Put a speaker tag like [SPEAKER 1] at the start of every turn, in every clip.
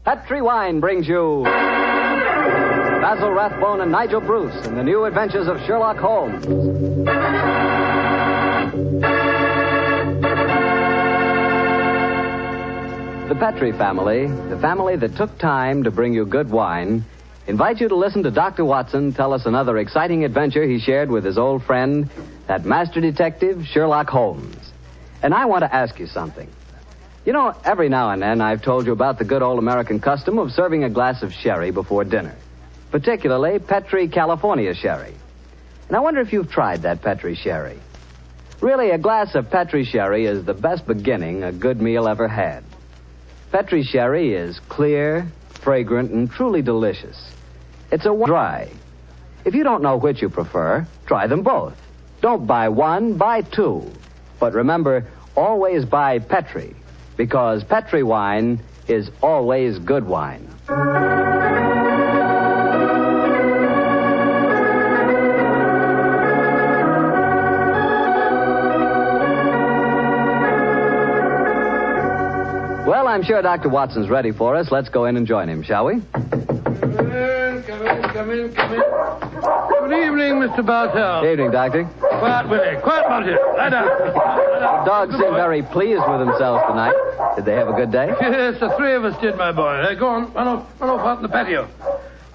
[SPEAKER 1] Petri Wine brings you Basil Rathbone and Nigel Bruce in the new Adventures of Sherlock Holmes. The Petri family, the family that took time to bring you good wine, invite you to listen to Dr. Watson tell us another exciting adventure he shared with his old friend, that master detective, Sherlock Holmes. And I want to ask you something. You know, every now and then I've told you about the good old American custom of serving a glass of sherry before dinner, particularly Petri California sherry. And I wonder if you've tried that Petri sherry. Really, a glass of Petri sherry is the best beginning a good meal ever had. Petri sherry is clear, fragrant, and truly delicious. It's a dry. If you don't know which you prefer, try them both. Don't buy one, buy two. But remember, always buy Petri, because Petri wine is always good wine. Well, I'm sure Dr. Watson's ready for us. Let's go in and join him, shall we?
[SPEAKER 2] Come in. Good evening, Mr. Bartell.
[SPEAKER 1] Good evening, Doctor.
[SPEAKER 2] Quiet, Willie. Quiet, Monty. Lie down.
[SPEAKER 1] The dogs seem very pleased with themselves tonight. Did they have a good day?
[SPEAKER 2] Yes, the three of us did, my boy. Go on. Run off out in the patio.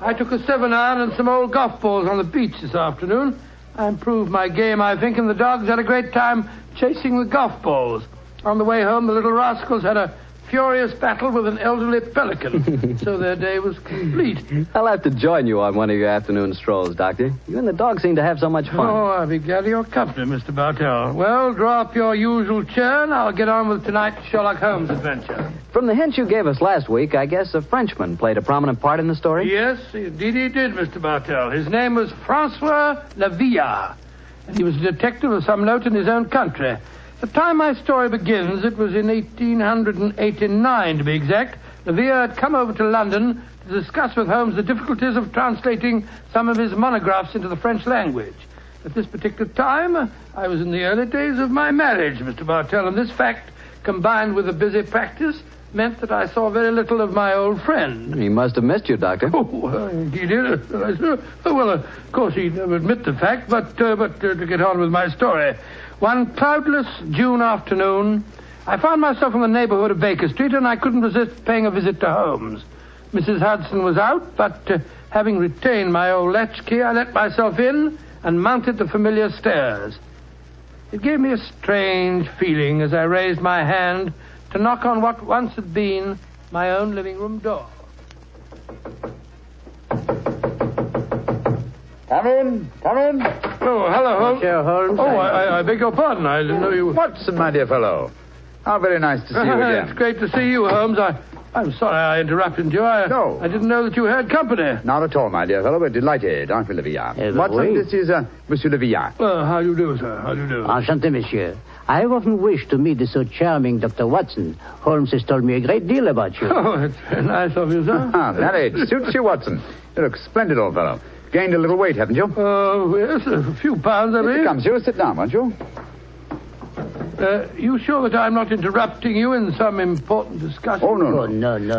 [SPEAKER 2] I took a 7-iron and some old golf balls on the beach this afternoon. I improved my game, I think, and the dogs had a great time chasing the golf balls. On the way home, the little rascals had a furious battle with an elderly pelican, so their day was complete.
[SPEAKER 1] I'll have to join you on one of your afternoon strolls, Doctor. You and the dog seem to have so much fun.
[SPEAKER 2] Oh, I'll be glad of your company, Mr. Bartell. Well, draw up your usual chair, and I'll get on with tonight's Sherlock Holmes adventure.
[SPEAKER 1] From the hint you gave us last week, I guess a Frenchman played a prominent part in the story?
[SPEAKER 2] Yes, indeed he did, Mr. Bartell. His name was Francois Lavillard, and he was a detective of some note in his own country. The time my story begins, it was in 1889, to be exact. Lavillard had come over to London to discuss with Holmes the difficulties of translating some of his monographs into the French language. At this particular time, I was in the early days of my marriage, Mr. Bartell, and this fact, combined with a busy practice, meant that I saw very little of my old friend.
[SPEAKER 1] He must have missed you, Doctor.
[SPEAKER 2] Oh, he did. Well, of course, he'd never admit the fact, but to get on with my story. One cloudless June afternoon, I found myself in the neighborhood of Baker Street, and I couldn't resist paying a visit to Holmes. Mrs. Hudson was out, but having retained my old latchkey, I let myself in and mounted the familiar stairs. It gave me a strange feeling as I raised my hand to knock on what once had been my own living room door.
[SPEAKER 3] Come in.
[SPEAKER 2] Oh, hello, Holmes.
[SPEAKER 1] Sure, Holmes.
[SPEAKER 2] Oh, I beg your pardon. I didn't know you...
[SPEAKER 3] Watson, my dear fellow. How very nice to see you again.
[SPEAKER 2] It's great to see you, Holmes. I'm sorry I interrupted you.
[SPEAKER 3] No.
[SPEAKER 2] I didn't know that you had company.
[SPEAKER 3] Not at all, my dear fellow. We're delighted, aren't we, Lavillard? Watson, this is Monsieur Lavillard.
[SPEAKER 2] How do you do, sir? How do you do?
[SPEAKER 4] Enchanté, monsieur. I have often wished to meet the so charming Dr. Watson. Holmes has told me a great deal about you.
[SPEAKER 2] Oh, it's very nice of you, sir.
[SPEAKER 3] That age suits you, Watson. You look splendid, old fellow. Gained a little weight, haven't you?
[SPEAKER 2] Oh, yes, a few pounds, I
[SPEAKER 3] Here
[SPEAKER 2] believe.
[SPEAKER 3] it comes. You sit down, won't you?
[SPEAKER 2] You sure that I'm not interrupting you in some important discussion?
[SPEAKER 3] Oh, no.
[SPEAKER 4] Oh,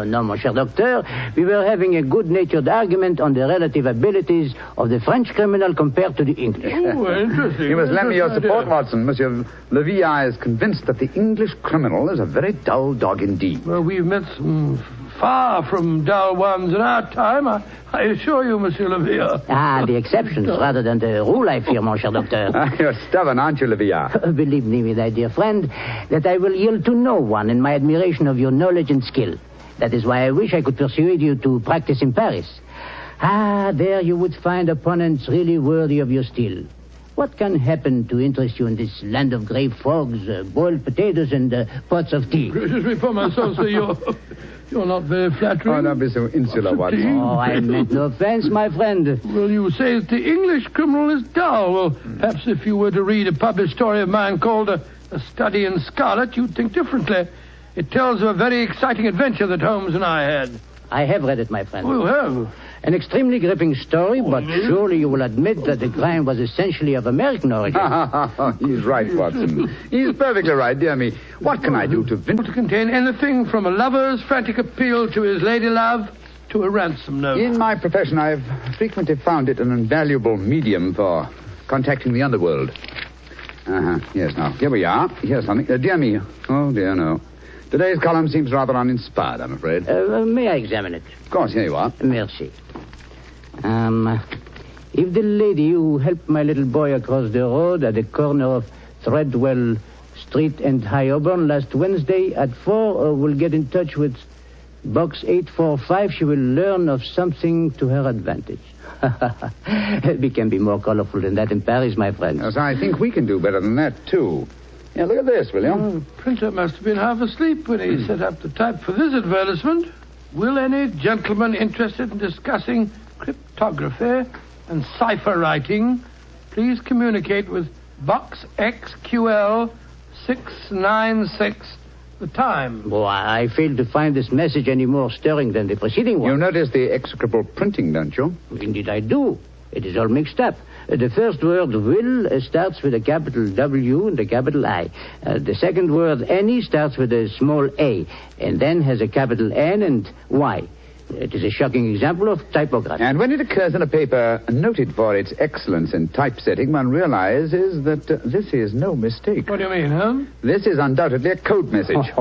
[SPEAKER 4] no, mon cher docteur. We were having a good-natured argument on the relative abilities of the French criminal compared to the English.
[SPEAKER 2] Oh, interesting.
[SPEAKER 3] You must lend me your
[SPEAKER 2] Interesting
[SPEAKER 3] support,
[SPEAKER 2] idea.
[SPEAKER 3] Watson. Monsieur Lavillard is convinced that the English criminal is a very dull dog indeed.
[SPEAKER 2] Well, we've met some far from dull ones in our time, I assure you, Monsieur Lavillard.
[SPEAKER 4] Ah, the exceptions rather than the rule, I fear, mon cher docteur.
[SPEAKER 3] You're stubborn, aren't you, Lavillard?
[SPEAKER 4] Believe me, my dear friend, that I will yield to no one in my admiration of your knowledge and skill. That is why I wish I could persuade you to practice in Paris. Ah, there you would find opponents really worthy of your steel. What can happen to interest you in this land of grey fogs, boiled potatoes, and pots of tea?
[SPEAKER 2] Gracious me for my soul, sir, you're not very flattering.
[SPEAKER 3] Oh, don't be so insular, Watson.
[SPEAKER 4] Oh, I meant no offense, my friend.
[SPEAKER 2] Well, you say that the English criminal is dull. Well, perhaps if you were to read a published story of mine called A Study in Scarlet, you'd think differently. It tells of a very exciting adventure that Holmes and I had.
[SPEAKER 4] I have read it, my friend.
[SPEAKER 2] Oh, you have?
[SPEAKER 4] An extremely gripping story, but surely you will admit that the crime was essentially of American origin.
[SPEAKER 3] He's right, Watson. He's perfectly right, dear me. What can I do to
[SPEAKER 2] To contain anything from a lover's frantic appeal to his lady love to a ransom note.
[SPEAKER 3] In my profession, I've frequently found it an invaluable medium for contacting the underworld. Yes, now, here we are. Here's something. Dear me. Oh, dear, no. Today's column seems rather uninspired, I'm afraid.
[SPEAKER 4] May I examine it?
[SPEAKER 3] Of course, here you are.
[SPEAKER 4] Merci. If the lady who helped my little boy across the road at the corner of Threadwell Street and High Auburn last Wednesday at 4 will get in touch with Box 845, she will learn of something to her advantage. We can be more colorful than that in Paris, my friend.
[SPEAKER 3] Yes, I think we can do better than that, too. Yeah, look at this, will you?
[SPEAKER 2] The printer must have been half asleep when he set up the type for this advertisement. Will any gentleman interested in discussing cryptography and cipher writing please communicate with Box XQL 696, the time?
[SPEAKER 4] Oh, I fail to find this message any more stirring than the preceding one.
[SPEAKER 3] You notice the execrable printing, don't you?
[SPEAKER 4] Indeed I do. It is all mixed up. The first word, will, starts with a capital W and a capital I. The second word, any, starts with a small a, and then has a capital N and Y. It is a shocking example of typography.
[SPEAKER 3] And when it occurs in a paper noted for its excellence in typesetting, one realizes that this is no mistake.
[SPEAKER 2] What do you mean, huh?
[SPEAKER 3] This is undoubtedly a code message.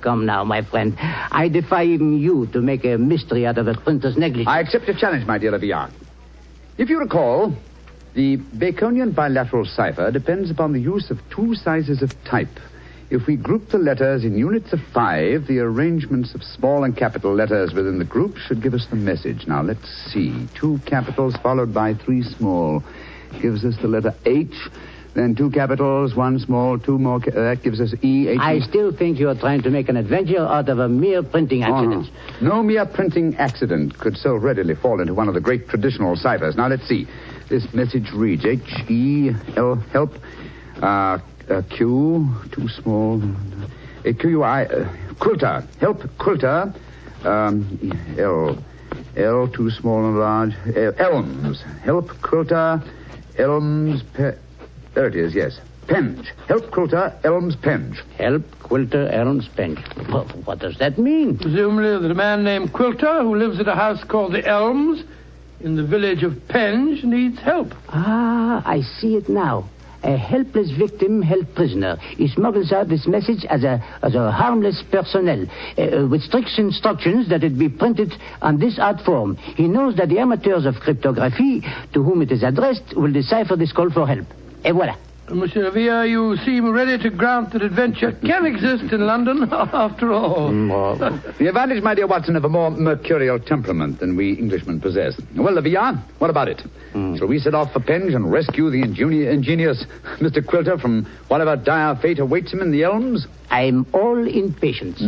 [SPEAKER 4] Come now, my friend. I defy even you to make a mystery out of a printer's negligence.
[SPEAKER 3] I accept your challenge, my dear Leviat. If you recall, the Baconian bilateral cipher depends upon the use of two sizes of type. If we group the letters in units of 5, the arrangements of small and capital letters within the group should give us the message. Now, let's see. 2 capitals followed by 3 small gives us the letter H. Then 2 capitals, 1 small, 2 more. That gives us E, H.
[SPEAKER 4] I still think you are trying to make an adventure out of a mere printing accident.
[SPEAKER 3] No mere printing accident could so readily fall into one of the great traditional ciphers. Now, let's see. This message reads H-E-L, help, Q, too small, Q-U-I, quilter, help, quilter, L, too small and large, elms, help, quilter, elms, there it is, yes, penge, help, quilter, elms, penge.
[SPEAKER 4] Help, quilter, elms, penge. Well, what does that mean?
[SPEAKER 2] Presumably that a man named Quilter, who lives at a house called the Elms, in the village of Penge, needs help.
[SPEAKER 4] I see it now. A helpless victim held prisoner. He smuggles out this message as a harmless personnel, with strict instructions that it be printed on this art form. He knows that the amateurs of cryptography, to whom it is addressed, will decipher this call for help. Et voilà.
[SPEAKER 2] Monsieur Villa, you seem ready to grant that adventure can exist in London, after all.
[SPEAKER 3] The advantage, my dear Watson, of a more mercurial temperament than we Englishmen possess. Well, Villa, what about it? Shall we set off for Penge and rescue the ingenious Mr. Quilter from whatever dire fate awaits him in the elms?
[SPEAKER 4] I'm all impatience.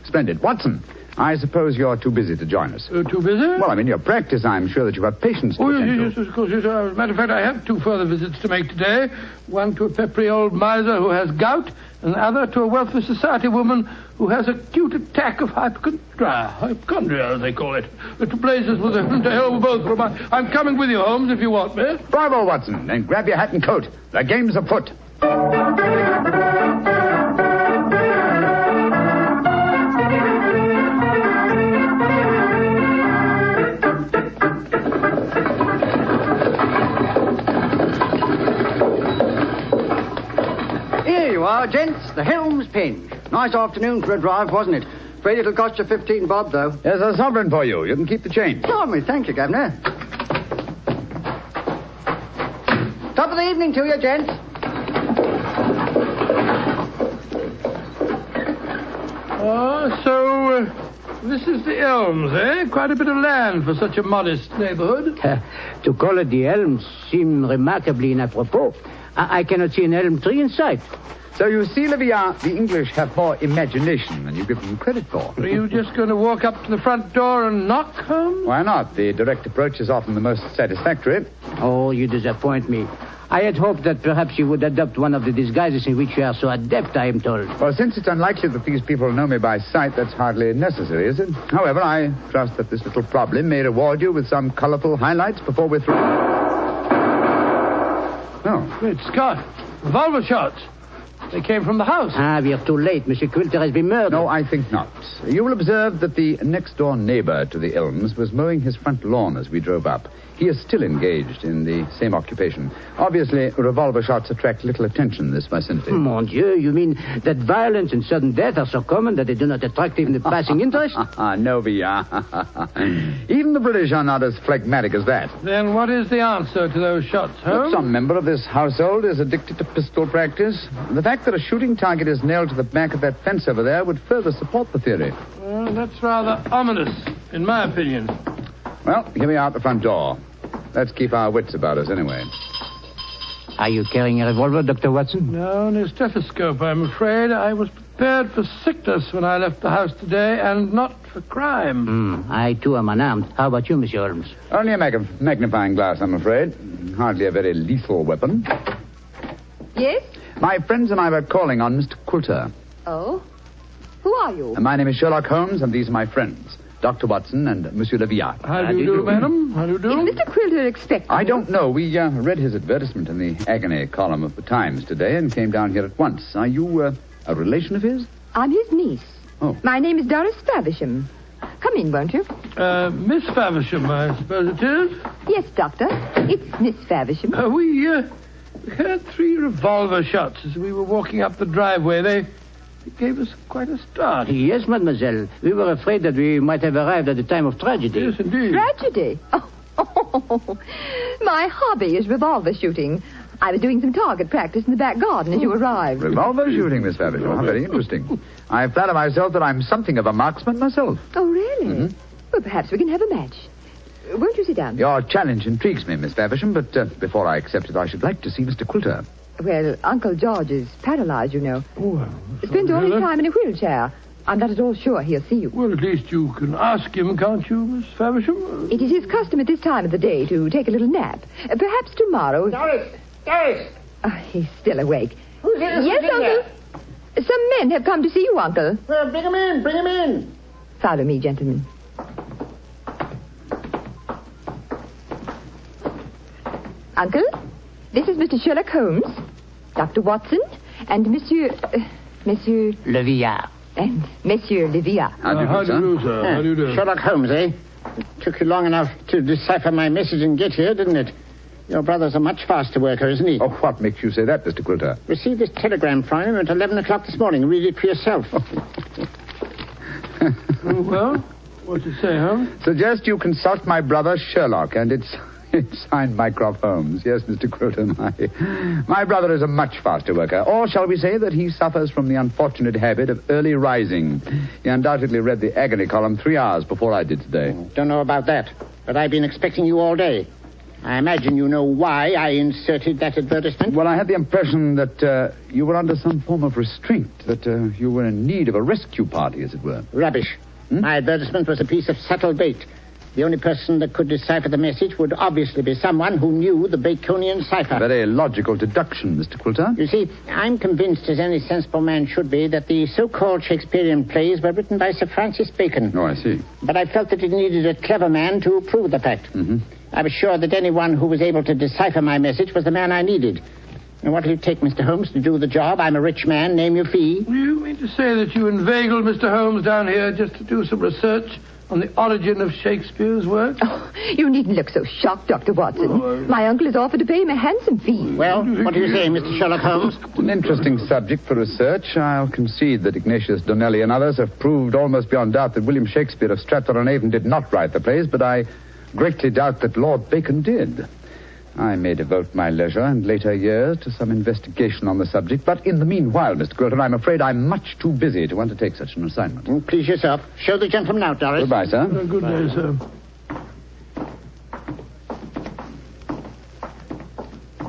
[SPEAKER 3] Splendid. Watson, I suppose you're too busy to join us.
[SPEAKER 2] Too busy?
[SPEAKER 3] Well, in your practice, I'm sure that you have patience to attend to.
[SPEAKER 2] Yes, of course. Yes. As a matter of fact, I have 2 further visits to make today. One to a peppery old miser who has gout, and the other to a wealthy society woman who has an acute attack of hypochondria, as they call it. But to blazes with them, to hell with both of them. I'm coming with you, Holmes, if you want me.
[SPEAKER 3] Bravo, Watson. Then grab your hat and coat. The game's afoot.
[SPEAKER 5] Gents, the Helms Penge. Nice afternoon for a drive, wasn't it? Afraid it'll cost you 15 bob, though.
[SPEAKER 3] There's a sovereign for you. You can keep the change.
[SPEAKER 5] Blimey, thank you, Governor. Top of the evening to you, gents.
[SPEAKER 2] So this is the Elms, eh? Quite a bit of land for such a modest neighborhood.
[SPEAKER 4] To call it the Elms seems remarkably inappropriate. I cannot see an elm tree in sight.
[SPEAKER 3] So you see, Leviat, the English have more imagination than you give them credit for.
[SPEAKER 2] Are you just going to walk up to the front door and knock, Holmes?
[SPEAKER 3] Why not? The direct approach is often the most satisfactory.
[SPEAKER 4] Oh, you disappoint me. I had hoped that perhaps you would adopt one of the disguises in which you are so adept, I am told.
[SPEAKER 3] Well, since it's unlikely that these people know me by sight, that's hardly necessary, is it? However, I trust that this little problem may reward you with some colorful highlights before we're through. Oh.
[SPEAKER 2] Great Scott. Revolver shots. They came from the house.
[SPEAKER 4] We are too late. Monsieur Quilter has been murdered.
[SPEAKER 3] No, I think not. You will observe that the next-door neighbor to the Elms was mowing his front lawn as we drove up. He is still engaged in the same occupation. Obviously, revolver shots attract little attention in this vicinity.
[SPEAKER 4] Mon Dieu, you mean that violence and sudden death are so common that they do not attract even the passing interest?
[SPEAKER 3] No, VR. Even the British are not as phlegmatic as that.
[SPEAKER 2] Then what is the answer to those shots, Holmes?
[SPEAKER 3] Some member of this household is addicted to pistol practice. The fact that a shooting target is nailed to the back of that fence over there would further support the theory.
[SPEAKER 2] Well, that's rather ominous, in my opinion.
[SPEAKER 3] Well, here we are at the front door. Let's keep our wits about us anyway.
[SPEAKER 4] Are you carrying a revolver, Dr. Watson?
[SPEAKER 2] No, only a stethoscope, I'm afraid. I was prepared for sickness when I left the house today, and not for crime.
[SPEAKER 4] I, too, am unarmed. How about you, Monsieur Holmes?
[SPEAKER 3] Only a magnifying glass, I'm afraid. Hardly a very lethal weapon.
[SPEAKER 6] Yes?
[SPEAKER 3] My friends and I were calling on Mr. Quilter.
[SPEAKER 6] Oh? Who are you?
[SPEAKER 3] My name is Sherlock Holmes, and these are my friends, Dr. Watson and Monsieur Leviat.
[SPEAKER 2] How do you do, madam? How do you do?
[SPEAKER 6] Is Mr. Quilter expecting?
[SPEAKER 3] I don't know. We read his advertisement in the agony column of the Times today and came down here at once. Are you a relation of his?
[SPEAKER 6] I'm his niece.
[SPEAKER 3] Oh.
[SPEAKER 6] My name is Doris Faversham. Come in, won't you?
[SPEAKER 2] Miss Faversham, I suppose it is?
[SPEAKER 6] Yes, Doctor. It's Miss Faversham.
[SPEAKER 2] We heard 3 revolver shots as we were walking up the driveway. They gave us quite a start.
[SPEAKER 4] Yes, mademoiselle. We were afraid that we might have arrived at the time of tragedy.
[SPEAKER 2] Yes, indeed.
[SPEAKER 6] Tragedy? Oh, my hobby is revolver shooting. I was doing some target practice in the back garden as you arrived.
[SPEAKER 3] Revolver shooting, Miss Faversham. How very interesting. I flatter myself that I'm something of a marksman myself.
[SPEAKER 6] Oh, really?
[SPEAKER 3] Mm-hmm.
[SPEAKER 6] Well, perhaps we can have a match. Won't you sit down?
[SPEAKER 3] Your challenge intrigues me, Miss Faversham, but before I accept it, I should like to see Mr. Quilter.
[SPEAKER 6] Well, Uncle George is paralyzed, you know.
[SPEAKER 2] Oh,
[SPEAKER 6] Spends all his time in a wheelchair. I'm not at all sure he'll see you.
[SPEAKER 2] Well, at least you can ask him, can't you, Miss Faversham?
[SPEAKER 6] It is his custom at this time of the day to take a little nap. Perhaps tomorrow...
[SPEAKER 7] Doris!
[SPEAKER 6] He's still awake.
[SPEAKER 7] Who's here?
[SPEAKER 6] Yes,
[SPEAKER 7] Who's in
[SPEAKER 6] Uncle. Some men have come to see you, Uncle.
[SPEAKER 7] Well, bring him in.
[SPEAKER 6] Follow me, gentlemen. Uncle, this is Mr. Sherlock Holmes, Dr. Watson, and Monsieur
[SPEAKER 4] Leviat.
[SPEAKER 6] and Monsieur Leviat.
[SPEAKER 3] How do you
[SPEAKER 2] How
[SPEAKER 3] do,
[SPEAKER 2] do you
[SPEAKER 3] sir?
[SPEAKER 2] do, sir? How do you do?
[SPEAKER 7] Sherlock Holmes, eh? It took you long enough to decipher my message and get here, didn't it? Your brother's a much faster worker, isn't he?
[SPEAKER 3] Oh, what makes you say that, Mr. Quilter?
[SPEAKER 7] Received this telegram from him at 11 o'clock this morning. Read it for yourself.
[SPEAKER 2] Oh, well, what's it say, Holmes?
[SPEAKER 3] Suggest you consult my brother Sherlock, and it's signed Mycroft Holmes. Yes, Mr. Quilter, my brother is a much faster worker. Or shall we say that he suffers from the unfortunate habit of early rising. He undoubtedly read the agony column 3 hours before I did today.
[SPEAKER 7] Don't know about that, but I've been expecting you all day. I imagine you know why I inserted that advertisement.
[SPEAKER 3] Well, I had the impression that you were under some form of restraint, that you were in need of a rescue party, as it were.
[SPEAKER 7] Rubbish. My advertisement was a piece of subtle bait. The only person that could decipher the message would obviously be someone who knew the Baconian Cipher.
[SPEAKER 3] Very logical deduction, Mr. Quilter.
[SPEAKER 7] You see, I'm convinced, as any sensible man should be, that the so-called Shakespearean plays were written by Sir Francis Bacon.
[SPEAKER 3] Oh, I see.
[SPEAKER 7] But I felt that it needed a clever man to prove the fact.
[SPEAKER 3] Mm-hmm.
[SPEAKER 7] I was sure that anyone who was able to decipher my message was the man I needed. And what will it take, Mr. Holmes, to do the job? I'm a rich man. Name your fee.
[SPEAKER 2] You mean to say that you inveigled Mr. Holmes down here just to do some research on the origin of Shakespeare's work?
[SPEAKER 6] Oh, you needn't look so shocked, Dr. Watson. My uncle has offered to pay him a handsome fee.
[SPEAKER 7] Well, what do you say, Mr. Sherlock Holmes?
[SPEAKER 3] An interesting subject for research. I'll concede that Ignatius Donnelly and others have proved almost beyond doubt that William Shakespeare of Stratford-on-Avon did not write the plays, but I greatly doubt that Lord Bacon did. I may devote my leisure and later years to some investigation on the subject, but in the meanwhile, Mr. Quilter, I'm afraid I'm much too busy to undertake such an assignment.
[SPEAKER 7] Please yourself. Show the gentleman out, Doris.
[SPEAKER 3] Goodbye, sir.
[SPEAKER 2] Good day, sir.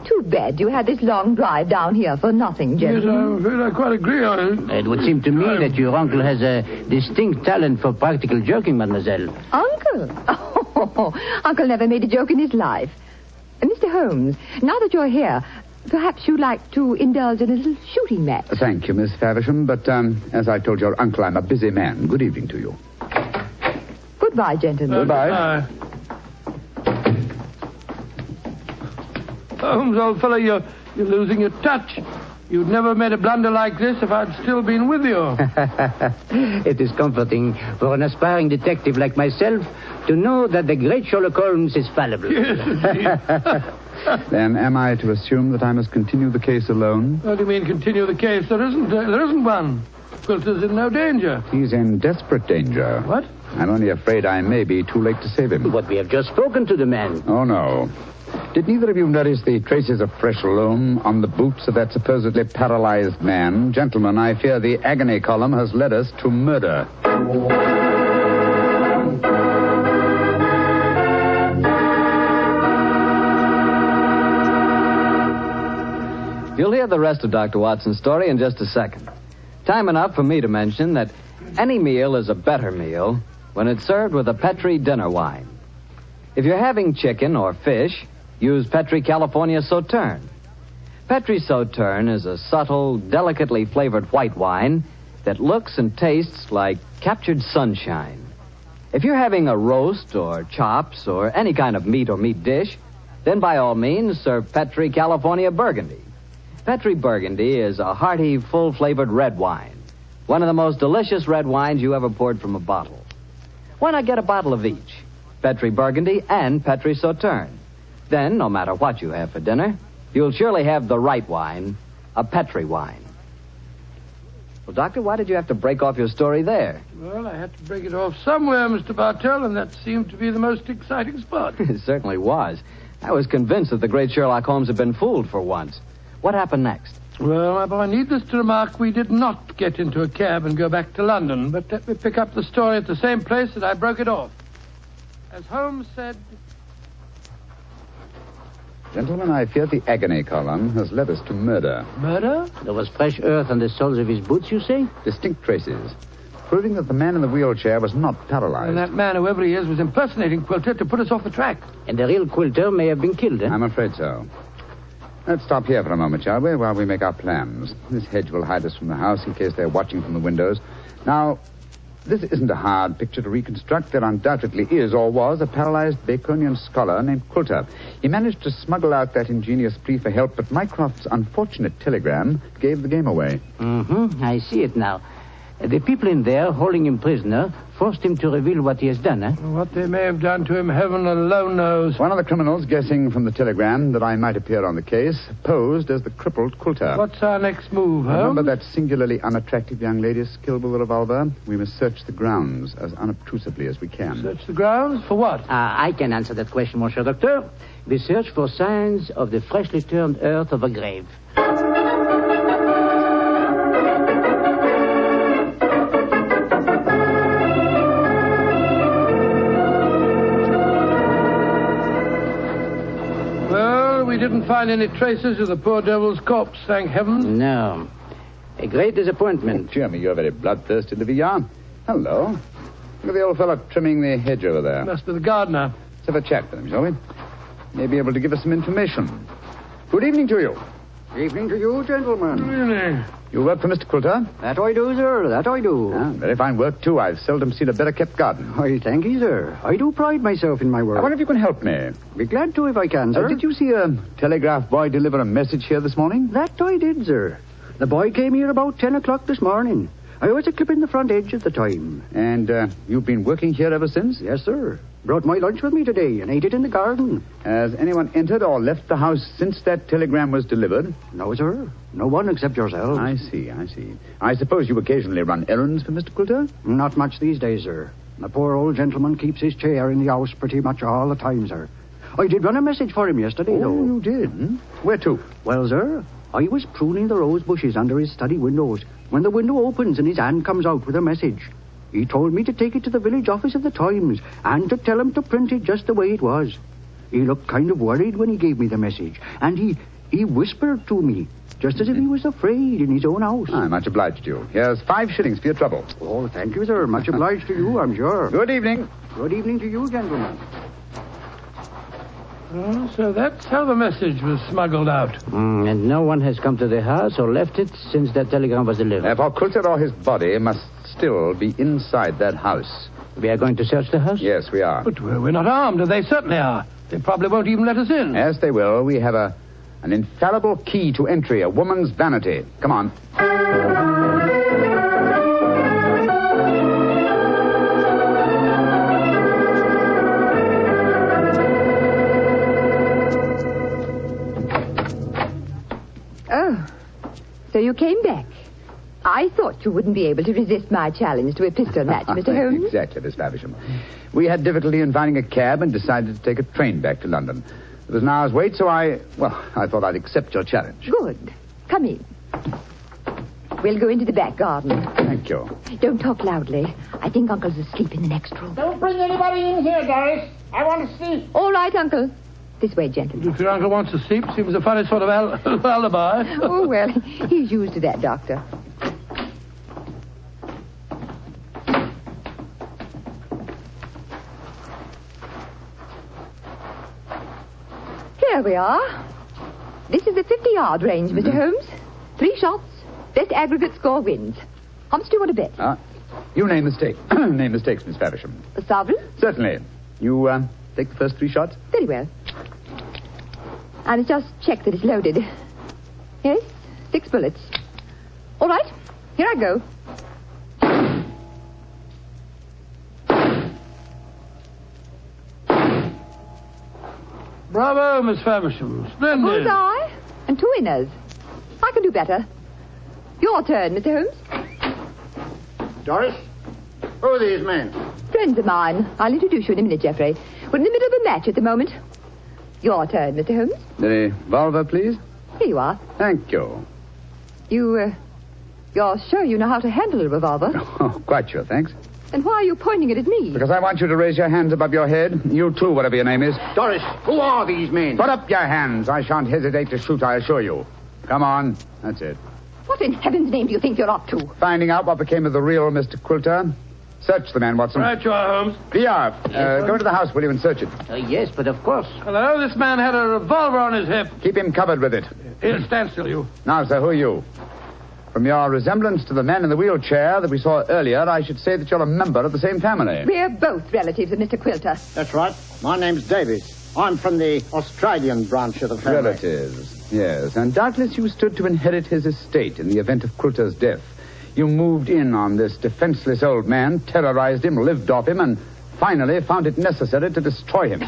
[SPEAKER 6] Too bad you had this long drive down here for nothing,
[SPEAKER 2] Yes,
[SPEAKER 6] gentlemen.
[SPEAKER 2] I'm afraid I quite agree on it.
[SPEAKER 4] It would seem to me that your uncle has a distinct talent for practical joking, mademoiselle.
[SPEAKER 6] Uncle? Oh, Uncle never made a joke in his life. Mr. Mr. Holmes, now that you're here, perhaps you'd like to indulge in a little shooting match.
[SPEAKER 3] Thank you, Miss Faversham, but as I told your uncle, I'm a busy man. Good evening to you.
[SPEAKER 6] Goodbye, gentlemen.
[SPEAKER 3] Goodbye.
[SPEAKER 2] Holmes, old fellow, you're losing your touch. You'd never made a blunder like this if I'd still been with you.
[SPEAKER 4] It is comforting for an aspiring detective like myself to know that the great Sherlock Holmes is fallible.
[SPEAKER 2] Yes, indeed.
[SPEAKER 3] Then am I to assume that I must continue the case alone?
[SPEAKER 2] What do you mean, continue the case? There isn't one. Quilter's in no danger.
[SPEAKER 3] He's in desperate danger.
[SPEAKER 2] What?
[SPEAKER 3] I'm only afraid I may be too late to save him.
[SPEAKER 4] But we have just spoken to the man.
[SPEAKER 3] Oh, no. Did neither of you notice the traces of fresh loam on the boots of that supposedly paralyzed man? Gentlemen, I fear the agony column has led us to murder.
[SPEAKER 1] You'll hear the rest of Dr. Watson's story in just a second. Time enough for me to mention that any meal is a better meal when it's served with a Petri dinner wine. If you're having chicken or fish, use Petri California Sauterne. Petri Sauterne is a subtle, delicately flavored white wine that looks and tastes like captured sunshine. If you're having a roast or chops or any kind of meat or meat dish, then by all means serve Petri California Burgundy. Petri Burgundy is a hearty, full-flavored red wine. One of the most delicious red wines you ever poured from a bottle. Why not get a bottle of each? Petri Burgundy and Petri Sauterne. Then, no matter what you have for dinner, you'll surely have the right wine, a Petri wine. Well, Doctor, why did you have to break off your story there?
[SPEAKER 2] Well, I had to break it off somewhere, Mr. Bartell, and that seemed to be the most exciting spot.
[SPEAKER 1] It certainly was. I was convinced that the great Sherlock Holmes had been fooled for once. What happened next?
[SPEAKER 2] Well, my boy, needless to remark, we did not get into a cab and go back to London, but let me pick up the story at the same place that I broke it off. As Holmes said...
[SPEAKER 3] Gentlemen, I fear the agony column has led us to murder.
[SPEAKER 2] Murder?
[SPEAKER 4] There was fresh earth on the soles of his boots, you say?
[SPEAKER 3] Distinct traces, proving that the man in the wheelchair was not paralyzed.
[SPEAKER 2] And that man, whoever he is, was impersonating Quilter to put us off the track.
[SPEAKER 4] And the real Quilter may have been killed, eh?
[SPEAKER 3] I'm afraid so. Let's stop here for a moment, shall we, while we make our plans. This hedge will hide us from the house in case they're watching from the windows. Now, this isn't a hard picture to reconstruct. There undoubtedly is, or was, a paralyzed Baconian scholar named Quilter. He managed to smuggle out that ingenious plea for help, but Mycroft's unfortunate telegram gave the game away.
[SPEAKER 4] Mm-hmm. I see it now. The people in there, holding him prisoner, forced him to reveal what he has done, eh?
[SPEAKER 2] What they may have done to him, heaven alone knows.
[SPEAKER 3] One of the criminals, guessing from the telegram that I might appear on the case, posed as the crippled Quilter.
[SPEAKER 2] What's our next move, Holmes?
[SPEAKER 3] Remember that singularly unattractive young lady skilled with a revolver? We must search the grounds as unobtrusively as we can.
[SPEAKER 2] Search the grounds? For what?
[SPEAKER 4] I can answer that question, Monsieur Doctor. We search for signs of the freshly turned earth of a grave.
[SPEAKER 2] We didn't find any traces of the poor devil's corpse, thank heaven.
[SPEAKER 4] No. A great disappointment.
[SPEAKER 3] Oh, Jeremy, you're very bloodthirsty, Livia. Hello. Look at the old fellow trimming the hedge over there.
[SPEAKER 2] Must be the gardener.
[SPEAKER 3] Let's have a chat with him, shall we? May be able to give us some information. Good evening to you.
[SPEAKER 5] Evening to you, gentlemen.
[SPEAKER 2] Really?
[SPEAKER 3] You work for Mr. Quilter?
[SPEAKER 5] That I do, sir. That I do.
[SPEAKER 3] Ah, very fine work, too. I've seldom seen a better-kept garden.
[SPEAKER 5] I thank you, sir. I do pride myself in my work.
[SPEAKER 3] I wonder if you can help me.
[SPEAKER 5] Be glad to if I can, sir.
[SPEAKER 3] Did you see a telegraph boy deliver a message here this morning?
[SPEAKER 5] That I did, sir. The boy came here about 10 o'clock this morning. I was a-clipping the front edge at the time.
[SPEAKER 3] And you've been working here ever since?
[SPEAKER 5] Yes, sir. Brought my lunch with me today and ate it in the garden.
[SPEAKER 3] Has anyone entered or left the house since that telegram was delivered?
[SPEAKER 5] No, sir. No one except yourself.
[SPEAKER 3] I see. I suppose you occasionally run errands for Mr. Quilter?
[SPEAKER 5] Not much these days, sir. The poor old gentleman keeps his chair in the house pretty much all the time, sir. I did run a message for him yesterday, though.
[SPEAKER 3] Oh, you did? Where to?
[SPEAKER 5] Well, sir, I was pruning the rose bushes under his study windows when the window opens and his hand comes out with a message. He told me to take it to the village office of the Times and to tell him to print it just the way it was. He looked kind of worried when he gave me the message, and he whispered to me, just as if he was afraid in his own house.
[SPEAKER 3] I'm much obliged to you. Here's 5 shillings for your trouble.
[SPEAKER 5] Oh, thank you, sir. Much obliged to you, I'm sure.
[SPEAKER 3] Good evening.
[SPEAKER 5] Good evening to you, gentlemen.
[SPEAKER 2] Oh, so that's how the message was smuggled out.
[SPEAKER 4] And no one has come to the house or left it since that telegram was delivered.
[SPEAKER 3] Therefore, Coulter or his body must still be inside that house.
[SPEAKER 4] We are going to search the house?
[SPEAKER 3] Yes, we are.
[SPEAKER 2] But we're not armed, and they certainly are. They probably won't even let us in.
[SPEAKER 3] Yes, they will. We have an infallible key to entry, a woman's vanity. Come on.
[SPEAKER 6] Oh, so you came back. I thought you wouldn't be able to resist my challenge to a pistol match, Mr. Holmes.
[SPEAKER 3] Exactly, Miss Faversham. We had difficulty in finding a cab and decided to take a train back to London. It was an hour's wait, so I thought I'd accept your challenge.
[SPEAKER 6] Good. Come in. We'll go into the back garden.
[SPEAKER 3] Thank you.
[SPEAKER 6] Don't talk loudly. I think Uncle's asleep in the next room.
[SPEAKER 7] Don't bring anybody in here, Doris. I want to see.
[SPEAKER 6] All right, Uncle. This way, gentlemen.
[SPEAKER 2] If your uncle wants to sleep, seems a funny sort of alibi.
[SPEAKER 6] Oh, well, he's used to that, Doctor. Here we are. This is the 50-yard range, Mr. Holmes. 3 shots. Best aggregate score wins. How much do you want to bet?
[SPEAKER 3] You name the stake. Name the stakes, Miss Faversham.
[SPEAKER 6] A sovereign?
[SPEAKER 3] Certainly. You take the first 3 shots?
[SPEAKER 6] Very well. I must just check that it's loaded. Yes, 6 bullets. All right, here I go.
[SPEAKER 2] Bravo, Miss Faversham. Splendid.
[SPEAKER 6] Bullseye and 2 winners. I can do better. Your turn, Mr. Holmes.
[SPEAKER 7] Doris, who are these men?
[SPEAKER 6] Friends of mine. I'll introduce you in a minute, Geoffrey. We're in the middle of a match at the moment. Your turn, Mr. Holmes.
[SPEAKER 3] The revolver, please.
[SPEAKER 6] Here you are.
[SPEAKER 3] Thank you.
[SPEAKER 6] You're sure you know how to handle a revolver?
[SPEAKER 3] Oh, quite sure, thanks.
[SPEAKER 6] And why are you pointing it at me?
[SPEAKER 3] Because I want you to raise your hands above your head. You too, whatever your name is.
[SPEAKER 7] Doris, who are these men?
[SPEAKER 3] Put up your hands. I shan't hesitate to shoot, I assure you. Come on. That's it.
[SPEAKER 6] What in heaven's name do you think you're up to?
[SPEAKER 3] Finding out what became of the real Mr. Quilter. Search the man, Watson.
[SPEAKER 2] Right you are, Holmes.
[SPEAKER 3] P.R., go into the house, will you, and search it.
[SPEAKER 4] Yes, but of course.
[SPEAKER 2] Well, I know this man had a revolver on his hip.
[SPEAKER 3] Keep him covered with it.
[SPEAKER 2] Here, stand still, you.
[SPEAKER 3] Now, sir, who are you? From your resemblance to the man in the wheelchair that we saw earlier, I should say that you're a member of the same family.
[SPEAKER 6] We're both relatives of Mr. Quilter.
[SPEAKER 7] That's right. My name's Davies. I'm from the Australian branch of the family.
[SPEAKER 3] Relatives, yes. And doubtless you stood to inherit his estate in the event of Quilter's death. You moved in on this defenseless old man, terrorized him, lived off him, and finally found it necessary to destroy him.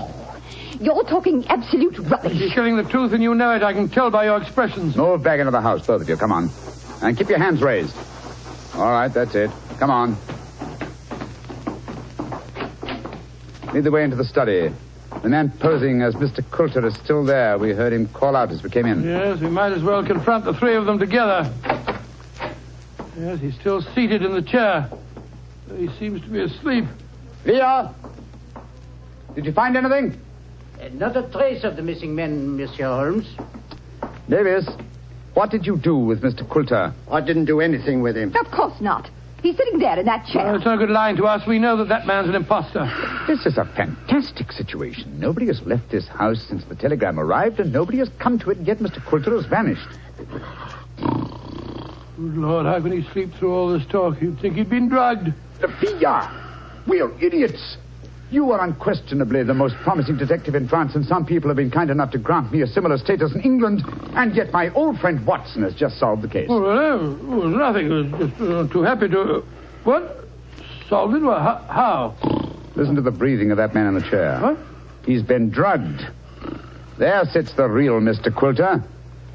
[SPEAKER 6] You're talking absolute rubbish.
[SPEAKER 2] You're telling the truth and you know it. I can tell by your expressions.
[SPEAKER 3] Move back into the house, both of you. Come on. And keep your hands raised. All right, that's it. Come on. Lead the way into the study. The man posing as Mr. Quilter is still there. We heard him call out as we came in.
[SPEAKER 2] Yes, we might as well confront the 3 of them together. Yes, he's still seated in the chair. He seems to be asleep.
[SPEAKER 3] Leah! Did you find anything?
[SPEAKER 4] Not a trace of the missing men, Monsieur Holmes.
[SPEAKER 3] Davis, what did you do with Mr. Quilter?
[SPEAKER 7] I didn't do anything with him.
[SPEAKER 6] Of course not. He's sitting there in that chair.
[SPEAKER 2] Well, it's no good lying to us. We know that man's an imposter.
[SPEAKER 3] This is a fantastic situation. Nobody has left this house since the telegram arrived, and nobody has come to it, yet Mr. Quilter has vanished.
[SPEAKER 2] Good Lord, how can he sleep through all this talk? You'd think he'd been drugged.
[SPEAKER 3] Sophia! We're idiots. You are unquestionably the most promising detective in France, and some people have been kind enough to grant me a similar status in England, and yet my old friend Watson has just solved the case.
[SPEAKER 2] Oh, well, it was nothing. I was just too happy to... What? Solved it? Well, how?
[SPEAKER 3] Listen to the breathing of that man in the chair.
[SPEAKER 2] What?
[SPEAKER 3] He's been drugged. There sits the real Mr. Quilter,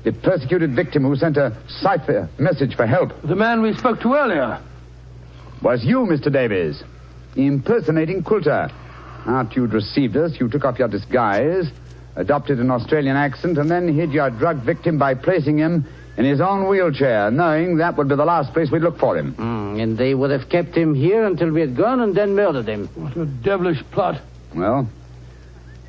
[SPEAKER 3] the persecuted victim who sent a cipher message for help.
[SPEAKER 2] The man we spoke to earlier.
[SPEAKER 3] Was you, Mr. Davies, impersonating Quilter. After you'd received us, you took off your disguise, adopted an Australian accent, and then hid your drug victim by placing him in his own wheelchair, knowing that would be the last place we'd look for him.
[SPEAKER 4] And they would have kept him here until we had gone and then murdered him.
[SPEAKER 2] What a devilish plot.
[SPEAKER 3] Well,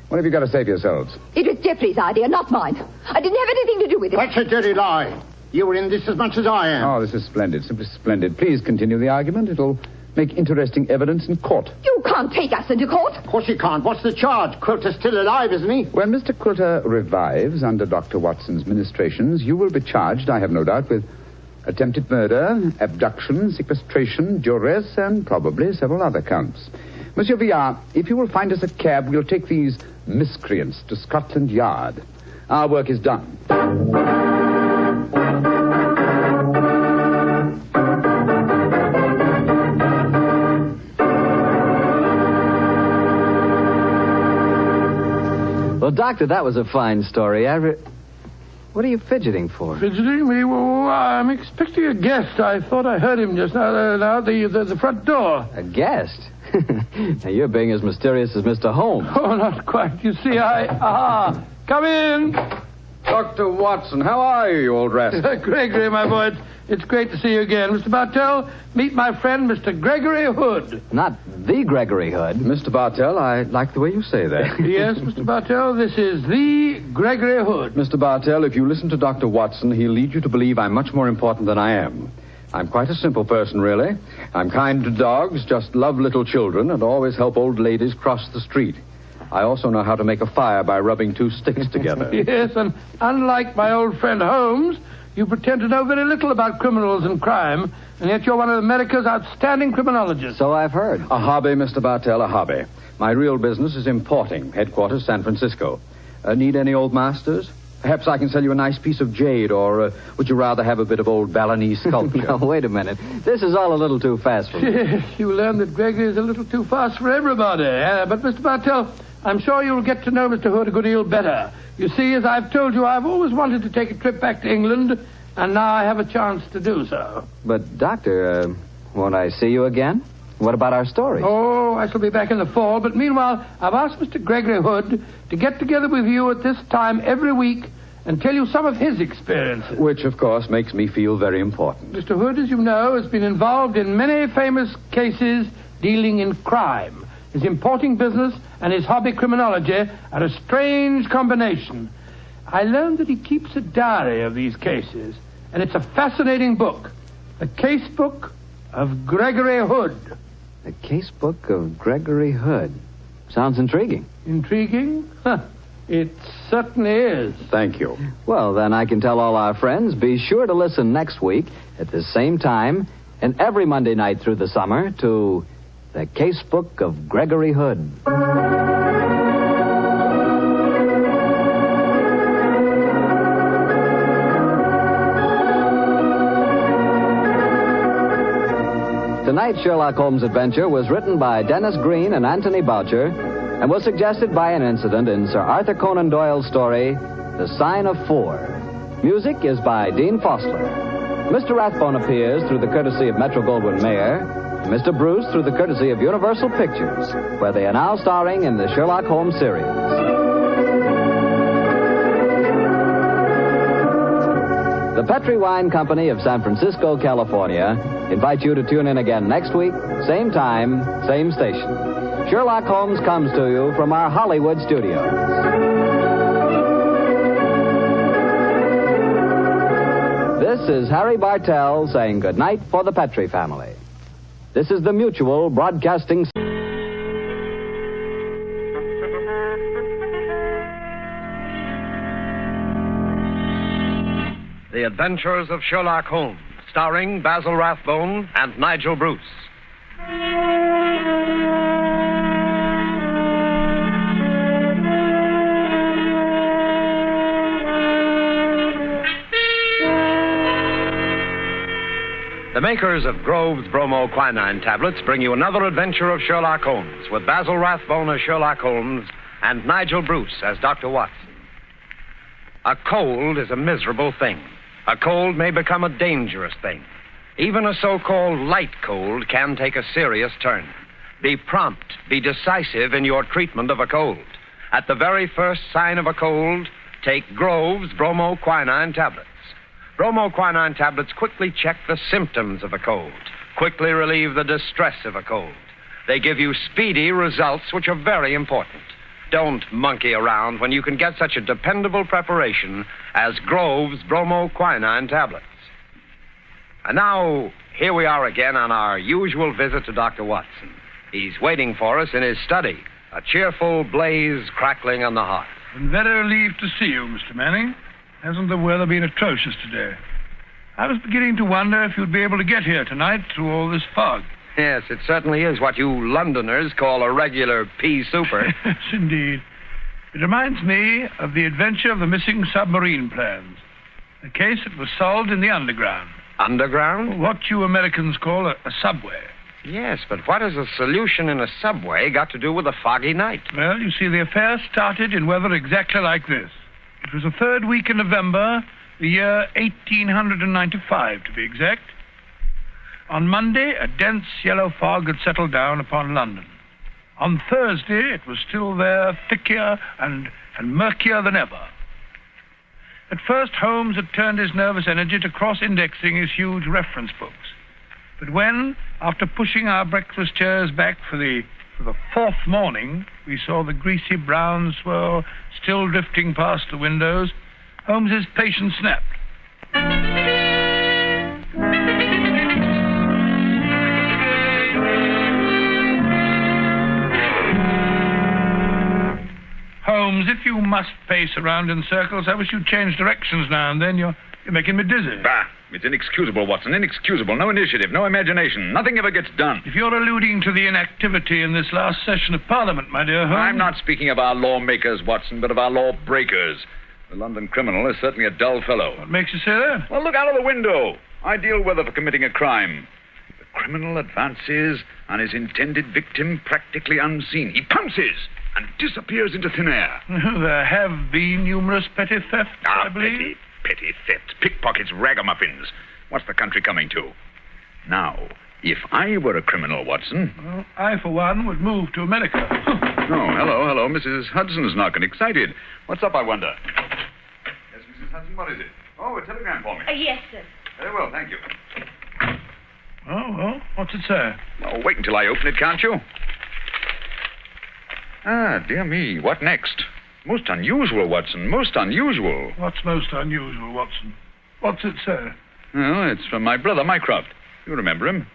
[SPEAKER 3] what have you got to say for yourselves?
[SPEAKER 6] It was Geoffrey's idea, not mine. I didn't have anything to do with it.
[SPEAKER 7] That's a dirty lie. You were in this as much as I am.
[SPEAKER 3] Oh, this is splendid, simply splendid. Please continue the argument. It'll make interesting evidence in court.
[SPEAKER 6] You can't take us into court.
[SPEAKER 7] Of course he can't. What's the charge? Quilter's still alive, isn't he?
[SPEAKER 3] When Mr. Quilter revives under Dr. Watson's ministrations, you will be charged, I have no doubt, with attempted murder, abduction, sequestration, duress, and probably several other counts. Monsieur Villard, if you will find us a cab, we'll take these miscreants to Scotland Yard. Our work is done.
[SPEAKER 1] Well, Doctor, that was a fine story. What are you fidgeting for?
[SPEAKER 2] Fidgeting me? Well, I'm expecting a guest. I thought I heard him just now, the front door.
[SPEAKER 1] A guest? Now, you're being as mysterious as Mr. Holmes.
[SPEAKER 2] Oh, not quite. You see, come in.
[SPEAKER 3] Dr. Watson, how are you, you old rascal?
[SPEAKER 2] Gregory, my boy, it's great to see you again. Mr. Bartell, meet my friend, Mr. Gregory Hood.
[SPEAKER 1] Not the Gregory Hood.
[SPEAKER 3] Mr. Bartell, I like the way you say that.
[SPEAKER 2] Yes, Mr. Bartell, this is the Gregory Hood.
[SPEAKER 8] Mr. Bartell, if you listen to Dr. Watson, he'll lead you to believe I'm much more important than I am. I'm quite a simple person, really. I'm kind to dogs, just love little children, and always help old ladies cross the street. I also know how to make a fire by rubbing two sticks together.
[SPEAKER 2] Yes, and unlike my old friend Holmes, you pretend to know very little about criminals and crime, and yet you're one of America's outstanding criminologists.
[SPEAKER 1] So I've heard.
[SPEAKER 8] A hobby, Mr. Bartell, a hobby. My real business is importing, headquarters San Francisco. Need any old masters? Perhaps I can sell you a nice piece of jade, or would you rather have a bit of old Balinese sculpture?
[SPEAKER 1] Now, wait a minute. This is all a little too fast for me.
[SPEAKER 2] Yes, you learn that Gregory is a little too fast for everybody. But, Mr. Bartell, I'm sure you'll get to know Mr. Hood a good deal better. You see, as I've told you, I've always wanted to take a trip back to England, and now I have a chance to do so.
[SPEAKER 1] But, Doctor, won't I see you again? What about our story?
[SPEAKER 2] Oh, I shall be back in the fall, but meanwhile, I've asked Mr. Gregory Hood to get together with you at this time every week and tell you some of his experiences.
[SPEAKER 8] Which, of course, makes me feel very important.
[SPEAKER 2] Mr. Hood, as you know, has been involved in many famous cases dealing in crime. His importing business and his hobby criminology are a strange combination. I learned that he keeps a diary of these cases, and it's a fascinating book. The Case Book of Gregory Hood.
[SPEAKER 1] The Case Book of Gregory Hood. Sounds intriguing.
[SPEAKER 2] Intriguing? Huh. It certainly is.
[SPEAKER 8] Thank you.
[SPEAKER 1] Well, then I can tell all our friends, be sure to listen next week at the same time and every Monday night through the summer to The Case Book of Gregory Hood. Tonight's Sherlock Holmes adventure was written by Dennis Green and Anthony Boucher and was suggested by an incident in Sir Arthur Conan Doyle's story, The Sign of Four. Music is by Dean Fossler. Mr. Rathbone appears through the courtesy of Metro-Goldwyn-Mayer, and Mr. Bruce through the courtesy of Universal Pictures, where they are now starring in the Sherlock Holmes series. The Petri Wine Company of San Francisco, California, invite you to tune in again next week, same time, same station. Sherlock Holmes comes to you from our Hollywood studios. This is Harry Bartell saying goodnight for the Petri family. This is the Mutual Broadcasting.
[SPEAKER 9] The Adventures of Sherlock Holmes, starring Basil Rathbone and Nigel Bruce. The makers of Grove's bromoquinine tablets bring you another adventure of Sherlock Holmes with Basil Rathbone as Sherlock Holmes and Nigel Bruce as Dr. Watson. A cold is a miserable thing. A cold may become a dangerous thing. Even a so-called light cold can take a serious turn. Be prompt, be decisive in your treatment of a cold. At the very first sign of a cold, take Grove's bromoquinine tablets. Bromoquinine tablets quickly check the symptoms of a cold, quickly relieve the distress of a cold. They give you speedy results, which are very important. Don't monkey around when you can get such a dependable preparation as Grove's bromoquinine tablets. And now, here we are again on our usual visit to Dr. Watson. He's waiting for us in his study, a cheerful blaze crackling on the hearth.
[SPEAKER 2] I'm very relieved to see you, Mr. Manning. Hasn't the weather been atrocious today? I was beginning to wonder if you'd be able to get here tonight through all this fog.
[SPEAKER 9] Yes, it certainly is what you Londoners call a regular pea souper.
[SPEAKER 2] Yes, indeed. It reminds me of the adventure of the Missing Submarine Plans, a case that was solved in the underground.
[SPEAKER 9] Underground?
[SPEAKER 2] What you Americans call a subway.
[SPEAKER 9] Yes, but what has a solution in a subway got to do with a foggy night?
[SPEAKER 2] Well, you see, the affair started in weather exactly like this. It was the third week in November, the year 1895, to be exact. On Monday, a dense yellow fog had settled down upon London. On Thursday, it was still there, thicker and murkier than ever. At first, Holmes had turned his nervous energy to cross-indexing his huge reference books. But when, after pushing our breakfast chairs back for the fourth morning, we saw the greasy brown swirl still drifting past the windows, Holmes's patience snapped. Holmes, if you must pace around in circles, I wish you'd change directions now and then. You're making me dizzy.
[SPEAKER 3] Bah! It's inexcusable, Watson. Inexcusable. No initiative, no imagination. Nothing ever gets done.
[SPEAKER 2] If you're alluding to the inactivity in this last session of Parliament, my dear Holmes...
[SPEAKER 3] I'm not speaking of our lawmakers, Watson, but of our lawbreakers. The London criminal is certainly a dull fellow.
[SPEAKER 2] What makes you say that?
[SPEAKER 3] Well, look out of the window. Ideal weather for committing a crime. The criminal advances on his intended victim practically unseen. He pounces and disappears into thin air.
[SPEAKER 2] There have been numerous petty thefts, I believe.
[SPEAKER 3] Petty thefts, pickpockets, ragamuffins. What's the country coming to? Now, if I were a criminal, Watson...
[SPEAKER 2] Well, I, for one, would move to America.
[SPEAKER 3] Hello. Mrs. Hudson's knocking. Excited. What's up, I wonder? Yes, Mrs. Hudson, what is it? Oh, a telegram for me.
[SPEAKER 10] Yes, sir.
[SPEAKER 3] Very well, thank you.
[SPEAKER 2] Oh, well, what's it say?
[SPEAKER 3] Oh, wait until I open it, can't you? Ah, dear me, what next? Most unusual, Watson, most unusual.
[SPEAKER 2] What's most unusual, Watson? What's it say?
[SPEAKER 3] Well, it's from my brother, Mycroft. You remember him.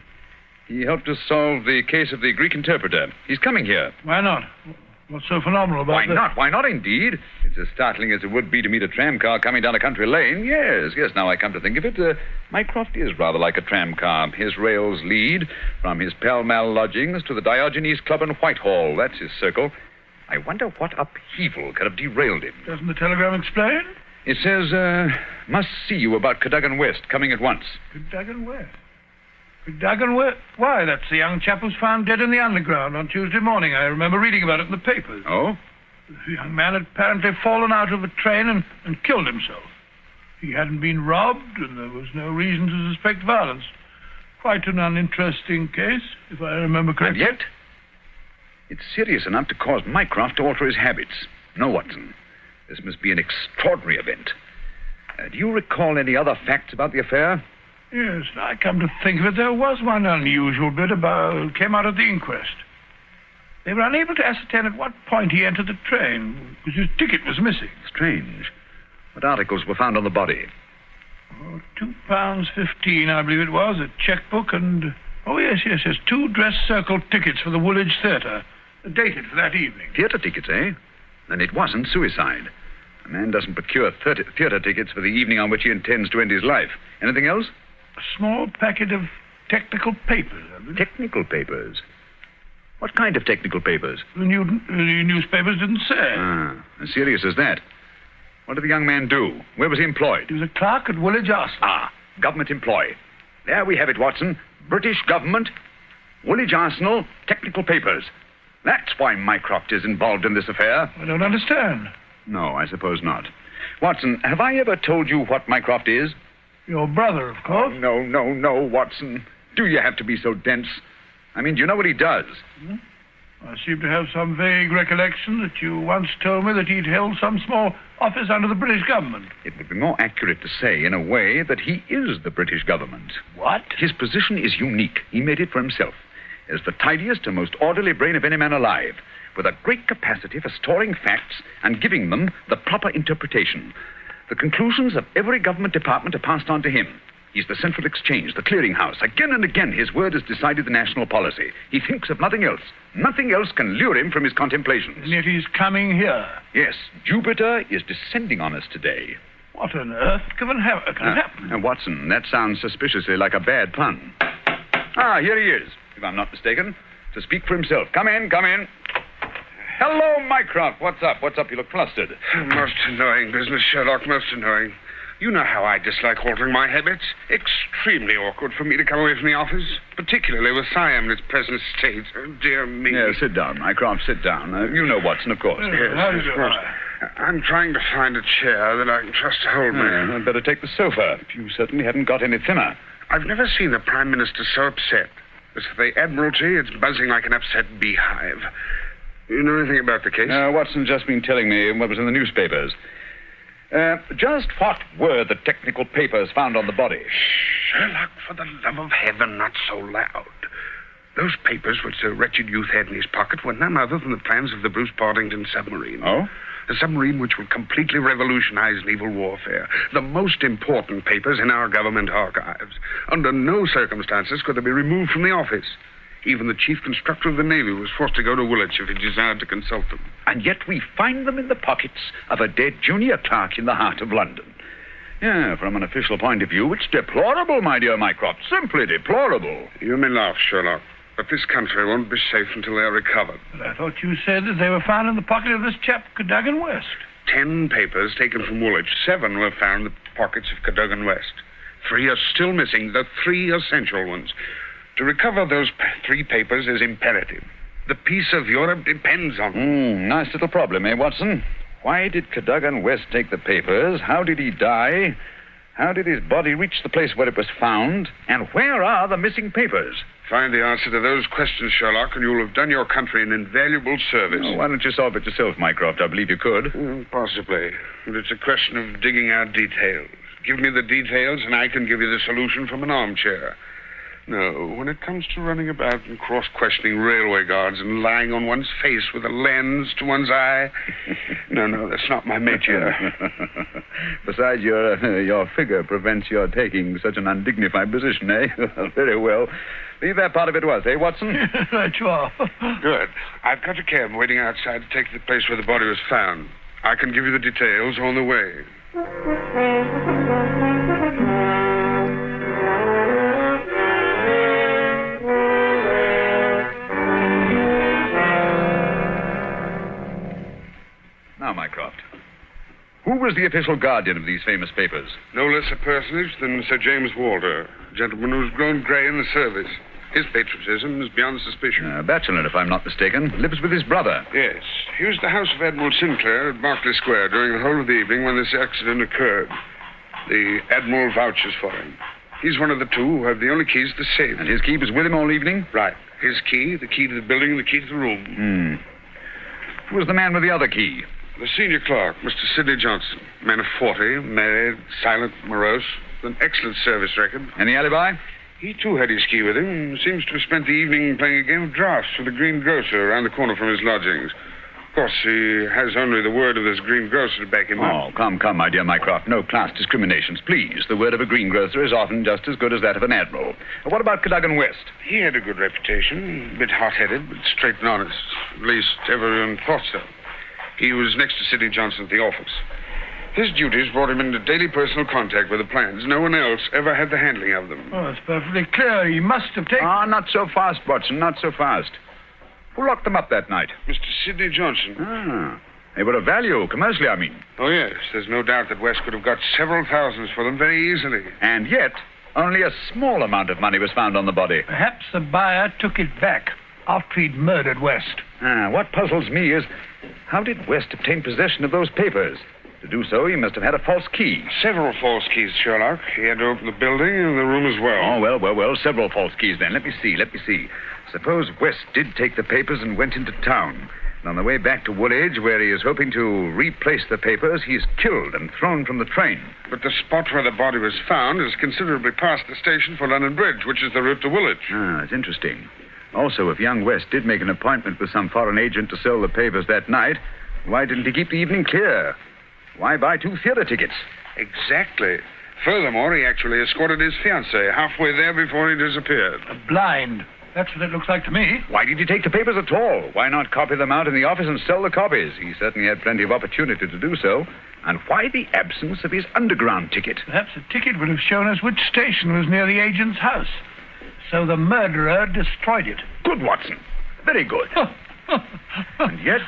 [SPEAKER 3] He helped us solve the case of the Greek interpreter. He's coming here.
[SPEAKER 2] Why not? What's so phenomenal about that?
[SPEAKER 3] Why not, indeed? It's as startling as it would be to meet a tram car coming down a country lane. Yes, now I come to think of it. Mycroft is rather like a tram car. His rails lead from his Pall Mall lodgings to the Diogenes Club in Whitehall. That's his circle. I wonder what upheaval could have derailed him.
[SPEAKER 2] Doesn't the telegram explain?
[SPEAKER 3] It says, must see you about Cadogan West, coming at once.
[SPEAKER 2] Cadogan West? Cadogan West? Why, that's the young chap who's found dead in the underground on Tuesday morning. I remember reading about it in the papers.
[SPEAKER 3] Oh?
[SPEAKER 2] The young man had apparently fallen out of a train and killed himself. He hadn't been robbed, and there was no reason to suspect violence. Quite an uninteresting case, if I remember correctly.
[SPEAKER 3] And yet, it's serious enough to cause Mycroft to alter his habits. No, Watson. This must be an extraordinary event. Do you recall any other facts about the affair?
[SPEAKER 2] Yes, I come to think of it, there was one unusual bit came out of the inquest. They were unable to ascertain at what point he entered the train, because his ticket was missing.
[SPEAKER 3] Strange. What articles were found on the body?
[SPEAKER 2] Oh, £2.15, I believe it was, a checkbook and... Oh, yes, 2 dress circle tickets for the Woolwich Theatre, dated for that evening.
[SPEAKER 3] Theatre tickets, eh? Then it wasn't suicide. A man doesn't procure theatre tickets for the evening on which he intends to end his life. Anything else?
[SPEAKER 2] A small packet of technical papers, I believe.
[SPEAKER 3] Technical papers? What kind of technical papers?
[SPEAKER 2] The newspapers didn't say.
[SPEAKER 3] Ah, as serious as that. What did the young man do? Where was he employed?
[SPEAKER 2] He was a clerk at Woolwich Arsenal.
[SPEAKER 3] Ah, government employee. There we have it, Watson. British government, Woolwich Arsenal, technical papers. That's why Mycroft is involved in this affair.
[SPEAKER 2] I don't understand.
[SPEAKER 3] No, I suppose not. Watson, have I ever told you what Mycroft is?
[SPEAKER 2] Your brother, of course.
[SPEAKER 3] Oh, no, Watson. Do you have to be so dense? I mean, do you know what he does?
[SPEAKER 2] I seem to have some vague recollection that you once told me that he'd held some small office under the British government.
[SPEAKER 3] It would be more accurate to say, in a way, that he is the British government.
[SPEAKER 2] What?
[SPEAKER 3] His position is unique. He made it for himself. As the tidiest and most orderly brain of any man alive, with a great capacity for storing facts and giving them the proper interpretation. The conclusions of every government department are passed on to him. He's the central exchange, the clearinghouse. Again and again, his word has decided the national policy. He thinks of nothing else. Nothing else can lure him from his contemplations.
[SPEAKER 2] And yet he's coming here.
[SPEAKER 3] Yes, Jupiter is descending on us today.
[SPEAKER 2] What on earth can happen?
[SPEAKER 3] Watson, that sounds suspiciously like a bad pun. Here he is, if I'm not mistaken, to speak for himself. Come in, come in. Hello, Mycroft. What's up? You look flustered.
[SPEAKER 10] Most annoying business, Sherlock, most annoying. You know how I dislike altering my habits. Extremely awkward for me to come away from the office, particularly with Siam in its present state. Oh, dear me.
[SPEAKER 3] Yeah, sit down, Mycroft, sit down. You know Watson, of course.
[SPEAKER 10] Yes, of course. I'm trying to find a chair that I can trust to hold me.
[SPEAKER 3] I'd better take the sofa. You certainly haven't got any thinner.
[SPEAKER 10] I've never seen the Prime Minister so upset. As for the Admiralty, it's buzzing like an upset beehive. You know anything about the case?
[SPEAKER 3] Watson's just been telling me what was in the newspapers. Just what were the technical papers found on the body?
[SPEAKER 10] Sherlock, for the love of heaven, not so loud. Those papers which the wretched youth had in his pocket were none other than the plans of the Bruce Partington submarine.
[SPEAKER 3] Oh?
[SPEAKER 10] A submarine which will completely revolutionize naval warfare. The most important papers in our government archives. Under no circumstances could they be removed from the office. Even the chief constructor of the Navy was forced to go to Woolwich if he desired to consult them.
[SPEAKER 3] And yet we find them in the pockets of a dead junior clerk in the heart of London. Yeah, from an official point of view, it's deplorable, my dear Mycroft. Simply deplorable.
[SPEAKER 10] You may laugh, Sherlock, but this country won't be safe until they're recovered.
[SPEAKER 2] But I thought you said that they were found in the pocket of this chap, Cadogan West.
[SPEAKER 10] 10 papers taken from Woolwich. 7 were found in the pockets of Cadogan West. 3 are still missing, the 3 essential ones. To recover those 3 papers is imperative. The peace of Europe depends on them.
[SPEAKER 3] Nice little problem, eh, Watson? Why did Cadogan West take the papers? How did he die? How did his body reach the place where it was found? And where are the missing papers?
[SPEAKER 10] Find the answer to those questions, Sherlock, and you'll have done your country an invaluable service.
[SPEAKER 3] Why don't you solve it yourself, Mycroft? I believe you could.
[SPEAKER 10] Possibly. But it's a question of digging out details. Give me the details, and I can give you the solution from an armchair. No, when it comes to running about and cross-questioning railway guards and lying on one's face with a lens to one's eye, no, that's not my métier.
[SPEAKER 3] Besides, your figure prevents your taking such an undignified position, eh? Very well. Leave that part of it to us, eh, Watson?
[SPEAKER 2] Right you are.
[SPEAKER 10] Good. I've got a cab waiting outside to take you to the place where the body was found. I can give you the details on the way.
[SPEAKER 3] Now, Mycroft, who was the official guardian of these famous papers?
[SPEAKER 10] No less a personage than Sir James Walter, a gentleman who's grown grey in the service. His patriotism is beyond suspicion.
[SPEAKER 3] A bachelor, if I'm not mistaken. Lives with his brother.
[SPEAKER 10] Yes. He was at the house of Admiral Sinclair at Berkeley Square during the whole of the evening when this accident occurred. The Admiral vouches for him. He's one of the 2 who have the only keys to the safe.
[SPEAKER 3] And his key was with him all evening?
[SPEAKER 10] Right. His key, the key to the building, and the key to the room.
[SPEAKER 3] Who was the man with the other key?
[SPEAKER 10] The senior clerk, Mr. Sidney Johnson. Man of 40, married, silent, morose, with an excellent service record.
[SPEAKER 3] Any alibi?
[SPEAKER 10] He, too, had his key with him. Seems to have spent the evening playing a game of drafts with the green grocer around the corner from his lodgings. Of course, he has only the word of this green grocer to back him up.
[SPEAKER 3] Oh, come, my dear Mycroft. No class discriminations, please. The word of a greengrocer is often just as good as that of an admiral. What about Cadogan West?
[SPEAKER 10] He had a good reputation. A bit hot-headed, but straight and honest. At least everyone thought so. He was next to Sidney Johnson at the office. His duties brought him into daily personal contact with the plans. No one else ever had the handling of them.
[SPEAKER 2] Oh, it's perfectly clear. He must have taken...
[SPEAKER 3] Not so fast, Watson, not so fast. Who locked them up that night?
[SPEAKER 10] Mr. Sidney Johnson.
[SPEAKER 3] They were of value, commercially, I mean.
[SPEAKER 10] Oh, yes. There's no doubt that West could have got several thousands for them very easily.
[SPEAKER 3] And yet, only a small amount of money was found on the body.
[SPEAKER 2] Perhaps the buyer took it back after he'd murdered West.
[SPEAKER 3] What puzzles me is, how did West obtain possession of those papers? To do so, he must have had a false key.
[SPEAKER 10] Several false keys, Sherlock. He had to open the building and the room as well.
[SPEAKER 3] Oh, well. Several false keys, then. Let me see. Suppose West did take the papers and went into town. And on the way back to Woolwich, where he is hoping to replace the papers, he's killed and thrown from the train.
[SPEAKER 10] But the spot where the body was found is considerably past the station for London Bridge, which is the route to Woolwich.
[SPEAKER 3] That's interesting. Also, if young West did make an appointment with some foreign agent to sell the papers that night, why didn't he keep the evening clear? Why buy 2 theater tickets?
[SPEAKER 10] Exactly. Furthermore, he actually escorted his fiancée halfway there before he disappeared.
[SPEAKER 2] Blind. That's what it looks like to me.
[SPEAKER 3] Why did he take the papers at all? Why not copy them out in the office and sell the copies? He certainly had plenty of opportunity to do so. And why the absence of his underground ticket?
[SPEAKER 2] Perhaps the ticket would have shown us which station was near the agent's house. So the murderer destroyed it.
[SPEAKER 3] Good, Watson. Very good. And yet,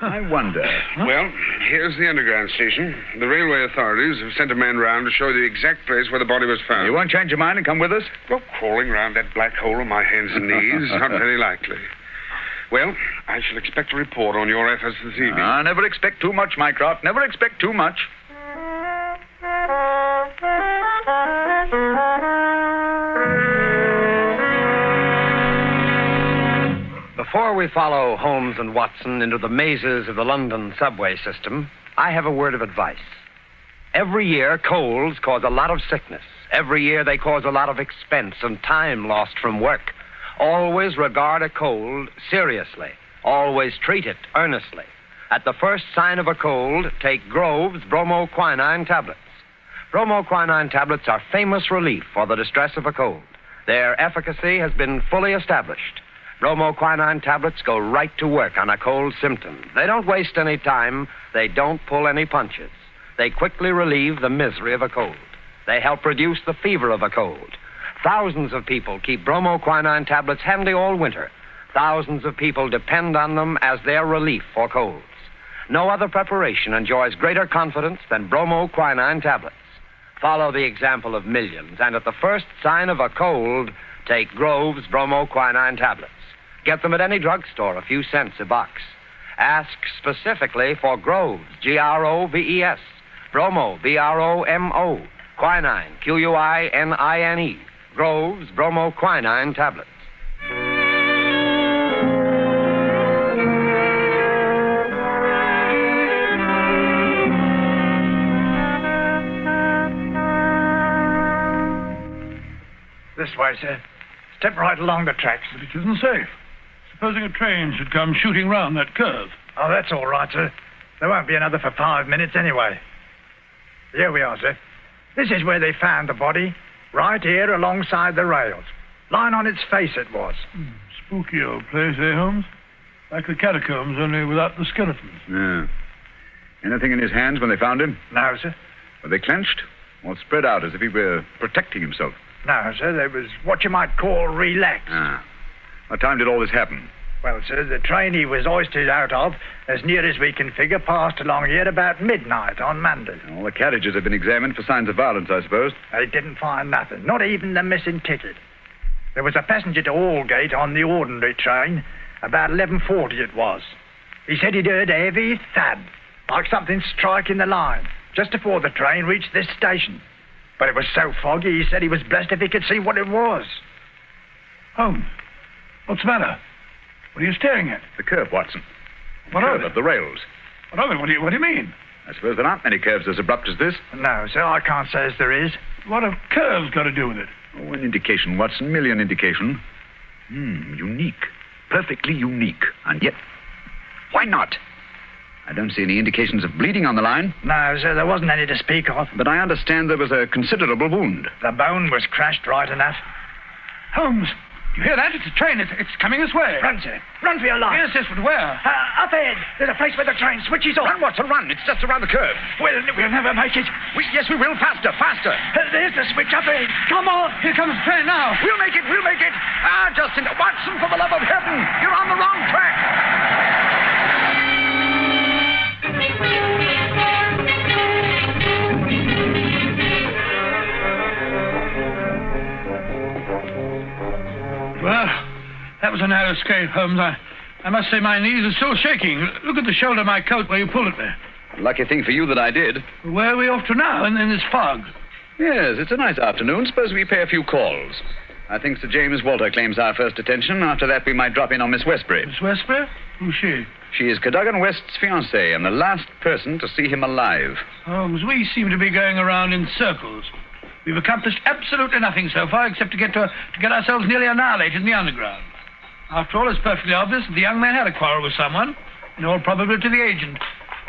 [SPEAKER 3] I wonder.
[SPEAKER 10] Well, here's the underground station. The railway authorities have sent a man round to show the exact place where the body was found.
[SPEAKER 3] You won't change your mind and come with us?
[SPEAKER 10] Well, crawling round that black hole on my hands and knees, not very likely. Well, I shall expect a report on your efforts this evening.
[SPEAKER 3] Never expect too much, Mycroft. Never expect too much.
[SPEAKER 9] Before we follow Holmes and Watson into the mazes of the London subway system, I have a word of advice. Every year, colds cause a lot of sickness. Every year, they cause a lot of expense and time lost from work. Always regard a cold seriously. Always treat it earnestly. At the first sign of a cold, take Grove's bromoquinine tablets. Bromoquinine tablets are famous relief for the distress of a cold. Their efficacy has been fully established. Bromoquinine tablets go right to work on a cold symptom. They don't waste any time. They don't pull any punches. They quickly relieve the misery of a cold. They help reduce the fever of a cold. Thousands of people keep bromoquinine tablets handy all winter. Thousands of people depend on them as their relief for colds. No other preparation enjoys greater confidence than bromoquinine tablets. Follow the example of millions, and at the first sign of a cold, take Grove's bromoquinine tablets. Get them at any drugstore, a few cents a box. Ask specifically for Grove's, Groves, Bromo, Bromo, quinine, Quinine, Grove's bromoquinine tablets.
[SPEAKER 11] This way, sir. Step right along the tracks.
[SPEAKER 2] But it isn't safe. Supposing a train should come shooting round that curve.
[SPEAKER 11] Oh, that's all right, sir. There won't be another for 5 minutes anyway. Here we are, sir. This is where they found the body. Right here alongside the rails. Lying on its face it was.
[SPEAKER 2] Spooky old place, eh, Holmes? Like the catacombs, only without the skeletons.
[SPEAKER 3] Yeah. Anything in his hands when they found him?
[SPEAKER 11] No, sir.
[SPEAKER 3] Were they clenched? Or spread out as if he were protecting himself?
[SPEAKER 11] No, sir. They was what you might call relaxed.
[SPEAKER 3] What time did all this happen?
[SPEAKER 11] Well, sir, the train he was hoisted out of, as near as we can figure, passed along here about midnight on Monday.
[SPEAKER 3] All the carriages have been examined for signs of violence, I suppose.
[SPEAKER 11] They didn't find nothing, not even the missing ticket. There was a passenger to Aldgate on the ordinary train. About 11:40 it was. He said he'd heard a heavy thud, like something striking the line, just before the train reached this station. But it was so foggy, he said he was blessed if he could see what it was.
[SPEAKER 2] Holmes, what's the matter? What are you staring at?
[SPEAKER 3] The curve, Watson.
[SPEAKER 2] What of it?
[SPEAKER 3] Of the rails.
[SPEAKER 2] What of it? What do you mean?
[SPEAKER 3] I suppose there aren't many curves as abrupt as this.
[SPEAKER 11] No, sir, I can't say as there is.
[SPEAKER 2] What have curves got to do with it?
[SPEAKER 3] Oh, an indication, Watson. Merely an indication. Unique. Perfectly unique. And yet, why not? I don't see any indications of bleeding on the line.
[SPEAKER 11] No, sir, there wasn't any to speak of.
[SPEAKER 3] But I understand there was a considerable wound.
[SPEAKER 11] The bone was crashed right enough.
[SPEAKER 2] Holmes, you hear that? It's a train. It's coming this way.
[SPEAKER 11] Run, sir. Run for your life.
[SPEAKER 2] Yes, but where?
[SPEAKER 11] Up ahead. There's a place where the train switches off.
[SPEAKER 3] Run, Watson, run. It's just around the curve.
[SPEAKER 11] We'll never make it.
[SPEAKER 3] Yes, we will. Faster, faster.
[SPEAKER 11] There's the switch up ahead. Come on.
[SPEAKER 2] Here comes the train now.
[SPEAKER 3] We'll make it. Justin. Watson, for the love of heaven. You're on the wrong track.
[SPEAKER 2] Well, that was a narrow escape, Holmes. I must say my knees are still shaking. Look at the shoulder of my coat where you pulled it there.
[SPEAKER 3] Lucky thing for you that I did.
[SPEAKER 2] Where are we off to now in this fog?
[SPEAKER 3] Yes, it's a nice afternoon. Suppose we pay a few calls. I think Sir James Walter claims our first attention. After that, we might drop in on Miss Westbury.
[SPEAKER 2] Miss Westbury? Who's she?
[SPEAKER 3] She is Cadogan West's fiancée and the last person to see him alive.
[SPEAKER 2] Holmes, we seem to be going around in circles. We've accomplished absolutely nothing so far except to get ourselves nearly annihilated in the underground. After all, it's perfectly obvious that the young man had a quarrel with someone, in all probability the agent.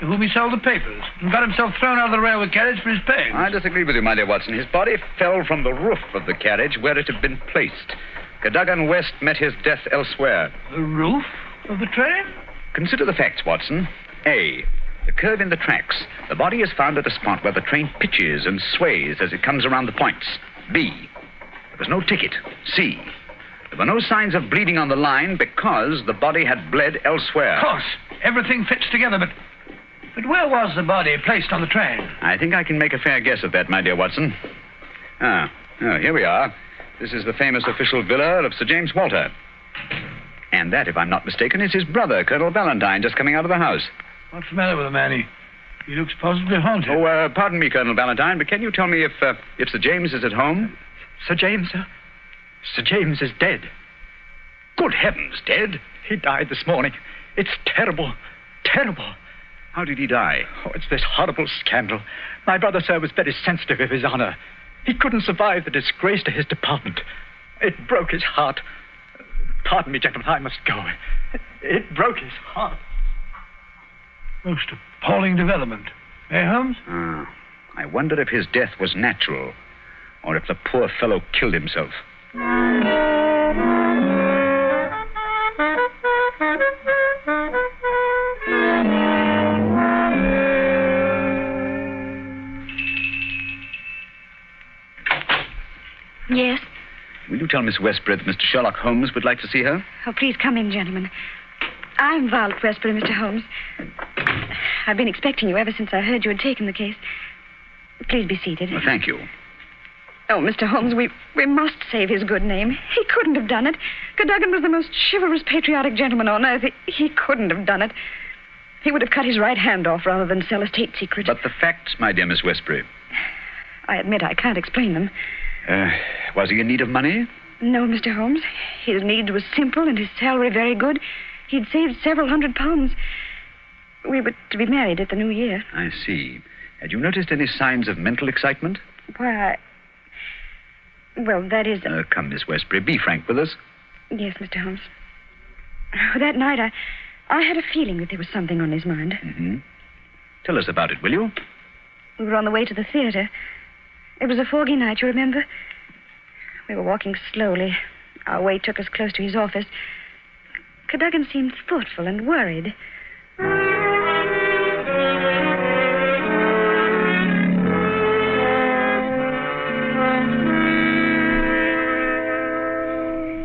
[SPEAKER 2] to whom he sold the papers and got himself thrown out of the railway carriage for his pains.
[SPEAKER 3] I disagree with you, my dear Watson. His body fell from the roof of the carriage where it had been placed. Cadogan West met his death elsewhere.
[SPEAKER 2] The roof of the train?
[SPEAKER 3] Consider the facts, Watson. A, the curve in the tracks. The body is found at a spot where the train pitches and sways as it comes around the points. B, there was no ticket. C, there were no signs of bleeding on the line because the body had bled elsewhere.
[SPEAKER 2] Of course. Everything fits together, but where was the body placed on the train?
[SPEAKER 3] I think I can make a fair guess at that, my dear Watson. Here we are. This is the famous official villa of Sir James Walter. And that, if I'm not mistaken, is his brother, Colonel Valentine, just coming out of the house.
[SPEAKER 2] What's the matter with the man? He looks positively haunted.
[SPEAKER 3] Oh, pardon me, Colonel Valentine, but can you tell me if Sir James is at home?
[SPEAKER 11] Sir James, sir? Sir James is dead.
[SPEAKER 3] Good heavens, dead?
[SPEAKER 11] He died this morning. It's terrible. Terrible.
[SPEAKER 3] How did he die?
[SPEAKER 11] Oh, it's this horrible scandal. My brother, sir, was very sensitive of his honor. He couldn't survive the disgrace to his department. It broke his heart. Pardon me, gentlemen, I must go. It broke his heart.
[SPEAKER 2] Most appalling development. Eh, Holmes?
[SPEAKER 3] I wonder if his death was natural, or if the poor fellow killed himself.
[SPEAKER 12] Yes?
[SPEAKER 3] Will you tell Miss Westbury that Mr. Sherlock Holmes would like to see her?
[SPEAKER 12] Oh, please come in, gentlemen. I'm Violet Westbury, Mr. Holmes. I've been expecting you ever since I heard you had taken the case. Please be seated.
[SPEAKER 3] Well, thank you.
[SPEAKER 12] Oh, Mr. Holmes, we must save his good name. He couldn't have done it. Cadogan was the most chivalrous, patriotic gentleman on earth. He couldn't have done it. He would have cut his right hand off rather than sell a state secret.
[SPEAKER 3] But the facts, my dear Miss Westbury.
[SPEAKER 12] I admit I can't explain them.
[SPEAKER 3] Was he in need of money?
[SPEAKER 12] No, Mr. Holmes. His need was simple and his salary very good. He'd saved several £100. We were to be married at the new year.
[SPEAKER 3] I see. Had you noticed any signs of mental excitement?
[SPEAKER 12] Why, well, that is...
[SPEAKER 3] Come, Miss Westbury, be frank with us.
[SPEAKER 12] Yes, Mr. Holmes. That night, I had a feeling that there was something on his mind.
[SPEAKER 3] Mm-hmm. Tell us about it, will you?
[SPEAKER 12] We were on the way to the theater. It was a foggy night, you remember? We were walking slowly. Our way took us close to his office. Cadogan seemed thoughtful and worried.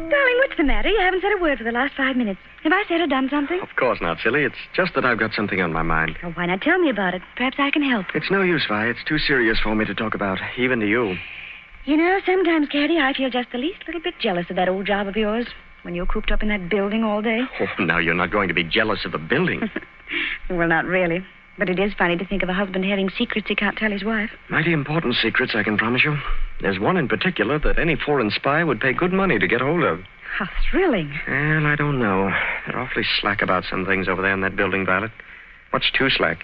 [SPEAKER 12] Darling, what's the matter? You haven't said a word for the last 5 minutes. Have I said or done something?
[SPEAKER 13] Of course not, silly. It's just that I've got something on my mind.
[SPEAKER 12] Oh, why not tell me about it? Perhaps I can help.
[SPEAKER 13] It's no use, Vi. It's too serious for me to talk about, even to you.
[SPEAKER 12] You know, sometimes, Caddy, I feel just the least little bit jealous of that old job of yours when you're cooped up in that building all day.
[SPEAKER 13] Oh, now you're not going to be jealous of a building.
[SPEAKER 12] Well, not really. But it is funny to think of a husband having secrets he can't tell his wife.
[SPEAKER 13] Mighty important secrets, I can promise you. There's one in particular that any foreign spy would pay good money to get hold of.
[SPEAKER 12] How thrilling.
[SPEAKER 13] Well, I don't know. They're awfully slack about some things over there in that building, Violet. What's too slack?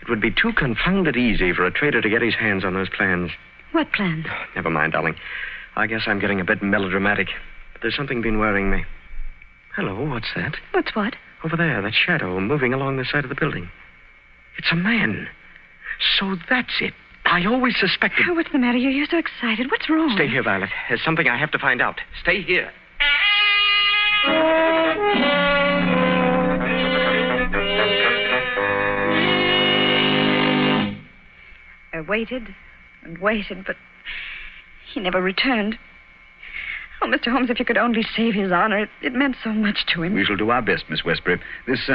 [SPEAKER 13] It would be too confounded easy for a traitor to get his hands on those plans.
[SPEAKER 12] What plans?
[SPEAKER 13] Never mind, darling. I guess I'm getting a bit melodramatic. But there's something been worrying me. Hello, what's that?
[SPEAKER 12] What's what?
[SPEAKER 13] Over there, that shadow moving along the side of the building. It's a man. So that's it. I always suspected...
[SPEAKER 12] Oh, what's the matter? You're so excited. What's wrong?
[SPEAKER 13] Stay here, Violet. There's something I have to find out. Stay here.
[SPEAKER 12] I waited and waited, but he never returned. Oh, Mr. Holmes, if you could only save his honor, it meant so much to him.
[SPEAKER 3] We shall do our best, Miss Westbury. This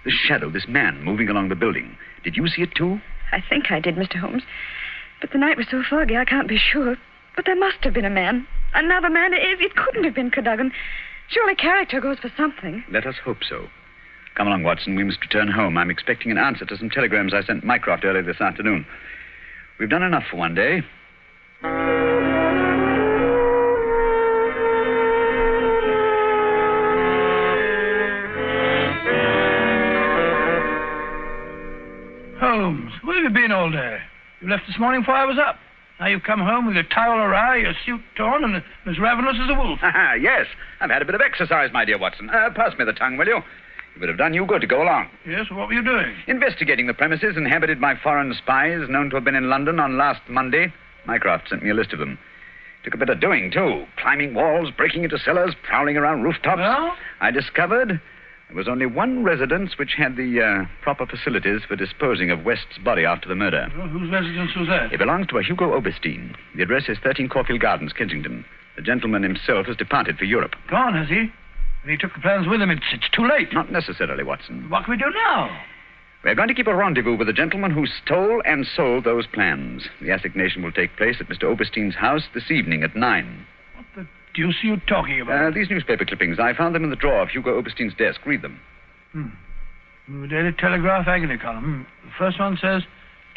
[SPEAKER 3] shadow, this man moving along the building. Did you see it, too?
[SPEAKER 12] I think I did, Mr. Holmes. But the night was so foggy, I can't be sure. But there must have been a man. Another man. It couldn't have been Cadogan. Surely character goes for something.
[SPEAKER 3] Let us hope so. Come along, Watson. We must return home. I'm expecting an answer to some telegrams I sent Mycroft earlier this afternoon. We've done enough for one day.
[SPEAKER 2] Holmes, where have you been all day? You left this morning before I was up. Now you've come home with your towel awry, your suit torn, and as ravenous as a wolf.
[SPEAKER 3] Yes, I've had a bit of exercise, my dear Watson. Pass me the tongue, will you? It would have done you good to go along.
[SPEAKER 2] Yes, what were you doing?
[SPEAKER 3] Investigating the premises inhabited by foreign spies known to have been in London on last Monday. Mycroft sent me a list of them. Took a bit of doing, too. Climbing walls, breaking into cellars, prowling around rooftops.
[SPEAKER 2] Well?
[SPEAKER 3] I discovered there was only one residence which had the proper facilities for disposing of West's body after the murder.
[SPEAKER 2] Well, whose residence was that?
[SPEAKER 3] It belongs to a Hugo Oberstein. The address is 13 Caulfield Gardens, Kensington. The gentleman himself has departed for Europe.
[SPEAKER 2] Gone, has he? And he took the plans with him. It's too late.
[SPEAKER 3] Not necessarily, Watson.
[SPEAKER 2] What can we do now?
[SPEAKER 3] We're going to keep a rendezvous with the gentleman who stole and sold those plans. The assignation will take place at Mr. Oberstein's house this evening at 9.
[SPEAKER 2] What the deuce are you talking about?
[SPEAKER 3] These newspaper clippings. I found them in the drawer of Hugo Oberstein's desk. Read them.
[SPEAKER 2] The Daily Telegraph agony column. The first one says,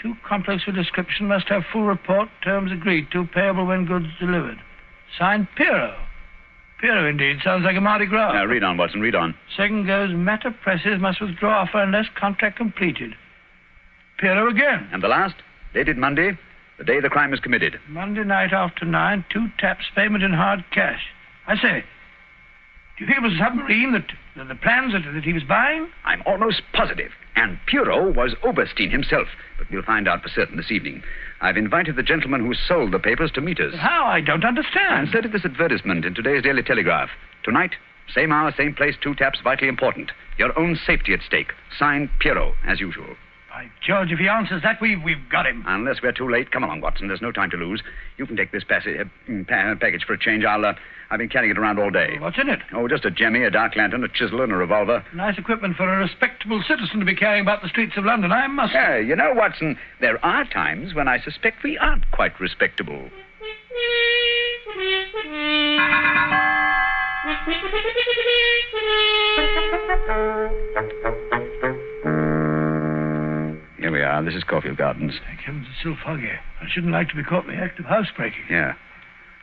[SPEAKER 2] too complex for description, must have full report, terms agreed to, payable when goods delivered. Signed, Piero. Piero, indeed. Sounds like a Mardi Gras.
[SPEAKER 3] Now, read on, Watson, read on.
[SPEAKER 2] Second goes, matter presses, must withdraw offer unless contract completed. Piero again.
[SPEAKER 3] And the last, dated Monday, the day the crime was committed.
[SPEAKER 2] Monday night after 9, 2 taps, payment in hard cash. I say, do you think it was a submarine the plans that he was buying?
[SPEAKER 3] I'm almost positive. And Piero was Oberstein himself. But we'll find out for certain this evening. I've invited the gentleman who sold the papers to meet us.
[SPEAKER 2] But how? I don't understand.
[SPEAKER 3] I inserted this advertisement in today's Daily Telegraph. Tonight, same hour, same place, 2 taps, vitally important. Your own safety at stake. Signed, Piero, as usual.
[SPEAKER 2] By George, if he answers that, we've got him.
[SPEAKER 3] Unless we're too late. Come along, Watson. There's no time to lose. You can take this package for a change. I've been carrying it around all day.
[SPEAKER 2] What's in it?
[SPEAKER 3] Oh, just a jemmy, a dark lantern, a chisel, and a revolver.
[SPEAKER 2] Nice equipment for a respectable citizen to be carrying about the streets of London, I must say.
[SPEAKER 3] Yeah, you know, Watson, there are times when I suspect we aren't quite respectable. Here we are. This is Caulfield Gardens.
[SPEAKER 2] Thank heavens, it's still foggy. I shouldn't like to be caught in the act of housebreaking.
[SPEAKER 3] Yeah.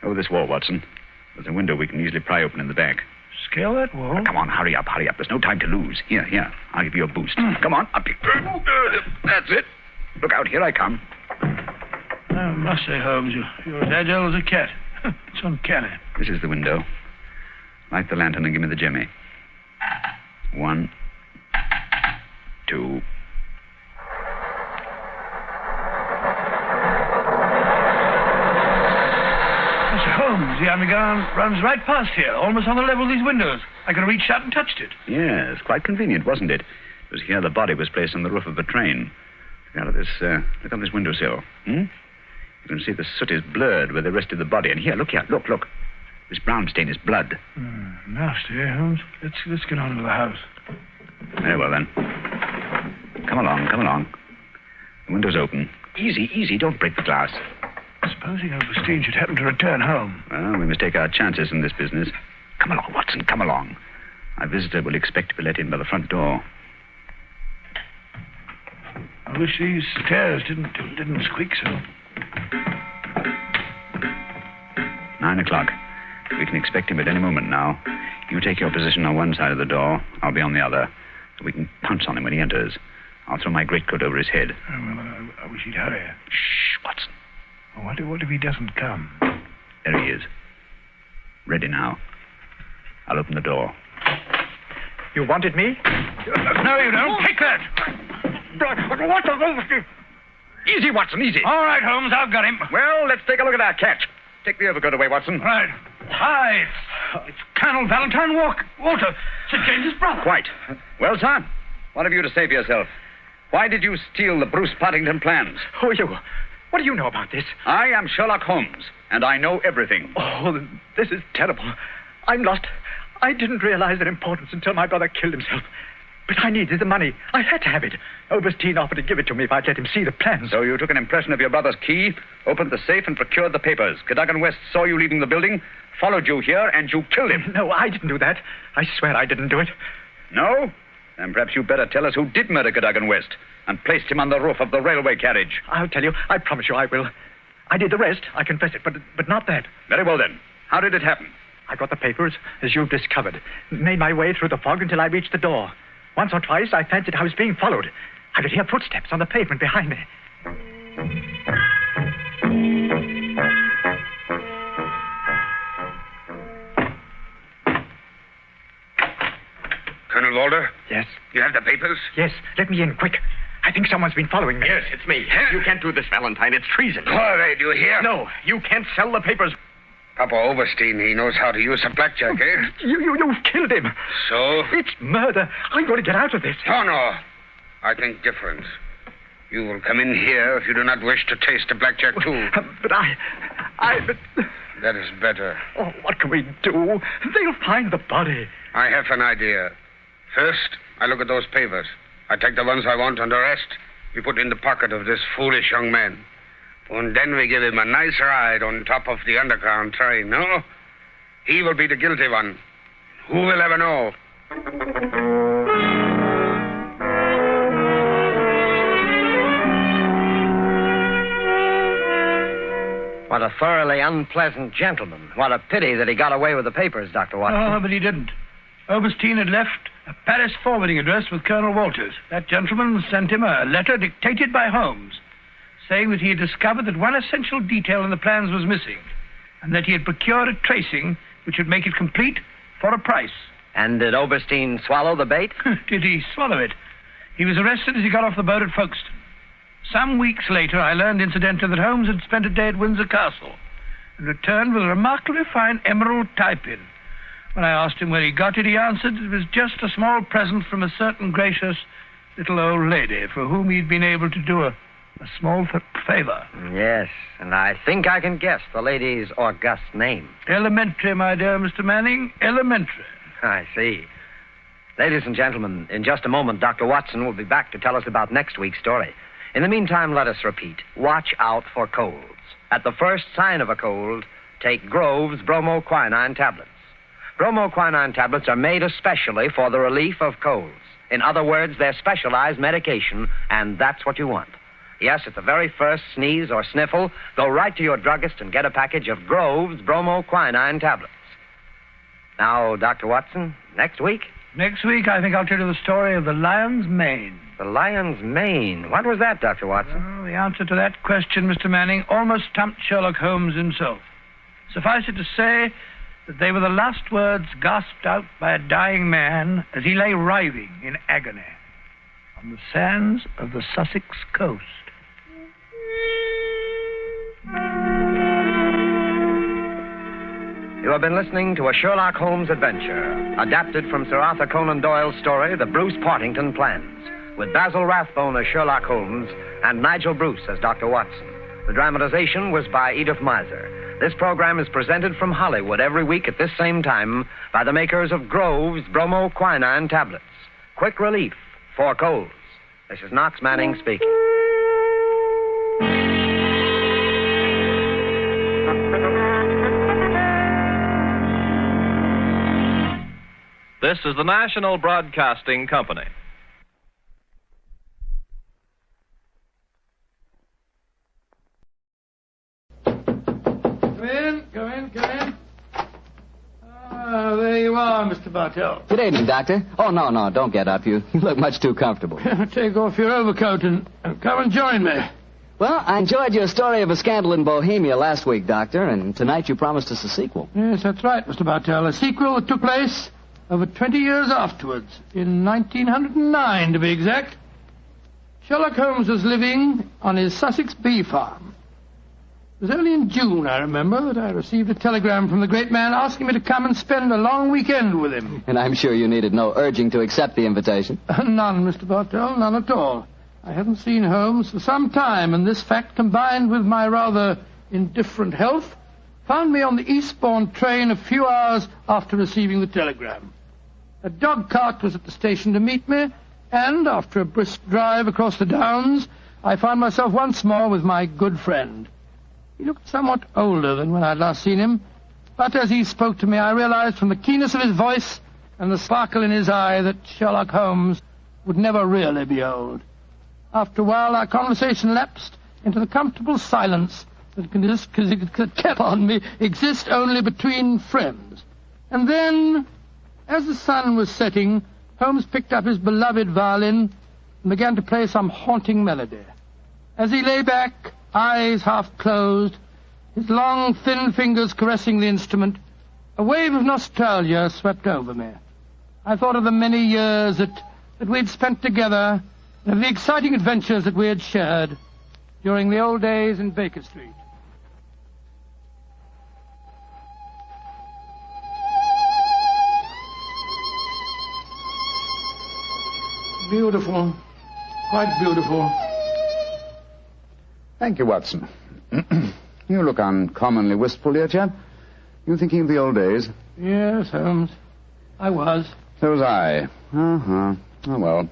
[SPEAKER 3] Over this wall, Watson. There's a window we can easily pry open in the back.
[SPEAKER 2] Scale that wall?
[SPEAKER 3] Now, come on, hurry up. There's no time to lose. Here. I'll give you a boost. Come on, up you. That's it. Look out, here I come.
[SPEAKER 2] I must say, Holmes, you're as agile as a cat. It's uncanny.
[SPEAKER 3] This is the window. Light the lantern and give me the jemmy. 1, 2...
[SPEAKER 2] Holmes, the underground runs right past here, almost on the level of these windows. I could have reached out and touched it.
[SPEAKER 3] Yes, quite convenient, wasn't it? It was here the body was placed on the roof of the train. Look out of this, look on this windowsill. You can see the soot is blurred where they rested the body. And here, look. This brown stain is blood.
[SPEAKER 2] Nasty, eh, Holmes? Let's get on to the house.
[SPEAKER 3] Very well, then. Come along. The window's open. Easy, don't break the glass.
[SPEAKER 2] Supposing Oberstein should happen to return home.
[SPEAKER 3] Well, we must take our chances in this business. Come along, Watson, come along. Our visitor will expect to be let in by the front door.
[SPEAKER 2] I wish these stairs didn't squeak so.
[SPEAKER 3] 9 o'clock. We can expect him at any moment now. You take your position on one side of the door. I'll be on the other. So we can pounce on him when he enters. I'll throw my greatcoat over his head.
[SPEAKER 2] I wish he'd hurry.
[SPEAKER 3] Shh, Watson.
[SPEAKER 2] What if he doesn't come?
[SPEAKER 3] There he is. Ready now. I'll open the door.
[SPEAKER 11] You wanted me?
[SPEAKER 2] No, you don't. Take that.
[SPEAKER 3] Easy, Watson, easy.
[SPEAKER 2] All right, Holmes, I've got him.
[SPEAKER 3] Well, let's take a look at our catch. Take the overcoat away, Watson.
[SPEAKER 2] Right. Hi. It's Colonel Valentine Walter, St. James's brother.
[SPEAKER 3] Quite. Well, sir, what have you to say for yourself? Why did you steal the Bruce Partington plans?
[SPEAKER 11] Who are you? What do you know about this?
[SPEAKER 3] I am Sherlock Holmes, and I know everything.
[SPEAKER 11] Oh, this is terrible. I'm lost. I didn't realize their importance until my brother killed himself. But I needed the money. I had to have it. Oberstein offered to give it to me if I'd let him see the plans.
[SPEAKER 3] So you took an impression of your brother's key, opened the safe, and procured the papers. Cadogan West saw you leaving the building, followed you here, and you killed him.
[SPEAKER 11] No, I didn't do that. I swear I didn't do it.
[SPEAKER 3] No? Then perhaps you'd better tell us who did murder Cadogan West and placed him on the roof of the railway carriage.
[SPEAKER 11] I'll tell you. I promise you I will. I did the rest. I confess it, but not that.
[SPEAKER 3] Very well, then. How did it happen?
[SPEAKER 11] I got the papers, as you've discovered. Made my way through the fog until I reached the door. Once or twice, I fancied I was being followed. I could hear footsteps on the pavement behind me.
[SPEAKER 10] Colonel Walter?
[SPEAKER 11] Yes.
[SPEAKER 10] You have the papers?
[SPEAKER 11] Yes. Let me in, quick. I think someone's been following me.
[SPEAKER 13] Yes, it's me. You can't do this, Valentine. It's treason.
[SPEAKER 10] Who are they? Do you hear?
[SPEAKER 13] No, you can't sell the papers.
[SPEAKER 10] Papa Oberstein, he knows how to use a blackjack, eh?
[SPEAKER 11] You've killed him.
[SPEAKER 10] So?
[SPEAKER 11] It's murder. I'm going to get out of this.
[SPEAKER 10] No. I think different. You will come in here if you do not wish to taste the blackjack, too.
[SPEAKER 11] But
[SPEAKER 10] That is better.
[SPEAKER 11] Oh, what can we do? They'll find the body.
[SPEAKER 10] I have an idea. First, I look at those papers. I take the ones I want, and the rest we put in the pocket of this foolish young man. And then we give him a nice ride on top of the underground train, no? He will be the guilty one. Who will ever know?
[SPEAKER 9] What a thoroughly unpleasant gentleman. What a pity that he got away with the papers, Dr. Watson.
[SPEAKER 2] Oh, but he didn't. Oberstein had left a Paris forwarding address with Colonel Walters. That gentleman sent him a letter dictated by Holmes, saying that he had discovered that one essential detail in the plans was missing, and that he had procured a tracing which would make it complete for a price.
[SPEAKER 9] And did Oberstein swallow the bait?
[SPEAKER 2] Did he swallow it? He was arrested as he got off the boat at Folkestone. Some weeks later, I learned, incidentally, that Holmes had spent a day at Windsor Castle and returned with a remarkably fine emerald tie-pin. When I asked him where he got it, he answered it was just a small present from a certain gracious little old lady for whom he'd been able to do a small favor.
[SPEAKER 9] Yes, and I think I can guess the lady's august name.
[SPEAKER 2] Elementary, my dear Mr. Manning, elementary.
[SPEAKER 9] I see. Ladies and gentlemen, in just a moment, Dr. Watson will be back to tell us about next week's story. In the meantime, let us repeat. Watch out for colds. At the first sign of a cold, take Grove's bromoquinine tablets. Bromoquinine tablets are made especially for the relief of colds. In other words, they're specialized medication, and that's what you want. Yes, at the very first sneeze or sniffle, go right to your druggist and get a package of Grove's bromoquinine tablets. Now, Dr. Watson, next week?
[SPEAKER 2] Next week, I think I'll tell you the story of the lion's mane.
[SPEAKER 9] The lion's mane? What was that, Dr. Watson?
[SPEAKER 2] Well, the answer to that question, Mr. Manning, almost stumped Sherlock Holmes himself. Suffice it to say that they were the last words gasped out by a dying man as he lay writhing in agony on the sands of the Sussex coast.
[SPEAKER 9] You have been listening to a Sherlock Holmes adventure, adapted from Sir Arthur Conan Doyle's story, The Bruce Partington Plans, with Basil Rathbone as Sherlock Holmes and Nigel Bruce as Dr. Watson. The dramatization was by Edith Miser. This program is presented from Hollywood every week at this same time by the makers of Grove's bromoquinine tablets. Quick relief for colds. This is Knox Manning speaking.
[SPEAKER 14] This is the National Broadcasting Company.
[SPEAKER 2] Come in. Ah, there you are, Mr. Bartell.
[SPEAKER 1] Good evening, Doctor. Oh, no, don't get up. You look much too comfortable.
[SPEAKER 2] Take off your overcoat and come and join me.
[SPEAKER 1] Well, I enjoyed your story of a scandal in Bohemia last week, Doctor, and tonight you promised us a sequel.
[SPEAKER 2] Yes, that's right, Mr. Bartell. A sequel that took place over 20 years afterwards, in 1909 to be exact. Sherlock Holmes was living on his Sussex bee farm. It was only in June, I remember, that I received a telegram from the great man asking me to come and spend a long weekend with him.
[SPEAKER 1] And I'm sure you needed no urging to accept the invitation.
[SPEAKER 2] None, Mr. Bartell, none at all. I hadn't seen Holmes for some time, and this fact, combined with my rather indifferent health, found me on the eastbourne train a few hours after receiving the telegram. A dog cart was at the station to meet me, and after a brisk drive across the downs, I found myself once more with my good friend. He looked somewhat older than when I'd last seen him, but as he spoke to me, I realized from the keenness of his voice and the sparkle in his eye that Sherlock Holmes would never really be old. After a while, our conversation lapsed into the comfortable silence that can exist only between friends. And then, as the sun was setting, Holmes picked up his beloved violin and began to play some haunting melody. As he lay back, eyes half closed, his long, thin fingers caressing the instrument, a wave of nostalgia swept over me. I thought of the many years that we'd spent together, and of the exciting adventures that we had shared during the old days in Baker Street. Beautiful. Quite beautiful.
[SPEAKER 3] Thank you, Watson. You look uncommonly wistful, dear chap. You thinking of the old days?
[SPEAKER 2] Yes, Holmes. I was.
[SPEAKER 3] So was I. Uh-huh. Oh, well.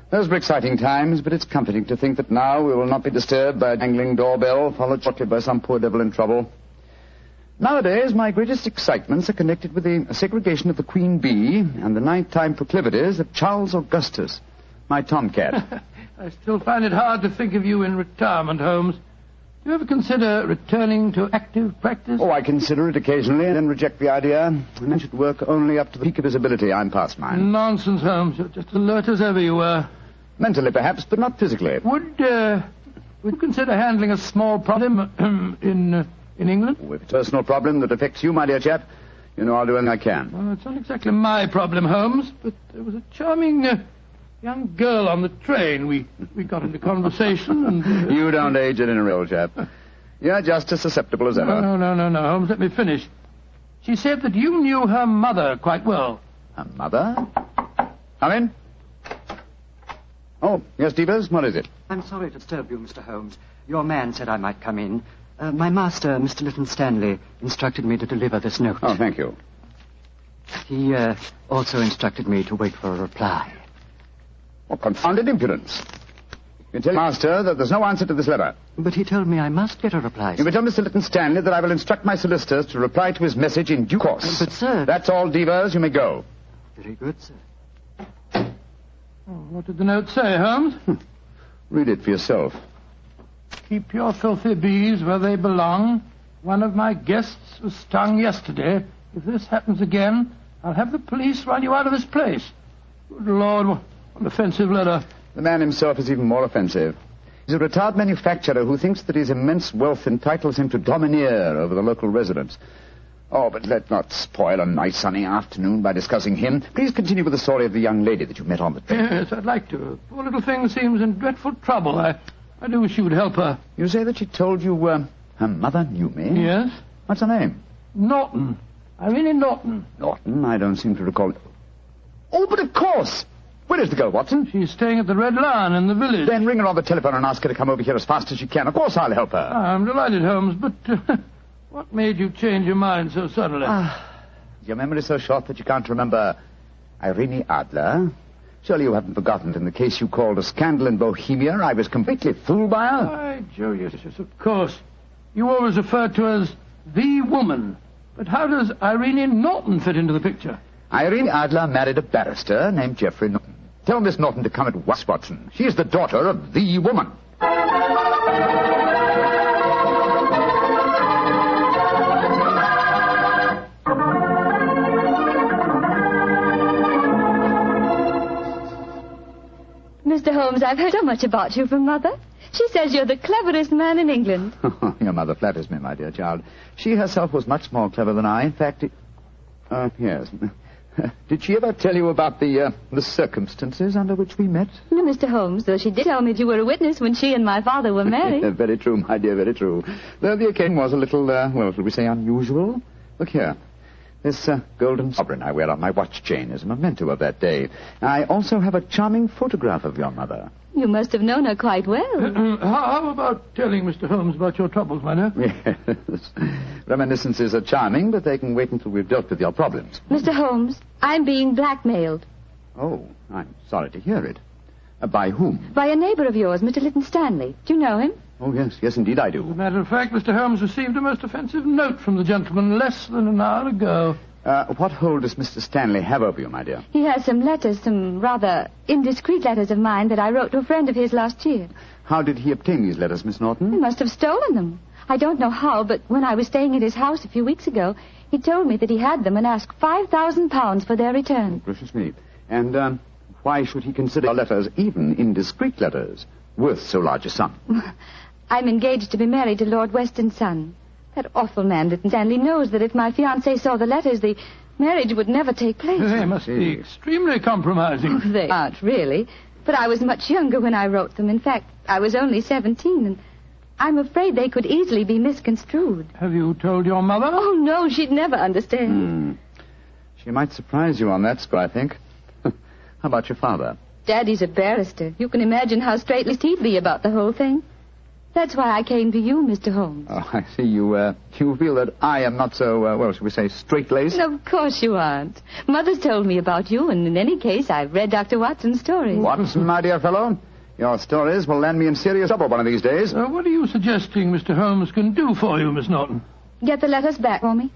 [SPEAKER 3] Those were exciting times, but it's comforting to think that now we will not be disturbed by a jangling doorbell, followed shortly by some poor devil in trouble. Nowadays, my greatest excitements are connected with the segregation of the queen bee and the nighttime proclivities of Charles Augustus, my tomcat.
[SPEAKER 2] I still find it hard to think of you in retirement, Holmes. Do you ever consider returning to active practice?
[SPEAKER 3] Oh, I consider it occasionally and then reject the idea. A man should work only up to the peak of his ability. I'm past mine.
[SPEAKER 2] Nonsense, Holmes. You're just alert as ever you were.
[SPEAKER 3] Mentally, perhaps, but not physically.
[SPEAKER 2] Would you consider handling a small problem in England?
[SPEAKER 3] Oh, if it's a personal problem that affects you, my dear chap, you know I'll do anything I can.
[SPEAKER 2] Well, it's not exactly my problem, Holmes, but there was a charming young girl on the train. We got into conversation and...
[SPEAKER 3] You don't age at any rate, old chap. You're just as susceptible as ever.
[SPEAKER 2] No, Holmes, let me finish. She said that you knew her mother quite well.
[SPEAKER 3] Her mother? Come in. Oh, yes, Devers, what is it?
[SPEAKER 15] I'm sorry to disturb you, Mr. Holmes. Your man said I might come in. My master, Mr. Leyton Stanley, instructed me to deliver this note.
[SPEAKER 3] Oh, thank you.
[SPEAKER 15] He also instructed me to wait for a reply.
[SPEAKER 3] What confounded impudence. You tell your master that there's no answer to this letter.
[SPEAKER 15] But he told me I must get a reply.
[SPEAKER 3] You may tell Mr. Leyton Stanley that I will instruct my solicitors to reply to his message in due course.
[SPEAKER 15] But, sir...
[SPEAKER 3] That's all, Devers. You may go.
[SPEAKER 15] Very good, sir.
[SPEAKER 2] Oh, what did the note say, Holmes?
[SPEAKER 3] Read it for yourself.
[SPEAKER 2] Keep your filthy bees where they belong. One of my guests was stung yesterday. If this happens again, I'll have the police run you out of this place. Good Lord, what an offensive letter.
[SPEAKER 3] The man himself is even more offensive. He's a retired manufacturer who thinks that his immense wealth entitles him to domineer over the local residents. Oh, but let's not spoil a nice sunny afternoon by discussing him. Please continue with the story of the young lady that you met on the train.
[SPEAKER 2] Yes, I'd like to. Poor little thing seems in dreadful trouble. I do wish you would help her.
[SPEAKER 3] You say that she told you her mother knew me?
[SPEAKER 2] Yes.
[SPEAKER 3] What's her name?
[SPEAKER 2] Norton. Irene Norton.
[SPEAKER 3] Norton? I don't seem to recall... Oh, but of course! Where is the girl, Watson?
[SPEAKER 2] She's staying at the Red Lion in the village.
[SPEAKER 3] Then ring her on the telephone and ask her to come over here as fast as she can. Of course I'll help her.
[SPEAKER 2] I'm delighted, Holmes, but what made you change your mind so suddenly?
[SPEAKER 3] Your memory's so short that you can't remember Irene Adler. Surely you haven't forgotten that in the case you called a scandal in Bohemia, I was completely fooled by her?
[SPEAKER 2] Why, Joe, yes, of course. You always referred to her as the woman. But how does Irene Norton fit into the picture?
[SPEAKER 3] Irene Adler married a barrister named Geoffrey Norton. Tell Miss Norton to come at once, Watson. She is the daughter of the woman.
[SPEAKER 6] Mr. Holmes, I've heard so much about you from Mother. She says you're the cleverest man in England.
[SPEAKER 3] Your mother flatters me, my dear child. She herself was much more clever than I. In fact, yes. Did she ever tell you about the circumstances under which we met?
[SPEAKER 6] No, Mr. Holmes, though she did tell me that you were a witness when she and my father were married.
[SPEAKER 3] Very true, my dear, very true. Though the occasion was a little, well, shall we say unusual? Look here. This golden sovereign I wear on my watch chain is a memento of that day. I also have a charming photograph of your mother.
[SPEAKER 6] You must have known her quite well.
[SPEAKER 2] How about telling Mr. Holmes about your troubles, my dear?
[SPEAKER 3] Yes. Reminiscences are charming, but they can wait until we've dealt with your problems.
[SPEAKER 6] Mr. Holmes, I'm being blackmailed.
[SPEAKER 3] Oh, I'm sorry to hear it. By whom?
[SPEAKER 6] By a neighbor of yours, Mr. Leyton Stanley. Do you know him?
[SPEAKER 3] Oh, yes, indeed I do.
[SPEAKER 2] As a matter of fact, Mr. Holmes received a most offensive note from the gentleman less than an hour ago.
[SPEAKER 3] What hold does Mr. Stanley have over you, my dear?
[SPEAKER 6] He has some letters, some rather indiscreet letters of mine that I wrote to a friend of his last year.
[SPEAKER 3] How did he obtain these letters, Miss Norton?
[SPEAKER 6] He must have stolen them. I don't know how, but when I was staying at his house a few weeks ago, he told me that he had them and asked £5,000 for their return.
[SPEAKER 3] Oh, gracious me. And why should he consider your letters, even indiscreet letters, worth so large a sum?
[SPEAKER 6] I'm engaged to be married to Lord Weston's son. That awful man, Leyton Stanley, knows that if my fiancé saw the letters, the
[SPEAKER 12] Marriage would never take place.
[SPEAKER 2] They must be extremely compromising.
[SPEAKER 12] They aren't really. But I was much younger when I wrote them. In fact, I was only 17, and I'm afraid they could easily be misconstrued.
[SPEAKER 2] Have you told your mother?
[SPEAKER 12] Oh, no, she'd never understand.
[SPEAKER 3] She might surprise you on that score, I think. How about your father?
[SPEAKER 12] Daddy's a barrister. You can imagine how straight-laced he'd be about the whole thing. That's why I came to you, Mr. Holmes.
[SPEAKER 3] Oh, I see. You feel that I am not so, shall we say, straight-laced?
[SPEAKER 12] Of course you aren't. Mother's told me about you, and in any case, I've read Dr. Watson's stories.
[SPEAKER 3] Watson, my dear fellow, your stories will land me in serious trouble one of these days.
[SPEAKER 2] What are you suggesting Mr. Holmes can do for you, Miss Norton?
[SPEAKER 12] Get the letters back for me.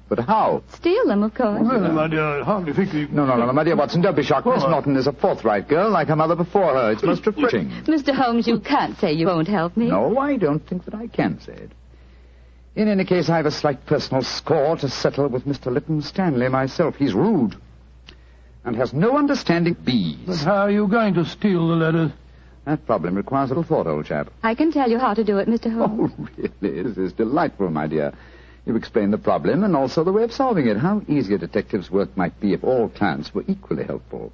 [SPEAKER 3] But how?
[SPEAKER 12] Steal them, of course.
[SPEAKER 2] Well, my dear, I hardly think you...
[SPEAKER 3] No, my dear Watson, don't be shocked. Miss Norton is a forthright girl, like her mother before her. It's most refreshing.
[SPEAKER 12] Mr. Holmes, you can't say you won't help me.
[SPEAKER 3] No, I don't think that I can say it. In any case, I have a slight personal score to settle with Mr. Leyton Stanley myself. He's rude and has no understanding of bees.
[SPEAKER 2] But how are you going to steal the letters?
[SPEAKER 3] That problem requires a little thought, old chap.
[SPEAKER 12] I can tell you how to do it, Mr. Holmes.
[SPEAKER 3] Oh, really? This is delightful, my dear. You explain the problem and also the way of solving it. How easy a detective's work might be if all clients were equally helpful.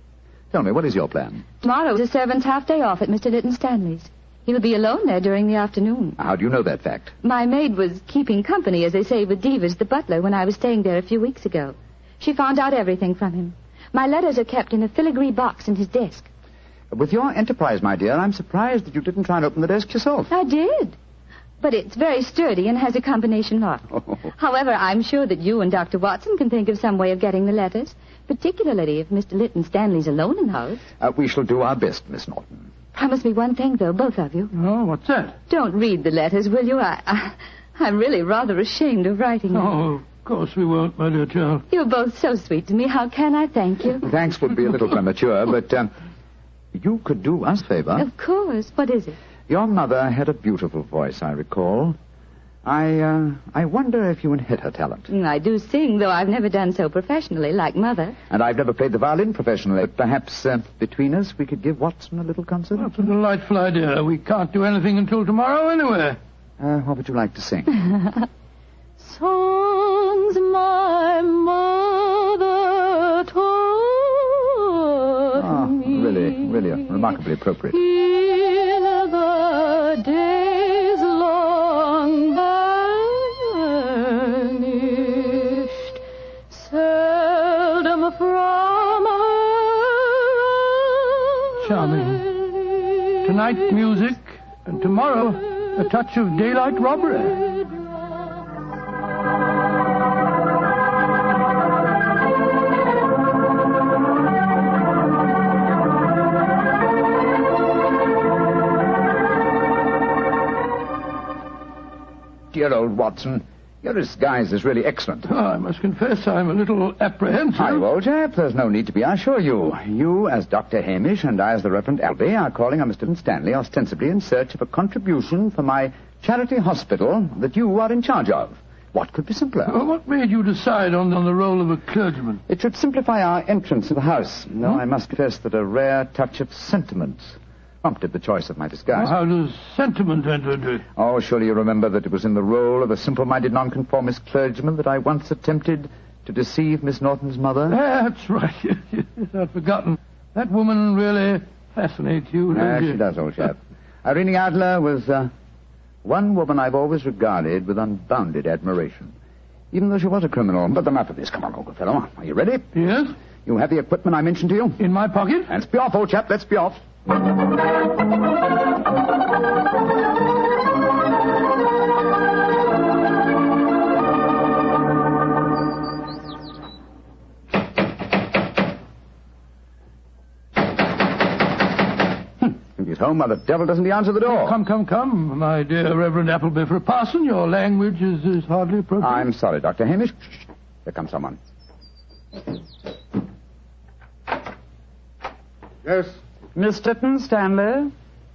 [SPEAKER 3] Tell me, what is your plan?
[SPEAKER 12] Tomorrow is a servant's half-day off at Mr. Leyton Stanley's. He'll be alone there during the afternoon.
[SPEAKER 3] How do you know that fact?
[SPEAKER 12] My maid was keeping company, as they say, with Divers, the butler, when I was staying there a few weeks ago. She found out everything from him. My letters are kept in a filigree box in his desk.
[SPEAKER 3] With your enterprise, my dear, I'm surprised that you didn't try and open the desk yourself.
[SPEAKER 12] I did. But it's very sturdy and has a combination lock. However, I'm sure that you and Dr. Watson can think of some way of getting the letters, particularly if Mr. Leyton Stanley's alone in the house.
[SPEAKER 3] We shall do our best, Miss Norton.
[SPEAKER 12] Promise me one thing, though, both of you.
[SPEAKER 2] Oh, what's that?
[SPEAKER 12] Don't read the letters, will you? I'm really rather ashamed of writing them.
[SPEAKER 2] Oh, of course we won't, my dear child.
[SPEAKER 12] You're both so sweet to me. How can I thank you?
[SPEAKER 3] Thanks would be a little premature, but you could do us a favor.
[SPEAKER 12] Of course. What is it?
[SPEAKER 3] Your mother had a beautiful voice, I recall. I wonder if you inherit her talent.
[SPEAKER 12] I do sing, though I've never done so professionally, like Mother.
[SPEAKER 3] And I've never played the violin professionally. Perhaps between us we could give Watson a little concert?
[SPEAKER 2] That's a delightful idea. We can't do anything until tomorrow anyway.
[SPEAKER 3] What would you like to sing?
[SPEAKER 12] Songs my mother taught me.
[SPEAKER 3] Really remarkably appropriate.
[SPEAKER 12] In the days long vanished, seldom from her.
[SPEAKER 2] Charming. Tonight, music, and tomorrow, a touch of daylight robbery.
[SPEAKER 3] Dear old Watson, your disguise is really excellent.
[SPEAKER 2] Oh, I must confess I'm a little apprehensive.
[SPEAKER 3] Hi, old chap. There's no need to be, I assure you. You, as Dr. Hamish, and I, as the Reverend Albee, are calling on Mr. Stanley ostensibly in search of a contribution for my charity hospital that you are in charge of. What could be simpler?
[SPEAKER 2] Well, what made you decide on the role of a clergyman?
[SPEAKER 3] It should simplify our entrance to the house. Though I must confess that a rare touch of sentiment prompted the choice of my disguise.
[SPEAKER 2] Well, how does sentiment enter into it?
[SPEAKER 3] Oh, surely you remember that it was in the role of a simple-minded nonconformist clergyman that I once attempted to deceive Miss Norton's mother.
[SPEAKER 2] That's right. I'd forgotten. That woman really fascinates you, doesn't
[SPEAKER 3] She does, old chap. Irene Adler was one woman I've always regarded with unbounded admiration, even though she was a criminal. But enough of this. Come on, old good fellow. Are you ready?
[SPEAKER 2] Yes.
[SPEAKER 3] You have the equipment I mentioned to you?
[SPEAKER 2] In my pocket.
[SPEAKER 3] Let's be off, old chap. Let's be off. If he's home, why the devil doesn't he answer the door?
[SPEAKER 2] Come, my dear Reverend Appleby. For a parson, your language is hardly appropriate.
[SPEAKER 3] I'm sorry, Dr. Hamish. Here comes someone.
[SPEAKER 16] Yes?
[SPEAKER 17] Miss Leyton Stanley?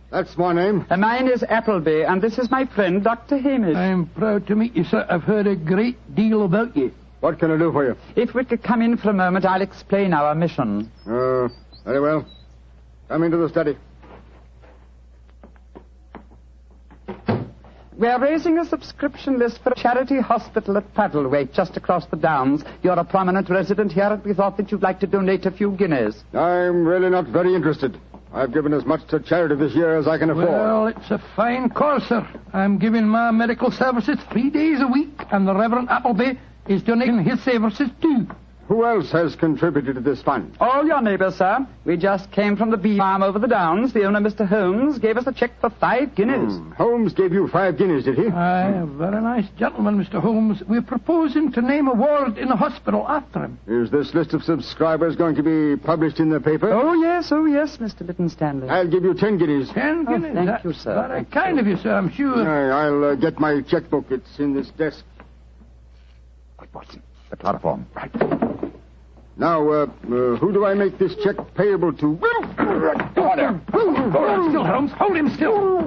[SPEAKER 16] That's my name.
[SPEAKER 17] Mine is Appleby, and this is my friend, Dr. Hamish.
[SPEAKER 2] I'm proud to meet you, sir. I've heard a great deal about you.
[SPEAKER 16] What can I do for you?
[SPEAKER 17] If we could come in for a moment, I'll explain our mission.
[SPEAKER 16] Very well. Come into the study.
[SPEAKER 17] We're raising a subscription list for a charity hospital at Paddlewaite, just across the downs. You're a prominent resident here, and we thought that you'd like to donate a few guineas.
[SPEAKER 16] I'm really not very interested. I've given as much to charity this year as I can afford.
[SPEAKER 2] Well, it's a fine cause, sir. I'm giving my medical services 3 days a week, and the Reverend Appleby is donating his services too.
[SPEAKER 16] Who else has contributed to this fund?
[SPEAKER 17] All your neighbours, sir. We just came from the bee farm over the downs. The owner, Mr. Holmes, gave us a cheque for 5 guineas.
[SPEAKER 16] Holmes gave you 5 guineas, did he?
[SPEAKER 2] Aye, a very nice gentleman, Mr. Holmes. We're proposing to name a ward in the hospital after him.
[SPEAKER 16] Is this list of subscribers going to be published in the paper?
[SPEAKER 17] Oh, yes, Mr. Leyton Stanley.
[SPEAKER 16] I'll give you 10 guineas.
[SPEAKER 2] 10 guineas?
[SPEAKER 17] Thank you, sir.
[SPEAKER 2] Very kind of you, sir, I'm sure.
[SPEAKER 16] Aye, I'll get my checkbook. It's in this desk.
[SPEAKER 3] Right, Watson. The chloroform. Right.
[SPEAKER 16] Now, who do I make this check payable to?
[SPEAKER 2] Hold him still, Holmes. Hold him still.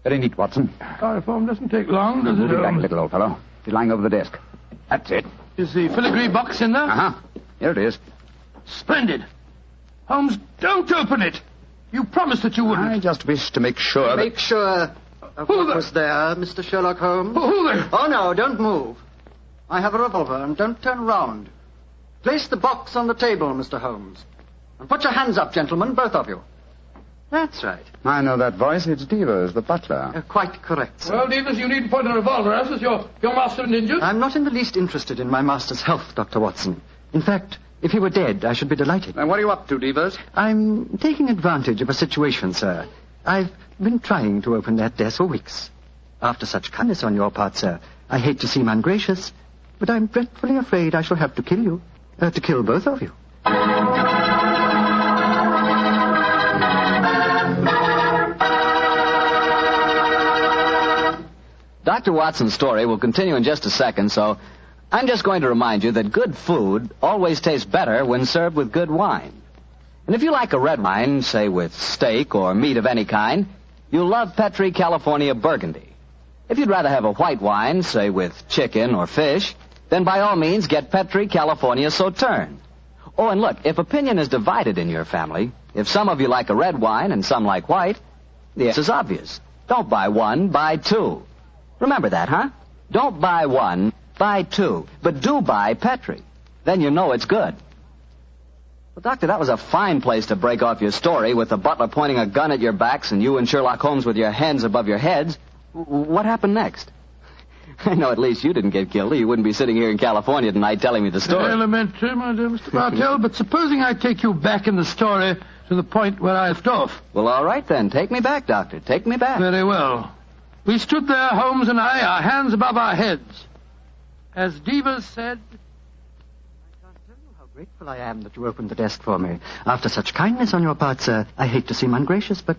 [SPEAKER 3] Very neat, Watson.
[SPEAKER 2] Chloroform doesn't take long, does it,
[SPEAKER 3] Move it back a
[SPEAKER 2] Holmes?
[SPEAKER 3] little, old fellow. It's lying over the desk. That's it.
[SPEAKER 2] Is the filigree box in there?
[SPEAKER 3] Uh-huh. Here it is.
[SPEAKER 2] Splendid. Holmes, don't open it. You promised that you wouldn't.
[SPEAKER 3] I just wish to make sure that...
[SPEAKER 15] Make sure of what was there, Mr. Sherlock Holmes.
[SPEAKER 2] Who there?
[SPEAKER 15] Oh, no, don't move. I have a revolver, and don't turn round. Place the box on the table, Mr. Holmes. And put your hands up, gentlemen, both of you. That's right.
[SPEAKER 3] I know that voice. It's Devers, the butler.
[SPEAKER 15] Quite correct, sir.
[SPEAKER 2] Well, Davis, you needn't point a revolver at us. Is your master injured?
[SPEAKER 15] I'm not in the least interested in my master's health, Dr. Watson. In fact, if he were dead, I should be delighted.
[SPEAKER 3] And what are you up to, Devers?
[SPEAKER 15] I'm taking advantage of a situation, sir. I've been trying to open that desk for weeks. After such kindness on your part, sir, I hate to seem ungracious, but I'm dreadfully afraid I shall have to kill you. To kill both of you.
[SPEAKER 1] Dr. Watson's story will continue in just a second, so I'm just going to remind you that good food always tastes better when served with good wine. And if you like a red wine, say with steak or meat of any kind, you'll love Petri California Burgundy. If you'd rather have a white wine, say with chicken or fish, then by all means get Petri California Sauterne. Oh, and look, if opinion is divided in your family, if some of you like a red wine and some like white, the answer is obvious. Don't buy one, buy two. Remember that, huh? Don't buy one, buy two. But do buy Petri. Then you know it's good. Well, Doctor, that was a fine place to break off your story with the butler pointing a gun at your backs and you and Sherlock Holmes with your hands above your heads. What happened next? I know at least you didn't get killed, or you wouldn't be sitting here in California tonight telling me the story.
[SPEAKER 2] Elementary, my dear Mr. Bartell, but supposing I take you back in the story to the point where I left off.
[SPEAKER 1] Well, all right then. Take me back, Doctor. Take me back.
[SPEAKER 2] Very well. We stood there, Holmes and I, our hands above our heads. As Devers said...
[SPEAKER 15] I can't tell you how grateful I am that you opened the desk for me. After such kindness on your part, sir, I hate to seem ungracious, but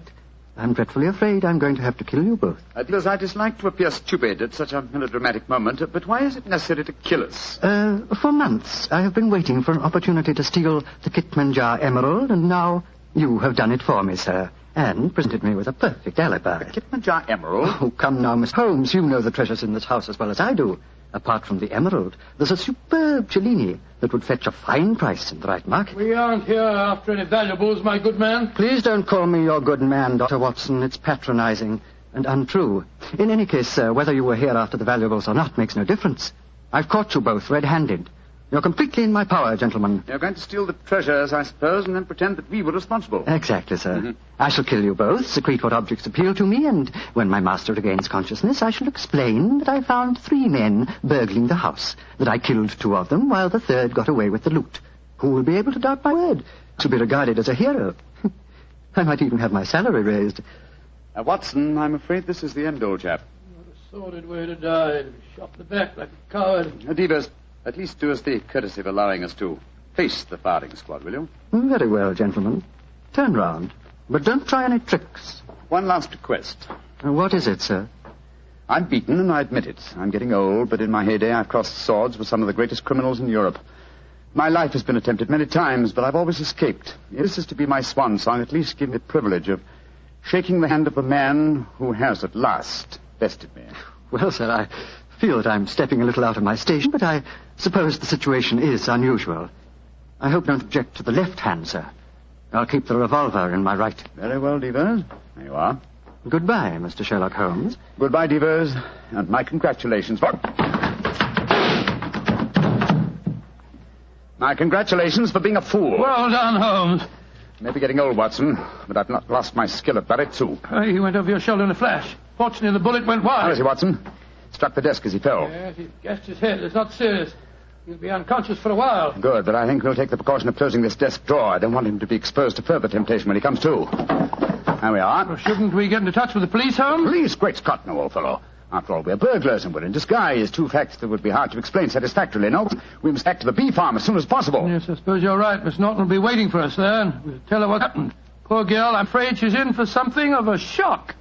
[SPEAKER 15] I'm dreadfully afraid I'm going to have to kill you both.
[SPEAKER 3] Because I dislike to appear stupid at such a melodramatic moment, but why is it necessary to kill us?
[SPEAKER 15] For months, I have been waiting for an opportunity to steal the Kitmanjar emerald, and now you have done it for me, sir, and presented me with a perfect alibi.
[SPEAKER 3] The Kitmanjar emerald?
[SPEAKER 15] Oh, come now, Miss Holmes. You know the treasures in this house as well as I do. Apart from the emerald, there's a superb Cellini that would fetch a fine price in the right market.
[SPEAKER 2] We aren't here after any valuables, my good man.
[SPEAKER 15] Please don't call me your good man, Dr. Watson. It's patronizing and untrue. In any case, sir, whether you were here after the valuables or not makes no difference. I've caught you both red-handed. You're completely in my power, gentlemen.
[SPEAKER 3] You're going to steal the treasures, I suppose, and then pretend that we were responsible.
[SPEAKER 15] Exactly, sir. I shall kill you both, secrete what objects appeal to me, and when my master regains consciousness, I shall explain that I found 3 men burgling the house, that I killed 2 of them, while the third got away with the loot. Who will be able to doubt my word? To be regarded as a hero. I might even have my salary raised.
[SPEAKER 3] Watson, I'm afraid this is the end, old chap.
[SPEAKER 2] What a sordid way to die. Shot in the back like a coward.
[SPEAKER 3] Devers, at least do us the courtesy of allowing us to face the firing squad, will you?
[SPEAKER 15] Very well, gentlemen. Turn round. But don't try any tricks.
[SPEAKER 3] One last request.
[SPEAKER 15] What is it, sir?
[SPEAKER 3] I'm beaten, and I admit it. I'm getting old, but in my heyday I've crossed swords with some of the greatest criminals in Europe. My life has been attempted many times, but I've always escaped. If this is to be my swan song, at least give me the privilege of shaking the hand of the man who has at last bested me.
[SPEAKER 15] Well, sir, I feel that I'm stepping a little out of my station, but I suppose the situation is unusual. I hope you don't object to the left hand, sir. I'll keep the revolver in my right.
[SPEAKER 3] Very well, Devers. There you are.
[SPEAKER 15] Goodbye, Mr. Sherlock Holmes.
[SPEAKER 3] Goodbye, Devers. And my congratulations for... My congratulations for being a fool.
[SPEAKER 2] Well done, Holmes.
[SPEAKER 3] Maybe getting old, Watson, but I've not lost my skill at that, too.
[SPEAKER 2] He went over your shoulder in a flash. Fortunately, the bullet went wide.
[SPEAKER 3] How is he, Watson? Struck the desk as he fell.
[SPEAKER 2] Yes, he gassed his head. It's not serious. He'll be unconscious for a while.
[SPEAKER 3] Good, but I think we'll take the precaution of closing this desk drawer. I don't want him to be exposed to further temptation when he comes to. There we are.
[SPEAKER 2] Well, shouldn't we get into touch with the police, Holmes?
[SPEAKER 3] Police? Great Scott, no, old fellow. After all, we're burglars and we're in disguise. Two facts that would be hard to explain satisfactorily. No, we must back to the bee farm as soon as possible.
[SPEAKER 2] Yes, I suppose you're right. Miss Norton will be waiting for us there, and we'll tell her what happened. Poor girl, I'm afraid she's in for something of a shock.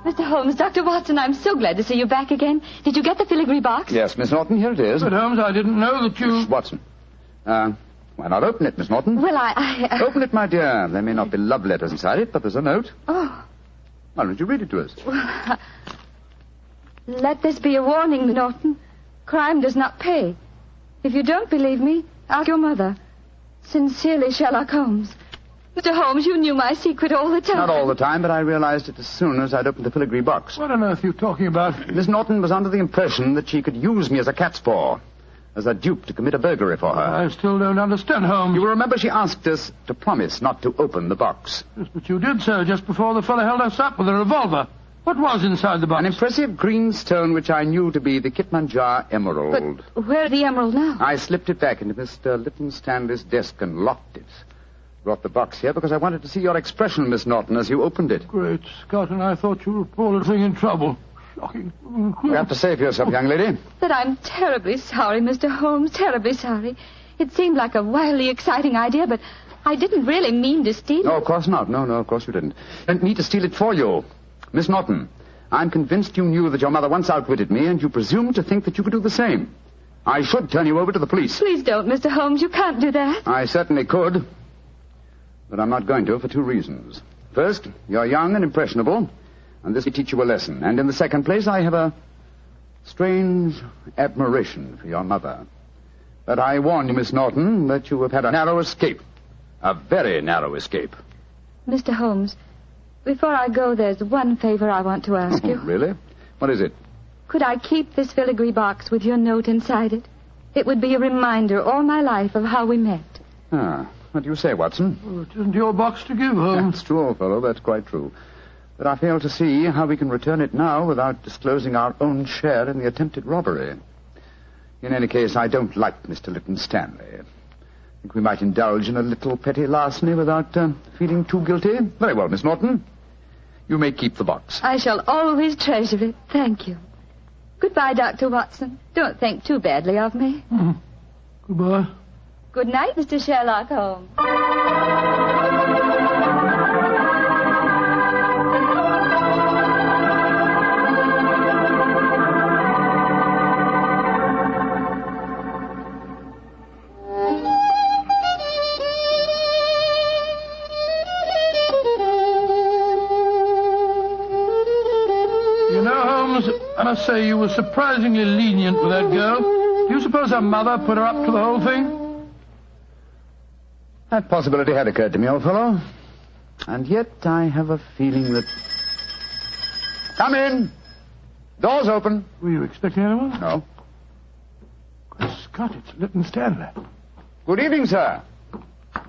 [SPEAKER 6] Mr. Holmes, Dr. Watson, I'm so glad to see you back again. Did you get the filigree box?
[SPEAKER 3] Yes, Miss Norton, here it is.
[SPEAKER 2] But, Holmes, I didn't know that you...
[SPEAKER 3] Miss Watson. Why not open it, Miss Norton?
[SPEAKER 6] Well, I...
[SPEAKER 3] Open it, my dear. There may not be love letters inside it, but there's a note.
[SPEAKER 6] Oh.
[SPEAKER 3] Why don't you read it to us?
[SPEAKER 6] Well, let this be a warning, Miss Norton. Crime does not pay. If you don't believe me, ask your mother. Sincerely, Sherlock Holmes. Mr. Holmes, you knew my secret all the time.
[SPEAKER 3] Not all the time, but I realized it as soon as I'd opened the filigree box.
[SPEAKER 2] What on earth are you talking about?
[SPEAKER 3] Miss Norton was under the impression that she could use me as a cat's paw, as a dupe to commit a burglary for her.
[SPEAKER 2] I still don't understand, Holmes.
[SPEAKER 3] You will remember she asked us to promise not to open the box.
[SPEAKER 2] Yes, but you did so just before the fellow held us up with a revolver. What was inside the box?
[SPEAKER 3] An impressive green stone which I knew to be the Kitmanjar emerald.
[SPEAKER 6] But where's the emerald now?
[SPEAKER 3] I slipped it back into Mr. Leyton Stanley's desk and locked it. Brought the box here because I wanted to see your expression, Miss Norton, as you opened it.
[SPEAKER 2] Great Scott, and I thought you were poor thing in trouble. Shocking.
[SPEAKER 3] You have to save yourself, young lady.
[SPEAKER 6] That I'm terribly sorry, Mr. Holmes, terribly sorry. It seemed like a wildly exciting idea, but I didn't really mean to steal it.
[SPEAKER 3] No, of course not. No, of course you didn't. I didn't need to steal it for you. Miss Norton, I'm convinced you knew that your mother once outwitted me, and you presumed to think that you could do the same. I should turn you over to the police.
[SPEAKER 6] Please don't, Mr. Holmes. You can't do that.
[SPEAKER 3] I certainly could. But I'm not going to for two reasons. First, you're young and impressionable, and this will teach you a lesson. And in the second place, I have a strange admiration for your mother. But I warn you, Miss Norton, that you have had a narrow escape. A very narrow escape.
[SPEAKER 6] Mr. Holmes, before I go, there's one favor I want to ask you.
[SPEAKER 3] Really? What is it?
[SPEAKER 6] Could I keep this filigree box with your note inside it? It would be a reminder all my life of how we met.
[SPEAKER 3] What do you say, Watson?
[SPEAKER 2] Well, it isn't your box to give, Holmes.
[SPEAKER 3] That's true, old fellow. That's quite true. But I fail to see how we can return it now without disclosing our own share in the attempted robbery. In any case, I don't like Mr. Leyton Stanley. I think we might indulge in a little petty larceny without feeling too guilty. Very well, Miss Norton. You may keep the box.
[SPEAKER 6] I shall always treasure it. Thank you. Goodbye, Dr. Watson. Don't think too badly of me.
[SPEAKER 2] Goodbye.
[SPEAKER 6] Good night, Mr. Sherlock Holmes.
[SPEAKER 2] You know, Holmes, I must say you were surprisingly lenient with that girl. Do you suppose her mother put her up to the whole thing?
[SPEAKER 3] That possibility had occurred to me, old fellow. And yet I have a feeling that... Come in. Door's open.
[SPEAKER 2] Were you expecting anyone?
[SPEAKER 3] No.
[SPEAKER 2] Good Scott, it's Leyton Stanley.
[SPEAKER 3] Good evening, sir.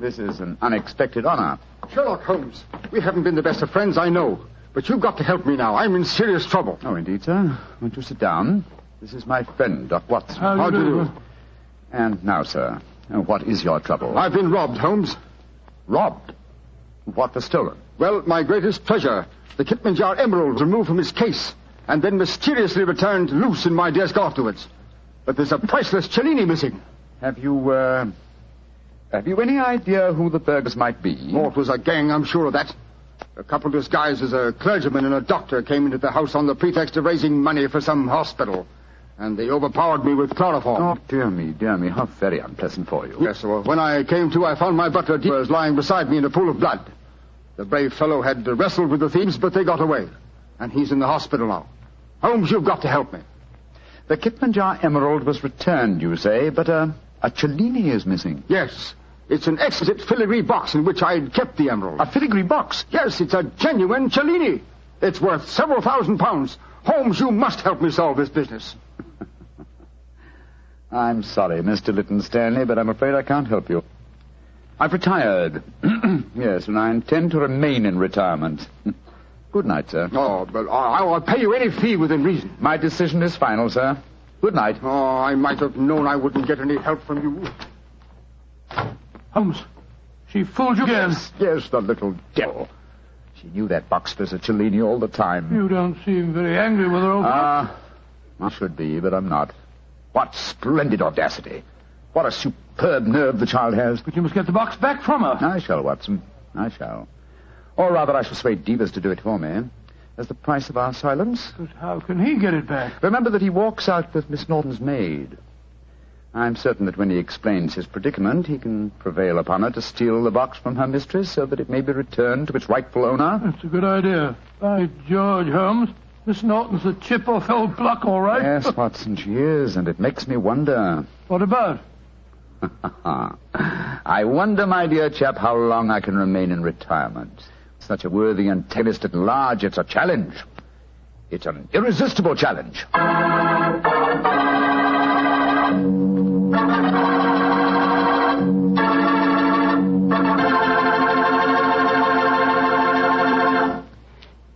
[SPEAKER 3] This is an unexpected honor.
[SPEAKER 16] Sherlock Holmes, we haven't been the best of friends, I know. But you've got to help me now. I'm in serious trouble.
[SPEAKER 3] Oh, indeed, sir. Won't you sit down? This is my friend, Doc Watson.
[SPEAKER 2] How do you do?
[SPEAKER 3] And now, sir, what is your trouble?
[SPEAKER 16] I've been robbed, Holmes.
[SPEAKER 3] Robbed? What was stolen?
[SPEAKER 16] Well, my greatest treasure, the Kitmanjar emerald, was removed from its case and then mysteriously returned loose in my desk afterwards. But there's a priceless Cellini missing.
[SPEAKER 3] Have you any idea who the burglars might be?
[SPEAKER 16] Oh, it was a gang, I'm sure of that. A couple disguised as a clergyman and a doctor came into the house on the pretext of raising money for some hospital. And they overpowered me with chloroform.
[SPEAKER 3] Oh, dear me, how very unpleasant for you.
[SPEAKER 16] Yes, well, when I came to, I found my butler Devers lying beside me in a pool of blood. The brave fellow had wrestled with the thieves, but they got away. and he's in the hospital now. Holmes, you've got to help me.
[SPEAKER 3] The Kipmanjar emerald was returned, you say, but a Cellini is missing.
[SPEAKER 16] Yes. It's an exquisite filigree box in which I had kept the emerald.
[SPEAKER 3] A filigree box?
[SPEAKER 16] Yes, it's a genuine Cellini. It's worth several £1,000s. Holmes, you must help me solve this business.
[SPEAKER 3] I'm sorry, Mr. Leyton Stanley, but I'm afraid I can't help you. I've retired. Yes, and I intend to remain in retirement. Good night, sir.
[SPEAKER 16] Oh, but I'll pay you any fee within reason.
[SPEAKER 3] My decision is final, sir. Good night.
[SPEAKER 16] Oh, I might have known I wouldn't get any help from you.
[SPEAKER 2] Holmes, she fooled you again.
[SPEAKER 3] Yes, the little devil. She knew that box was a Cellini all the time.
[SPEAKER 2] You don't seem very angry with her, old fellow.
[SPEAKER 3] I should be, but I'm not. What splendid audacity. What a superb nerve the child has.
[SPEAKER 2] But you must get the box back from her.
[SPEAKER 3] I shall, Watson. I shall. Or rather, I shall persuade Devers to do it for me. As the price of our silence.
[SPEAKER 2] But how can he get it back?
[SPEAKER 3] Remember that he walks out with Miss Norton's maid. I'm certain that when he explains his predicament, he can prevail upon her to steal the box from her mistress so that it may be returned to its rightful owner.
[SPEAKER 2] That's a good idea. By George, Holmes, Miss Norton's a chip off old block, all right.
[SPEAKER 3] Yes, Watson, she is, and it makes me wonder.
[SPEAKER 2] What about?
[SPEAKER 3] I wonder, my dear chap, how long I can remain in retirement. Such a worthy antagonist at large, it's a challenge. It's an irresistible challenge.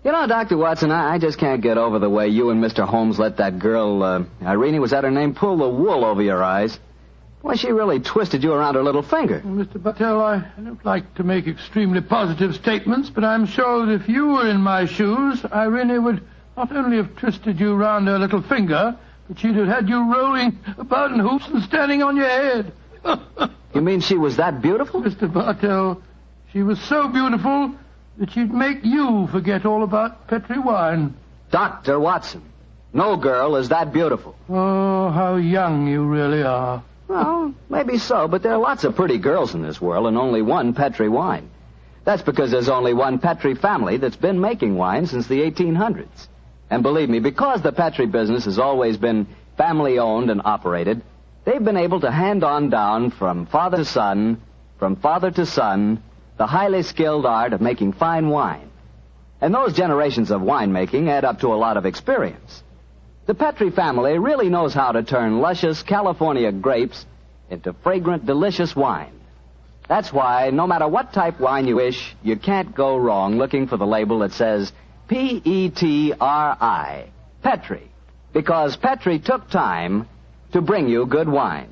[SPEAKER 1] You know, Dr. Watson, I just can't get over the way you and Mr. Holmes let that girl, Irene, was that her name, pull the wool over your eyes. Why, she really twisted you around her little finger.
[SPEAKER 2] Well, Mr. Bartell, I don't like to make extremely positive statements, but I'm sure that if you were in my shoes, Irene would not only have twisted you round her little finger, but she'd have had you rolling about in hoops and standing on your head.
[SPEAKER 1] You mean she was that beautiful?
[SPEAKER 2] Mr. Bartell, she was so beautiful that she'd make you forget all about Petri wine.
[SPEAKER 1] Dr. Watson, no girl is that beautiful.
[SPEAKER 2] Oh, how young you really are.
[SPEAKER 1] Well, maybe so, but there are lots of pretty girls in this world and only one Petri wine. That's because there's only one Petri family that's been making wine since the 1800s. And believe me, because the Petri business has always been family-owned and operated, they've been able to hand on down from father to son, the highly skilled art of making fine wine. And those generations of winemaking add up to a lot of experience. The Petri family really knows how to turn luscious California grapes into fragrant, delicious wine. That's why, no matter what type wine you wish, you can't go wrong looking for the label that says P-E-T-R-I, Petri, because Petri took time to bring you good wine.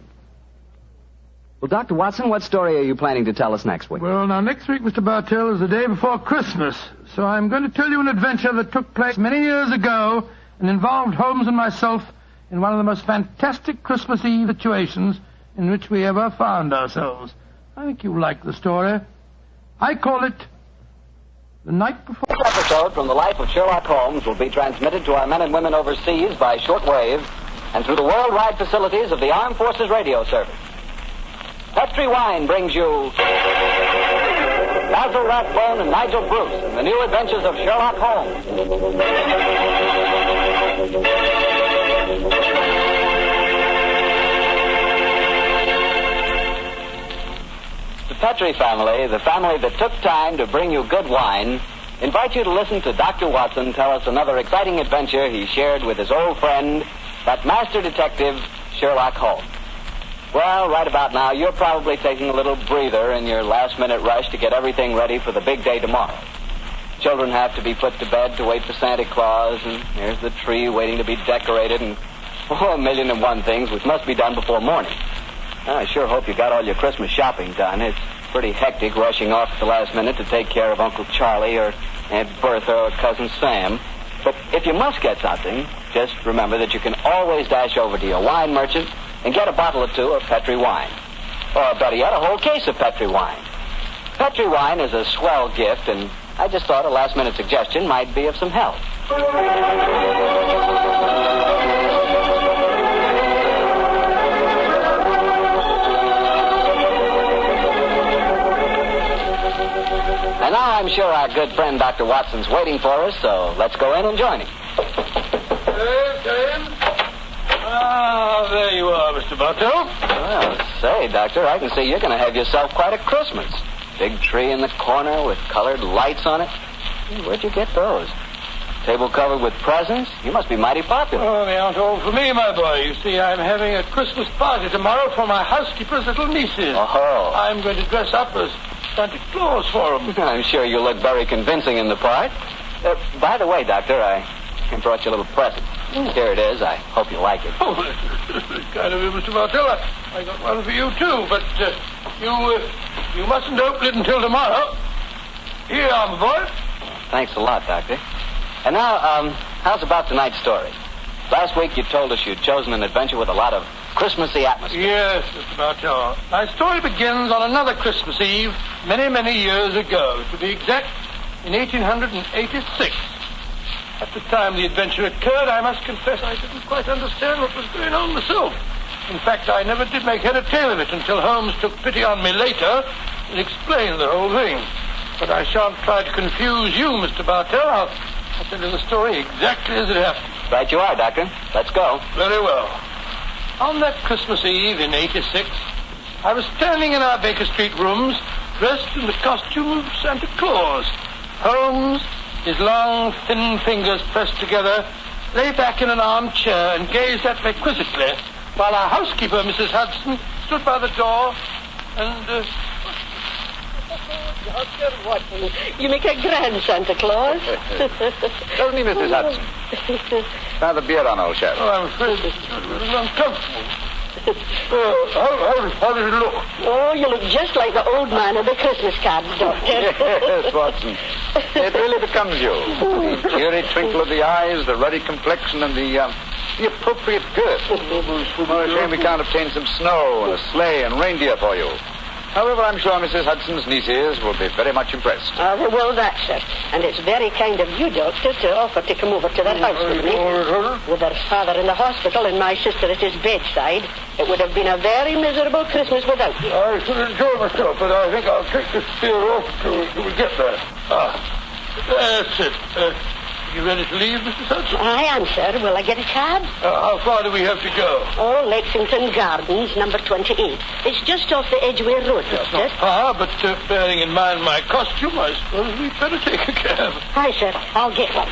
[SPEAKER 1] Well, Dr. Watson, what story are you planning to tell us next week?
[SPEAKER 2] Well, now, next week, Mr. Bartell, is the day before Christmas, so I'm going to tell you an adventure that took place many years ago and involved Holmes and myself in one of the most fantastic Christmas Eve situations in which we ever found ourselves. I think you'll like the story. I call it The Night Before.
[SPEAKER 1] This episode from the life of Sherlock Holmes will be transmitted to our men and women overseas by shortwave and through the worldwide facilities of the Armed Forces Radio Service. Petri Wine brings you Basil Rathbone and Nigel Bruce in the new adventures of Sherlock Holmes. The Petri family, the family that took time to bring you good wine, invite you to listen to Dr. Watson tell us another exciting adventure he shared with his old friend, that master detective, Sherlock Holmes. Well, right about now, you're probably taking a little breather in your last-minute rush to get everything ready for the big day tomorrow. Children have to be put to bed to wait for Santa Claus, and there's the tree waiting to be decorated, and a million and one things which must be done before morning. I sure hope you got all your Christmas shopping done. It's pretty hectic rushing off at the last minute to take care of Uncle Charlie or Aunt Bertha or Cousin Sam. But if you must get something, just remember that you can always dash over to your wine merchant and get a bottle or two of Petri wine. Or better yet, a whole case of Petri wine. Petri wine is a swell gift, and I just thought a last-minute suggestion might be of some help. And now I'm sure our good friend Dr. Watson's waiting for us, so let's go in and join him.
[SPEAKER 2] Ah, there you are, Mr. Bartell.
[SPEAKER 1] Well, say, Doctor, I can see you're going to have yourself quite a Christmas. Big tree in the corner with colored lights on it. Where'd you get those? Table covered with presents? You must be mighty popular.
[SPEAKER 2] Oh, they aren't all for me, my boy. You see, I'm having a Christmas party tomorrow for my housekeeper's little nieces.
[SPEAKER 1] Oh.
[SPEAKER 2] I'm going to dress up as Santa Claus for them.
[SPEAKER 1] I'm sure you look very convincing in the part. By the way, Doctor, I brought you a little present. Here it is. I hope you like it.
[SPEAKER 2] Oh, kind of you, Mr. Bartell. I got one for you, too, but you mustn't open it until tomorrow. Here, my boy.
[SPEAKER 1] Thanks a lot, Doctor. And now, how's about tonight's story? Last week you told us you'd chosen an adventure with a lot of Christmassy atmosphere.
[SPEAKER 2] Yes, Mr. Bartell. My story begins on another Christmas Eve, many, many years ago. To be exact, in 1886. At the time the adventure occurred, I must confess I didn't quite understand what was going on myself. In fact, I never did make head or tail of it until Holmes took pity on me later and explained the whole thing. But I shan't try to confuse you, Mr. Bartell. I'll tell you the story exactly as it happened.
[SPEAKER 1] Right you are, Doctor. Let's go.
[SPEAKER 2] Very well. On that Christmas Eve in 86, I was standing in our Baker Street rooms, dressed in the costume of Santa Claus. Holmes, his long, thin fingers pressed together, lay back in an armchair and gazed at me quizzically, while our housekeeper, Mrs. Hudson, stood by the door and...
[SPEAKER 18] Dr. Watson, you make a grand Santa Claus.
[SPEAKER 3] Doesn't he, Mrs. Hudson? Now the beer on, old chap.
[SPEAKER 2] Oh, I'm afraid it's uncomfortable. How does it look?
[SPEAKER 18] Oh, you look just like the old man of the Christmas cards, Doctor.
[SPEAKER 3] Yes, Watson. It really becomes you. The cheery twinkle of the eyes, the ruddy complexion, and the appropriate girth. Oh, shame we can't obtain some snow and a sleigh and reindeer for you. However, I'm sure Mrs. Hudson's nieces will be very much impressed.
[SPEAKER 18] They will, that, sir. And it's very kind of you, Doctor, to offer to come over to that house with me. With her father in the hospital and my sister at his bedside, it would have been a very miserable Christmas without you.
[SPEAKER 2] I should enjoy myself, but I think I'll take this beer off till we get there. That's it. You ready to leave, Mrs. Hudson?
[SPEAKER 18] I am, sir. Will I get a cab?
[SPEAKER 2] How far do we have to go?
[SPEAKER 18] Oh, Lexington Gardens, number 28. It's just off the Edgware Road, Doctor.
[SPEAKER 2] Not far, but bearing in mind my costume, I suppose we'd better take a cab.
[SPEAKER 18] Hi, sir. I'll get one.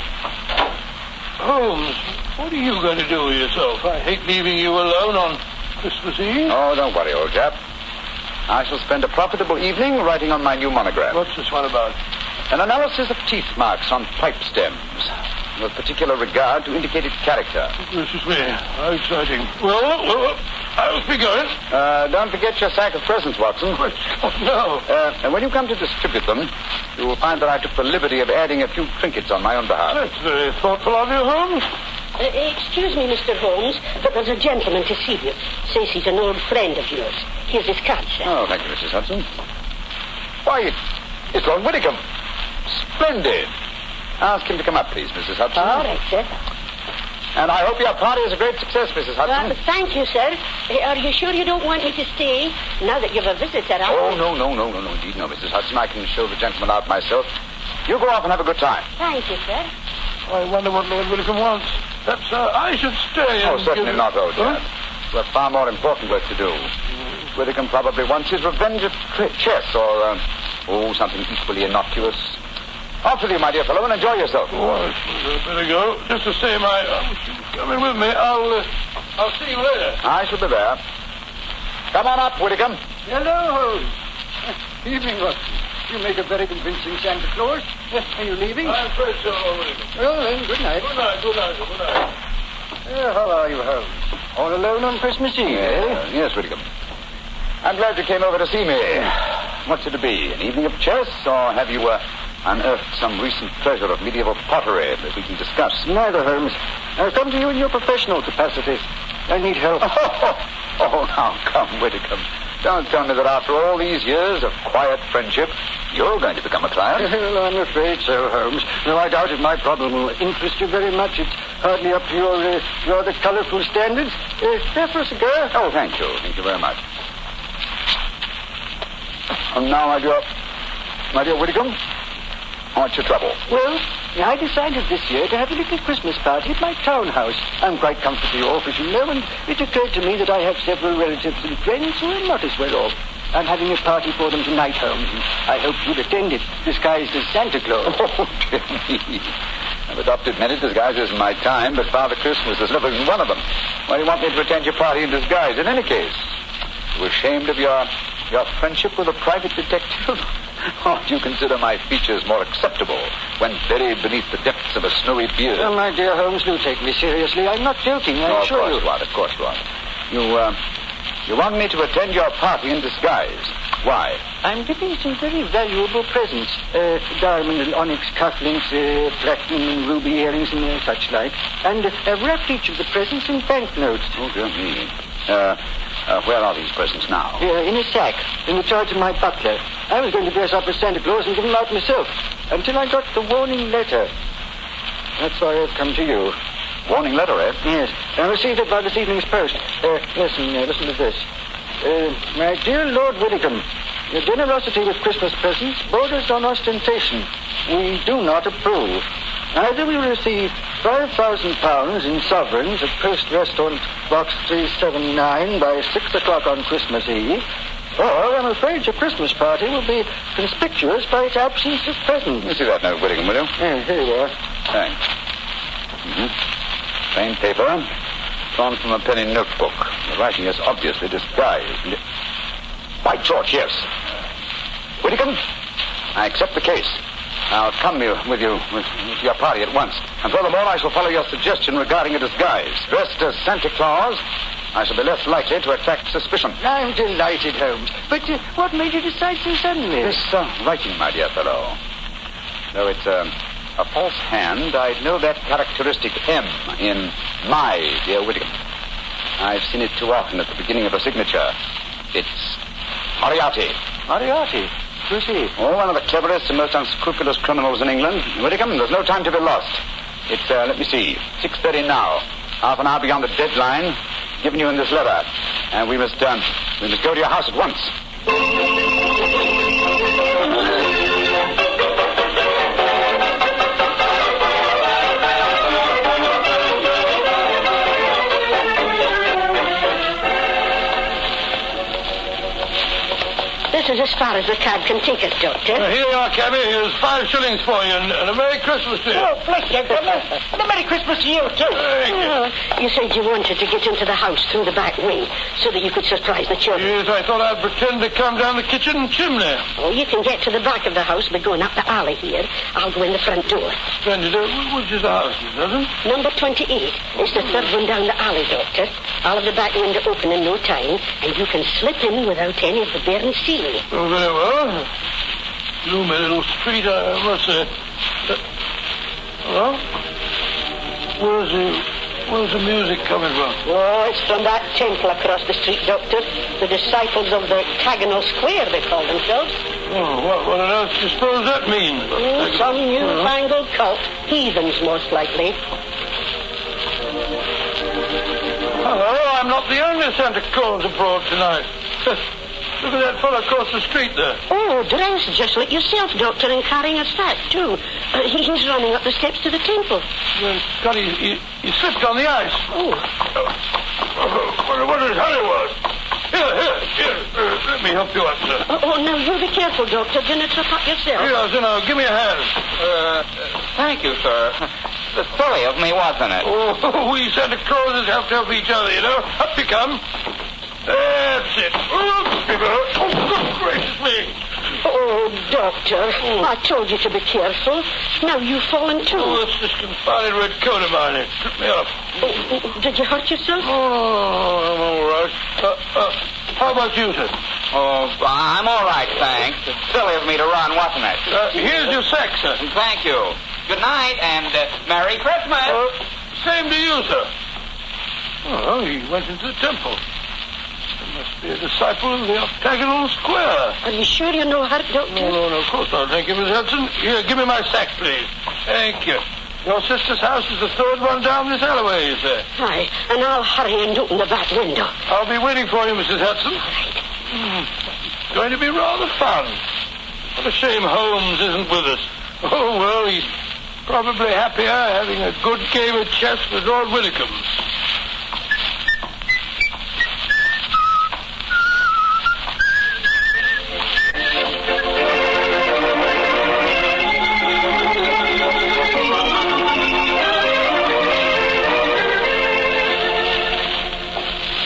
[SPEAKER 2] Holmes, what are you going to do with yourself? I hate leaving you alone on Christmas Eve.
[SPEAKER 3] Oh, don't worry, old chap. I shall spend a profitable evening writing on my new monograph.
[SPEAKER 2] What's this one about?
[SPEAKER 3] An analysis of teeth marks on pipe stems, with particular regard to indicated character.
[SPEAKER 2] This is me. How exciting. Well, I must be going.
[SPEAKER 3] Don't forget your sack of presents, Watson.
[SPEAKER 2] No.
[SPEAKER 3] And when you come to distribute them, you will find that I took the liberty of adding a few trinkets on my own behalf.
[SPEAKER 2] That's very thoughtful of you, Holmes.
[SPEAKER 18] Excuse me, Mr. Holmes, but there's a gentleman to see you. Says he's an old friend of yours. Here's his card, sir.
[SPEAKER 3] Oh, thank you, Mrs. Hudson. Why, it's Lord Whitcomb. Splendid. Ask him to come up, please, Mrs. Hudson.
[SPEAKER 18] All right, sir.
[SPEAKER 3] And I hope your party is a great success, Mrs. Hudson.
[SPEAKER 18] Thank you, sir. Are you sure you don't want me to stay? Now that you've a visitor,
[SPEAKER 3] Oh, no, indeed, no, Mrs. Hudson. I can show the gentleman out myself. You go off and have a good time.
[SPEAKER 18] Thank you, sir.
[SPEAKER 2] I wonder what Lord Whitcomb wants. Perhaps I should stay.
[SPEAKER 3] Oh, certainly not, old chap. We've far more important work to do. Whitcomb probably wants his revenge at chess or something equally innocuous. Off with you, my dear fellow, and enjoy yourself.
[SPEAKER 2] Oh, I better go. Just the same, coming with me. I'll see you later.
[SPEAKER 3] I shall be there. Come on up, Whitcomb.
[SPEAKER 5] Hello, Holmes. Evening, Watson. You make a very convincing Santa Claus. Are you leaving?
[SPEAKER 2] I'm afraid so, Whitcomb.
[SPEAKER 5] Well, then, good night.
[SPEAKER 2] Good night.
[SPEAKER 5] How are you, Holmes? All alone on Christmas Eve, eh?
[SPEAKER 3] Yes, Whitcomb. I'm glad you came over to see me. What's it to be? An evening of chess, or have you unearthed some recent treasure of medieval pottery that we can discuss?
[SPEAKER 5] Neither, Holmes. I've come to you in your professional capacity. I need help.
[SPEAKER 3] Oh, now, come, Whitcomb. Don't tell me that after all these years of quiet friendship, you're going to become a client.
[SPEAKER 5] Well, I'm afraid so, Holmes. Though I doubt if my problem will interest you very much. It's hardly up to your rather colorful standards. Care for a cigar?
[SPEAKER 3] Oh, thank you. Thank you very much. And now, my dear Whitcomb, What's your trouble?
[SPEAKER 5] Well, I decided this year to have a little Christmas party at my townhouse. I'm quite comfortably off, as you know, and it occurred to me that I have several relatives and friends who are not as well off. I'm having a party for them tonight, Holmes, and I hope you'll attend it, disguised as Santa Claus.
[SPEAKER 3] Oh, dear me. I've adopted many disguises in my time, but Father Christmas has never been one of them. Why do you want me to attend your party in disguise? In any case, you ashamed of your friendship with a private detective? Or do you consider my features more acceptable when buried beneath the depths of a snowy beard?
[SPEAKER 5] Well, my dear Holmes, do take me seriously. I'm not joking, I assure you.
[SPEAKER 3] Of course you are. You want me to attend your party in disguise. Why?
[SPEAKER 5] I'm giving some very valuable presents. Diamond and onyx cufflinks, platinum and ruby earrings and such like. And I've wrapped each of the presents in banknotes.
[SPEAKER 3] Oh, dear me. Where are these presents now?
[SPEAKER 5] In a sack, in the charge of my butler. I was going to dress up as Santa Claus and give them out myself, until I got the warning letter. That's why I've come to you.
[SPEAKER 3] Warning letter, eh?
[SPEAKER 5] Yes. I received it by this evening's post. Listen to this. My dear Lord Whittingham, your generosity with Christmas presents borders on ostentation. We do not approve. Either we will receive £5,000 in sovereigns at Post Restaurant Box 379 by 6 o'clock on Christmas Eve, or I'm afraid your Christmas party will be conspicuous by its absence of presents.
[SPEAKER 3] Let me see that note, Whittingham, will you?
[SPEAKER 5] Here you are.
[SPEAKER 3] Thanks. Plain paper, drawn from a penny notebook. The writing is obviously disguised. By George, yes. Whittingham, I accept the case. I'll come with you to your party at once. And furthermore, I shall follow your suggestion regarding a disguise. Dressed as Santa Claus, I shall be less likely to attract suspicion.
[SPEAKER 5] I'm delighted, Holmes. But what made you decide so suddenly?
[SPEAKER 3] This writing, my dear fellow. Though it's a false hand, I know that characteristic M in my dear Whittingham. I've seen it too often at the beginning of a signature. It's Moriarty.
[SPEAKER 5] Moriarty? Who's he?
[SPEAKER 3] Oh, one of the cleverest and most unscrupulous criminals in England. Whittingham, there's no time to be lost. It's, let me see, 6:30 now. Half an hour beyond the deadline given you in this letter. And we must go to your house at once.
[SPEAKER 18] This is as far as the cab can take us, Doctor.
[SPEAKER 2] Here you are, cabby. Here's 5 shillings for you, and a Merry Christmas to you.
[SPEAKER 18] Oh, bless you, Governor. And a Merry Christmas to you, too. You said you wanted to get into the house through the back way so that you could surprise the children.
[SPEAKER 2] Yes, I thought I'd pretend to come down the kitchen chimney.
[SPEAKER 18] Oh, you can get to the back of the house by going up the alley here. I'll go in the front door.
[SPEAKER 2] Splendid. Which is the house, Miss Hudson?
[SPEAKER 18] Number 28. It's the third one down the alley, Doctor. I'll have the back window open in no time, and you can slip in without any of the bearing seal.
[SPEAKER 2] Oh, very well. Gloomy little street, I must say. Well, where's the music coming from?
[SPEAKER 18] Oh, it's from that temple across the street, Doctor. The disciples of the Octagonal Square, they call themselves.
[SPEAKER 2] Oh, what on earth do you suppose that means?
[SPEAKER 18] Some newfangled cult. Heathens, most likely.
[SPEAKER 2] Oh, I'm not the only Santa Claus abroad tonight. Look at that fellow across the street there.
[SPEAKER 18] Oh, dressed just like yourself, Doctor, and carrying a sack, too. He's running up the steps to the temple.
[SPEAKER 2] Well, God, he slipped on the ice.
[SPEAKER 18] Oh.
[SPEAKER 2] What is Hollywood? Here. Let me help you up, sir.
[SPEAKER 18] Oh, now, you be careful, Doctor. Do not trip up yourself.
[SPEAKER 2] Here, now, give me a hand.
[SPEAKER 19] Thank you, sir. The silly of me, wasn't it?
[SPEAKER 2] Oh, we Santa Clauses have to help each other, you know. Up you come. That's it. Oh, good gracious me.
[SPEAKER 18] Oh, Doctor, I told you to be careful. Now you've fallen too.
[SPEAKER 2] Oh, it's this confounded red coat of mine. It tripped me up.
[SPEAKER 18] Oh, did you hurt yourself?
[SPEAKER 2] Oh, I'm all right. How about you, sir?
[SPEAKER 19] Oh, I'm all right, thanks. It's silly of me to run, wasn't it?
[SPEAKER 2] Here's your sack, sir.
[SPEAKER 19] Thank you. Good night, and Merry Christmas.
[SPEAKER 2] Same to you, sir. Oh, he went into the temple. Must be a disciple of the Octagonal Square.
[SPEAKER 18] Are you sure you're no hurt, Doctor?
[SPEAKER 2] No, of course not. Thank you, Miss Hudson. Here, give me my sack, please. Thank you. Your sister's house is the third one down this alleyway, you say?
[SPEAKER 18] Aye, and I'll hurry and open the back window.
[SPEAKER 2] I'll be waiting for you, Mrs. Hudson. It's going to be rather fun. What a shame Holmes isn't with us. Oh, well, he's probably happier having a good game of chess with Lord Willicombe.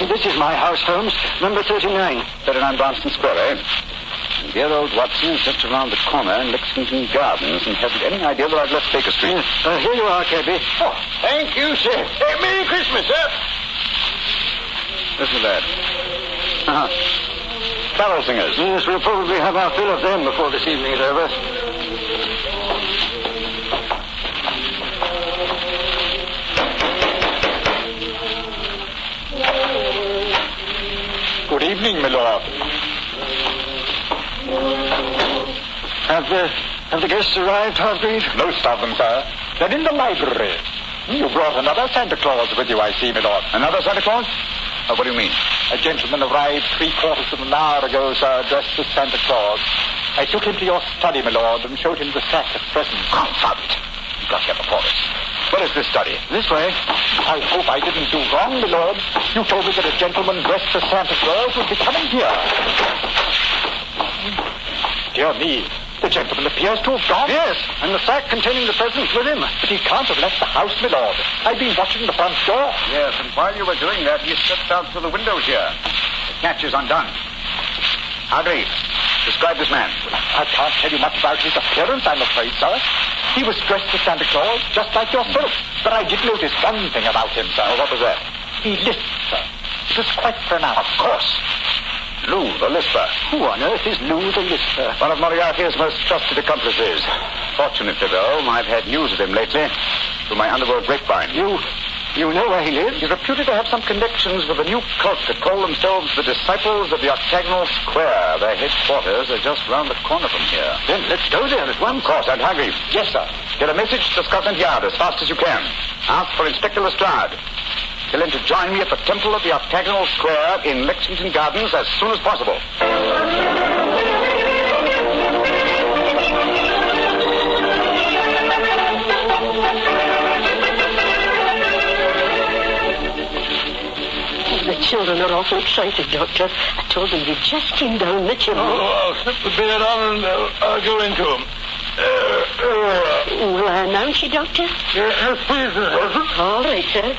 [SPEAKER 5] This is my house, Holmes. Number 39.
[SPEAKER 3] 39 Branston Square, eh? And dear old Watson is just around the corner in Lexington Gardens and hasn't any idea that I've left Baker Street.
[SPEAKER 5] Here you are, Cabby.
[SPEAKER 3] Oh, thank you, sir.
[SPEAKER 5] Hey, Merry Christmas, sir.
[SPEAKER 3] Listen to that. Carol singers.
[SPEAKER 5] Yes, we'll probably have our fill of them before this evening is over.
[SPEAKER 11] Good evening, my lord.
[SPEAKER 5] Have the guests arrived, Hargreave?
[SPEAKER 11] Most of them, sir. They're in the library. You brought another Santa Claus with you, I see, my lord.
[SPEAKER 3] Another Santa Claus? What do you mean?
[SPEAKER 11] A gentleman arrived 3/4 of an hour ago, sir, dressed as Santa Claus. I took him to your study, my lord, and showed him the sack of presents.
[SPEAKER 3] Confound it. You've got to get before this. Where is this study?
[SPEAKER 11] This way. I hope I didn't do wrong, my lord. You told me that a gentleman dressed as Santa Claus would be coming here. Dear me. The gentleman appears to have gone.
[SPEAKER 5] Yes, and the sack containing the presents with him.
[SPEAKER 11] But he can't have left the house, my lord. I've been watching the front door.
[SPEAKER 3] Yes, and while you were doing that, he stepped out through the window here. The catch is undone. Hargreave, describe this man.
[SPEAKER 11] I can't tell you much about his appearance, I'm afraid, sir. He was dressed as Santa Claus, just like yourself. But I did notice one thing about him, sir.
[SPEAKER 3] Oh, what was that?
[SPEAKER 11] He lisped, sir. It was quite pronounced.
[SPEAKER 3] Of course. Lou, the Lisper.
[SPEAKER 5] Who on earth is Lou the Lisper?
[SPEAKER 3] One of Moriarty's most trusted accomplices. Fortunately, though, I've had news of him lately through my underworld grapevine.
[SPEAKER 5] You know where he lives?
[SPEAKER 3] He's reputed to have some connections with a new cult that call themselves the Disciples of the Octagonal Square. Their headquarters are just round the corner from here.
[SPEAKER 5] Then let's go there at once.
[SPEAKER 3] Of course, and Hargreave.
[SPEAKER 11] Yes, sir.
[SPEAKER 3] Get a message to Scotland Yard as fast as you can. Ask for Inspector Lestrade. Tell him to join me at the Temple of the Octagonal Square in Lexington Gardens as soon as possible.
[SPEAKER 18] The children are awful excited, Doctor. I told them you just came down the chimney.
[SPEAKER 2] Oh, I'll slip the bed on and I'll go into them.
[SPEAKER 18] Will I announce you, Doctor?
[SPEAKER 2] Yes, please,
[SPEAKER 18] All right, sir.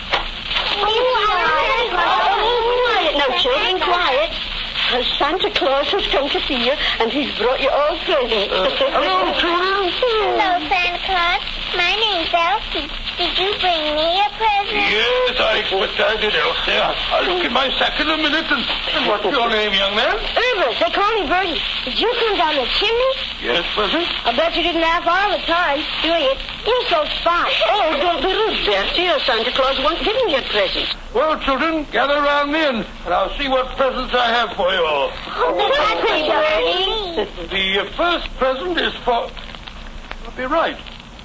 [SPEAKER 18] Quiet now, children, quiet. Santa Claus has come to see you, and he's brought you all presents.
[SPEAKER 2] Hello, children.
[SPEAKER 20] Hello, Santa Claus. My name's Elsie. Did you bring me a present?
[SPEAKER 2] Yes, I expect I did, Elsie. I'll look in my sack in a minute. And what's your name, young man?
[SPEAKER 20] Herbert. They call me Bertie. Did you come down the chimney?
[SPEAKER 2] Yes, Bertie.
[SPEAKER 20] I bet you didn't laugh all the time, do you? You're so smart.
[SPEAKER 18] Oh, don't be rude, Bertie, or Santa Claus won't give me a present.
[SPEAKER 2] Well, children, gather round me and I'll see what presents I have for you all.
[SPEAKER 20] Oh, Bertie.
[SPEAKER 2] The first present is for... I'll be right.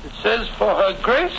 [SPEAKER 2] It says for Her Grace,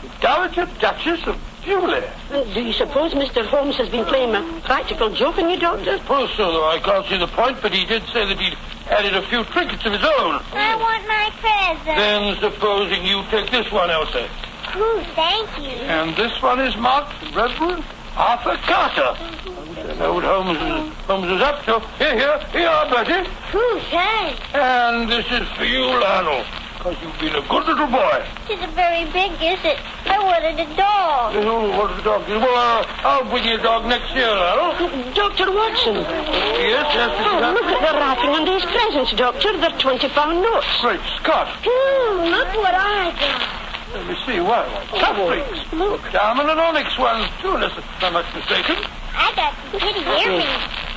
[SPEAKER 2] the Dowager Duchess of Guileless.
[SPEAKER 18] Do you suppose Mr. Holmes has been playing a practical joke on you, Doctor?
[SPEAKER 2] I suppose so, though I can't see the point, but he did say that he'd added a few trinkets of his own.
[SPEAKER 20] I want my present.
[SPEAKER 2] Then supposing you take this one, Elsa.
[SPEAKER 20] Ooh, thank you.
[SPEAKER 2] And this one is marked Reverend Arthur Carter. I wish I know what Holmes is up to. Here you are, Bertie.
[SPEAKER 20] Ooh, thanks.
[SPEAKER 2] And this is for you, Lionel, because you've been a good little boy.
[SPEAKER 20] It isn't very big, is it? I wanted a dog.
[SPEAKER 2] Oh, what a dog. Well, I'll bring you a dog next year, Lionel.
[SPEAKER 18] Dr. Watson.
[SPEAKER 2] Yes.
[SPEAKER 18] Oh, look at the wrapping on these presents, Doctor. They're 20-pound notes.
[SPEAKER 2] Great Scott.
[SPEAKER 20] Look what I got.
[SPEAKER 2] Let me see. What? Cufflinks.
[SPEAKER 20] Look.
[SPEAKER 2] Diamond and onyx ones, too, unless I'm not mistaken.
[SPEAKER 20] I got some pretty earrings.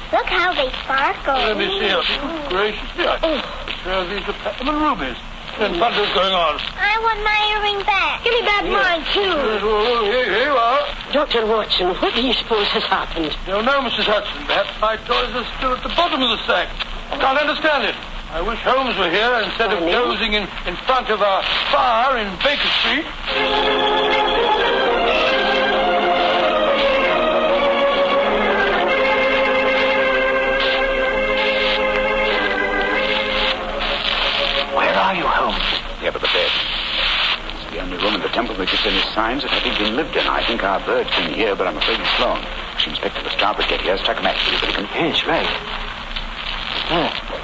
[SPEAKER 20] Look how they sparkle.
[SPEAKER 2] Let me see. Gracious. Yeah. These are platinum rubies. And bundles going on.
[SPEAKER 20] I want my earring back. Give me back mine, too.
[SPEAKER 2] Here you are.
[SPEAKER 18] Dr. Watson, what do you suppose has happened?
[SPEAKER 2] No, Mrs. Hudson. Perhaps my toys are still at the bottom of the sack. I can't understand it. I wish Holmes were here instead of dozing in front of our fire in Baker Street.
[SPEAKER 11] Where are you, Holmes?
[SPEAKER 3] notice any signs of having been lived in. I think our bird's been here, but I'm afraid he's flown. Wish Inspector Lestrade would get here. Strike a match, will you, Billigan?
[SPEAKER 4] Yes, right.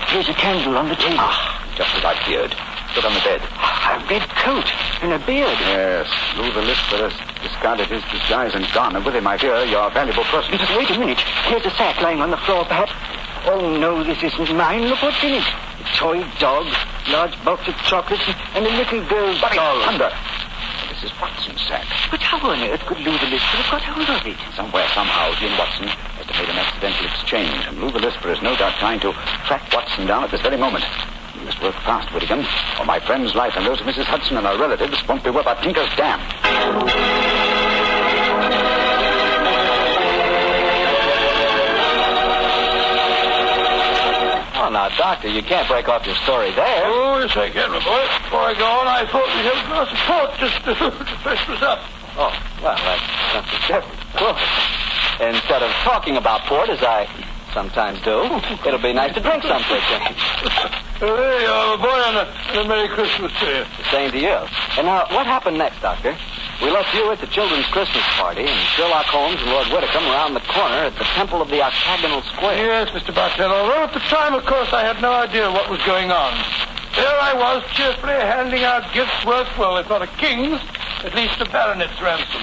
[SPEAKER 4] Here's a candle on the table.
[SPEAKER 3] Just as I feared. Look on the bed.
[SPEAKER 4] A red coat and a beard.
[SPEAKER 3] Yes, Lou the Lisper has discarded his disguise and gone, and with him, I fear, your valuable person.
[SPEAKER 4] Wait a minute. Here's a sack lying on the floor, perhaps. Oh, no, this isn't mine. Look what's in it. A toy dog, large box of chocolates, and a little girl's doll.
[SPEAKER 3] Thunder. This is Watson's sack.
[SPEAKER 4] But how on earth could Lou the Lisper have got hold of it?
[SPEAKER 3] Somewhere, somehow, he and Watson must have made an accidental exchange, and Lou the Lisper is no doubt trying to track Watson down at this very moment. We must work fast, Whittingham, or my friend's life and those of Mrs. Hudson and her relatives won't be worth a tinker's dam.
[SPEAKER 1] Oh, now, Doctor, you can't break off your story there.
[SPEAKER 2] Oh, yes, I can, my boy. Before I go on, I thought we'd have a glass of port just to freshen us up.
[SPEAKER 1] Oh, well, that's different. Cool. Instead of talking about port, as I sometimes do, it'll be nice to drink some for a change.
[SPEAKER 2] There you are, my boy, and a Merry Christmas to you.
[SPEAKER 1] The same to you. And now, what happened next, Doctor? We left you at the children's Christmas party, and Sherlock Holmes and Lord Whitcomb around the corner at the Temple of the Octagonal Square.
[SPEAKER 2] Yes, Mr. Bartell, although at the time, of course, I had no idea what was going on. There I was, cheerfully handing out gifts worth, well, if not a king's, at least a baronet's ransom.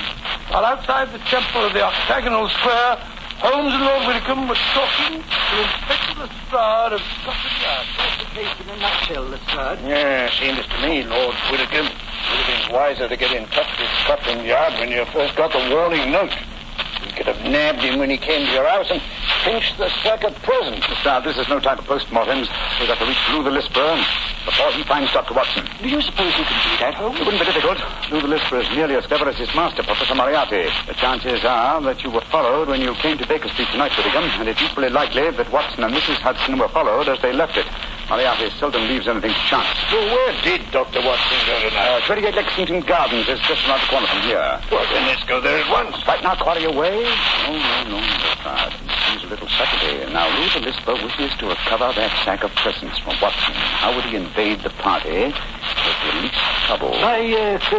[SPEAKER 2] While outside the Temple of the Octagonal Square, Holmes and Lord Whitcomb were talking to Inspector Lestrade of Scotland Yard.
[SPEAKER 4] That's the case in a nutshell, Lestrade.
[SPEAKER 11] Yeah, seems to me, Lord Whitcomb, it would have been wiser to get in touch with Scotland Yard when you first got the warning note. You could have nabbed him when he came to your house and pinched the sack of presents.
[SPEAKER 3] Lestrade, this is no time for postmortems. We've got to reach Lou the Lisper before he finds Dr. Watson.
[SPEAKER 4] Do you suppose you can do that, Holmes?
[SPEAKER 3] It wouldn't be difficult. Lou the Lisper is nearly as clever as his master, Professor Moriarty. The chances are that you were followed when you came to Baker Street tonight, Whittingham, and it's equally likely that Watson and Mrs. Hudson were followed as they left it. Moriarty seldom leaves anything to chance.
[SPEAKER 11] So where did Dr. Watson go tonight?
[SPEAKER 3] 28 Lexington Gardens is just around the corner from here.
[SPEAKER 11] Well, then let's go there at once.
[SPEAKER 3] Right now, quarter your way? No, Lestrade. He's a little Saturday. Now, Lou the Lisper wishes to recover that sack of presents from Watson. How would he invade the party with the least trouble?
[SPEAKER 4] By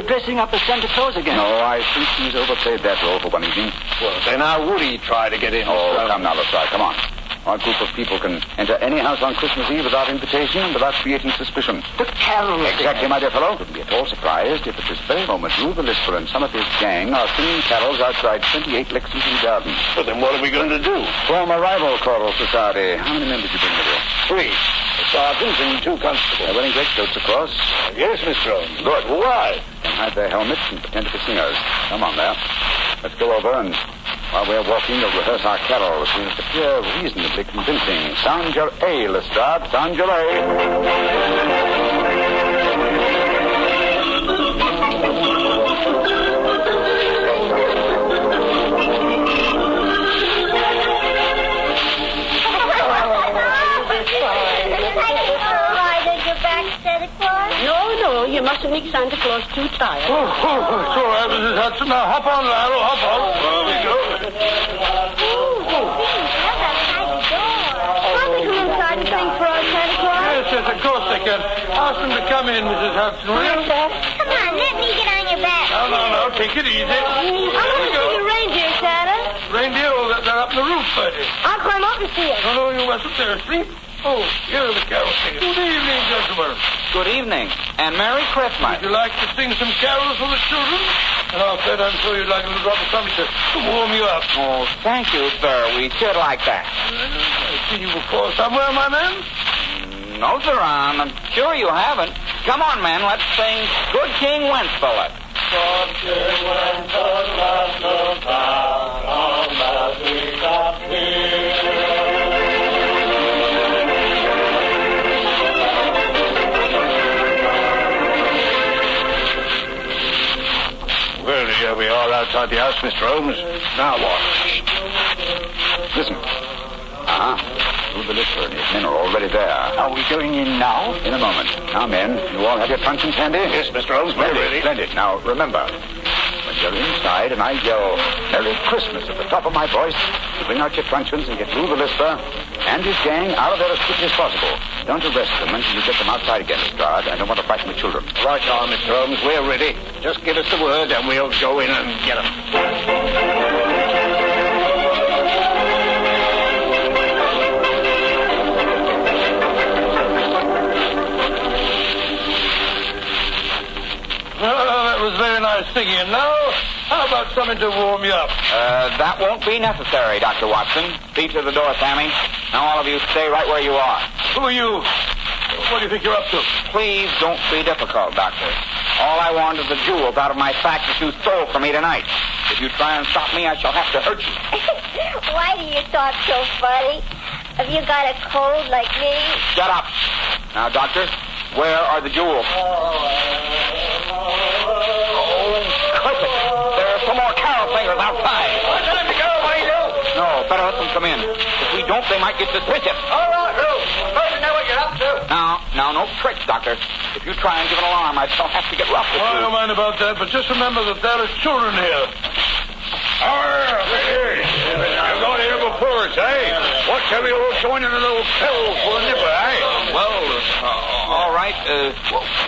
[SPEAKER 4] dressing up as Santa Claus again.
[SPEAKER 3] No, I think he's overplayed that role for one evening.
[SPEAKER 11] Well, then how would he try to get in?
[SPEAKER 3] Oh, come now, Lestrade, come on. Our group of people can enter any house on Christmas Eve without invitation and without creating suspicion.
[SPEAKER 4] The carols.
[SPEAKER 3] Exactly, my dear fellow. Wouldn't be at all surprised if at this very moment Lou the Lisper and some of his gang are singing carols outside 28 Lexington Gardens.
[SPEAKER 11] But then what are we going to do?
[SPEAKER 3] Form a rival choral society. How many men did you bring with you?
[SPEAKER 11] 3. A sergeant and 2 constables.
[SPEAKER 3] They're wearing greatcoats, of course.
[SPEAKER 11] Yes, Mr. Holmes. Good. Why?
[SPEAKER 3] And hide their helmets and pretend to be singers. Come on there. Let's go over and while we're walking, you'll rehearse our carols. We must appear reasonably convincing. Sound your A, Lestrade. Sound your A.
[SPEAKER 18] No, you mustn't make Santa Claus too tired.
[SPEAKER 2] Oh, it's all right, Mrs. Hudson. Now, hop on, Lionel, hop on. There we go.
[SPEAKER 20] Can't they come inside and sing for our Santa Claus?
[SPEAKER 2] Yes, of course they can. Ask them to come in, Mrs. Hudson, will you?
[SPEAKER 20] Come on, let me get on your back.
[SPEAKER 2] No, take it easy.
[SPEAKER 20] I want to see the reindeer, Santa.
[SPEAKER 2] Reindeer? Oh, they're up in the roof, Bertie.
[SPEAKER 20] I'll climb up and see it.
[SPEAKER 2] No, you mustn't. They're asleep. Oh, here are the carol singers. Good evening, gentlemen.
[SPEAKER 19] Good evening, and Merry Christmas.
[SPEAKER 2] Would you like to sing some carols for the children? And Fred, I'm sure you'd like a little drop of something to warm you up.
[SPEAKER 19] Oh, thank you, sir. We should like that.
[SPEAKER 2] I see you before somewhere, my man.
[SPEAKER 19] No, sir, I'm sure you haven't. Come on, men, let's sing Good King Wenceslas.
[SPEAKER 21] Good King Wenceslas, look down on the streets of peace.
[SPEAKER 11] Well, here we are outside the house, Mr. Holmes. Now what?
[SPEAKER 3] Listen. Lou the Lisper and his men are already there.
[SPEAKER 11] Are we going in now?
[SPEAKER 3] In a moment. Now, men, you all have your truncheons handy?
[SPEAKER 11] Yes, Mr. Holmes, we're ready.
[SPEAKER 3] Splendid. Now, remember,
[SPEAKER 7] when you're inside and I yell Merry Christmas at the top of my voice, you bring out your truncheons and get Lou the Lisper and his gang out of there as quickly as possible. Don't arrest them until you get them outside again, Lestrade. I don't want to frighten the children.
[SPEAKER 19] Right on, Mr. Holmes. We're ready. Just give us the word and we'll go in and get them.
[SPEAKER 2] That was very nice singing. And now, how about something to warm you up?
[SPEAKER 19] That won't be necessary, Dr. Watson. See to the door, Sammy. Now all of you stay right where you are.
[SPEAKER 2] Who are you? What do you think you're up to?
[SPEAKER 19] Please don't be difficult, Doctor. All I want is the jewels out of my sack that you stole from me tonight. If you try and stop me, I shall have to hurt you.
[SPEAKER 20] Why do you talk so funny? Have you got a cold like me?
[SPEAKER 19] Shut up. Now, Doctor, where are the jewels? Cricket. There are some more carol singers outside.
[SPEAKER 2] What time to go? What do you do?
[SPEAKER 19] No, better let them come in. If we don't, they might get suspicious.
[SPEAKER 2] All right, Lou. First you know what you're up to.
[SPEAKER 19] Now, no tricks, Doctor. If you try and give an alarm, I shall have to get rough with you.
[SPEAKER 2] I don't mind about that, but just remember that there are children here.
[SPEAKER 10] I've got here before us, eh? What shall we all join in a little fill for a nipper, eh?
[SPEAKER 19] Well, all right.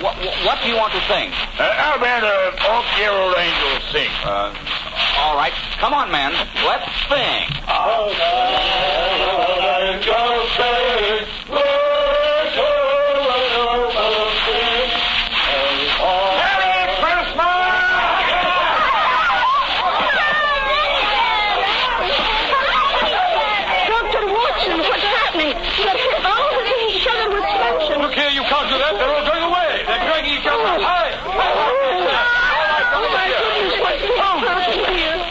[SPEAKER 19] What do you want to sing?
[SPEAKER 10] How about Off the Old Angel sing?
[SPEAKER 19] All right. Come on, man. Let's sing.
[SPEAKER 2] Look here, you can't do that. They're all going away. They're dragging each other.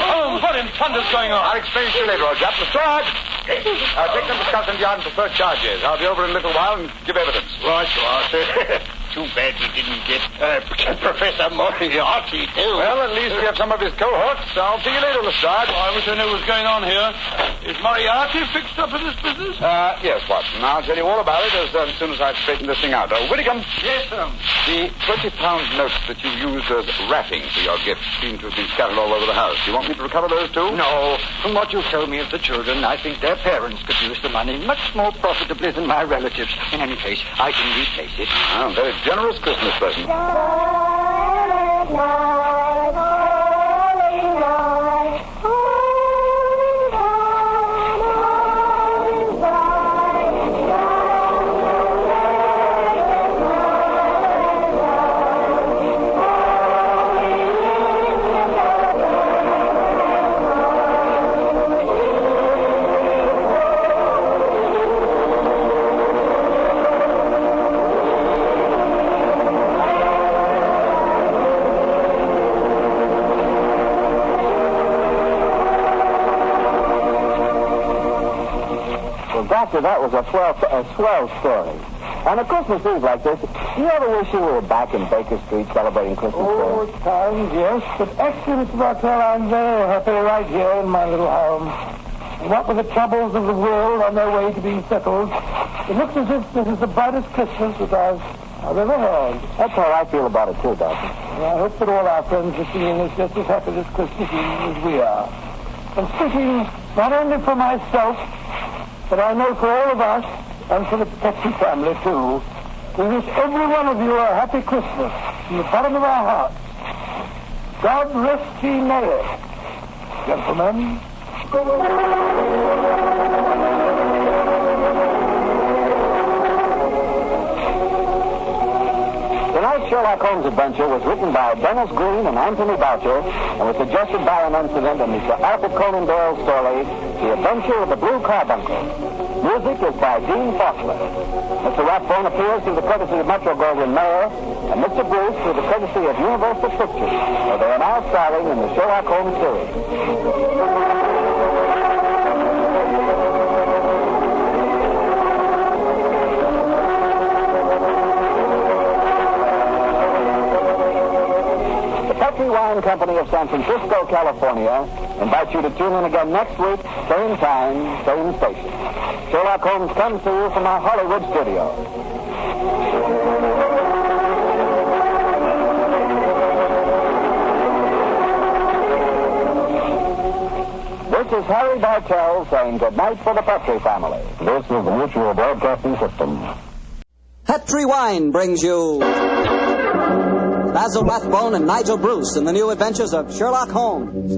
[SPEAKER 2] Holmes, what in thunder's going on?
[SPEAKER 7] I'll explain to you later, old chap. Lestrade! Take them to Scotland Yard and first charges. I'll be over in a little while and give evidence.
[SPEAKER 10] Right, you are, sir. Too bad we didn't get Professor Moriarty, too.
[SPEAKER 7] Well, at least we have some of his cohorts. I'll see you later, Lestrade.
[SPEAKER 2] Oh, I wish I knew what was going on here. Is Moriarty fixed up in this business?
[SPEAKER 7] Yes, Watson. I'll tell you all about it as soon as I've straightened this thing out. Whittingham.
[SPEAKER 2] Yes, sir.
[SPEAKER 7] The £20 notes that you used as wrapping for your gift seem to have been scattered all over the house. Do you want me to recover those, too?
[SPEAKER 5] No. From what you told me of the children, I think their parents could use the money much more profitably than my relatives. In any case, I can replace it.
[SPEAKER 7] Oh, very generous Christmas present.
[SPEAKER 22] Doctor, that was a swell story. On a Christmas Eve like this, do you ever wish you were back in Baker Street celebrating Christmas Day?
[SPEAKER 23] Oh, at times, yes. But actually, Mr. Bartell, I'm very happy right here in my little home. And what with the troubles of the world on their way to being settled, it looks as if this is the brightest Christmas that I've ever had.
[SPEAKER 22] That's how I feel about it, too, Doctor.
[SPEAKER 23] And I hope that all our friends are feeling just as happy this Christmas Eve as we are. And speaking not only for myself, but I know for all of us, and for the Petty family, too, we wish every one of you a happy Christmas from the bottom of our hearts. God rest ye merry, gentlemen.
[SPEAKER 22] Tonight's Sherlock Holmes adventure was written by Dennis Green and Anthony Boucher and was suggested by an incident in Mr. Arthur Conan Doyle's story, The Adventure of the Blue Carbuncle. Music is by Dean Faulkner. Mr. Rathbone appears through the courtesy of Metro-Goldwyn-Mayer, and Mr. Bruce through the courtesy of Universal Pictures, where they are now starring in the Sherlock Holmes series. Wine Company of San Francisco, California, invites you to tune in again next week, same time, same station. Sherlock Holmes comes to you from our Hollywood studio. is Harry Bartell saying good night for the Petrie family. This is the Mutual Broadcasting System.
[SPEAKER 8] Petrie Wine brings you Basil Rathbone and Nigel Bruce in the new adventures of Sherlock Holmes.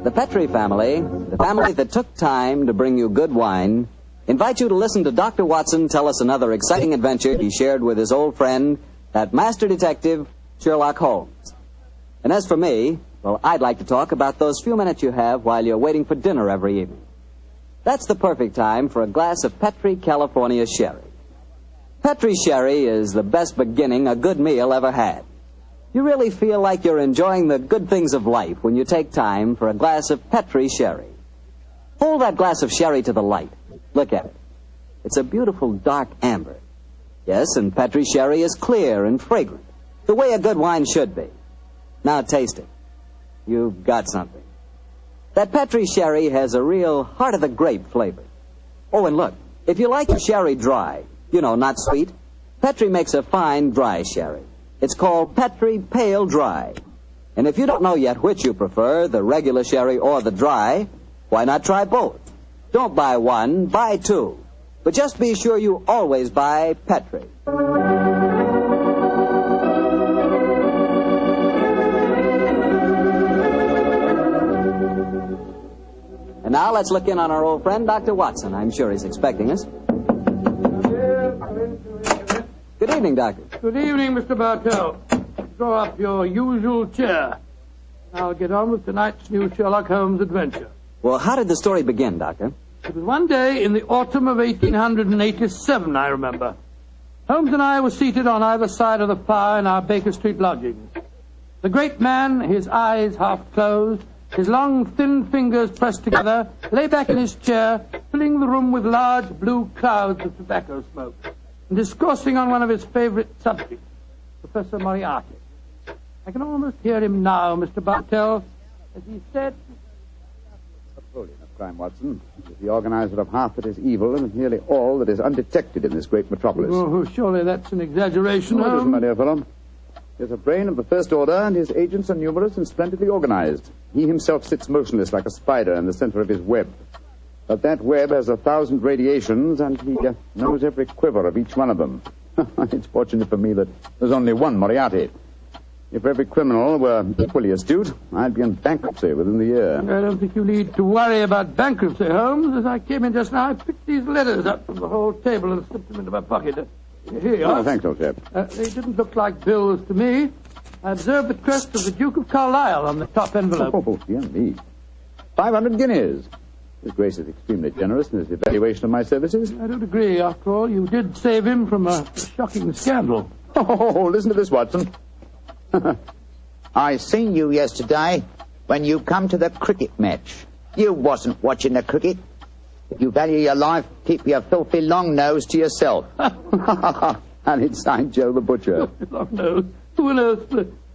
[SPEAKER 1] The Petrie family, the family that took time to bring you good wine, invite you to listen to Dr. Watson tell us another exciting adventure he shared with his old friend, that master detective, Sherlock Holmes. And as for me, well, I'd like to talk about those few minutes you have while you're waiting for dinner every evening. That's the perfect time for a glass of Petrie California sherry. Petrie sherry is the best beginning a good meal ever had. You really feel like you're enjoying the good things of life when you take time for a glass of Petrie sherry. Hold that glass of sherry to the light. Look at it. It's a beautiful dark amber. Yes, and Petrie sherry is clear and fragrant, the way a good wine should be. Now taste it. You've got something. That Petrie sherry has a real heart-of-the-grape flavor. Oh, and look, if you like your sherry dry, not sweet, Petrie makes a fine dry sherry. It's called Petrie Pale Dry. And if you don't know yet which you prefer, the regular sherry or the dry, why not try both? Don't buy one, buy two. But just be sure you always buy Petrie. And now let's look in on our old friend, Dr. Watson. I'm sure he's expecting us. Good evening, Doctor.
[SPEAKER 2] Good evening, Mr. Bartell. Draw up your usual chair. I'll get on with tonight's new Sherlock Holmes adventure.
[SPEAKER 1] Well, how did the story begin, Doctor?
[SPEAKER 2] It was one day in the autumn of 1887, I remember. Holmes and I were seated on either side of the fire in our Baker Street lodgings. The great man, his eyes half closed, his long, thin fingers pressed together, lay back in his chair, filling the room with large blue clouds of tobacco smoke, and discoursing on one of his favorite subjects, Professor Moriarty. I can almost hear him now, Mr. Bartell, as he said...
[SPEAKER 3] Napoleon of crime, Watson, is the organizer of half that is evil and nearly all that is undetected in this great metropolis.
[SPEAKER 2] Oh, surely that's an exaggeration,
[SPEAKER 3] No, it
[SPEAKER 2] Holmes.
[SPEAKER 3] isn't, my dear fellow. He has a brain of the first order, and his agents are numerous and splendidly organized. He himself sits motionless like a spider in the center of his web. But that web has 1,000 radiations, and he knows every quiver of each one of them. It's fortunate for me that there's only one Moriarty. If every criminal were equally astute, I'd be in bankruptcy within the year.
[SPEAKER 2] I don't think you need to worry about bankruptcy, Holmes. As I came in just now, I picked these letters up from the whole table and slipped them into my pocket. Here you are.
[SPEAKER 3] Oh, thanks, old chap.
[SPEAKER 2] They didn't look like bills to me. I observed the crest of the Duke of Carlisle on the top envelope.
[SPEAKER 3] Oh, dear me. 500 guineas. His Grace is extremely generous in his evaluation of my services.
[SPEAKER 2] I don't agree. After all, you did save him from a shocking scandal.
[SPEAKER 3] Oh, listen to this, Watson.
[SPEAKER 9] I seen you yesterday when you come to the cricket match. You wasn't watching the cricket. If you value your life, keep your filthy long nose to yourself.
[SPEAKER 3] And it's signed Joe the Butcher.
[SPEAKER 2] Long nose? Who on earth?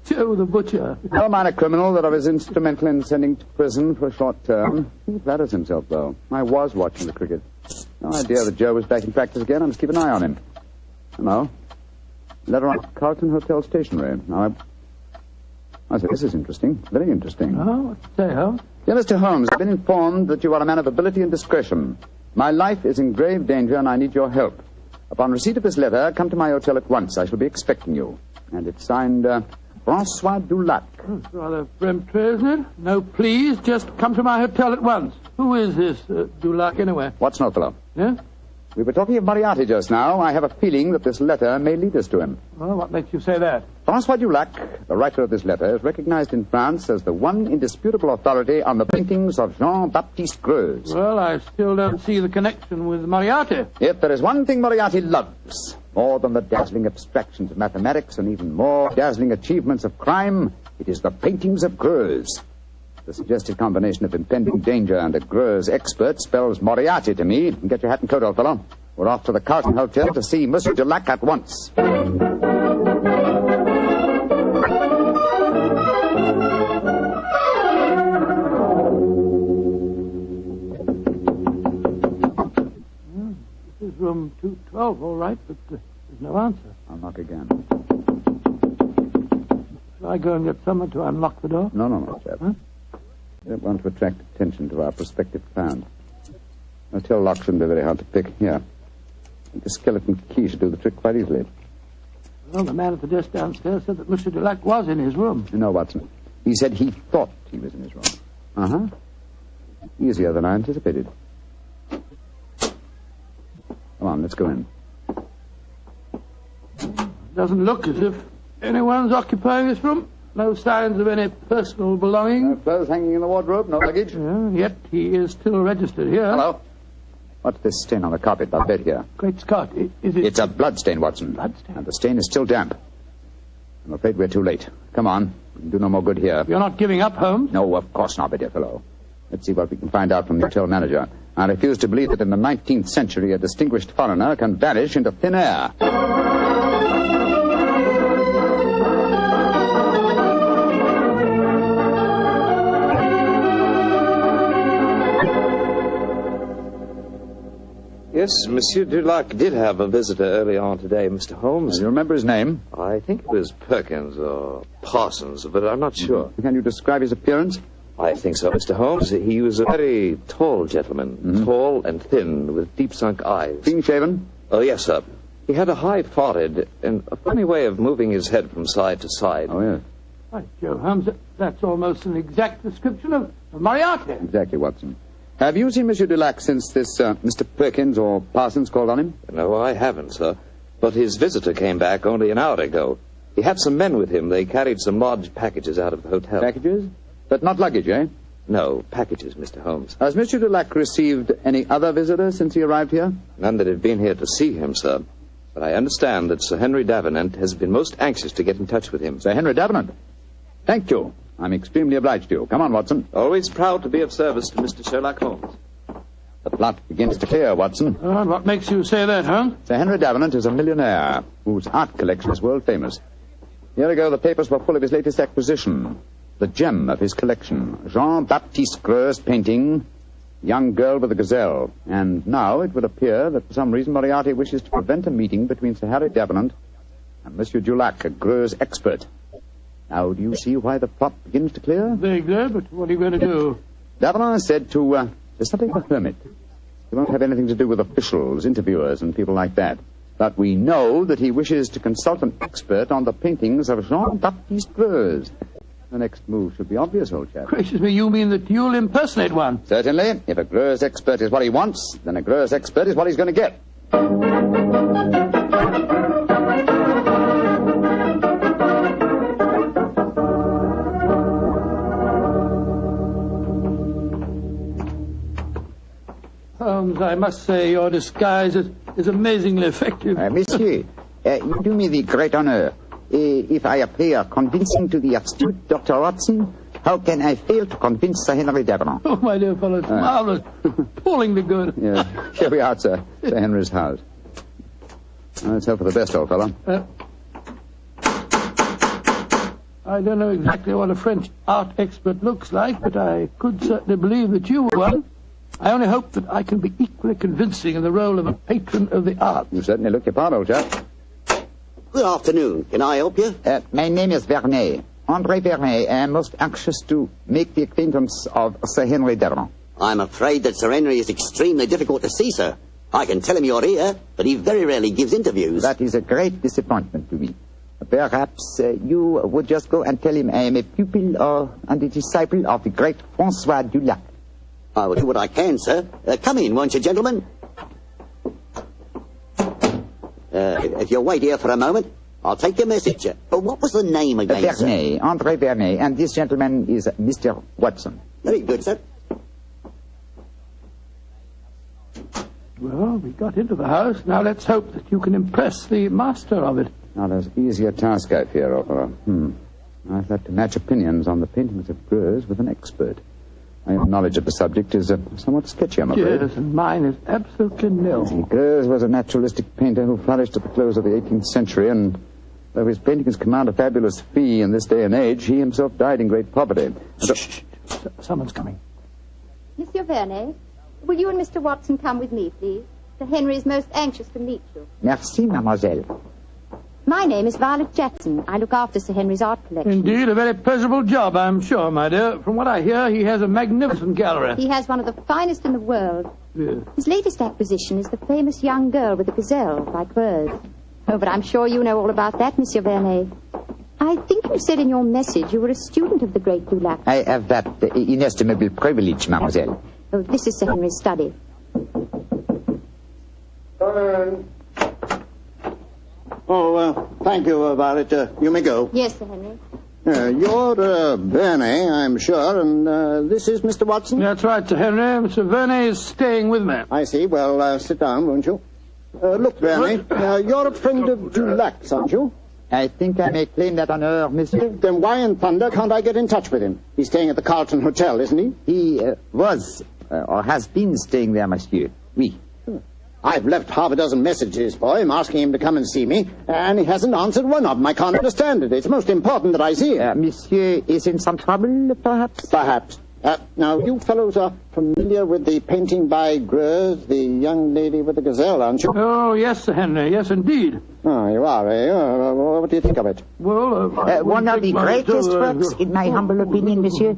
[SPEAKER 2] Joe the Butcher.
[SPEAKER 3] No minor criminal that I was instrumental in sending to prison for a short term. He flatters himself, though. I was watching the cricket. No idea that Joe was back in practice again. I must keep an eye on him. Hello. Letter on Carlton Hotel stationery. Now, I say, this is interesting. Very interesting.
[SPEAKER 2] Oh, what's it say, Holmes?
[SPEAKER 3] Dear Mr. Holmes, I've been informed that you are a man of ability and discretion. My life is in grave danger, and I need your help. Upon receipt of this letter, come to my hotel at once. I shall be expecting you. And it's signed, Francois Dulac.
[SPEAKER 2] Oh, it's rather peremptory, isn't it? No, please, just come to my hotel at once. Who is this Dulac, anyway?
[SPEAKER 3] Watson, old fellow.
[SPEAKER 2] Yeah?
[SPEAKER 3] We were talking of Moriarty just now. I have a feeling that this letter may lead us to him.
[SPEAKER 2] Well, what makes you say that?
[SPEAKER 3] Francois Dulac, the writer of this letter, is recognized in France as the one indisputable authority on the paintings of Jean-Baptiste Greuze.
[SPEAKER 2] Well, I still don't see the connection with Moriarty.
[SPEAKER 3] If there is one thing Moriarty loves, more than the dazzling abstractions of mathematics and even more dazzling achievements of crime, it is the paintings of Greuze. The suggested combination of impending danger and a Greuze expert spells Moriarty to me. Get your hat and coat, old fellow. We're off to the Carlton Hotel to see Monsieur Dulac at once.
[SPEAKER 2] This is room 212, all right, but there's no answer.
[SPEAKER 3] I'll knock again.
[SPEAKER 2] Shall I go and get someone to unlock the door?
[SPEAKER 3] No, chap. Huh? We don't want to attract attention to our prospective client. A tail lock shouldn't be very hard to pick. Here. The skeleton key should do the trick quite easily.
[SPEAKER 2] Well, the man at the desk downstairs said that Mr. Dulac was in his room.
[SPEAKER 3] You know, Watson, he said he thought he was in his room. Uh-huh. Easier than I anticipated. Come on, let's go in.
[SPEAKER 2] Doesn't look as if anyone's occupying this room. No signs of any personal belongings.
[SPEAKER 3] No clothes hanging in the wardrobe, no luggage.
[SPEAKER 2] Yet he is still registered here.
[SPEAKER 3] Hello. What's this stain on the carpet by the bed here?
[SPEAKER 2] Great Scott, is it...
[SPEAKER 3] It's a blood stain, Watson.
[SPEAKER 2] Blood stain?
[SPEAKER 3] And the stain is still damp. I'm afraid we're too late. Come on. We can do no more good here.
[SPEAKER 2] You're not giving up, Holmes?
[SPEAKER 3] No, of course not, my dear fellow. Let's see what we can find out from the hotel manager. I refuse to believe that in the 19th century a distinguished foreigner can vanish into thin air.
[SPEAKER 12] Yes, Monsieur Dulac did have a visitor early on today, Mr. Holmes.
[SPEAKER 3] Do you remember his name?
[SPEAKER 12] I think it was Perkins or Parsons, but I'm not sure.
[SPEAKER 3] Can you describe his appearance?
[SPEAKER 12] I think so, Mr. Holmes. He was a very tall gentleman, tall and thin, with deep-sunk eyes.
[SPEAKER 3] Clean-shaven?
[SPEAKER 12] Oh, yes, sir. He had a high forehead and a funny way of moving his head from side to side.
[SPEAKER 3] Oh, yes.
[SPEAKER 2] Right, Joe Holmes, that's almost an exact description of Moriarty.
[SPEAKER 3] Exactly, Watson. Have you seen Monsieur Dulac since this Mr. Perkins or Parsons called on him?
[SPEAKER 12] No, I haven't, sir. But his visitor came back only an hour ago. He had some men with him. They carried some large packages out of the hotel.
[SPEAKER 3] Packages? But not luggage, eh?
[SPEAKER 12] No, packages, Mr. Holmes.
[SPEAKER 3] Has Monsieur Dulac received any other visitors since he arrived here?
[SPEAKER 12] None that have been here to see him, sir. But I understand that Sir Henry Davenant has been most anxious to get in touch with him.
[SPEAKER 3] Sir Henry Davenant? Thank you. I'm extremely obliged to you. Come on, Watson.
[SPEAKER 12] Always proud to be of service to Mr. Sherlock Holmes.
[SPEAKER 3] The plot begins to clear, Watson.
[SPEAKER 2] And what makes you say that, huh?
[SPEAKER 3] Sir Henry Davenant is a millionaire whose art collection is world famous. A year ago, the papers were full of his latest acquisition, the gem of his collection, Jean-Baptiste Greux's painting, Young Girl with a Gazelle. And now it would appear that for some reason Moriarty wishes to prevent a meeting between Sir Henry Davenant and Monsieur Dulac, a Greux's expert. Now, do you see why the plot begins to clear?
[SPEAKER 2] Vaguely, but what are you going to do?
[SPEAKER 3] Davenant said to something of a hermit. He won't have anything to do with officials, interviewers, and people like that. But we know that he wishes to consult an expert on the paintings of Jean-Baptiste Greux. The next move should be obvious, old chap.
[SPEAKER 2] Gracious me, you mean that you'll impersonate one?
[SPEAKER 3] Certainly. If a Greux expert is what he wants, then a Greux expert is what he's going to get.
[SPEAKER 2] Holmes, I must say your disguise is amazingly effective.
[SPEAKER 9] Monsieur, you do me the great honor. If I appear convincing to the astute Dr. Watson, how can I fail to convince Sir Henry Davenant?
[SPEAKER 2] Oh, my dear fellow, it's marvelous. Appallingly good.
[SPEAKER 3] Yes. Here we are, sir. Sir Henry's house. Let's hope for the best, old fellow.
[SPEAKER 2] I don't know exactly what a French art expert looks like, but I could certainly believe that you were one. I only hope that I can be equally convincing in the role of a patron of the arts.
[SPEAKER 3] You certainly look your part, old chap.
[SPEAKER 13] Good afternoon. Can I help you?
[SPEAKER 9] My name is Vernet. André Vernet. I am most anxious to make the acquaintance of Sir Henry Davenant.
[SPEAKER 13] I'm afraid that Sir Henry is extremely difficult to see, sir. I can tell him you're here, but he very rarely gives interviews.
[SPEAKER 9] That is a great disappointment to me. Perhaps you would just go and tell him I am a pupil and a disciple of the great Francois Dulac.
[SPEAKER 13] I will do what I can, sir. Come in, won't you, gentlemen? If you'll wait here for a moment, I'll take your message. What was the name again,
[SPEAKER 9] Vernet,
[SPEAKER 13] sir?
[SPEAKER 9] André Vernet, and this gentleman is Mr. Watson.
[SPEAKER 13] Very good, sir.
[SPEAKER 2] Well, we got into the house. Now let's hope that you can impress the master of it.
[SPEAKER 3] Now, there's easier task, I fear, old fellow. I've had to match opinions on the paintings of Greux with an expert. My knowledge of the subject is somewhat sketchy, I'm afraid.
[SPEAKER 2] Yes, and mine is absolutely nil.
[SPEAKER 3] Greux was a naturalistic painter who flourished at the close of the 18th century, and though his paintings command a fabulous fee in this day and age, he himself died in great poverty.
[SPEAKER 2] Shh. Someone's coming.
[SPEAKER 14] Monsieur Vernet, will you and Mr. Watson come with me, please? Sir Henry is most anxious to meet you.
[SPEAKER 9] Merci, mademoiselle.
[SPEAKER 14] My name is Violet Jackson. I look after Sir Henry's art collection.
[SPEAKER 2] Indeed, a very pleasurable job, I'm sure, my dear. From what I hear, he has a magnificent gallery.
[SPEAKER 14] He has one of the finest in the world.
[SPEAKER 2] Yes.
[SPEAKER 14] His latest acquisition is the famous young girl with the Gazelle by Greuze. Oh, but I'm sure you know all about that, Monsieur Vernet. I think you said in your message you were a student of the great Dulac.
[SPEAKER 9] I have that inestimable privilege, mademoiselle.
[SPEAKER 14] Oh, this is Sir Henry's study.
[SPEAKER 6] Thank you, Violet. You may go.
[SPEAKER 14] Yes, Sir Henry.
[SPEAKER 6] You're Vernet, I'm sure, and this is Mr. Watson?
[SPEAKER 2] That's right, Sir Henry. Mr. Vernet is staying with me.
[SPEAKER 6] I see. Well, sit down, won't you? Look, Vernet, you're a friend of Dulac's, aren't you?
[SPEAKER 9] I think I may claim that honor, monsieur.
[SPEAKER 6] Then why in thunder can't I get in touch with him? He's staying at the Carlton Hotel, isn't he?
[SPEAKER 9] He was, or has been staying there, monsieur. Oui.
[SPEAKER 6] I've left half a dozen messages for him, asking him to come and see me, and he hasn't answered one of them. I can't understand it. It's most important that I see him.
[SPEAKER 9] Monsieur is in some trouble, perhaps?
[SPEAKER 6] Perhaps. Now, you fellows are familiar with the painting by Greuze, the young lady with the Gazelle, aren't you?
[SPEAKER 2] Oh, yes, Sir Henry. Yes, indeed.
[SPEAKER 6] Oh, you are, eh? What do you think of it?
[SPEAKER 2] Well,
[SPEAKER 9] one of the greatest works, in my humble opinion, monsieur.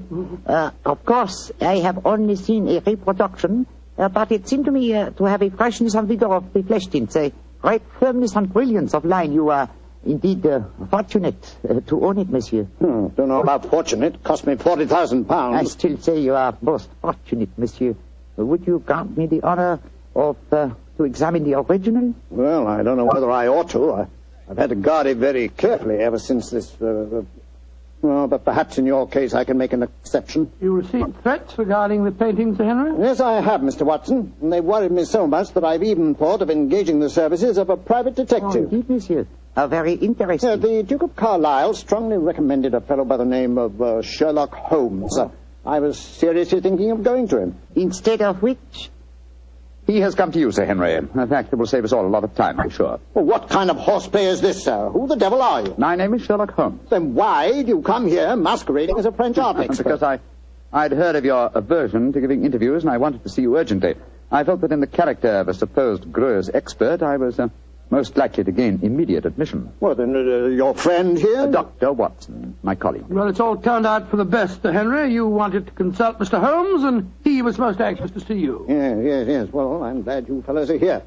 [SPEAKER 9] Of course, I have only seen a reproduction, but it seemed to me to have a freshness of vigor of the flesh tints, a great firmness and brilliance of line. You are indeed fortunate to own it, monsieur.
[SPEAKER 6] Don't know about fortunate. It cost me £40,000.
[SPEAKER 9] I still say you are most fortunate, monsieur. Would you grant me the honor of to examine the original?
[SPEAKER 6] Well, I don't know whether I ought to. I've had to guard it very carefully ever since this... Well, but perhaps in your case I can make an exception.
[SPEAKER 2] You received threats regarding the painting, Sir Henry?
[SPEAKER 6] Yes, I have, Mr. Watson. And they've worried me so much that I've even thought of engaging the services of a private detective.
[SPEAKER 9] Oh, indeed, monsieur. Very interesting.
[SPEAKER 6] The Duke of Carlisle strongly recommended a fellow by the name of Sherlock Holmes. I was seriously thinking of going to him.
[SPEAKER 9] Instead of which?
[SPEAKER 3] He has come to you, Sir Henry. In fact, it will save us all a lot of time, I'm sure.
[SPEAKER 6] Well, what kind of horseplay is this, sir? Who the devil are you?
[SPEAKER 3] My name is Sherlock Holmes.
[SPEAKER 6] Then why do you come here masquerading as a French art expert?
[SPEAKER 3] Because I'd heard of your aversion to giving interviews, and I wanted to see you urgently. I felt that in the character of a supposed Greuze expert, I was most likely to gain immediate admission.
[SPEAKER 6] Well, then, your friend here?
[SPEAKER 3] Dr. Watson, my colleague.
[SPEAKER 2] Well, it's all turned out for the best, Sir Henry. You wanted to consult Mr. Holmes, and he was most anxious to see you.
[SPEAKER 6] Yes. Well, I'm glad you fellows are here.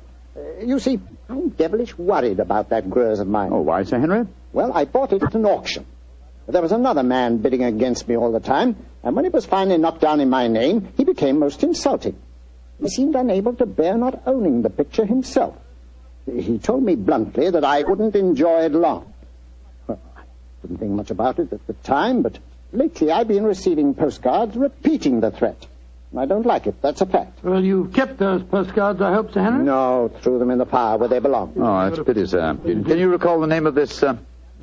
[SPEAKER 6] You see, I'm devilish worried about that Greuze of mine.
[SPEAKER 3] Oh, why, Sir Henry?
[SPEAKER 6] Well, I bought it at an auction. There was another man bidding against me all the time, and when it was finally knocked down in my name, he became most insulting. He seemed unable to bear not owning the picture himself. He told me bluntly that I wouldn't enjoy it long. Well, I didn't think much about it at the time, but lately I've been receiving postcards repeating the threat. I don't like it, that's a fact.
[SPEAKER 2] Well, you've kept those postcards, I hope, Sir Henry?
[SPEAKER 6] No, threw them in the fire where they belong.
[SPEAKER 3] Oh, that's a pity, sir. Can you recall the name of this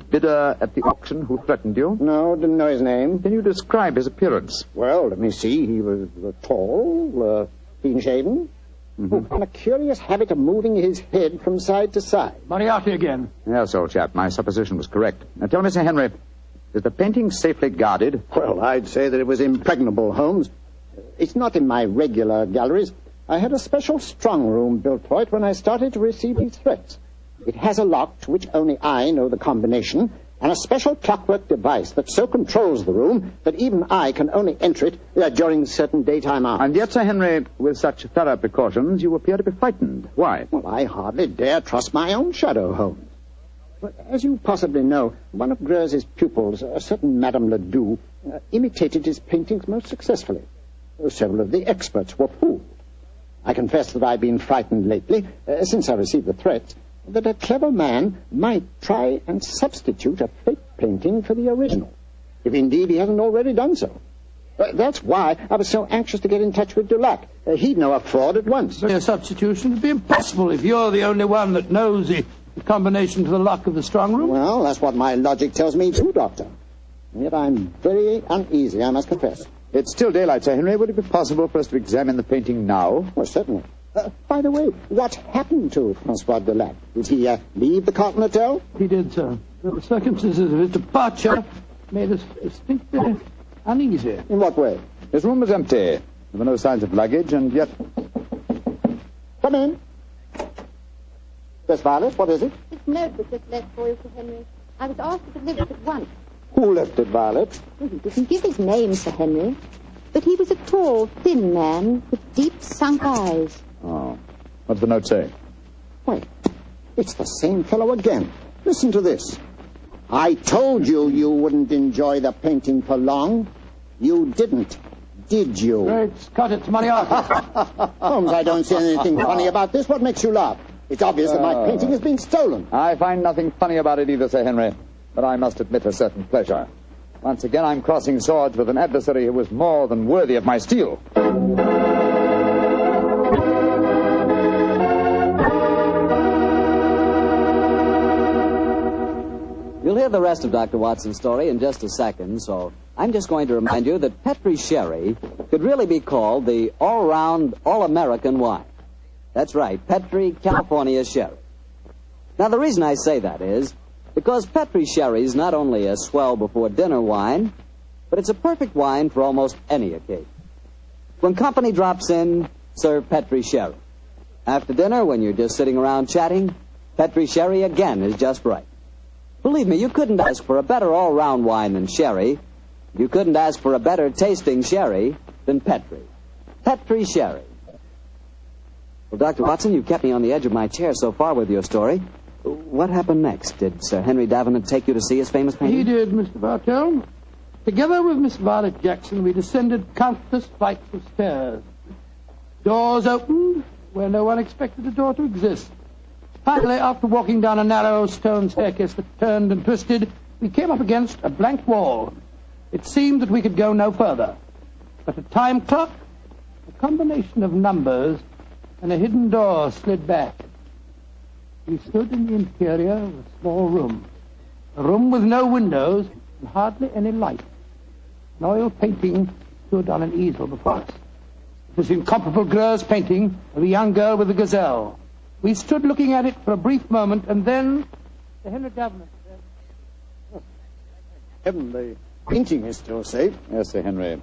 [SPEAKER 3] bidder at the auction who threatened you?
[SPEAKER 6] No, didn't know his name.
[SPEAKER 3] Can you describe his appearance?
[SPEAKER 6] Well, let me see. He was tall, clean-shaven, and a curious habit of moving his head from side to side.
[SPEAKER 2] Moriarty again.
[SPEAKER 3] Yes, old chap, my supposition was correct. Now tell me, Sir Henry, is the painting safely guarded?
[SPEAKER 6] Well, I'd say that it was impregnable, Holmes. It's not in my regular galleries. I had a special strong room built for it when I started to receive these threats. It has a lock to which only I know the combination, and a special clockwork device that so controls the room that even I can only enter it during certain daytime hours.
[SPEAKER 3] And yet, Sir Henry, with such thorough precautions, you appear to be frightened. Why?
[SPEAKER 6] Well, I hardly dare trust my own shadow, Holmes. But as you possibly know, one of Greuze's pupils, a certain Madame Ledoux, imitated his paintings most successfully. Several of the experts were fooled. I confess that I've been frightened lately, since I received the threats, that a clever man might try and substitute a fake painting for the original, if indeed he hasn't already done so. That's why I was so anxious to get in touch with Dulac. He'd know a fraud at once.
[SPEAKER 2] A substitution would be impossible if you're the only one that knows the combination to the lock of the strong room.
[SPEAKER 6] Well, that's what my logic tells me too, Doctor. And yet I'm very uneasy, I must confess.
[SPEAKER 3] It's still daylight, Sir Henry. Would it be possible for us to examine the painting now?
[SPEAKER 6] Well, certainly. By the way, what happened to Francois Dulac? Did he leave the Carlton Hotel?
[SPEAKER 2] He did, sir. The circumstances of his departure made us distinctly uneasy.
[SPEAKER 6] In what way?
[SPEAKER 3] His room was empty. There were no signs of luggage, and yet...
[SPEAKER 6] Come in. Yes, Violet, what is it?
[SPEAKER 14] This note was just left for you, Sir Henry. I was asked to deliver it at once.
[SPEAKER 6] Who left it, Violet?
[SPEAKER 14] Well, he didn't give his name, Sir Henry. But he was a tall, thin man with deep, sunk eyes.
[SPEAKER 3] Oh. What's the note say?
[SPEAKER 6] Wait, it's the same fellow again. Listen to this. I told you you wouldn't enjoy the painting for long. You didn't, did you?
[SPEAKER 2] Great Scott, it's Moriarty.
[SPEAKER 6] Holmes, I don't see anything funny about this. What makes you laugh? It's obvious that my painting has been stolen.
[SPEAKER 3] I find nothing funny about it either, Sir Henry. But I must admit a certain pleasure. Once again, I'm crossing swords with an adversary who was more than worthy of my steel.
[SPEAKER 1] You'll hear the rest of Dr. Watson's story in just a second, so I'm just going to remind you that Petri Sherry could really be called the all-round, all-American wine. That's right, Petri California Sherry. Now, the reason I say that is because Petri Sherry is not only a swell before dinner wine, but it's a perfect wine for almost any occasion. When company drops in, serve Petri Sherry. After dinner, when you're just sitting around chatting, Petri Sherry again is just right. Believe me, you couldn't ask for a better all-round wine than Sherry. You couldn't ask for a better tasting Sherry than Petri. Petri Sherry. Well, Dr. Watson, you've kept me on the edge of my chair so far with your story. What happened next? Did Sir Henry Davenant take you to see his famous painting?
[SPEAKER 2] He did, Mr. Bartell. Together with Miss Violet Jackson, we descended countless flights of stairs. Doors opened where no one expected a door to exist. Finally, after walking down a narrow stone staircase that turned and twisted, we came up against a blank wall. It seemed that we could go no further. But a time clock, a combination of numbers, and a hidden door slid back. We stood in the interior of a small room. A room with no windows and hardly any light. An oil painting stood on an easel before us. It was incomparable Greuze's painting of a young girl with a gazelle. We stood looking at it for a brief moment, and then Sir Henry Davenant said,
[SPEAKER 6] Heaven, the painting is still safe.
[SPEAKER 3] Yes, Sir Henry.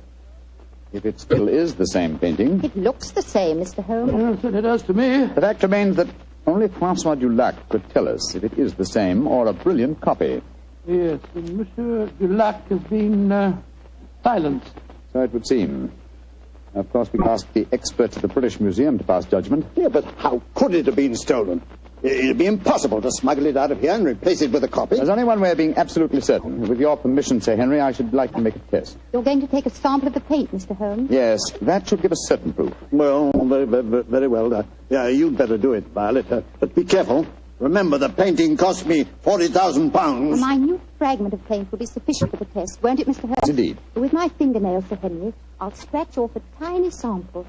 [SPEAKER 3] If it still is the same painting.
[SPEAKER 14] It looks the same, Mr. Holmes.
[SPEAKER 2] Yes, it does to me.
[SPEAKER 3] The fact remains that only Francois Dulac could tell us if it is the same or a brilliant copy.
[SPEAKER 2] Yes, and Monsieur Dulac has been silenced.
[SPEAKER 3] So it would seem. Of course, we asked the experts at the British Museum to pass judgment.
[SPEAKER 6] Yeah, but how could it have been stolen? It'd be impossible to smuggle it out of here and replace it with a copy.
[SPEAKER 3] There's only one way of being absolutely certain. With your permission, Sir Henry, I should like to make a test.
[SPEAKER 14] You're going to take a sample of the paint, Mr. Holmes?
[SPEAKER 3] Yes, that should give us certain proof.
[SPEAKER 6] Well, very well. Yeah, you'd better do it, Violet. But be careful. Remember, the painting cost me £40,000.
[SPEAKER 14] A minute fragment of paint will be sufficient for the test, won't it, Mr. Holmes?
[SPEAKER 3] Yes, indeed.
[SPEAKER 14] With my fingernails, Sir Henry, I'll scratch off a tiny sample.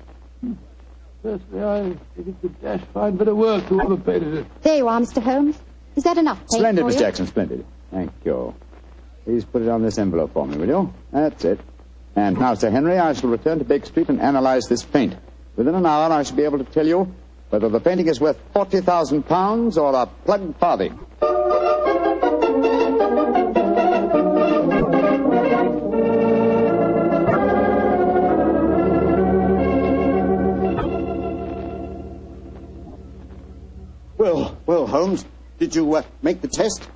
[SPEAKER 2] Firstly, I think it's a dash fine bit of work, whoever painted it.
[SPEAKER 14] There you are, Mr. Holmes. Is that enough paint
[SPEAKER 3] Splendid,
[SPEAKER 14] for
[SPEAKER 3] Miss
[SPEAKER 14] you?
[SPEAKER 3] Jackson, splendid. Thank you. Please put it on this envelope for me, will you? That's it. And now, Sir Henry, I shall return to Baker Street and analyze this paint. Within an hour, I shall be able to tell you whether the painting is worth £40,000 or a plugged farthing.
[SPEAKER 6] Well, Holmes, did you make the test?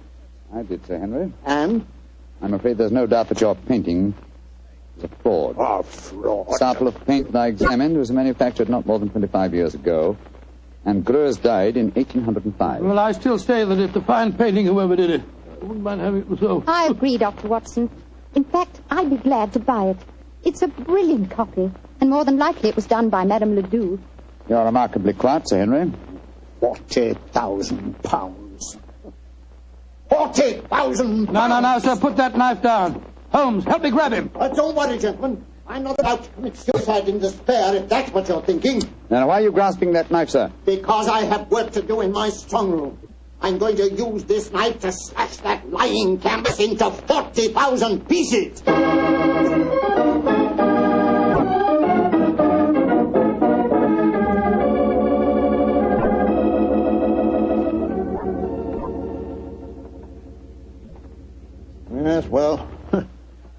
[SPEAKER 3] I did, Sir Henry.
[SPEAKER 6] And?
[SPEAKER 3] I'm afraid there's no doubt that your painting is a fraud.
[SPEAKER 6] Oh, fraud.
[SPEAKER 3] The sample of paint that I examined was manufactured not more than 25 years ago, and Greuze died in 1805.
[SPEAKER 2] Well, I still say that it's a fine painting, whoever did it. I wouldn't mind having it myself.
[SPEAKER 14] I agree, Dr. Watson. In fact, I'd be glad to buy it. It's a brilliant copy, and more than likely it was done by Madame Ledoux.
[SPEAKER 3] You're remarkably quiet, Sir Henry.
[SPEAKER 6] £40,000. £40,000!
[SPEAKER 2] No, sir, put that knife down. Holmes, help me grab him.
[SPEAKER 6] Don't worry, gentlemen. I'm not about to commit suicide in despair, if that's what you're thinking.
[SPEAKER 3] Now, why are you grasping that knife, sir?
[SPEAKER 6] Because I have work to do in my strong room. I'm going to use this knife to slash that lying canvas into 40,000 pieces. Yes, well,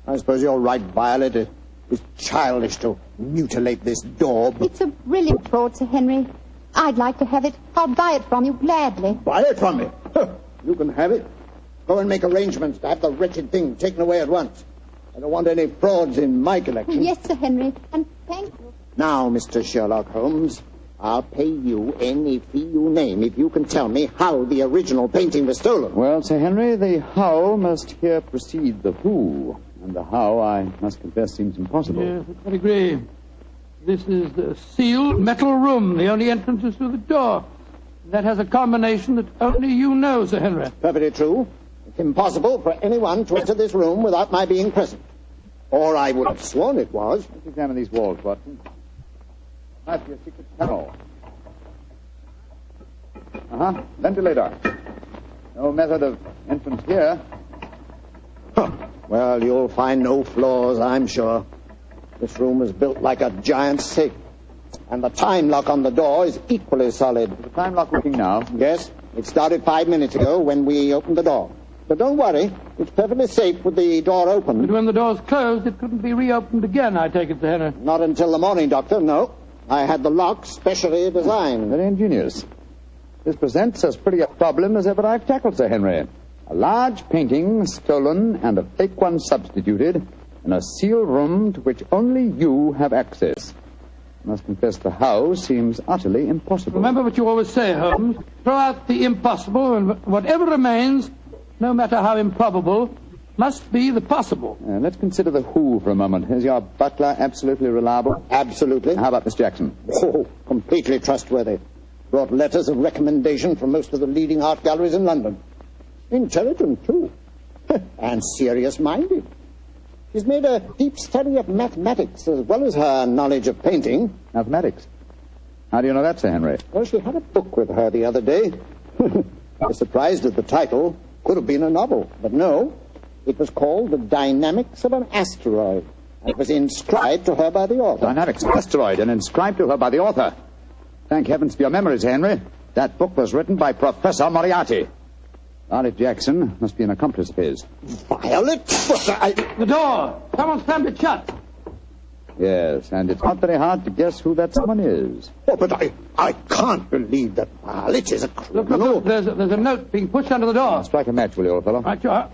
[SPEAKER 6] I suppose you're right, Violet. It's childish to mutilate this daub.
[SPEAKER 14] It's a brilliant fraud, Sir Henry. I'd like to have it. I'll buy it from you gladly.
[SPEAKER 6] Buy it from me? You can have it. Go and make arrangements to have the wretched thing taken away at once. I don't want any frauds in my collection.
[SPEAKER 14] Yes, Sir Henry, and thank you.
[SPEAKER 6] Now, Mr. Sherlock Holmes, I'll pay you any fee you name if you can tell me how the original painting was stolen.
[SPEAKER 3] Well, Sir Henry, the how must here precede the who. And the how, I must confess, seems impossible.
[SPEAKER 2] Yes, I agree. This is the sealed metal room. The only entrance is through the door. That has a combination that only you know, Sir Henry.
[SPEAKER 6] Perfectly true. It's impossible for anyone to enter this room without my being present. Or I would have sworn it was.
[SPEAKER 3] Let's examine these walls, Watson. Might be a secret tunnel. Ventilator. No method of entrance here.
[SPEAKER 6] Well, you'll find no flaws, I'm sure. This room is built like a giant safe. And the time lock on the door is equally solid.
[SPEAKER 3] Is the time lock working now?
[SPEAKER 6] Yes. It started 5 minutes ago when we opened the door. But don't worry. It's perfectly safe with the door open.
[SPEAKER 2] But when the door's closed, it couldn't be reopened again, I take it, Sir Henry.
[SPEAKER 6] Not until the morning, Doctor, no. I had the lock specially designed.
[SPEAKER 3] Very ingenious. This presents as pretty a problem as ever I've tackled, Sir Henry. A large painting stolen and a fake one substituted in a sealed room to which only you have access. I must confess the how seems utterly impossible.
[SPEAKER 2] Remember what you always say, Holmes. Throw out the impossible, and whatever remains, no matter how improbable, must be the possible.
[SPEAKER 3] Let's consider the who for a moment. Is your butler absolutely reliable?
[SPEAKER 6] Absolutely.
[SPEAKER 3] How about Miss Jackson?
[SPEAKER 6] Oh, completely trustworthy. Brought letters of recommendation from most of the leading art galleries in London. Intelligent, too. And serious-minded. She's made a deep study of mathematics as well as her knowledge of painting.
[SPEAKER 3] Mathematics? How do you know that, Sir Henry?
[SPEAKER 6] Well, she had a book with her the other day. I was surprised at the title. Could have been a novel, but no. It was called The Dynamics of an Asteroid. And it was inscribed to her by the author.
[SPEAKER 3] Dynamics of an Asteroid, and inscribed to her by the author. Thank heavens for your memories, Henry. That book was written by Professor Moriarty. Violet Jackson must be an accomplice of his.
[SPEAKER 6] Violet?
[SPEAKER 2] The door! Someone slammed it shut.
[SPEAKER 3] Yes, and it's not very hard to guess who that someone is.
[SPEAKER 6] Oh, but I can't believe that Violet is a criminal.
[SPEAKER 2] Look, there's a note being pushed under the door.
[SPEAKER 3] Strike a match, will you, old fellow?
[SPEAKER 2] Right, you are.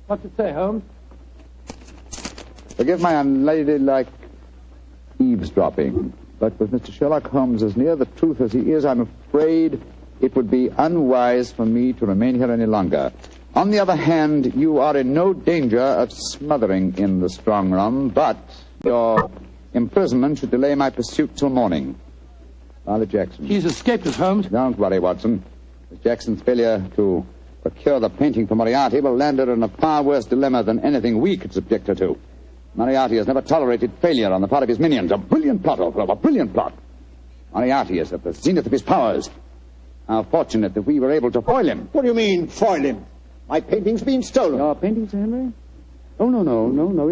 [SPEAKER 2] What's it say, Holmes?
[SPEAKER 3] Forgive my unladylike eavesdropping, but with Mr. Sherlock Holmes as near the truth as he is, I'm afraid it would be unwise for me to remain here any longer. On the other hand, you are in no danger of smothering in the strong room, but your imprisonment should delay my pursuit till morning. Violet Jackson.
[SPEAKER 2] He's escaped us, Holmes.
[SPEAKER 3] Don't worry, Watson. Miss Jackson's failure to procure the painting for Moriarty will land her in a far worse dilemma than anything we could subject her to. Moriarty has never tolerated failure on the part of his minions. A brilliant plot, old fellow, a brilliant plot. Moriarty is at the zenith of his powers. How fortunate that we were able to foil him.
[SPEAKER 6] What do you mean, foil him? My painting's been stolen.
[SPEAKER 3] Your painting, Sir Henry? Oh, no.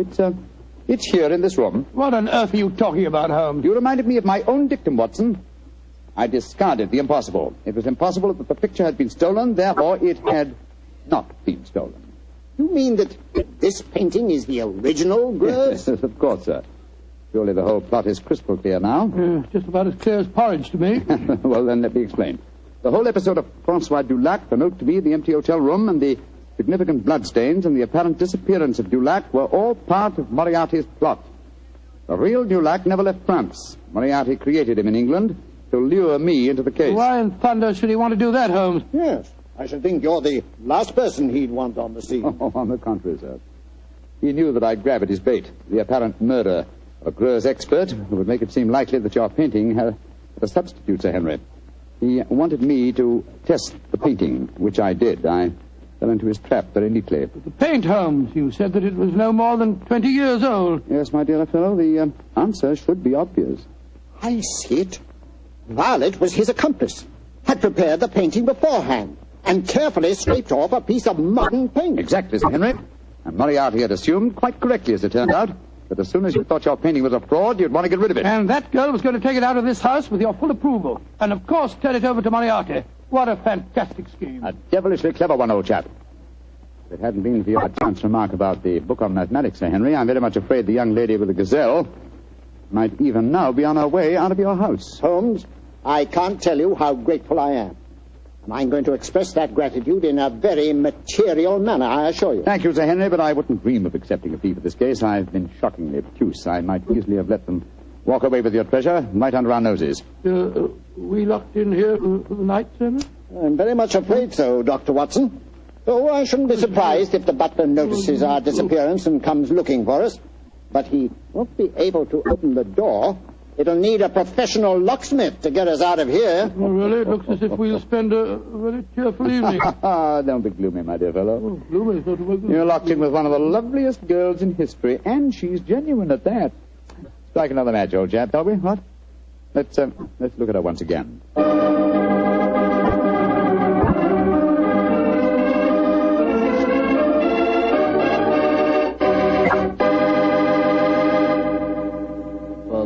[SPEAKER 3] It's here in this room.
[SPEAKER 2] What on earth are you talking about, Holmes?
[SPEAKER 3] You reminded me of my own dictum, Watson. I discarded the impossible. It was impossible that the picture had been stolen, therefore it had not been stolen.
[SPEAKER 6] You mean that this painting is the original, Grose?
[SPEAKER 3] Yes, of course, sir. Surely the whole plot is crystal clear now.
[SPEAKER 2] Just about as clear as porridge to me.
[SPEAKER 3] Well, then, let me explain. The whole episode of Francois Dulac, the note to me, the empty hotel room, and the significant bloodstains and the apparent disappearance of Dulac were all part of Moriarty's plot. The real Dulac never left France. Moriarty created him in England to lure me into the case.
[SPEAKER 2] Why in thunder should he want to do that, Holmes?
[SPEAKER 6] Yes, I should think you're the last person he'd want on the scene.
[SPEAKER 3] Oh, on the contrary, sir. He knew that I'd grab at his bait, the apparent murder of a Greuze expert who would make it seem likely that your painting had a substitute, Sir Henry. He wanted me to test the painting, which I did. I fell into his trap very neatly.
[SPEAKER 2] But the paint, Holmes, you said that it was no more than 20 years old.
[SPEAKER 3] Yes, my dear fellow, the answer should be obvious.
[SPEAKER 6] I see it. Violet was his accomplice, had prepared the painting beforehand, and carefully scraped off a piece of modern paint.
[SPEAKER 3] Exactly, Sir Henry. And Moriarty had assumed, quite correctly as it turned out, that as soon as you thought your painting was a fraud, you'd want to get rid of it.
[SPEAKER 2] And that girl was going to take it out of this house with your full approval. And, of course, turn it over to Moriarty. What a fantastic scheme.
[SPEAKER 3] A devilishly clever one, old chap. If it hadn't been for your chance remark about the book on mathematics, Sir Henry, I'm very much afraid the young lady with the Gazelle Might even now be on our way out of your house.
[SPEAKER 6] Holmes, I can't tell you how grateful I am. And I'm going to express that gratitude in a very material manner, I assure you.
[SPEAKER 3] Thank you, Sir Henry, but I wouldn't dream of accepting a fee for this case. I've been shockingly obtuse. I might easily have let them walk away with your treasure right under our noses.
[SPEAKER 2] We locked in here for the night, sir?
[SPEAKER 6] I'm very much afraid so, Dr. Watson. Oh, I shouldn't be surprised if the butler notices our disappearance and comes looking for us. But he won't be able to open the door. It'll need a professional locksmith to get us out of here.
[SPEAKER 2] Oh, really? It looks as if we'll spend a very cheerful evening.
[SPEAKER 3] Don't be gloomy, my dear fellow.
[SPEAKER 2] Oh, gloomy is not a word.
[SPEAKER 3] You're locked in with one of the loveliest girls in history, and she's genuine at that. Strike another match, old chap, shall we? What? Let's look at her once again.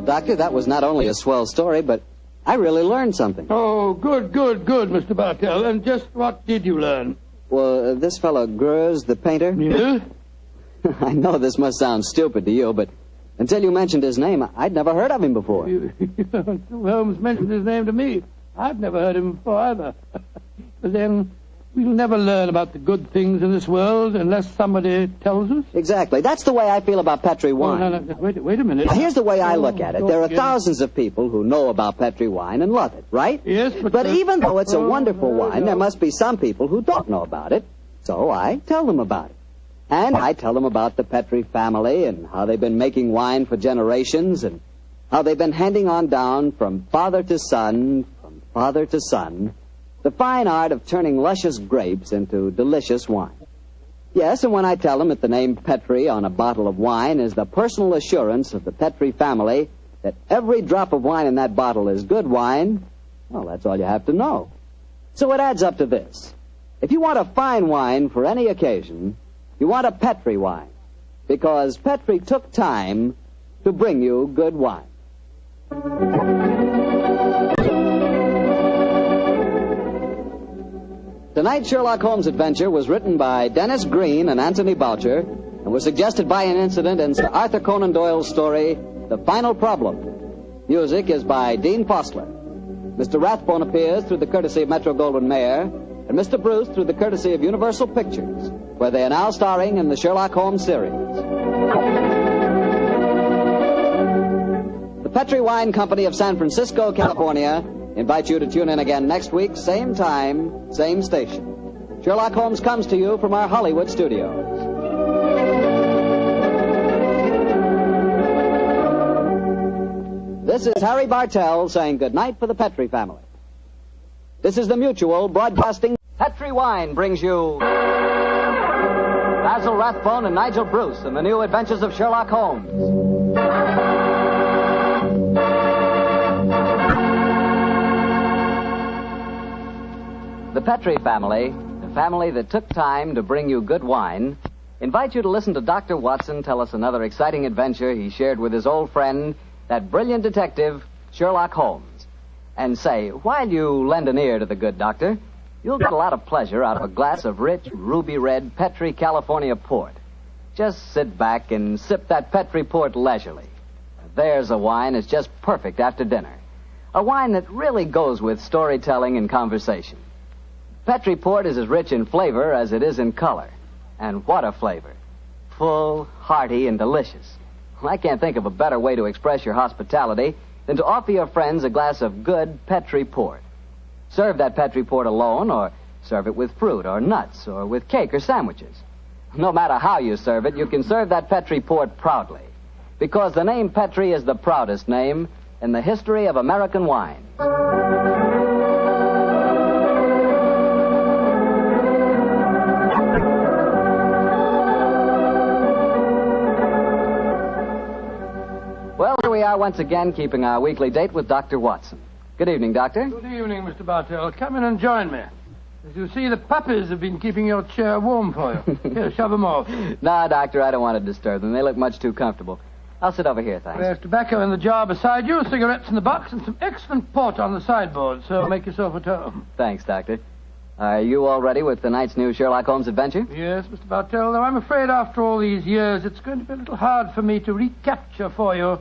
[SPEAKER 1] Doctor, that was not only a swell story, but I really learned something.
[SPEAKER 2] Oh, good, Mr. Bartell. And just what did you learn?
[SPEAKER 1] Well, this fellow Greuze, the painter...
[SPEAKER 2] Yeah?
[SPEAKER 1] I know this must sound stupid to you, but until you mentioned his name, I'd never heard of him before.
[SPEAKER 2] Holmes mentioned his name to me. I've never heard him before either. But then... we'll never learn about the good things in this world unless somebody tells us.
[SPEAKER 1] Exactly. That's the way I feel about Petri wine.
[SPEAKER 2] Oh, no, wait a minute.
[SPEAKER 1] Here's the way I look at it. There are thousands of people who know about Petri wine and love it, right?
[SPEAKER 2] Yes,
[SPEAKER 1] but even though it's a wonderful wine, there must be some people who don't know about it. So I tell them about it. And I tell them about the Petri family and how they've been making wine for generations and how they've been handing on down from father to son, the fine art of turning luscious grapes into delicious wine. Yes, and when I tell them that the name Petri on a bottle of wine is the personal assurance of the Petri family that every drop of wine in that bottle is good wine, well, that's all you have to know. So it adds up to this. If you want a fine wine for any occasion, you want a Petri wine, because Petri took time to bring you good wine. Tonight's Sherlock Holmes adventure was written by Dennis Green and Anthony Boucher and was suggested by an incident in Sir Arthur Conan Doyle's story, The Final Problem. Music is by Dean Fosler. Mr. Rathbone appears through the courtesy of Metro-Goldwyn-Mayer and Mr. Bruce through the courtesy of Universal Pictures, where they are now starring in the Sherlock Holmes series. The Petri Wine Company of San Francisco, California, invite you to tune in again next week, same time, same station. Sherlock Holmes comes to you from our Hollywood studios. This is Harry Bartell saying goodnight for the Petri family. This is the Mutual Broadcasting. Petri Wine brings you Basil Rathbone and Nigel Bruce in the new Adventures of Sherlock Holmes. The Petri family, the family that took time to bring you good wine, invite you to listen to Dr. Watson tell us another exciting adventure he shared with his old friend, that brilliant detective, Sherlock Holmes. And say, while you lend an ear to the good doctor, you'll get a lot of pleasure out of a glass of rich, ruby-red Petri California port. Just sit back and sip that Petri port leisurely. There's a wine that's just perfect after dinner. A wine that really goes with storytelling and conversation. Petri port is as rich in flavor as it is in color. And what a flavor. Full, hearty, and delicious. Well, I can't think of a better way to express your hospitality than to offer your friends a glass of good Petri port. Serve that Petri port alone, or serve it with fruit or nuts, or with cake or sandwiches. No matter how you serve it, you can serve that Petri port proudly. Because the name Petri is the proudest name in the history of American wine. Well, here we are once again, keeping our weekly date with Dr. Watson. Good evening, Doctor.
[SPEAKER 2] Good evening, Mr. Bartell. Come in and join me. As you see, the puppies have been keeping your chair warm for you. Here, shove them off.
[SPEAKER 1] No, Doctor, I don't want to disturb them. They look much too comfortable. I'll sit over here, thanks.
[SPEAKER 2] There's tobacco in the jar beside you, cigarettes in the box, and some excellent port on the sideboard, so make yourself at home.
[SPEAKER 1] Thanks, Doctor. Are you all ready with tonight's new Sherlock Holmes adventure?
[SPEAKER 2] Yes, Mr. Bartell, though I'm afraid after all these years, it's going to be a little hard for me to recapture for you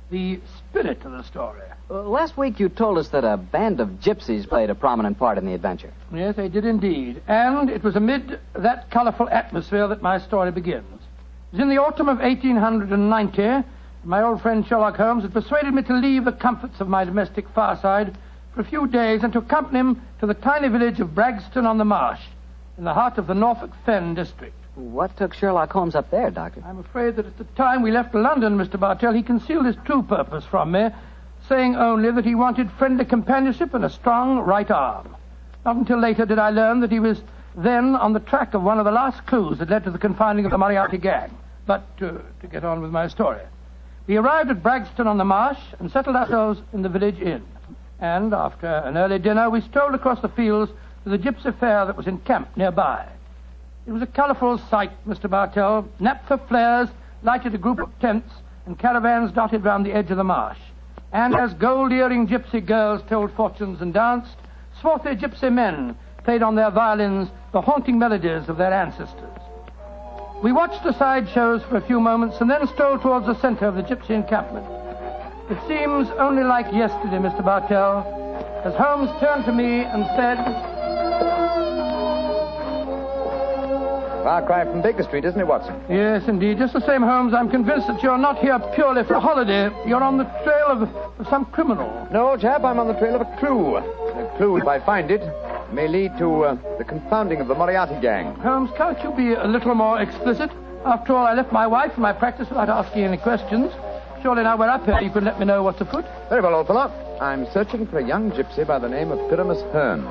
[SPEAKER 2] the spirit of the story.
[SPEAKER 1] Last week you told us that a band of gypsies played a prominent part in the adventure.
[SPEAKER 2] Yes, they did indeed. And it was amid that colorful atmosphere that my story begins. It was in the autumn of 1890. My old friend Sherlock Holmes had persuaded me to leave the comforts of my domestic fireside for a few days and to accompany him to the tiny village of Bragston-on-the-Marsh, in the heart of the Norfolk Fen district.
[SPEAKER 1] What took Sherlock Holmes up there, Doctor?
[SPEAKER 2] I'm afraid that at the time we left London, Mr. Bartell, he concealed his true purpose from me, saying only that he wanted friendly companionship and a strong right arm. Not until later did I learn that he was then on the track of one of the last clues that led to the confining of the Moriarty gang. But to get on with my story. We arrived at Bragston-on-the-Marsh and settled ourselves in the village inn. And after an early dinner, we strolled across the fields to the gypsy fair that was encamped nearby. It was a colourful sight, Mr. Bartell. Naphtha flares lighted a group of tents and caravans dotted round the edge of the marsh. And as gold-earring gypsy girls told fortunes and danced, swarthy gypsy men played on their violins the haunting melodies of their ancestors. We watched the side shows for a few moments and then strolled towards the centre of the gypsy encampment. It seems only like yesterday, Mr. Bartell, as Holmes turned to me and said...
[SPEAKER 3] Far cry from Baker Street, isn't it, Watson?
[SPEAKER 2] Yes, indeed. Just the same, Holmes, I'm convinced that you're not here purely for a holiday. You're on the trail of some criminal.
[SPEAKER 3] No, chap, I'm on the trail of a clue. A clue, if I find it, may lead to the confounding of the Moriarty gang.
[SPEAKER 2] Holmes, can't you be a little more explicit? After all, I left my wife and my practice without asking any questions. Surely now we're up here, you can let me know what's afoot.
[SPEAKER 3] Very well, old fellow. I'm searching for a young gypsy by the name of Pyramus Hearn.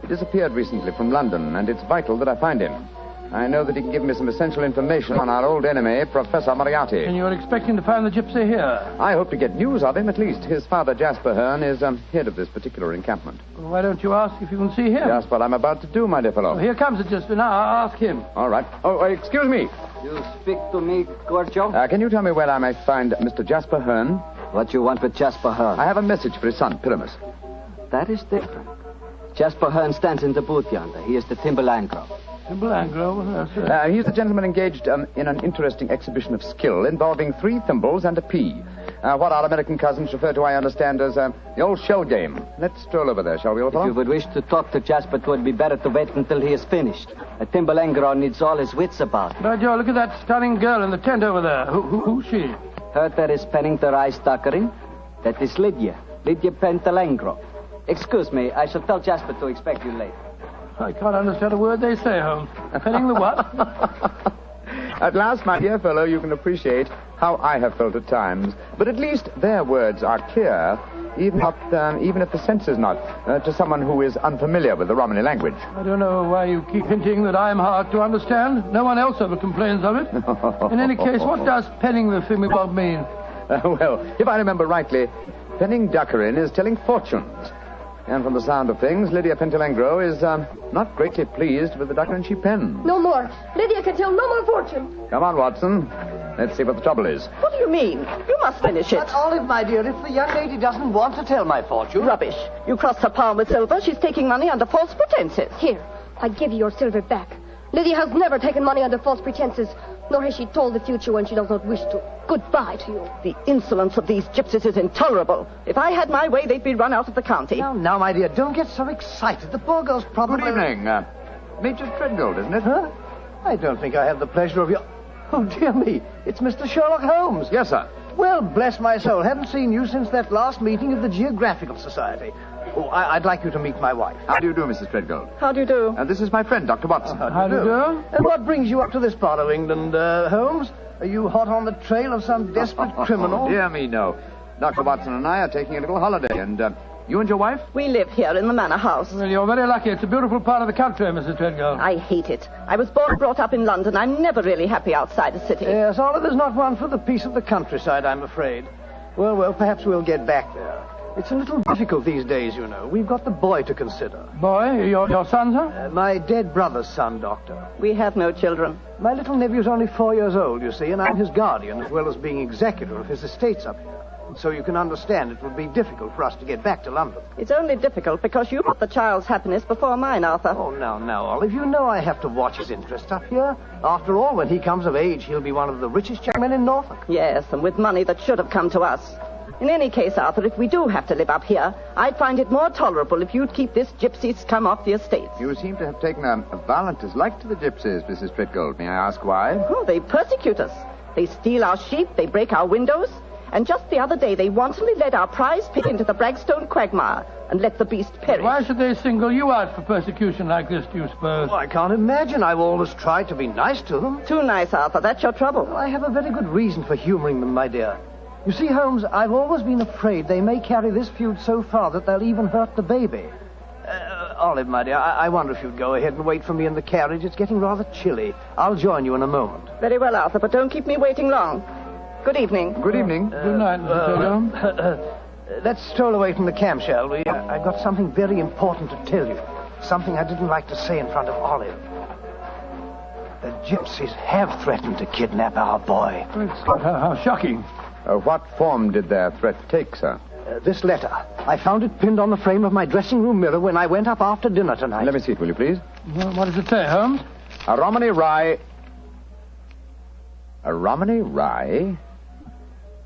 [SPEAKER 3] He disappeared recently from London, and it's vital that I find him. I know that he can give me some essential information on our old enemy, Professor Moriarty.
[SPEAKER 2] And you're expecting to find the gypsy here?
[SPEAKER 3] I hope to get news of him, at least. His father, Jasper Hearn, is head of this particular encampment.
[SPEAKER 2] Well, why don't you ask if you can see him?
[SPEAKER 3] Just what I'm about to do, my dear fellow.
[SPEAKER 2] Well, here comes it just now. I'll ask him.
[SPEAKER 3] All right. Oh, excuse me.
[SPEAKER 1] You speak to me, Gorgio?
[SPEAKER 3] Can you tell me where I may find Mr. Jasper Hearn?
[SPEAKER 1] What you want with Jasper Hearn?
[SPEAKER 3] I have a message for his son, Pyramus.
[SPEAKER 1] That is different. Jasper Hearn stands in the booth yonder. He is the Timberlangro.
[SPEAKER 2] Timberlangro?
[SPEAKER 3] He's the gentleman engaged in an interesting exhibition of skill involving 3 thimbles and a pea. What our American cousins refer to, I understand, as the old shell game. Let's stroll over there, shall we, old fellow?
[SPEAKER 1] If you would wish to talk to Jasper, it would be better to wait until he is finished. A Timberlangro needs all his wits about him.
[SPEAKER 2] By Joe, look at that stunning girl in the tent over there. Who's she?
[SPEAKER 1] Her that is penning the rice tuckering. That is Lydia Pentalangro. Excuse me, I shall tell Jasper to expect you later.
[SPEAKER 2] I can't understand a word they say, Holmes. Penning the what?
[SPEAKER 3] At last, my dear fellow, you can appreciate how I have felt at times. But at least their words are clear, even if the sense is not, to someone who is unfamiliar with the Romany language.
[SPEAKER 2] I don't know why you keep hinting that I'm hard to understand. No one else ever complains of it. In any case, what does penning the thingamabob mean?
[SPEAKER 3] Well, if I remember rightly, penning duckerin is telling fortunes. And from the sound of things, Lydia Pentalangro is not greatly pleased with the duckerin she pens.
[SPEAKER 15] No more. Lydia can tell no more fortune.
[SPEAKER 3] Come on, Watson. Let's see what the trouble is.
[SPEAKER 16] What do you mean? You must finish it.
[SPEAKER 17] But, Olive, my dear, if the young lady doesn't want to tell my fortune...
[SPEAKER 16] Rubbish. You crossed her palm with silver. She's taking money under false pretenses.
[SPEAKER 15] Here, I give you your silver back. Lydia has never taken money under false pretenses, nor has she told the future when she does not wish to. Goodbye to you.
[SPEAKER 16] The insolence of these gypsies is intolerable. If I had my way, they'd be run out of the county.
[SPEAKER 17] Now, my dear, don't get so excited. The poor girl's probably...
[SPEAKER 3] Good evening. Major Treadgold, isn't it?
[SPEAKER 17] Huh? I don't think I have the pleasure of your... Oh, dear me. It's Mr. Sherlock Holmes.
[SPEAKER 3] Yes, sir.
[SPEAKER 17] Well, bless my soul. Haven't seen you since that last meeting of the Geographical Society. Oh, I'd like you to meet my wife.
[SPEAKER 3] How do you do, Mrs. Treadgold?
[SPEAKER 16] How do you do?
[SPEAKER 3] This is my friend, Dr. Watson.
[SPEAKER 17] How do you do? And what brings you up to this part of England, Holmes? Are you hot on the trail of some desperate criminal?
[SPEAKER 3] Oh, dear me, no. Dr. Watson and I are taking a little holiday, and you and your wife?
[SPEAKER 16] We live here in the manor house.
[SPEAKER 2] Well, you're very lucky. It's a beautiful part of the country, Mrs. Treadgold.
[SPEAKER 16] I hate it. I was born and brought up in London. I'm never really happy outside the city.
[SPEAKER 17] Yes, Oliver's not one for the peace of the countryside, I'm afraid. Well, perhaps we'll get back there. It's a little difficult these days, you know. We've got the boy to consider.
[SPEAKER 2] Boy? Your son, sir?
[SPEAKER 17] My dead brother's son, Doctor.
[SPEAKER 16] We have no children.
[SPEAKER 17] My little nephew's only 4 years old, you see, and I'm his guardian, as well as being executor of his estates up here. So you can understand it would be difficult for us to get back to London.
[SPEAKER 16] It's only difficult because you put the child's happiness before mine, Arthur.
[SPEAKER 17] Oh, now, Olive, you know I have to watch his interest up here. After all, when he comes of age, he'll be one of the richest young men in Norfolk.
[SPEAKER 16] Yes, and with money that should have come to us. In any case, Arthur, if we do have to live up here, I'd find it more tolerable if you'd keep this gypsy scum off the estates.
[SPEAKER 3] You seem to have taken a violent dislike to the gypsies, Mrs. Treadgold. May I ask why?
[SPEAKER 16] Oh, they persecute us. They steal our sheep, they break our windows, and just the other day they wantonly led our prize pig into the Bragstone quagmire and let the beast perish.
[SPEAKER 2] Why should they single you out for persecution like this, do you suppose?
[SPEAKER 17] Well, I can't imagine. I've always tried to be nice to them.
[SPEAKER 16] Too nice, Arthur. That's your trouble.
[SPEAKER 17] Well, I have a very good reason for humoring them, my dear. You see, Holmes, I've always been afraid they may carry this feud so far that they'll even hurt the baby. Olive, my dear, I wonder if you'd go ahead and wait for me in the carriage. It's getting rather chilly. I'll join you in a moment.
[SPEAKER 16] Very well, Arthur, but don't keep me waiting long. Good evening.
[SPEAKER 3] Good evening.
[SPEAKER 2] Good night, Mr. Holmes.
[SPEAKER 17] Let's stroll away from the camp, shall we? I've got something very important to tell you. Something I didn't like to say in front of Olive. The gypsies have threatened to kidnap our boy.
[SPEAKER 2] How shocking.
[SPEAKER 3] What form did their threat take, sir?
[SPEAKER 17] This letter. I found it pinned on the frame of my dressing room mirror when I went up after dinner tonight.
[SPEAKER 3] Let me see it, will you, please?
[SPEAKER 2] Well, what does it say, Holmes?
[SPEAKER 3] A Romany Rye... A Romany Rye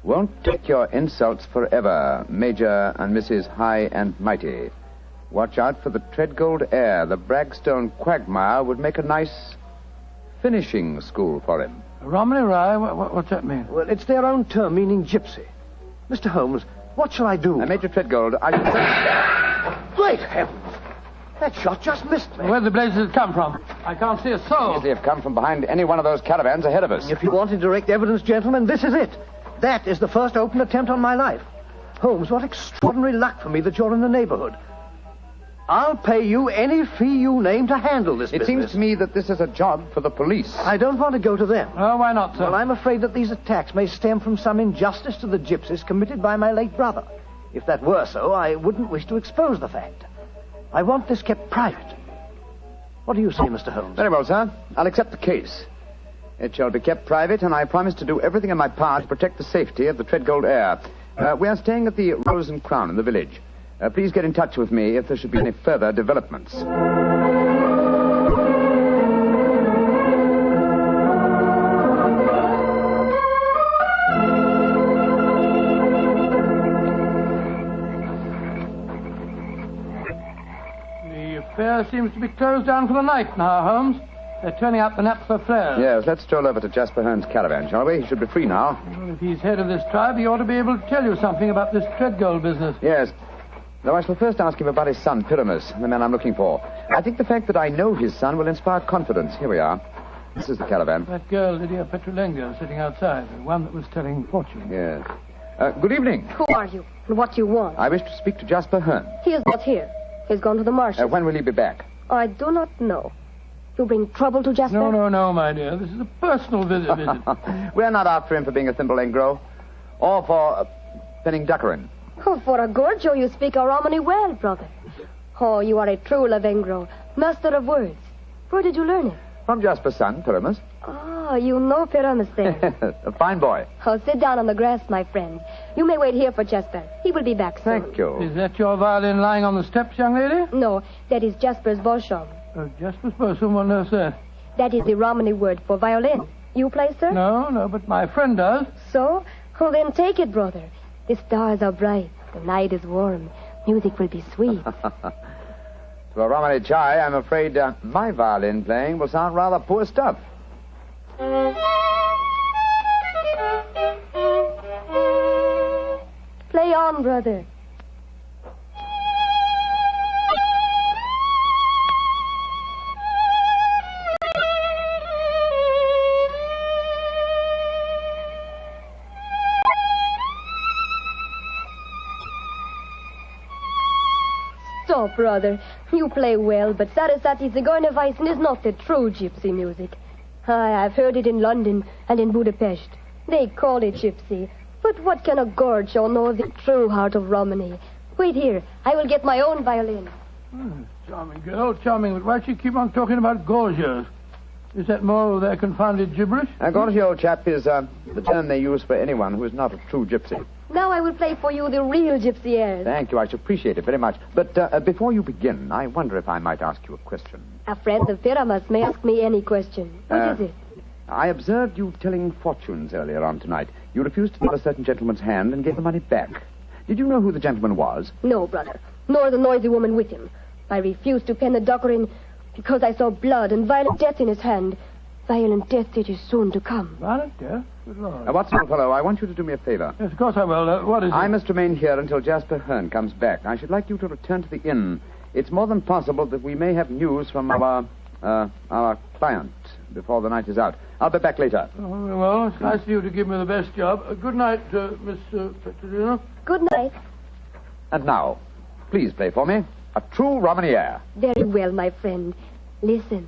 [SPEAKER 3] won't take your insults forever, Major and Mrs. High and Mighty. Watch out for the Treadgold heir. The Bragstone quagmire would make a nice finishing school for him.
[SPEAKER 2] Romany Rye? What's that mean?
[SPEAKER 17] Well, it's their own term meaning gypsy. Mr. Holmes, what shall I do?
[SPEAKER 3] Major Treadgold,
[SPEAKER 17] Great heavens! That shot just missed me.
[SPEAKER 2] Where the blazes did it come from? I can't see a soul.
[SPEAKER 3] Easily have come from behind any one of those caravans ahead of us.
[SPEAKER 17] If you wanted direct evidence, gentlemen, this is it. That is the first open attempt on my life. Holmes, what extraordinary luck for me that you're in the neighborhood. I'll pay you any fee you name to handle this business.
[SPEAKER 3] It seems to me that this is a job for the police.
[SPEAKER 17] I don't want to go to them.
[SPEAKER 2] Oh, why not, sir?
[SPEAKER 17] Well, I'm afraid that these attacks may stem from some injustice to the gypsies committed by my late brother. If that were so, I wouldn't wish to expose the fact. I want this kept private. What do you say, Mr. Holmes?
[SPEAKER 3] Very well, sir. I'll accept the case. It shall be kept private, and I promise to do everything in my power to protect the safety of the Treadgold heir. We are staying at the Rose and Crown in the village. Please get in touch with me if there should be any further developments.
[SPEAKER 2] The affair seems to be closed down for the night now, Holmes. They're turning out the naphtha flares.
[SPEAKER 3] Yes, let's stroll over to Jasper Hearn's caravan, shall we? He should be free now.
[SPEAKER 2] Well, if he's head of this tribe, he ought to be able to tell you something about this Treadgold business.
[SPEAKER 3] Yes. Though I shall first ask him about his son, Pyramus, the man I'm looking for. I think the fact that I know his son will inspire confidence. Here we are. This is the caravan.
[SPEAKER 2] That girl, Lydia Petrolengo, sitting outside, the one that was telling fortunes.
[SPEAKER 3] Yes. Good evening.
[SPEAKER 15] Who are you, and what do you want?
[SPEAKER 3] I wish to speak to Jasper Hearn.
[SPEAKER 15] He is not here. He's gone to the marshes.
[SPEAKER 3] When will he be back?
[SPEAKER 15] I do not know. You bring trouble to Jasper?
[SPEAKER 2] No, my dear. This is a personal visit.
[SPEAKER 3] We're not after him for being a thimble engro, or for penning duckerin.
[SPEAKER 15] Oh, for a Gorgio, you speak a Romany well, brother. Oh, you are a true Lavengro, master of words. Where did you learn it?
[SPEAKER 3] From Jasper's son, Pyramus.
[SPEAKER 15] Ah, you know Pyramus then.
[SPEAKER 3] A fine boy.
[SPEAKER 15] Oh, sit down on the grass, my friend. You may wait here for Jasper. He will be back soon.
[SPEAKER 3] Thank you.
[SPEAKER 2] Is that your violin lying on the steps, young lady?
[SPEAKER 15] No, that is Jasper's bosham.
[SPEAKER 2] Oh, Jasper's bosham? Well, no, sir.
[SPEAKER 15] That is the Romany word for violin. You play, sir?
[SPEAKER 2] No, but my friend does.
[SPEAKER 15] So? Oh, then take it, brother. The stars are bright. The night is warm. Music will be sweet.
[SPEAKER 3] To a Romany chai, I'm afraid my violin playing will sound rather poor stuff.
[SPEAKER 15] Play on, brother. Stop, brother. You play well, but Sarasate Zigeunerweisen is not the true gypsy music. I've heard it in London and in Budapest. They call it gypsy. But what can a Gorgio know of the true heart of Romany? Wait here. I will get my own violin.
[SPEAKER 2] Charming girl, charming. But why does she keep on talking about Gorgios? Is that more of their confounded gibberish?
[SPEAKER 3] Gorgey, old chap, is the term they use for anyone who is not a true gypsy.
[SPEAKER 15] Now I will play for you the real gypsy airs.
[SPEAKER 3] Thank you. I should appreciate it very much. But before you begin, I wonder if I might ask you a question.
[SPEAKER 15] A friend of Pyramus may ask me any question. What is it?
[SPEAKER 3] I observed you telling fortunes earlier on tonight. You refused to give a certain gentleman's hand and gave the money back. Did you know who the gentleman was?
[SPEAKER 15] No, brother. Nor the noisy woman with him. I refused to pen the docker in because I saw blood and violent death in his hand. Violent death it is soon to come.
[SPEAKER 2] Violent death? Good Lord.
[SPEAKER 3] Watson, old fellow, I want you to do me a favor.
[SPEAKER 2] Yes, of course I will. What is it?
[SPEAKER 3] I must remain here until Jasper Hearn comes back. I should like you to return to the inn. It's more than possible that we may have news from our client before the night is out. I'll be back later.
[SPEAKER 2] Oh, well, it's nice of you to give me the best job. Good night, Miss Petronino.
[SPEAKER 15] Good night.
[SPEAKER 3] And now, please play for me a true Romany air.
[SPEAKER 15] Very well, my friend. Listen.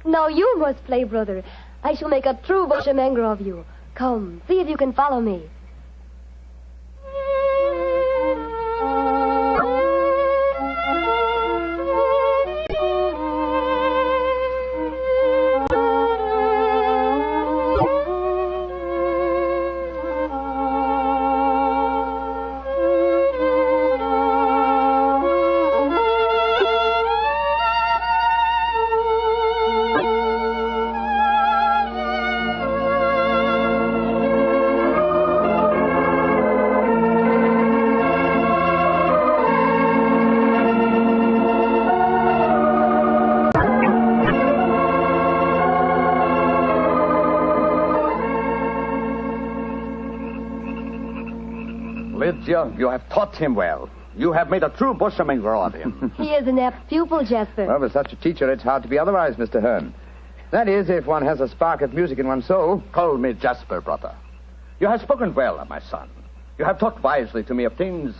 [SPEAKER 15] Now you must play, brother. I shall make a true bushmanger of you. Come, see if you can follow me.
[SPEAKER 4] You have taught him well. You have made a true bushmanger of him.
[SPEAKER 15] He is an apt pupil, Jasper.
[SPEAKER 3] Well, with such a teacher, it's hard to be otherwise, Mr. Hearn. That is, if one has a spark of music in one's soul.
[SPEAKER 4] Call me Jasper, brother. You have spoken well, my son. You have taught wisely to me of things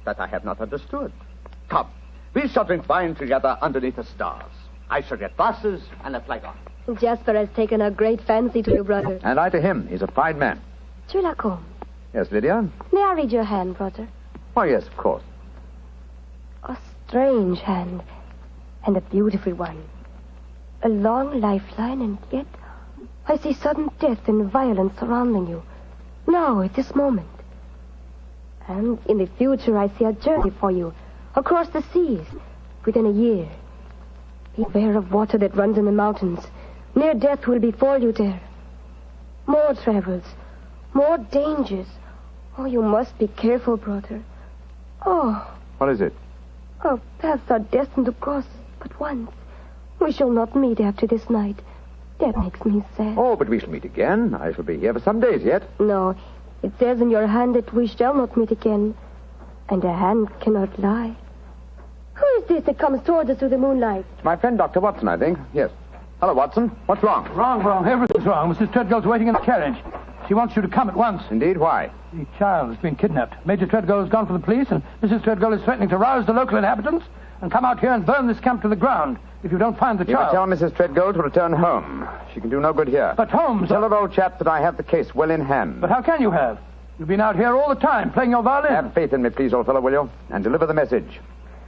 [SPEAKER 4] that I have not understood. Come, we shall drink wine together underneath the stars. I shall get glasses and a flagon.
[SPEAKER 15] Jasper has taken a great fancy to you, brother.
[SPEAKER 3] And I to him. He's a fine man.
[SPEAKER 15] Sherlock Holmes.
[SPEAKER 3] Yes, Lydia?
[SPEAKER 15] May I read your hand, brother?
[SPEAKER 3] Oh, yes, of course.
[SPEAKER 15] A strange hand, and a beautiful one. A long lifeline, and yet I see sudden death and violence surrounding you. Now, at this moment. And in the future, I see a journey for you, across the seas, within a year. Beware of water that runs in the mountains. Near death will befall you there. More travels, more dangers. Oh, you must be careful, brother. Oh.
[SPEAKER 3] What is it?
[SPEAKER 15] Our paths are destined to cross but once. We shall not meet after this night. That makes me sad.
[SPEAKER 3] Oh, but we shall meet again. I shall be here for some days yet.
[SPEAKER 15] No, it says in your hand that we shall not meet again. And a hand cannot lie. Who is this that comes towards us through the moonlight?
[SPEAKER 3] It's my friend, Dr. Watson, I think. Yes. Hello, Watson. What's wrong?
[SPEAKER 2] Wrong. Everything's wrong. Mrs. Treadgold's waiting in the carriage. She wants you to come at once.
[SPEAKER 3] Indeed, why?
[SPEAKER 2] The child has been kidnapped. Major Treadgold has gone for the police, and Mrs. Treadgold is threatening to rouse the local inhabitants and come out here and burn this camp to the ground if you don't find the child.
[SPEAKER 3] You tell Mrs. Treadgold to return home. She can do no good here.
[SPEAKER 2] But Holmes...
[SPEAKER 3] Tell her, old chap, that I have the case well in hand.
[SPEAKER 2] But how can you have? You've been out here all the time playing your violin.
[SPEAKER 3] Have faith in me, please, old fellow, will you? And deliver the message.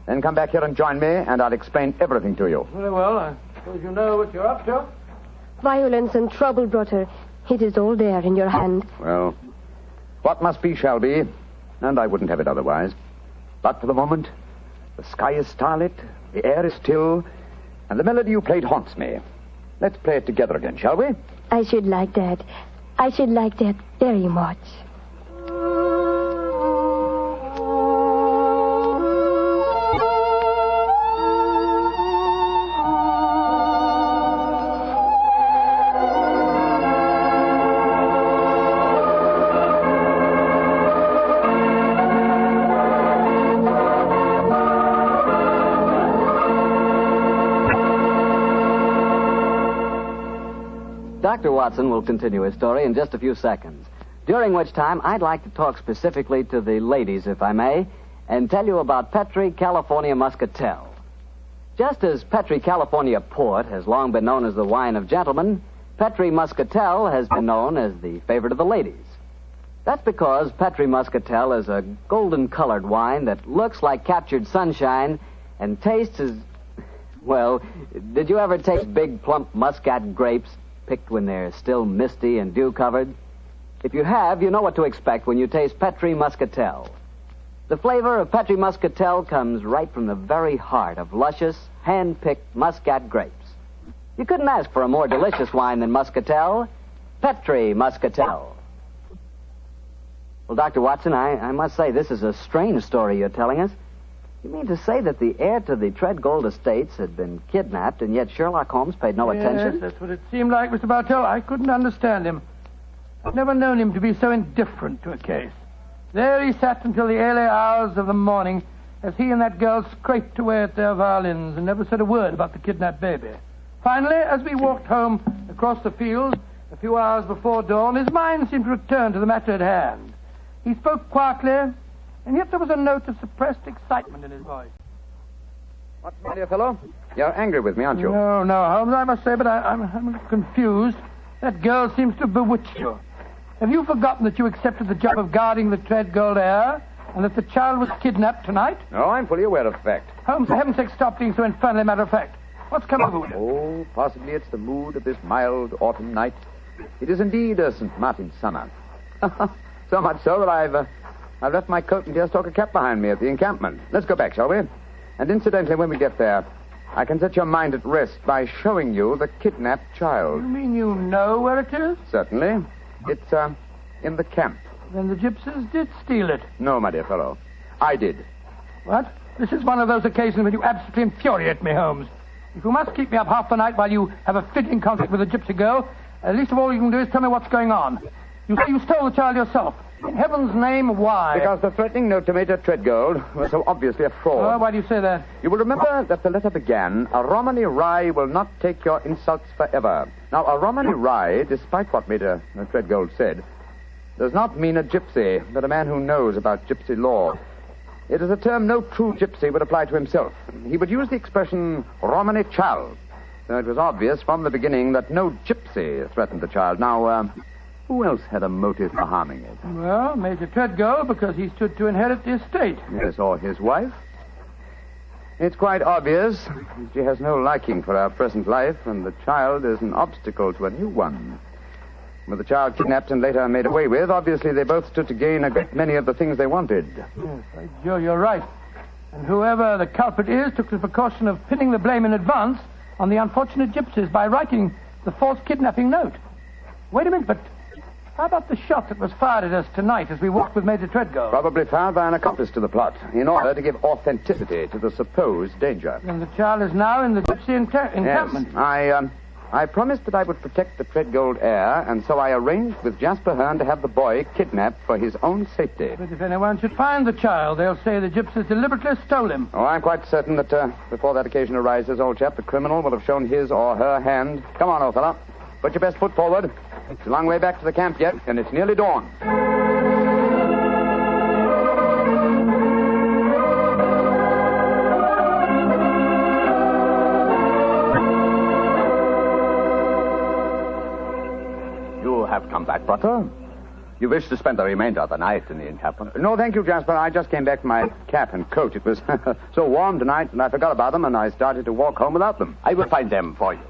[SPEAKER 3] Then come back here and join me, and I'll explain everything to you.
[SPEAKER 2] Very well. I suppose you know what you're up to.
[SPEAKER 15] Violence and trouble, brother. It is all there in your hand.
[SPEAKER 3] Well, what must be shall be, and I wouldn't have it otherwise. But for the moment, the sky is starlit, the air is still, and the melody you played haunts me. Let's play it together again, shall we?
[SPEAKER 15] I should like that. I should like that very much.
[SPEAKER 1] Dr. Watson will continue his story in just a few seconds, during which time I'd like to talk specifically to the ladies, if I may, and tell you about Petri California Muscatel. Just as Petri California Port has long been known as the wine of gentlemen, Petri Muscatel has been known as the favorite of the ladies. That's because Petri Muscatel is a golden-colored wine that looks like captured sunshine and tastes as... Well, did you ever taste big, plump muscat grapes picked when they're still misty and dew-covered? If you have, you know what to expect when you taste Petri Muscatel. The flavor of Petri Muscatel comes right from the very heart of luscious, hand-picked muscat grapes. You couldn't ask for a more delicious wine than Muscatel. Petri Muscatel. Well, Dr. Watson, I must say this is a strange story you're telling us. You mean to say that the heir to the Treadgold estates had been kidnapped, and yet Sherlock Holmes paid no attention?
[SPEAKER 2] Yes, that's what it seemed like, Mr. Bartell. I couldn't understand him. I've never known him to be so indifferent to a case. There he sat until the early hours of the morning as he and that girl scraped away at their violins and never said a word about the kidnapped baby. Finally, as we walked home across the field a few hours before dawn, his mind seemed to return to the matter at hand. He spoke quietly, and yet there was a note of suppressed excitement in his voice.
[SPEAKER 3] What's the matter, fellow? You're angry with me, aren't you?
[SPEAKER 2] No, Holmes, I must say, but I'm confused. That girl seems to have bewitched you. Have you forgotten that you accepted the job of guarding the Treadgold heir, and that the child was kidnapped tonight?
[SPEAKER 3] No, I'm fully aware of the fact.
[SPEAKER 2] Holmes, for heaven's sake, stop being so infernally matter-of-fact. What's come over you?
[SPEAKER 3] Oh, possibly it's the mood of this mild autumn night. It is indeed a St. Martin's summer. So much so that I've left my coat and deerstalker cap behind me at the encampment. Let's go back, shall we? And incidentally, when we get there, I can set your mind at rest by showing you the kidnapped child.
[SPEAKER 2] You mean you know where it is?
[SPEAKER 3] Certainly. It's, in the camp.
[SPEAKER 2] Then the gypsies did steal it.
[SPEAKER 3] No, my dear fellow. I did.
[SPEAKER 2] What? This is one of those occasions when you absolutely infuriate me, Holmes. If you must keep me up half the night while you have a fitting conflict with a gypsy girl, least of all you can do is tell me what's going on. You say you stole the child yourself. In heaven's name, why?
[SPEAKER 3] Because the threatening note to Major Treadgold was so obviously a fraud.
[SPEAKER 2] Oh, why do you say that?
[SPEAKER 3] You will remember that the letter began, "A Romany Rye will not take your insults forever." Now, a Romany Rye, despite what Major Treadgold said, does not mean a gypsy, but a man who knows about gypsy law. It is a term no true gypsy would apply to himself. He would use the expression Romany child. So it was obvious from the beginning that no gypsy threatened the child. Now, who else had a motive for harming it?
[SPEAKER 2] Well, Major Treadgold, because he stood to inherit the estate.
[SPEAKER 3] Yes, or his wife. It's quite obvious she has no liking for our present life, and the child is an obstacle to a new one. With the child kidnapped and later made away with, obviously they both stood to gain a great many of the things they wanted.
[SPEAKER 2] Yes, you're right. And whoever the culprit is took the precaution of pinning the blame in advance on the unfortunate gypsies by writing the false kidnapping note. Wait a minute, but how about the shot that was fired at us tonight as we walked with Major Treadgold?
[SPEAKER 3] Probably fired by an accomplice to the plot, in order to give authenticity to the supposed danger.
[SPEAKER 2] And the child is now in the gypsy encampment.
[SPEAKER 3] Yes, I promised that I would protect the Treadgold heir, and so I arranged with Jasper Hearn to have the boy kidnapped for his own safety.
[SPEAKER 2] But if anyone should find the child, they'll say the gypsies deliberately stole him.
[SPEAKER 3] Oh, I'm quite certain that before that occasion arises, old chap, the criminal will have shown his or her hand. Come on, old fellow. Put your best foot forward. It's a long way back to the camp yet, and it's nearly dawn.
[SPEAKER 4] You have come back, brother. You wish to spend the remainder of the night in the encampment?
[SPEAKER 3] No, thank you, Jasper. I just came back to my cap and coat. It was so warm tonight, and I forgot about them, and I started to walk home without them.
[SPEAKER 4] I will find them for you.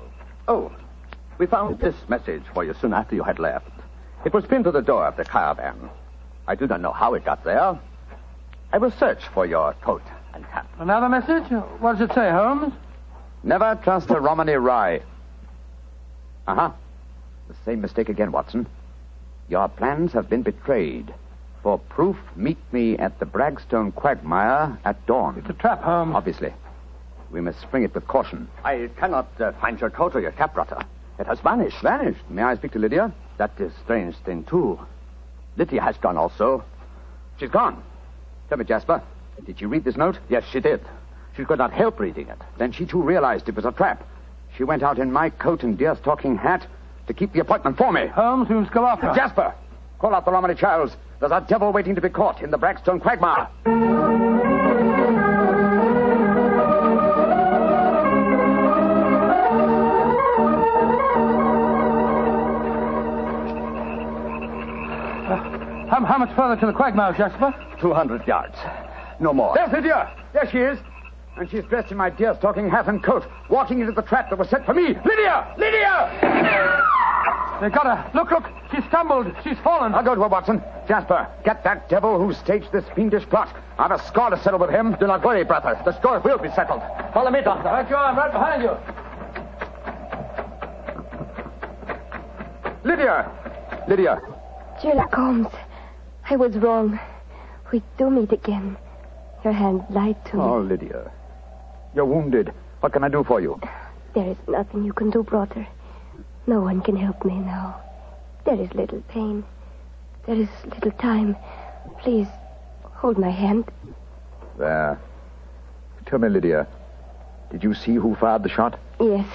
[SPEAKER 4] Oh, we found this message for you soon after you had left. It was pinned to the door of the caravan. I do not know how it got there. I will search for your coat and cap.
[SPEAKER 2] Another message? What does it say, Holmes?
[SPEAKER 3] Never trust a Romany Rye. Uh-huh. The same mistake again, Watson. Your plans have been betrayed. For proof, meet me at the Bragstone quagmire at dawn.
[SPEAKER 2] It's a trap, Holmes.
[SPEAKER 3] Obviously. We must spring it with caution.
[SPEAKER 4] I cannot find your coat or your cap, brother. It has vanished.
[SPEAKER 3] Vanished? May I speak to Lydia?
[SPEAKER 4] That is a strange thing, too. Lydia has gone also.
[SPEAKER 3] She's gone. Tell me, Jasper, did she read this note?
[SPEAKER 4] Yes, she did. She could not help reading it.
[SPEAKER 3] Then she, too, realized it was a trap. She went out in my coat and deerstalking hat to keep the appointment for me.
[SPEAKER 2] Holmes, we must go after her.
[SPEAKER 3] Jasper, call out the Romany Childs. There's a devil waiting to be caught in the Bragstone quagmire.
[SPEAKER 2] further to the quagmire, Jasper?
[SPEAKER 4] 200 yards. No more.
[SPEAKER 3] There's Lydia. There she is. And she's dressed in my deer-stalking hat and coat, walking into the trap that was set for me. Lydia! Lydia!
[SPEAKER 2] They got her. Look. She stumbled. She's fallen.
[SPEAKER 3] I'll go to her, Watson. Jasper, get that devil who staged this fiendish plot. I've a score to settle with him.
[SPEAKER 4] Do not worry, brother. The score will be settled. Follow me, Doctor.
[SPEAKER 2] Right you are. I'm right behind you.
[SPEAKER 3] Lydia!
[SPEAKER 15] Sherlock Holmes, I was wrong. We do meet again. Your hand lied to me.
[SPEAKER 3] Oh, Lydia. You're wounded. What can I do for you?
[SPEAKER 15] There is nothing you can do, brother. No one can help me now. There is little pain. There is little time. Please, hold my hand.
[SPEAKER 3] There. Tell me, Lydia, did you see who fired the shot?
[SPEAKER 15] Yes.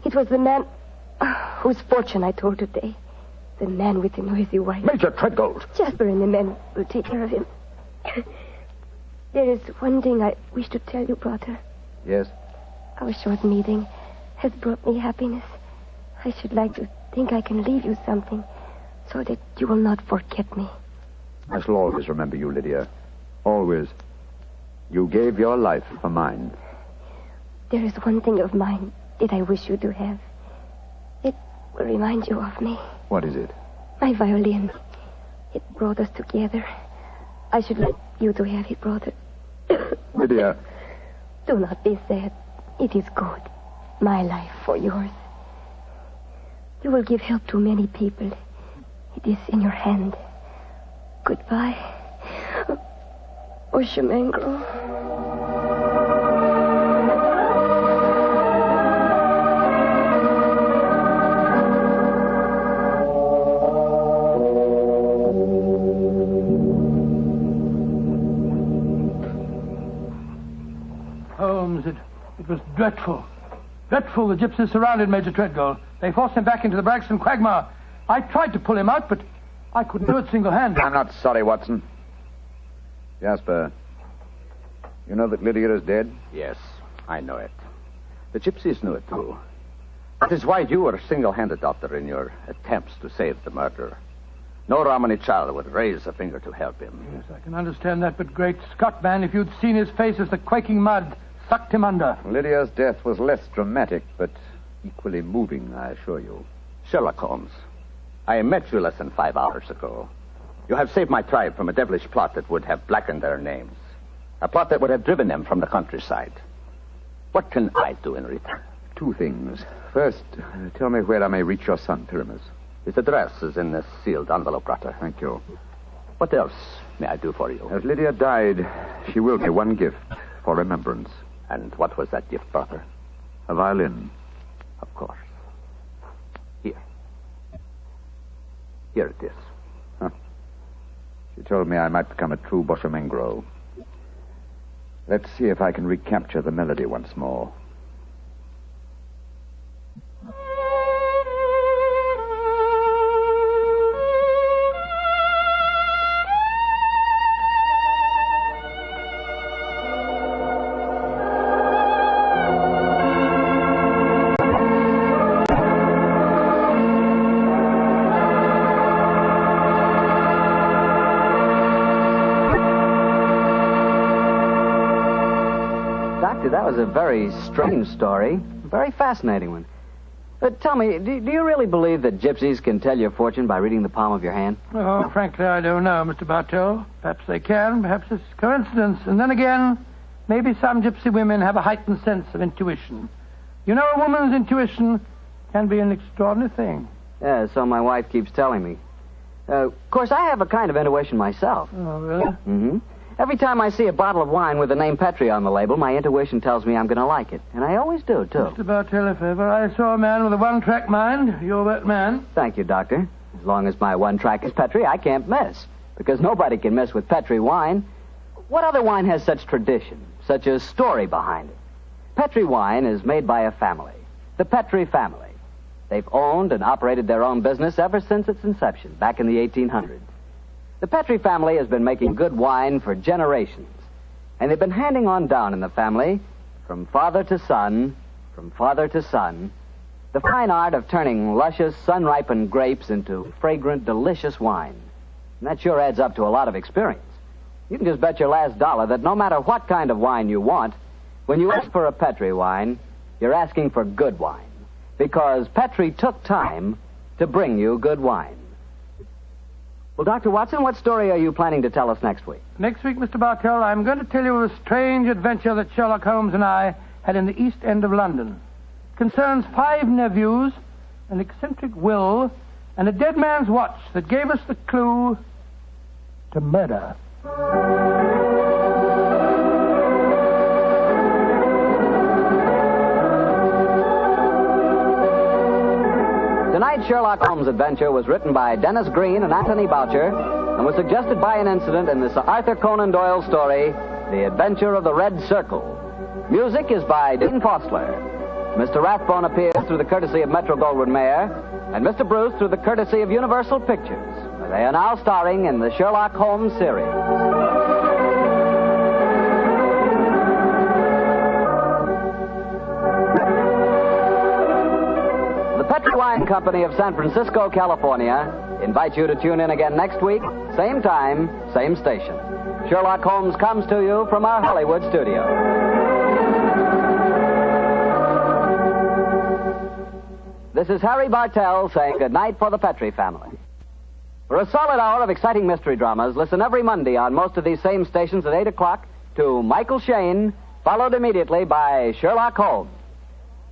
[SPEAKER 15] It was the man whose fortune I told today. The man with the noisy wife.
[SPEAKER 3] Major Treadgold.
[SPEAKER 15] Jasper and the men will take care of him. There is one thing I wish to tell you, brother.
[SPEAKER 3] Yes?
[SPEAKER 15] Our short meeting has brought me happiness. I should like to think I can leave you something so that you will not forget me.
[SPEAKER 3] I shall always remember you, Lydia. Always. You gave your life for mine.
[SPEAKER 15] There is one thing of mine that I wish you to have. It will remind you of me.
[SPEAKER 3] What is it?
[SPEAKER 15] My violin. It brought us together. I should like you to have it, brother.
[SPEAKER 3] Lydia.
[SPEAKER 15] Do not be sad. It is good. My life for yours. You will give help to many people. It is in your hand. Goodbye. Oshemengro.
[SPEAKER 2] Holmes, it was dreadful. Dreadful. The gypsies surrounded Major Treadgold. They forced him back into the Braxton quagmire. I tried to pull him out, but I couldn't do it single-handed.
[SPEAKER 3] I'm not sorry, Watson. Jasper, you know that Lydia is dead?
[SPEAKER 4] Yes, I know it. The gypsies knew it, too. That is why you were single-handed, Doctor, in your attempts to save the murderer. No Romany child would raise a finger to help him.
[SPEAKER 2] Yes, I can understand that, but great Scott, man, if you'd seen his face as the quaking mud sucked him under.
[SPEAKER 3] Lydia's death was less dramatic, but equally moving, I assure you.
[SPEAKER 4] Sherlock Holmes, I met you less than 5 hours ago. You have saved my tribe from a devilish plot that would have blackened their names. A plot that would have driven them from the countryside. What can I do in return?
[SPEAKER 3] 2 things. First, tell me where I may reach your son, Pyramus.
[SPEAKER 4] His address is in this sealed envelope, brother.
[SPEAKER 3] Thank you.
[SPEAKER 4] What else may I do for you?
[SPEAKER 3] As Lydia died, she willed me one gift for remembrance.
[SPEAKER 4] And what was that gift, brother?
[SPEAKER 3] A violin.
[SPEAKER 4] Of course. Here. Here it is.
[SPEAKER 3] Huh. She told me I might become a true Boshemengro. Let's see if I can recapture the melody once more.
[SPEAKER 1] That was a very strange story. A very fascinating one. But tell me, do you really believe that gypsies can tell your fortune by reading the palm of your hand?
[SPEAKER 2] Oh, frankly, I don't know, Mr. Bartell. Perhaps they can. Perhaps it's coincidence. And then again, maybe some gypsy women have a heightened sense of intuition. You know, a woman's intuition can be an extraordinary thing.
[SPEAKER 1] Yeah, so my wife keeps telling me. Of course, I have a kind of intuition myself.
[SPEAKER 2] Oh, really?
[SPEAKER 1] Mm-hmm. Every time I see a bottle of wine with the name Petri on the label, my intuition tells me I'm going to like it. And I always do, too.
[SPEAKER 2] Mr. Bartell, if ever I saw a man with a one-track mind, you're that man.
[SPEAKER 1] Thank you, Doctor. As long as my one track is Petri, I can't miss. Because nobody can miss with Petri wine. What other wine has such tradition, such a story behind it? Petri wine is made by a family, the Petri family. They've owned and operated their own business ever since its inception, back in the 1800s. The Petri family has been making good wine for generations, and they've been handing on down in the family, from father to son, the fine art of turning luscious, sun-ripened grapes into fragrant, delicious wine. And that sure adds up to a lot of experience. You can just bet your last dollar that no matter what kind of wine you want, when you ask for a Petri wine, you're asking for good wine. Because Petri took time to bring you good wine. Well, Dr. Watson, what story are you planning to tell us next week?
[SPEAKER 2] Next week, Mr. Bartell, I'm going to tell you of a strange adventure that Sherlock Holmes and I had in the East End of London. It concerns 5 nephews, an eccentric will, and a dead man's watch that gave us the clue to murder.
[SPEAKER 1] Tonight's Sherlock Holmes adventure was written by Dennis Green and Anthony Boucher and was suggested by an incident in the Sir Arthur Conan Doyle story, The Adventure of the Red Circle. Music is by Dean Fostler. Mr. Rathbone appears through the courtesy of Metro-Goldwyn-Mayer, and Mr. Bruce through the courtesy of Universal Pictures. They are now starring in the Sherlock Holmes series. The Petri Wine Company of San Francisco, California, invites you to tune in again next week, same time, same station. Sherlock Holmes comes to you from our Hollywood studio. This is Harry Bartell saying goodnight for the Petri family. For a solid hour of exciting mystery dramas, listen every Monday on most of these same stations at 8 o'clock to Michael Shayne, followed immediately by Sherlock Holmes.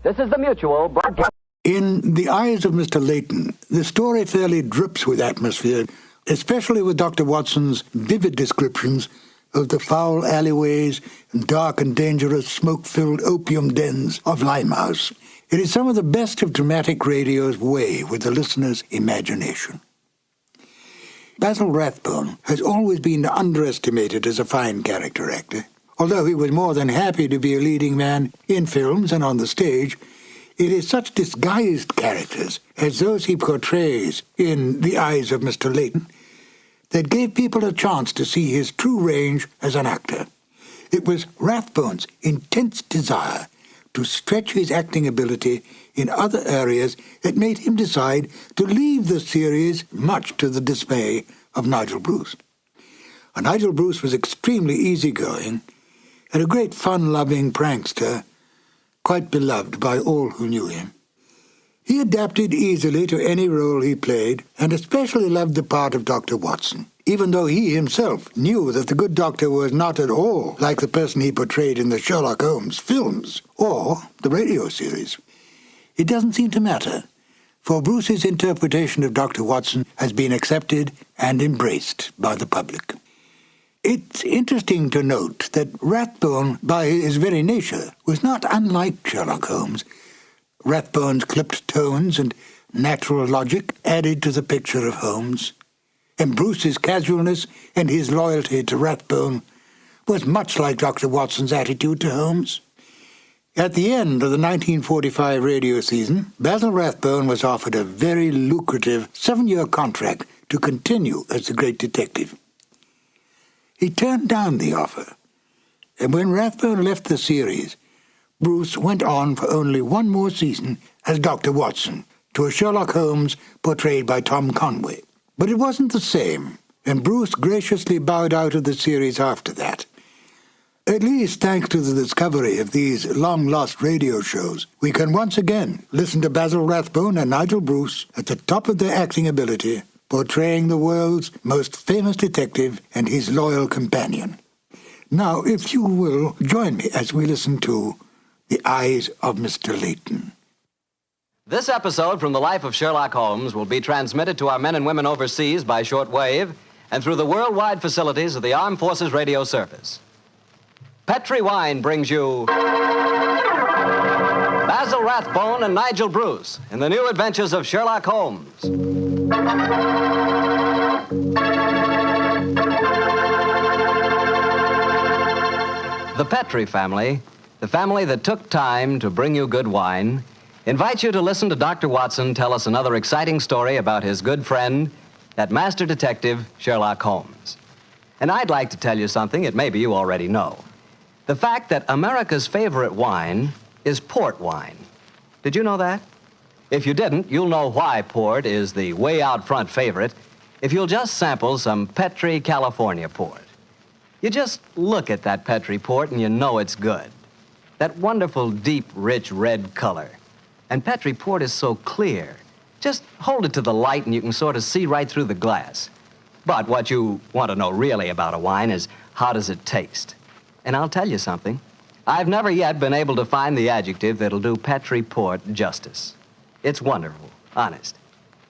[SPEAKER 1] This is the Mutual broadcast.
[SPEAKER 11] In The Eyes of Mr. Leyton, the story fairly drips with atmosphere, especially with Dr. Watson's vivid descriptions of the foul alleyways and dark and dangerous smoke-filled opium dens of Limehouse. It is some of the best of dramatic radio's way with the listener's imagination. Basil Rathbone has always been underestimated as a fine character actor. Although he was more than happy to be a leading man in films and on the stage, it is such disguised characters as those he portrays in The Eyes of Mr. Leyton that gave people a chance to see his true range as an actor. It was Rathbone's intense desire to stretch his acting ability in other areas that made him decide to leave the series, much to the dismay of Nigel Bruce. Nigel Bruce was extremely easygoing and a great fun-loving prankster, quite beloved by all who knew him. He adapted easily to any role he played, and especially loved the part of Dr. Watson, even though he himself knew that the good doctor was not at all like the person he portrayed in the Sherlock Holmes films or the radio series. It doesn't seem to matter, for Bruce's interpretation of Dr. Watson has been accepted and embraced by the public. It's interesting to note that Rathbone, by his very nature, was not unlike Sherlock Holmes. Rathbone's clipped tones and natural logic added to the picture of Holmes, and Bruce's casualness and his loyalty to Rathbone was much like Dr. Watson's attitude to Holmes. At the end of the 1945 radio season, Basil Rathbone was offered a very lucrative 7-year contract to continue as the great detective. He turned down the offer, and when Rathbone left the series, Bruce went on for only 1 more season as Dr. Watson, to a Sherlock Holmes portrayed by Tom Conway. But it wasn't the same, and Bruce graciously bowed out of the series after that. At least thanks to the discovery of these long-lost radio shows, we can once again listen to Basil Rathbone and Nigel Bruce at the top of their acting ability, portraying the world's most famous detective and his loyal companion. Now, if you will, join me as we listen to The Eyes of Mr. Leyton.
[SPEAKER 1] This episode from the life of Sherlock Holmes will be transmitted to our men and women overseas by shortwave and through the worldwide facilities of the Armed Forces Radio Service. Petri Wine brings you Basil Rathbone and Nigel Bruce in the new adventures of Sherlock Holmes. The Petri family, the family that took time to bring you good wine, invites you to listen to Dr. Watson tell us another exciting story about his good friend, that master detective, Sherlock Holmes. And I'd like to tell you something that maybe you already know. The fact that America's favorite wine is port wine. Did you know that? If you didn't, you'll know why port is the way out front favorite if you'll just sample some Petri California port. You just look at that Petri port and you know it's good. That wonderful, deep, rich red color. And Petri port is so clear. Just hold it to the light and you can sort of see right through the glass. But what you want to know really about a wine is how does it taste? And I'll tell you something. I've never yet been able to find the adjective that'll do Petri port justice. It's wonderful, honest.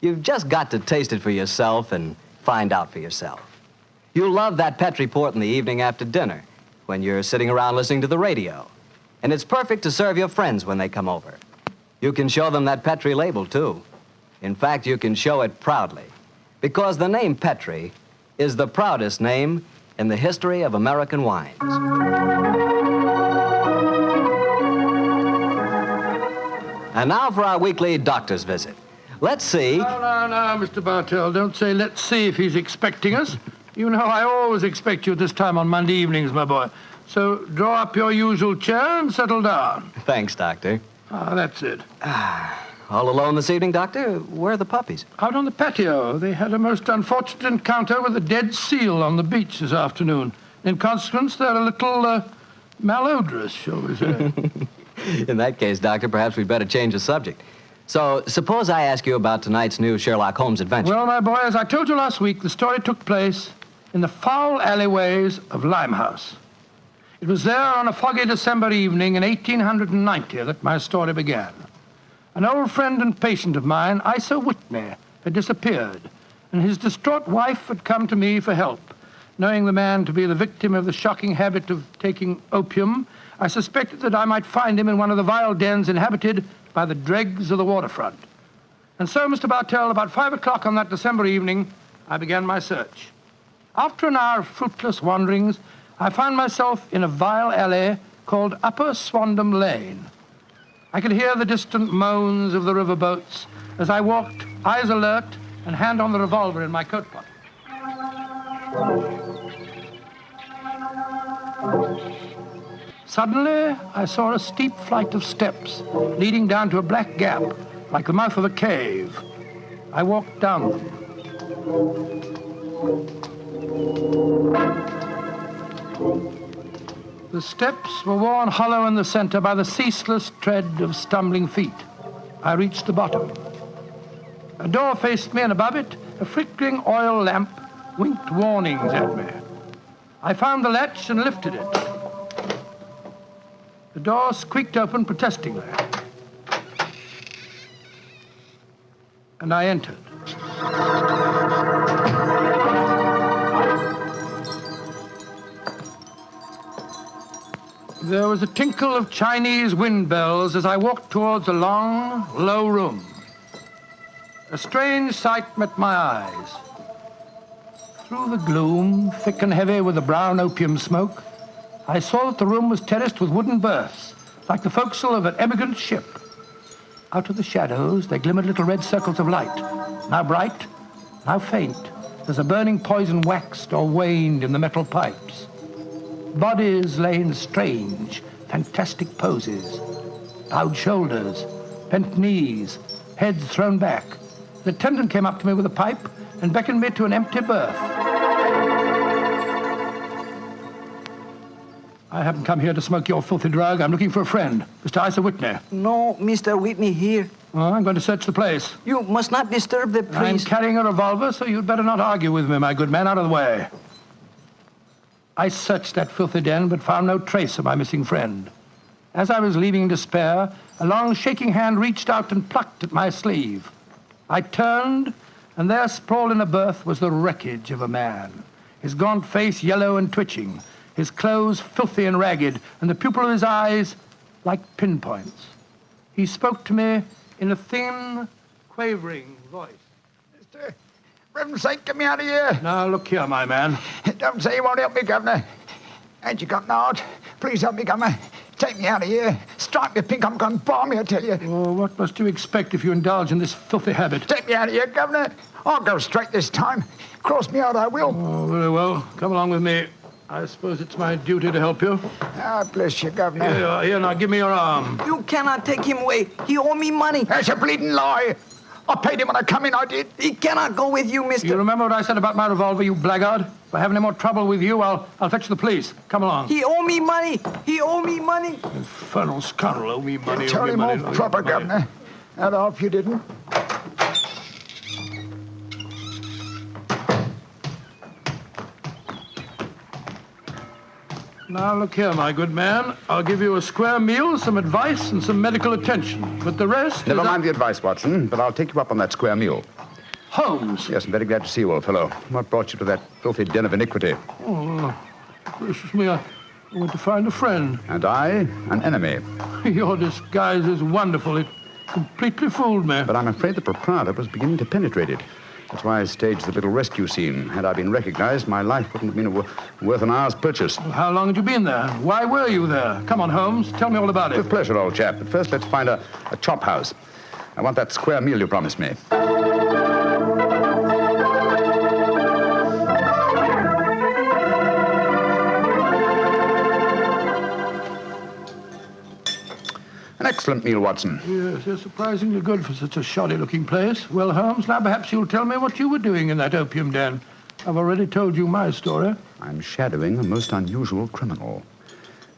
[SPEAKER 1] You've just got to taste it for yourself and find out for yourself. You'll love that Petri port in the evening after dinner when you're sitting around listening to the radio. And it's perfect to serve your friends when they come over. You can show them that Petri label, too. In fact, you can show it proudly. Because the name Petri is the proudest name in the history of American wines. And now for our weekly doctor's visit. Let's see.
[SPEAKER 2] No, Mr. Bartell. Don't say let's see if he's expecting us. You know I always expect you at this time on Monday evenings, my boy. So draw up your usual chair and settle down.
[SPEAKER 1] Thanks, Doctor.
[SPEAKER 2] That's it.
[SPEAKER 1] All alone this evening, Doctor? Where are the puppies?
[SPEAKER 2] Out on the patio. They had a most unfortunate encounter with a dead seal on the beach this afternoon. In consequence, they're a little malodorous, shall we say.
[SPEAKER 1] In that case, Doctor, perhaps we'd better change the subject. So, suppose I ask you about tonight's new Sherlock Holmes adventure.
[SPEAKER 2] Well, my boy, as I told you last week, the story took place in the foul alleyways of Limehouse. It was there on a foggy December evening in 1890 that my story began. An old friend and patient of mine, Isa Whitney, had disappeared, and his distraught wife had come to me for help. Knowing the man to be the victim of the shocking habit of taking opium, I suspected that I might find him in one of the vile dens inhabited by the dregs of the waterfront. And so, Mr. Bartell, about 5 o'clock on that December evening, I began my search. After an hour of fruitless wanderings, I found myself in a vile alley called Upper Swandam Lane. I could hear the distant moans of the riverboats as I walked, eyes alert, and hand on the revolver in my coat pocket. Suddenly, I saw a steep flight of steps leading down to a black gap, like the mouth of a cave. I walked down them. The steps were worn hollow in the center by the ceaseless tread of stumbling feet. I reached the bottom. A door faced me, and above it, a flickering oil lamp winked warnings at me. I found the latch and lifted it. The door squeaked open protestingly. And I entered. There was a tinkle of Chinese wind bells as I walked towards a long, low room. A strange sight met my eyes. Through the gloom, thick and heavy with the brown opium smoke, I saw that the room was terraced with wooden berths, like the forecastle of an emigrant ship. Out of the shadows, there glimmered little red circles of light, now bright, now faint, as the burning poison waxed or waned in the metal pipes. Bodies lay in strange, fantastic poses. Bowed shoulders, bent knees, heads thrown back. The attendant came up to me with a pipe and beckoned me to an empty berth. I haven't come here to smoke your filthy drug. I'm looking for a friend, Mr. Isa Whitney.
[SPEAKER 18] No, Mr. Whitney here.
[SPEAKER 2] Well, I'm going to search the place.
[SPEAKER 18] You must not disturb the priest.
[SPEAKER 2] I'm carrying a revolver, so you'd better not argue with me, my good man. Out of the way. I searched that filthy den, but found no trace of my missing friend. As I was leaving in despair, a long, shaking hand reached out and plucked at my sleeve. I turned, and there, sprawled in a berth, was the wreckage of a man, his gaunt face yellow and twitching, his clothes filthy and ragged, and the pupil of his eyes like pinpoints. He spoke to me in a thin, quavering voice.
[SPEAKER 3] For heaven's sake, get me out of here.
[SPEAKER 2] Now, look here, my man.
[SPEAKER 3] Don't say you won't help me, Governor. Ain't you got an heart? Please help me, Governor. Take me out of here. Strike me pink, I'm going to bomb you, I tell you.
[SPEAKER 2] Oh, what must you expect if you indulge in this filthy habit?
[SPEAKER 3] Take me out of here, Governor. I'll go straight this time. Cross me out, I will.
[SPEAKER 2] Oh, very well. Come along with me. I suppose it's my duty to help you.
[SPEAKER 3] Ah, bless you, Governor.
[SPEAKER 2] Here, now, give me your arm.
[SPEAKER 18] You cannot take him away. He owe me money.
[SPEAKER 3] That's a bleeding lie. I paid him when I come in, I did.
[SPEAKER 18] He cannot go with you, Mr.
[SPEAKER 2] You remember what I said about my revolver, you blackguard? If I have any more trouble with you, I'll fetch the police. Come along.
[SPEAKER 18] He owe me money. He owe me money.
[SPEAKER 2] Infernal scoundrel, owe me money.
[SPEAKER 3] Tell him off proper, Governor. And off you didn't.
[SPEAKER 2] Now, look here, my good man. I'll give you a square meal, some advice, and some medical attention. But the rest
[SPEAKER 3] Never mind the advice, Watson, but I'll take you up on that square meal.
[SPEAKER 2] Holmes.
[SPEAKER 3] Yes, I'm very glad to see you, old fellow. What brought you to that filthy den of iniquity?
[SPEAKER 2] Oh, gracious me, I went to find a friend.
[SPEAKER 3] And I, an enemy.
[SPEAKER 2] Your disguise is wonderful. It completely fooled me.
[SPEAKER 3] But I'm afraid the proprietor was beginning to penetrate it. That's why I staged the little rescue scene. Had I been recognized, my life wouldn't have been worth an hour's purchase.
[SPEAKER 2] Well, how long had you been there? Why were you there? Come on, Holmes. Tell me all about it.
[SPEAKER 3] With pleasure, old chap. But first, let's find a chop house. I want that square meal you promised me. An excellent meal, Watson.
[SPEAKER 2] Yes, they're surprisingly good for such a shoddy-looking place. Well, Holmes, now perhaps you'll tell me what you were doing in that opium den. I've already told you my story.
[SPEAKER 3] I'm shadowing a most unusual criminal.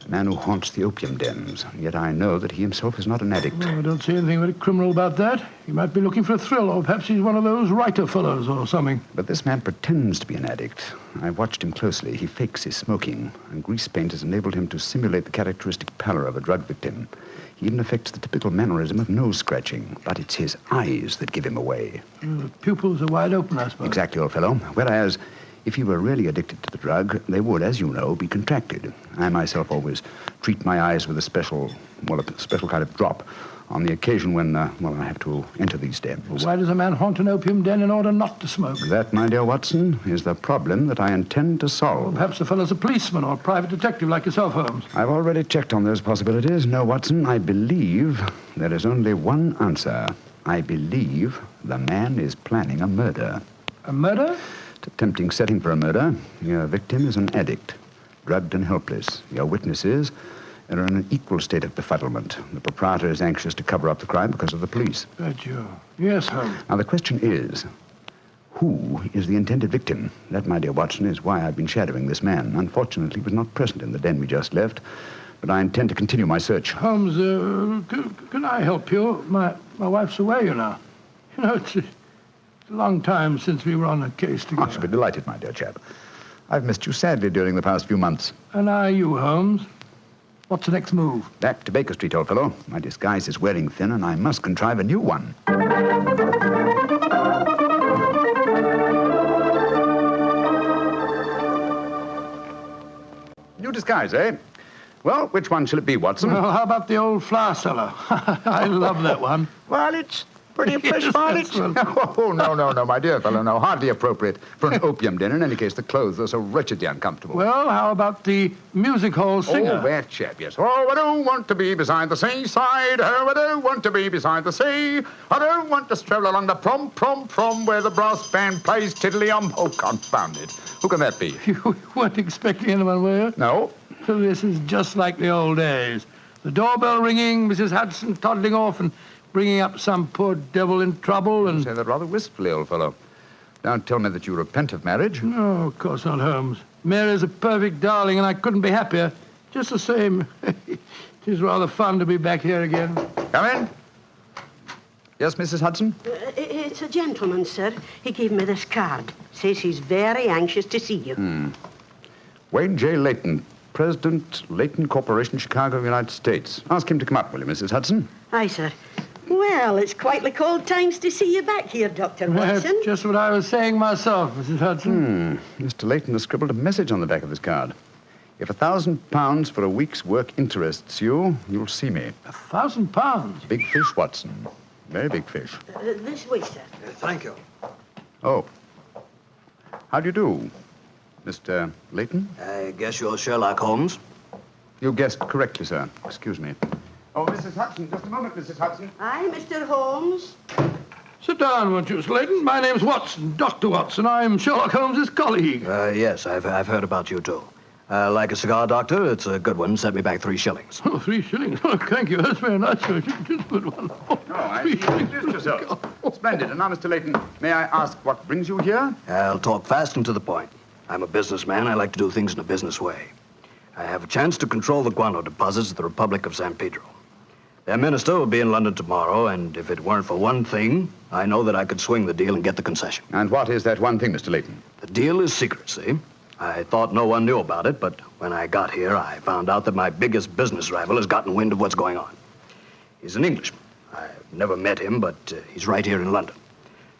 [SPEAKER 3] A man who haunts the opium dens. Yet I know that he himself is not an addict.
[SPEAKER 2] Oh, I don't see anything very criminal about that. He might be looking for a thrill, or perhaps he's one of those writer fellows or something.
[SPEAKER 3] But this man pretends to be an addict. I've watched him closely. He fakes his smoking, and grease paint has enabled him to simulate the characteristic pallor of a drug victim. He even affects the typical mannerism of nose scratching, but it's his eyes that give him away.
[SPEAKER 2] The pupils are wide open, I suppose.
[SPEAKER 3] Exactly, old fellow. Whereas, if he were really addicted to the drug, they would, as you know, be contracted. I myself always treat my eyes with a special kind of drop on the occasion when, I have to enter these dens.
[SPEAKER 2] Well, why does a man haunt an opium den in order not to smoke?
[SPEAKER 3] That, my dear Watson, is the problem that I intend to solve.
[SPEAKER 2] Well, perhaps the fellow's a policeman or a private detective like yourself, Holmes.
[SPEAKER 3] I've already checked on those possibilities. No, Watson, I believe there is only one answer. I believe the man is planning a murder.
[SPEAKER 2] A murder?
[SPEAKER 3] It's a tempting setting for a murder. Your victim is an addict, drugged and helpless. Your witnesses are in an equal state of befuddlement. The proprietor is anxious to cover up the crime because of the police.
[SPEAKER 2] That you. Yes, Holmes.
[SPEAKER 3] Now, the question is, who is the intended victim? That, my dear Watson, is why I've been shadowing this man. Unfortunately, he was not present in the den we just left, but I intend to continue my search.
[SPEAKER 2] Holmes, can I help you? My wife's away, you know. You know, it's a long time since we were on a case together.
[SPEAKER 3] I shall be delighted, my dear chap. I've missed you sadly during the past few months.
[SPEAKER 2] And are you, Holmes? What's the next move?
[SPEAKER 3] Back to Baker Street, old fellow. My disguise is wearing thin, and I must contrive a new one. New disguise, eh? Well, which one shall it be, Watson?
[SPEAKER 2] Well, how about the old flour cellar? I love that one.
[SPEAKER 3] Well, it's pretty fresh, Barnett. Oh, no, my dear fellow, no. Hardly appropriate for an opium den. In any case, the clothes are so wretchedly uncomfortable.
[SPEAKER 2] Well, how about the music hall singer?
[SPEAKER 3] Oh, that chap, yes. Oh, I don't want to be beside the seaside. Oh, I don't want to be beside the sea. I don't want to stroll along the prom, where the brass band plays tiddly-um. Oh, confound it. Who can that be?
[SPEAKER 2] You weren't expecting anyone, were you?
[SPEAKER 3] No.
[SPEAKER 2] So this is just like the old days. The doorbell ringing, Mrs. Hudson toddling off and bringing up some poor devil in trouble and...
[SPEAKER 3] You say that rather wistfully, old fellow. Don't tell me that you repent of marriage.
[SPEAKER 2] No, of course not, Holmes. Mary's a perfect darling, and I couldn't be happier. Just the same. It is rather fun to be back here again.
[SPEAKER 3] Come in. Yes, Mrs. Hudson?
[SPEAKER 19] It's a gentleman, sir. He gave me this card. Says he's very anxious to see you.
[SPEAKER 3] Wayne J. Leyton, President, Leyton Corporation, Chicago, United States. Ask him to come up, will you, Mrs. Hudson?
[SPEAKER 19] Aye, sir. Well, it's quite the cold times to see you back here, Dr. Watson.
[SPEAKER 2] That's just what I was saying myself, Mrs. Hudson.
[SPEAKER 3] Mr. Leyton has scribbled a message on the back of his card. If £1,000 for a week's work interests you, you'll see me.
[SPEAKER 2] £1,000?
[SPEAKER 3] Big fish, Watson. Very big fish.
[SPEAKER 19] This way, sir.
[SPEAKER 18] Thank you.
[SPEAKER 3] Oh. How do you do, Mr. Leyton?
[SPEAKER 18] I guess you're Sherlock Holmes.
[SPEAKER 3] You guessed correctly, sir. Excuse me. Oh, Mrs. Hudson, just a moment, Mrs. Hudson.
[SPEAKER 19] Aye, Mr. Holmes.
[SPEAKER 2] Sit down, won't you, Miss Leyton? My name's Watson, Dr. Watson. I'm Sherlock Holmes's colleague.
[SPEAKER 18] Yes, I've heard about you, too. Like a cigar, Doctor? It's a good one. Set me back 3 shillings.
[SPEAKER 2] Oh, 3 shillings. Oh, thank you. That's very nice. Just a good one. Oh,
[SPEAKER 3] No, I see you introduced yourself. Splendid. And now, Mr. Leyton, may I ask what brings you here?
[SPEAKER 18] I'll talk fast and to the point. I'm a businessman. I like to do things in a business way. I have a chance to control the guano deposits of the Republic of San Pedro. Their minister will be in London tomorrow, and if it weren't for one thing, I know that I could swing the deal and get the concession.
[SPEAKER 3] And what is that one thing, Mr. Leyton?
[SPEAKER 18] The deal is secrecy. I thought no one knew about it, but when I got here, I found out that my biggest business rival has gotten wind of what's going on. He's an Englishman. I've never met him, but he's right here in London.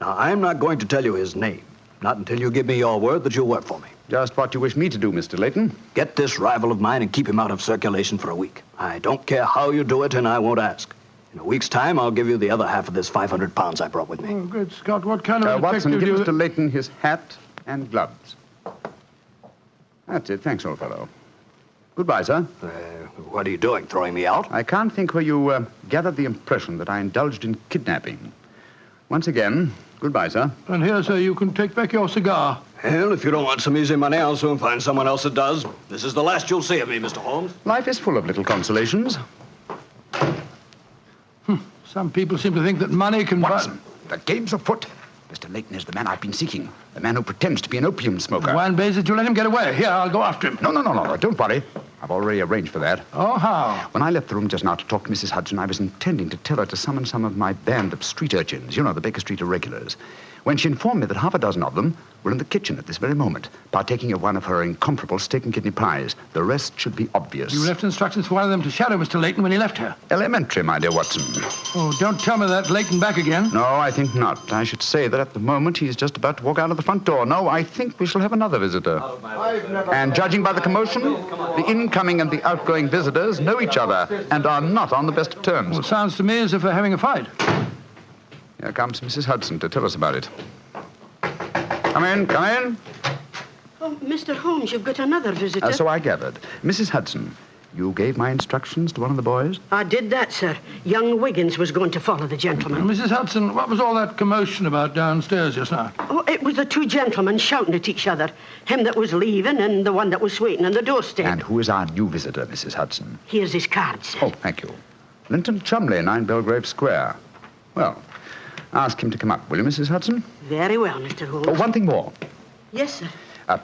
[SPEAKER 18] Now, I'm not going to tell you his name, not until you give me your word that you'll work for me.
[SPEAKER 3] Just what you wish me to do, Mr. Leyton.
[SPEAKER 18] Get this rival of mine and keep him out of circulation for a week. I don't care how you do it, and I won't ask. In a week's time, I'll give you the other half of this 500 pounds I brought with me.
[SPEAKER 2] Oh, good Scott. What kind of
[SPEAKER 3] Watson,
[SPEAKER 2] detective
[SPEAKER 3] give
[SPEAKER 2] do you...
[SPEAKER 3] Mr. Leyton his hat and gloves. That's it. Thanks, old fellow. Goodbye, sir.
[SPEAKER 18] What are you doing, throwing me out?
[SPEAKER 3] I can't think where you gathered the impression that I indulged in kidnapping. Once again, goodbye, sir.
[SPEAKER 2] And here, sir, you can take back your cigar.
[SPEAKER 18] Well, if you don't want some easy money, I'll soon find someone else that does. This is the last you'll see of me, Mr. Holmes.
[SPEAKER 3] Life is full of little consolations.
[SPEAKER 2] Some people seem to think that money can...
[SPEAKER 3] Watson, the game's afoot. Mr. Leyton is the man I've been seeking. The man who pretends to be an opium smoker.
[SPEAKER 2] Why in blazes did you let him get away? Here, I'll go after him.
[SPEAKER 3] No. Don't worry. I've already arranged for that.
[SPEAKER 2] Oh, how?
[SPEAKER 3] When I left the room just now to talk to Mrs. Hudson, I was intending to tell her to summon some of my band of street urchins. You know, the Baker Street irregulars. When she informed me that half a dozen of them were in the kitchen at this very moment, partaking of one of her incomparable steak and kidney pies. The rest should be obvious.
[SPEAKER 2] You left instructions for one of them to shadow Mr. Leyton when he left here.
[SPEAKER 3] Elementary, my dear Watson.
[SPEAKER 2] Oh, don't tell me that Leyton back again.
[SPEAKER 3] No, I think not. I should say that at the moment he's just about to walk out of the front door. No, I think we shall have another visitor. And judging by the commotion, the incoming and the outgoing visitors know each other and are not on the best of terms.
[SPEAKER 2] Well, it sounds to me as if they're having a fight.
[SPEAKER 3] Here comes Mrs. Hudson to tell us about it. Come in.
[SPEAKER 19] Oh, Mr. Holmes, you've got another visitor.
[SPEAKER 3] So I gathered. Mrs. Hudson, you gave my instructions to one of the boys?
[SPEAKER 19] I did that, sir. Young Wiggins was going to follow the gentleman.
[SPEAKER 2] Mrs. Hudson, what was all that commotion about downstairs just now?
[SPEAKER 19] Oh, it was the 2 gentlemen shouting at each other. Him that was leaving and the one that was waiting on the doorstep.
[SPEAKER 3] And who is our new visitor, Mrs. Hudson?
[SPEAKER 19] Here's his card, sir.
[SPEAKER 3] Oh, thank you. Linton Chumley, 9 Belgrave Square. Well, ask him to come up, will you, Mrs. Hudson?
[SPEAKER 19] Very well, Mr. Holmes.
[SPEAKER 3] Oh, one thing more.
[SPEAKER 19] Yes, sir.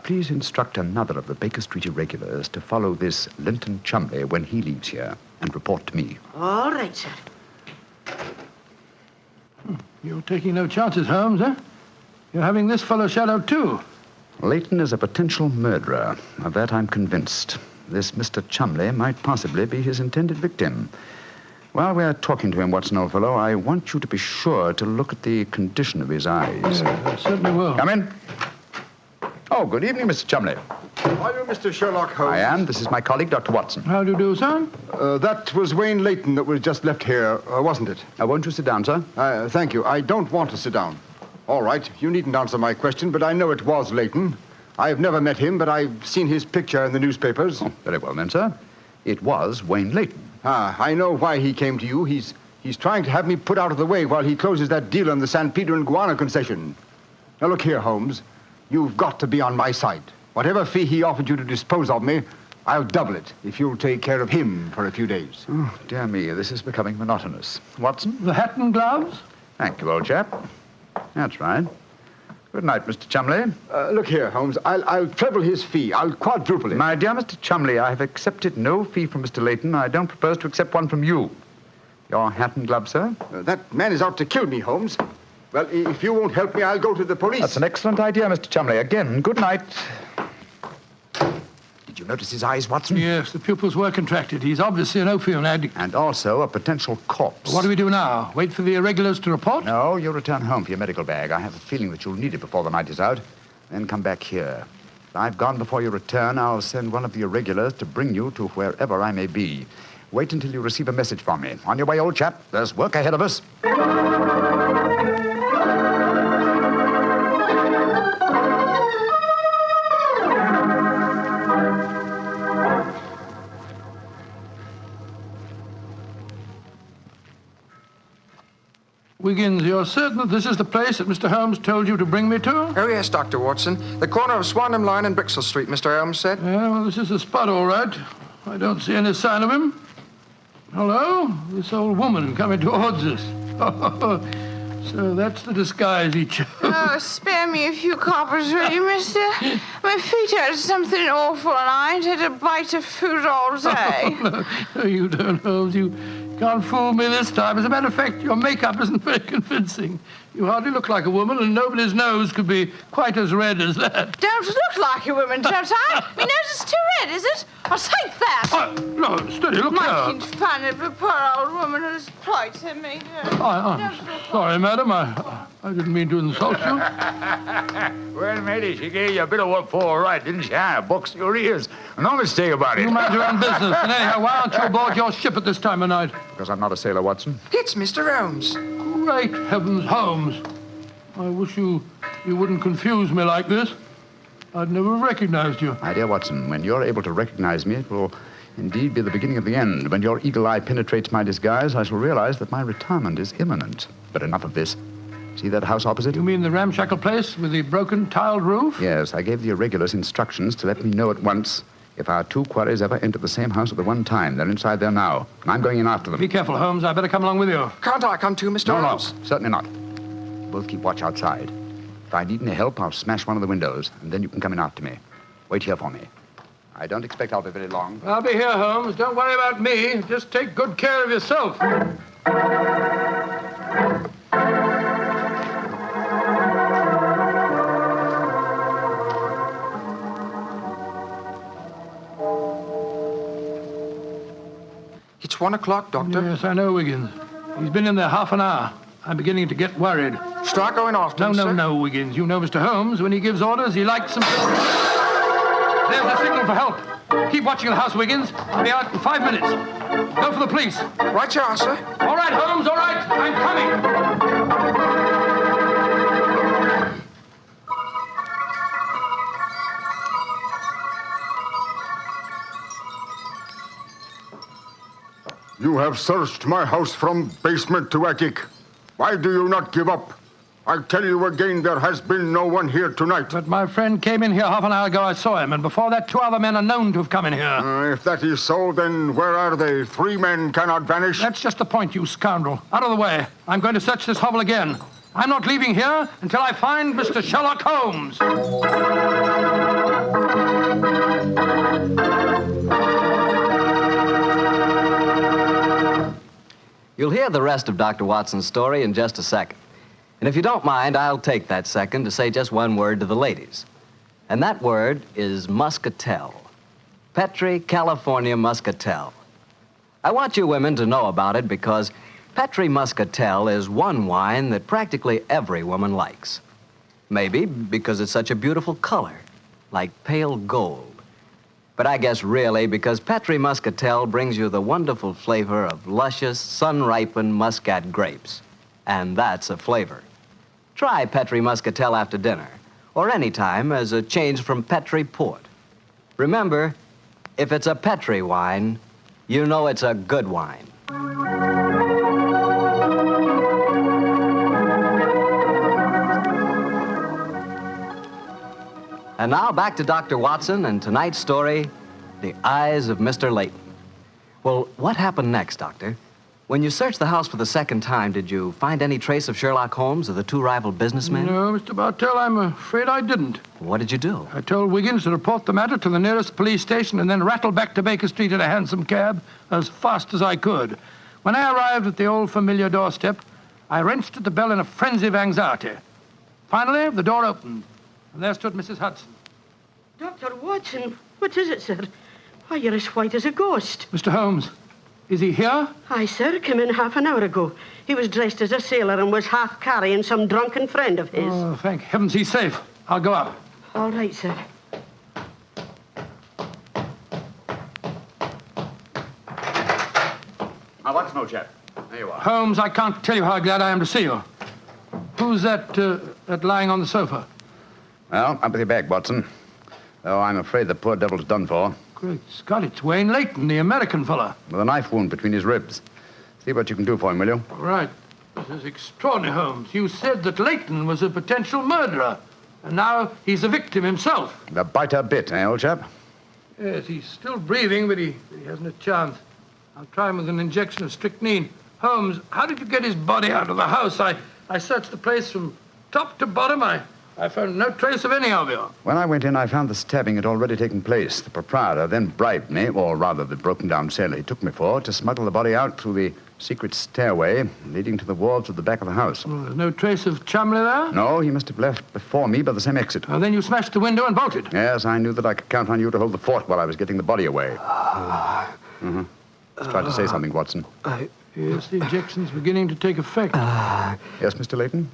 [SPEAKER 3] Please instruct another of the Baker Street irregulars to follow this Linton Chumley when he leaves here and report to me.
[SPEAKER 19] All right, sir.
[SPEAKER 2] You're taking no chances, Holmes, eh? You're having this fellow shadowed, too.
[SPEAKER 3] Leyton is a potential murderer. Of that I'm convinced. This Mr. Chumley might possibly be his intended victim. While we're talking to him, Watson, old fellow, I want you to be sure to look at the condition of his eyes.
[SPEAKER 2] Yeah, I certainly will.
[SPEAKER 3] Come in. Oh, good evening, Mr. Chumley.
[SPEAKER 10] Are you Mr. Sherlock Holmes?
[SPEAKER 3] I am. This is my colleague, Dr. Watson.
[SPEAKER 2] How do you do, sir?
[SPEAKER 10] That was Wayne Leyton that was just left here, wasn't it?
[SPEAKER 3] Won't you sit down, sir?
[SPEAKER 10] Thank you. I don't want to sit down. All right, you needn't answer my question, but I know it was Leyton. I've never met him, but I've seen his picture in the newspapers.
[SPEAKER 3] Oh, very well, then, sir. It was Wayne Leyton.
[SPEAKER 10] I know why he came to you. He's trying to have me put out of the way while he closes that deal on the San Pedro and Guana concession. Now, look here, Holmes. You've got to be on my side. Whatever fee he offered you to dispose of me, I'll double it if you'll take care of him for a few days.
[SPEAKER 3] Oh, dear me, this is becoming monotonous. Watson?
[SPEAKER 2] The hat and gloves?
[SPEAKER 3] Thank you, old chap. That's right. Good night, Mr. Chumley.
[SPEAKER 10] Look here, Holmes. I'll treble his fee. I'll quadruple it.
[SPEAKER 3] My dear Mr. Chumley, I have accepted no fee from Mr. Leyton. I don't propose to accept one from you. Your hat and gloves, sir?
[SPEAKER 10] That man is out to kill me, Holmes. Well, if you won't help me, I'll go to the police.
[SPEAKER 3] That's an excellent idea, Mr. Chumley. Again, good night. Did you notice his eyes, Watson?
[SPEAKER 2] Yes, the pupils were contracted. He's obviously an opium addict.
[SPEAKER 3] And also a potential corpse.
[SPEAKER 2] What do we do now? Wait for the irregulars to report?
[SPEAKER 3] No, you return home for your medical bag. I have a feeling that you'll need it before the night is out. Then come back here. If I've gone before you return, I'll send one of the irregulars to bring you to wherever I may be. Wait until you receive a message from me. On your way, old chap. There's work ahead of us.
[SPEAKER 2] Wiggins, you're certain that this is the place that Mr. Holmes told you to bring me to?
[SPEAKER 5] Oh, yes, Dr. Watson. The corner of Swanham Line and Brixton Street, Mr. Holmes said.
[SPEAKER 2] Yeah, well, this is the spot, all right. I don't see any sign of him. Hello? This old woman coming towards us. So that's the disguise he chose.
[SPEAKER 20] Oh, spare me a few coppers, will you, mister? My feet hurt something awful, and I ain't had a bite of food all day.
[SPEAKER 2] No, you don't, Holmes. You can't fool me this time. As a matter of fact, your makeup isn't very convincing. You hardly look like a woman, and nobody's nose could be quite as red as that.
[SPEAKER 20] Don't look like a woman, don't I? My nose is too red, is it? I'll take that.
[SPEAKER 2] No, steady, look here.
[SPEAKER 20] Making fun of a poor old woman whose plight I made her.
[SPEAKER 2] I'm sorry, madam. I didn't mean to insult you.
[SPEAKER 3] Well, matey, she gave you a bit of work for all right, didn't she? Boxed your ears. No mistake about it.
[SPEAKER 2] You mind your own business. And anyhow, why aren't you aboard your ship at this time of night?
[SPEAKER 3] Because I'm not a sailor, Watson.
[SPEAKER 5] It's Mr. Holmes.
[SPEAKER 2] Great heavens, Holmes. I wish you wouldn't confuse me like this. I'd never have recognized you.
[SPEAKER 3] My dear Watson, when you're able to recognize me, it will indeed be the beginning of the end. When your eagle eye penetrates my disguise, I shall realize that my retirement is imminent. But enough of this. See that house opposite?
[SPEAKER 2] You mean the ramshackle place with the broken tiled roof?
[SPEAKER 3] Yes, I gave the irregulars instructions to let me know at once if our two quarries ever enter the same house at the one time. They're inside there now, and I'm going in after them.
[SPEAKER 2] Be careful, Holmes. I better come along with you.
[SPEAKER 5] Can't I come too, Mr. Holmes?
[SPEAKER 3] No, certainly not. Both keep watch outside. If I need any help, I'll smash one of the windows, and then you can come in after me. Wait here for me. I don't expect I'll be very long.
[SPEAKER 2] I'll be here, Holmes. Don't worry about me. Just take good care of yourself.
[SPEAKER 5] It's 1 o'clock, Doctor.
[SPEAKER 2] Yes, I know, Wiggins. He's been in there half an hour. I'm beginning to get worried.
[SPEAKER 5] Start going after him, sir.
[SPEAKER 2] No, Wiggins. You know Mr. Holmes. When he gives orders, he likes them. There's a signal for help. Keep watching the house, Wiggins. I'll be out in 5 minutes. Go for the police.
[SPEAKER 5] Right you are, sir.
[SPEAKER 2] All right, Holmes, all right. I'm coming.
[SPEAKER 10] You have searched my house from basement to attic. Why do you not give up? I tell you again, there has been no one here tonight.
[SPEAKER 2] But my friend came in here half an hour ago. I saw him, and before that, 2 other men are known to have come in here.
[SPEAKER 10] If that is so, then where are they? 3 men cannot vanish.
[SPEAKER 2] That's just the point, you scoundrel. Out of the way. I'm going to search this hovel again. I'm not leaving here until I find Mr. Sherlock Holmes.
[SPEAKER 1] You'll hear the rest of Dr. Watson's story in just a second. And if you don't mind, I'll take that second to say just one word to the ladies. And that word is muscatel. Petri California muscatel. I want you women to know about it because Petri muscatel is one wine that practically every woman likes. Maybe because it's such a beautiful color, like pale gold. But I guess really because Petri muscatel brings you the wonderful flavor of luscious, sun-ripened muscat grapes. And that's a flavor. Try Petri muscatel after dinner, or any time as a change from Petri port. Remember, if it's a Petri wine, you know it's a good wine. And now back to Dr. Watson and tonight's story, The Eyes of Mr. Leyton. Well, what happened next, Doctor? When you searched the house for the second time, did you find any trace of Sherlock Holmes or the 2 rival businessmen?
[SPEAKER 2] No, Mr. Bartell, I'm afraid I didn't.
[SPEAKER 1] What did you do?
[SPEAKER 2] I told Wiggins to report the matter to the nearest police station and then rattle back to Baker Street in a hansom cab as fast as I could. When I arrived at the old familiar doorstep, I wrenched at the bell in a frenzy of anxiety. Finally, the door opened, and there stood Mrs. Hudson.
[SPEAKER 19] Dr. Watson, what is it, sir? Why, you're as white as a ghost.
[SPEAKER 2] Mr. Holmes, is he here?
[SPEAKER 19] Aye, sir, came in half an hour ago. He was dressed as a sailor and was half carrying some drunken friend of his.
[SPEAKER 2] Oh, thank heavens he's safe. I'll go up.
[SPEAKER 19] All right, sir.
[SPEAKER 3] Now, Watson, old chap. There you are.
[SPEAKER 2] Holmes, I can't tell you how glad I am to see you. Who's that lying on the sofa?
[SPEAKER 3] Well, up with your bag, Watson. Oh, I'm afraid the poor devil's done for.
[SPEAKER 2] Great Scott, it's Wayne Leyton, the American fella.
[SPEAKER 3] With a knife wound between his ribs. See what you can do for him, will you?
[SPEAKER 2] Right. This is extraordinary, Holmes. You said that Leyton was a potential murderer, and now he's a victim himself.
[SPEAKER 3] The biter bit, eh, old chap?
[SPEAKER 2] Yes, he's still breathing, but he hasn't a chance. I'll try him with an injection of strychnine. Holmes, how did you get his body out of the house? I searched the place from top to bottom. I found no trace of any of you.
[SPEAKER 3] When I went in, I found the stabbing had already taken place. The proprietor then bribed me, or rather the broken-down sailor he took me for, to smuggle the body out through the secret stairway leading to the wards at the back of the house.
[SPEAKER 2] Well, there's no trace of Chumley there?
[SPEAKER 3] No, he must have left before me by the same exit.
[SPEAKER 2] Well, then you smashed the window and bolted.
[SPEAKER 3] Yes, I knew that I could count on you to hold the fort while I was getting the body away. Let's try to say something, Watson.
[SPEAKER 2] Yes, the injection's beginning to take effect.
[SPEAKER 3] Yes, Mr. Leyton?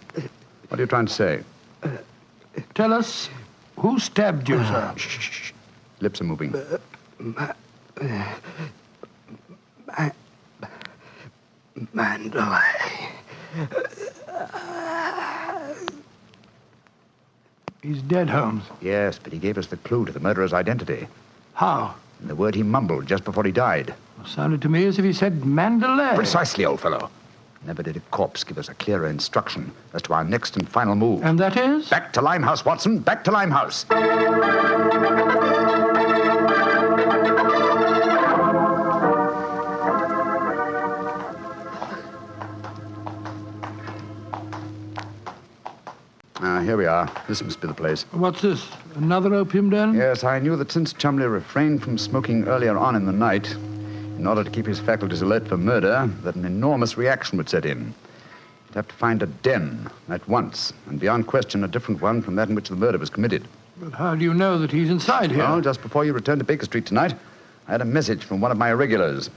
[SPEAKER 3] What are you trying to say?
[SPEAKER 2] Tell us, who stabbed you, sir?
[SPEAKER 3] Shh. Lips are moving.
[SPEAKER 2] Mandalay. He's dead, Holmes.
[SPEAKER 3] Yes, but he gave us the clue to the murderer's identity.
[SPEAKER 2] How?
[SPEAKER 3] The word he mumbled just before he died.
[SPEAKER 2] Sounded to me as if he said Mandalay.
[SPEAKER 3] Precisely, old fellow. Never did a corpse give us a clearer instruction as to our next and final move.
[SPEAKER 2] And that is?
[SPEAKER 3] Back to Limehouse, Watson. Back to Limehouse. Here we are. This must be the place.
[SPEAKER 2] What's this? Another opium den?
[SPEAKER 3] Yes, I knew that since Chumley refrained from smoking earlier on in the night, in order to keep his faculties alert for murder, that an enormous reaction would set in. You'd have to find a den at once, and beyond question a different one from that in which the murder was committed.
[SPEAKER 2] But how do you know that he's inside here?
[SPEAKER 3] Well, just before you returned to Baker Street tonight, I had a message from one of my irregulars.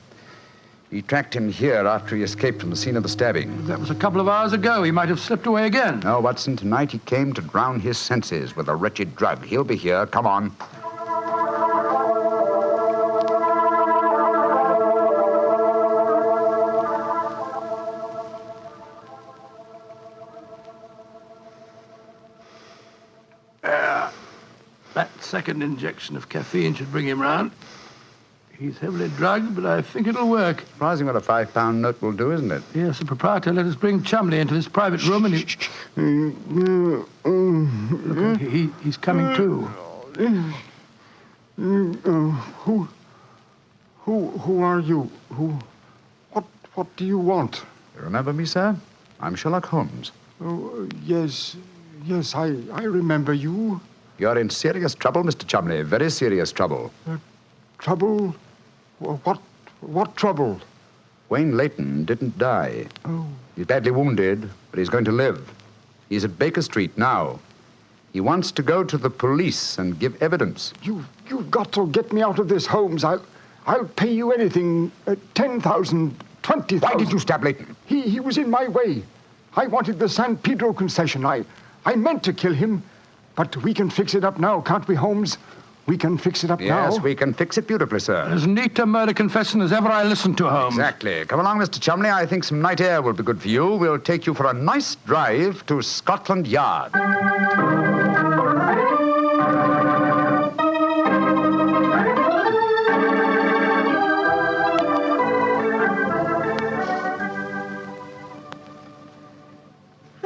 [SPEAKER 3] He tracked him here after he escaped from the scene of the stabbing.
[SPEAKER 2] That was a couple of hours ago. He might have slipped away again.
[SPEAKER 3] No, Watson, tonight he came to drown his senses with a wretched drug. He'll be here. Come on.
[SPEAKER 2] That second injection of caffeine should bring him round. He's heavily drugged, but I think it'll work.
[SPEAKER 3] Surprising what a £5 note will do, isn't it?
[SPEAKER 2] Yes, the proprietor let us bring Chumley into this private room and Look, he's coming to.
[SPEAKER 10] Who are you? What do you want?
[SPEAKER 3] You remember me, sir? I'm Sherlock Holmes.
[SPEAKER 10] Oh, yes, I remember you.
[SPEAKER 3] You're in serious trouble, Mr. Chumley. Very serious trouble.
[SPEAKER 10] Trouble? What trouble?
[SPEAKER 3] Wayne Leyton didn't die.
[SPEAKER 10] Oh.
[SPEAKER 3] He's badly wounded, but he's going to live. He's at Baker Street now. He wants to go to the police and give evidence.
[SPEAKER 10] You've got to get me out of this, Holmes. I'll pay you anything. 10,000, 20,000.
[SPEAKER 3] Why did you stab Leyton?
[SPEAKER 10] He was in my way. I wanted the San Pedro concession. I meant to kill him. But we can fix it up now, can't we, Holmes? We can fix it up now.
[SPEAKER 3] Yes, we can fix it beautifully, sir.
[SPEAKER 2] As neat a murder confession as ever I listened to, Holmes.
[SPEAKER 3] Exactly. Come along, Mr. Chumley. I think some night air will be good for you. We'll take you for a nice drive to Scotland Yard.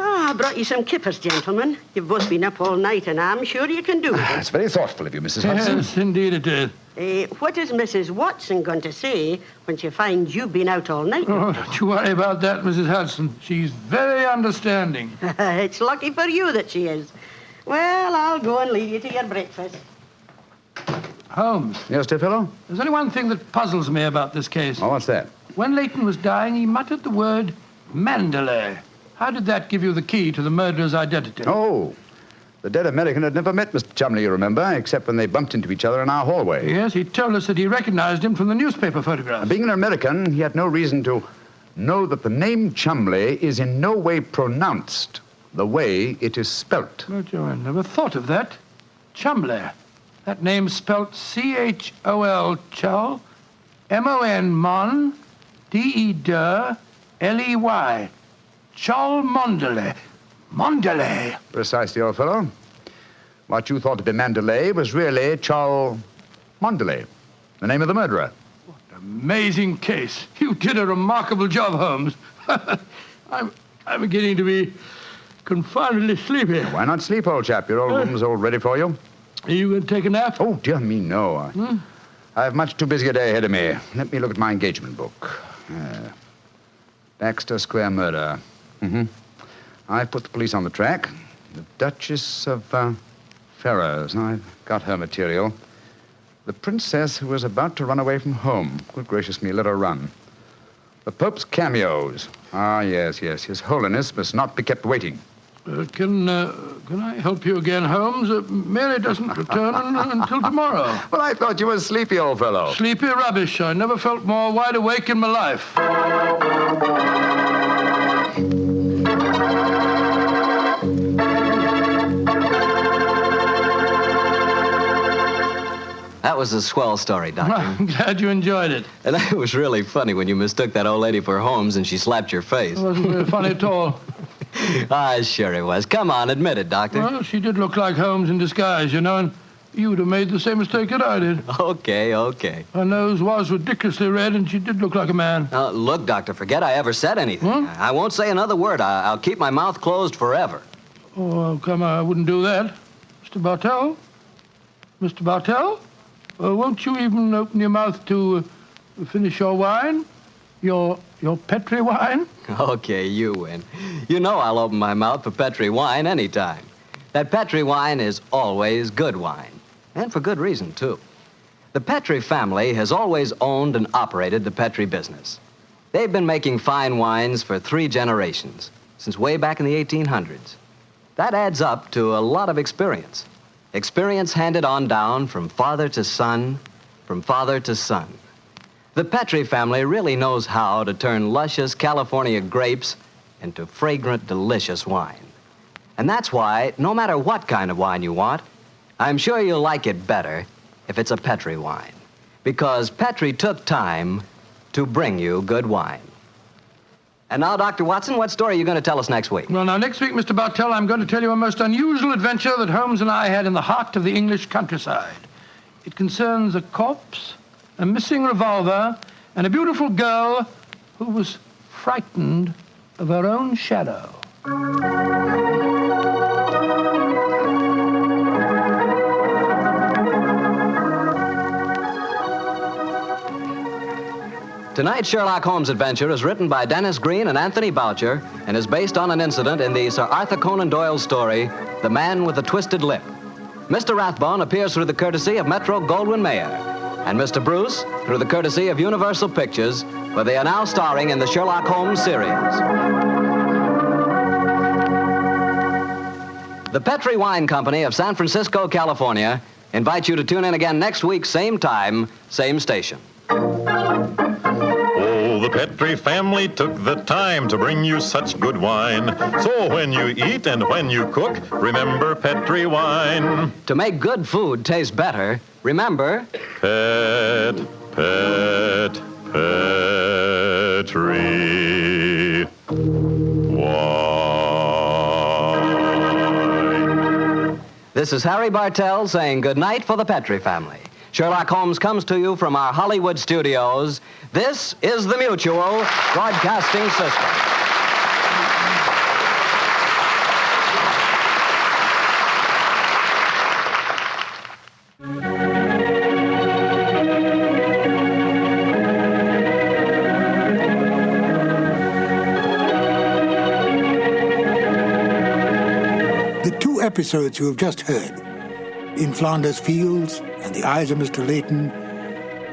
[SPEAKER 19] I brought you some kippers, gentlemen. You've both been up all night, and I'm sure you can do it.
[SPEAKER 3] It's very thoughtful of you, Mrs. Hudson.
[SPEAKER 2] Yes, indeed it is.
[SPEAKER 19] What is Mrs. Watson going to say when she finds you've been out all night?
[SPEAKER 2] Oh, don't you worry about that, Mrs. Hudson. She's very understanding.
[SPEAKER 19] It's lucky for you that she is. Well, I'll go and leave you to your breakfast.
[SPEAKER 2] Holmes.
[SPEAKER 3] Yes, dear fellow?
[SPEAKER 2] There's only one thing that puzzles me about this case.
[SPEAKER 3] Oh, what's that?
[SPEAKER 2] When Leyton was dying, he muttered the word Mandalay. How did that give you the key to the murderer's identity?
[SPEAKER 3] Oh, the dead American had never met Mr. Chumley, you remember, except when they bumped into each other in our hallway.
[SPEAKER 2] Yes, he told us that he recognized him from the newspaper photographs.
[SPEAKER 3] Being an American, he had no reason to know that the name Chumley is in no way pronounced the way it is spelt.
[SPEAKER 2] Oh, Joe, I never thought of that. Chumley. That name's spelt C-H-O-L, Chol, M-O-N, Mon, D-E-D, L-E-Y. Chol Mondele. Mondele.
[SPEAKER 3] Precisely, old fellow. What you thought to be Mandalay was really Chol Mondele, the name of the murderer.
[SPEAKER 2] What an amazing case. You did a remarkable job, Holmes. I'm beginning to be confoundedly sleepy.
[SPEAKER 3] Why not sleep, old chap? Your old room's all ready for you.
[SPEAKER 2] Are you going to take a nap?
[SPEAKER 3] Oh, dear me, no. I have much too busy a day ahead of me. Let me look at my engagement book. Baxter Square murder. I've put the police on the track. The Duchess of Ferrers. I've got her material. The princess who was about to run away from home. Good gracious me, let her run. The Pope's cameos. Ah, yes. His Holiness must not be kept waiting.
[SPEAKER 2] Can I help you again, Holmes? Mary doesn't return until tomorrow.
[SPEAKER 3] Well, I thought you were sleepy, old fellow.
[SPEAKER 2] Sleepy rubbish. I never felt more wide awake in my life.
[SPEAKER 1] That was a swell story, Doctor.
[SPEAKER 2] I'm glad you enjoyed it.
[SPEAKER 1] And it was really funny when you mistook that old lady for Holmes and she slapped your face.
[SPEAKER 2] It wasn't very funny at all.
[SPEAKER 1] Sure it was. Come on, admit it, Doctor.
[SPEAKER 2] Well, she did look like Holmes in disguise, you know, and you would have made the same mistake that I did.
[SPEAKER 1] Okay.
[SPEAKER 2] Her nose was ridiculously red, and she did look like a man.
[SPEAKER 1] Look, Doctor, forget I ever said anything. I won't say another word. I'll keep my mouth closed forever.
[SPEAKER 2] Oh, come on, I wouldn't do that. Mr. Bartell? Mr. Bartell? Won't you even open your mouth to finish your wine? Your Petri wine?
[SPEAKER 1] Okay, you win. You know I'll open my mouth for Petri wine anytime. That Petri wine is always good wine. And for good reason, too. The Petri family has always owned and operated the Petri business. They've been making fine wines for 3 generations, since way back in the 1800s. That adds up to a lot of experience. Experience handed on down from father to son, from father to son. The Petri family really knows how to turn luscious California grapes into fragrant, delicious wine. And that's why, no matter what kind of wine you want, I'm sure you'll like it better if it's a Petri wine. Because Petri took time to bring you good wine. And now, Dr. Watson, what story are you going to tell us next week?
[SPEAKER 2] Well, now, next week, Mr. Bartell, I'm going to tell you a most unusual adventure that Holmes and I had in the heart of the English countryside. It concerns a corpse, a missing revolver, and a beautiful girl who was frightened of her own shadow.
[SPEAKER 1] Tonight's Sherlock Holmes adventure is written by Dennis Green and Anthony Boucher and is based on an incident in the Sir Arthur Conan Doyle story, The Man with the Twisted Lip. Mr. Rathbone appears through the courtesy of Metro-Goldwyn-Mayer, and Mr. Bruce through the courtesy of Universal Pictures, where they are now starring in the Sherlock Holmes series. The Petri Wine Company of San Francisco, California, invites you to tune in again next week, same time, same station.
[SPEAKER 7] The Petri family took the time to bring you such good wine. So when you eat and when you cook, remember Petri wine.
[SPEAKER 1] To make good food taste better, remember...
[SPEAKER 7] Petri wine.
[SPEAKER 1] This is Harry Bartell saying good night for the Petri family. Sherlock Holmes comes to you from our Hollywood studios. This is the Mutual Broadcasting System.
[SPEAKER 11] The 2 episodes you have just heard, In Flanders Fields and The Eyes of Mr. Leyton,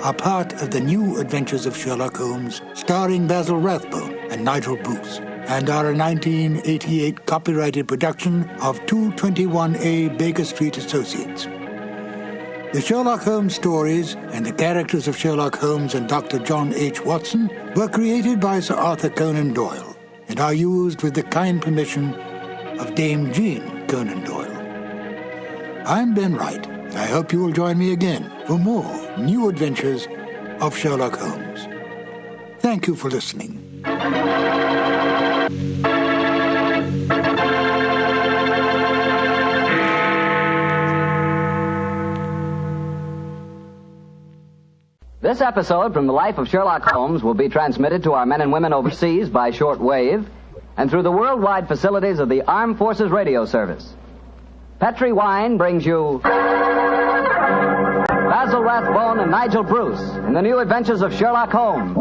[SPEAKER 11] are part of the new Adventures of Sherlock Holmes, starring Basil Rathbone and Nigel Bruce, and are a 1988 copyrighted production of 221A Baker Street Associates. The Sherlock Holmes stories and the characters of Sherlock Holmes and Dr. John H. Watson were created by Sir Arthur Conan Doyle and are used with the kind permission of Dame Jean Conan Doyle. I'm Ben Wright. I hope you will join me again for more new adventures of Sherlock Holmes. Thank you for listening.
[SPEAKER 1] This episode from the life of Sherlock Holmes will be transmitted to our men and women overseas by short wave and through the worldwide facilities of the Armed Forces Radio Service. Petri Wine brings you Basil Rathbone and Nigel Bruce in the new adventures of Sherlock Holmes.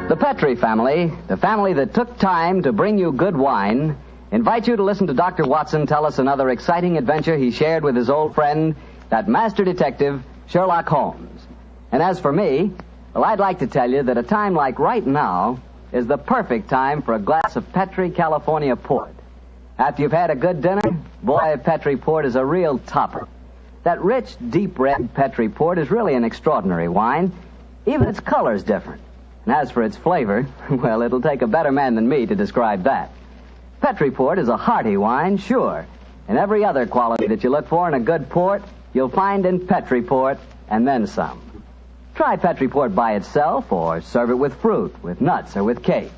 [SPEAKER 1] The Petri family, the family that took time to bring you good wine, invite you to listen to Dr. Watson tell us another exciting adventure he shared with his old friend, that master detective, Sherlock Holmes. And as for me, well, I'd like to tell you that a time like right now is the perfect time for a glass of Petri California port. After you've had a good dinner, boy, Petri port is a real topper. That rich, deep red Petri port is really an extraordinary wine. Even its color's different. And as for its flavor, well, it'll take a better man than me to describe that. Petri port is a hearty wine, sure. And every other quality that you look for in a good port, you'll find in Petri port, and then some. Try Petri port by itself, or serve it with fruit, with nuts, or with cake.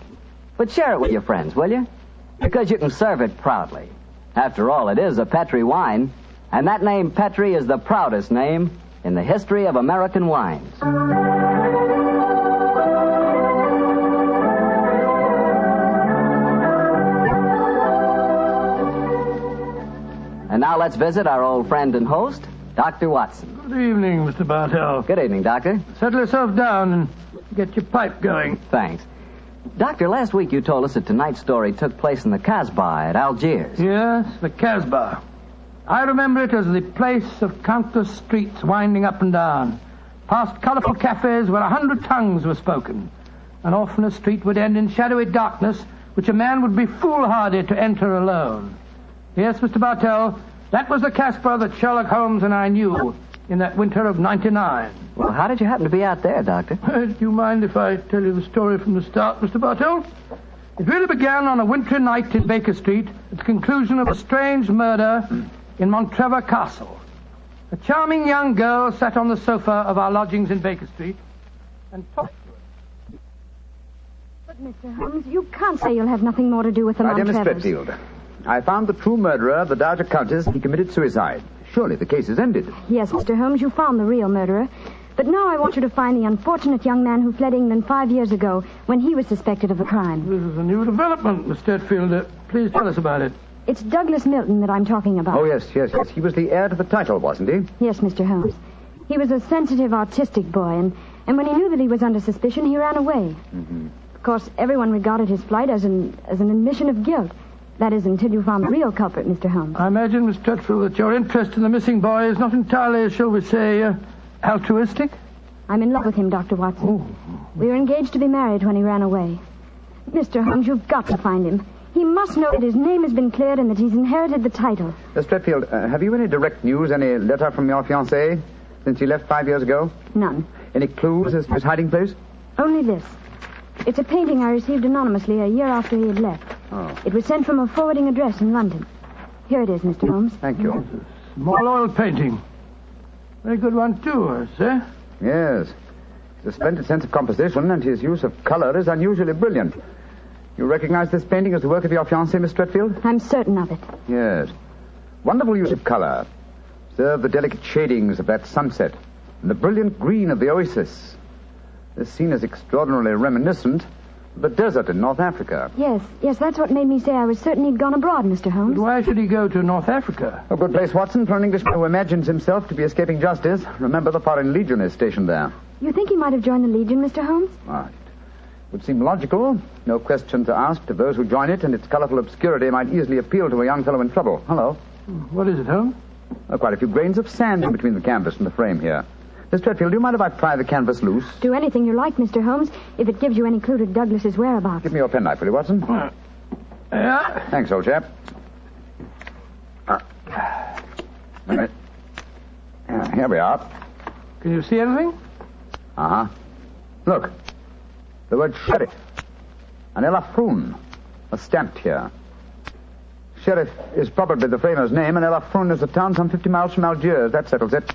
[SPEAKER 1] But share it with your friends, will you? Because you can serve it proudly. After all, it is a Petri wine, and that name Petri is the proudest name in the history of American wines. And now let's visit our old friend and host, Dr. Watson.
[SPEAKER 2] Good evening, Mr. Bartell.
[SPEAKER 1] Good evening, Doctor.
[SPEAKER 2] Settle yourself down and get your pipe going.
[SPEAKER 1] Thanks. Doctor, last week you told us that tonight's story took place in the Casbah at Algiers.
[SPEAKER 2] Yes, the Casbah. I remember it as the place of countless streets winding up and down, past colorful cafes where 100 tongues were spoken. And often a street would end in shadowy darkness, which a man would be foolhardy to enter alone. Yes, Mr. Bartell, that was the Casbah that Sherlock Holmes and I knew in that winter of '99.
[SPEAKER 1] Well, how did you happen to be out there, Doctor?
[SPEAKER 2] Do you mind if I tell you the story from the start, Mr. Bartell? It really began on a wintry night in Baker Street at the conclusion of a strange murder in Montrevor Castle. A charming young girl sat on the sofa of our lodgings in Baker Street and talked to us.
[SPEAKER 14] But, Mr. Holmes, you can't say you'll have nothing more to do with the Montrevors.
[SPEAKER 3] Miss Stretfield, I found the true murderer of the Dowager Countess. He committed suicide. Surely the case is ended.
[SPEAKER 14] Yes, Mr. Holmes, you found the real murderer. But now I want you to find the unfortunate young man who fled England 5 years ago when he was suspected of a crime.
[SPEAKER 2] This is a new development, Miss Stretfield. Please tell us about it.
[SPEAKER 14] It's Douglas Milton that I'm talking about.
[SPEAKER 3] Oh, yes. He was the heir to the title, wasn't he?
[SPEAKER 14] Yes, Mr. Holmes. He was a sensitive, artistic boy, and when he knew that he was under suspicion, he ran away.
[SPEAKER 3] Mm-hmm.
[SPEAKER 14] Of course, everyone regarded his flight as an admission of guilt. That is, until you found the real culprit, Mr. Holmes.
[SPEAKER 2] I imagine, Miss Stretfield, that your interest in the missing boy is not entirely, shall we say, altruistic?
[SPEAKER 14] I'm in love with him, Dr. Watson.
[SPEAKER 2] Oh.
[SPEAKER 14] We were engaged to be married when he ran away. Mr. Holmes, you've got to find him. He must know that his name has been cleared and that he's inherited the title.
[SPEAKER 3] Miss Stretfield, have you any direct news, any letter from your fiancé since he left 5 years ago?
[SPEAKER 14] None.
[SPEAKER 3] Any clues as to his hiding place?
[SPEAKER 14] Only this. It's a painting I received anonymously a year after he had left.
[SPEAKER 3] Oh.
[SPEAKER 14] It was sent from a forwarding address in London. Here it is, Mr. Holmes.
[SPEAKER 3] Thank you.
[SPEAKER 2] Small oil painting. Very good one, too, I say.
[SPEAKER 3] Yes. He's a splendid sense of composition, and his use of color is unusually brilliant. You recognize this painting as the work of your fiancé, Miss Stretfield?
[SPEAKER 14] I'm certain of it.
[SPEAKER 3] Yes. Wonderful use of color. Observe the delicate shadings of that sunset and the brilliant green of the oasis. This scene is extraordinarily reminiscent of the desert in North Africa.
[SPEAKER 14] Yes, that's what made me say I was certain he'd gone abroad, Mr. Holmes.
[SPEAKER 2] But why should he go to North Africa?
[SPEAKER 3] A good place, Watson, for an Englishman who imagines himself to be escaping justice. Remember, the Foreign Legion is stationed there.
[SPEAKER 14] You think he might have joined the Legion, Mr. Holmes?
[SPEAKER 3] It would seem logical. No question to ask to those who join it, and its colorful obscurity might easily appeal to a young fellow in trouble. Hello.
[SPEAKER 2] What is it, Holmes?
[SPEAKER 3] Quite a few grains of sand in between the canvas and the frame here. Miss Stretfield, do you mind if I pry the canvas loose?
[SPEAKER 14] Do anything you like, Mr. Holmes, if it gives you any clue to Douglas's whereabouts.
[SPEAKER 3] Give me your penknife, will you, Watson?
[SPEAKER 2] Yeah.
[SPEAKER 3] Thanks, old chap. Here we are.
[SPEAKER 2] Can you see anything?
[SPEAKER 3] Uh-huh. Look. The word sheriff. An Elafroon. Stamped here. Sheriff is probably the framer's name, and Elafroon is a town some 50 miles from Algiers. That settles it.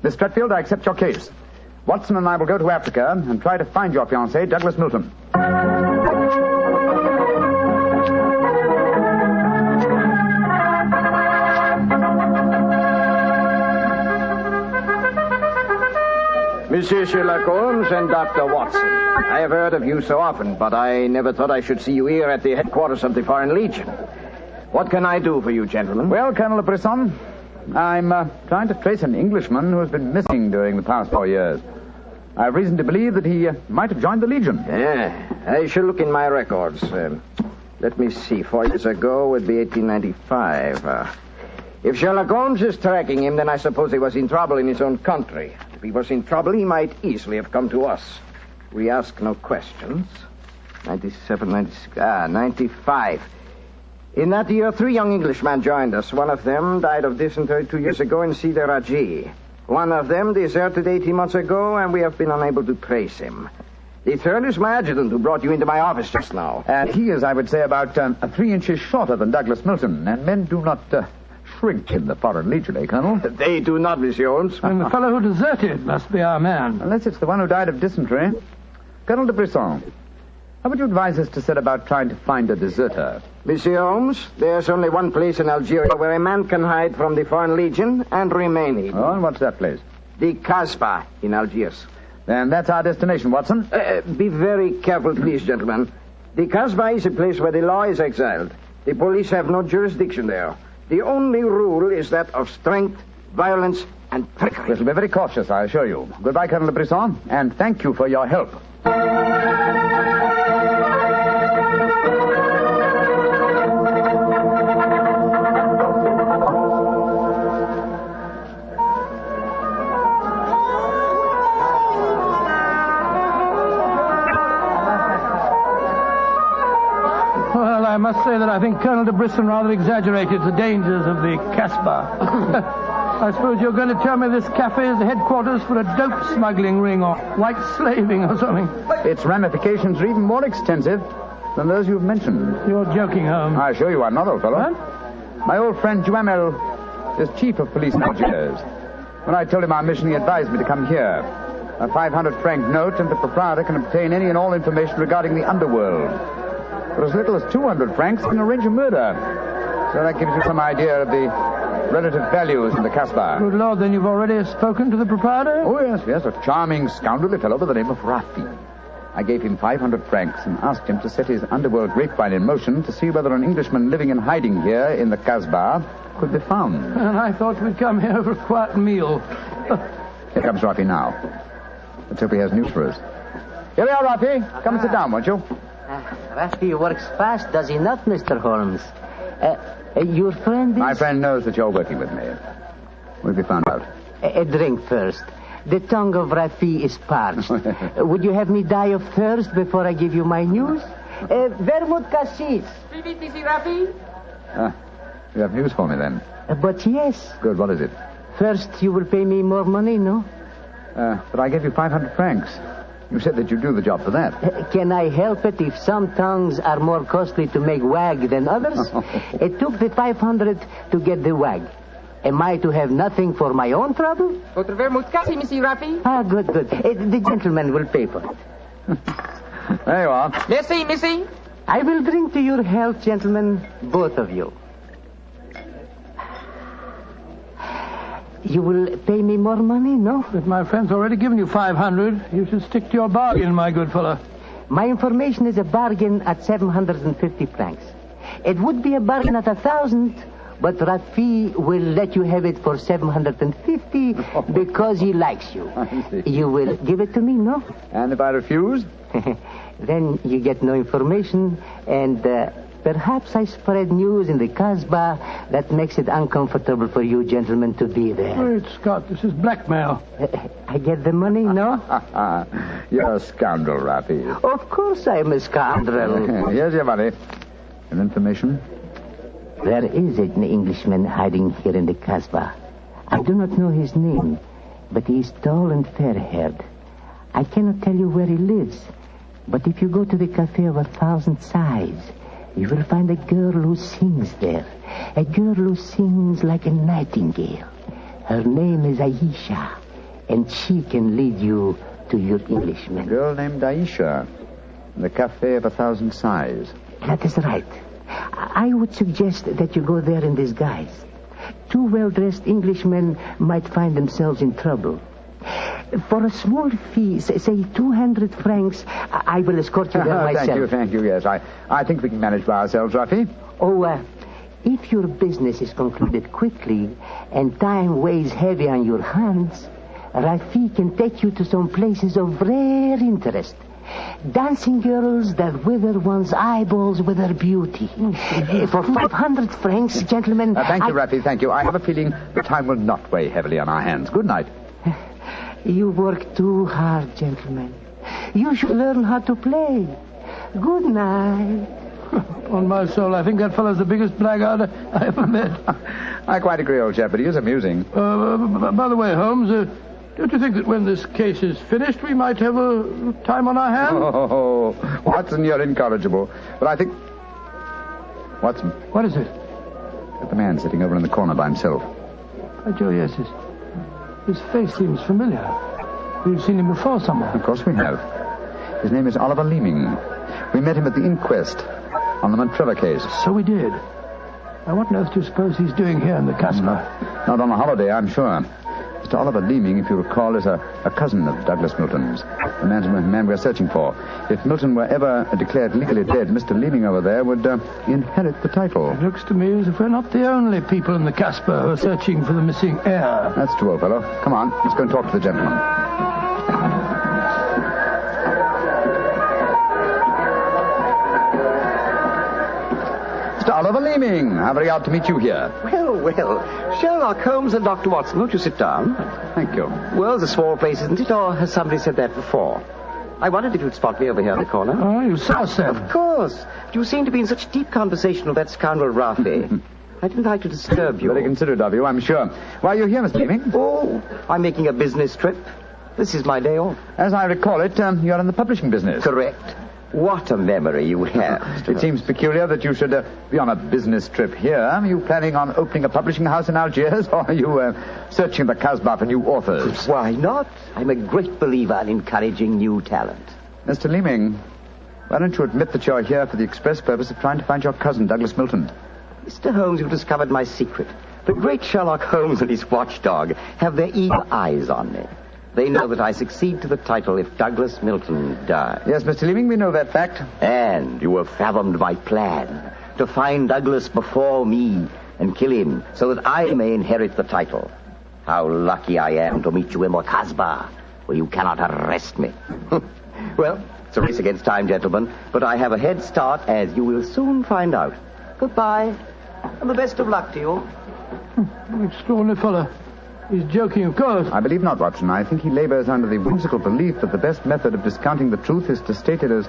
[SPEAKER 3] Miss Stretfield, I accept your case. Watson and I will go to Africa and try to find your fiancé, Douglas Milton.
[SPEAKER 21] Monsieur Sherlock Holmes and Dr. Watson. I have heard of you so often, but I never thought I should see you here at the headquarters of the Foreign Legion. What can I do for you, gentlemen?
[SPEAKER 3] Well, Colonel Brisson, I'm trying to trace an Englishman who has been missing during the past 4 years. I have reason to believe that he might have joined the Legion.
[SPEAKER 21] Yeah, I shall look in my records. Let me see. 4 years ago would be 1895. If Sherlock Holmes is tracking him, then I suppose he was in trouble in his own country. If he was in trouble, he might easily have come to us. We ask no questions. 97, 96, 95. In that year, 3 young Englishmen joined us. One of them died of dysentery 2 years ago in Sidi Raji. One of them deserted 18 months ago, and we have been unable to trace him. The third is my adjutant, who brought you into my office just now.
[SPEAKER 3] He is, I would say, about 3 inches shorter than Douglas Milton, and men do not shrink in the Foreign Legion, eh, Colonel?
[SPEAKER 21] They do not, Monsieur Holmes.
[SPEAKER 2] And the fellow who deserted must be our man.
[SPEAKER 3] Unless it's the one who died of dysentery. Colonel de Brisson, how would you advise us to set about trying to find a deserter?
[SPEAKER 21] Monsieur Holmes, there's only one place in Algeria where a man can hide from the Foreign Legion and remain hidden.
[SPEAKER 3] Oh, and what's that place?
[SPEAKER 21] The Casbah in Algiers.
[SPEAKER 3] Then that's our destination, Watson.
[SPEAKER 21] Be very careful, please, gentlemen. The Casbah is a place where the law is exiled. The police have no jurisdiction there. The only rule is that of strength, violence, and trickery.
[SPEAKER 3] We'll be very cautious, I assure you. Goodbye, Colonel de Brisson, and thank you for your help.
[SPEAKER 2] I must say that I think Colonel de Brisson rather exaggerated the dangers of the Casbah. I suppose you're going to tell me this cafe is the headquarters for a dope smuggling ring or white slaving or something.
[SPEAKER 3] Its ramifications are even more extensive than those you've mentioned.
[SPEAKER 2] You're joking, Holmes.
[SPEAKER 3] I assure you I'm not, old fellow.
[SPEAKER 2] What?
[SPEAKER 3] My old friend Duhamel is chief of police in Algiers. When I told him our mission, he advised me to come here. A 500-franc note, and the proprietor can obtain any and all information regarding the underworld. For as little as 200 francs, you can arrange a murder. So that gives you some idea of the relative values in the Casbah.
[SPEAKER 2] Good Lord, then you've already spoken to the proprietor?
[SPEAKER 3] Oh, yes, a charming, scoundrelly fellow by the name of Rafi. I gave him 500 francs and asked him to set his underworld grapevine in motion to see whether an Englishman living in hiding here in the Casbah could be found.
[SPEAKER 2] And I thought we'd come here for a quiet meal.
[SPEAKER 3] Here comes Rafi now. Let's hope he has news for us. Here we are, Rafi. Come and sit down, won't you?
[SPEAKER 22] Rafi works fast, does he not, Mr. Holmes? Your friend is...
[SPEAKER 3] My friend knows that you're working with me. We'll be found out.
[SPEAKER 22] A drink first. The tongue of Rafi is parched. Would you have me die of thirst before I give you my news? Vermouth cassis.
[SPEAKER 23] Missy Rafi?
[SPEAKER 3] You have news for me, then?
[SPEAKER 22] But yes.
[SPEAKER 3] Good, what is it?
[SPEAKER 22] First, you will pay me more money, no?
[SPEAKER 3] But I gave you 500 francs. You said that you'd do the job for that.
[SPEAKER 22] Can I help it if some tongues are more costly to make wag than others? It took the 500 to get the wag. Am I to have nothing for my own trouble?
[SPEAKER 23] Votre vermouth cassis, Missy Rafi?
[SPEAKER 22] Ah, good. The gentleman will pay for it.
[SPEAKER 3] There you are.
[SPEAKER 23] Missy.
[SPEAKER 22] I will drink to your health, gentlemen, both of you. You will pay me more money, no?
[SPEAKER 2] But my friend's already given you 500. You should stick to your bargain, my good fellow.
[SPEAKER 22] My information is a bargain at 750 francs. It would be a bargain at 1,000, but Rafi will let you have it for 750 because he likes you. You will give it to me, no?
[SPEAKER 3] And if I refuse?
[SPEAKER 22] Then you get no information, and perhaps I spread news in the Casbah that makes it uncomfortable for you gentlemen to be there.
[SPEAKER 2] Wait, Scott, this is blackmail.
[SPEAKER 22] I get the money, no?
[SPEAKER 3] You're a scoundrel, Rafi.
[SPEAKER 22] Of course I'm a scoundrel.
[SPEAKER 3] Here's your money. And information?
[SPEAKER 22] There is an Englishman hiding here in the Casbah. I do not know his name, but he is tall and fair-haired. I cannot tell you where he lives, but if you go to the Cafe of 1,000 Sighs, you will find a girl who sings there. A girl who sings like a nightingale. Her name is Aisha, and she can lead you to your Englishman.
[SPEAKER 3] A girl named Aisha, in the Cafe of 1,000 Sighs.
[SPEAKER 22] That is right. I would suggest that you go there in disguise. Two well-dressed Englishmen might find themselves in trouble. For a small fee, say 200 francs, I will escort you there myself.
[SPEAKER 3] Thank you, yes. I think we can manage by ourselves, Rafi.
[SPEAKER 22] Oh, if your business is concluded quickly and time weighs heavy on your hands, Rafi can take you to some places of rare interest. Dancing girls that wither one's eyeballs with their beauty. For 500 francs, gentlemen...
[SPEAKER 3] thank you, Rafi, thank you. I have a feeling the time will not weigh heavily on our hands. Good night.
[SPEAKER 22] You work too hard, gentlemen. You should learn how to play. Good night.
[SPEAKER 2] On my soul, I think that fellow's the biggest blackguard I ever met.
[SPEAKER 3] I quite agree, old chap, but he is amusing.
[SPEAKER 2] By the way, Holmes, don't you think that when this case is finished, we might have a time on our hands?
[SPEAKER 3] Oh, Watson, you're incorrigible. But I think... Watson.
[SPEAKER 2] What is it?
[SPEAKER 3] The man sitting over in the corner by himself.
[SPEAKER 2] By Joe, yes, his face seems familiar. We've seen him before somewhere.
[SPEAKER 3] Of course we have. His name is Oliver Leeming. We met him at the inquest on the Montrevor case.
[SPEAKER 2] So we did. Now, what on earth do you suppose he's doing here in the Casbah?
[SPEAKER 3] Not on a holiday, I'm sure. Mr. Oliver Leeming, if you recall, is a cousin of Douglas Milton's, the man we're searching for. If Milton were ever declared legally dead, Mr. Leeming over there would inherit the title.
[SPEAKER 2] It looks to me as if we're not the only people in the Casbah who are searching for the missing heir.
[SPEAKER 3] That's true, old fellow. Come on, let's go and talk to the gentleman. Mr. Oliver Leeming, how very odd to meet you here.
[SPEAKER 8] Well, Sherlock Holmes and Dr. Watson, won't you sit down?
[SPEAKER 3] Thank you.
[SPEAKER 8] Well, it's a small place, isn't it? Or has somebody said that before? I wondered if you'd spot me over here in the corner.
[SPEAKER 2] Oh, you saw, sir.
[SPEAKER 8] Of course. You seem to be in such deep conversation with that scoundrel Rafi. I didn't like to disturb you.
[SPEAKER 3] Very considerate of you, I'm sure. Why are you here, Mr. Leeming?
[SPEAKER 8] Oh, I'm making a business trip. This is my day off.
[SPEAKER 3] As I recall it, you're in the publishing business.
[SPEAKER 8] Correct. What a memory you have.
[SPEAKER 3] It seems peculiar that you should be on a business trip here. Are you planning on opening a publishing house in Algiers, or are you searching the Casbah for new authors?
[SPEAKER 8] Why not? I'm a great believer in encouraging new talent.
[SPEAKER 3] Mr. Leeming, why don't you admit that you're here for the express purpose of trying to find your cousin, Douglas Milton?
[SPEAKER 8] Mr. Holmes, you've discovered my secret. The great Sherlock Holmes and his watchdog have their eager eyes on me. They know that I succeed to the title if Douglas Milton dies.
[SPEAKER 3] Yes, Mr. Leeming, we know that fact.
[SPEAKER 8] And you have fathomed my plan to find Douglas before me and kill him so that I may inherit the title. How lucky I am to meet you in the Casbah, where you cannot arrest me. Well, it's a race against time, gentlemen, but I have a head start, as you will soon find out. Goodbye, and the best of luck to you.
[SPEAKER 2] Extraordinary fellow. He's joking, of course.
[SPEAKER 3] I believe not, Watson. I think he labors under the whimsical belief that the best method of discounting the truth is to state it as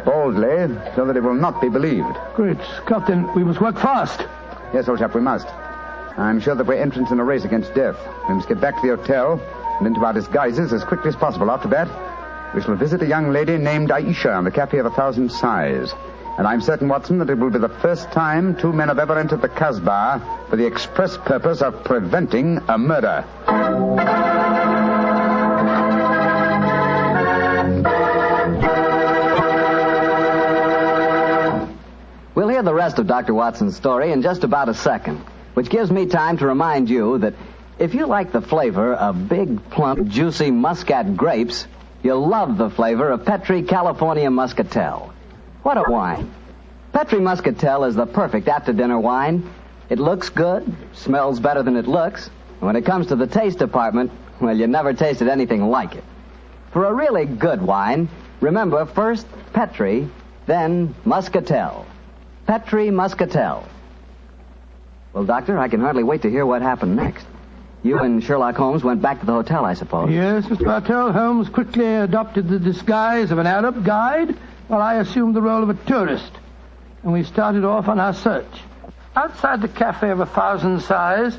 [SPEAKER 3] baldly, so that it will not be believed.
[SPEAKER 2] Great Scott, then we must work fast.
[SPEAKER 3] Yes, old chap, we must. I'm sure that we're entrants in a race against death. We must get back to the hotel and into our disguises as quickly as possible. After that, we shall visit a young lady named Aisha in the Cafe of 1,000 Sighs. And I'm certain, Watson, that it will be the first time two men have ever entered the Casbah for the express purpose of preventing a murder.
[SPEAKER 1] We'll hear the rest of Dr. Watson's story in just about a second, which gives me time to remind you that if you like the flavor of big, plump, juicy Muscat grapes, you'll love the flavor of Petri California Muscatel. What a wine. Petri Muscatel is the perfect after-dinner wine. It looks good, smells better than it looks, and when it comes to the taste department, well, you never tasted anything like it. For a really good wine, remember first Petri, then Muscatel. Petri Muscatel. Well, Doctor, I can hardly wait to hear what happened next. You and Sherlock Holmes went back to the hotel, I suppose.
[SPEAKER 2] Yes, Mr. Bartell. Holmes quickly adopted the disguise of an Arab guide, while I assumed the role of a tourist, and we started off on our search. Outside the Cafe of 1,000 Sighs,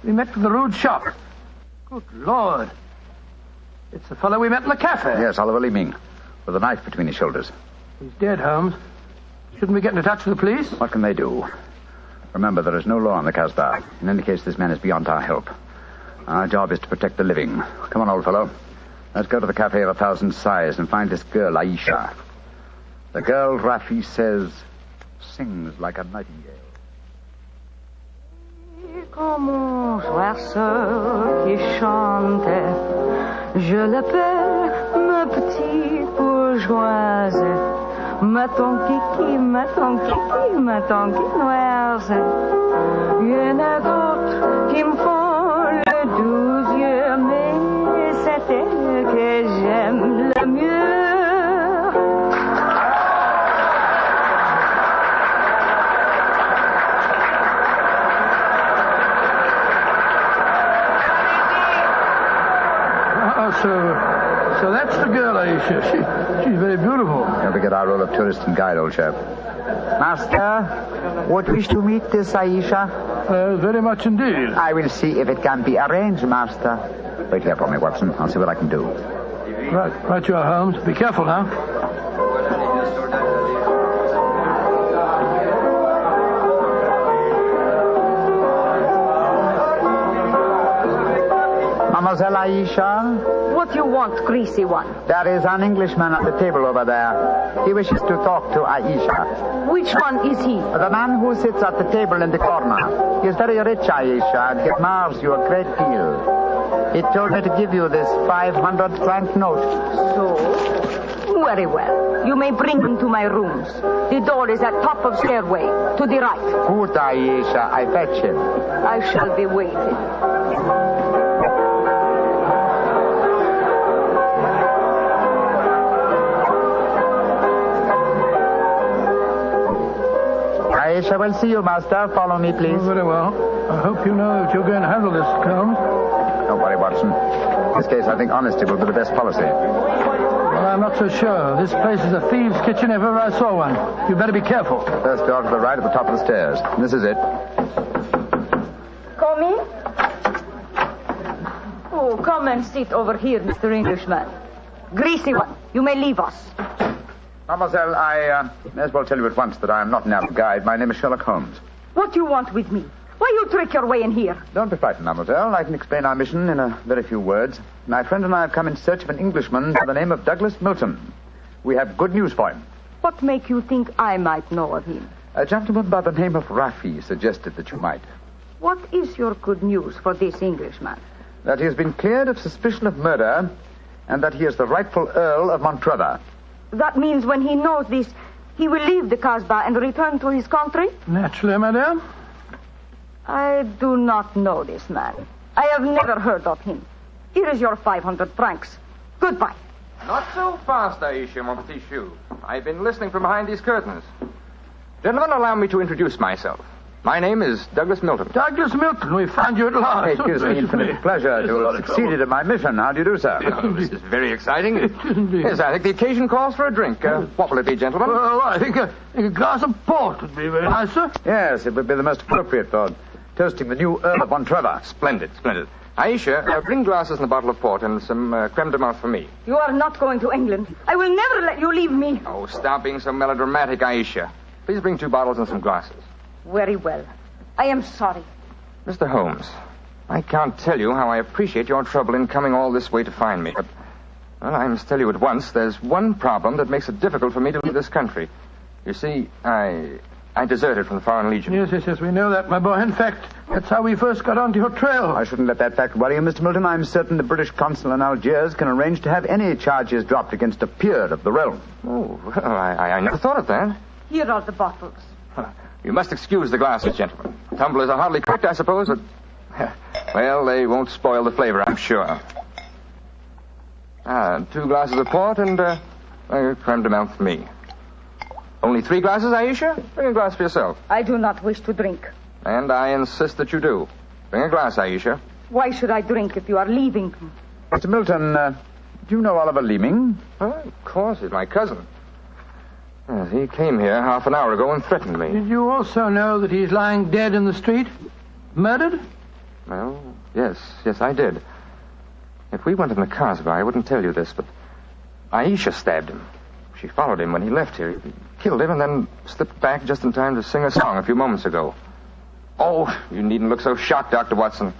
[SPEAKER 2] we met with a rude shock. Good Lord. It's the fellow we met in the cafe.
[SPEAKER 3] Yes, Oliver Leeming, with a knife between his shoulders.
[SPEAKER 2] He's dead, Holmes. Shouldn't we get into touch with the police?
[SPEAKER 3] What can they do? Remember, there is no law in the Casbah. In any case, this man is beyond our help. Our job is to protect the living. Come on, old fellow. Let's go to the Cafe of 1,000 Sighs and find this girl, Aisha. The girl, Rafi says, sings like a nightingale.
[SPEAKER 12] Comme un oiseau qui chante
[SPEAKER 9] Je l'appelle ma petite bourgeoise, ma tonquiki, ma tonquiki, ma tonquinoise. Il y en a d'autres qui me font le doux yeux, mais c'est elle que j'aime le mieux.
[SPEAKER 2] So that's the girl, Aisha. She's very beautiful.
[SPEAKER 3] Don't forget our role of tourist and guide, old chap.
[SPEAKER 12] Master, would wish to meet this Aisha?
[SPEAKER 2] Very much indeed.
[SPEAKER 12] I will see if it can be arranged, Master.
[SPEAKER 3] Wait here for me, Watson. I'll see what I can do.
[SPEAKER 2] Right you are, Holmes. Be careful now.
[SPEAKER 12] Mademoiselle Aisha?
[SPEAKER 9] What you want, greasy one?
[SPEAKER 12] There is an Englishman at the table over there. He wishes to talk to Aisha.
[SPEAKER 9] Which one is he?
[SPEAKER 12] The man who sits at the table in the corner. He is very rich, Aisha, and he admires you a great deal. He told me to give you this 500-franc note.
[SPEAKER 9] So? Very well. You may bring him to my rooms. The door is at top of stairway, to the right.
[SPEAKER 12] Good, Aisha. I fetch him.
[SPEAKER 9] I shall be waiting.
[SPEAKER 12] Aisha will see you, Master. Follow me, please.
[SPEAKER 2] Oh, very well. I hope you know that you're going to handle this, Holmes.
[SPEAKER 3] Don't worry, Watson. In this case, I think honesty will be the best policy.
[SPEAKER 2] Well, I'm not so sure. This place is a thieves' kitchen if ever I saw one. You better be careful.
[SPEAKER 3] First door to the right at the top of the stairs. This is it.
[SPEAKER 9] Come in. Oh, come and sit over here, Mr. Englishman. Greasy one, you may leave us.
[SPEAKER 3] Mademoiselle, I may as well tell you at once that I am not an apt guide. My name is Sherlock Holmes.
[SPEAKER 9] What do you want with me? Why you trick your way in here?
[SPEAKER 3] Don't be frightened, mademoiselle. I can explain our mission in a very few words. My friend and I have come in search of an Englishman by the name of Douglas Milton. We have good news for him.
[SPEAKER 9] What make you think I might know of him?
[SPEAKER 3] A gentleman by the name of Raffi suggested that you might.
[SPEAKER 9] What is your good news for this Englishman?
[SPEAKER 3] That he has been cleared of suspicion of murder, and that he is the rightful Earl of Montrevor.
[SPEAKER 9] That means when he knows this, he will leave the Casbah and return to his country?
[SPEAKER 2] Naturally, madame.
[SPEAKER 9] I do not know this man. I have never heard of him. Here is your 500 francs. Goodbye.
[SPEAKER 13] Not so fast, Aisha, mon petit chou. I've been listening from behind these curtains. Gentlemen, allow me to introduce myself. My name is Douglas Milton.
[SPEAKER 2] Douglas Milton, we found you at last.
[SPEAKER 3] It gives me infinite pleasure to have succeeded in my mission. How do you do, sir?
[SPEAKER 13] This is very exciting. Yes, I think the occasion calls for a drink. What will it be, gentlemen?
[SPEAKER 2] Well, I think a glass of port would be very nice, sir.
[SPEAKER 3] Yes, it would be the most appropriate for toasting the new Earl of Montrevor.
[SPEAKER 13] Splendid, splendid. Aisha, bring glasses and a bottle of port and some creme de menthe for me.
[SPEAKER 9] You are not going to England. I will never let you leave me.
[SPEAKER 13] Oh, stop being so melodramatic, Aisha. Please bring 2 bottles and some glasses.
[SPEAKER 9] Very well. I am sorry.
[SPEAKER 13] Mr. Holmes, I can't tell you how I appreciate your trouble in coming all this way to find me, but, well, I must tell you at once, there's one problem that makes it difficult for me to leave this country. You see, I deserted from the Foreign Legion.
[SPEAKER 2] Yes, we know that, my boy. In fact, that's how we first got onto your trail.
[SPEAKER 3] I shouldn't let that fact worry you, Mr. Milton. I'm certain the British consul in Algiers can arrange to have any charges dropped against a peer of the realm.
[SPEAKER 13] Oh, well, I never thought of that.
[SPEAKER 9] Here are the bottles.
[SPEAKER 13] You must excuse the glasses, gentlemen. Tumblers are hardly cooked, I suppose, but... Well, they won't spoil the flavor, I'm sure. 2 glasses of port and creme de menthe for me. Only 3 glasses, Aisha? Bring a glass for yourself.
[SPEAKER 9] I do not wish to drink.
[SPEAKER 13] And I insist that you do. Bring a glass, Aisha.
[SPEAKER 9] Why should I drink if you are leaving?
[SPEAKER 3] Mr. Milton, do you know Oliver Leeming?
[SPEAKER 13] Of course, he's my cousin. Yes, he came here half an hour ago and threatened me.
[SPEAKER 2] Did you also know that he's lying dead in the street? Murdered?
[SPEAKER 13] Well, yes, I did. If we went in the Casbah, I wouldn't tell you this, but Aisha stabbed him. She followed him when he left here. He killed him and then slipped back just in time to sing a song a few moments ago. Oh, you needn't look so shocked, Dr. Watson.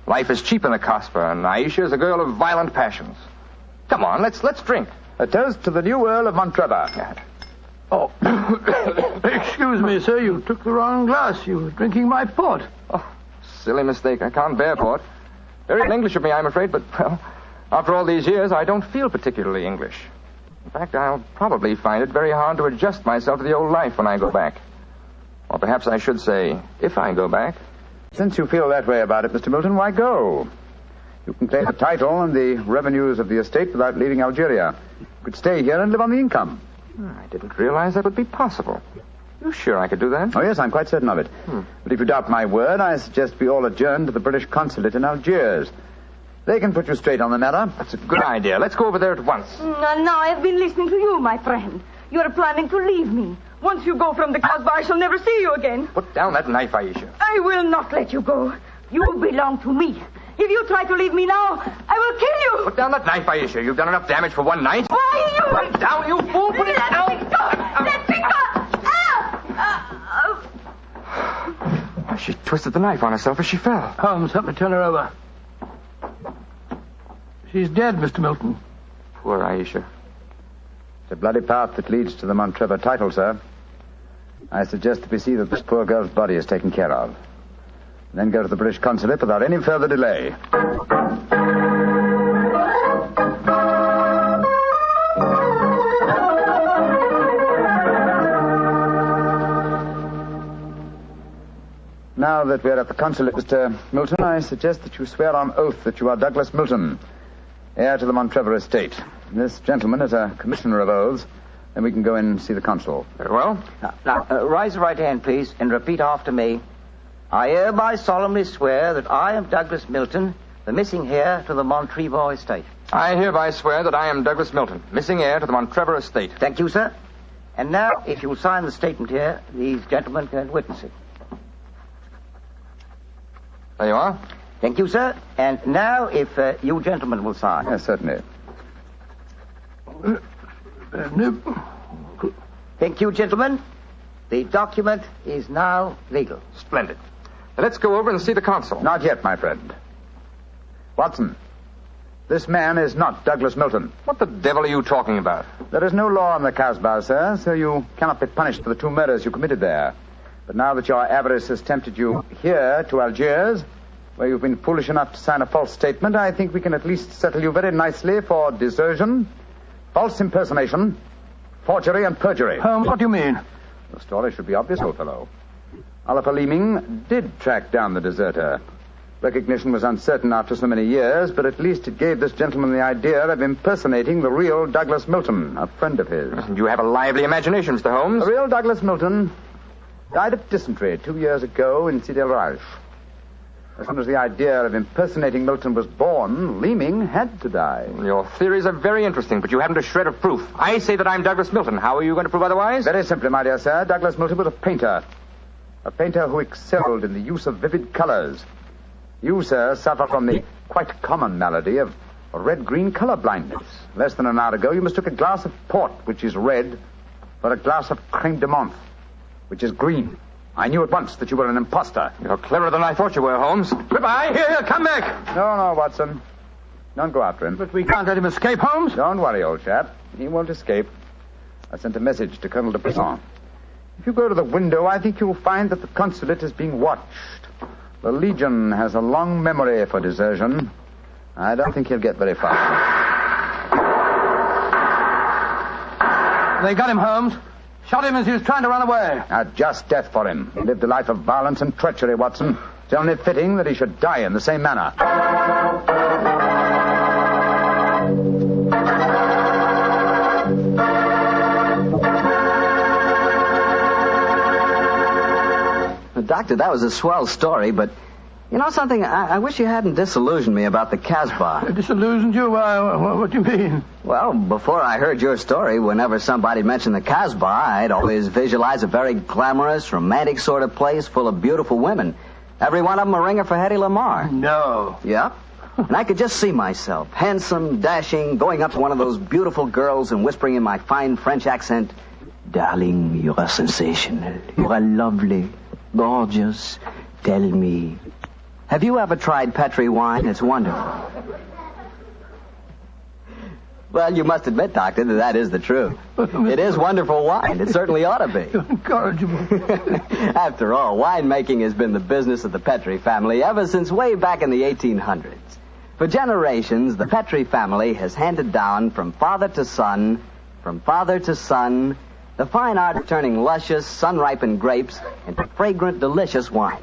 [SPEAKER 13] Life is cheap in the Casbah, and Aisha is a girl of violent passions. Come on, let's drink.
[SPEAKER 3] A toast to the new Earl of Montrevor.
[SPEAKER 2] Oh, excuse me, sir. You took the wrong glass. You were drinking my port.
[SPEAKER 13] Oh, silly mistake. I can't bear port. Very English of me, I'm afraid, but, well, After all these years, I don't feel particularly English. In fact, I'll probably find it very hard to adjust myself to the old life when I go back. Or perhaps I should say, if I go back.
[SPEAKER 3] Since you feel that way about it, Mr. Milton, why go? You can claim the title and the revenues of the estate without leaving Algeria. You could stay here and live on the income.
[SPEAKER 13] I didn't realize that would be possible. You sure I could do that?
[SPEAKER 3] Oh, yes, I'm quite certain of it. But if you doubt my word, I suggest we all adjourn to the British consulate in Algiers. They can put you straight on the matter.
[SPEAKER 13] That's a good idea. Let's go over there at once.
[SPEAKER 9] Now, I've been listening to you, my friend. You're planning to leave me. Once you go from the Casbah, I shall never see you again.
[SPEAKER 13] Put down that knife, Aisha.
[SPEAKER 9] I will not let you go. You belong to me. If you try to leave me now, I will kill you.
[SPEAKER 13] Put down that knife, Aisha. You've done enough damage for one night.
[SPEAKER 9] Why, you...
[SPEAKER 13] Put it down, you fool. Put it down.
[SPEAKER 9] Let me go. Let me go.
[SPEAKER 13] She twisted the knife on herself as she fell.
[SPEAKER 2] Holmes, help me turn her over. She's dead, Mr. Milton.
[SPEAKER 13] Poor Aisha.
[SPEAKER 3] It's a bloody path that leads to the Montrevor title, sir. I suggest that we see that this poor girl's body is taken care of. Then go to the British consulate without any further delay. Now that we're at the consulate, Mr. Milton, I suggest that you swear on oath that you are Douglas Milton, heir to the Montrevor estate. This gentleman is a commissioner of oaths. Then we can go in and see the consul.
[SPEAKER 13] Very well.
[SPEAKER 21] Now, raise your right hand, please, and repeat after me. I hereby solemnly swear that I am Douglas Milton, the missing heir to the Montrevor estate.
[SPEAKER 13] I hereby swear that I am Douglas Milton, missing heir to the Montrevor estate.
[SPEAKER 21] Thank you, sir. And now, if you'll sign the statement here, these gentlemen can witness it.
[SPEAKER 13] There you are.
[SPEAKER 21] Thank you, sir. And now, if you gentlemen will sign.
[SPEAKER 3] Yes, certainly.
[SPEAKER 21] Thank you, gentlemen. The document is now legal.
[SPEAKER 13] Splendid. Now let's go over and see the consul.
[SPEAKER 3] Not yet, my friend. Watson, this man is not Douglas Milton.
[SPEAKER 13] What the devil are you talking about?
[SPEAKER 3] There is no law on the Casbah, sir, so you cannot be punished for the 2 murders you committed there. But now that your avarice has tempted you here to Algiers, where you've been foolish enough to sign a false statement, I think we can at least settle you very nicely for desertion, false impersonation, forgery, and perjury.
[SPEAKER 2] What do you mean?
[SPEAKER 3] The story should be obvious, old fellow. Oliver Leeming did track down the deserter. Recognition was uncertain after so many years, but at least it gave this gentleman the idea of impersonating the real Douglas Milton, a friend of his.
[SPEAKER 13] You have a lively imagination, Mr. Holmes.
[SPEAKER 3] The real Douglas Milton died of dysentery 2 years ago in Sidi El Raj. As soon as the idea of impersonating Milton was born, Leeming had to die.
[SPEAKER 13] Your theories are very interesting, but you haven't a shred of proof. I say that I'm Douglas Milton. How are you going to prove otherwise?
[SPEAKER 3] Very simply, my dear sir. Douglas Milton was a painter. A painter who excelled in the use of vivid colors. You, sir, suffer from the quite common malady of red-green color blindness. Less than an hour ago, you mistook a glass of port, which is red, for a glass of creme de menthe, which is green. I knew at once that you were an imposter.
[SPEAKER 13] You're cleverer than I thought you were, Holmes. Goodbye. Here, come back.
[SPEAKER 3] No, Watson. Don't go after him.
[SPEAKER 2] But we can't let him escape, Holmes.
[SPEAKER 3] Don't worry, old chap. He won't escape. I sent a message to Colonel de Brisson. If you go to the window, I think you'll find that the consulate is being watched. The Legion has a long memory for desertion. I don't think he'll get very far.
[SPEAKER 2] They got him, Holmes. Shot him as he was trying to run away.
[SPEAKER 3] A just death for him. He lived a life of violence and treachery, Watson. It's only fitting that he should die in the same manner.
[SPEAKER 1] Doctor, that was a swell story, but you know something? I wish you hadn't disillusioned me about the Casbah.
[SPEAKER 2] Disillusioned you? What do you mean?
[SPEAKER 1] Well, before I heard your story, whenever somebody mentioned the Casbah, I'd always visualize a very glamorous, romantic sort of place full of beautiful women. Every one of them a ringer for Hedy Lamarr.
[SPEAKER 2] No.
[SPEAKER 1] Yep. And I could just see myself, handsome, dashing, going up to one of those beautiful girls and whispering in my fine French accent, "Darling, you are sensational. You are lovely. Gorgeous. Tell me, have you ever tried Petri wine? It's wonderful." Well, you must admit, Doctor, that is the truth. It is wonderful wine. It certainly ought to be.
[SPEAKER 2] Incorrigible.
[SPEAKER 1] After all, winemaking has been the business of the Petri family ever since way back in the 1800s. For generations, the Petrie family has handed down from father to son, the fine art of turning luscious, sun-ripened grapes into fragrant, delicious wine.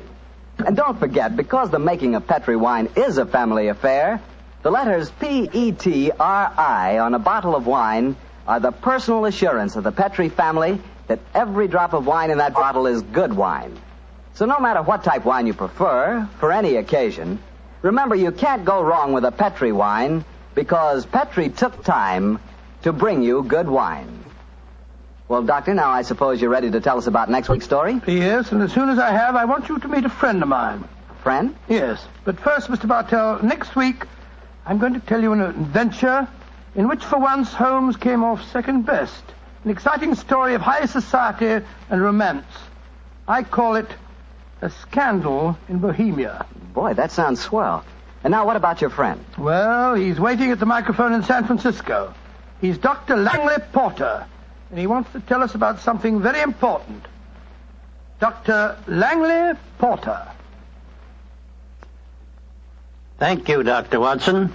[SPEAKER 1] And don't forget, because the making of Petrie wine is a family affair, the letters P-E-T-R-I on a bottle of wine are the personal assurance of the Petrie family that every drop of wine in that bottle is good wine. So no matter what type wine you prefer, for any occasion, remember you can't go wrong with a Petrie wine because Petrie took time to bring you good wine. Well, Doctor, now I suppose you're ready to tell us about next week's story?
[SPEAKER 2] Yes, and as soon as I have, I want you to meet a friend of mine.
[SPEAKER 1] Friend?
[SPEAKER 2] Yes. But first, Mr. Bartell, next week, I'm going to tell you an adventure in which, for once, Holmes came off second best. An exciting story of high society and romance. I call it A Scandal in Bohemia.
[SPEAKER 1] Boy, that sounds swell. And now what about your friend?
[SPEAKER 2] Well, he's waiting at the microphone in San Francisco. He's Dr. Langley Porter, and he wants to tell us about something very important. Dr. Langley Porter.
[SPEAKER 6] Thank you, Dr. Watson.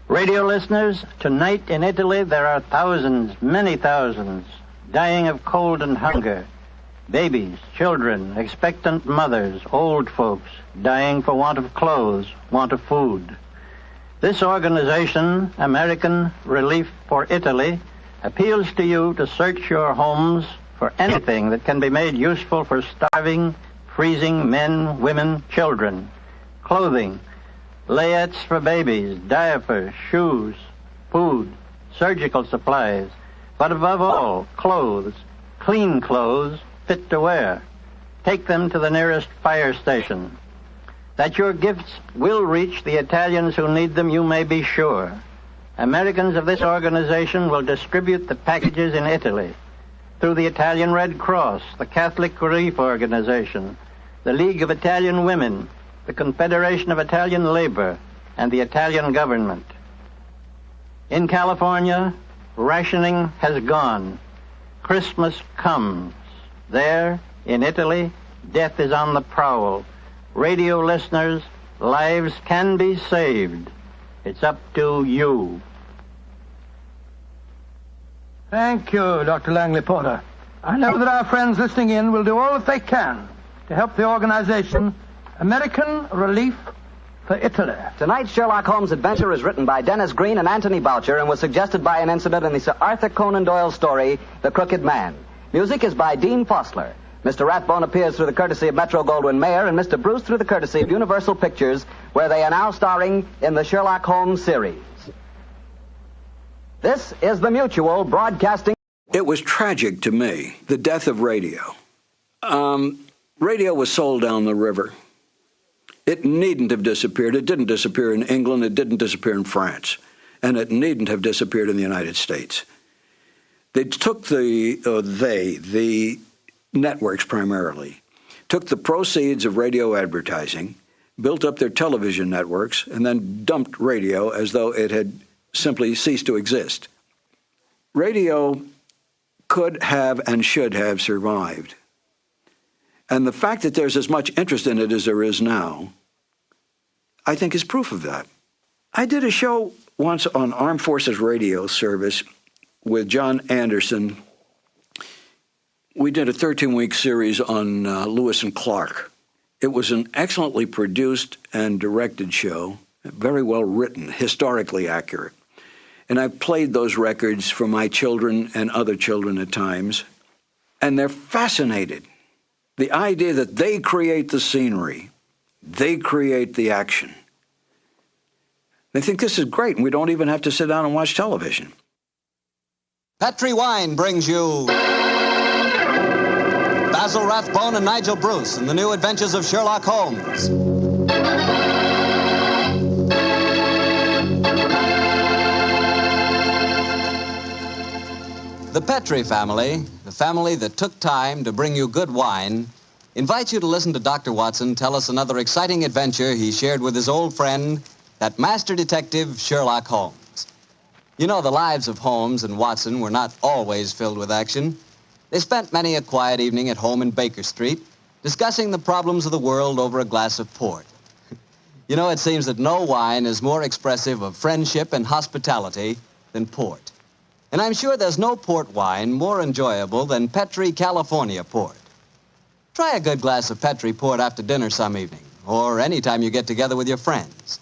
[SPEAKER 6] Radio listeners, tonight in Italy there are thousands, many thousands, dying of cold and hunger. Babies, children, expectant mothers, old folks, dying for want of clothes, want of food. This organization, American Relief for Italy, appeals to you to search your homes for anything that can be made useful for starving, freezing men, women, children. Clothing, layettes for babies, diapers, shoes, food, surgical supplies, but above all, clothes, clean clothes, fit to wear. Take them to the nearest fire station. That your gifts will reach the Italians who need them, you may be sure. Americans of this organization will distribute the packages in Italy through the Italian Red Cross, the Catholic Relief Organization, the League of Italian Women, the Confederation of Italian Labor, and the Italian government. In California, rationing has gone. Christmas comes. There, in Italy, death is on the prowl. Radio listeners, lives can be saved. It's up to you.
[SPEAKER 2] Thank you, Dr. Langley Porter. I know that our friends listening in will do all that they can to help the organization American Relief for Italy.
[SPEAKER 1] Tonight's Sherlock Holmes adventure is written by Dennis Green and Anthony Boucher and was suggested by an incident in the Sir Arthur Conan Doyle story, The Crooked Man. Music is by Dean Fossler. Mr. Rathbone appears through the courtesy of Metro-Goldwyn-Mayer and Mr. Bruce through the courtesy of Universal Pictures, where they are now starring in the Sherlock Holmes series. This is the Mutual Broadcasting.
[SPEAKER 16] It was tragic to me, the death of radio. Radio was sold down the river. It needn't have disappeared. It didn't disappear in England. It didn't disappear in France. And it needn't have disappeared in the United States. They took the networks primarily, took the proceeds of radio advertising, built up their television networks, and then dumped radio as though it had simply ceased to exist. Radio could have and should have survived. And the fact that there's as much interest in it as there is now, I think is proof of that. I did a show once on Armed Forces Radio Service with John Anderson. We did a 13-week series on Lewis and Clark. It was an excellently produced and directed show, very well written, historically accurate. And I've played those records for my children and other children at times, and they're fascinated. The idea that they create the scenery, they create the action. They think this is great, and we don't even have to sit down and watch television.
[SPEAKER 1] Petrie Wine brings you Basil Rathbone and Nigel Bruce in the new Adventures of Sherlock Holmes. The Petrie family, the family that took time to bring you good wine, invites you to listen to Dr. Watson tell us another exciting adventure he shared with his old friend, that master detective, Sherlock Holmes. You know, the lives of Holmes and Watson were not always filled with action. They spent many a quiet evening at home in Baker Street, discussing the problems of the world over a glass of port. You know, it seems that no wine is more expressive of friendship and hospitality than port. And I'm sure there's no port wine more enjoyable than Petri California port. Try a good glass of Petri port after dinner some evening, or any time you get together with your friends.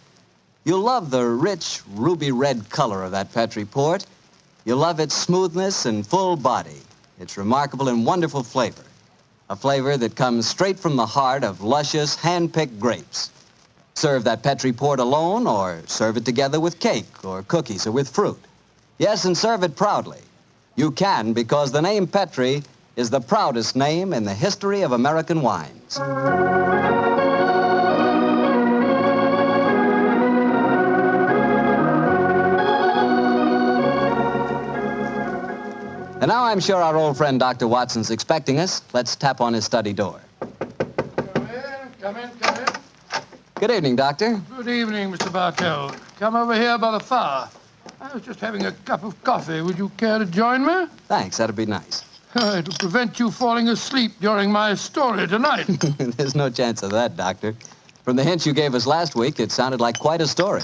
[SPEAKER 1] You'll love the rich, ruby red color of that Petri port. You'll love its smoothness and full body, its remarkable and wonderful flavor. A flavor that comes straight from the heart of luscious, hand-picked grapes. Serve that Petri port alone, or serve it together with cake or cookies or with fruit. Yes, and serve it proudly. You can, because the name Petri is the proudest name in the history of American wines. And now I'm sure our old friend Dr. Watson's expecting us. Let's tap on his study door.
[SPEAKER 2] Come in.
[SPEAKER 1] Good evening, Doctor.
[SPEAKER 2] Good evening, Mr. Bartell. Come over here by the fire. I was just having a cup of coffee. Would you care to join me?
[SPEAKER 1] Thanks, that'd be nice.
[SPEAKER 2] It'll prevent you falling asleep during my story tonight.
[SPEAKER 1] There's no chance of that, Doctor. From the hints you gave us last week, it sounded like quite a story.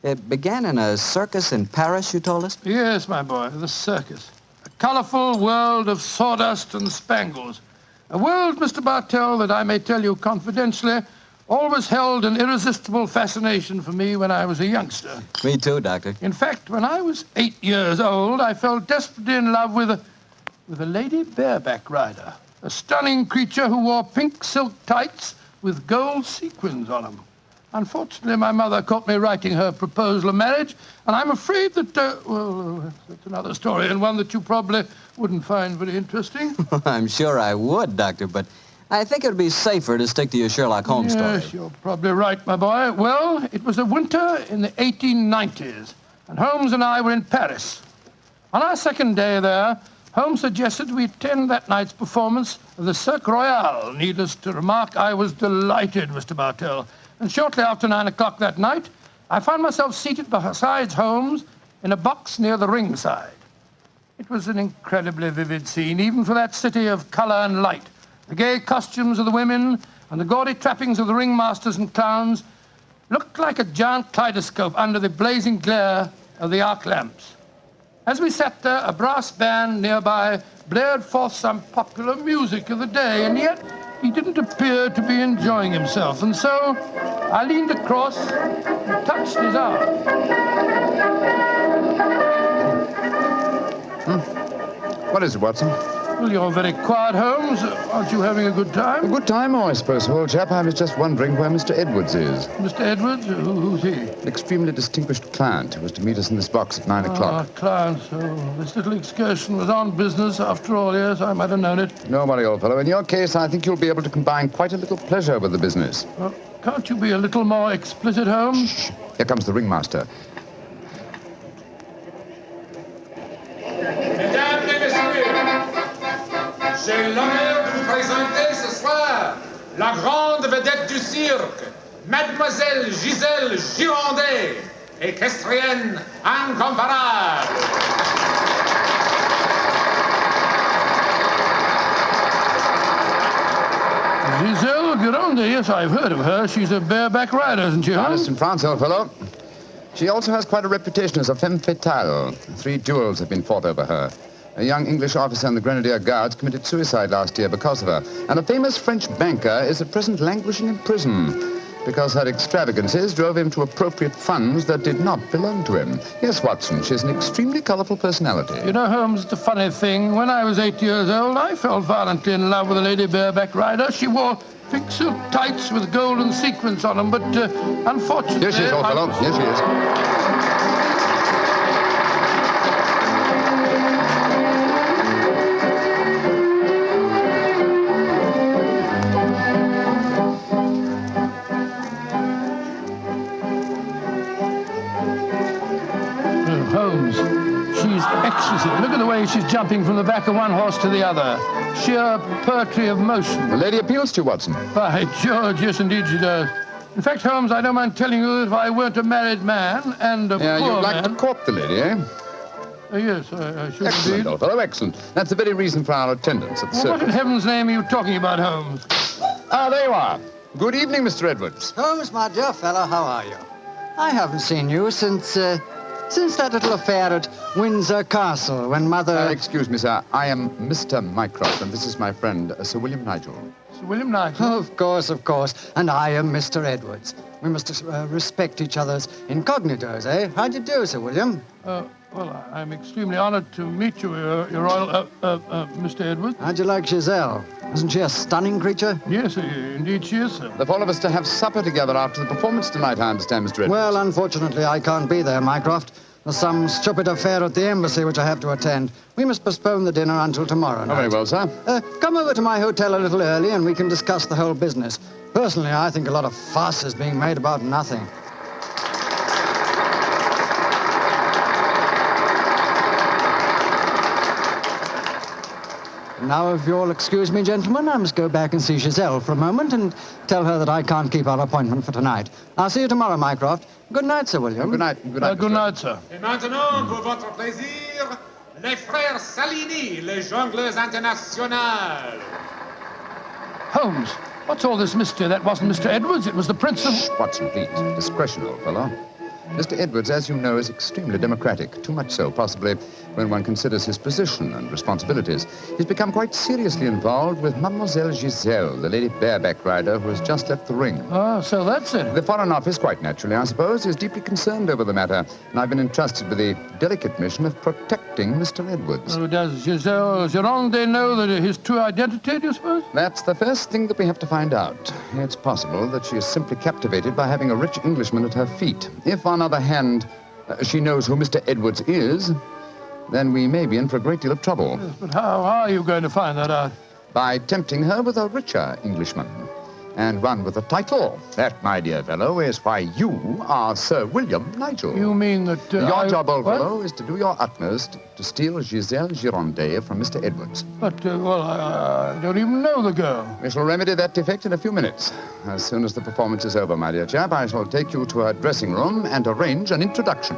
[SPEAKER 1] It began in a circus in Paris, you told us?
[SPEAKER 2] Yes, my boy, the circus. A colorful world of sawdust and spangles. A world, Mr. Bartell, that I may tell you confidentially, always held an irresistible fascination for me when I was a youngster.
[SPEAKER 1] Me too, Doctor.
[SPEAKER 2] In fact, when I was 8 years old, I fell desperately in love with a lady bareback rider, a stunning creature who wore pink silk tights with gold sequins on them. Unfortunately, my mother caught me writing her proposal of marriage, and I'm afraid that, that's another story, and one that you probably wouldn't find very interesting.
[SPEAKER 1] I'm sure I would, Doctor, but I think it would be safer to stick to your Sherlock Holmes story.
[SPEAKER 2] Yes, you're probably right, my boy. Well, it was a winter in the 1890s, and Holmes and I were in Paris. On our second day there, Holmes suggested we attend that night's performance of the Cirque Royale. Needless to remark, I was delighted, Mr. Bartell. And shortly after 9 o'clock that night, I found myself seated beside Holmes in a box near the ringside. It was an incredibly vivid scene, even for that city of color and light. The gay costumes of the women and the gaudy trappings of the ringmasters and clowns looked like a giant kaleidoscope under the blazing glare of the arc lamps. As we sat there, a brass band nearby blared forth some popular music of the day, and yet he didn't appear to be enjoying himself. And so I leaned across and touched his arm.
[SPEAKER 3] What is it, Watson?
[SPEAKER 2] Well, you're very quiet, Holmes. Aren't you having a good time?
[SPEAKER 3] A good time, I suppose, old chap. I was just wondering where Mr. Edwards is.
[SPEAKER 2] Mr. Edwards? Who's he?
[SPEAKER 3] An extremely distinguished client who was to meet us in this box at 9 o'clock.
[SPEAKER 2] Client. So this little excursion was on business after all. Yes, I might have known it.
[SPEAKER 3] No worry, old fellow. In your case, I think you'll be able to combine quite a little pleasure with the business.
[SPEAKER 2] Well, can't you be a little more explicit, Holmes?
[SPEAKER 3] Shh. Here comes the ringmaster.
[SPEAKER 4] Mesdames et messieurs, j'ai l'honneur de vous présenter ce soir la grande vedette du cirque, Mademoiselle Gisèle Girondet, équestrienne incomparable.
[SPEAKER 2] Gisèle Girondet, yes, I've heard of her. She's a bareback rider, isn't she,
[SPEAKER 3] Honest in France, old fellow. She also has quite a reputation as a femme fatale. 3 duels have been fought over her. A young English officer in the Grenadier Guards committed suicide last year because of her. And a famous French banker is at present languishing in prison because her extravagances drove him to appropriate funds that did not belong to him. Yes, Watson, she's an extremely colorful personality.
[SPEAKER 2] You know, Holmes, it's a funny thing. When I was 8 years old, I fell violently in love with a lady bareback rider. She wore pink silk tights with golden sequins on them, but unfortunately...
[SPEAKER 3] Here she is, old fellow. Here she is.
[SPEAKER 2] Holmes, she's exquisite. Look at the way she's jumping from the back of one horse to the other. Sheer poetry of motion.
[SPEAKER 3] The lady appeals to you, Watson.
[SPEAKER 2] By George, yes, indeed she does. In fact, Holmes, I don't mind telling you that if I weren't a married man and a poor man...
[SPEAKER 3] You'd like to court the lady, eh?
[SPEAKER 2] Yes, I should
[SPEAKER 3] excellent,
[SPEAKER 2] indeed.
[SPEAKER 3] Old fellow, excellent. That's the very reason for our attendance at the
[SPEAKER 2] Well, what in
[SPEAKER 3] circus.
[SPEAKER 2] heaven's name are you talking about, Holmes?
[SPEAKER 3] Ah, there you are. Good evening, Mr. Edwards.
[SPEAKER 15] Holmes, my dear fellow, how are you? I haven't seen you since that little affair at Windsor Castle when Mother...
[SPEAKER 3] Excuse me, sir. I am Mr. Mycroft, and this is my friend, Sir William Nigel.
[SPEAKER 2] Sir William Nigel?
[SPEAKER 15] Of course. And I am Mr. Edwards. We must respect each other's incognitos, eh? How do you do, Sir William?
[SPEAKER 2] Well, I'm extremely honored to meet you, Your Royal, Mr. Edwards.
[SPEAKER 15] How'd you like Gazelle? Isn't she a stunning creature?
[SPEAKER 2] Yes, indeed she is, sir.
[SPEAKER 3] The four of us to have supper together after the performance tonight, I understand, Mr. Edwards.
[SPEAKER 15] Well, unfortunately, I can't be there, Mycroft. There's some stupid affair at the embassy which I have to attend. We must postpone the dinner until tomorrow night.
[SPEAKER 3] Oh, very well, sir.
[SPEAKER 15] Come over to my hotel a little early and we can discuss the whole business. Personally, I think a lot of fuss is being made about nothing. Now, if you'll excuse me, gentlemen, I must go back and see Gazelle for a moment and tell her that I can't keep our appointment for tonight. I'll see you tomorrow, Mycroft. Good night, Sir William.
[SPEAKER 3] Good night.
[SPEAKER 2] Good night, sir.
[SPEAKER 4] Et maintenant, pour votre plaisir, les frères Salini, les jongleurs internationaux.
[SPEAKER 2] Holmes, what's all this mystery? That wasn't Mr. Edwards, it was the Prince of...
[SPEAKER 3] Shh, Watson, please. Discretion, old fellow. Mr. Edwards, as you know, is extremely democratic. Too much so, possibly, when one considers his position and responsibilities. He's become quite seriously involved with Mademoiselle Gazelle, the lady bareback rider who has just left the ring.
[SPEAKER 2] Oh, so that's it.
[SPEAKER 3] The Foreign Office, quite naturally, I suppose, is deeply concerned over the matter, and I've been entrusted with the delicate mission of protecting Mr. Edwards.
[SPEAKER 2] Oh, does Giselle Gironde know that his true identity, do you suppose?
[SPEAKER 3] That's the first thing that we have to find out. It's possible that she is simply captivated by having a rich Englishman at her feet. If, on the other hand, she knows who Mr. Edwards is, then we may be in for a great deal of trouble.
[SPEAKER 2] Yes, but how are you going to find that out?
[SPEAKER 3] By tempting her with a richer Englishman. And one with a title. That, my dear fellow, is why you are Sir William Nigel.
[SPEAKER 2] You mean that...
[SPEAKER 3] your job, old fellow, is to do your utmost to steal Giselle Gironde from Mr. Edwards.
[SPEAKER 2] But, I don't even know the girl.
[SPEAKER 3] We shall remedy that defect in a few minutes. As soon as the performance is over, my dear chap, I shall take you to her dressing room and arrange an introduction.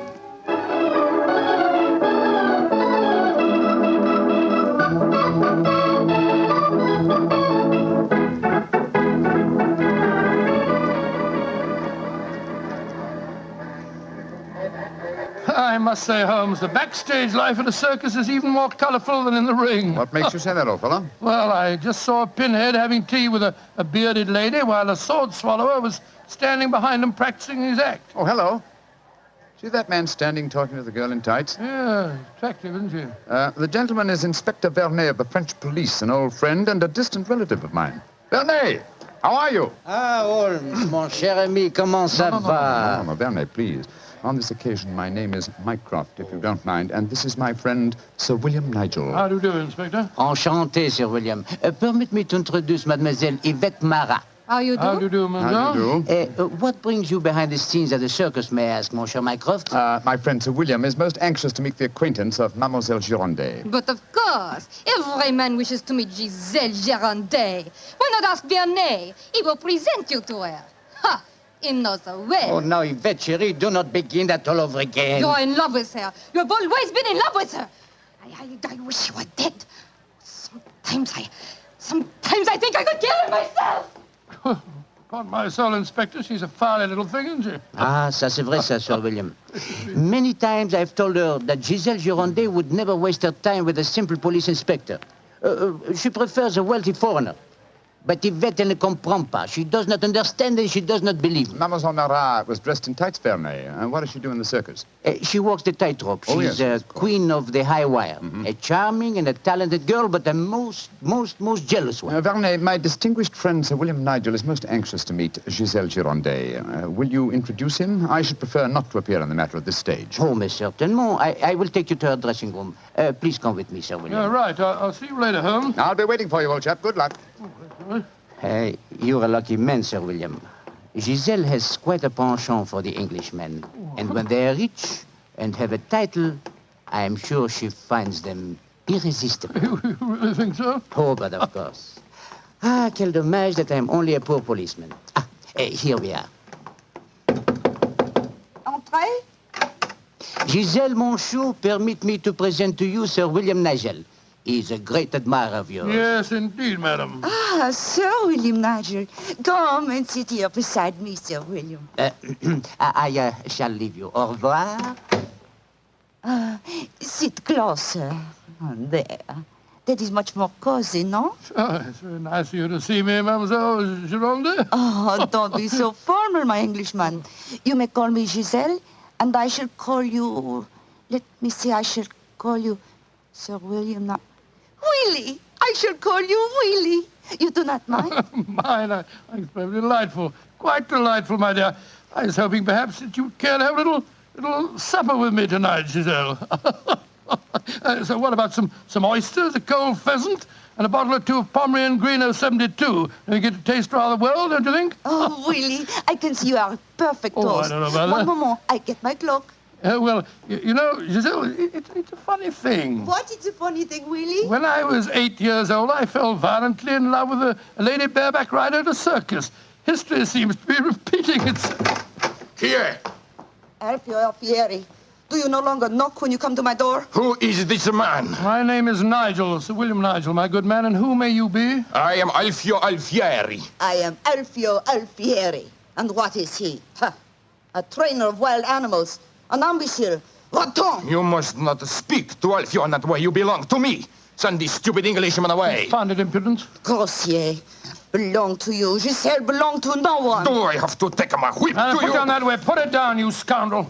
[SPEAKER 2] I must say, Holmes, the backstage life at a circus is even more colorful than in the ring.
[SPEAKER 3] What makes you say that, old fellow?
[SPEAKER 2] Well, I just saw a pinhead having tea with a bearded lady while a sword swallower was standing behind him practicing his act.
[SPEAKER 3] Oh, hello. See that man standing talking to the girl in tights?
[SPEAKER 2] Yeah, attractive, isn't she?
[SPEAKER 3] The gentleman is Inspector Vernet of the French police, an old friend and a distant relative of mine. Vernet, how are you?
[SPEAKER 15] Ah, Holmes, mon cher ami, comment ça va?
[SPEAKER 3] No, Vernet, please. On this occasion, my name is Mycroft, if you don't mind, and this is my friend, Sir William Nigel.
[SPEAKER 2] How do you do, Inspector?
[SPEAKER 22] Enchanté, Sir William. Permit me to introduce Mademoiselle Yvette Marat.
[SPEAKER 23] How you do?
[SPEAKER 2] How do you do, madame?
[SPEAKER 22] What brings you behind the scenes at the circus, may I ask, mon cher Mycroft?
[SPEAKER 3] My friend Sir William is most anxious to make the acquaintance of Mademoiselle Gironde.
[SPEAKER 23] But of course, every man wishes to meet Giselle Gironde. Why not ask Vernet? He will present you to her. Ha! He knows her well.
[SPEAKER 22] Oh, now, Yvette, chérie, do not begin that all over again.
[SPEAKER 23] You're in love with her. You have always been in love with her. I wish you were dead. Sometimes I think I could kill her myself.
[SPEAKER 2] Upon my soul, Inspector, she's a fiery little thing, isn't she?
[SPEAKER 22] Ah, ça c'est vrai, ça, Sir William. Many times I've told her that Giselle Gironde would never waste her time with a simple police inspector. She prefers a wealthy foreigner. But Yvette ne comprend pas. She does not understand and she does not believe.
[SPEAKER 3] Mademoiselle Marat was dressed in tights, Vernet. And what does she do in the circus?
[SPEAKER 22] She walks the tightrope.
[SPEAKER 3] Oh,
[SPEAKER 22] She's
[SPEAKER 3] yes,
[SPEAKER 22] queen of the high wire. A charming and a talented girl, but a most jealous one.
[SPEAKER 3] Vernet, my distinguished friend Sir William Nigel is most anxious to meet Giselle Gironde. Will you introduce him? I should prefer not to appear on the matter at this stage.
[SPEAKER 22] Oh, mais certainement. I will take you to her dressing room. Please come with me, Sir William.
[SPEAKER 2] Yeah, right. I'll see you later, Holmes.
[SPEAKER 3] I'll be waiting for you, old chap. Good luck.
[SPEAKER 22] You're a lucky man, Sir William. Giselle has quite a penchant for the Englishmen. And when they are rich and have a title, I am sure she finds them irresistible.
[SPEAKER 2] You really think so?
[SPEAKER 22] Oh, but of course. Ah, quel dommage that I'm only a poor policeman. Here we are.
[SPEAKER 23] Entrez.
[SPEAKER 22] Giselle, mon chou, permit me to present to you Sir William Nigel.
[SPEAKER 17] He's a great admirer of yours.
[SPEAKER 2] Yes, indeed, madam.
[SPEAKER 18] Ah, Sir William Nigel. Come and sit here beside me, Sir William.
[SPEAKER 17] I shall leave you. Au revoir.
[SPEAKER 18] Sit closer. There. That is much more cozy, no?
[SPEAKER 2] Oh, it's very nice of you to see me, Mademoiselle Gironde.
[SPEAKER 18] Oh, don't be so formal, my Englishman. You may call me Giselle, and I shall call you... Let me see, I shall call you Sir William... Willie! I shall call you Willie. You do not mind?
[SPEAKER 2] Mine, it's very delightful. Quite delightful, my dear. I was hoping perhaps that you'd care to have a little supper with me tonight, Giselle. So what about some oysters, a cold pheasant, and a bottle or two of Pomeranian Green 072? And you get to taste rather well, don't you think?
[SPEAKER 18] Oh, Willie, I can see you are a perfect
[SPEAKER 2] Oh,
[SPEAKER 18] toast.
[SPEAKER 2] I don't know about
[SPEAKER 18] One
[SPEAKER 2] that.
[SPEAKER 18] moment, I get my cloak.
[SPEAKER 2] Well, you know, Giselle, it's a funny thing.
[SPEAKER 18] What is a funny thing, Willie?
[SPEAKER 2] When I was 8 years old, I fell violently in love with a lady bareback rider at a circus. History seems to be repeating itself.
[SPEAKER 5] Here.
[SPEAKER 18] Alfio Alfieri, do you no longer knock when you come to my door?
[SPEAKER 5] Who is this man?
[SPEAKER 2] My name is Nigel, Sir William Nigel, my good man, and who may you be?
[SPEAKER 5] I am Alfio Alfieri.
[SPEAKER 18] I am Alfio Alfieri. And what is he? A trainer of wild animals. An imbecile. Va-t'en!
[SPEAKER 5] You must not speak to Alfio in that way. You belong to me. Send this stupid Englishman away.
[SPEAKER 2] Founded impudence.
[SPEAKER 18] Grossier. Belong to you. Giselle belong to no one.
[SPEAKER 5] Do I have to take my whip to
[SPEAKER 2] Put
[SPEAKER 5] you?
[SPEAKER 2] down that way. Put it down, you scoundrel.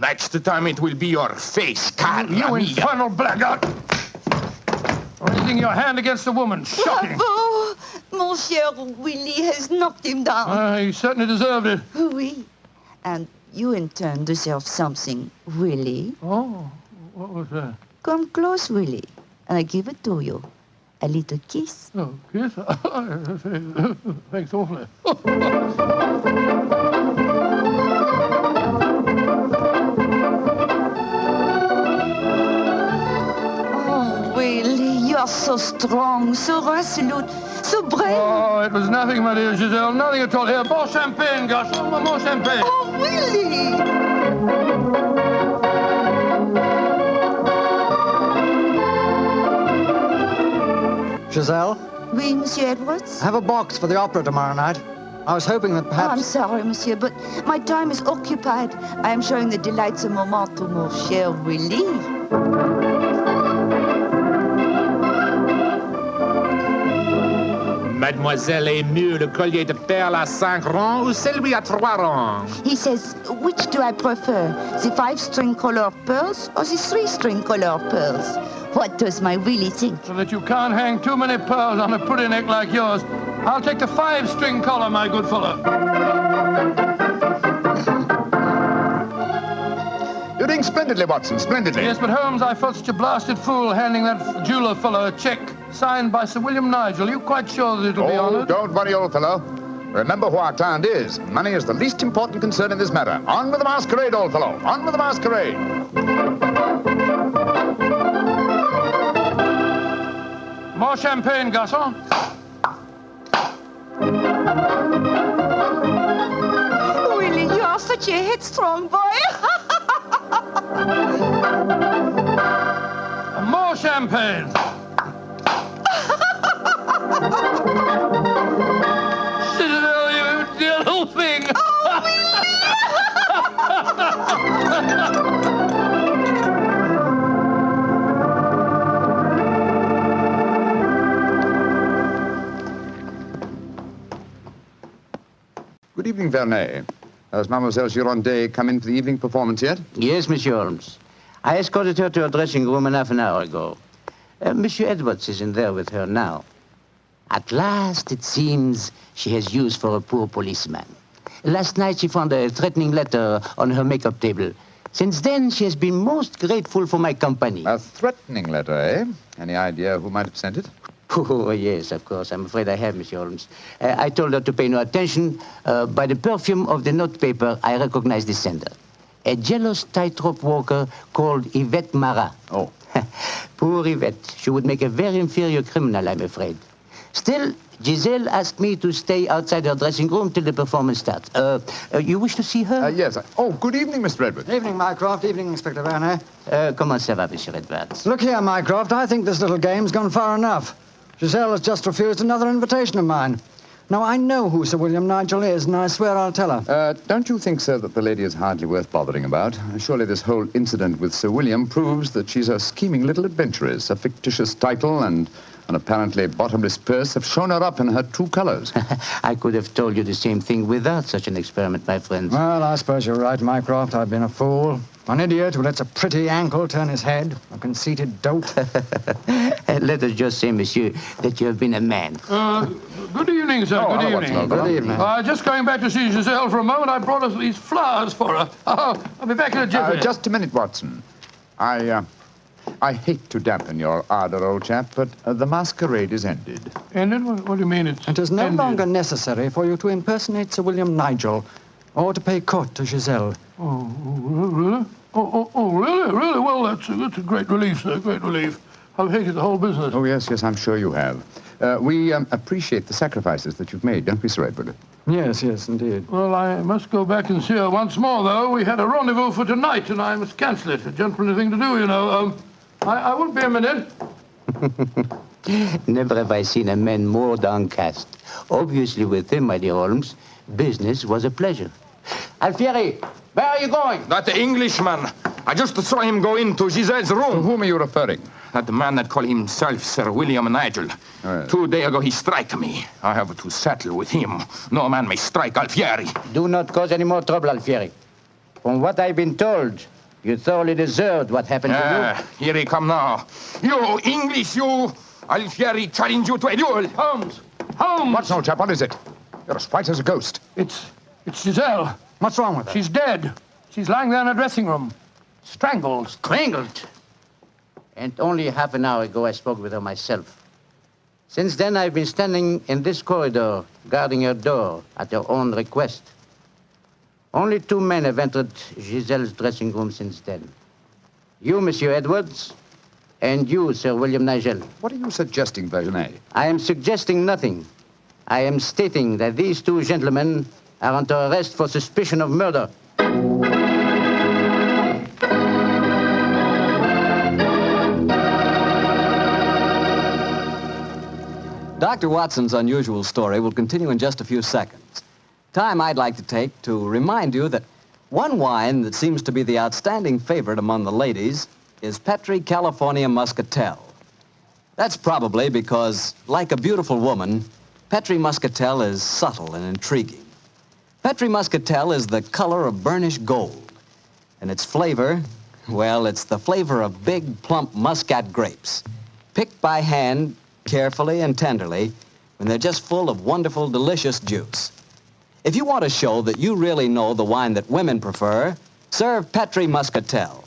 [SPEAKER 5] Next time it will be your face, Carla.
[SPEAKER 2] You infernal blackguard. Raising your hand against a woman. Shocking.
[SPEAKER 18] Bravo! Mon cher Willie has knocked him down.
[SPEAKER 2] He certainly deserved it.
[SPEAKER 18] Oui. And you in turn deserve something, Willie.
[SPEAKER 2] Oh, what was that?
[SPEAKER 18] Come close, Willie, and I give it to you. A little kiss.
[SPEAKER 2] Oh, kiss? Thanks awfully.
[SPEAKER 18] Oh, Willie, you are so strong, so resolute, so brave.
[SPEAKER 2] Oh, it was nothing, my dear Giselle. Nothing at all. Here, more champagne, gosh. More champagne.
[SPEAKER 18] Oh, Willie!
[SPEAKER 15] Giselle?
[SPEAKER 18] Oui, Monsieur Edwards?
[SPEAKER 15] I have a box for the opera tomorrow night. I was hoping that perhaps...
[SPEAKER 18] Oh, I'm sorry, Monsieur, but my time is occupied. I am showing the delightsome moment to mon cher Willie.
[SPEAKER 4] Mademoiselle aime mieux le collier de perles à 5 rangs ou celui à 3 rangs?
[SPEAKER 18] He says, which do I prefer, the 5-string color pearls or the 3-string color pearls? What does my Willie think?
[SPEAKER 2] So that you can't hang too many pearls on a pretty neck like yours. I'll take the 5-string collar, my good fellow.
[SPEAKER 3] You're doing splendidly, Watson, splendidly.
[SPEAKER 2] Yes, but Holmes, I felt such a blasted fool handing that jeweler fellow a check signed by Sir William Nigel. You quite sure that it'll be honoured?
[SPEAKER 3] Don't worry, old fellow. Remember who our client is. Money is the least important concern in this matter. On with the masquerade, old fellow. On with the masquerade.
[SPEAKER 2] More champagne, garçon.
[SPEAKER 18] Willie, you are such a headstrong boy.
[SPEAKER 2] More champagne. Giselle, you dear little thing.
[SPEAKER 3] Good evening, Vernet. Has Mademoiselle Gironde come in for the evening performance yet?
[SPEAKER 17] Yes, Monsieur Holmes. I escorted her to her dressing room half an hour ago. Monsieur Edwards is in there with her now. At last, it seems, she has use for a poor policeman. Last night, she found a threatening letter on her makeup table. Since then, she has been most grateful for my company.
[SPEAKER 3] A threatening letter, eh? Any idea who might have sent it?
[SPEAKER 17] Oh, yes, of course. I'm afraid I have, Monsieur Holmes. I told her to pay no attention. By the perfume of the notepaper, I recognize the sender. A jealous tightrope walker called Yvette Marat.
[SPEAKER 3] Oh.
[SPEAKER 17] Poor Yvette. She would make a very inferior criminal, I'm afraid. Still, Giselle asked me to stay outside her dressing room till the performance starts. You wish to see her?
[SPEAKER 3] Yes. Oh, good evening, Mr. Edwards.
[SPEAKER 15] Evening, Mycroft. Evening, Inspector Werner.
[SPEAKER 17] Comment ça va, Monsieur Edwards?
[SPEAKER 15] Look here, Mycroft. I think this little game's gone far enough. Giselle has just refused another invitation of mine. Now, I know who Sir William Nigel is, and I swear I'll tell her.
[SPEAKER 3] Don't you think, sir, that the lady is hardly worth bothering about? Surely this whole incident with Sir William proves that she's a scheming little adventuress. A fictitious title and an apparently bottomless purse have shown her up in her true colors.
[SPEAKER 17] I could have told you the same thing without such an experiment, my friend.
[SPEAKER 15] Well, I suppose you're right, Mycroft. I've been a fool. An idiot who lets a pretty ankle turn his head. A conceited dolt.
[SPEAKER 17] Let us just say, monsieur, that you have been a man.
[SPEAKER 2] Good evening, sir. Good evening.
[SPEAKER 15] Good evening.
[SPEAKER 2] Just going back to see Giselle for a moment, I brought us these flowers for her. I'll be back in a jiffy.
[SPEAKER 3] Just a minute, Watson. I hate to dampen your ardor, old chap, but the masquerade is ended.
[SPEAKER 2] Ended? What do you mean it's
[SPEAKER 15] It is no longer necessary for you to impersonate Sir William Nigel or to pay court to Giselle.
[SPEAKER 2] Oh, really? Really? Well, that's a great relief, sir, great relief. I've hated the whole business.
[SPEAKER 3] Oh, yes, I'm sure you have. We appreciate the sacrifices that you've made, don't we, Sir Edward?
[SPEAKER 15] Yes, indeed.
[SPEAKER 2] Well, I must go back and see her once more, though. We had a rendezvous for tonight, and I must cancel it. A gentlemanly thing to do, you know. I won't be a minute.
[SPEAKER 17] Never have I seen a man more downcast. Obviously, with him, my dear Holmes, business was a pleasure. Alfieri, where are you going?
[SPEAKER 5] That Englishman. I just saw him go into Giselle's room.
[SPEAKER 3] To whom are you referring?
[SPEAKER 5] That man that called himself Sir William Nigel. 2 days ago, he struck me. I have to settle with him. No man may strike Alfieri.
[SPEAKER 17] Do not cause any more trouble, Alfieri. From what I've been told, you thoroughly deserved what happened to you.
[SPEAKER 5] Here he come now. You English, you! Alfieri challenge you to a duel.
[SPEAKER 2] Holmes!
[SPEAKER 3] Watson, old chap, what is it? You're as white as a ghost.
[SPEAKER 2] It's Giselle.
[SPEAKER 15] What's wrong with her?
[SPEAKER 2] She's dead. She's lying there in her dressing room. Strangled.
[SPEAKER 17] Strangled? And only half an hour ago I spoke with her myself. Since then I've been standing in this corridor, guarding her door at her own request. Only 2 men have entered Giselle's dressing room since then. You, Monsieur Edwards, and you, Sir William Nigel.
[SPEAKER 3] What are you suggesting, Vergenay?
[SPEAKER 17] I am suggesting nothing. I am stating that these 2 gentlemen are under arrest for suspicion of murder.
[SPEAKER 1] Dr. Watson's unusual story will continue in just a few seconds. Time I'd like to take to remind you that one wine that seems to be the outstanding favorite among the ladies is Petri California Muscatel. That's probably because, like a beautiful woman, Petri Muscatel is subtle and intriguing. Petri Muscatel is the color of burnished gold, and its flavor, well, it's the flavor of big, plump Muscat grapes, picked by hand carefully and tenderly when they're just full of wonderful, delicious juice. If you want to show that you really know the wine that women prefer, serve Petri Muscatel.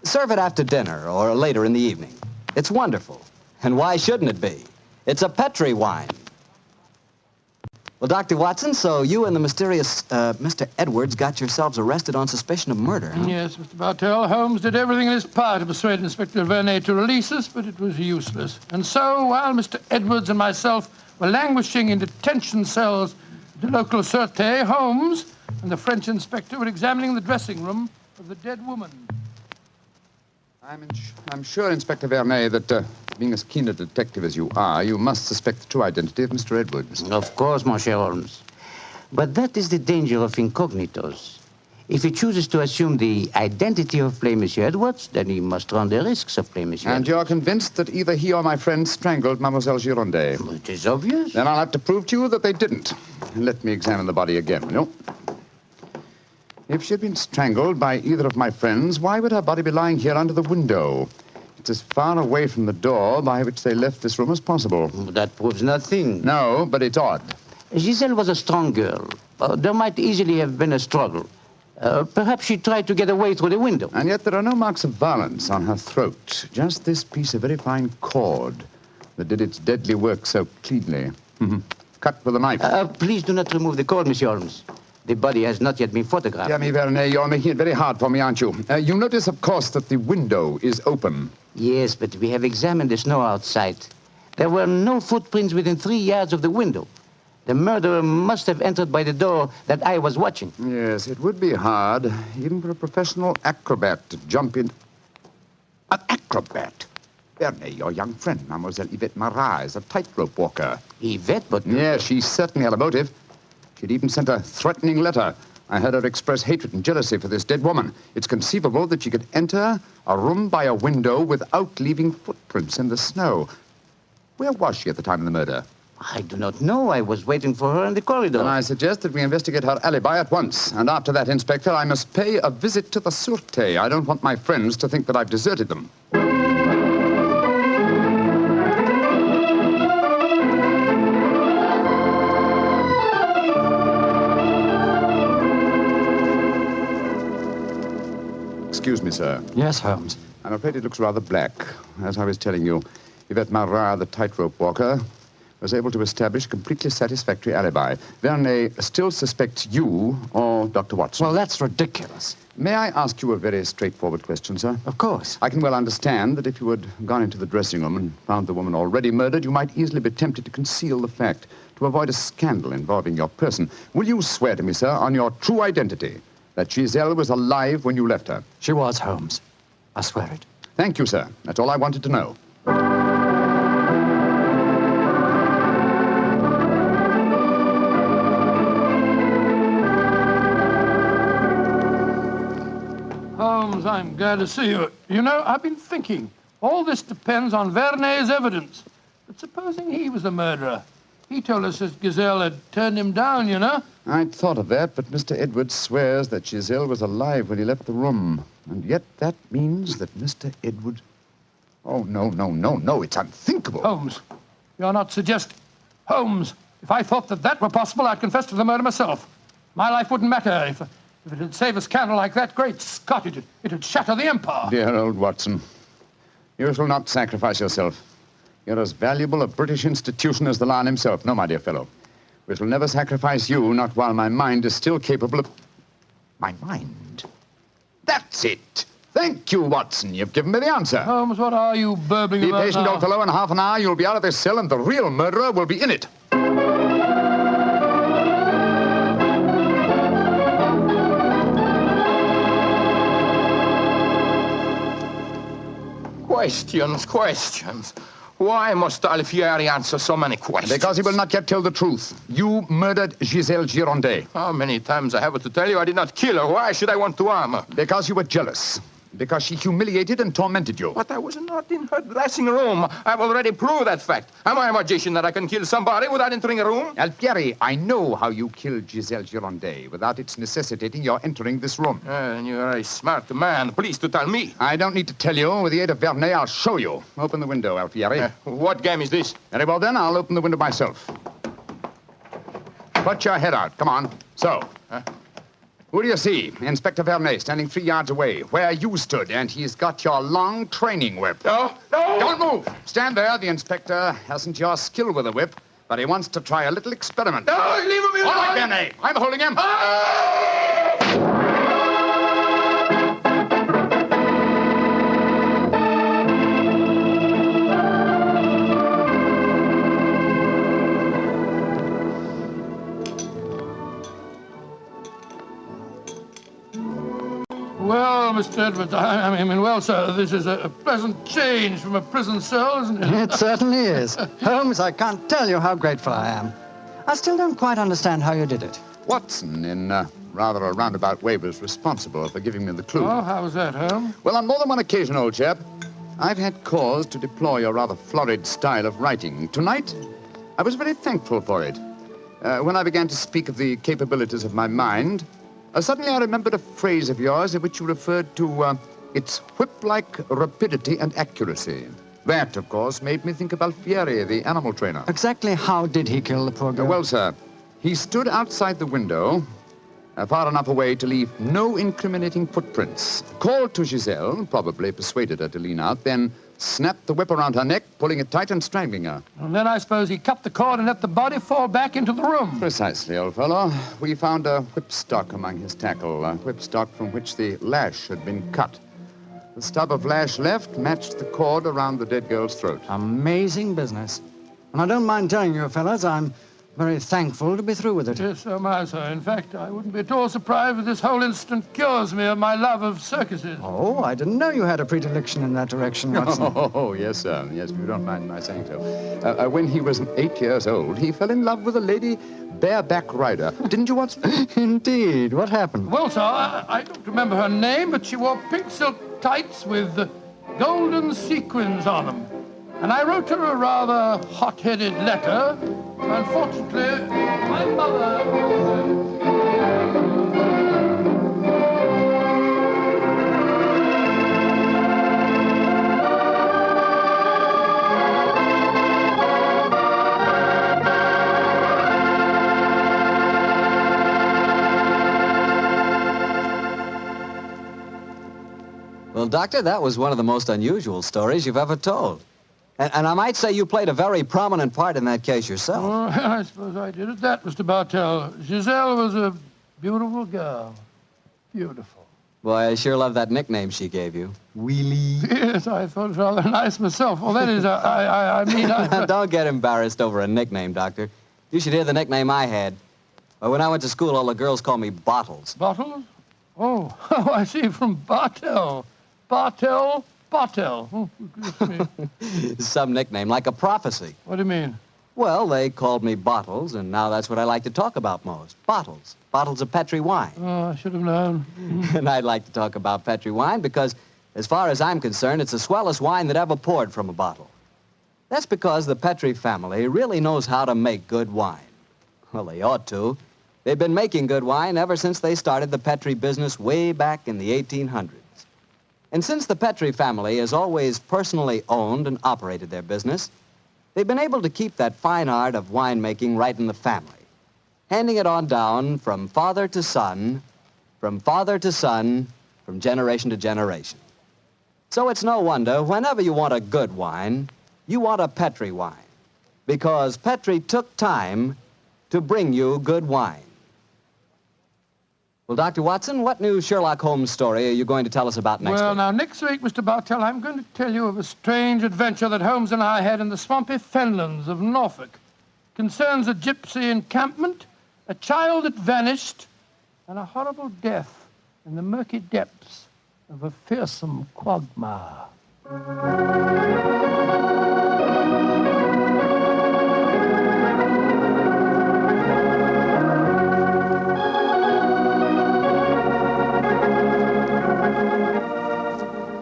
[SPEAKER 1] Serve it after dinner or later in the evening. It's wonderful. And why shouldn't it be? It's a Petri wine. Well, Dr. Watson, so you and the mysterious Mr. Edwards got yourselves arrested on suspicion of murder, huh?
[SPEAKER 2] Yes, Mr. Bartell. Holmes did everything in his power to persuade Inspector Vernet to release us, but it was useless. And so, while Mr. Edwards and myself were languishing in detention cells at the local Sûreté, Holmes and the French inspector were examining the dressing room of the dead woman.
[SPEAKER 3] I'm sure, Inspector Vernet, that being as keen a detective as you are, you must suspect the true identity of Mr. Edwards.
[SPEAKER 17] Of course, Monsieur Holmes. But that is the danger of incognitos. If he chooses to assume the identity of plain Monsieur Edwards, then he must run the risks of plain Monsieur
[SPEAKER 3] And you're convinced that either he or my friend strangled Mademoiselle Girondet?
[SPEAKER 17] It is obvious.
[SPEAKER 3] Then I'll have to prove to you that they didn't. Let me examine the body again, will you? If she had been strangled by either of my friends, why would her body be lying here under the window? It's as far away from the door by which they left this room as possible.
[SPEAKER 17] That proves nothing.
[SPEAKER 3] No, but it's odd.
[SPEAKER 17] Giselle was a strong girl. There might easily have been a struggle. Perhaps she tried to get away through the window.
[SPEAKER 3] And yet there are no marks of violence on her throat. Just this piece of very fine cord that did its deadly work so cleanly. Cut with a knife.
[SPEAKER 17] Please do not remove the cord, Monsieur Holmes. The body has not yet been photographed.
[SPEAKER 3] Dear me, Vernet, you're making it very hard for me, aren't you? You notice, of course, that the window is open.
[SPEAKER 17] Yes, but we have examined the snow outside. There were no footprints within 3 yards of the window. The murderer must have entered by the door that I was watching.
[SPEAKER 3] Yes, it would be hard, even for a professional acrobat to jump in. An acrobat? Verney, your young friend, Mademoiselle Yvette Marat, is a tightrope walker.
[SPEAKER 17] Yvette, but...
[SPEAKER 3] Yes, she certainly had a motive. She'd even sent a threatening letter. I heard her express hatred and jealousy for this dead woman. It's conceivable that she could enter a room by a window without leaving footprints in the snow. Where was she at the time of the murder?
[SPEAKER 17] I do not know. I was waiting for her in the corridor.
[SPEAKER 3] And I suggest that we investigate her alibi at once. And after that, Inspector, I must pay a visit to the Sûreté. I don't want my friends to think that I've deserted them. Excuse me, sir.
[SPEAKER 15] Yes, Holmes.
[SPEAKER 3] I'm afraid it looks rather black. As I was telling you, Yvette Marat, the tightrope walker, was able to establish a completely satisfactory alibi. Verney still suspects you or Dr. Watson.
[SPEAKER 15] Well, that's ridiculous.
[SPEAKER 3] May I ask you a very straightforward question, sir?
[SPEAKER 15] Of course.
[SPEAKER 3] I can well understand that if you had gone into the dressing room and found the woman already murdered, you might easily be tempted to conceal the fact, to avoid a scandal involving your person. Will you swear to me, sir, on your true identity, that Gazelle was alive when you left her?
[SPEAKER 15] She was, Holmes. I swear it.
[SPEAKER 3] Thank you, sir. That's all I wanted to know.
[SPEAKER 2] Holmes, I'm glad to see you. You know, I've been thinking. All this depends on Verney's evidence. But supposing he was the murderer? He told us that Gazelle had turned him down, you know.
[SPEAKER 3] I'd thought of that, but Mr. Edwards swears that Gazelle was alive when he left the room. And yet that means that Mr. Edwards... Oh, no, it's unthinkable.
[SPEAKER 2] Holmes, you're not suggesting... Holmes, if I thought that were possible, I'd confess to the murder myself. My life wouldn't matter if it had saved a scandal like that. Great Scott, it'd shatter the empire.
[SPEAKER 3] Dear old Watson, you shall not sacrifice yourself. You're as valuable a British institution as the Lion himself. No, my dear fellow. We shall never sacrifice you, not while my mind is still capable of... My mind? That's it. Thank you, Watson. You've given me the answer.
[SPEAKER 2] Holmes, what are you burbling about
[SPEAKER 3] now? Be patient, old fellow. In half an hour, you'll be out of this cell, and the real murderer will be in it.
[SPEAKER 5] Questions. Why must Alfieri answer so many questions?
[SPEAKER 3] Because he will not yet tell the truth. You murdered Giselle Girondet.
[SPEAKER 5] How many times I have to tell you I did not kill her? Why should I want to harm her?
[SPEAKER 3] Because you were jealous. Because she humiliated and tormented you.
[SPEAKER 5] But I was not in her dressing room. I've already proved that fact. Am I a magician that I can kill somebody without entering a room?
[SPEAKER 3] Alfieri, I know how you killed Giselle Girondet without its necessitating your entering this room.
[SPEAKER 5] And you're a smart man. Please to tell me.
[SPEAKER 3] I don't need to tell you. With the aid of Verney, I'll show you. Open the window, Alfieri.
[SPEAKER 5] What game is this?
[SPEAKER 3] Very well, then. I'll open the window myself. Put your head out. Come on. So. Who do you see? Inspector Verney, standing 3 yards away, where you stood, and he's got your long training whip.
[SPEAKER 5] No!
[SPEAKER 3] Don't move! Stand there. The inspector hasn't your skill with a whip, but he wants to try a little experiment.
[SPEAKER 5] No, leave him alone!
[SPEAKER 3] All right, Verney. I'm holding him.
[SPEAKER 2] Well, Mr. Edwards, well, sir, this is a pleasant change from a prison cell, isn't it?
[SPEAKER 15] It certainly is. Holmes, I can't tell you how grateful I am. I still don't quite understand how you did it.
[SPEAKER 3] Watson, in rather a roundabout way, was responsible for giving me the clue.
[SPEAKER 2] Oh, how was that, Holmes?
[SPEAKER 3] Well, on more than one occasion, old chap, I've had cause to deplore your rather florid style of writing. Tonight, I was very thankful for it. When I began to speak of the capabilities of my mind, suddenly I remembered a phrase of yours in which you referred to its whip-like rapidity and accuracy. That, of course, made me think of Alfieri, the animal trainer.
[SPEAKER 15] Exactly how did he kill the poor girl?
[SPEAKER 3] Well, sir, he stood outside the window, far enough away to leave no incriminating footprints. Called to Gazelle, probably persuaded her to lean out, then snapped the whip around her neck, pulling it tight and strangling her.
[SPEAKER 2] And then I suppose he cut the cord and let the body fall back into the room.
[SPEAKER 3] Precisely, old fellow. We found a whipstock among his tackle, a whipstock from which the lash had been cut. The stub of lash left matched the cord around the dead girl's throat.
[SPEAKER 15] Amazing business. And I don't mind telling you, fellas, I'm very thankful to be through with it.
[SPEAKER 2] Yes, so am I, sir. In fact, I wouldn't be at all surprised if this whole incident cures me of my love of circuses.
[SPEAKER 15] Oh, I didn't know you had a predilection in that direction, Watson.
[SPEAKER 3] Oh, yes, sir. Yes, if you don't mind my saying so. When he was 8 years old, he fell in love with a lady bareback rider. Didn't you, Watson?
[SPEAKER 15] Indeed. What happened?
[SPEAKER 2] Well, sir, I don't remember her name, but she wore pink silk tights with golden sequins on them. And I wrote her a rather hot-headed letter. Unfortunately, my mother...
[SPEAKER 1] Well, Doctor, that was one of the most unusual stories you've ever told. And I might say you played a very prominent part in that case yourself.
[SPEAKER 2] Oh, I suppose I did at that, Mr. Bartell. Giselle was a beautiful girl. Beautiful.
[SPEAKER 1] Boy, I sure love that nickname she gave you. Wheelie.
[SPEAKER 2] Yes, I thought it was rather nice myself. Well, that is, I mean...
[SPEAKER 1] Don't get embarrassed over a nickname, Doctor. You should hear the nickname I had. Well, when I went to school, all the girls called me Bottles.
[SPEAKER 2] Bottles? Oh, I see, from Bartell. Bartell? Oh,
[SPEAKER 1] Some nickname, like a prophecy.
[SPEAKER 2] What do you mean?
[SPEAKER 1] Well, they called me Bottles, and now that's what I like to talk about most. Bottles. Bottles of Petri wine.
[SPEAKER 2] Oh, I should have known.
[SPEAKER 1] And I'd like to talk about Petri wine because, as far as I'm concerned, it's the swellest wine that ever poured from a bottle. That's because the Petri family really knows how to make good wine. Well, they ought to. They've been making good wine ever since they started the Petri business way back in the 1800s. And since the Petri family has always personally owned and operated their business, they've been able to keep that fine art of winemaking right in the family, handing it on down from father to son, from generation to generation. So it's no wonder, whenever you want a good wine, you want a Petri wine, because Petri took time to bring you good wine. Well, Dr. Watson, what new Sherlock Holmes story are you going to tell us about next week?
[SPEAKER 2] Well, now, next week, Mr. Bartell, I'm going to tell you of a strange adventure that Holmes and I had in the swampy fenlands of Norfolk. It concerns a gypsy encampment, a child that vanished, and a horrible death in the murky depths of a fearsome quagmire.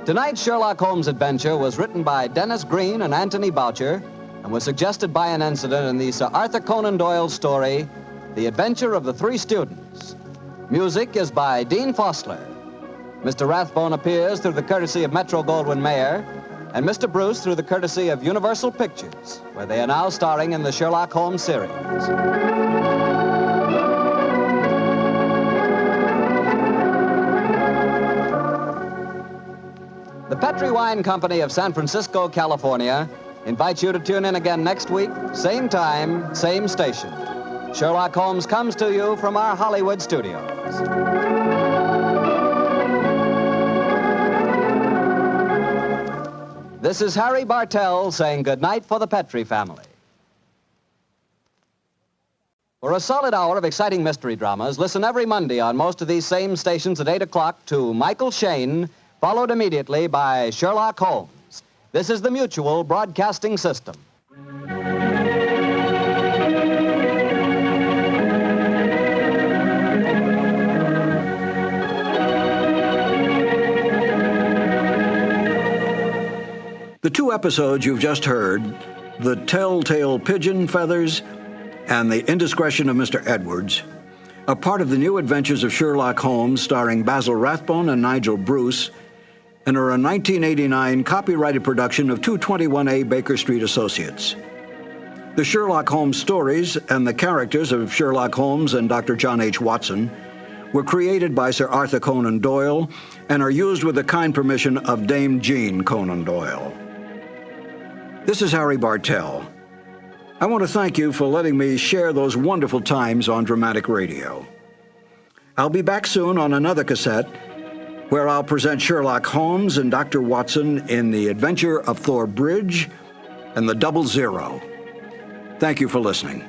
[SPEAKER 1] Tonight's Sherlock Holmes adventure was written by Dennis Green and Anthony Boucher and was suggested by an incident in the Sir Arthur Conan Doyle story, The Adventure of the Three Students. Music is by Dean Fostler. Mr. Rathbone appears through the courtesy of Metro-Goldwyn-Mayer, and Mr. Bruce through the courtesy of Universal Pictures, where they are now starring in the Sherlock Holmes series. The Petri Wine Company of San Francisco, California, invites you to tune in again next week, same time, same station. Sherlock Holmes comes to you from our Hollywood studios. This is Harry Bartell saying goodnight for the Petri family. For a solid hour of exciting mystery dramas, listen every Monday on most of these same stations at 8 o'clock to Michael Shayne, followed immediately by Sherlock Holmes. This is the Mutual Broadcasting System.
[SPEAKER 16] The two episodes you've just heard, The Telltale Pigeon Feathers and The Indiscretion of Mr. Edwards, are part of the new Adventures of Sherlock Holmes starring Basil Rathbone and Nigel Bruce, and are a 1989 copyrighted production of 221A Baker Street Associates. The Sherlock Holmes stories and the characters of Sherlock Holmes and Dr. John H. Watson were created by Sir Arthur Conan Doyle and are used with the kind permission of Dame Jean Conan Doyle. This is Harry Bartell. I want to thank you for letting me share those wonderful times on dramatic radio. I'll be back soon on another cassette, where I'll present Sherlock Holmes and Dr. Watson in The Adventure of Thor Bridge and the Double Zero. Thank you for listening.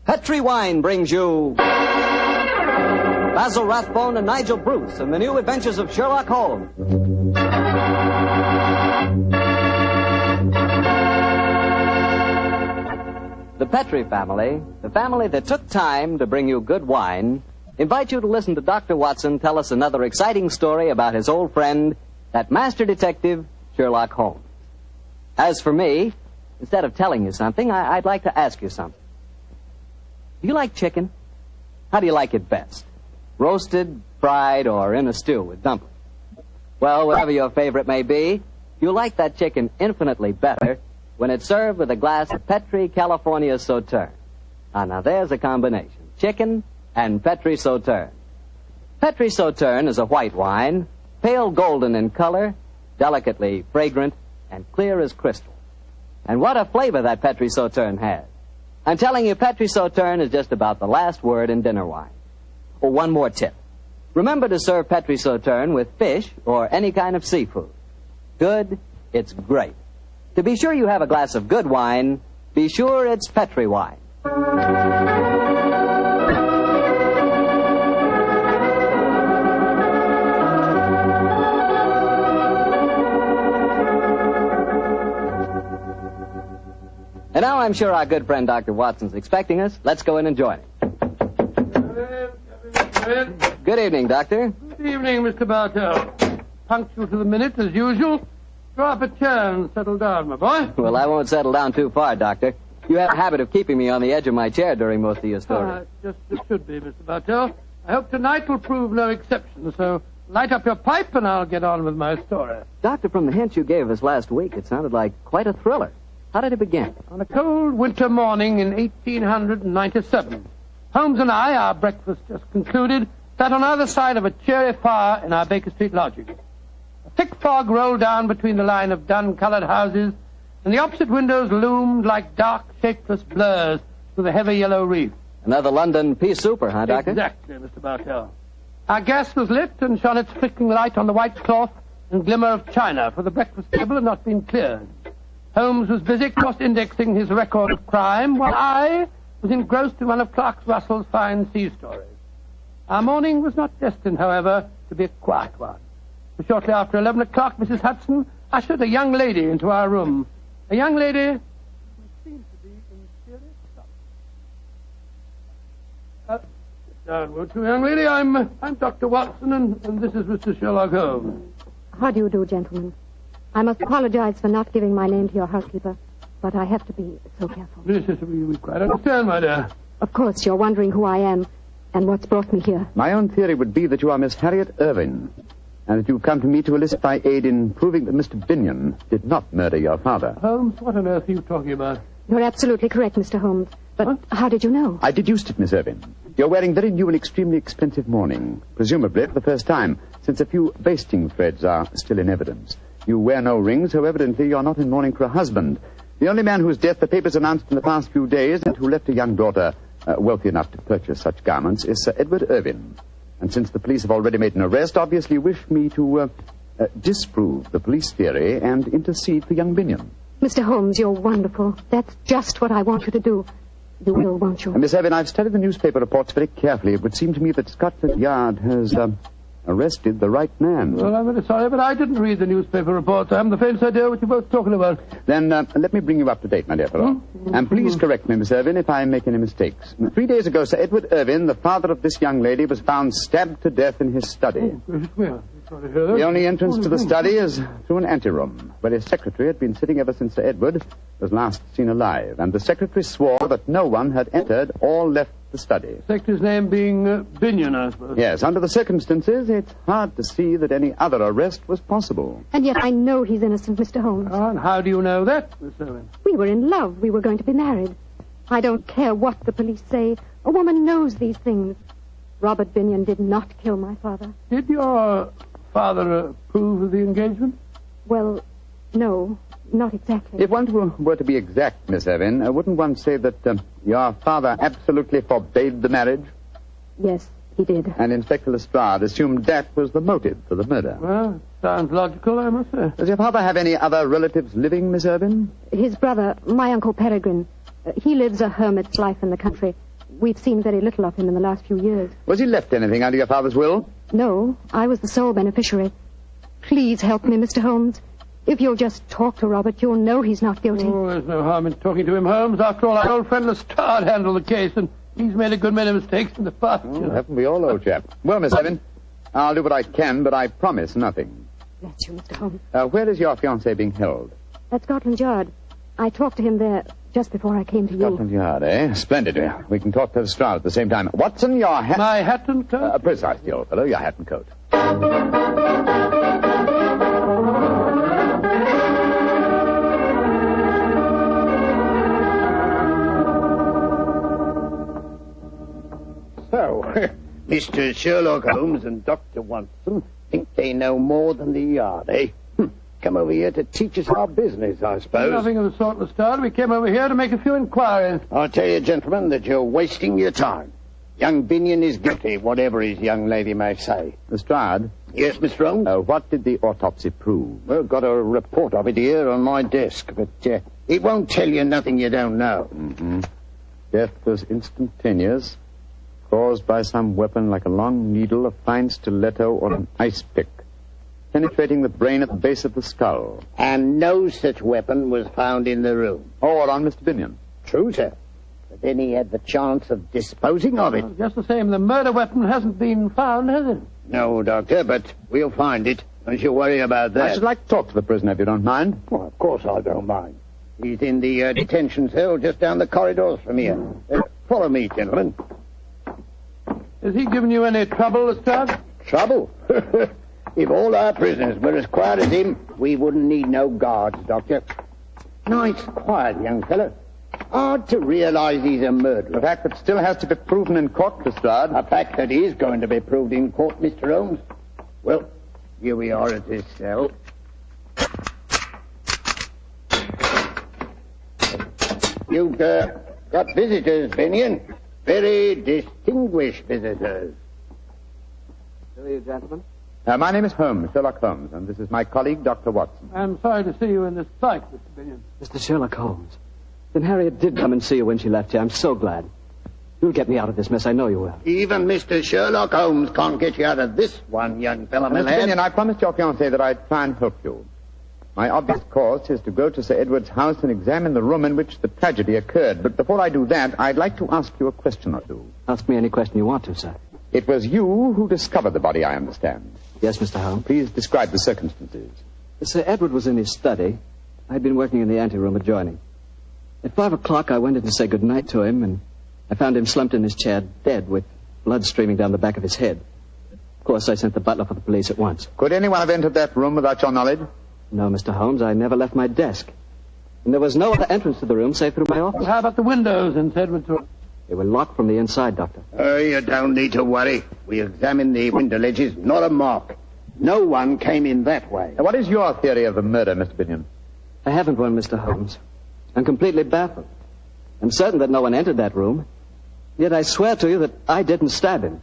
[SPEAKER 1] Petri Wine brings you Basil Rathbone and Nigel Bruce in the new Adventures of Sherlock Holmes. The Petri family, the family that took time to bring you good wine, invite you to listen to Dr. Watson tell us another exciting story about his old friend, that master detective, Sherlock Holmes. As for me, instead of telling you something, I'd like to ask you something. Do you like chicken? How do you like it best? Roasted, fried, or in a stew with dumplings? Well, whatever your favorite may be, you'll like that chicken infinitely better when it's served with a glass of Petri California Sauterne. Now there's a combination. Chicken and Petri Sauterne. Petri Sauterne is a white wine, pale golden in color, delicately fragrant, and clear as crystal. And what a flavor that Petri Sauterne has. I'm telling you, Petri Sauterne is just about the last word in dinner wine. Oh, one more tip. Remember to serve Petri Sauterne with fish or any kind of seafood. Good, it's great. To be sure you have a glass of good wine, be sure it's Petri wine. And now I'm sure our good friend Dr. Watson's expecting us. Let's go in and join him. Good evening, Doctor.
[SPEAKER 2] Good evening, Mr. Bartell. Punctual to the minute, as usual. Draw up a chair and settle down, my boy.
[SPEAKER 1] Well, I won't settle down too far, Doctor. You have a habit of keeping me on the edge of my chair during most of your stories.
[SPEAKER 2] Just it should be, Mr. Bartell. I hope tonight will prove no exception, so light up your pipe and I'll get on with my story.
[SPEAKER 1] Doctor, from the hint you gave us last week, it sounded like quite a thriller. How did it begin?
[SPEAKER 2] On a cold winter morning in 1897, Holmes and I, our breakfast just concluded, sat on either side of a cheery fire in our Baker Street lodging. A thick fog rolled down between the line of dun-colored houses, and the opposite windows loomed like dark, shapeless blurs through the heavy yellow reef.
[SPEAKER 1] Another London pea souper, huh, Doctor?
[SPEAKER 2] Exactly, Mr. Bartell. Our gas was lit and shone its flickering light on the white cloth and glimmer of china, for the breakfast table had not been cleared. Holmes was busy cross-indexing his record of crime, while I was engrossed in one of Clark Russell's fine sea stories. Our morning was not destined, however, to be a quiet one. For shortly after 11 o'clock, Mrs. Hudson ushered a young lady into our room. A young lady who seemed to be in serious trouble. Sit down, won't you, young lady? I'm Dr. Watson, and this is Mr. Sherlock Holmes.
[SPEAKER 10] How do you do, gentlemen? I must apologize for not giving my name to your housekeeper, but I have to be so careful.
[SPEAKER 2] Yes, we quite understand, my dear.
[SPEAKER 10] Of course, you're wondering who I am and what's brought me here.
[SPEAKER 3] My own theory would be that you are Miss Harriet Irving, and that you've come to me to elicit my aid in proving that Mr. Binion did not murder your father.
[SPEAKER 2] Holmes, what on earth are you talking about?
[SPEAKER 10] You're absolutely correct, Mr. Holmes. But how did you know?
[SPEAKER 3] I deduced it, Miss Irving. You're wearing very new and extremely expensive mourning, presumably for the first time, since a few basting threads are still in evidence. You wear no rings, so evidently you're not in mourning for a husband. The only man whose death the papers announced in the past few days and who left a young daughter wealthy enough to purchase such garments is Sir Edward Irving. And since the police have already made an arrest, obviously wish me to disprove the police theory and intercede for young Binion.
[SPEAKER 10] Mr. Holmes, you're wonderful. That's just what I want you to do. You will, won't you?
[SPEAKER 3] Miss Irving, I've studied the newspaper reports very carefully. It would seem to me that Scotland Yard has arrested the right man.
[SPEAKER 2] Well, I'm very sorry, but I didn't read the newspaper reports. I haven't the faintest idea what you're both talking about.
[SPEAKER 3] Then let me bring you up to date, my dear fellow. And please correct me, Miss Irving, if I make any mistakes. 3 days ago, Sir Edward Irving, the father of this young lady, was found stabbed to death in his study.
[SPEAKER 2] Sorry to hear that.
[SPEAKER 3] The only entrance to the study is through an anteroom. where his secretary had been sitting ever since Sir Edward was last seen alive, and the secretary swore that no one had entered or left the study.
[SPEAKER 2] Secretary's name being Binion, I suppose.
[SPEAKER 3] Yes, under the circumstances, it's hard to see that any other arrest was possible.
[SPEAKER 10] And yet I know he's innocent, Mr. Holmes.
[SPEAKER 2] Oh, and how do you know that, Miss Owen?
[SPEAKER 10] We were in love. We were going to be married. I don't care what the police say. A woman knows these things. Robert Binion did not kill my father.
[SPEAKER 2] Did your father approve of the engagement?
[SPEAKER 10] Well, no, not exactly.
[SPEAKER 3] If one were to be exact, Miss Evan, wouldn't one say that your father absolutely forbade the marriage?
[SPEAKER 10] Yes, he did.
[SPEAKER 3] And Inspector Lestrade assumed that was the motive for the murder.
[SPEAKER 2] Well, sounds logical, I must say.
[SPEAKER 3] Does your father have any other relatives living, Miss Irvin?
[SPEAKER 10] His brother, my Uncle Peregrine. He lives a hermit's life in the country. We've seen very little of him in the last few years.
[SPEAKER 3] Was he left anything under your father's will?
[SPEAKER 10] No, I was the sole beneficiary. Please help me, Mr. Holmes. If you'll just talk to Robert, you'll know he's not guilty.
[SPEAKER 2] Oh, there's no harm in talking to him, Holmes. After all, our old friend Lestrade handled the case, and he's made a good many mistakes in the past.
[SPEAKER 3] Oh, haven't we all, old chap? Well, Miss Evan, I'll do what I can, but I promise nothing.
[SPEAKER 10] Bless you, Mr. Holmes.
[SPEAKER 3] Where is your fiancé being held?
[SPEAKER 10] At Scotland Yard. I talked to him there just before I came to you.
[SPEAKER 3] Scotland Yard, eh? Splendid. We can talk to Lestrade at the same time. Watson, your hat...
[SPEAKER 2] My hat and coat?
[SPEAKER 3] Precisely, old fellow, your hat and coat.
[SPEAKER 7] So, Mr. Sherlock Holmes and Dr. Watson think they know more than the Yard, eh? Come over here to teach us our business, I suppose.
[SPEAKER 2] Nothing of the sort, Lestrade. We came over here to make a few inquiries.
[SPEAKER 7] I'll tell you, gentlemen, that you're wasting your time. Young Binion is guilty, whatever his young lady may say.
[SPEAKER 3] Lestrade?
[SPEAKER 7] Yes, Mr. Holmes?
[SPEAKER 3] What did the autopsy prove?
[SPEAKER 7] Well, got a report of it here on my desk, but it won't tell you nothing you don't know.
[SPEAKER 3] Mm-hmm. Death was instantaneous, caused by some weapon like a long needle, a fine stiletto, or an ice pick, penetrating the brain at the base of the skull.
[SPEAKER 7] And no such weapon was found in the room.
[SPEAKER 3] Or on Mr. Binion.
[SPEAKER 7] True, sir. But then he had the chance of disposing of it.
[SPEAKER 2] Well, just the same, the murder weapon hasn't been found, has it?
[SPEAKER 7] No, Doctor, but we'll find it. Don't you worry about that.
[SPEAKER 3] I should like to talk to the prisoner, if you don't mind.
[SPEAKER 7] Well, of course I don't mind. He's in the detention cell just down the corridors from here. Follow me, gentlemen.
[SPEAKER 2] Has he given you any trouble, Lestrade?
[SPEAKER 7] Trouble? If all our prisoners were as quiet as him, we wouldn't need no guards, Doctor. Nice, quiet young fellow. Hard to realize he's a murderer.
[SPEAKER 3] A fact that still has to be proven in court, Lestrade.
[SPEAKER 7] A fact that is going to be proved in court, Mr. Holmes. Well, here we are at this cell. You've got visitors, Binion. Very distinguished visitors.
[SPEAKER 1] Who are you, gentlemen?
[SPEAKER 3] My name is Holmes, Sherlock Holmes, and this is my colleague, Dr. Watson.
[SPEAKER 2] I'm sorry to see you in this plight, Mr. Binion.
[SPEAKER 1] Mr. Sherlock Holmes. Then Harriet did come and see you when she left here. I'm so glad. You'll get me out of this mess. I know you will.
[SPEAKER 7] Even Mr. Sherlock Holmes can't get you out of this one, young fellow, my
[SPEAKER 3] Mr.
[SPEAKER 7] lad.
[SPEAKER 3] Binion, I promised your fiancé that I'd try and help you. My obvious course is to go to Sir Edward's house and examine the room in which the tragedy occurred. But before I do that, I'd like to ask you a question or two.
[SPEAKER 1] Ask me any question you want to, sir.
[SPEAKER 3] It was you who discovered the body, I understand.
[SPEAKER 1] Yes, Mr. Holmes.
[SPEAKER 3] Please describe the circumstances.
[SPEAKER 1] Sir Edward was in his study. I'd been working in the anteroom adjoining. At 5 o'clock, I went in to say good night to him, and I found him slumped in his chair, dead, with blood streaming down the back of his head. Of course, I sent the butler for the police at once.
[SPEAKER 3] Could anyone have entered that room without your knowledge?
[SPEAKER 1] No, Mr. Holmes. I never left my desk. And there was no other entrance to the room save through my office.
[SPEAKER 2] Well, how about the windows in Edward's room?
[SPEAKER 1] They were locked from the inside, Doctor.
[SPEAKER 7] You don't need to worry. We examined the window ledges, not a mark. No one came in that way.
[SPEAKER 3] Now, what is your theory of the murder, Mr. Binion?
[SPEAKER 1] I haven't one, Mr. Holmes. I'm completely baffled. I'm certain that no one entered that room. Yet I swear to you that I didn't stab him.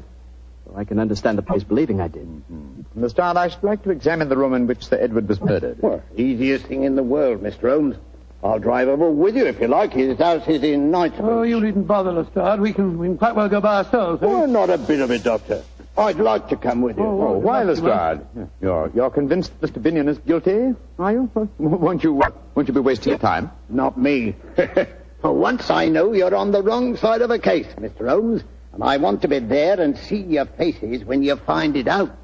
[SPEAKER 1] So I can understand the police believing I did.
[SPEAKER 3] Mm-hmm. Lestrade, I should like to examine the room in which Sir Edward was murdered.
[SPEAKER 7] Well, easiest thing in the world, Mr. Holmes. I'll drive over with you if you like. His house is in Knightsbridge.
[SPEAKER 2] Oh, you needn't bother, Lestrade. We can quite well go by ourselves. Eh?
[SPEAKER 7] Oh, not a bit of it, Doctor. I'd like to come with you.
[SPEAKER 3] Oh, why, Lestrade? You're convinced Mr. Binion is guilty, are you? Won't you be wasting your time?
[SPEAKER 7] Not me. For once I know you're on the wrong side of a case, Mr. Holmes, and I want to be there and see your faces when you find it out.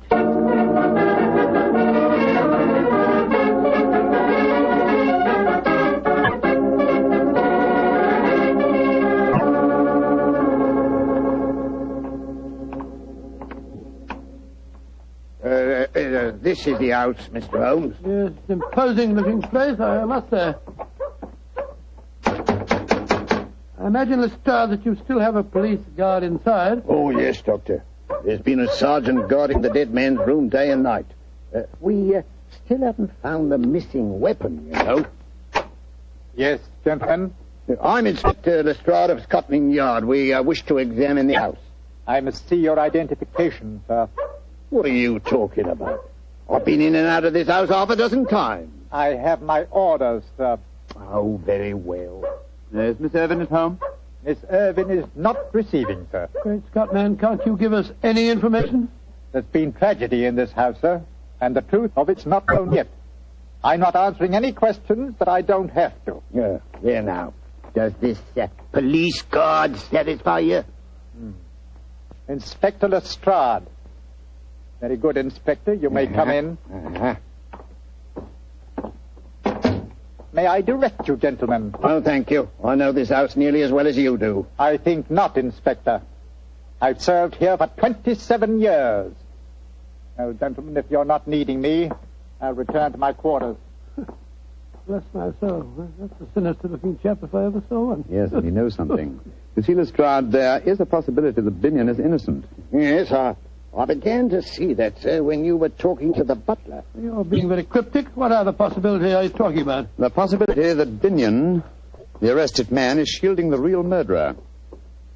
[SPEAKER 7] this is the house, Mr. Holmes.
[SPEAKER 2] Yes, it's an imposing-looking place, I must say. I imagine, Lestrade, that you still have a police guard inside.
[SPEAKER 7] Oh, yes, Doctor. There's been a sergeant guarding the dead man's room day and night. We still haven't found the missing weapon, you know.
[SPEAKER 11] Yes, gentlemen?
[SPEAKER 7] I'm Inspector Lestrade of Scotland Yard. We wish to examine the house.
[SPEAKER 11] I must see your identification, sir.
[SPEAKER 7] What are you talking about? I've been in and out of this house half a dozen times.
[SPEAKER 11] I have my orders, sir.
[SPEAKER 7] Oh, very well.
[SPEAKER 3] Is Miss Irvin at home?
[SPEAKER 11] Miss Irvin is not receiving, sir.
[SPEAKER 2] Great Scott, man, can't you give us any information?
[SPEAKER 11] There's been tragedy in this house, sir, and the truth of it's not known yet. I'm not answering any questions that I don't have to.
[SPEAKER 7] There now. Does this police guard satisfy you?
[SPEAKER 11] Inspector Lestrade. Very good, Inspector. You may come in. May I direct you, gentlemen?
[SPEAKER 7] Oh, thank you. I know this house nearly as well as you do.
[SPEAKER 11] I think not, Inspector. I've served here for 27 years. Well, gentlemen, if you're not needing me, I'll return to my quarters.
[SPEAKER 2] Bless my soul. That's a sinister-looking chap if I ever saw one.
[SPEAKER 3] Yes, and he knows something. You see, Lestrade, there is a possibility that Binion is innocent.
[SPEAKER 7] Yes, I began to see that, sir, when you were talking to the butler.
[SPEAKER 2] You're being very cryptic. What other possibility are you talking about?
[SPEAKER 3] The possibility that Binion, the arrested man, is shielding the real murderer.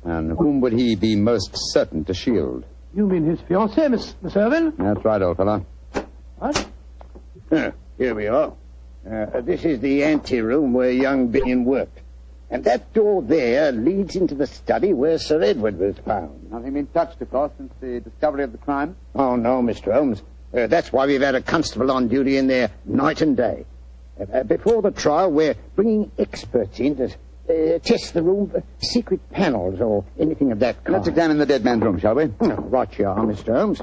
[SPEAKER 3] And whom would he be most certain to shield?
[SPEAKER 2] You mean his fiancée, Miss Irvin?
[SPEAKER 3] That's right, old fellow.
[SPEAKER 2] What?
[SPEAKER 7] Here we are. This is the ante-room where young Binion worked. And that door there leads into the study where Sir Edward was found.
[SPEAKER 3] Nothing been touched, of course, since the discovery of the crime?
[SPEAKER 7] Oh, no, Mr. Holmes. That's why we've had a constable on duty in there night and day. Before the trial, we're bringing experts in to test the room for secret panels or anything of that kind.
[SPEAKER 3] Let's examine the dead man's room, shall we?
[SPEAKER 7] Right you are, Mr. Holmes.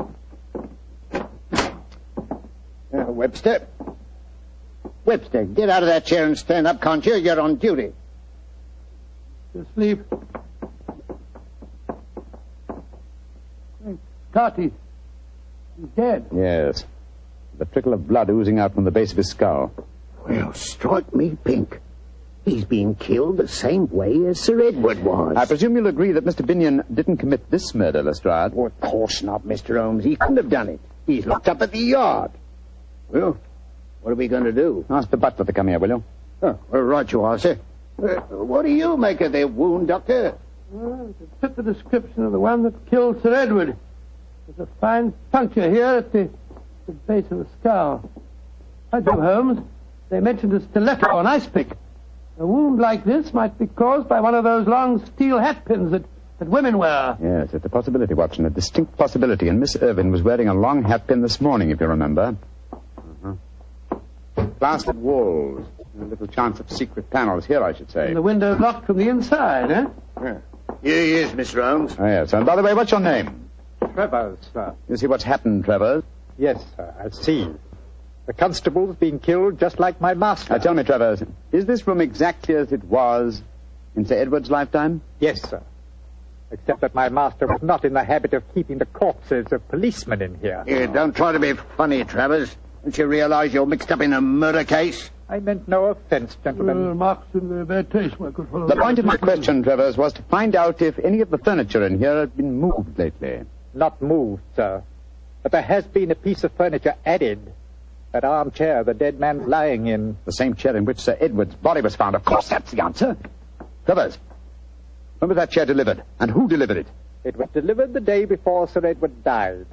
[SPEAKER 7] Webster, get out of that chair and stand up, can't you? You're on duty.
[SPEAKER 2] Asleep. Carty. He's dead.
[SPEAKER 3] Yes. The trickle of blood oozing out from the base of his skull.
[SPEAKER 7] Well, strike me pink. He's been killed the same way as Sir Edward was.
[SPEAKER 3] I presume you'll agree that Mr. Binion didn't commit this murder, Lestrade?
[SPEAKER 7] Oh, of course not, Mr. Holmes. He couldn't have done it. He's locked up at the yard. Well, what are we going to do?
[SPEAKER 3] Ask the butler to come here, will you?
[SPEAKER 7] Oh, right you are, sir. What do you make of their wound, Doctor?
[SPEAKER 2] Well, to fit the description of the one that killed Sir Edward. There's a fine puncture here at the base of the skull. By Jove, Holmes, they mentioned a stiletto, an ice pick. A wound like this might be caused by one of those long steel hat pins that women wear.
[SPEAKER 3] Yes, it's a possibility, Watson, a distinct possibility. And Miss Irvin was wearing a long hat pin this morning, if you remember. Plastered walls. A little chance of secret panels here, I should say.
[SPEAKER 2] And the window's locked from the inside, eh?
[SPEAKER 7] Yeah. Here he is, Mr. Holmes.
[SPEAKER 3] Oh, yes. And by the way, what's your name?
[SPEAKER 11] Travers, sir.
[SPEAKER 3] You see what's happened, Travers?
[SPEAKER 11] Yes, sir, I see. The constable's been killed just like my master.
[SPEAKER 3] Tell me, Travers, is this room exactly as it was in Sir Edward's lifetime?
[SPEAKER 11] Yes, sir. Except that my master was not in the habit of keeping the corpses of policemen in here.
[SPEAKER 7] Here, don't try to be funny, Travers. Don't you realize you're mixed up in a murder case?
[SPEAKER 11] I meant no offense, gentlemen.
[SPEAKER 2] Marks in the bad taste, my good fellow.
[SPEAKER 3] The point of my question, Travers, was to find out if any of the furniture in here had been moved lately.
[SPEAKER 11] Not moved, sir. But there has been a piece of furniture added. That armchair the dead man's lying in.
[SPEAKER 3] The same chair in which Sir Edward's body was found. Of course, that's the answer. Travers, when was that chair delivered? And who delivered it?
[SPEAKER 11] It was delivered the day before Sir Edward died.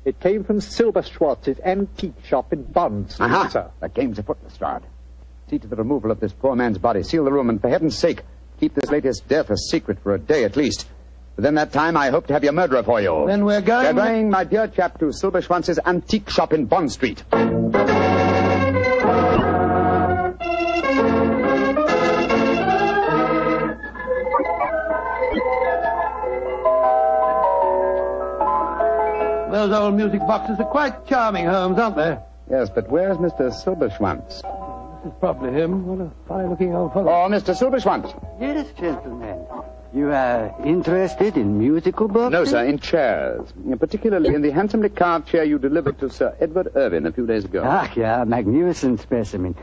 [SPEAKER 11] It came from Silver Schwartz's antique shop in Bond Street, sir.
[SPEAKER 3] The game's afoot, Lestrade. See to the removal of this poor man's body. Seal the room, and for heaven's sake, keep this latest death a secret for a day at least. Within that time, I hope to have your murderer for you.
[SPEAKER 2] Then we're going...
[SPEAKER 3] We're going, my dear chap, to Silver Schwantz's antique shop in Bond Street.
[SPEAKER 2] Those old music boxes are quite charming, Holmes, aren't they?
[SPEAKER 3] Yes, but where's Mr. Silberschwanz?
[SPEAKER 2] This is probably him. What a fine-looking old fellow.
[SPEAKER 3] Oh, Mr. Silberschwanz.
[SPEAKER 19] Yes, gentlemen.
[SPEAKER 12] You are interested in musical books?
[SPEAKER 3] No, sir, in chairs. Particularly in the handsomely carved chair you delivered to Sir Edward Irvine a few days ago.
[SPEAKER 12] Ah, yeah, magnificent specimen.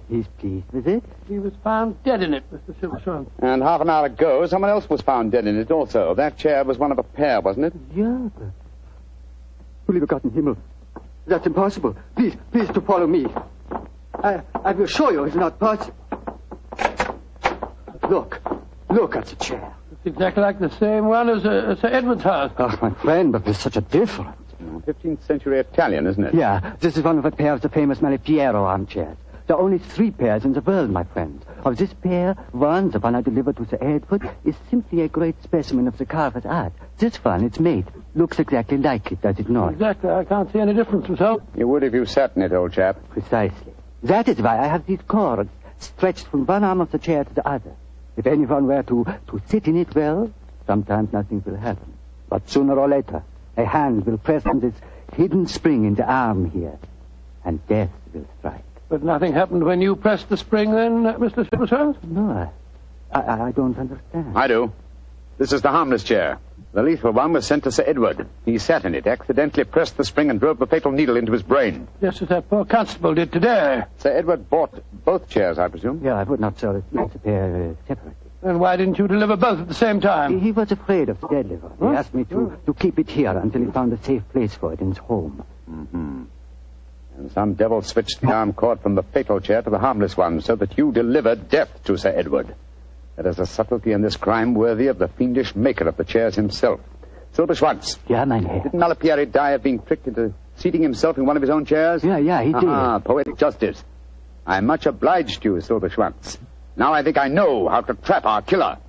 [SPEAKER 12] He's pleased with it?
[SPEAKER 2] He was found dead in it, Mr. Silvershine.
[SPEAKER 3] And half an hour ago, someone else was found dead in it also. That chair was one of a pair, wasn't it?
[SPEAKER 12] Yeah, but... Holy begotten Himmel. That's impossible. Please to follow me. I will show you it's not possible. Look at the chair.
[SPEAKER 2] It's exactly like the same one as Sir Edward's house.
[SPEAKER 12] Oh, my friend, but there's such a difference.
[SPEAKER 3] 15th century Italian, isn't it?
[SPEAKER 12] Yeah, this is one of a pair of the famous Malipiero armchairs. There are only 3 pairs in the world, my friend. Of this pair, one, the one I delivered to Sir Edward, is simply a great specimen of the carver's art. This one, it's made, looks exactly like it, does it not?
[SPEAKER 2] Exactly. I can't see any difference myself.
[SPEAKER 3] You would if you sat in it, old chap.
[SPEAKER 12] Precisely. That is why I have these cords stretched from one arm of the chair to the other. If anyone were to sit in it well, sometimes nothing will happen. But sooner or later, a hand will press on this hidden spring in the arm here, and death will strike.
[SPEAKER 2] But nothing happened when you pressed the spring then, Mr. Silvershine?
[SPEAKER 12] No, I don't understand.
[SPEAKER 3] I do. This is the harmless chair. The lethal one was sent to Sir Edward. He sat in it, accidentally pressed the spring and drove the fatal needle into his brain.
[SPEAKER 2] Just as that poor constable did today.
[SPEAKER 3] Sir Edward bought both chairs, I presume?
[SPEAKER 12] Yeah, I would not sell it. Let's pair separately.
[SPEAKER 2] Then why didn't you deliver both at the same time?
[SPEAKER 12] He was afraid of the deadly one. He asked me to keep it here until he found a safe place for it in his home.
[SPEAKER 3] Mm-hmm. And some devil switched the arm cord from the fatal chair to the harmless one so that you delivered death to Sir Edward. There is a subtlety in this crime worthy of the fiendish maker of the chairs himself. Silberschwanz.
[SPEAKER 12] Yeah, mein Herr.
[SPEAKER 3] Didn't Malipiero die of being tricked into seating himself in one of his own chairs?
[SPEAKER 12] Yeah, he did.
[SPEAKER 3] Ah, poetic justice. I'm much obliged to you, Silberschwanz. Now I think I know how to trap our killer.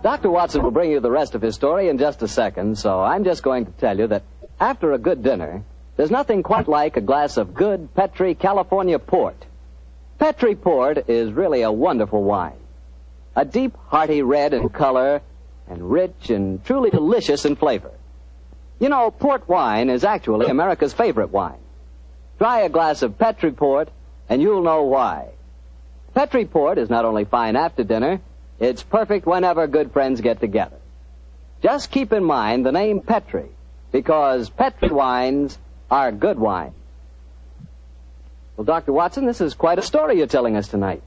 [SPEAKER 1] Dr. Watson will bring you the rest of his story in just a second, so I'm just going to tell you that after a good dinner, there's nothing quite like a glass of good Petri California port. Petri port is really a wonderful wine. A deep, hearty red in color and rich and truly delicious in flavor. You know, port wine is actually America's favorite wine. Try a glass of Petri port and you'll know why. Petri port is not only fine after dinner, it's perfect whenever good friends get together. Just keep in mind the name Petri, because Petri wines are good wine. Well, Dr. Watson, this is quite a story you're telling us tonight.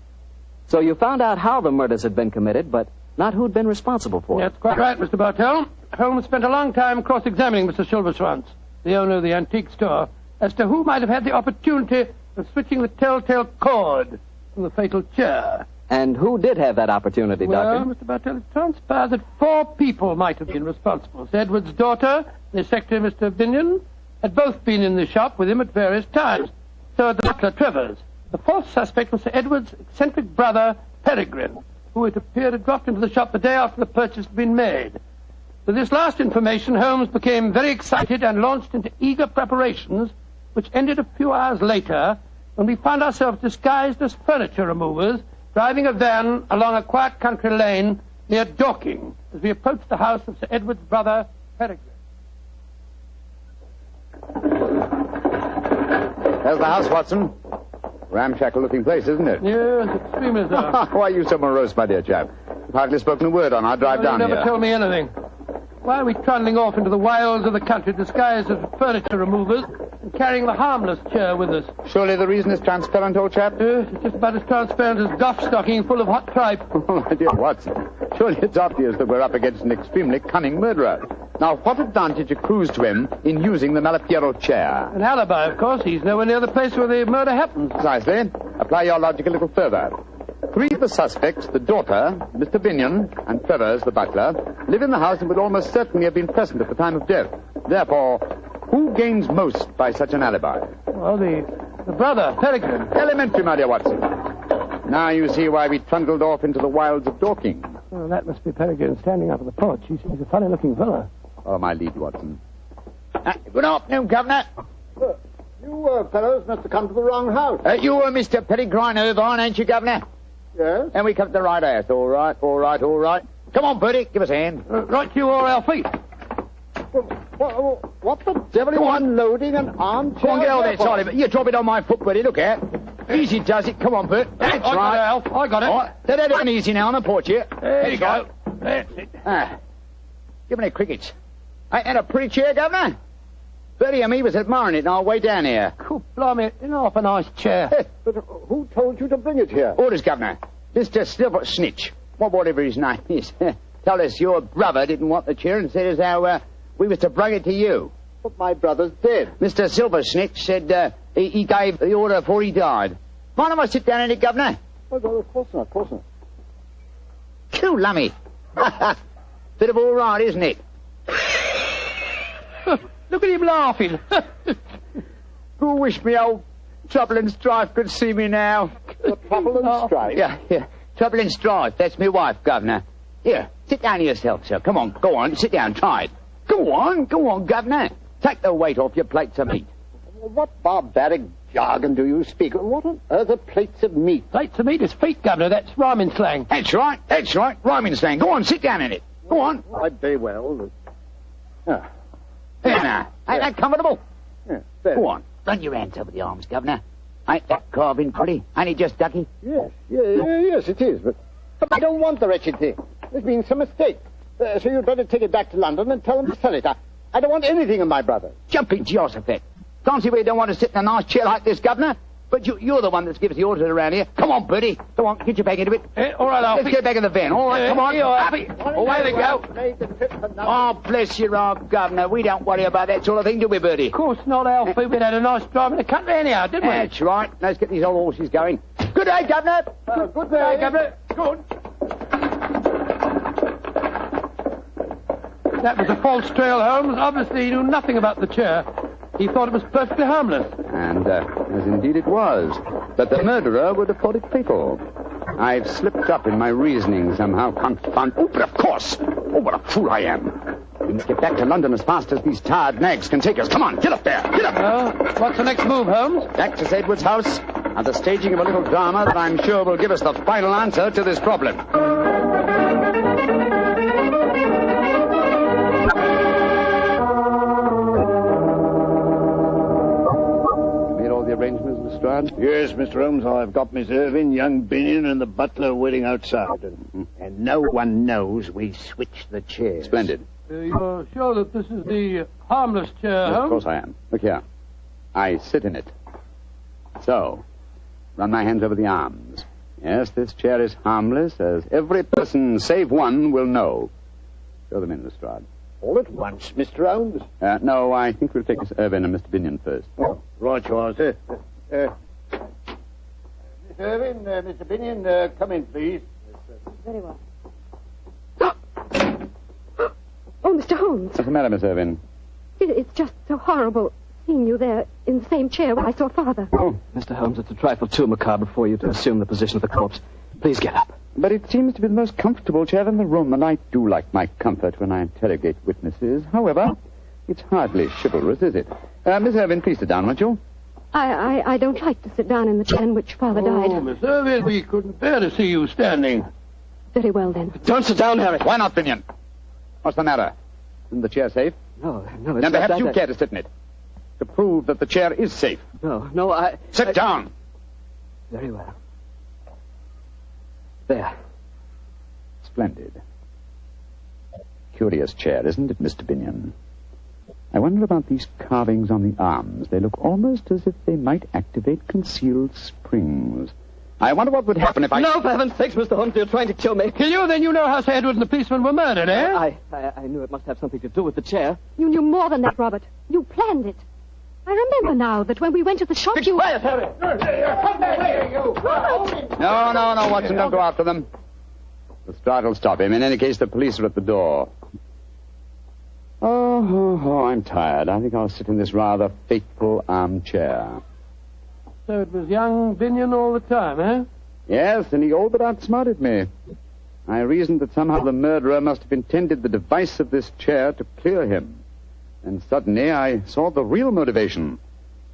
[SPEAKER 1] So you found out how the murders had been committed, but not who'd been responsible for it.
[SPEAKER 2] That's quite right, Mr. Bartell. Holmes spent a long time cross-examining Mr. Silverschwanz, the owner of the antique store, as to who might have had the opportunity of switching the telltale cord from the fatal chair.
[SPEAKER 1] And who did have that opportunity,
[SPEAKER 2] Well,
[SPEAKER 1] Doctor?
[SPEAKER 2] Mr. Bartell, it transpires that 4 people might have been responsible. Sir Edward's daughter and his secretary, Mr. Binion, had both been in the shop with him at various times. So had the butler, Travers. The 4th suspect was Sir Edward's eccentric brother, Peregrine, who it appeared had dropped into the shop the day after the purchase had been made. With this last information, Holmes became very excited and launched into eager preparations, which ended a few hours later when we found ourselves disguised as furniture removers, driving a van along a quiet country lane near Dorking as we approached the house of Sir Edward's brother, Peregrine.
[SPEAKER 3] There's the house, Watson. Ramshackle-looking place, isn't it?
[SPEAKER 2] Yes, extremely so.
[SPEAKER 3] Why are you so morose, my dear chap? You've hardly spoken a word on our drive down
[SPEAKER 2] You
[SPEAKER 3] here.
[SPEAKER 2] never tell me anything. Why are we trundling off into the wilds of the country disguised as furniture removers and carrying the harmless chair with us?
[SPEAKER 3] Surely the reason is transparent, old chap?
[SPEAKER 2] Yes, it's just about as transparent as Goff stocking full of hot tripe.
[SPEAKER 3] Oh, my dear Watson, surely it's obvious that we're up against an extremely cunning murderer. Now, what advantage accrues to him in using the Malipiero chair?
[SPEAKER 2] An alibi, of course. He's nowhere near the place where the murder happened.
[SPEAKER 3] Precisely. Apply your logic a little further. 3 of the suspects, the daughter, Mr. Binion, and Travers, the butler, live in the house and would almost certainly have been present at the time of death. Therefore, who gains most by such an alibi?
[SPEAKER 2] Well, the brother, Peregrine.
[SPEAKER 3] Elementary, my dear Watson. Now you see why we trundled off into the wilds of Dorking.
[SPEAKER 2] Well, that must be Peregrine standing up on the porch. He's a funny-looking fellow.
[SPEAKER 3] Follow my lead, Watson.
[SPEAKER 7] Good afternoon, Governor.
[SPEAKER 11] You fellows must have come to the wrong house.
[SPEAKER 7] You were Mr. Peregrine Irvine, ain't you, Governor?
[SPEAKER 11] Yes?
[SPEAKER 7] And we come to the right house. All right. Come on, Bertie, give us a hand.
[SPEAKER 2] Right to you or our feet.
[SPEAKER 11] What the devil are you unloading an armchair?
[SPEAKER 3] Come on, get over there, Charlie. But you drop it on my foot, buddy. Look at easy does it. Come on, Bert. That's
[SPEAKER 2] I got it, Alf. I got it.
[SPEAKER 3] All right. Let it in easy now on the porch here.
[SPEAKER 2] There you go. That's it.
[SPEAKER 3] Give me the crickets. And a pretty chair, Governor? Bertie and me was admiring it on our way down here.
[SPEAKER 2] Cool, blimey, it's half a nice chair.
[SPEAKER 11] But who told you to bring it here?
[SPEAKER 3] Orders, Governor. Mr. Silver Snitch, whatever his name is, told us your brother didn't want the chair and said as how we was to bring it to you.
[SPEAKER 11] But my brother's dead.
[SPEAKER 3] Mr. Silver Snitch said he gave the order before he died. Mind if I sit down in it, Governor?
[SPEAKER 11] Oh, of course not, of course not.
[SPEAKER 3] Cool, lummy. Bit of all right, isn't it?
[SPEAKER 2] Look at him laughing.
[SPEAKER 3] Who wish me old Trouble and Strife could see me now?
[SPEAKER 11] Trouble and Strife?
[SPEAKER 3] Yeah. Trouble and Strife. That's my wife, Governor. Here, sit down yourself, sir. Come on, go on. Sit down, try it. Go on, Governor. Take the weight off your plates of meat.
[SPEAKER 11] What barbaric jargon do you speak? What on earth are plates of meat?
[SPEAKER 2] Plates of meat is feet, Governor. That's rhyming slang.
[SPEAKER 3] That's right. Rhyming slang. Go on, sit down in it. Go on.
[SPEAKER 11] I very well.
[SPEAKER 3] There now. Ain't that comfortable?
[SPEAKER 11] Yeah,
[SPEAKER 3] go on. Run your hands over the arms, Governor. Ain't that carving pretty? Ain't it just ducky?
[SPEAKER 11] Yes, yes, it is. But I don't want the wretched thing. There's been some mistake. So you'd better take it back to London and tell them to sell it. I don't want anything of my brother.
[SPEAKER 3] Jumping Jehoshaphat. Can't see where you don't want to sit in a nice chair like this, Governor. But you're the one that gives the orders around here. Come on, Bertie. Go on, get your back into it.
[SPEAKER 2] All right, Alfie.
[SPEAKER 3] Let's get back in the van. All right, come on.
[SPEAKER 2] Alfie.
[SPEAKER 3] Away they go. Oh, bless your heart, Governor. We don't worry about that sort of thing, do we, Bertie?
[SPEAKER 2] Of course not, Alfie. We had a nice drive in the country anyhow, didn't we?
[SPEAKER 3] That's right. Let's get these old horses going. Good day, Governor.
[SPEAKER 11] Good day,
[SPEAKER 2] Governor. Good. That was a false trail, Holmes. Obviously, he knew nothing about the chair. He thought it was perfectly harmless.
[SPEAKER 3] And, as indeed it was. But the murderer would have thought it fatal. I've slipped up in my reasoning somehow, confound... Oh, but of course! Oh, what a fool I am! We must get back to London as fast as these tired nags can take us. Come on, get up there! Get up!
[SPEAKER 2] What's the next move, Holmes?
[SPEAKER 3] Back to Edward's house, and the staging of a little drama that I'm sure will give us the final answer to this problem. Arrangements, Mr. Strand?
[SPEAKER 7] Yes, Mr. Holmes, I've got Miss Irving, young Binion, and the butler waiting outside. And no one knows we switched the chairs.
[SPEAKER 3] Splendid.
[SPEAKER 2] You're sure that this is the harmless chair,
[SPEAKER 3] Yes,
[SPEAKER 2] Holmes?
[SPEAKER 3] of course I am. Look here. I sit in it. So, run my hands over the arms. Yes, this chair is harmless, as every person save one will know. Show them in, Mr. Strand.
[SPEAKER 7] All at once, Mr. Holmes?
[SPEAKER 3] No, I think we'll take Miss Irving and Mr. Binion first.
[SPEAKER 7] Oh, right you are, sir. Miss Irving, Mr. Binion, come in, please.
[SPEAKER 10] Very well. Oh, Mr. Holmes.
[SPEAKER 3] What's the matter, Miss Irving?
[SPEAKER 10] It's just so horrible seeing you there in the same chair where I saw Father.
[SPEAKER 3] Oh,
[SPEAKER 14] Mr. Holmes, it's a trifle too macabre for you to assume the position of the corpse. Please get up.
[SPEAKER 3] But it seems to be the most comfortable chair in the room, and I do like my comfort when I interrogate witnesses. However, it's hardly chivalrous, is it? Miss Irving, please sit down, won't you?
[SPEAKER 10] I don't like to sit down in the chair in which Father died.
[SPEAKER 2] Oh, Miss Irving, we couldn't bear to see you standing.
[SPEAKER 10] Very well, then.
[SPEAKER 14] Don't sit down, Harry.
[SPEAKER 3] Why not, Binion? What's the matter? Isn't the chair safe?
[SPEAKER 14] No, it's
[SPEAKER 3] then
[SPEAKER 14] not
[SPEAKER 3] perhaps
[SPEAKER 14] that.
[SPEAKER 3] you care to sit in it. To prove that the chair is safe.
[SPEAKER 14] No, I...
[SPEAKER 3] Sit down!
[SPEAKER 14] Very well. There.
[SPEAKER 3] Splendid. Curious chair, isn't it, Mr. Binion? I wonder about these carvings on the arms. They look almost as if they might activate concealed springs. I wonder what would happen if I...
[SPEAKER 14] No, for heaven's sakes, Mr. Holmes, you're trying to kill me.
[SPEAKER 2] Kill you? Then you know how Sir Edward and the policeman were murdered, eh?
[SPEAKER 14] I knew it must have something to do with the chair.
[SPEAKER 10] You knew more than that, Robert. You planned it. I remember now that when we went to the shop, you...
[SPEAKER 14] Quiet, Harry!
[SPEAKER 2] Come back here, you!
[SPEAKER 3] No, Watson, don't go after them. The stride will stop him. In any case, the police are at the door. Oh, I'm tired. I think I'll sit in this rather fateful armchair.
[SPEAKER 2] So it was young Binion all the time, eh?
[SPEAKER 3] Yes, and he all but outsmarted me. I reasoned that somehow the murderer must have intended the device of this chair to clear him. And suddenly I saw the real motivation.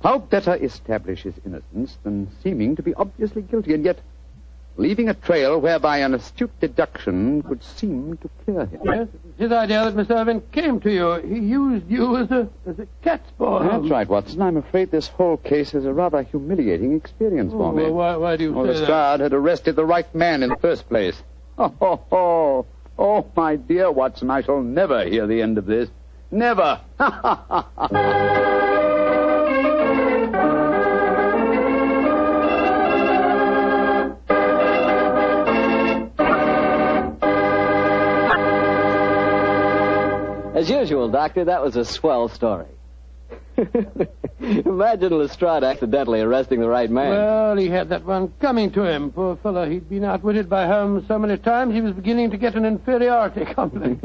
[SPEAKER 3] How better establish his innocence than seeming to be obviously guilty, and yet leaving a trail whereby an astute deduction could seem to clear him.
[SPEAKER 2] Yes, it's his idea that Miss Irving came to you. He used you as a cat's paw.
[SPEAKER 3] That's right, Watson. I'm afraid this whole case is a rather humiliating experience for me.
[SPEAKER 2] Well, why do you say that?
[SPEAKER 3] Lestrade had arrested the right man in the first place. Oh, my dear Watson, I shall never hear the end of this. Never.
[SPEAKER 1] As usual, Doctor, that was a swell story. Imagine Lestrade accidentally arresting the right man.
[SPEAKER 2] Well, he had that one coming to him. Poor fellow, he'd been outwitted by Holmes so many times he was beginning to get an inferiority complex.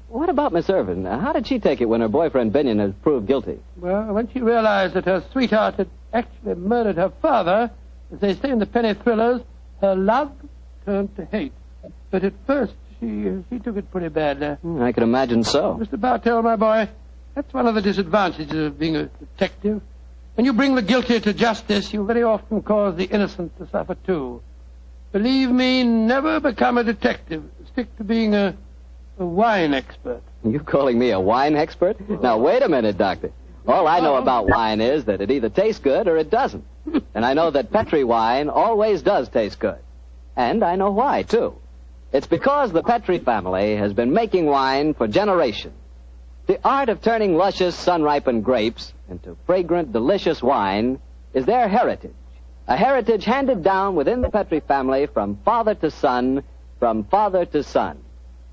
[SPEAKER 1] What about Miss Irving? How did she take it when her boyfriend Binion was proved guilty?
[SPEAKER 2] Well, when she realized that her sweetheart had actually murdered her father, as they say in the penny thrillers, her love turned to hate. But at first, she took it pretty badly.
[SPEAKER 1] I can imagine so.
[SPEAKER 2] Mr. Bartell, my boy, that's one of the disadvantages of being a detective. When you bring the guilty to justice, you very often cause the innocent to suffer too. Believe me, never become a detective. Stick to being a wine expert.
[SPEAKER 1] You calling me a wine expert? Now, wait a minute, Doctor. All I know about wine is that it either tastes good or it doesn't. And I know that Petri wine always does taste good. And I know why, too. It's because the Petri family has been making wine for generations. The art of turning luscious, sun-ripened grapes into fragrant, delicious wine is their heritage. A heritage handed down within the Petri family from father to son, from father to son.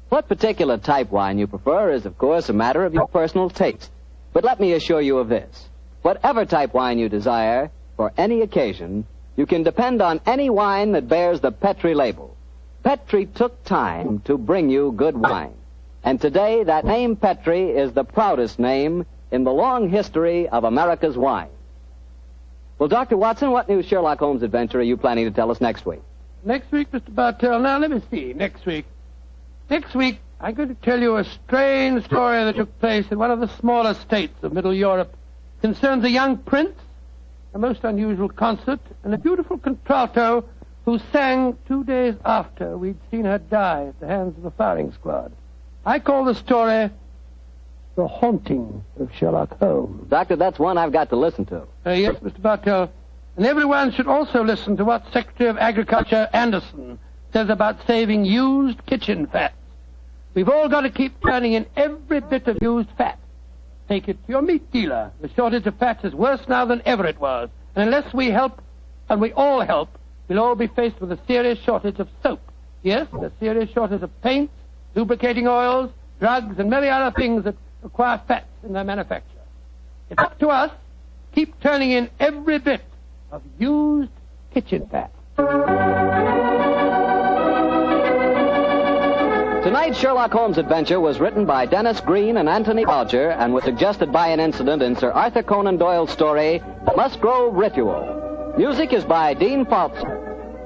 [SPEAKER 1] What particular type wine you prefer is, of course, a matter of your personal taste. But let me assure you of this. Whatever type wine you desire, for any occasion, you can depend on any wine that bears the Petri label. Petri took time to bring you good wine. And today, that name Petri is the proudest name in the long history of America's wine. Well, Dr. Watson, what new Sherlock Holmes adventure are you planning to tell us next week?
[SPEAKER 2] Next week, Mr. Bartell. Now, let me see. Next week, I'm going to tell you a strange story that took place in one of the smaller states of Middle Europe. It concerns a young prince, a most unusual concert, and a beautiful contralto who sang 2 days after we'd seen her die at the hands of a firing squad. I call the story The Haunting of Sherlock Holmes.
[SPEAKER 1] Doctor, that's one I've got to listen to.
[SPEAKER 2] Yes, Mr. Bartell. And everyone should also listen to what Secretary of Agriculture Anderson says about saving used kitchen fats. We've all got to keep turning in every bit of used fat. Take it to your meat dealer. The shortage of fats is worse now than ever it was. And unless we help, and we all help, we'll all be faced with a serious shortage of soap. Yes, a serious shortage of paints, lubricating oils, drugs, and many other things that require fats in their manufacture. It's up to us. Keep turning in every bit of used kitchen fat.
[SPEAKER 1] Tonight's Sherlock Holmes adventure was written by Dennis Green and Anthony Boucher and was suggested by an incident in Sir Arthur Conan Doyle's story, The Musgrove Ritual. Music is by Dean Faulkner.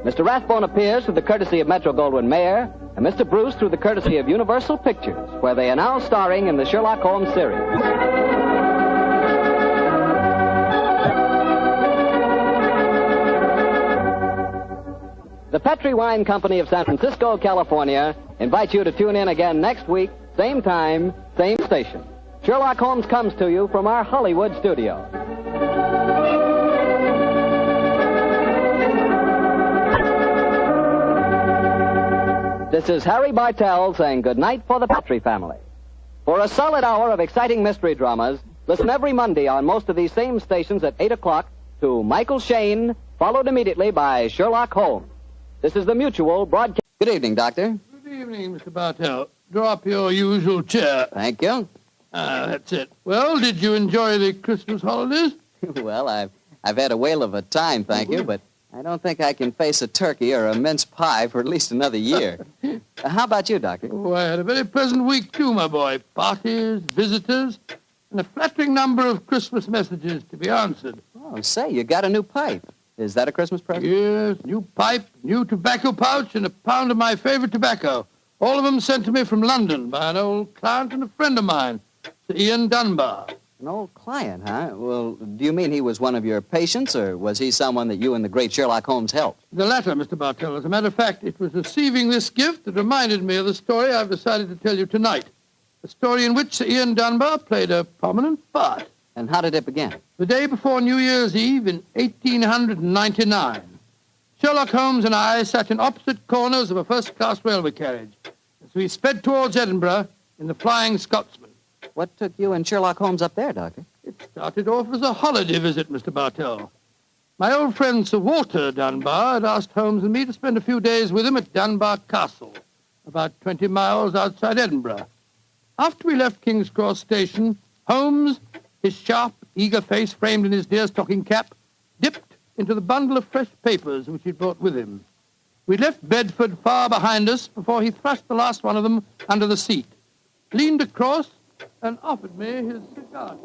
[SPEAKER 1] Mr. Rathbone appears through the courtesy of Metro-Goldwyn-Mayer, and Mr. Bruce through the courtesy of Universal Pictures, where they are now starring in the Sherlock Holmes series. The Petri Wine Company of San Francisco, California, invites you to tune in again next week, same time, same station. Sherlock Holmes comes to you from our Hollywood studio. This is Harry Bartell saying goodnight for the Petri family. For a solid hour of exciting mystery dramas, listen every Monday on most of these same stations at 8 o'clock to Michael Shayne, followed immediately by Sherlock Holmes. This is the Mutual Broadcast. Good evening, Doctor.
[SPEAKER 2] Good evening, Mr. Bartell. Draw up your usual chair.
[SPEAKER 1] Thank you.
[SPEAKER 2] That's it. Well, did you enjoy the Christmas holidays?
[SPEAKER 1] Well, I've had a whale of a time, thank you, but I don't think I can face a turkey or a mince pie for at least another year. How about you, Doctor?
[SPEAKER 2] Oh, I had a very pleasant week, too, my boy. Parties, visitors, and a flattering number of Christmas messages to be answered.
[SPEAKER 1] Oh, say, you got a new pipe. Is that a Christmas present?
[SPEAKER 2] Yes, new pipe, new tobacco pouch, and a pound of my favorite tobacco. All of them sent to me from London by an old client and a friend of mine, Sir Ian Dunbar.
[SPEAKER 1] An old client, huh? Well, do you mean he was one of your patients, or was he someone that you and the great Sherlock Holmes helped?
[SPEAKER 2] The latter, Mr. Bartell. As a matter of fact, it was receiving this gift that reminded me of the story I've decided to tell you tonight. A story in which Sir Ian Dunbar played a prominent part.
[SPEAKER 1] And how did it begin?
[SPEAKER 2] The day before New Year's Eve in 1899. Sherlock Holmes and I sat in opposite corners of a first-class railway carriage as we sped towards Edinburgh in the Flying Scotsman.
[SPEAKER 1] What took you and Sherlock Holmes up there, Doctor?
[SPEAKER 2] It started off as a holiday visit, Mr. Bartell. My old friend Sir Walter Dunbar had asked Holmes and me to spend a few days with him at Dunbar Castle, about 20 miles outside Edinburgh. After we left King's Cross Station, Holmes, his sharp, eager face framed in his deerstalking cap, dipped into the bundle of fresh papers which he'd brought with him. We left Bedford far behind us before he thrust the last one of them under the seat, leaned across, and offered me his cigar case.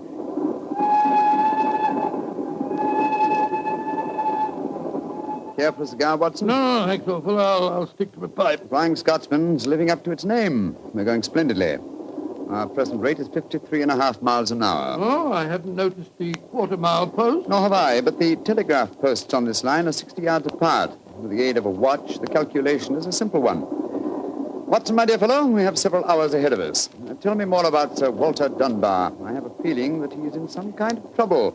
[SPEAKER 3] Care for a cigar, Watson?
[SPEAKER 2] No, thanks, awful. I'll stick to my pipe.
[SPEAKER 3] Flying Scotsman's living up to its name. We're going splendidly. Our present rate is 53.5 miles an hour.
[SPEAKER 2] Oh, I hadn't noticed the quarter-mile post.
[SPEAKER 3] Nor have I, but the telegraph posts on this line are 60 yards apart. With the aid of a watch, the calculation is a simple one. Watson, my dear fellow, we have several hours ahead of us. Tell me more about Sir Walter Dunbar. I have a feeling that he is in some kind of trouble,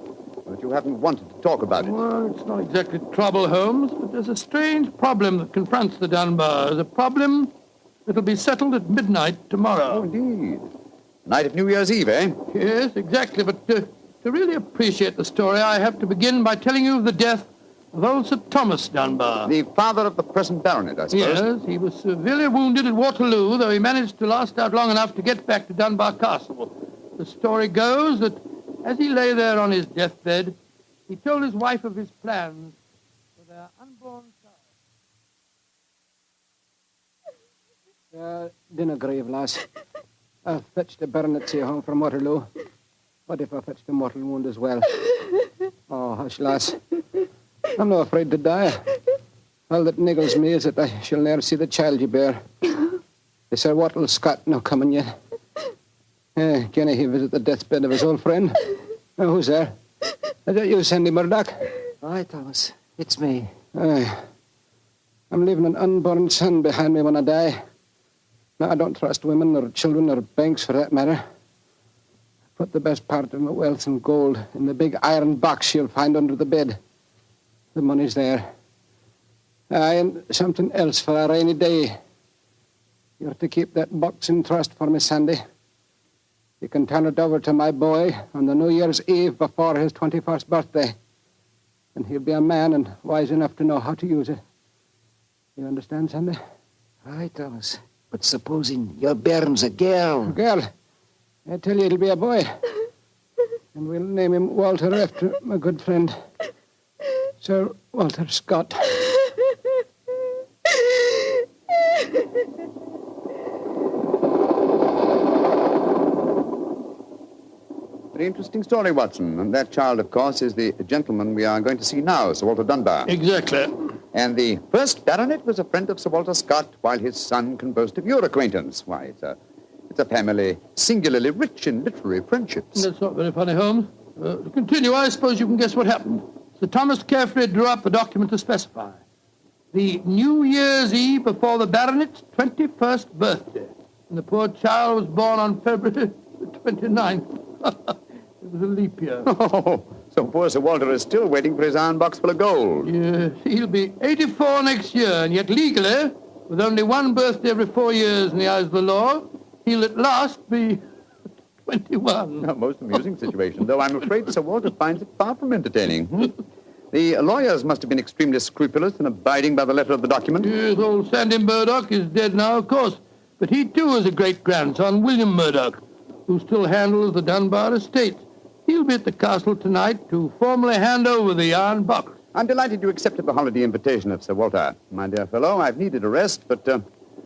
[SPEAKER 3] but you haven't wanted to talk about it.
[SPEAKER 2] Well, it's not exactly trouble, Holmes, but there's a strange problem that confronts the Dunbars. A problem that'll be settled at midnight tomorrow.
[SPEAKER 3] Oh, indeed. Night of New Year's Eve, eh?
[SPEAKER 2] Yes, exactly. But to really appreciate the story, I have to begin by telling you of the death of old Sir Thomas Dunbar.
[SPEAKER 3] The father of the present baronet, I suppose.
[SPEAKER 2] Yes, he was severely wounded at Waterloo, though he managed to last out long enough to get back to Dunbar Castle. The story goes that as he lay there on his deathbed, he told his wife of his plans for their unborn
[SPEAKER 8] child. Dinna grieve, lass. I'll fetch the baronetcy home from Waterloo. What if I fetch the mortal wound as well? Oh, hush, lass. I'm not afraid to die. All that niggles me is that I shall ne'er see the child you bear. Is Sir Walter Scott no coming yet? Can he visit the deathbed of his old friend? Who's there? Is that you, Sandy Murdoch?
[SPEAKER 12] Aye, Thomas. It's me.
[SPEAKER 8] Aye. I'm leaving an unborn son behind me when I die. Now, I don't trust women or children or banks for that matter. Put the best part of my wealth and gold in the big iron box you'll find under the bed. The money's there. Aye, and something else for a rainy day. You're to keep that box in trust for me, Sandy. You can turn it over to my boy on the New Year's Eve before his 21st birthday. And he'll be a man and wise enough to know how to use it. You understand, Sandy?
[SPEAKER 12] Aye, Thomas. But supposing your bairn's a girl.
[SPEAKER 8] A girl? I tell you, it'll be a boy. And we'll name him Walter after my good friend, Sir Walter Scott.
[SPEAKER 3] Very interesting story, Watson. And that child, of course, is the gentleman we are going to see now, Sir Walter Dunbar.
[SPEAKER 2] Exactly.
[SPEAKER 3] And the first baronet was a friend of Sir Walter Scott, while his son can boast of your acquaintance. Why, it's a family singularly rich in literary friendships.
[SPEAKER 2] That's not very funny, Holmes. To continue, I suppose you can guess what happened. Sir Thomas carefully drew up a document to specify the New Year's Eve before the baronet's 21st birthday. And the poor child was born on February the 29th. It was a leap year.
[SPEAKER 3] Oh, so poor Sir Walter is still waiting for his iron box full of gold.
[SPEAKER 2] Yes, he'll be 84 next year, and yet legally, with only one birthday every 4 years in the eyes of the law, he'll at last be 21.
[SPEAKER 3] A most amusing situation, though I'm afraid Sir Walter finds it far from entertaining. The lawyers must have been extremely scrupulous in abiding by the letter of the document.
[SPEAKER 2] Yes, old Sandy Murdoch is dead now, of course. But he, too, is a great-grandson, William Murdoch, who still handles the Dunbar estate. He'll be at the castle tonight to formally hand over the iron box.
[SPEAKER 3] I'm delighted you accepted the holiday invitation of Sir Walter. My dear fellow, I've needed a rest, but I've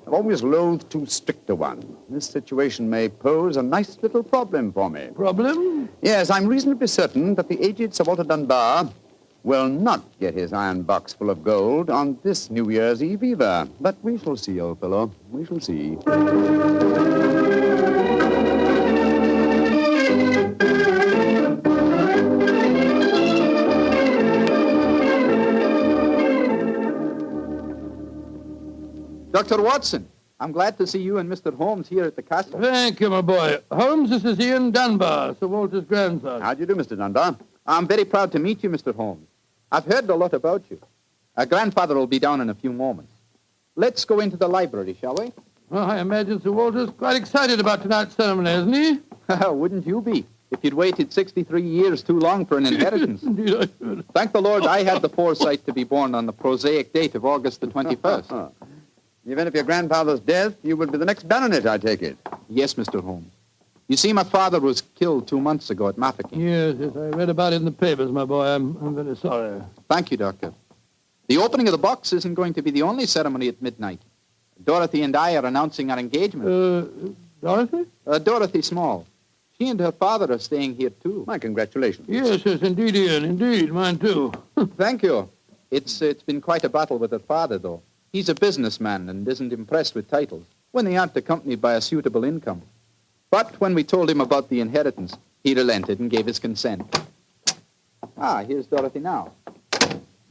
[SPEAKER 3] always loathed too strict a one. This situation may pose a nice little problem for me.
[SPEAKER 2] Problem?
[SPEAKER 3] Yes, I'm reasonably certain that the aged Sir Walter Dunbar will not get his iron box full of gold on this New Year's Eve either. But we shall see, old fellow. We shall see. Dr. Watson, I'm glad to see you and Mr. Holmes here at the castle.
[SPEAKER 2] Thank you, my boy. Holmes, this is Ian Dunbar, Sir Walter's grandson.
[SPEAKER 3] How do you do, Mr. Dunbar? I'm very proud to meet you, Mr. Holmes. I've heard a lot about you. Our grandfather will be down in a few moments. Let's go into the library, shall we?
[SPEAKER 2] Well, I imagine Sir Walter's quite excited about tonight's ceremony, isn't he?
[SPEAKER 3] Wouldn't you be, if you'd waited 63 years too long for an inheritance?
[SPEAKER 2] Indeed, I should.
[SPEAKER 3] Thank the Lord I had the foresight to be born on the prosaic date of August the 21st.
[SPEAKER 9] In the event of your grandfather's death, you would be the next baronet, I take it.
[SPEAKER 3] Yes, Mr. Holmes. You see, my father was killed 2 months ago at Mafeking.
[SPEAKER 2] Yes, I read about it in the papers, my boy. I'm very sorry.
[SPEAKER 3] Thank you, Doctor. The opening of the box isn't going to be the only ceremony at midnight. Dorothy and I are announcing our engagement.
[SPEAKER 2] Dorothy?
[SPEAKER 3] Dorothy Small. She and her father are staying here, too.
[SPEAKER 9] My congratulations.
[SPEAKER 2] Yes, indeed, Ian. Indeed, mine, too.
[SPEAKER 3] Thank you. It's been quite a battle with her father, though. He's a businessman and isn't impressed with titles when they aren't accompanied by a suitable income. But when we told him about the inheritance, he relented and gave his consent. Here's Dorothy now.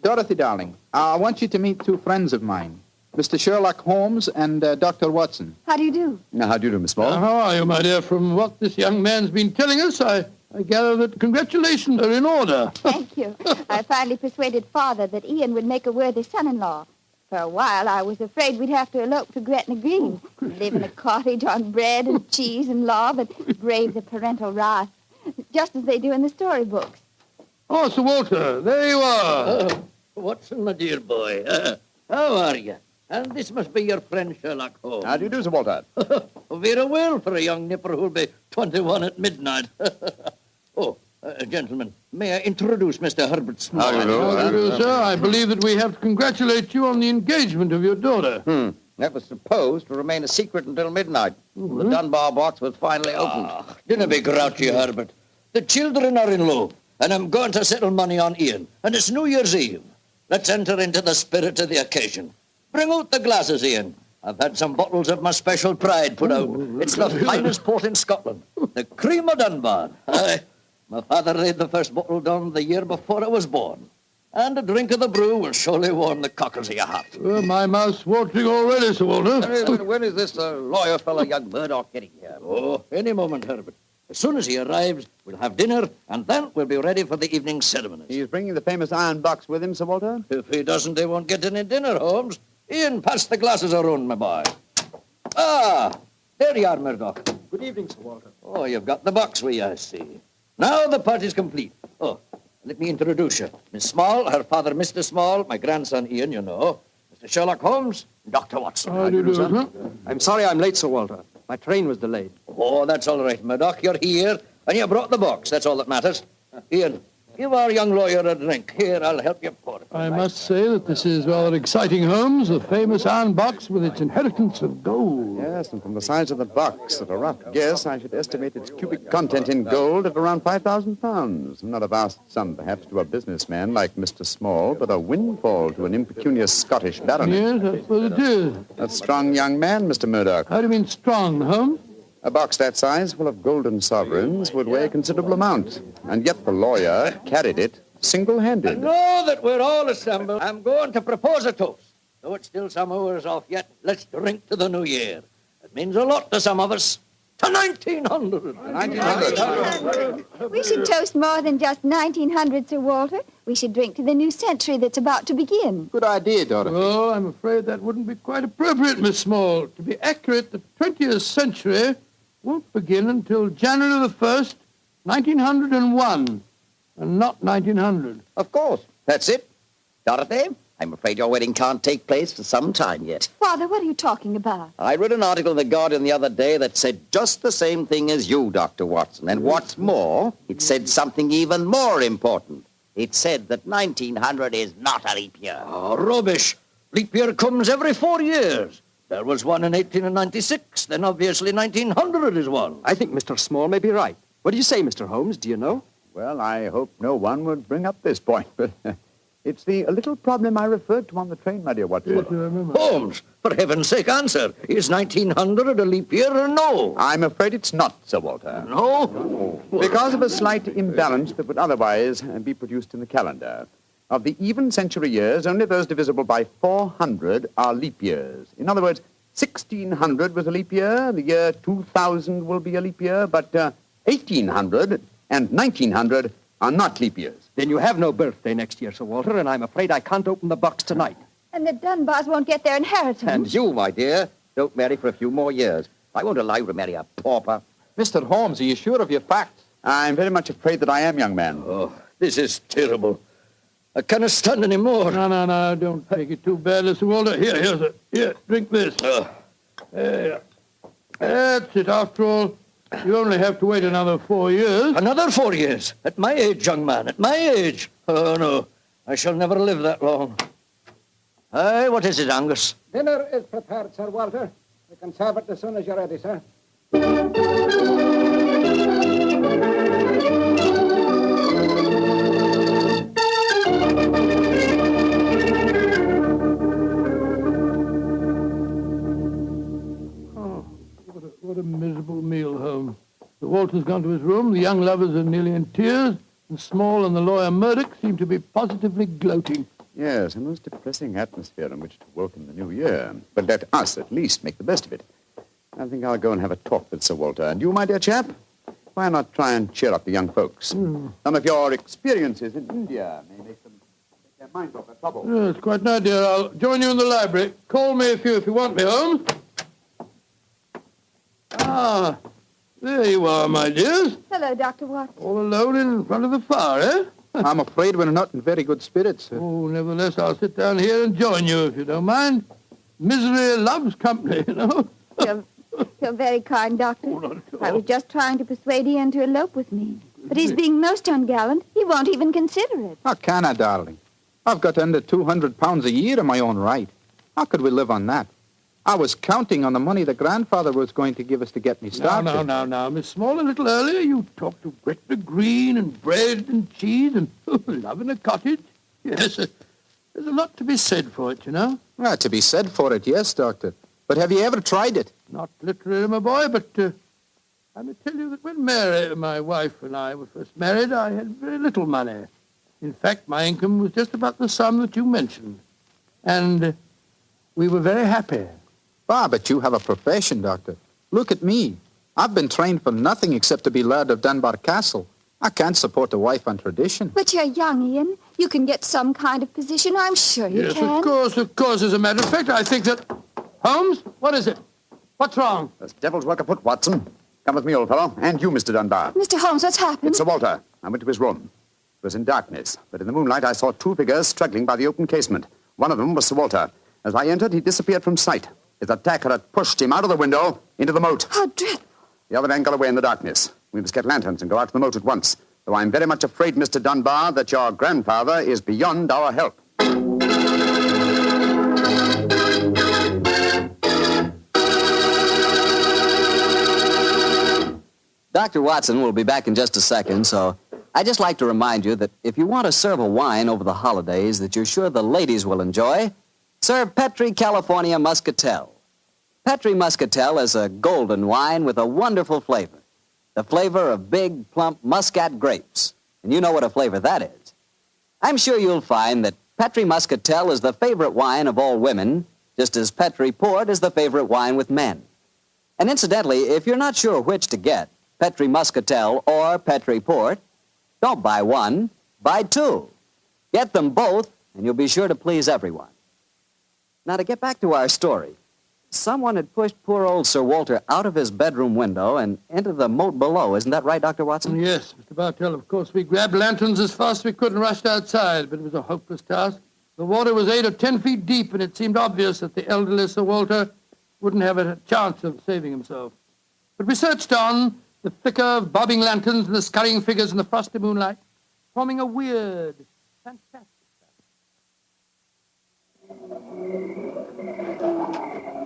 [SPEAKER 3] Dorothy, darling, I want you to meet 2 friends of mine, Mr. Sherlock Holmes and Dr. Watson.
[SPEAKER 10] How do you do?
[SPEAKER 9] Now, how do you do, Miss Small?
[SPEAKER 2] How are you, my dear? From what this young man's been telling us, I gather that congratulations are in order.
[SPEAKER 19] Thank you. I finally persuaded Father that Ian would make a worthy son-in-law. For a while, I was afraid we'd have to elope to Gretna Green, live in a cottage on bread and cheese and law, but brave the parental wrath, just as they do in the storybooks.
[SPEAKER 2] Oh, Sir Walter, there you are.
[SPEAKER 20] Watson, my dear boy, how are you? And this must be your friend Sherlock Holmes.
[SPEAKER 9] How do you do, Sir Walter?
[SPEAKER 20] Very well for a young nipper who'll be 21 at midnight. Gentlemen, may I introduce Mr. Herbert Small?
[SPEAKER 2] How do you do, sir? I believe that we have to congratulate you on the engagement of your daughter.
[SPEAKER 21] That was supposed to remain a secret until midnight. The Dunbar box was finally opened.
[SPEAKER 20] Dinna be grouchy, Herbert. The children are in love, and I'm going to settle money on Ian, and it's New Year's Eve. Let's enter into the spirit of the occasion. Bring out the glasses, Ian. I've had some bottles of my special pride put out. It's the finest port in Scotland. The cream of Dunbar. Aye, my father laid the first bottle down the year before I was born. And a drink of the brew will surely warm the cockles of your heart.
[SPEAKER 2] My mouth's watering already, Sir Walter.
[SPEAKER 21] When is this lawyer fellow, young Murdoch, getting here?
[SPEAKER 20] Any moment, Herbert. As soon as he arrives, we'll have dinner, and then we'll be ready for the evening ceremonies.
[SPEAKER 9] He's bringing the famous iron box with him, Sir Walter?
[SPEAKER 20] If he doesn't, they won't get any dinner, Holmes. Ian, pass the glasses around, my boy. There you are, Murdoch.
[SPEAKER 14] Good evening, Sir Walter.
[SPEAKER 20] Oh, you've got the box with you, I see. Now the party's complete. Let me introduce you. Miss Small, her father, Mr. Small, my grandson, Ian, you know. Mr. Sherlock Holmes, Dr. Watson.
[SPEAKER 2] How do you do, sir?
[SPEAKER 14] I'm sorry I'm late, Sir Walter. My train was delayed.
[SPEAKER 20] Oh, that's all right, Murdoch. You're here, and you brought the box. That's all that matters. Ian, give our young lawyer a drink. Here, I'll help you pour it.
[SPEAKER 2] I must say that this is rather exciting, Holmes. The famous iron box with its inheritance of gold.
[SPEAKER 9] Yes, and from the size of the box, at a rough guess, I should estimate its cubic content in gold at around 5,000 pounds. Not a vast sum, perhaps, to a businessman like Mr. Small, but a windfall to an impecunious Scottish baronet.
[SPEAKER 2] Yes, I suppose it is.
[SPEAKER 9] A strong young man, Mr. Murdoch.
[SPEAKER 2] How do you mean strong, Holmes?
[SPEAKER 9] A box that size, full of golden sovereigns, would weigh a considerable amount. And yet the lawyer carried it single-handed.
[SPEAKER 20] Now that we're all assembled, I'm going to propose a toast. Though it's still some hours off yet, let's drink to the new year. It means a lot to some of us. To 1900.
[SPEAKER 9] 1900.
[SPEAKER 19] We should toast more than just 1900, Sir Walter. We should drink to the new century that's about to begin.
[SPEAKER 3] Good idea, Dorothy.
[SPEAKER 2] Well, I'm afraid that wouldn't be quite appropriate, Miss Small. To be accurate, the 20th century won't begin until January the 1st, 1901, and not 1900.
[SPEAKER 21] Of course. That's it. Dorothy, I'm afraid your wedding can't take place for some time yet.
[SPEAKER 19] Father, what are you talking about?
[SPEAKER 21] I read an article in The Guardian the other day that said just the same thing as you, Dr. Watson. And what's more, it said something even more important. It said that 1900 is not a leap year.
[SPEAKER 20] Oh, rubbish. Leap year comes every 4 years. There was one in 1896, then obviously 1900 is one.
[SPEAKER 14] I think Mr. Small may be right. What do you say, Mr. Holmes? Do you know?
[SPEAKER 9] Well, I hope no one would bring up this point, but it's the little problem I referred to on the train, my dear Watson.
[SPEAKER 2] Yes, I remember.
[SPEAKER 20] Holmes, for heaven's sake, answer. Is 1900 a leap year or no?
[SPEAKER 9] I'm afraid it's not, Sir Walter.
[SPEAKER 20] No?
[SPEAKER 9] Because of a slight imbalance that would otherwise be produced in the calendar.
[SPEAKER 3] Of the even century years, only those divisible by 400 are leap years. In other words, 1600 was a leap year, the year 2000 will be a leap year, but 1800 and 1900 are not leap years.
[SPEAKER 6] Then you have no birthday next year, Sir Walter, and I'm afraid I can't open the box tonight.
[SPEAKER 19] And the Dunbars won't get their inheritance.
[SPEAKER 20] And you, my dear, don't marry for a few more years. I won't allow you to marry a pauper.
[SPEAKER 6] Mr. Holmes, are you sure of your facts?
[SPEAKER 3] I'm very much afraid that I am, young man.
[SPEAKER 20] Oh, this is terrible. I cannot stand any more.
[SPEAKER 2] No, don't take it too bad, Mr. Walter. Here, sir. Here, drink this. There. That's it. After all, you only have to wait another 4 years.
[SPEAKER 20] Another 4 years? At my age, young man, at my age. Oh, no. I shall never live that long. Hey, what is it, Angus?
[SPEAKER 8] Dinner is prepared, Sir Walter. You can serve it as soon as you're ready, sir.
[SPEAKER 2] What a miserable meal, Holmes. The Walter's gone to his room, the young lovers are nearly in tears, and Small and the lawyer Murdoch seem to be positively gloating.
[SPEAKER 3] Yes, a most depressing atmosphere in which to welcome the new year. But let us, at least, make the best of it. I think I'll go and have a talk with Sir Walter. And you, my dear chap, why not try and cheer up the young folks? Some of your experiences in India may make them take their minds off their trouble.
[SPEAKER 2] Yes, quite an idea. I'll join you in the library. Call me if you want me, Holmes. Ah, there you are, my dears.
[SPEAKER 19] Hello, Dr. Watson.
[SPEAKER 2] All alone in front of the fire, eh?
[SPEAKER 6] I'm afraid we're not in very good spirits, sir.
[SPEAKER 2] Oh, nevertheless, I'll sit down here and join you, if you don't mind. Misery loves company, you know.
[SPEAKER 19] You're very kind, Doctor. I was just trying to persuade Ian to elope with me. But he's being most ungallant. He won't even consider it.
[SPEAKER 6] How can I, darling? I've got under 200 pounds a year in my own right. How could we live on that? I was counting on the money that grandfather was going to give us to get me started.
[SPEAKER 2] Now, Miss Small, a little earlier you talked of Gretna Green and bread and cheese and love in a cottage. Yes, there's a lot to be said for it, you know.
[SPEAKER 6] Well, to be said for it, yes, Doctor. But have you ever tried it?
[SPEAKER 2] Not literally, my boy, but I may tell you that when Mary, my wife, and I were first married, I had very little money. In fact, my income was just about the sum that you mentioned. And we were very happy.
[SPEAKER 6] Ah, but you have a profession, Doctor. Look at me. I've been trained for nothing except to be Laird of Dunbar Castle. I can't support a wife on tradition.
[SPEAKER 19] But you're young, Ian. You can get some kind of position. I'm sure you can.
[SPEAKER 2] Yes, of course. As a matter of fact, I think that... Holmes, what is it? What's wrong?
[SPEAKER 3] There's devil's work afoot, Watson. Come with me, old fellow. And you, Mr. Dunbar.
[SPEAKER 19] Mr. Holmes, what's happened?
[SPEAKER 3] It's Sir Walter. I went to his room. It was in darkness, but in the moonlight I saw two figures struggling by the open casement. One of them was Sir Walter. As I entered, he disappeared from sight. His attacker had pushed him out of the window into the moat.
[SPEAKER 19] How dreadful.
[SPEAKER 3] The other man got away in the darkness. We must get lanterns and go out to the moat at once. Though I'm very much afraid, Mr. Dunbar, that your grandfather is beyond our help.
[SPEAKER 1] Dr. Watson will be back in just a second, so I'd just like to remind you that if you want to serve a wine over the holidays that you're sure the ladies will enjoy, serve Petri California Muscatel. Petri Muscatel is a golden wine with a wonderful flavor. The flavor of big, plump Muscat grapes. And you know what a flavor that is. I'm sure you'll find that Petri Muscatel is the favorite wine of all women, just as Petri Port is the favorite wine with men. And incidentally, if you're not sure which to get, Petri Muscatel or Petri Port, don't buy one, buy two. Get them both, and you'll be sure to please everyone. Now, to get back to our story, someone had pushed poor old Sir Walter out of his bedroom window and into the moat below. Isn't that right, Dr. Watson?
[SPEAKER 2] Yes, Mr. Bartell. Of course, we grabbed lanterns as fast as we could and rushed outside, but it was a hopeless task. The water was 8 or 10 feet deep, and it seemed obvious that the elderly Sir Walter wouldn't have a chance of saving himself. But we searched on, the flicker of bobbing lanterns and the scurrying figures in the frosty moonlight, forming a weird, fantastic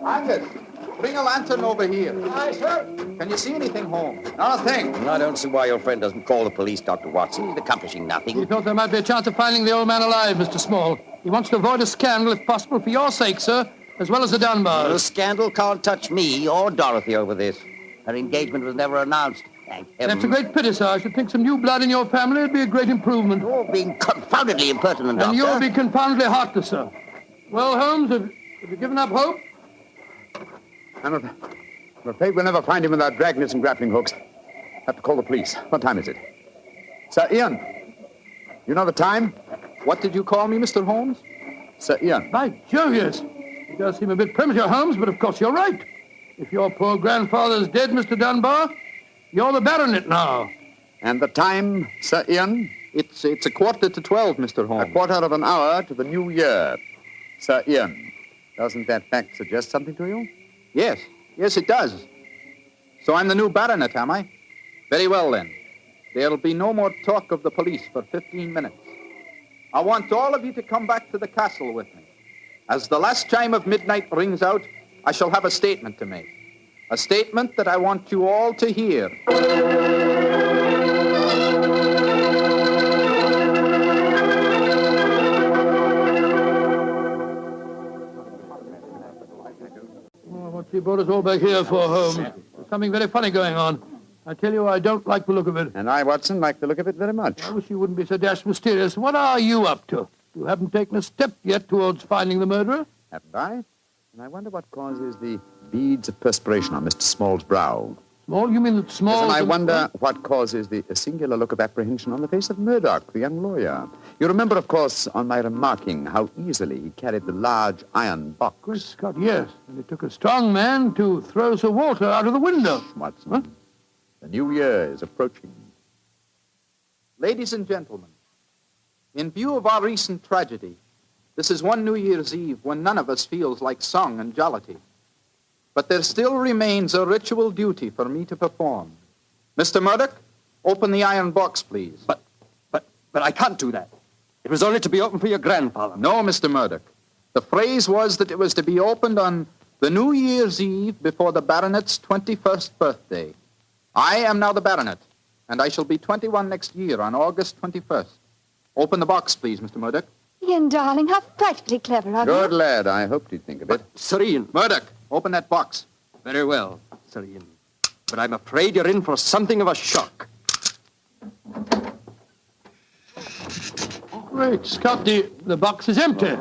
[SPEAKER 6] Angus, bring a lantern over here.
[SPEAKER 8] Aye, sir.
[SPEAKER 6] Can you see anything, Holmes?
[SPEAKER 3] Not a thing.
[SPEAKER 20] I don't see why your friend doesn't call the police, Dr. Watson. He's accomplishing nothing.
[SPEAKER 2] He thought there might be a chance of finding the old man alive, Mr. Small. He wants to avoid a scandal, if possible, for your sake, sir, as well as the Dunbars.
[SPEAKER 20] The scandal can't touch me or Dorothy over this. Her engagement was never announced.
[SPEAKER 2] Thank heaven. That's a great pity, sir. I should think some new blood in your family would be a great improvement.
[SPEAKER 20] You're being confoundedly impertinent, Doctor.
[SPEAKER 2] And you'll be confoundedly heartless, sir. Well, Holmes, have you given up hope?
[SPEAKER 3] I'm afraid we'll never find him without dragnets and grappling hooks. Have to call the police. What time is it? Sir Ian, you know the time?
[SPEAKER 6] What did you call me, Mr. Holmes?
[SPEAKER 3] Sir Ian.
[SPEAKER 2] By Jove, yes. It does seem a bit premature, Holmes, but of course you're right. If your poor grandfather's dead, Mr. Dunbar, you're the baronet now.
[SPEAKER 3] And the time, Sir Ian?
[SPEAKER 6] It's 11:45, Mr. Holmes.
[SPEAKER 3] A quarter of an hour to the new year. Sir Ian, doesn't that fact suggest something to you?
[SPEAKER 6] Yes, it does. So I'm the new baronet, am I? Very well, then. There'll be no more talk of the police for 15 minutes. I want all of you to come back to the castle with me. As the last chime of midnight rings out, I shall have a statement to make. A statement that I want you all to hear.
[SPEAKER 2] What you brought us all back here for, Holmes? There's something very funny going on. I tell you, I don't like the look of it.
[SPEAKER 3] And I, Watson, like the look of it very much.
[SPEAKER 2] I wish you wouldn't be so dashed mysterious. What are you up to? You haven't taken a step yet towards finding the murderer?
[SPEAKER 3] Haven't I? And I wonder what causes the beads of perspiration on Mr. Small's brow.
[SPEAKER 2] Small? You mean that Small...
[SPEAKER 3] Yes, and I wonder what causes the singular look of apprehension on the face of Murdoch, the young lawyer. You remember, of course, on my remarking how easily he carried the large iron box.
[SPEAKER 2] Good Scott, yes. And it took a strong man to throw Sir Walter out of the window.
[SPEAKER 3] Watson, huh? The new year is approaching.
[SPEAKER 6] Ladies and gentlemen, in view of our recent tragedy, this is one New Year's Eve when none of us feels like song and jollity. But there still remains a ritual duty for me to perform. Mr. Murdoch, open the iron box, please.
[SPEAKER 14] But I can't do that. It was only to be opened for your grandfather.
[SPEAKER 6] No, Mr. Murdoch. The phrase was that it was to be opened on the New Year's Eve before the baronet's 21st birthday. I am now the baronet, and I shall be 21 next year on August 21st. Open the box, please, Mr. Murdoch.
[SPEAKER 19] Ian, darling, how frightfully clever of you.
[SPEAKER 3] Good lad. I hoped you'd think of it.
[SPEAKER 14] Sir Ian.
[SPEAKER 6] Murdoch, open that box.
[SPEAKER 14] Very well, Sir Ian. But I'm afraid you're in for something of a shock.
[SPEAKER 2] Great Scott, the box is empty.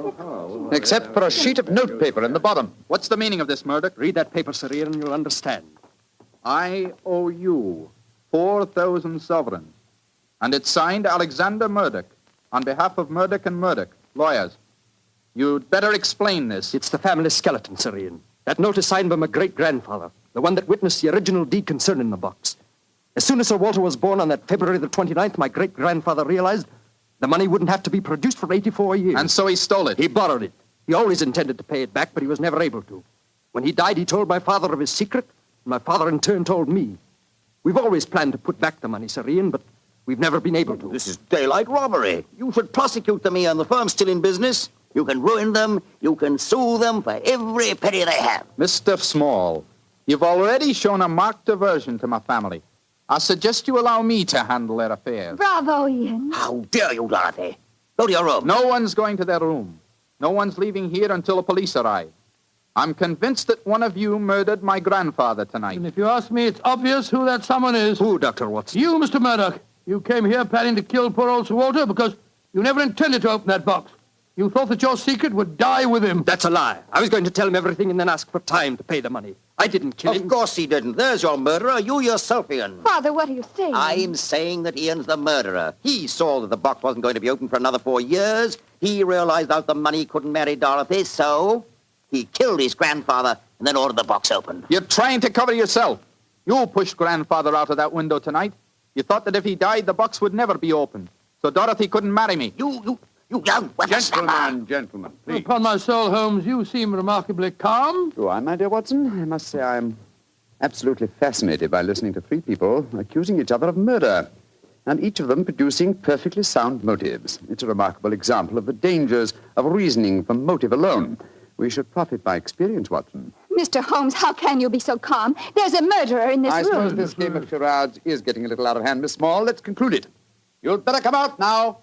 [SPEAKER 3] Except for a sheet of notepaper in the bottom.
[SPEAKER 6] What's the meaning of this, Murdoch?
[SPEAKER 14] Read that paper, Sir Ian, and you'll understand.
[SPEAKER 6] I owe you 4,000 sovereigns. And it's signed Alexander Murdoch, on behalf of Murdoch and Murdoch, lawyers. You'd better explain this.
[SPEAKER 14] It's the family skeleton, Sir Ian. That note is signed by my great-grandfather, the one that witnessed the original deed concerning the box. As soon as Sir Walter was born on that February the 29th, my great-grandfather realized the money wouldn't have to be produced for 84 years.
[SPEAKER 6] And so he stole it.
[SPEAKER 14] He borrowed it. He always intended to pay it back, but he was never able to. When he died, he told my father of his secret, and my father in turn told me. We've always planned to put back the money, Sir Ian, but we've never been able to.
[SPEAKER 20] This is daylight robbery. You should prosecute them, Ian. The firm's still in business. You can ruin them. You can sue them for every penny they have.
[SPEAKER 6] Mr. Small, you've already shown a marked aversion to my family. I suggest you allow me to handle their affairs.
[SPEAKER 19] Bravo, Ian.
[SPEAKER 20] How dare you, Dorothy? Go to your room.
[SPEAKER 6] No one's going to their room. No one's leaving here until the police arrive. I'm convinced that one of you murdered my grandfather tonight.
[SPEAKER 2] And if you ask me, it's obvious who that someone is.
[SPEAKER 14] Who, Dr. Watson?
[SPEAKER 2] You, Mr. Murdoch. You came here planning to kill poor old Sir Walter because you never intended to open that box. You thought that your secret would die with him.
[SPEAKER 14] That's a lie. I was going to tell him everything and then ask for time to pay the money. I didn't kill him.
[SPEAKER 20] Of course he didn't. There's your murderer. You yourself, Ian.
[SPEAKER 19] Father, what are you saying?
[SPEAKER 20] I'm saying that Ian's the murderer. He saw that the box wasn't going to be open for another 4 years. He realized out the money couldn't marry Dorothy, so he killed his grandfather and then ordered the box opened.
[SPEAKER 6] You're trying to cover yourself. You pushed grandfather out of that window tonight. You thought that if he died, the box would never be opened. So Dorothy couldn't marry me.
[SPEAKER 20] You young
[SPEAKER 3] Gentlemen, please.
[SPEAKER 2] Upon my soul, Holmes, you seem remarkably calm.
[SPEAKER 3] Do I, my dear Watson? I must say I'm absolutely fascinated by listening to three people accusing each other of murder, and each of them producing perfectly sound motives. It's a remarkable example of the dangers of reasoning from motive alone. We should profit by experience, Watson.
[SPEAKER 19] Mr. Holmes, how can you be so calm? There's a murderer in this room.
[SPEAKER 3] I suppose this game of charades is getting a little out of hand, Miss Small. Let's conclude it. You'd better come out now.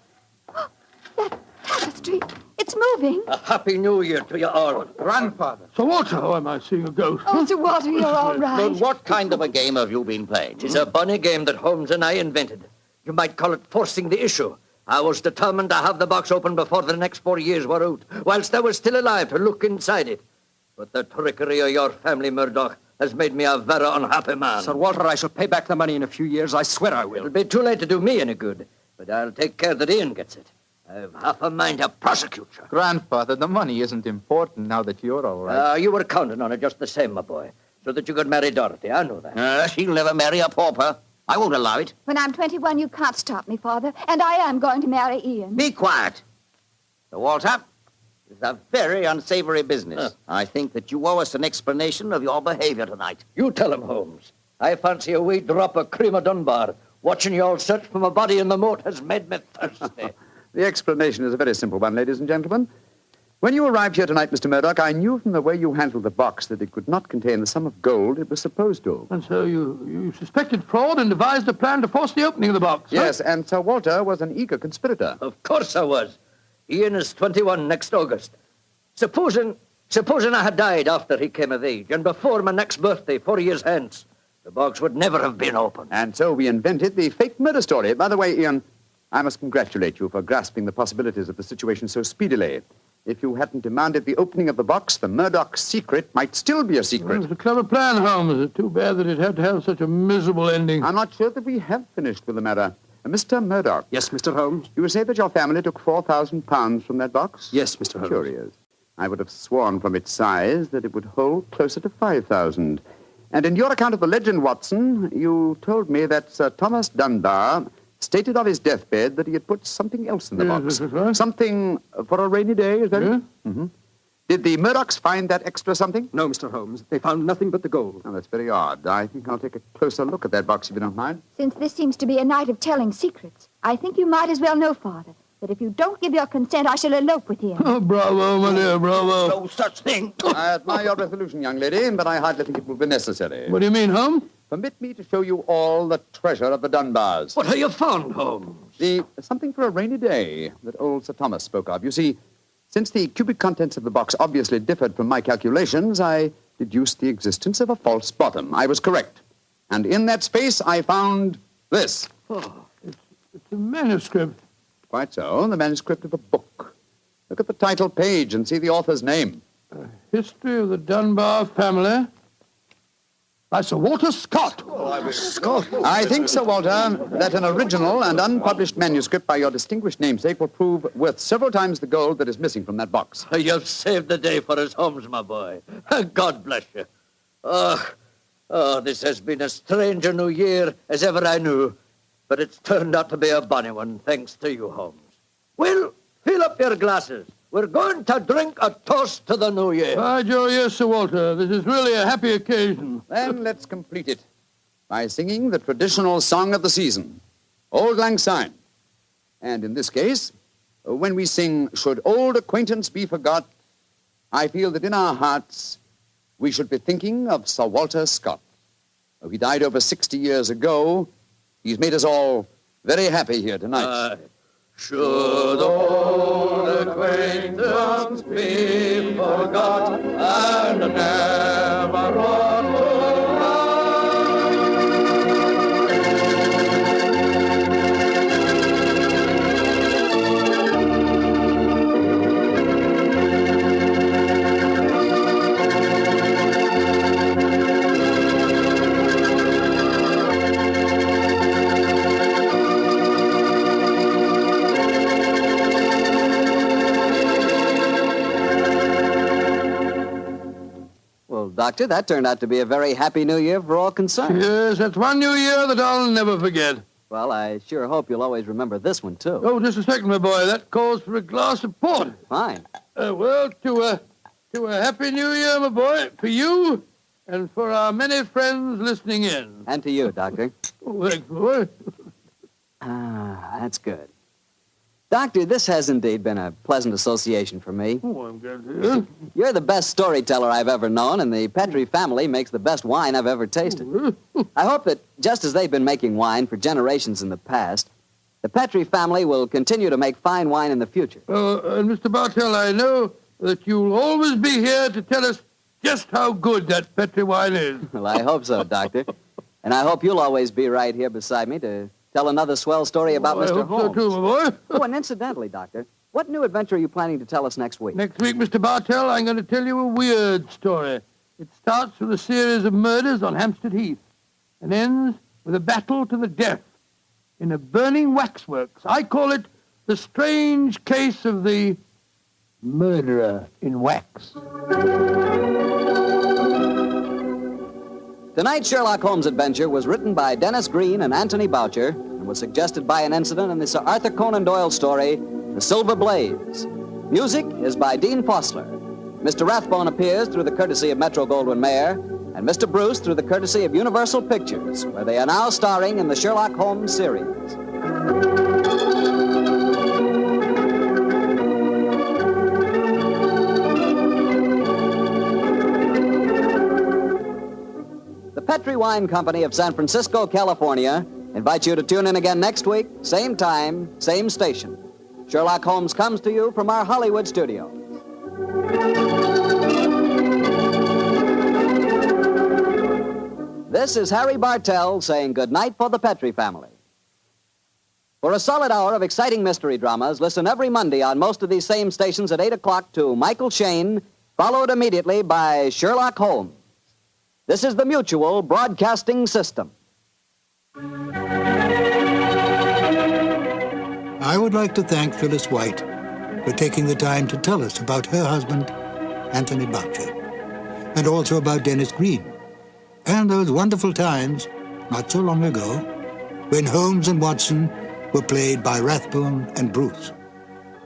[SPEAKER 19] That tapestry. It's It's moving.
[SPEAKER 20] A happy new year to you all.
[SPEAKER 2] Grandfather. Sir Walter, oh, am I seeing a ghost?
[SPEAKER 19] Oh, Sir Walter, you're all right.
[SPEAKER 20] But what kind of a game have you been playing? It's a bunny game that Holmes and I invented. You might call it forcing the issue. I was determined to have the box open before the next 4 years were out, whilst I was still alive to look inside it. But the trickery of your family, Murdoch, has made me a very unhappy man.
[SPEAKER 14] Sir Walter, I shall pay back the money in a few years. I swear I will.
[SPEAKER 20] It'll be too late to do me any good, but I'll take care that Ian gets it. I've half a mind to prosecute you.
[SPEAKER 6] Grandfather, the money isn't important now that you're all right.
[SPEAKER 20] You were counting on it just the same, my boy, so that you could marry Dorothy. I know that.
[SPEAKER 13] She'll never marry a pauper. I won't allow it.
[SPEAKER 19] When I'm 21, you can't stop me, Father, and I am going to marry Ian.
[SPEAKER 13] Be quiet. Sir Walter, it's a very unsavory business. I think that you owe us an explanation of your behavior tonight.
[SPEAKER 20] You tell him, Holmes. I fancy a wee drop of cream of Dunbar. Watching you all search for my body in the moat has made me thirsty.
[SPEAKER 3] The explanation is a very simple one, ladies and gentlemen. When you arrived here tonight, Mr. Murdoch, I knew from the way you handled the box that it could not contain the sum of gold it was supposed to.
[SPEAKER 2] And so you suspected fraud and devised a plan to force the opening of the box?
[SPEAKER 3] Yes, and Sir Walter was an eager conspirator.
[SPEAKER 20] Of course I was. Ian is 21 next August. Supposing I had died after he came of age and before my next birthday, 4 years hence, the box would never have been opened.
[SPEAKER 3] And so we invented the fake murder story. By the way, Ian, I must congratulate you for grasping the possibilities of the situation so speedily. If you hadn't demanded the opening of the box, the Murdoch secret might still be a secret.
[SPEAKER 2] Well, it's a clever plan, Holmes. It's too bad that it had to have such a miserable ending.
[SPEAKER 3] I'm not sure that we have finished with the matter. Mr. Murdoch.
[SPEAKER 14] Yes, Mr. Holmes?
[SPEAKER 3] You say that your family took £4,000 from that box?
[SPEAKER 14] Yes, Mr. Holmes.
[SPEAKER 3] Curious. I would have sworn from its size that it would hold closer to 5,000. And in your account of the legend, Watson, you told me that Sir Thomas Dunbar stated on his deathbed that he had put something else in the box.
[SPEAKER 2] Right.
[SPEAKER 3] Something for a rainy day, is that it?
[SPEAKER 2] Mm-hmm.
[SPEAKER 3] Did the Murdochs find that extra something?
[SPEAKER 14] No, Mr. Holmes. They found nothing but the gold.
[SPEAKER 3] Oh, that's very odd. I think I'll take a closer look at that box, if you don't mind.
[SPEAKER 19] Since this seems to be a night of telling secrets, I think you might as well know, Father, that if you don't give your consent, I shall elope with him.
[SPEAKER 2] Oh, bravo, my dear, bravo.
[SPEAKER 13] No such thing.
[SPEAKER 3] I admire your resolution, young lady, but I hardly think it will be necessary.
[SPEAKER 2] What do you mean, Holmes?
[SPEAKER 3] Permit me to show you all the treasure of the Dunbars.
[SPEAKER 20] What have you found, Holmes?
[SPEAKER 3] Something for a rainy day that old Sir Thomas spoke of. You see, since the cubic contents of the box obviously differed from my calculations, I deduced the existence of a false bottom. I was correct. And in that space, I found this.
[SPEAKER 2] Oh, it's a manuscript.
[SPEAKER 3] Quite so, the manuscript of a book. Look at the title page and see the author's name.
[SPEAKER 2] History of the Dunbar Family. By Sir Walter Scott.
[SPEAKER 3] Scott? I think, Sir Walter, that an original and unpublished manuscript by your distinguished namesake will prove worth several times the gold that is missing from that box.
[SPEAKER 20] You've saved the day for us, Holmes, my boy. God bless you. This has been as strange a new year as ever I knew, but it's turned out to be a bonny one, thanks to you, Holmes. Well, fill up your glasses. We're going to drink a toast to the new year.
[SPEAKER 2] By Joe, yes, Sir Walter. This is really a happy occasion.
[SPEAKER 3] Then let's complete it by singing the traditional song of the season, Auld Lang Syne. And in this case, when we sing, Should Old Acquaintance Be Forgot, I feel that in our hearts we should be thinking of Sir Walter Scott. Though he died over 60 years ago, he's made us all very happy here tonight.
[SPEAKER 20] Should old acquaintance be forgot and never brought to
[SPEAKER 1] Doctor, that turned out to be a very happy new year for all concerned.
[SPEAKER 2] Yes, that's one new year that I'll never forget.
[SPEAKER 1] Well, I sure hope you'll always remember this one, too.
[SPEAKER 2] Oh, just a second, my boy. That calls for a glass of port.
[SPEAKER 1] Fine.
[SPEAKER 2] Well, to a happy new year, my boy, for you and for our many friends listening in.
[SPEAKER 1] And to you, Doctor.
[SPEAKER 2] Oh, thanks, boy.
[SPEAKER 1] That's good. Doctor, this has indeed been a pleasant association for me.
[SPEAKER 2] Oh, I'm glad to hear.
[SPEAKER 1] You're the best storyteller I've ever known, and the Petrie family makes the best wine I've ever tasted. I hope that just as they've been making wine for generations in the past, The Petrie family will continue to make fine wine in the future.
[SPEAKER 2] And Mr. Bartell, I know that you'll always be here to tell us just how good that Petrie wine is.
[SPEAKER 1] Well, I hope so, Doctor. And I hope you'll always be right here beside me to tell another swell story about Mr. Holmes.
[SPEAKER 2] I hope so too, my boy.
[SPEAKER 1] Oh, and incidentally, Doctor, what new adventure are you planning to tell us next week?
[SPEAKER 2] Next week, Mr. Bartell, I'm going to tell you a weird story. It starts with a series of murders on Hampstead Heath and ends with a battle to the death in a burning waxworks. I call it the strange case of the murderer in wax.
[SPEAKER 1] Tonight's Sherlock Holmes adventure was written by Dennis Green and Anthony Boucher and was suggested by an incident in the Sir Arthur Conan Doyle story, The Silver Blaze. Music is by Dean Fossler. Mr. Rathbone appears through the courtesy of Metro-Goldwyn-Mayer, and Mr. Bruce through the courtesy of Universal Pictures, where they are now starring in the Sherlock Holmes series. The Petrie Wine Company of San Francisco, California, invites you to tune in again next week, same time, same station. Sherlock Holmes comes to you from our Hollywood studio. This is Harry Bartell saying goodnight for the Petrie family. For a solid hour of exciting mystery dramas, listen every Monday on most of these same stations at 8 o'clock to Michael Shayne, followed immediately by Sherlock Holmes. This is the Mutual Broadcasting System.
[SPEAKER 4] I would like to thank Phyllis White for taking the time to tell us about her husband, Anthony Boucher, and also about Dennis Green, and those wonderful times, not so long ago, when Holmes and Watson were played by Rathbone and Bruce.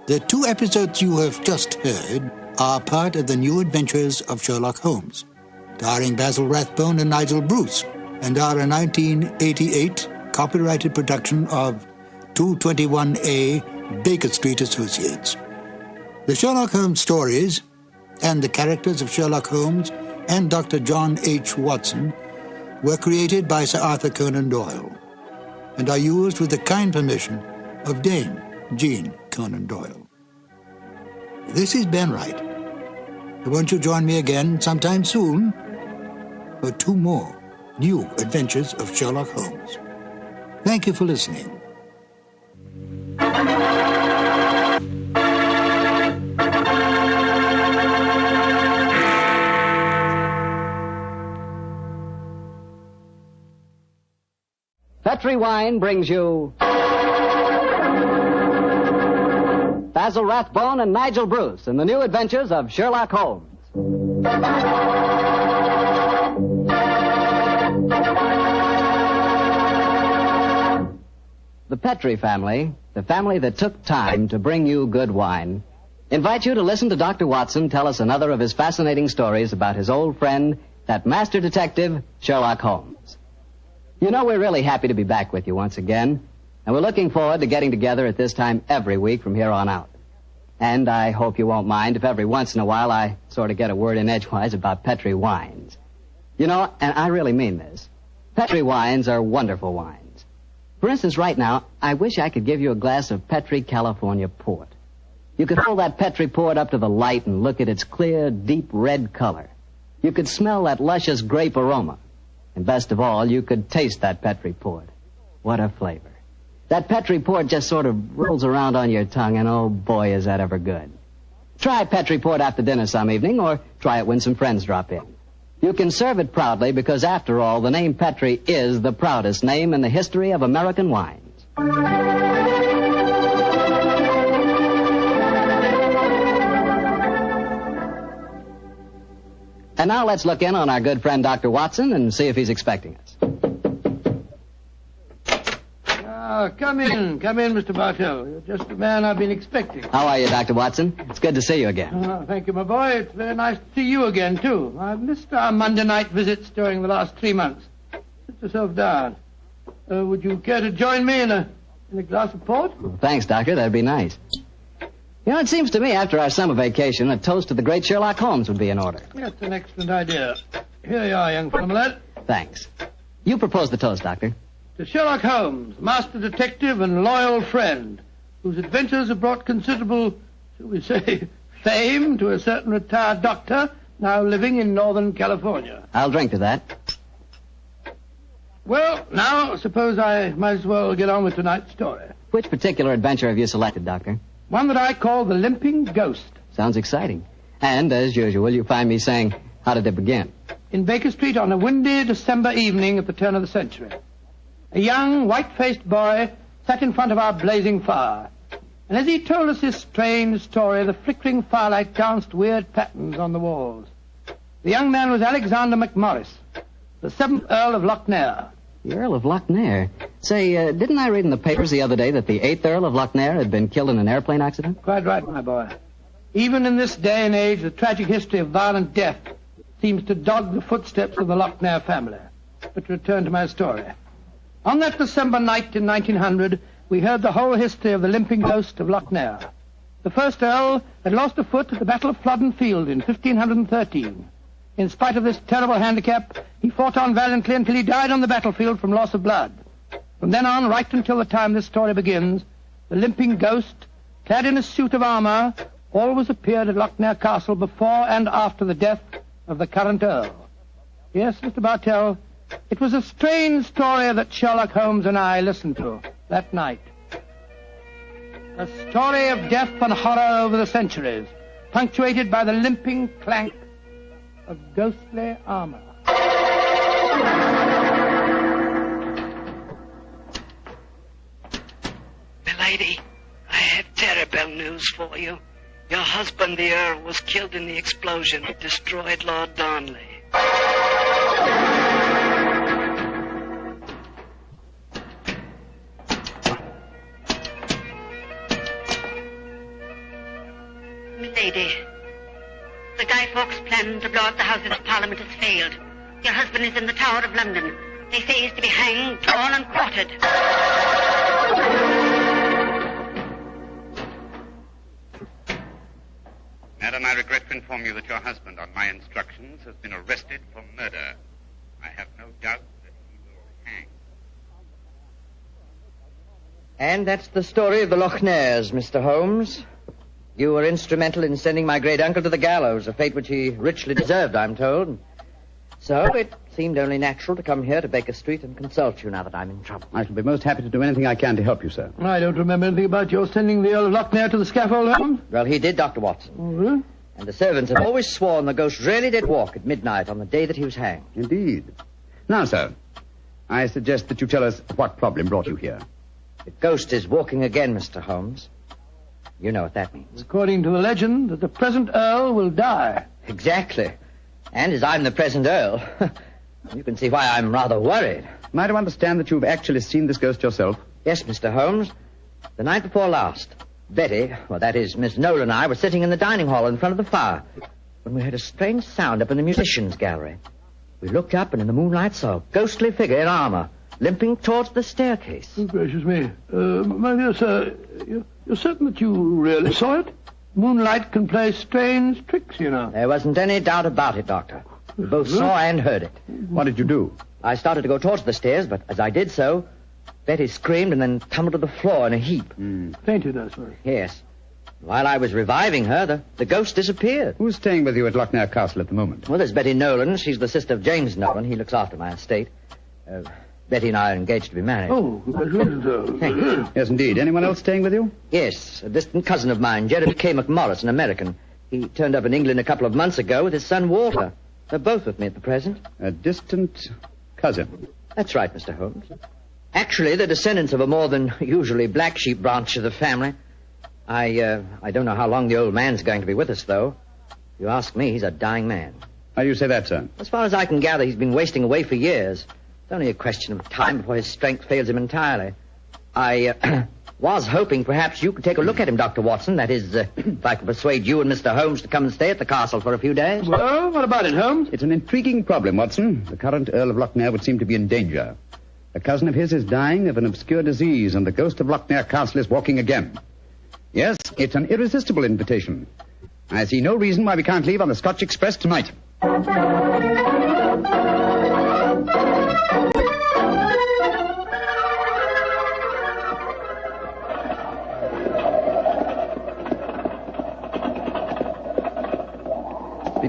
[SPEAKER 4] The 2 episodes you have just heard are part of the new Adventures of Sherlock Holmes, starring Basil Rathbone and Nigel Bruce, and are a 1988 copyrighted production of 221A Baker Street Associates. The Sherlock Holmes stories and the characters of Sherlock Holmes and Dr. John H. Watson were created by Sir Arthur Conan Doyle and are used with the kind permission of Dame Jean Conan Doyle. This is Ben Wright. Won't you join me again sometime soon for 2 more new adventures of Sherlock Holmes? Thank you for listening.
[SPEAKER 1] Petrie Wine brings you Basil Rathbone and Nigel Bruce in the new adventures of Sherlock Holmes. The Petrie family, the family that took time to bring you good wine, invite you to listen to Dr. Watson tell us another of his fascinating stories about his old friend, that master detective, Sherlock Holmes. You know, we're really happy to be back with you once again, and we're looking forward to getting together at this time every week from here on out. And I hope you won't mind if every once in a while I sort of get a word in edgewise about Petrie wines. You know, and I really mean this, Petrie wines are wonderful wines. For instance, right now, I wish I could give you a glass of Petrie California port. You could hold that Petrie port up to the light and look at its clear, deep red color. You could smell that luscious grape aroma. And best of all, you could taste that Petrie port. What a flavor. That Petrie port just sort of rolls around on your tongue, and oh boy, is that ever good. Try Petrie port after dinner some evening, or try it when some friends drop in. You can serve it proudly because, after all, the name Petrie is the proudest name in the history of American wines. And now let's look in on our good friend Dr. Watson and see if he's expecting us.
[SPEAKER 2] Come in, Mr. Bartell. You're just the man I've been expecting.
[SPEAKER 1] How are you, Dr. Watson? It's good to see you again.
[SPEAKER 2] Thank you, my boy. It's very nice to see you again, too. I've missed our Monday night visits during the last 3 months. Sit yourself down. Would you care to join me in a glass of port?
[SPEAKER 1] Well, thanks, Doctor. That'd be nice. You know, it seems to me after our summer vacation, a toast to the great Sherlock Holmes would be in order.
[SPEAKER 2] That's an excellent idea. Here you are, young fellow, lad.
[SPEAKER 1] Thanks. You propose the toast, Doctor.
[SPEAKER 2] To Sherlock Holmes, master detective and loyal friend, whose adventures have brought considerable, shall we say, fame to a certain retired doctor now living in Northern California.
[SPEAKER 1] I'll drink to that.
[SPEAKER 2] Well, now, suppose I might as well get on with tonight's story.
[SPEAKER 1] Which particular adventure have you selected, Doctor?
[SPEAKER 2] One that I call The Limping Ghost.
[SPEAKER 1] Sounds exciting. And, as usual, you find me saying, how did it begin?
[SPEAKER 2] In Baker Street on a windy December evening at the turn of the century. A young, white-faced boy sat in front of our blazing fire. And as he told us his strange story, the flickering firelight danced weird patterns on the walls. The young man was Alexander McMorris, the 7th Earl of Lochnair.
[SPEAKER 1] The Earl of Lochnair? Say, didn't I read in the papers the other day that the 8th Earl of Lochnair had been killed in an airplane accident?
[SPEAKER 2] Quite right, my boy. Even in this day and age, the tragic history of violent death seems to dog the footsteps of the Lochnair family. But to return to my story. On that December night in 1900, we heard the whole history of the limping ghost of Lochnair. The first Earl had lost a foot at the Battle of Flanders Field in 1513. In spite of this terrible handicap, he fought on valiantly until he died on the battlefield from loss of blood. From then on, right until the time this story begins, the limping ghost, clad in a suit of armor, always appeared at Lochnair Castle before and after the death of the current Earl. Yes, Mr. Bartell, it was a strange story that Sherlock Holmes and I listened to that night. A story of death and horror over the centuries, punctuated by the limping clank of ghostly armor.
[SPEAKER 18] Milady, I have terrible news for you. Your husband, the Earl, was killed in the explosion that destroyed Lord Darnley.
[SPEAKER 22] Milady, the Guy Fawkes plan to blow up the Houses of Parliament has failed. Your husband is in the Tower of London. They say he's to be hanged, torn and quartered.
[SPEAKER 23] Madam, I regret to inform you that your husband, on my instructions, has been arrested for murder. I have no doubt that he will hang.
[SPEAKER 21] And that's the story of the Lochnairs, Mr. Holmes. You were instrumental in sending my great uncle to the gallows, a fate which he richly deserved, I'm told. So it seemed only natural to come here to Baker Street and consult you now that I'm in trouble.
[SPEAKER 3] I shall be most happy to do anything I can to help you, sir.
[SPEAKER 2] I don't remember anything about your sending the Earl of Lochnair to the scaffold, Holmes.
[SPEAKER 21] Well, he did, Dr. Watson.
[SPEAKER 2] Mm-hmm.
[SPEAKER 21] And the servants have always sworn the ghost really did walk at midnight on the day that he was hanged.
[SPEAKER 3] Indeed. Now, sir, I suggest that you tell us what problem brought you here.
[SPEAKER 21] The ghost is walking again, Mr. Holmes. You know what that means.
[SPEAKER 2] According to the legend, that the present Earl will die.
[SPEAKER 21] Exactly. And as I'm the present Earl, you can see why I'm rather worried.
[SPEAKER 3] Am I to understand that you've actually seen this ghost yourself?
[SPEAKER 21] Yes, Mr. Holmes. The night before last, Betty, well, that is, Miss Noel and I were sitting in the dining hall in front of the fire when we heard a strange sound up in the musicians' gallery. We looked up and in the moonlight saw a ghostly figure in armor limping towards the staircase.
[SPEAKER 2] Oh, gracious me. My dear sir, you're certain that you really saw it? Moonlight can play strange tricks, you know.
[SPEAKER 21] There wasn't any doubt about it, Doctor. We both saw and heard it.
[SPEAKER 3] What did you do?
[SPEAKER 21] I started to go towards the stairs, but as I did so, Betty screamed and then tumbled to the floor in a heap.
[SPEAKER 2] Fainted, I suppose.
[SPEAKER 21] Yes. While I was reviving her, the ghost disappeared.
[SPEAKER 3] Who's staying with you at Lochnair Castle at the moment?
[SPEAKER 21] Well, there's Betty Nolan. She's the sister of James Nolan. He looks after my estate. Betty and I are engaged to be married.
[SPEAKER 2] Oh,
[SPEAKER 21] thank you.
[SPEAKER 3] Yes, indeed. Anyone else staying with you?
[SPEAKER 21] Yes, a distant cousin of mine, Jeremy K. McMorris, an American. He turned up in England a couple of months ago with his son Walter. They're both with me at the present.
[SPEAKER 3] A distant cousin?
[SPEAKER 21] That's right, Mr. Holmes. Actually, they're descendants of a more than usually black sheep branch of the family. I don't know how long the old man's going to be with us, though. If you ask me, he's a dying man.
[SPEAKER 3] How do you say that, sir?
[SPEAKER 21] As far as I can gather, he's been wasting away for years. It's only a question of time before his strength fails him entirely. I was hoping perhaps you could take a look at him, Dr. Watson. That is, if I could persuade you and Mr. Holmes to come and stay at the castle for a few days.
[SPEAKER 2] Well, what about it, Holmes?
[SPEAKER 3] It's an intriguing problem, Watson. The current Earl of Lochnair would seem to be in danger. A cousin of his is dying of an obscure disease, and the ghost of Lochnair Castle is walking again. Yes, it's an irresistible invitation. I see no reason why we can't leave on the Scotch Express tonight.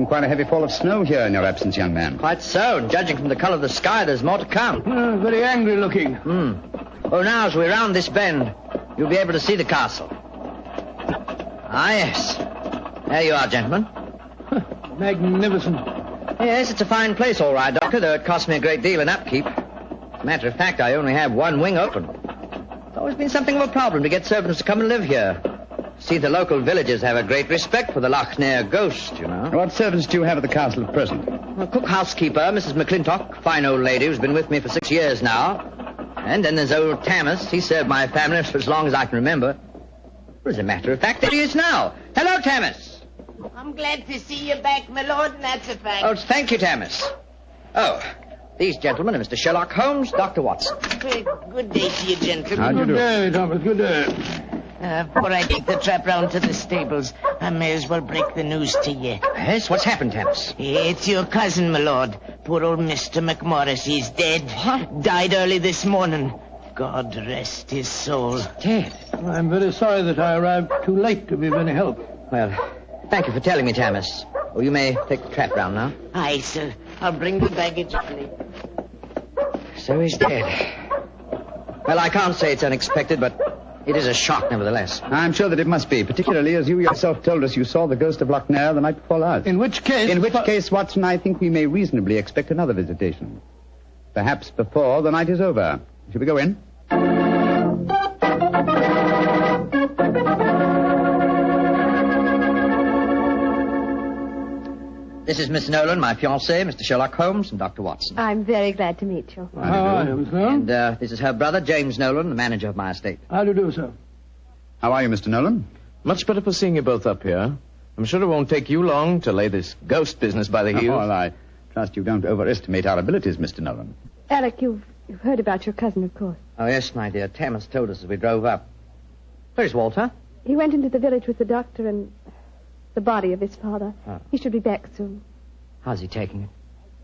[SPEAKER 3] been quite a heavy fall of snow here in your absence, young man.
[SPEAKER 5] Quite so, and judging from the colour of the sky, there's more to come.
[SPEAKER 2] Very angry looking.
[SPEAKER 5] Oh, now, as we round this bend, you'll be able to see the castle. Ah, yes. There you are, gentlemen.
[SPEAKER 2] Magnificent.
[SPEAKER 5] Yes, it's a fine place, all right, Doctor, though it cost me a great deal in upkeep. As a matter of fact, I only have one wing open. It's always been something of a problem to get servants to come and live here. See, the local villagers have a great respect for the Loch Ness ghost, you know.
[SPEAKER 3] What servants do you have at the castle at present?
[SPEAKER 5] Well, cook housekeeper, Mrs. McClintock, fine old lady who's been with me for 6 years now. And then there's old Tammas. He served my family for as long as I can remember. As a matter of fact, there he is now. Hello, Tammas.
[SPEAKER 15] I'm glad to see you back, my lord, and that's a fact.
[SPEAKER 5] Oh, thank you, Tammas. Oh, these gentlemen are Mr. Sherlock Holmes, Dr. Watson.
[SPEAKER 15] Good day to you, gentlemen.
[SPEAKER 3] How do you do?
[SPEAKER 2] Good day, Thomas. Good day.
[SPEAKER 15] Before I take the trap round to the stables, I may as well break the news to you.
[SPEAKER 5] Yes? What's happened, Tammas?
[SPEAKER 15] It's your cousin, my lord. Poor old Mr. McMorris. He's dead. What? Died early this morning. God rest his soul.
[SPEAKER 5] Dead?
[SPEAKER 2] I'm very sorry that I arrived too late to be of any help.
[SPEAKER 5] Well, thank you for telling me, Tammas. Oh, you may take the trap round now.
[SPEAKER 15] Aye, sir. I'll bring the baggage later.
[SPEAKER 5] So he's dead. Well, I can't say it's unexpected, but it is a shock, nevertheless.
[SPEAKER 3] I'm sure that it must be, particularly as you yourself told us you saw the ghost of Loch Ness the night before last.
[SPEAKER 2] In which case,
[SPEAKER 3] Watson, I think we may reasonably expect another visitation. Perhaps before the night is over. Shall we go in?
[SPEAKER 5] This is Miss Nolan, my fiancée, Mr. Sherlock Holmes, and Dr. Watson.
[SPEAKER 10] I'm very glad to meet you.
[SPEAKER 2] How do you do, sir?
[SPEAKER 5] And this is her brother, James Nolan, the manager of my estate.
[SPEAKER 2] How do you do, sir?
[SPEAKER 3] How are you, Mr. Nolan?
[SPEAKER 17] Much better for seeing you both up here. I'm sure it won't take you long to lay this ghost business by the heels.
[SPEAKER 3] Well, I trust you don't overestimate our abilities, Mr. Nolan.
[SPEAKER 10] Alec, you've heard about your cousin, of course.
[SPEAKER 5] Oh, yes, my dear. Tammas told us as we drove up. Where's Walter?
[SPEAKER 10] He went into the village with the doctor and the body of his father.
[SPEAKER 5] Oh.
[SPEAKER 10] He should be back soon.
[SPEAKER 5] How's he taking it?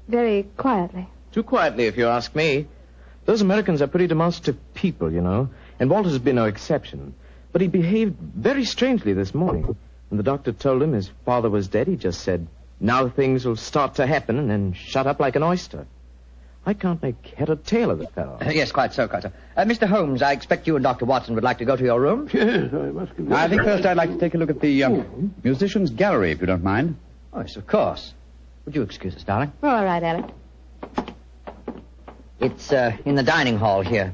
[SPEAKER 10] Very quietly.
[SPEAKER 17] Too quietly, if you ask me. Those Americans are pretty demonstrative people, you know, and Walter's been no exception. But he behaved very strangely this morning. When the doctor told him his father was dead, he just said, now things will start to happen, and then shut up like an oyster. I can't make head or tail of the fellow.
[SPEAKER 5] Yes, quite so, quite so. Mr. Holmes, I expect you and Dr. Watson would like to go to your room.
[SPEAKER 2] Yes, I must go.
[SPEAKER 3] I think first I'd like to take a look at the musician's gallery, if you don't mind.
[SPEAKER 5] Oh, yes, of course. Would you excuse us, darling?
[SPEAKER 10] All right, Alec.
[SPEAKER 5] It's in the dining hall here.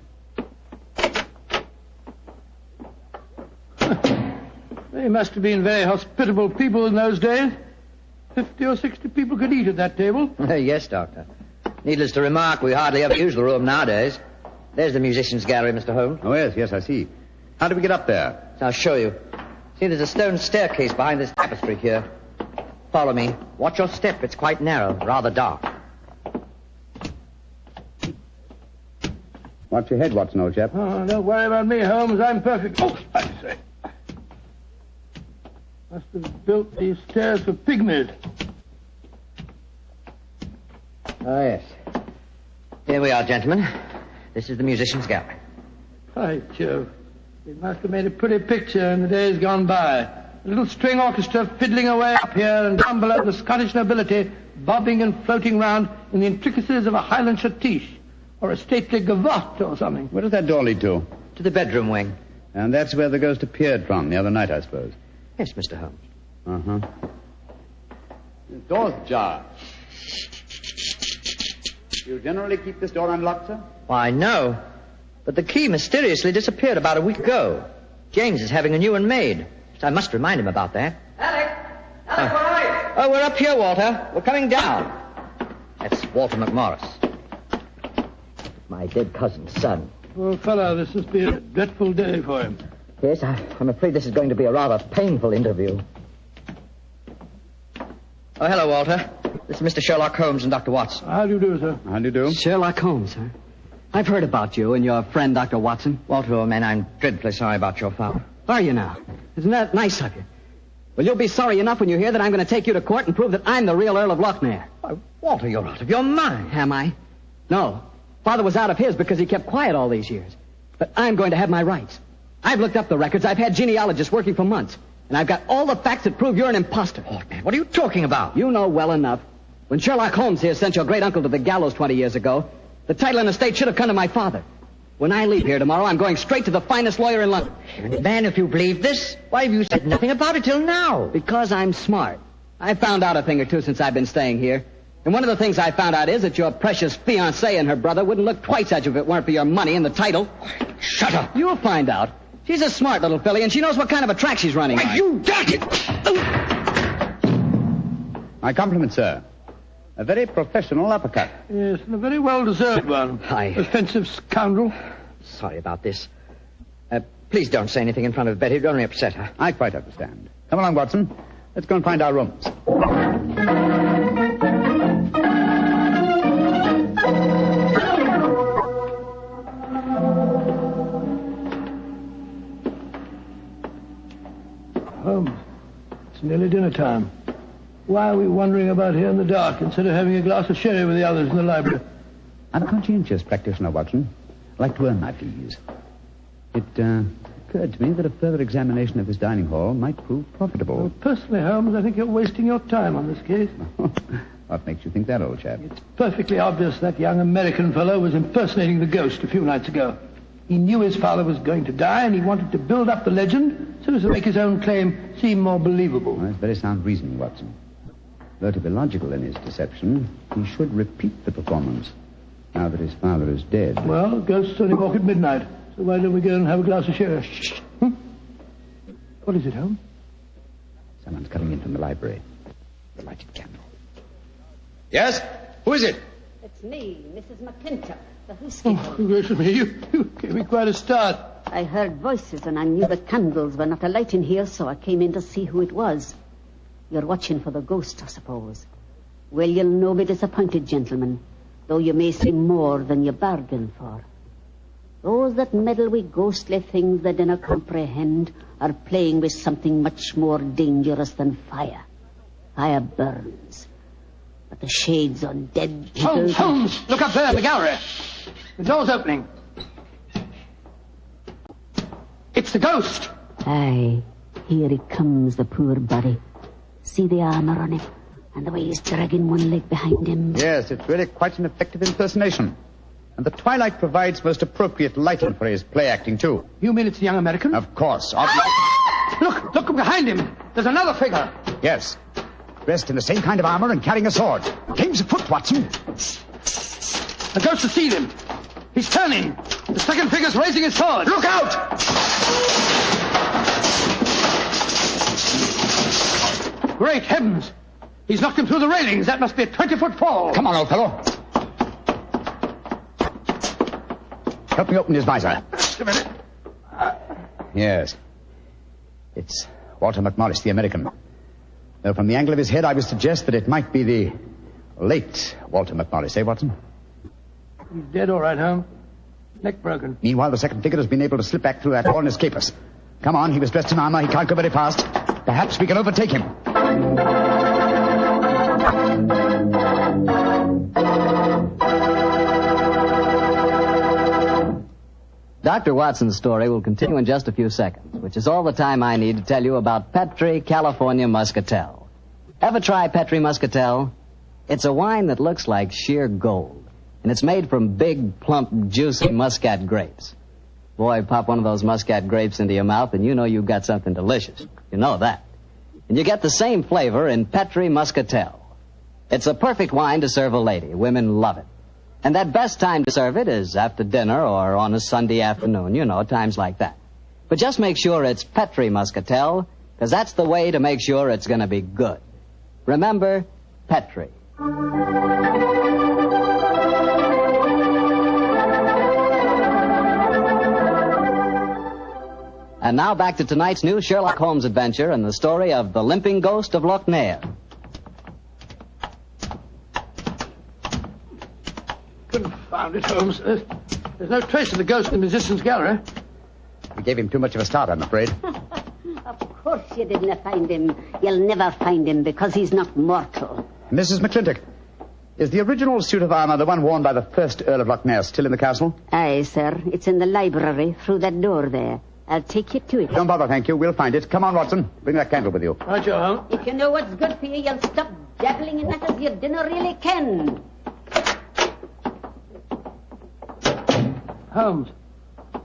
[SPEAKER 2] They must have been very hospitable people in those days. 50 or 60 people could eat at that table.
[SPEAKER 5] Yes, Doctor. Needless to remark, we hardly ever use the room nowadays. There's the musician's gallery, Mr. Holmes.
[SPEAKER 3] Oh, yes, I see. How do we get up there?
[SPEAKER 5] I'll show you. See, there's a stone staircase behind this tapestry here. Follow me. Watch your step. It's quite narrow, rather dark.
[SPEAKER 3] Watch your head, Watson, old chap.
[SPEAKER 2] Oh, don't worry about me, Holmes. I'm perfect. Oh, I say. Must have built these stairs for pygmies.
[SPEAKER 5] Oh, yes. Here we are, gentlemen. This is the musician's gallery.
[SPEAKER 2] By Jove. It must have made a pretty picture in the days gone by. A little string orchestra fiddling away up here and down below the Scottish nobility, bobbing and floating round in the intricacies of a Highland schottische or a stately gavotte or something.
[SPEAKER 3] Where does that door lead to?
[SPEAKER 5] To the bedroom wing.
[SPEAKER 3] And that's where the ghost appeared from the other night, I suppose.
[SPEAKER 5] Yes, Mr. Holmes.
[SPEAKER 3] Uh-huh. The door's ajar. You generally keep this door unlocked, sir?
[SPEAKER 5] Why, no. But the key mysteriously disappeared about a week ago. James is having a new one made. So I must remind him about that.
[SPEAKER 15] Alec! Alec, where are you?
[SPEAKER 5] Oh, we're up here, Walter. We're coming down. That's Walter McMorris. My dead cousin's son.
[SPEAKER 2] Poor fellow, this must be a dreadful day for him.
[SPEAKER 5] Yes, I'm afraid this is going to be a rather painful interview. Oh, hello, Walter. This is Mr. Sherlock Holmes and Dr. Watson.
[SPEAKER 2] How do you do, sir?
[SPEAKER 3] How do you do?
[SPEAKER 1] Sherlock Holmes, sir. I've heard about you and your friend, Dr. Watson.
[SPEAKER 5] Walter, old man, I'm dreadfully sorry about your father.
[SPEAKER 1] Are you now? Isn't that nice of you? Well, you'll be sorry enough when you hear that I'm going to take you to court and prove that I'm the real Earl of Loch Ness.
[SPEAKER 5] Why, Walter, you're out of your mind.
[SPEAKER 1] Am I? No. Father was out of his because he kept quiet all these years. But I'm going to have my rights. I've looked up the records. I've had genealogists working for months.
[SPEAKER 5] And I've got all the facts that prove you're an imposter. Oh, man, what are you talking about? You know well enough. When Sherlock Holmes here sent your great uncle to the gallows 20 years ago, the title and estate should have come to my father. When I leave here tomorrow, I'm going straight to the finest lawyer in London. Man, if you believe this, why have you said nothing about it till now? Because I'm smart. I found out a thing or two since I've been staying here. And one of the things I found out is that your precious fiancée and her brother wouldn't look twice at you if it weren't for your money and the title.
[SPEAKER 20] Shut up.
[SPEAKER 5] You'll find out. She's a smart little filly, and she knows what kind of a track she's running on.
[SPEAKER 20] You got it!
[SPEAKER 3] My compliments, sir. A very professional uppercut.
[SPEAKER 2] Yes, and a very well-deserved one. Offensive scoundrel.
[SPEAKER 5] Sorry about this. Please don't say anything in front of Betty. It'd only upset her.
[SPEAKER 3] I quite understand. Come along, Watson. Let's go and find our rooms.
[SPEAKER 2] Holmes, it's nearly dinner time. Why are we wandering about here in the dark instead of having a glass of sherry with the others in the library?
[SPEAKER 3] I'm a conscientious practitioner, Watson. I like to earn my fees. It occurred to me that a further examination of this dining hall might prove profitable.
[SPEAKER 2] Well, personally, Holmes, I think you're wasting your time on this case.
[SPEAKER 3] What makes you think that, old chap?
[SPEAKER 2] It's perfectly obvious that young American fellow was impersonating the ghost a few nights ago. He knew his father was going to die, and he wanted to build up the legend so as to make his own claim seem more believable.
[SPEAKER 3] Well, that's very sound reasoning, Watson. Though to be logical in his deception, he should repeat the performance, now that his father is dead.
[SPEAKER 2] Well, ghosts only walk at midnight, so why don't we go and have a glass of sherry? Shh. What is it, Holmes?
[SPEAKER 3] Someone's coming in from the library. The lighted candle.
[SPEAKER 7] Yes? Who is it?
[SPEAKER 11] It's me, Mrs. McClintock, the whiskey.
[SPEAKER 2] Oh, gracious me, you gave me quite a start.
[SPEAKER 11] I heard voices and I knew the candles were not alight in here, so I came in to see who it was. You're watching for the ghost, I suppose. Well, you'll no be disappointed, gentlemen, though you may see more than you bargained for. Those that meddle with ghostly things they dinna comprehend are playing with something much more dangerous than fire. Fire burns. But the shades on dead people...
[SPEAKER 2] Holmes! Look up there in the gallery. The door's opening. It's the ghost.
[SPEAKER 11] Aye, here he comes, the poor body. See the armor on him, and the way he's dragging one leg behind him.
[SPEAKER 3] Yes, it's really quite an effective impersonation. And the twilight provides most appropriate lighting for his play acting, too.
[SPEAKER 2] You mean it's the young American?
[SPEAKER 3] Of course.
[SPEAKER 2] Look behind him. There's another figure.
[SPEAKER 3] Yes. Dressed in the same kind of armor and carrying a sword. Game's afoot, Watson.
[SPEAKER 2] The ghost has seen him. He's turning. The second figure's raising his sword.
[SPEAKER 3] Look out!
[SPEAKER 2] Great heavens! He's knocked him through the railings. That must be a 20-foot fall.
[SPEAKER 3] Come on, old fellow. Help me open his visor.
[SPEAKER 2] Just a minute.
[SPEAKER 3] Yes. It's Walter McMorris, the American. Though from the angle of his head, I would suggest that it might be the late Walter McMorris, eh, Watson?
[SPEAKER 2] He's dead, all right, Holmes. Neck broken.
[SPEAKER 3] Meanwhile, the second figure has been able to slip back through that wall and escape us. Come on, he was dressed in armor. He can't go very fast. Perhaps we can overtake him.
[SPEAKER 1] Dr. Watson's story will continue in just a few seconds, which is all the time I need to tell you about Petri California Muscatel. Ever try Petri Muscatel? It's a wine that looks like sheer gold, and it's made from big, plump, juicy Muscat grapes. Boy, pop one of those Muscat grapes into your mouth, and you know you've got something delicious. You know that. And you get the same flavor in Petri Muscatel. It's a perfect wine to serve a lady. Women love it. And that best time to serve it is after dinner or on a Sunday afternoon, you know, times like that. But just make sure it's Petri Muscatel, because that's the way to make sure it's going to be good. Remember, Petri. And now back to tonight's new Sherlock Holmes adventure and the story of the limping ghost of Locale.
[SPEAKER 2] Confound it, Holmes. There's no trace of the ghost in the musician's gallery.
[SPEAKER 3] We gave him too much of a start, I'm afraid.
[SPEAKER 11] Of course you didn't find him. You'll never find him because he's not mortal.
[SPEAKER 3] Mrs. McClintock, is the original suit of armor the one worn by the first Earl of Lochmere still in the castle?
[SPEAKER 11] Aye, sir. It's in the library through that door there. I'll take you to it.
[SPEAKER 3] Don't bother, thank you. We'll find it. Come on, Watson. Bring that candle with you.
[SPEAKER 2] Right, you Holmes.
[SPEAKER 11] If you know what's good for you, you'll stop dabbling in matters you dinner really can.
[SPEAKER 2] Holmes,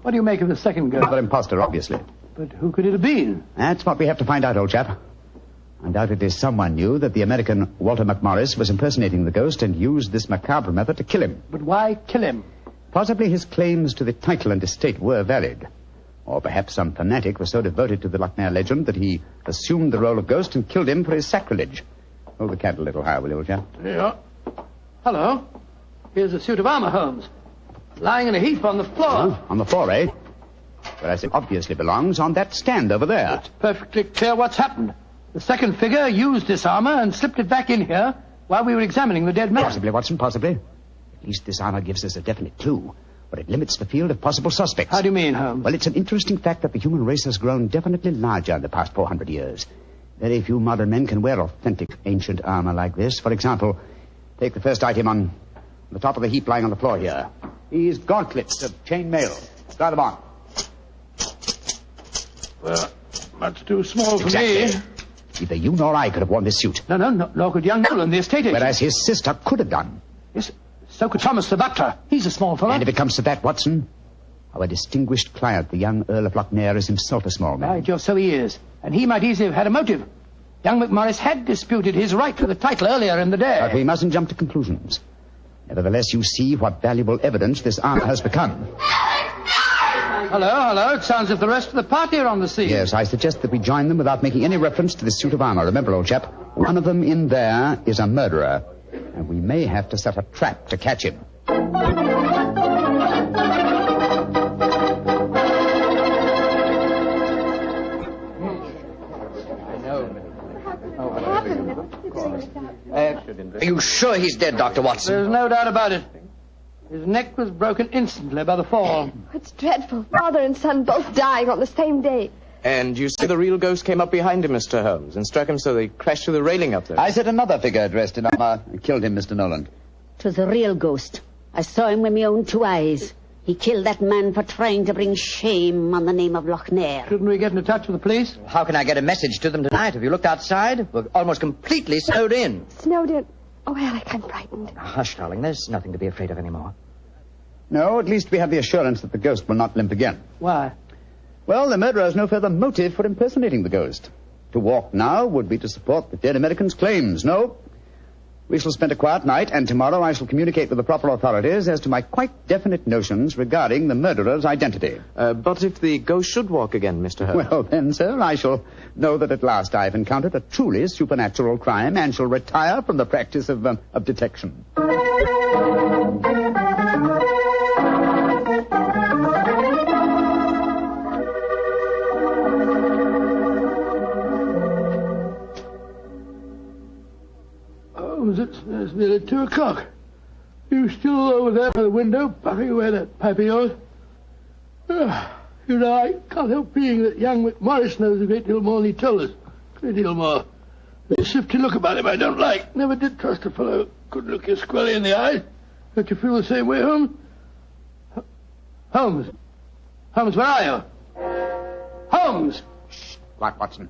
[SPEAKER 2] what do you make of the second ghost?
[SPEAKER 3] Another imposter, obviously.
[SPEAKER 2] But who could it have been?
[SPEAKER 3] That's what we have to find out, old chap. Undoubtedly someone knew that the American Walter McMorris was impersonating the ghost and used this macabre method to kill him.
[SPEAKER 2] But why kill him?
[SPEAKER 3] Possibly his claims to the title and estate were valid. Or perhaps some fanatic was so devoted to the Lochner legend that he assumed the role of ghost and killed him for his sacrilege. Hold the candle a little higher, will you, old chap?
[SPEAKER 2] Yeah. Hello. Here's a suit of armor, Holmes. Lying in a heap on the floor.
[SPEAKER 3] Oh, on the floor, eh? Whereas it obviously belongs on that stand over there.
[SPEAKER 2] It's perfectly clear what's happened. The second figure used this armor and slipped it back in here while we were examining the dead man.
[SPEAKER 3] Possibly, Watson, possibly. At least this armor gives us a definite clue, but it limits the field of possible suspects.
[SPEAKER 2] How do you mean, Holmes?
[SPEAKER 3] Well, it's an interesting fact that the human race has grown definitely larger in the past 400 years. Very few modern men can wear authentic ancient armor like this. For example, take the first item on the top of the heap lying on the floor here. These gauntlets of chain mail. Try them on.
[SPEAKER 2] Well, much too small for
[SPEAKER 3] Exactly.
[SPEAKER 2] me.
[SPEAKER 3] Neither you nor I could have worn this suit.
[SPEAKER 2] No, nor could young Nolan, the estate agent.
[SPEAKER 3] Whereas his sister could have done.
[SPEAKER 2] Yes, so could Thomas the butler. He's a small fellow.
[SPEAKER 3] And if it comes to that, Watson, our distinguished client, the young Earl of Lochner, is himself a small man.
[SPEAKER 2] Right, Joe, so he is. And he might easily have had a motive. Young McMorris had disputed his right to the title earlier in the day.
[SPEAKER 3] But we mustn't jump to conclusions. Nevertheless, you see what valuable evidence this armor has become.
[SPEAKER 2] Hello. It sounds as if the rest of the party are on the scene.
[SPEAKER 3] Yes, I suggest that we join them without making any reference to this suit of armor. Remember, old chap, one of them in there is a murderer. And we may have to set a trap to catch him.
[SPEAKER 5] Are you sure he's dead, Dr. Watson?
[SPEAKER 2] There's no doubt about it. His neck was broken instantly by the fall.
[SPEAKER 10] It's dreadful. Father and son both dying on the same day.
[SPEAKER 17] And you say the real ghost came up behind him, Mr. Holmes, and struck him so they crashed through the railing up there.
[SPEAKER 3] I said another figure dressed in armor killed him, Mr. Nolan.
[SPEAKER 11] 'Twas a real ghost. I saw him with my own two eyes. He killed that man for trying to bring shame on the name of Lochner.
[SPEAKER 2] Shouldn't we get into touch with the police?
[SPEAKER 5] How can I get a message to them tonight? Have you looked outside? We're almost completely snowed in.
[SPEAKER 10] Snowed in. Oh, Alec, I'm frightened.
[SPEAKER 5] Hush, darling. There's nothing to be afraid of anymore.
[SPEAKER 3] No, at least we have the assurance that the ghost will not limp again.
[SPEAKER 2] Why?
[SPEAKER 3] Well, the murderer has no further motive for impersonating the ghost. To walk now would be to support the dead American's claims. No. We shall spend a quiet night, and tomorrow I shall communicate with the proper authorities as to my quite definite notions regarding the murderer's identity.
[SPEAKER 17] But if the ghost should walk again, Mr. Holmes?
[SPEAKER 3] Well, then, sir, I shall know that at last I've encountered a truly supernatural crime and shall retire from the practice of detection.
[SPEAKER 2] It's nearly 2 o'clock. You still over there by the window, puffing away that pipe of yours? You know, I can't help feeling that young McMorris knows a great deal more than he told us. A great deal more. There's a shifty look about him I don't like. Never did trust a fellow who couldn't look you squarely in the eye. Don't you feel the same way, Holmes? Holmes, where are you? Holmes!
[SPEAKER 3] Shh. Quiet, Watson.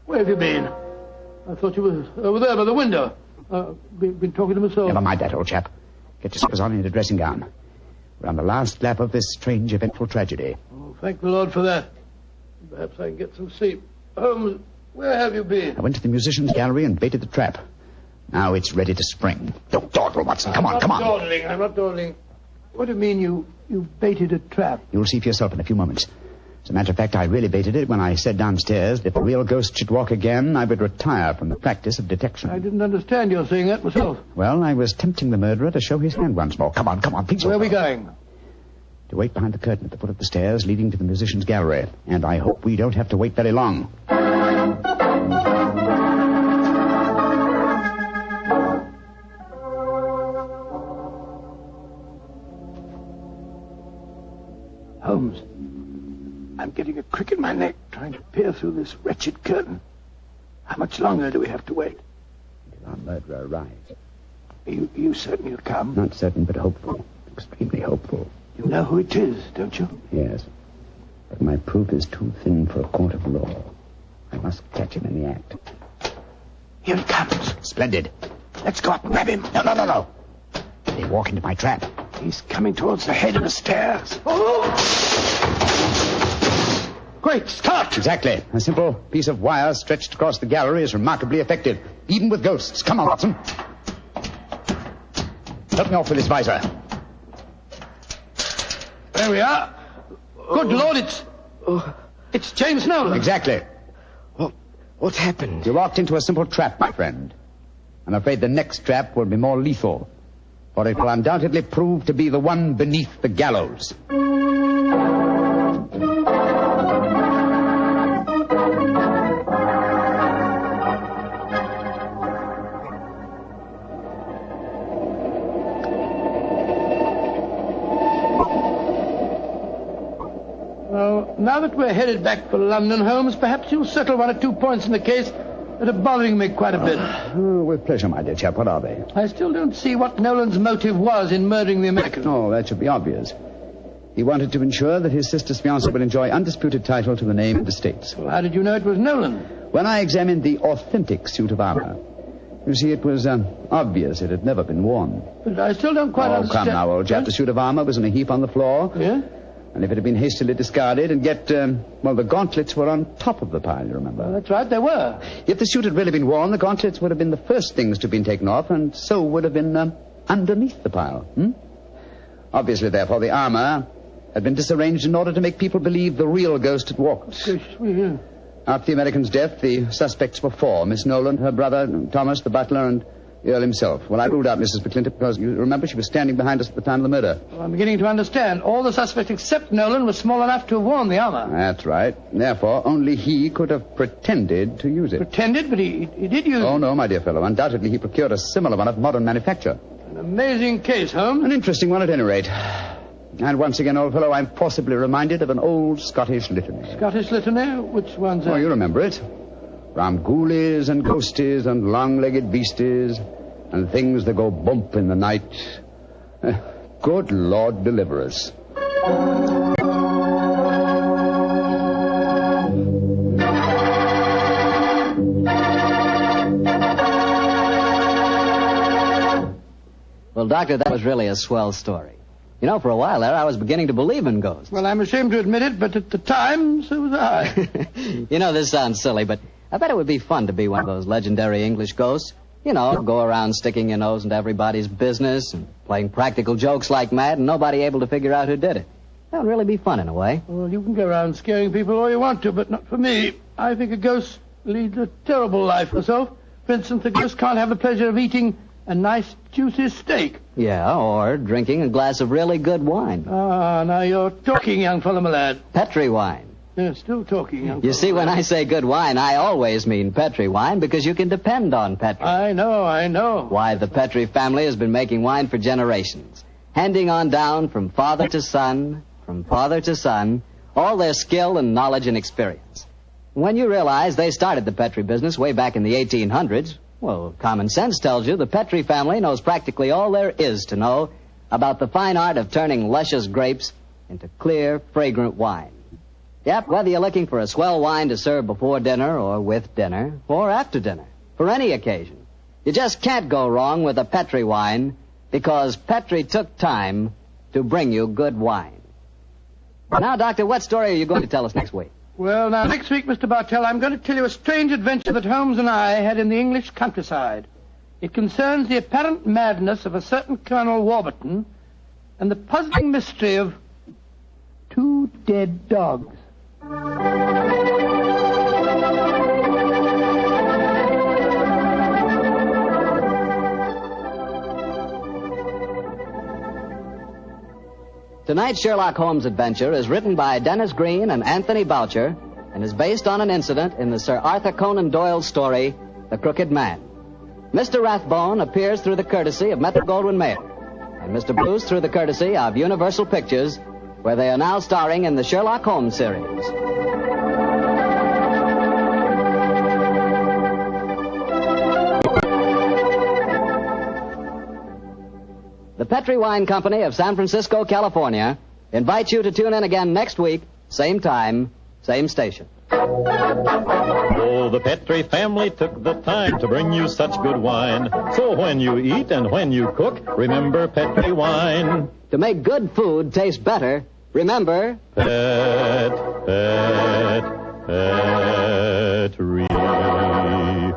[SPEAKER 2] Where have you been? I thought you were over there by the window. Been talking to myself.
[SPEAKER 3] Never mind that, old chap. Get your slippers on in a dressing gown. We're on the last lap of this strange, eventful tragedy.
[SPEAKER 2] Oh, thank the Lord for that. Perhaps I can get some sleep. Holmes, where have you been?
[SPEAKER 3] I went to the musician's gallery and baited the trap. Now it's ready to spring. Don't dawdle, Watson. Come on.
[SPEAKER 2] I'm not dawdling. What do you mean you baited a trap?
[SPEAKER 3] You'll see for yourself in a few moments. As a matter of fact, I really baited it when I said downstairs that if the real ghost should walk again, I would retire from the practice of detection.
[SPEAKER 2] I didn't understand your saying that myself.
[SPEAKER 3] Well, I was tempting the murderer to show his hand once more. Come on, please.
[SPEAKER 2] Where are we going?
[SPEAKER 3] To wait behind the curtain at the foot of the stairs leading to the musician's gallery. And I hope we don't have to wait very long.
[SPEAKER 2] Holmes, I'm getting a crick in my neck trying to peer through this wretched curtain. How much longer do we have to wait?
[SPEAKER 3] Until our murderer arrives.
[SPEAKER 2] You certain he'll come?
[SPEAKER 3] Not certain, but hopeful. Extremely hopeful.
[SPEAKER 2] You know who it is, don't you?
[SPEAKER 3] Yes. But my proof is too thin for a court of law. I must catch him in the act.
[SPEAKER 2] Here he comes.
[SPEAKER 3] Splendid.
[SPEAKER 2] Let's go up and grab him.
[SPEAKER 3] No. They walk into my trap.
[SPEAKER 2] He's coming towards the head of the stairs. Oh! Great Scott!
[SPEAKER 3] Exactly. A simple piece of wire stretched across the gallery is remarkably effective, even with ghosts. Come on, Watson. Help me off with this visor.
[SPEAKER 2] There we are. Good Lord, it's James Nolan.
[SPEAKER 3] Exactly.
[SPEAKER 17] What happened?
[SPEAKER 3] You walked into a simple trap, my friend. I'm afraid the next trap will be more lethal, for it will undoubtedly prove to be the one beneath the gallows.
[SPEAKER 2] Well, now that we're headed back for London, Holmes, perhaps you'll settle one or two points in the case that are bothering me quite a bit.
[SPEAKER 3] Oh, with pleasure, my dear chap. What are they?
[SPEAKER 2] I still don't see what Nolan's motive was in murdering the American.
[SPEAKER 3] Oh, that should be obvious. He wanted to ensure that his sister's fiancé would enjoy undisputed title to the name and estates.
[SPEAKER 2] Well, how did you know it was Nolan?
[SPEAKER 3] When I examined the authentic suit of armor, you see, it was obvious it had never been worn.
[SPEAKER 2] But I still don't quite understand.
[SPEAKER 3] Oh, come now, old chap. The suit of armor was in a heap on the floor.
[SPEAKER 2] Yeah?
[SPEAKER 3] And if it had been hastily discarded, and yet, the gauntlets were on top of the pile, you remember?
[SPEAKER 2] Well, that's right, they were.
[SPEAKER 3] If the suit had really been worn, the gauntlets would have been the first things to have been taken off, and so would have been underneath the pile. Obviously, therefore, the armor had been disarranged in order to make people believe the real ghost had walked.
[SPEAKER 2] Yeah.
[SPEAKER 3] After the American's death, the suspects were four: Miss Nolan, her brother, Thomas, the butler, and the Earl himself. Well, I ruled out Mrs. McClintock because, you remember, she was standing behind us at the time of the murder.
[SPEAKER 2] Well, I'm beginning to understand. All the suspects except Nolan were small enough to have worn the armor.
[SPEAKER 3] That's right. Therefore, only he could have pretended to use it.
[SPEAKER 2] Pretended? But he did use it.
[SPEAKER 3] Oh, no, my dear fellow. Undoubtedly, he procured a similar one of modern manufacture.
[SPEAKER 2] An amazing case, Holmes.
[SPEAKER 3] An interesting one, at any rate. And once again, old fellow, I'm forcibly reminded of an old Scottish litany.
[SPEAKER 2] Scottish litany? Which one's that?
[SPEAKER 3] Oh, you remember it. From ghoulies and ghosties and long-legged beasties and things that go bump in the night. Good Lord, deliver us.
[SPEAKER 1] Well, Doctor, that was really a swell story. You know, for a while there, I was beginning to believe in ghosts.
[SPEAKER 2] Well, I'm ashamed to admit it, but at the time, so was I.
[SPEAKER 1] You know, this sounds silly, but I bet it would be fun to be one of those legendary English ghosts. You know, go around sticking your nose into everybody's business and playing practical jokes like mad and nobody able to figure out who did it. That would really be fun in a way.
[SPEAKER 2] Well, you can go around scaring people all you want to, but not for me. I think a ghost leads a terrible life herself. For instance, a ghost can't have the pleasure of eating a nice, juicy steak.
[SPEAKER 1] Yeah, or drinking a glass of really good wine.
[SPEAKER 2] Ah, now you're talking, young fellow, my lad.
[SPEAKER 1] Petri wine.
[SPEAKER 2] Yeah, still talking, young fellow.
[SPEAKER 1] You see, when I say good wine, I always mean Petri wine because you can depend on Petri.
[SPEAKER 2] I know.
[SPEAKER 1] Why, the Petri family has been making wine for generations, handing on down from father to son, all their skill and knowledge and experience. When you realize they started the Petri business way back in the 1800s, well, common sense tells you the Petri family knows practically all there is to know about the fine art of turning luscious grapes into clear, fragrant wine. Yep, whether you're looking for a swell wine to serve before dinner or with dinner or after dinner, for any occasion, you just can't go wrong with a Petri wine because Petri took time to bring you good wine. Now, Doctor, what story are you going to tell us next week?
[SPEAKER 2] Well, now, next week, Mr. Bartell, I'm going to tell you a strange adventure that Holmes and I had in the English countryside. It concerns the apparent madness of a certain Colonel Warburton and the puzzling mystery of two dead dogs.
[SPEAKER 1] Tonight's Sherlock Holmes adventure is written by Dennis Green and Anthony Boucher and is based on an incident in the Sir Arthur Conan Doyle story, The Crooked Man. Mr. Rathbone appears through the courtesy of Metro-Goldwyn-Mayer, and Mr. Bruce through the courtesy of Universal Pictures, where they are now starring in the Sherlock Holmes series. The Petri Wine Company of San Francisco, California, invites you to tune in again next week, same time, same station.
[SPEAKER 9] Oh, the Petri family took the time to bring you such good wine. So when you eat and when you cook, remember Petri wine.
[SPEAKER 1] To make good food taste better, remember...
[SPEAKER 9] Petri wine.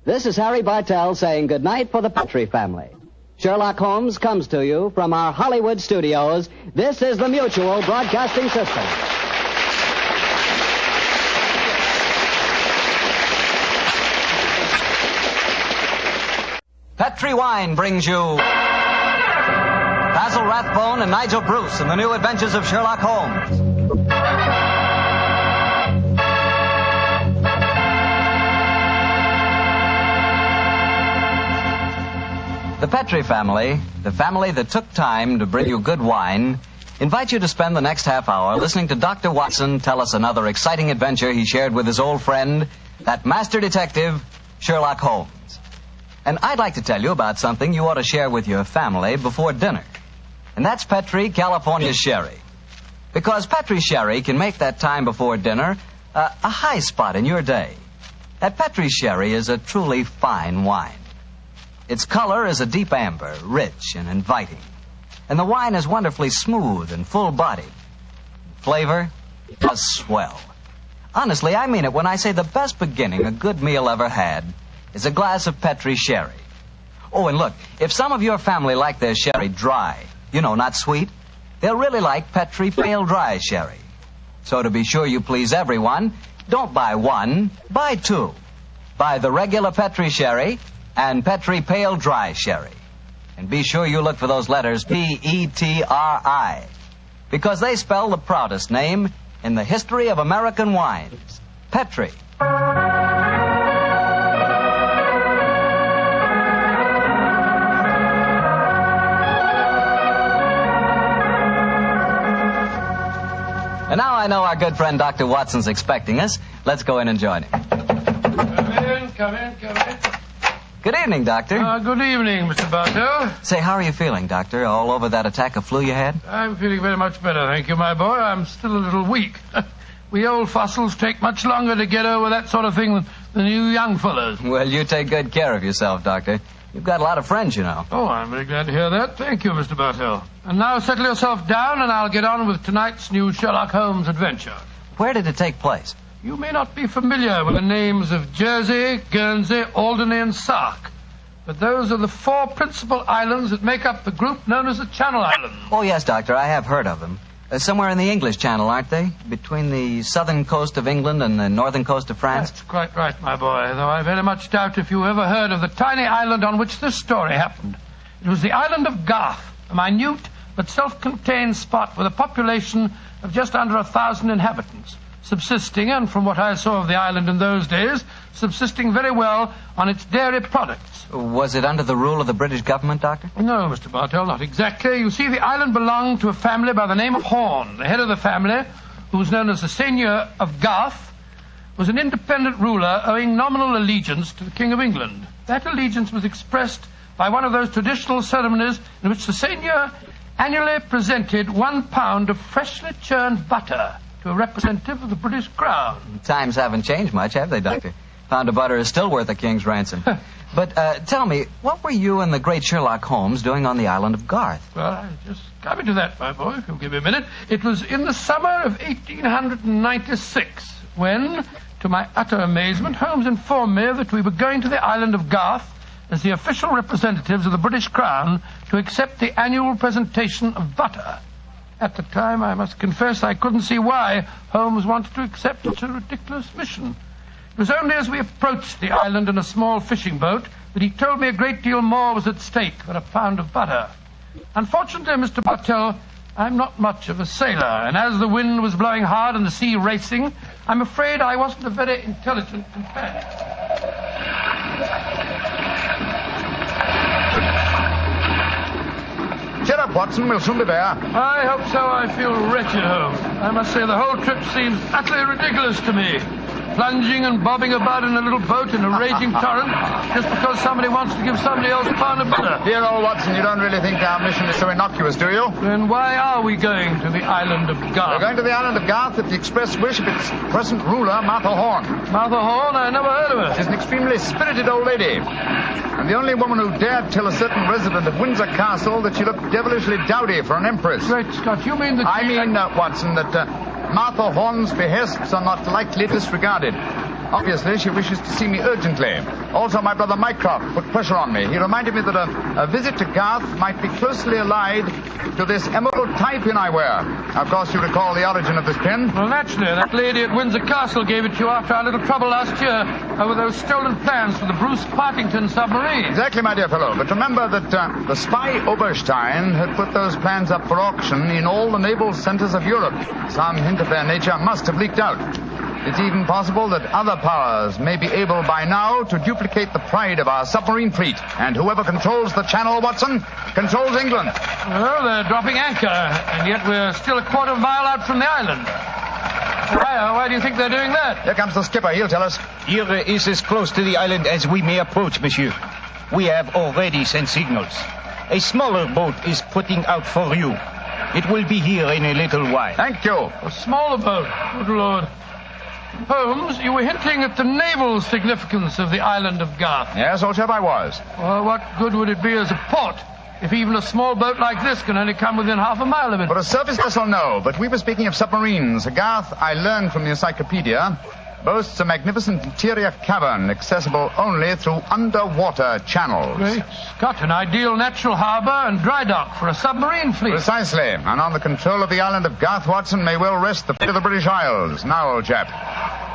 [SPEAKER 1] This is Harry Bartell saying goodnight for the Petri family. Sherlock Holmes comes to you from our Hollywood studios. This is the Mutual Broadcasting System. Petri Wine brings you Basil Rathbone and Nigel Bruce in the new Adventures of Sherlock Holmes. The Petri family, the family that took time to bring you good wine, invite you to spend the next half hour listening to Dr. Watson tell us another exciting adventure he shared with his old friend, that master detective, Sherlock Holmes. And I'd like to tell you about something you ought to share with your family before dinner. And that's Petri California Sherry. Because Petri Sherry can make that time before dinner a high spot in your day. That Petri Sherry is a truly fine wine. Its color is a deep amber, rich and inviting. And the wine is wonderfully smooth and full-bodied. Flavor is swell. Honestly, I mean it when I say the best beginning a good meal ever had is a glass of Petri Sherry. Oh, and look, if some of your family like their sherry dry, you know, not sweet, they'll really like Petri Pale Dry Sherry. So to be sure you please everyone, don't buy one, buy two. Buy the regular Petri Sherry and Petri Pale Dry Sherry. And be sure you look for those letters P-E-T-R-I, because they spell the proudest name in the history of American wines, Petri. And now I know our good friend Dr. Watson's expecting us. Let's go in and join him.
[SPEAKER 2] Come in.
[SPEAKER 1] Good evening, Doctor.
[SPEAKER 2] Good evening, Mr. Bartell.
[SPEAKER 1] Say, how are you feeling, Doctor? All over that attack of flu you had?
[SPEAKER 2] I'm feeling very much better, thank you, my boy. I'm still a little weak. We old fossils take much longer to get over that sort of thing than you young fellows.
[SPEAKER 1] Well, you take good care of yourself, Doctor. You've got a lot of friends, you know.
[SPEAKER 2] Oh, I'm very glad to hear that. Thank you, Mr. Bartell. And now settle yourself down, and I'll get on with tonight's new Sherlock Holmes adventure.
[SPEAKER 1] Where did it take place?
[SPEAKER 2] You may not be familiar with the names of Jersey, Guernsey, Alderney, and Sark, but those are the four principal islands that make up the group known as the Channel Islands.
[SPEAKER 1] Oh, yes, Doctor, I have heard of them. Somewhere in the English Channel, aren't they? Between the southern coast of England and the northern coast of France?
[SPEAKER 2] That's quite right, my boy, though I very much doubt if you ever heard of the tiny island on which this story happened. It was the island of Garth, a minute but self-contained spot with a population of just under 1,000 inhabitants, subsisting, and from what I saw of the island in those days, subsisting very well on its dairy products.
[SPEAKER 1] Was it under the rule of the British government, Doctor?
[SPEAKER 2] No, Mr. Bartell, not exactly. You see, the island belonged to a family by the name of Horn. The head of the family, who was known as the Seigneur of Garth, was an independent ruler owing nominal allegiance to the King of England. That allegiance was expressed by one of those traditional ceremonies in which the Seigneur annually presented 1 pound of freshly churned butter to a representative of the British Crown.
[SPEAKER 1] Times haven't changed much, have they, Doctor? Pound of butter is still worth a king's ransom. But tell me, what were you and the great Sherlock Holmes doing on the island of Garth?
[SPEAKER 2] Well, I just coming to that, my boy, if you'll give me a minute. It was in the summer of 1896 when, to my utter amazement, Holmes informed me that we were going to the island of Garth as the official representatives of the British Crown to accept the annual presentation of butter. At the time, I must confess, I couldn't see why Holmes wanted to accept such a ridiculous mission. It was only as we approached the island in a small fishing boat that he told me a great deal more was at stake than 1 pound of butter. Unfortunately, Mr. Bartell, I'm not much of a sailor, and as the wind was blowing hard and the sea racing, I'm afraid I wasn't a very intelligent companion.
[SPEAKER 3] Cheer up, Watson. We'll soon be there.
[SPEAKER 2] I hope so. I feel wretched, Holmes. I must say the whole trip seems utterly ridiculous to me. plunging and bobbing about in a little boat in a raging torrent just because somebody wants to give somebody else a pound of butter.
[SPEAKER 3] Dear old Watson, you don't really think our mission is so innocuous, do you?
[SPEAKER 2] Then why are we going to the island of Garth?
[SPEAKER 3] We're going to the island of Garth at the express wish of its present ruler, Martha Horn.
[SPEAKER 2] Martha Horn? I never heard of her.
[SPEAKER 3] She's an extremely spirited old lady, and the only woman who dared tell a certain resident of Windsor Castle that she looked devilishly dowdy for an empress.
[SPEAKER 2] Great Scott, you mean that...
[SPEAKER 3] I mean, Watson, that Martha Horn's behests are not lightly disregarded. Obviously, she wishes to see me urgently. Also, my brother Mycroft put pressure on me. He reminded me that a visit to Garth might be closely allied to this emerald tie pin I wear. Of course, you recall the origin of this pin.
[SPEAKER 2] Well, naturally. That lady at Windsor Castle gave it to you after our little trouble last year over those stolen plans for the Bruce Partington submarine.
[SPEAKER 3] Exactly, my dear fellow. But remember that the spy Oberstein had put those plans up for auction in all the naval centers of Europe. Some hint of their nature must have leaked out. It's even possible that other powers may be able by now to duplicate the pride of our submarine fleet. And whoever controls the channel, Watson, controls England.
[SPEAKER 2] Well, they're dropping anchor, and yet we're still a quarter of a mile out from the island. Why do you think they're doing that?
[SPEAKER 3] Here comes the skipper. He'll tell us.
[SPEAKER 8] Here is as close to the island as we may approach, monsieur. We have already sent signals. A smaller boat is putting out for you. It will be here in a little while.
[SPEAKER 3] Thank you.
[SPEAKER 2] A smaller boat? Good Lord. Holmes, you were hinting at the naval significance of the island of Garth.
[SPEAKER 3] Yes, old chap, I was.
[SPEAKER 2] Well, what good would it be as a port if even a small boat like this can only come within half a mile of it?
[SPEAKER 3] For a surface vessel, no. But we were speaking of submarines. Garth, I learned from the encyclopedia, boasts a magnificent interior cavern accessible only through underwater channels.
[SPEAKER 2] Great Scott, an ideal natural harbor and dry dock for a submarine fleet.
[SPEAKER 3] Precisely. And on the control of the island of Garth, Watson, may well rest the fate of the British Isles. Now, old chap,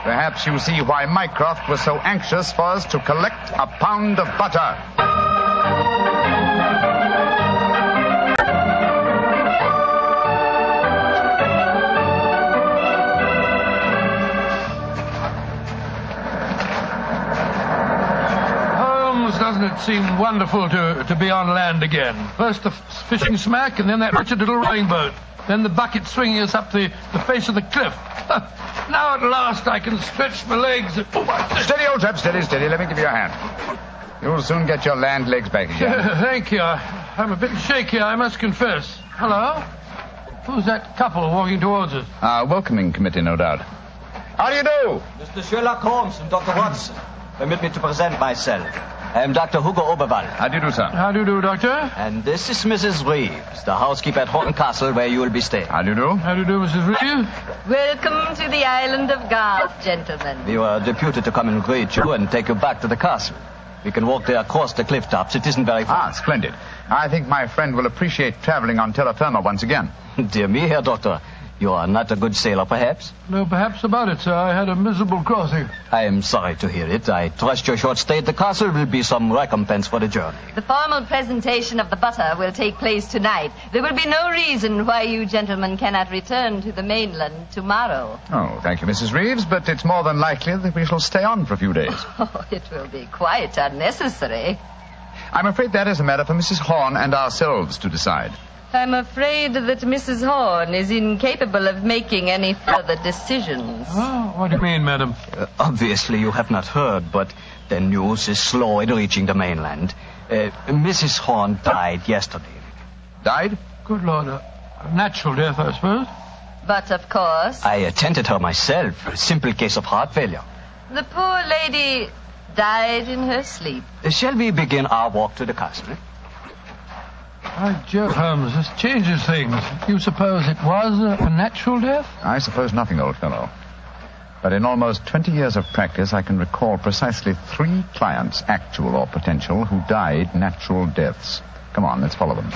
[SPEAKER 3] perhaps you see why Mycroft was so anxious for us to collect a pound of butter.
[SPEAKER 2] Doesn't it seem wonderful to be on land again? First the fishing smack, and then that wretched little rowing boat. Then the bucket swinging us up the face of the cliff. Now at last I can stretch my legs.
[SPEAKER 3] Steady, old chap, steady. Let me give you a hand. You'll soon get your land legs back again.
[SPEAKER 2] Thank you. I'm a bit shaky, I must confess. Hello? Who's that couple walking towards us?
[SPEAKER 3] Our welcoming committee, no doubt. How do you do?
[SPEAKER 12] Mr. Sherlock Holmes and Dr. Watson. Permit me to present myself. I am Dr. Hugo Oberwald.
[SPEAKER 3] How do you do, sir?
[SPEAKER 2] How do you do, Doctor?
[SPEAKER 12] And this is Mrs. Reeves, the housekeeper at Horton Castle, where you will be staying.
[SPEAKER 3] How do you do?
[SPEAKER 2] How do you do, Mrs. Reeves?
[SPEAKER 16] Welcome to the island of Garth, gentlemen.
[SPEAKER 12] We were deputed to come and greet you and take you back to the castle. We can walk there across the cliff tops. It isn't very far.
[SPEAKER 3] Splendid. I think my friend will appreciate traveling on terra firma once again.
[SPEAKER 12] Dear me, Herr Doctor. You are not a good sailor, perhaps?
[SPEAKER 2] No, perhaps about it, sir. I had a miserable crossing.
[SPEAKER 12] I am sorry to hear it. I trust your short stay at the castle will be some recompense for the journey.
[SPEAKER 16] The formal presentation of the butter will take place tonight. There will be no reason why you gentlemen cannot return to the mainland tomorrow.
[SPEAKER 3] Oh, thank you, Mrs. Reeves, but it's more than likely that we shall stay on for a few days.
[SPEAKER 16] Oh, it will be quite unnecessary.
[SPEAKER 3] I'm afraid that is a matter for Mrs. Horn and ourselves to decide.
[SPEAKER 16] I'm afraid that Mrs. Horn is incapable of making any further decisions.
[SPEAKER 2] Oh, what do you mean, madam?
[SPEAKER 12] Obviously, you have not heard, but the news is slow in reaching the mainland. Mrs. Horn died yesterday.
[SPEAKER 3] Died?
[SPEAKER 2] Good Lord. A natural death, I suppose.
[SPEAKER 16] But, of course...
[SPEAKER 12] I attended her myself. A simple case of heart failure.
[SPEAKER 16] The poor lady died in her sleep.
[SPEAKER 12] Shall we begin our walk to the castle?
[SPEAKER 2] By Jove, Holmes, this changes things. You suppose it was a natural death?
[SPEAKER 3] I suppose nothing, old fellow. But in almost 20 years of practice, I can recall precisely 3 clients, actual or potential, who died natural deaths. Come on, let's follow them.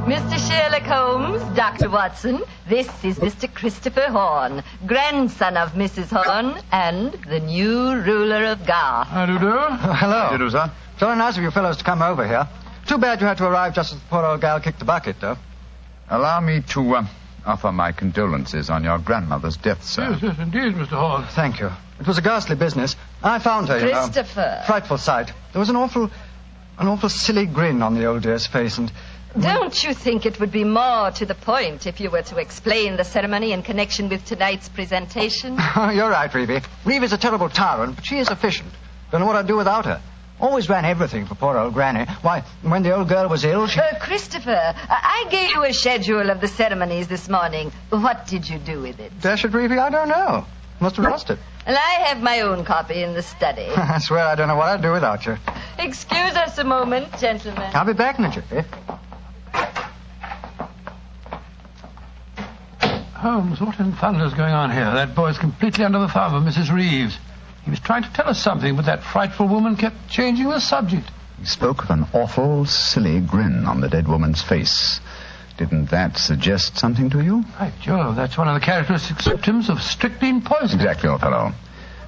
[SPEAKER 16] Mr. Sherlock Holmes, Dr. Watson, this is Mr. Christopher Horn, grandson of Mrs. Horn and the new ruler of Garth.
[SPEAKER 2] How do you do?
[SPEAKER 24] Hello.
[SPEAKER 3] How do you do, sir?
[SPEAKER 24] Very nice of you fellows to come over here. Too bad you had to arrive just as the poor old gal kicked the bucket, though.
[SPEAKER 3] Allow me to offer my condolences on your grandmother's death, sir.
[SPEAKER 2] Yes, indeed, Mr. Horn.
[SPEAKER 24] Thank you. It was a ghastly business. I found her, you know.
[SPEAKER 16] Christopher.
[SPEAKER 24] Frightful sight. There was an awful an awful silly grin on the old dear's face, and...
[SPEAKER 16] Don't you think it would be more to the point if you were to explain the ceremony in connection with tonight's presentation?
[SPEAKER 24] You're right, Reeve. Reeve is a terrible tyrant, but she is efficient. Don't know what I'd do without her. Always ran everything for poor old Granny. Why, when the old girl was ill, she...
[SPEAKER 16] Christopher, I gave you a schedule of the ceremonies this morning. What did you do with it?
[SPEAKER 24] Dash it, Reeve, I don't know. Must have lost it.
[SPEAKER 16] And I have my own copy in the study.
[SPEAKER 24] I swear I don't know what I'd do without you.
[SPEAKER 16] Excuse us a moment, gentlemen.
[SPEAKER 24] I'll be back in a jiffy.
[SPEAKER 2] Holmes, what in thunder's going on here? That boy's completely under the thumb of Mrs. Reeves. He was trying to tell us something, but that frightful woman kept changing the subject.
[SPEAKER 3] He spoke of an awful, silly grin on the dead woman's face. Didn't that suggest something to you?
[SPEAKER 2] By Jove, that's one of the characteristic symptoms of strychnine poisoning.
[SPEAKER 3] Exactly, old fellow.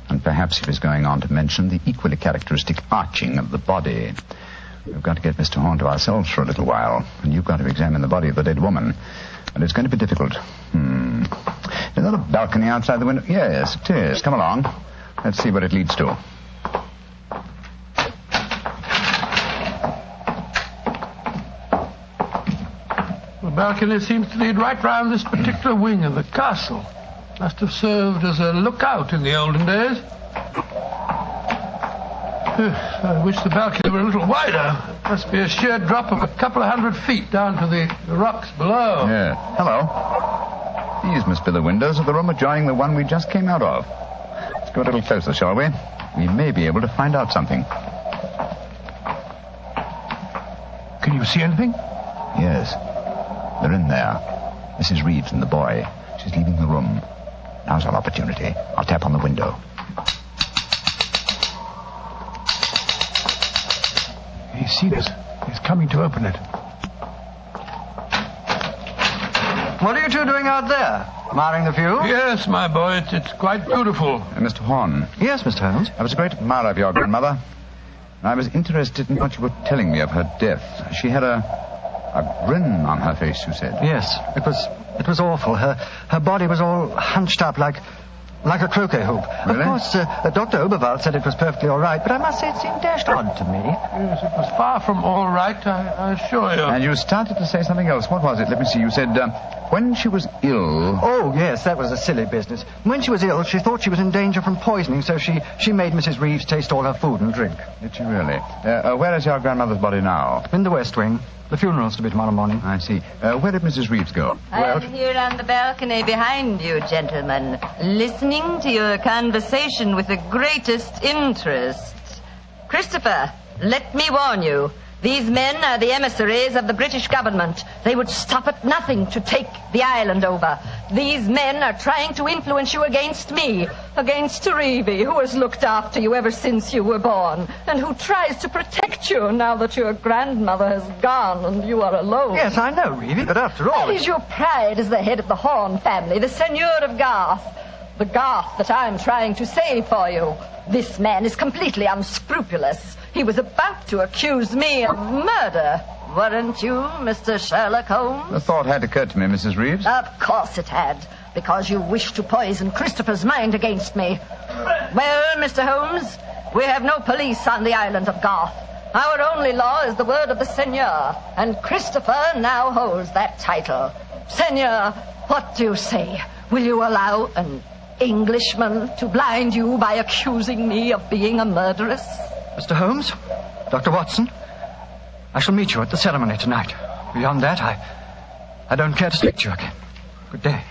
[SPEAKER 3] And perhaps he was going on to mention the equally characteristic arching of the body. We've got to get Mr. Horn to ourselves for a little while, and you've got to examine the body of the dead woman. And it's going to be difficult. Is that a balcony outside the window? Yes, it is. Come along. Let's see what it leads to.
[SPEAKER 2] The balcony seems to lead right round this particular wing of the castle. Must have served as a lookout in the olden days. I wish the balcony were a little wider. It must be a sheer drop of a couple of 100 feet down to the rocks below.
[SPEAKER 3] Yeah. Hello. These must be the windows of the room adjoining the one we just came out of. Let's go a little closer, shall we? We may be able to find out something.
[SPEAKER 2] Can you see anything?
[SPEAKER 3] Yes. They're in there. Mrs. Reeves and the boy. She's leaving the room. Now's our opportunity. I'll tap on the window.
[SPEAKER 2] He's seen us. He's coming to open it.
[SPEAKER 24] What are you two doing out there? Admiring the view?
[SPEAKER 2] Yes, my boy. It's quite beautiful.
[SPEAKER 3] Mr. Horn.
[SPEAKER 24] Yes, Mr. Holmes.
[SPEAKER 3] I was a great admirer of your grandmother. And I was interested in what you were telling me of her death. She had a grin on her face, you said.
[SPEAKER 24] Yes, it was awful. Her body was all hunched up like a croquet hoop.
[SPEAKER 3] Really?
[SPEAKER 24] Of course, Dr. Oberwald said it was perfectly all right, but I must say it seemed dashed odd to me.
[SPEAKER 2] Yes, it was far from all right, I assure you.
[SPEAKER 3] And you started to say something else. What was it? Let me see. You said, when she was ill...
[SPEAKER 24] Oh, yes, that was a silly business. When she was ill, she thought she was in danger from poisoning, so she made Mrs. Reeves taste all her food and drink.
[SPEAKER 3] Did she really? Where is your grandmother's body now?
[SPEAKER 24] In the West Wing. The funeral's to be tomorrow morning.
[SPEAKER 3] I see. Where did Mrs. Reeves go?
[SPEAKER 16] I'm here on the balcony behind you, gentlemen, listening to your conversation with the greatest interest. Christopher, let me warn you. These men are the emissaries of the British government. They would stop at nothing to take the island over. These men are trying to influence you against me, against Reeve, who has looked after you ever since you were born, and who tries to protect you now that your grandmother has gone and you are alone.
[SPEAKER 24] Yes, I know, Reeve, but after all...
[SPEAKER 16] That is your pride as the head of the Horn family, the Seigneur of Garth. The Garth that I'm trying to save for you. This man is completely unscrupulous. He was about to accuse me of murder. Weren't you, Mr. Sherlock Holmes?
[SPEAKER 3] The thought had occurred to me, Mrs. Reeves.
[SPEAKER 16] Of course it had, because you wished to poison Christopher's mind against me. Well, Mr. Holmes, we have no police on the island of Garth. Our only law is the word of the Seigneur, and Christopher now holds that title. Seigneur, what do you say? Will you allow an Englishman to blind you by accusing me of being a murderess?
[SPEAKER 24] Mr. Holmes, Dr. Watson, I shall meet you at the ceremony tonight. Beyond that, I don't care to speak to you again. Good day.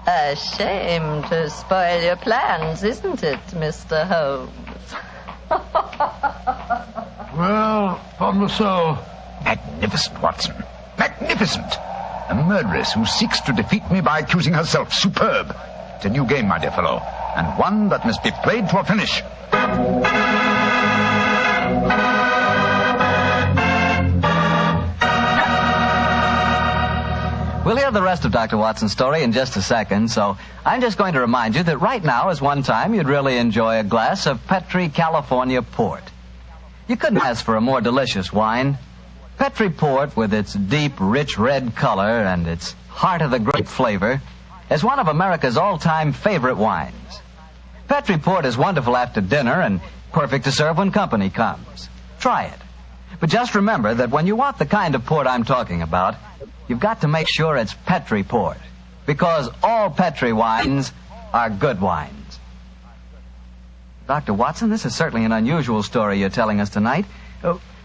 [SPEAKER 16] A shame to spoil your plans, isn't it, Mr. Holmes?
[SPEAKER 2] Well, upon my soul.
[SPEAKER 3] Magnificent, Watson. Magnificent. A murderess who seeks to defeat me by accusing herself. Superb. It's a new game, my dear fellow, and one that must be played to a finish.
[SPEAKER 1] We'll hear the rest of Dr. Watson's story in just a second, so I'm just going to remind you that right now is one time you'd really enjoy a glass of Petri California Port. You couldn't ask for a more delicious wine. Petri Port, with its deep, rich red color and its heart-of-the-grape flavor, is one of America's all-time favorite wines. Petri Port is wonderful after dinner, and Perfect to serve when company comes. Try it. But just remember that when you want the kind of port I'm talking about, you've got to make sure it's Petri port. Because all Petri wines are good wines. Dr. Watson, this is certainly an unusual story you're telling us tonight.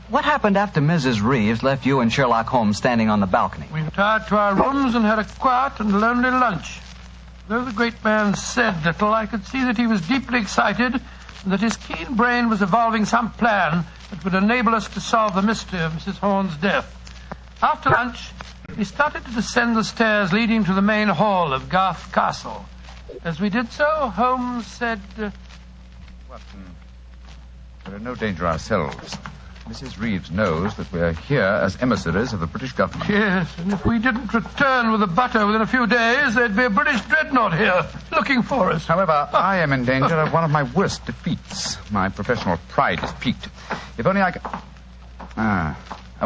[SPEAKER 1] What happened after Mrs. Reeves left you and Sherlock Holmes standing on the balcony?
[SPEAKER 2] We retired to our rooms and had a quiet and lonely lunch. Though the great man said little, I could see that he was deeply excited and that his keen brain was evolving some plan that would enable us to solve the mystery of Mrs. Horn's death. After lunch, we started to descend the stairs leading to the main hall of Garth Castle. As we did so, Holmes said...
[SPEAKER 3] Watson, we're in no danger ourselves. Mrs. Reeves knows that we're here as emissaries of the British government.
[SPEAKER 2] Yes, and if we didn't return with the butter within a few days, there'd be a British dreadnought here looking for us.
[SPEAKER 3] However, I am in danger of one of my worst defeats. My professional pride is piqued. If only I could...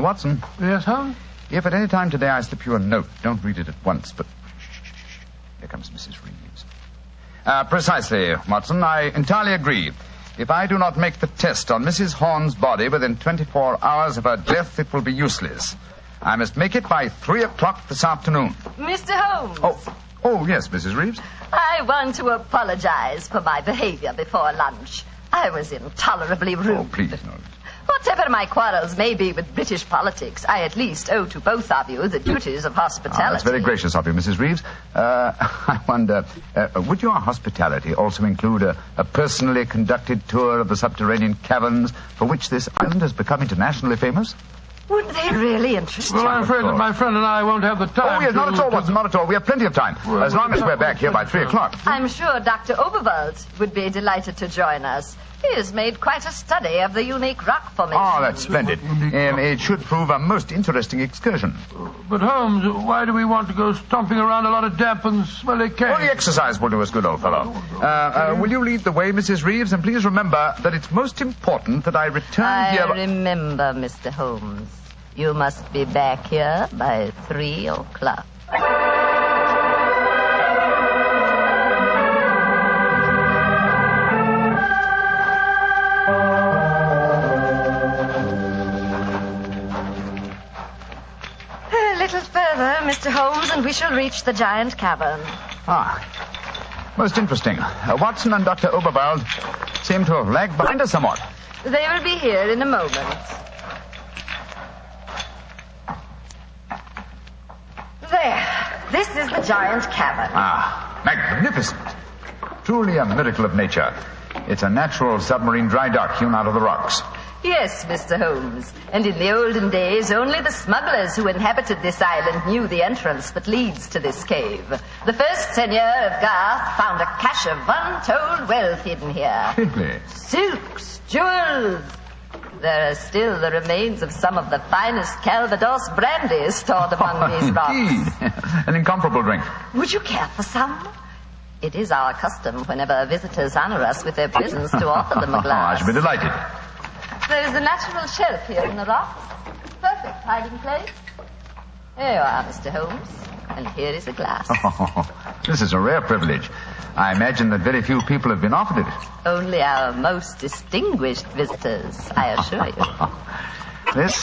[SPEAKER 3] Watson.
[SPEAKER 2] Yes, Holmes?
[SPEAKER 3] If at any time today I slip you a note, don't read it at once, but... Here comes Mrs. Reeves. Precisely, Watson. I entirely agree. If I do not make the test on Mrs. Horn's body within 24 hours of her death, it will be useless. I must make it by 3 o'clock this afternoon.
[SPEAKER 16] Mr. Holmes.
[SPEAKER 3] Oh, yes, Mrs. Reeves.
[SPEAKER 16] I want to apologize for my behavior before lunch. I was intolerably rude.
[SPEAKER 3] Oh, please, no.
[SPEAKER 16] Whatever my quarrels may be with British politics, I at least owe to both of you the duties of hospitality.
[SPEAKER 3] That's very gracious of you, Mrs. Reeves. I wonder, would your hospitality also include a personally conducted tour of the subterranean caverns for which this island has become internationally famous?
[SPEAKER 16] Would they really interest you?
[SPEAKER 2] Well, I'm afraid that my friend and I won't have the time.
[SPEAKER 3] Oh, yes, not at all, Watson, not at all. We have plenty of time, as long as we're back here by 3 o'clock.
[SPEAKER 16] I'm sure Dr. Oberwald would be delighted to join us. He has made quite a study of the unique rock formation.
[SPEAKER 3] Oh, that's splendid. It should prove a most interesting excursion.
[SPEAKER 2] But, Holmes, why do we want to go stomping around a lot of damp and smelly caves?
[SPEAKER 3] Well, the exercise will do us good, old fellow. Will you lead the way, Mrs. Reeves? And please remember that it's most important that I return here...
[SPEAKER 16] I remember, Mr. Holmes. You must be back here by 3 o'clock. Further, Mr. Holmes, and we shall reach the giant cavern.
[SPEAKER 3] Most interesting. Watson and Dr. Oberwald seem to have lagged behind us somewhat.
[SPEAKER 16] They will be here in a moment. There. This is the giant cavern.
[SPEAKER 3] Magnificent. Truly a miracle of nature. It's a natural submarine dry dock hewn out of the rocks.
[SPEAKER 16] Yes, Mr. Holmes. And in the olden days, only the smugglers who inhabited this island knew the entrance that leads to this cave. The first seigneur of Garth found a cache of untold wealth hidden here.
[SPEAKER 3] Really?
[SPEAKER 16] Silks, jewels. There are still the remains of some of the finest Calvados brandy stored among these rocks.
[SPEAKER 3] Indeed. An incomparable drink.
[SPEAKER 16] Would you care for some? It is our custom whenever visitors honor us with their presence to offer them a glass.
[SPEAKER 3] I should be delighted.
[SPEAKER 16] There is a natural shelf here in the rocks. Perfect hiding place. Here you are, Mr. Holmes. And here is a glass.
[SPEAKER 3] This is a rare privilege. I imagine that very few people have been offered it.
[SPEAKER 16] Only our most distinguished visitors, I assure you.
[SPEAKER 3] This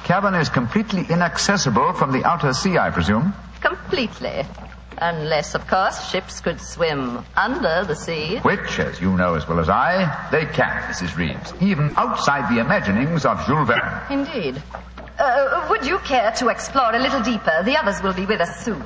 [SPEAKER 3] cavern is completely inaccessible from the outer sea, I presume.
[SPEAKER 16] Completely. Unless, of course, ships could swim under the sea.
[SPEAKER 3] Which, as you know as well as I, they can, Mrs. Reeves. Even outside the imaginings of Jules Verne.
[SPEAKER 16] Indeed. Would you care to explore a little deeper? The others will be with us soon.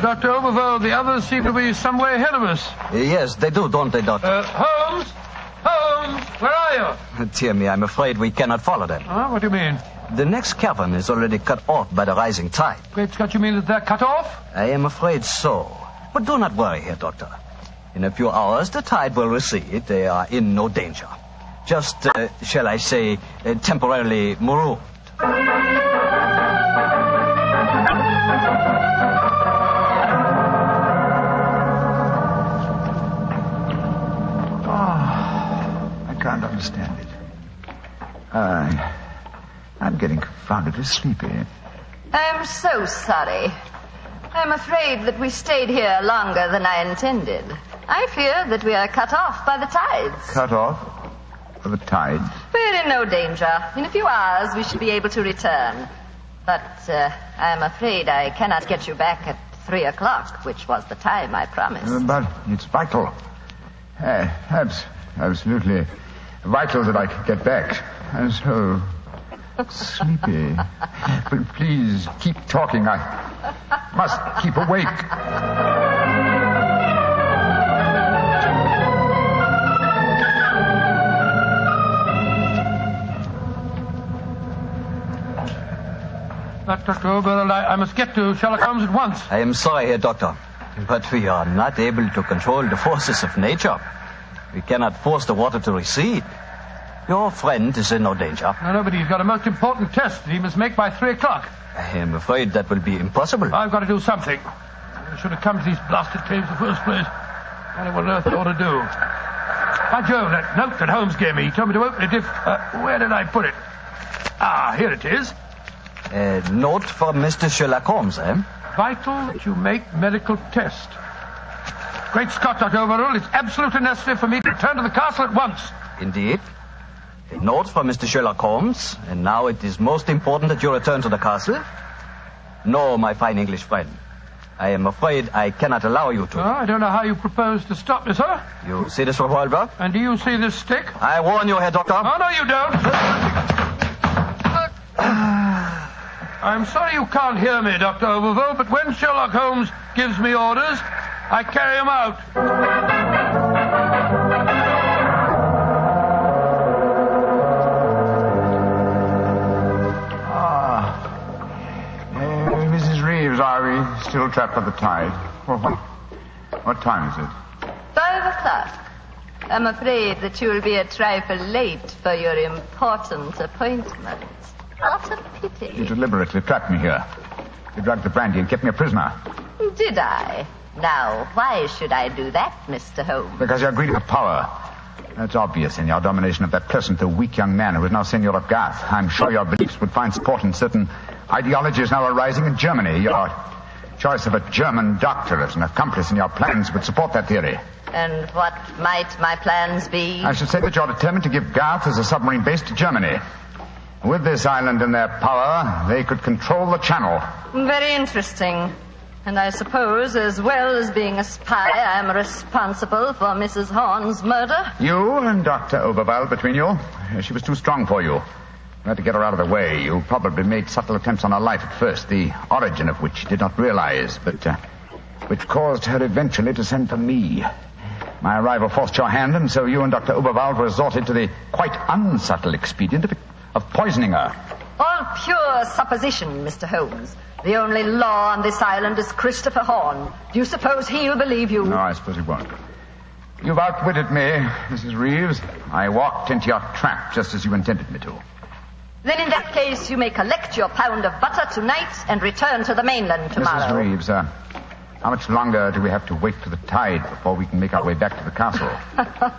[SPEAKER 2] Dr. Oberwald, the others seem to be some way ahead of us.
[SPEAKER 1] Yes, they do, don't they, Doctor?
[SPEAKER 2] Holmes! Holmes! Where are you?
[SPEAKER 1] Dear me, I'm afraid we cannot follow them.
[SPEAKER 2] What do you mean?
[SPEAKER 1] The next cavern is already cut off by the rising tide.
[SPEAKER 2] Great Scott, you mean that they're cut off?
[SPEAKER 1] I am afraid so. But do not worry here, Doctor. In a few hours, the tide will recede. They are in no danger. Just, shall I say, temporarily marooned.
[SPEAKER 3] I can't understand it. confoundedly sleepy.
[SPEAKER 16] I'm so sorry. I'm afraid that we stayed here longer than I intended. I fear that we are cut off by the tides.
[SPEAKER 3] Cut off? For the tides?
[SPEAKER 16] We're in no danger. In a few hours, we should be able to return. But I'm afraid I cannot get you back at 3 o'clock, which was the time I promised.
[SPEAKER 3] But it's vital. Absolutely vital that I get back. I'm so sleepy. But please, keep talking. I must keep awake.
[SPEAKER 2] Dr. Oberl, I must get to Sherlock Holmes at once.
[SPEAKER 12] I am sorry, Herr Doctor, but we are not able to control the forces of nature. We cannot force the water to recede. Your friend is in no danger.
[SPEAKER 2] No, but he's got a most important test that he must make by 3 o'clock.
[SPEAKER 12] I am afraid that will be impossible.
[SPEAKER 2] I've got to do something. I should have come to these blasted caves in the first place. I don't know what on earth I ought to do. By Jove, that note that Holmes gave me, he told me to open it if... where did I put it? Ah, here it is.
[SPEAKER 12] A note from Mr. Sherlock Holmes, eh?
[SPEAKER 2] Vital that you make medical test. Great Scott, Dr. Overall, it's absolutely necessary for me to return to the castle at once.
[SPEAKER 12] Indeed. A note from Mr. Sherlock Holmes, and now it is most important that you return to the castle. No, my fine English friend. I am afraid I cannot allow you to.
[SPEAKER 2] Oh, I don't know how you propose to stop me, sir.
[SPEAKER 12] You see this revolver?
[SPEAKER 2] And do you see this stick?
[SPEAKER 12] I warn you, Herr Doctor.
[SPEAKER 2] Oh, no, you don't. I'm sorry you can't hear me, Dr. Overville, but when Sherlock Holmes gives me orders, I carry them out.
[SPEAKER 3] Mrs. Reeves, are we still trapped by the tide? What time is it?
[SPEAKER 16] 5 o'clock. I'm afraid that you will be a trifle late for your important appointment. What a pity.
[SPEAKER 3] You deliberately trapped me here. You drugged the brandy and kept me a prisoner.
[SPEAKER 16] Did I? Now, why should I do that, Mr. Holmes?
[SPEAKER 3] Because you're greedy for power. That's obvious in your domination of that pleasant though weak young man who is now Senor of Garth. I'm sure your beliefs would find support in certain ideologies now arising in Germany. Your choice of a German doctor as an accomplice in your plans would support that theory.
[SPEAKER 16] And what might my plans be?
[SPEAKER 3] I should say that you're determined to give Garth as a submarine base to Germany. With this island in their power, they could control the channel.
[SPEAKER 16] Very interesting. And I suppose, as well as being a spy, I'm responsible for Mrs. Horn's murder?
[SPEAKER 3] You and Dr. Oberval between you. She was too strong for you. You had to get her out of the way. You probably made subtle attempts on her life at first, the origin of which you did not realize, but which caused her eventually to send for me. My arrival forced your hand, and so you and Dr. Oberval resorted to the quite unsubtle expedient of poisoning her.
[SPEAKER 16] All pure supposition, Mr. Holmes. The only law on this island is Christopher Horn. Do you suppose he'll believe you?
[SPEAKER 3] No, I suppose he won't. You've outwitted me, Mrs. Reeves. I walked into your trap just as you intended me to.
[SPEAKER 16] Then in that case, you may collect your pound of butter tonight and return to the mainland tomorrow.
[SPEAKER 3] Mrs. Reeves, how much longer do we have to wait for the tide before we can make our way back to the castle?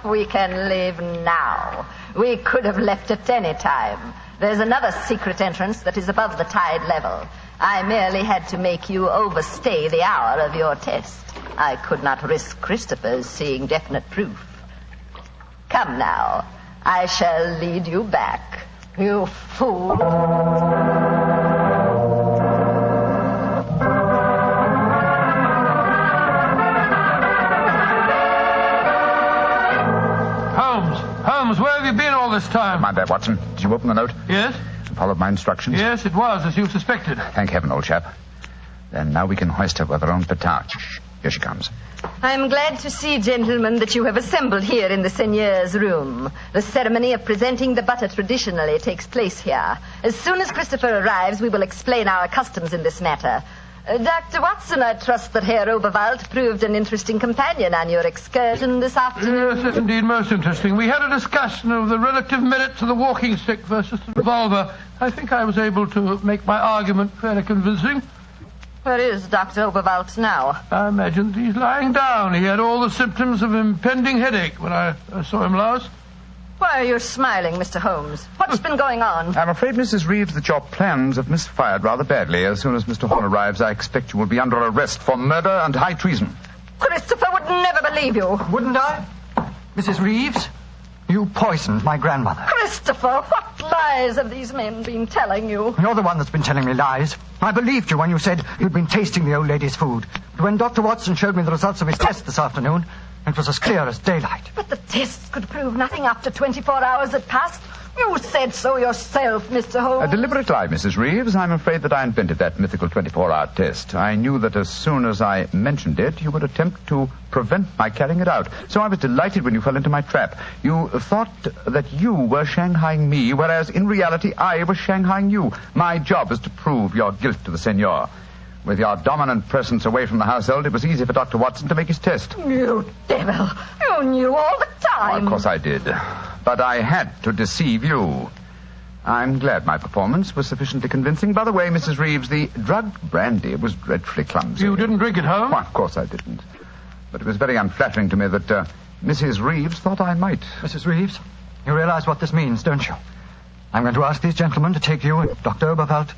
[SPEAKER 16] We can leave now. We could have left at any time. There's another secret entrance that is above the tide level. I merely had to make you overstay the hour of your test. I could not risk Christopher's seeing definite proof. Come now. I shall lead you back. You fool.
[SPEAKER 2] Holmes, where have you been all this time?
[SPEAKER 3] Mind that, Watson. Did you open the note?
[SPEAKER 2] Yes.
[SPEAKER 3] And followed my instructions?
[SPEAKER 2] Yes, it was, as you suspected.
[SPEAKER 3] Thank heaven, old chap. Then now we can hoist her with our own petard. Here she comes.
[SPEAKER 16] I'm glad to see, gentlemen, that you have assembled here in the seigneur's room. The ceremony of presenting the butter traditionally takes place here. As soon as Christopher arrives, we will explain our customs in this matter. Dr. Watson, I trust that Herr Oberwald proved an interesting companion on your excursion this afternoon.
[SPEAKER 2] Yes, indeed, most interesting. We had a discussion of the relative merits of the walking stick versus the revolver. I think I was able to make my argument fairly convincing.
[SPEAKER 16] Where is Dr. Oberwald now?
[SPEAKER 2] I imagine he's lying down. He had all the symptoms of impending headache when I saw him last.
[SPEAKER 16] Why are you smiling, Mr. Holmes? What's been going on?
[SPEAKER 3] I'm afraid, Mrs. Reeves, that your plans have misfired rather badly. As soon as Mr. Horn arrives, I expect you will be under arrest for murder and high treason.
[SPEAKER 16] Christopher would never believe you.
[SPEAKER 24] Wouldn't I? Mrs. Reeves, you poisoned my grandmother.
[SPEAKER 16] Christopher, what lies have these men been telling you?
[SPEAKER 24] You're the one that's been telling me lies. I believed you when you said you'd been tasting the old lady's food. But when Dr. Watson showed me the results of his test this afternoon, it was as clear as daylight.
[SPEAKER 16] But the tests could prove nothing after 24 hours had passed. You said so yourself, Mr. Holmes.
[SPEAKER 3] A deliberate lie, Mrs. Reeves. I'm afraid that I invented that mythical 24-hour test. I knew that as soon as I mentioned it, you would attempt to prevent my carrying it out. So I was delighted when you fell into my trap. You thought that you were shanghaiing me, whereas in reality I was shanghaiing you. My job is to prove your guilt to the senor. With your dominant presence away from the household, it was easy for Dr. Watson to make his test.
[SPEAKER 16] You devil! You knew all the time.
[SPEAKER 3] Well, of course I did. But I had to deceive you. I'm glad my performance was sufficiently convincing. By the way, Mrs. Reeves, the drugged brandy was dreadfully clumsy.
[SPEAKER 2] You didn't drink it home?
[SPEAKER 3] Well, of course I didn't. But it was very unflattering to me that Mrs. Reeves thought I might.
[SPEAKER 24] Mrs. Reeves, you realize what this means, don't you? I'm going to ask these gentlemen to take you and Dr. Oberwald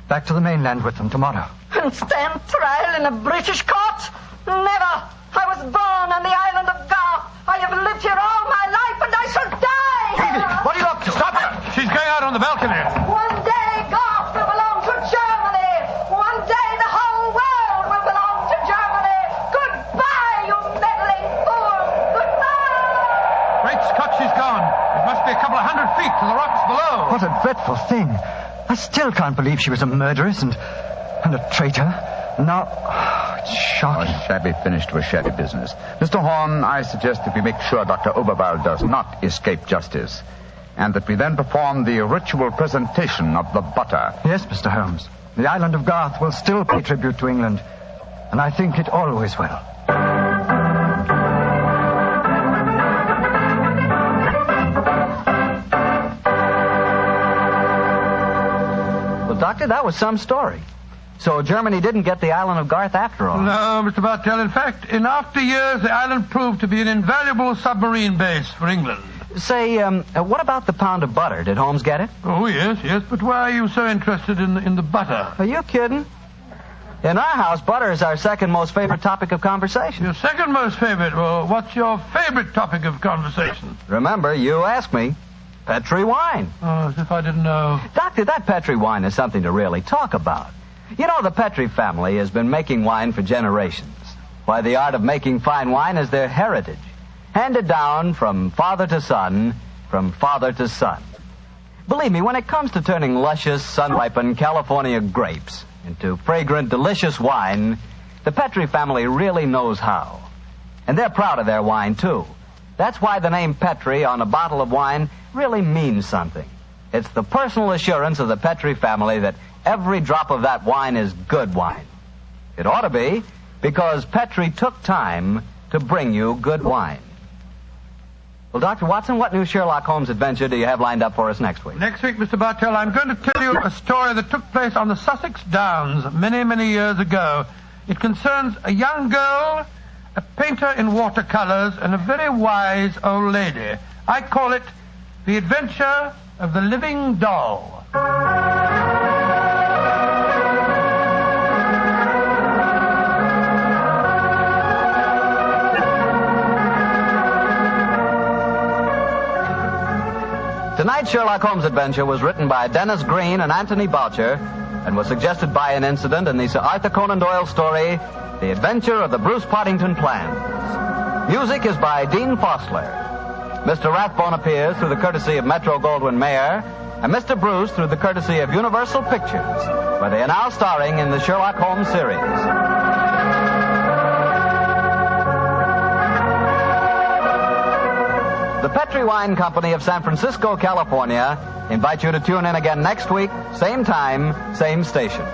[SPEAKER 24] back to the mainland with them tomorrow.
[SPEAKER 16] And stand trial in a British court? Never! I was born on the island of Garth. I have lived here all my life, and I shall die here!
[SPEAKER 24] What are you up to?
[SPEAKER 2] Stop her! She's going out on the balcony.
[SPEAKER 16] One day Garth will belong to Germany. One day the whole world will belong to Germany. Goodbye, you meddling fool! Goodbye!
[SPEAKER 2] Great Scott, she's gone. It must be a couple of 100 feet to the rocks below.
[SPEAKER 24] What a dreadful thing. I still can't believe she was a murderess and a traitor. Now, it's shocking.
[SPEAKER 3] A shabby finish to a shabby business. Mr. Horn, I suggest that we make sure Dr. Oberwald does not escape justice, and that we then perform the ritual presentation of the butter.
[SPEAKER 24] Yes, Mr. Holmes. The island of Garth will still pay tribute to England, and I think it always will.
[SPEAKER 1] Doctor, that was some story. So Germany didn't get the island of Garth after all.
[SPEAKER 2] No, Mr. Bartell. In fact, in after years, the island proved to be an invaluable submarine base for England.
[SPEAKER 1] Say, what about the pound of butter? Did Holmes get it?
[SPEAKER 2] Oh, yes. But why are you so interested in the butter?
[SPEAKER 1] Are you kidding? In our house, butter is our second most favorite topic of conversation.
[SPEAKER 2] Your second most favorite? Well, what's your favorite topic of conversation?
[SPEAKER 1] Remember, you asked me. Petri wine.
[SPEAKER 2] Oh, as if I didn't know.
[SPEAKER 1] Doctor, that Petri wine is something to really talk about. You know, the Petri family has been making wine for generations. Why, the art of making fine wine is their heritage, handed down from father to son, from father to son. Believe me, when it comes to turning luscious, sun-ripened California grapes into fragrant, delicious wine, the Petri family really knows how. And they're proud of their wine, too. That's why the name Petri on a bottle of wine really means something. It's the personal assurance of the Petri family that every drop of that wine is good wine. It ought to be, because Petri took time to bring you good wine. Well, Dr. Watson, what new Sherlock Holmes adventure do you have lined up for us next week?
[SPEAKER 2] Next week, Mr. Bartell, I'm going to tell you a story that took place on the Sussex Downs many, many years ago. It concerns a young girl, a painter in watercolors, and a very wise old lady. I call it The Adventure of the Living Doll.
[SPEAKER 1] Tonight's Sherlock Holmes adventure was written by Dennis Green and Anthony Boucher and was suggested by an incident in the Sir Arthur Conan Doyle story, The Adventure of the Bruce Partington Plans. Music is by Dean Fosler. Mr. Rathbone appears through the courtesy of Metro-Goldwyn-Mayer, and Mr. Bruce through the courtesy of Universal Pictures, where they are now starring in the Sherlock Holmes series. The Petri Wine Company of San Francisco, California, invite you to tune in again next week, same time, same station.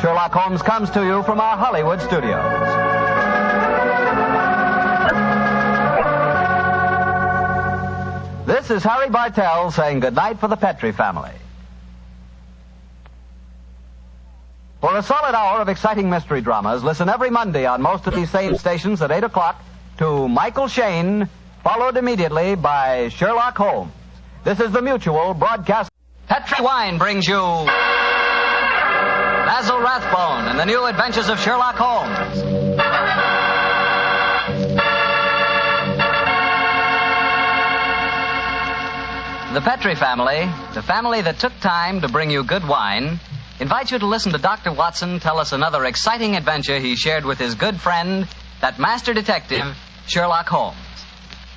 [SPEAKER 1] Sherlock Holmes comes to you from our Hollywood studios. This is Harry Bartell saying goodnight for the Petri family. For a solid hour of exciting mystery dramas, listen every Monday on most of these same stations at 8 o'clock to Michael Shayne, followed immediately by Sherlock Holmes.
[SPEAKER 12] This is the Mutual Broadcast. Petri Wine brings you Basil Rathbone and the New Adventures of Sherlock Holmes. The Petri family, the family that took time to bring you good wine, invites you to listen to Dr. Watson tell us another exciting adventure he shared with his good friend, that master detective, Sherlock Holmes.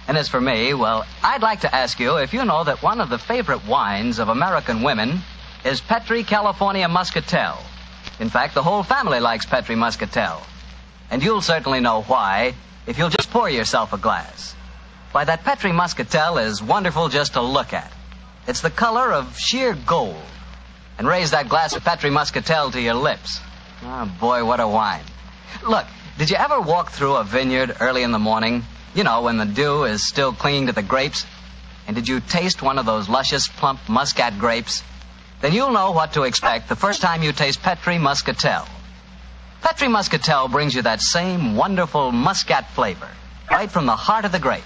[SPEAKER 12] And as for me, well, I'd like to ask you if you know that one of the favorite wines of American women is Petri California Muscatel. In fact, the whole family likes Petri Muscatel. And you'll certainly know why if you'll just pour yourself a glass. Why, that Petri Muscatel is wonderful just to look at. It's the color of sheer gold. And raise that glass of Petri Muscatel to your lips. Oh, boy, what a wine. Look, did you ever walk through a vineyard early in the morning? You know, when the dew is still clinging to the grapes? And did you taste one of those luscious, plump muscat grapes? Then you'll know what to expect the first time you taste Petri Muscatel. Petri Muscatel brings you that same wonderful muscat flavor, right from the heart of the grape.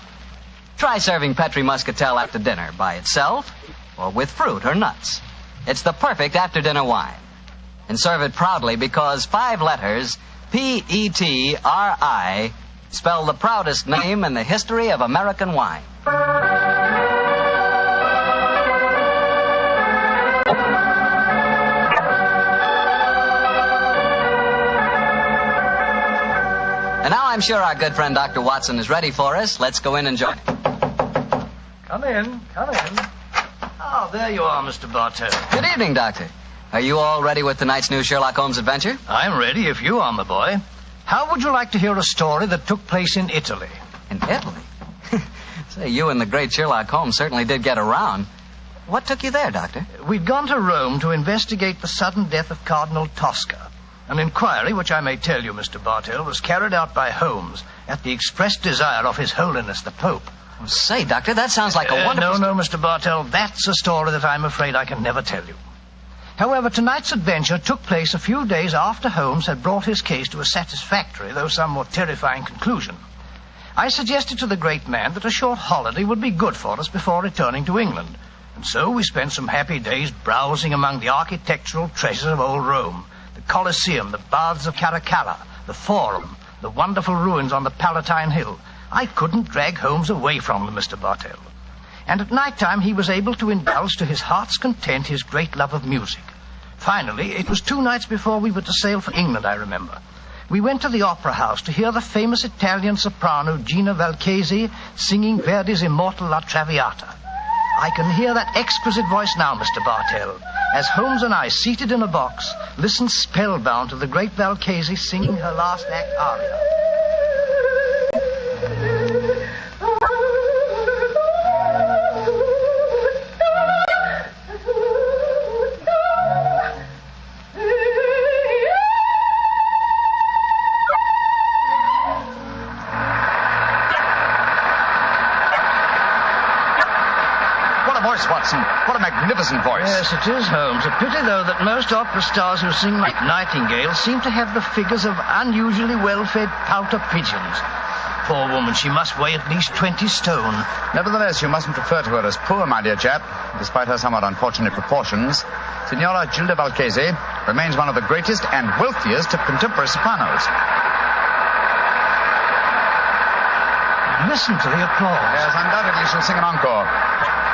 [SPEAKER 12] Try serving Petri Muscatel after dinner by itself or with fruit or nuts. It's the perfect after-dinner wine. And serve it proudly because 5 letters, P-E-T-R-I, spell the proudest name in the history of American wine. And now I'm sure our good friend Dr. Watson is ready for us. Let's go in and join him.
[SPEAKER 6] Come in. Oh, there you are, Mr. Bartell.
[SPEAKER 12] Good evening, Doctor. Are you all ready with tonight's new Sherlock Holmes adventure?
[SPEAKER 6] I'm ready if you are, my boy. How would you like to hear a story that took place in Italy?
[SPEAKER 12] In Italy? Say, you and the great Sherlock Holmes certainly did get around. What took you there, Doctor?
[SPEAKER 6] We'd gone to Rome to investigate the sudden death of Cardinal Tosca. An inquiry, which I may tell you, Mr. Bartell, was carried out by Holmes at the express desire of His Holiness the Pope.
[SPEAKER 12] Oh, say, Doctor, that sounds like a wonderful...
[SPEAKER 6] No, Mr. Bartell, that's a story that I'm afraid I can never tell you. However, tonight's adventure took place a few days after Holmes had brought his case to a satisfactory, though somewhat terrifying conclusion. I suggested to the great man that a short holiday would be good for us before returning to England. And so we spent some happy days browsing among the architectural treasures of old Rome. The Colosseum, the Baths of Caracalla, the Forum, the wonderful ruins on the Palatine Hill. I couldn't drag Holmes away from them, Mr. Bartell. And at night time he was able to indulge to his heart's content his great love of music. Finally, it was 2 nights before we were to sail for England, I remember. We went to the opera house to hear the famous Italian soprano Gina Valchesi singing Verdi's immortal La Traviata. I can hear that exquisite voice now, Mr. Bartell, as Holmes and I, seated in a box, listened spellbound to the great Valchesi singing her last act aria.
[SPEAKER 3] Watson. What a magnificent voice.
[SPEAKER 6] Yes, it is, Holmes. A pity, though, that most opera stars who sing like Nightingale seem to have the figures of unusually well-fed pouter pigeons. Poor woman, she must weigh at least 20 stone.
[SPEAKER 3] Nevertheless, you mustn't refer to her as poor, my dear chap. Despite her somewhat unfortunate proportions, Signora Gilda Valchesi remains one of the greatest and wealthiest of contemporary sopranos.
[SPEAKER 6] Listen to the applause.
[SPEAKER 3] Yes, undoubtedly she'll sing an encore.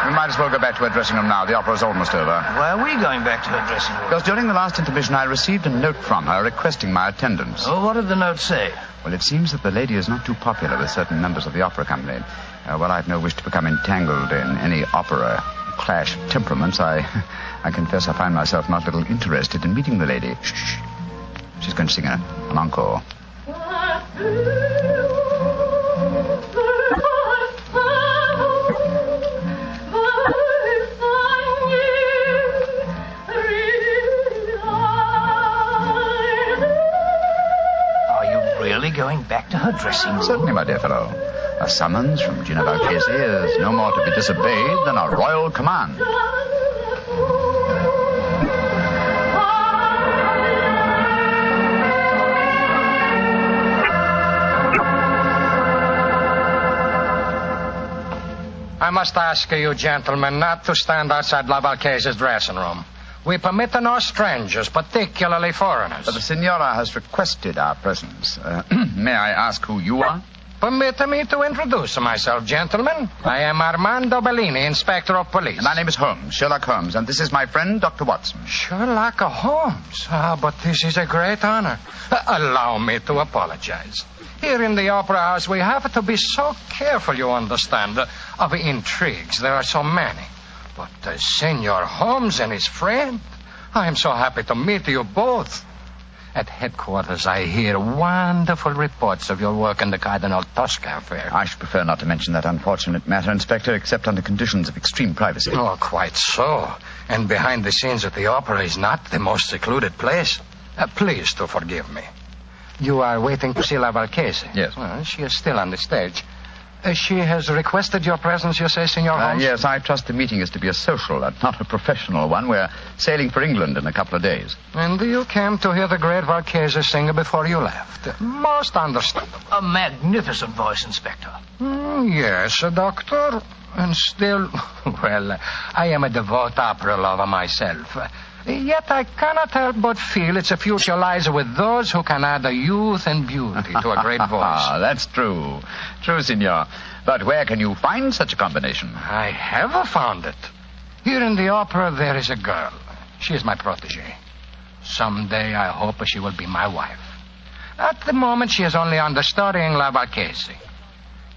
[SPEAKER 3] We might as well go back to her dressing room now. The opera's almost over.
[SPEAKER 6] Why are we going back to her dressing room?
[SPEAKER 3] Because during the last intermission I received a note from her requesting my attendance.
[SPEAKER 6] Oh, what did the note say?
[SPEAKER 3] Well, it seems that the lady is not too popular with certain members of the opera company. Well, I've no wish to become entangled in any opera clash of temperaments. I confess I find myself not a little interested in meeting the lady. Shh. She's going to sing an encore.
[SPEAKER 6] Going back to her dressing room?
[SPEAKER 3] Certainly, my dear fellow. A summons from Gina Valchesi is no more to be disobeyed than a royal command.
[SPEAKER 4] I must ask you, gentlemen, not to stand outside La Valchese's dressing room. We permit no strangers, particularly foreigners.
[SPEAKER 3] But the Signora has requested our presence. May I ask who you are?
[SPEAKER 4] Permit me to introduce myself, gentlemen. I am Armando Bellini, Inspector of Police.
[SPEAKER 3] My name is Holmes, Sherlock Holmes, and this is my friend, Dr. Watson.
[SPEAKER 4] Sherlock Holmes? But this is a great honor. Allow me to apologize. Here in the Opera House, we have to be so careful, you understand, of intrigues. There are so many. But Senor Holmes and his friend, I am so happy to meet you both. At headquarters, I hear wonderful reports of your work in the Cardinal Tosca affair.
[SPEAKER 3] I should prefer not to mention that unfortunate matter, Inspector, except under conditions of extreme privacy.
[SPEAKER 4] Oh, quite so. And behind the scenes at the opera is not the most secluded place. Please to forgive me. You are waiting to see La Valchese?
[SPEAKER 3] Yes.
[SPEAKER 4] Well, she is still on the stage. She has requested your presence, you say, Senor Holmes?
[SPEAKER 3] Yes, I trust the meeting is to be a social and not a professional one. We're sailing for England in a couple of days.
[SPEAKER 4] And you came to hear the great Valchese sing before you left. Most understandable.
[SPEAKER 6] A magnificent voice, Inspector.
[SPEAKER 4] Yes, Doctor. And still, well, I am a devout opera lover myself. Yet I cannot help but feel its future lies with those who can add a youth and beauty to a great voice.
[SPEAKER 3] That's true. True, Signor. But where can you find such a combination?
[SPEAKER 4] I have found it. Here in the opera, there is a girl. She is my protege. Someday, I hope she will be my wife. At the moment, she is only understudying La Valchese.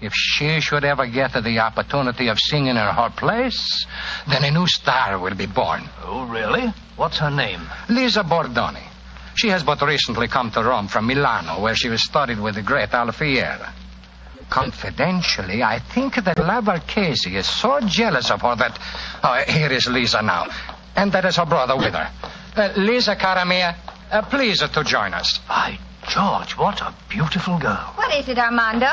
[SPEAKER 4] If she should ever get the opportunity of singing in her place, then a new star will be born.
[SPEAKER 6] Oh, really? What's her name?
[SPEAKER 4] Lisa Bordoni. She has but recently come to Rome from Milano, where she was studied with the great Alfieri. Confidentially, I think that La Valchese is so jealous of her that... Oh, here is Lisa now. And that is her brother with her. Lisa, cara mia, please to join us.
[SPEAKER 6] By George, what a beautiful girl.
[SPEAKER 13] What is it, Armando?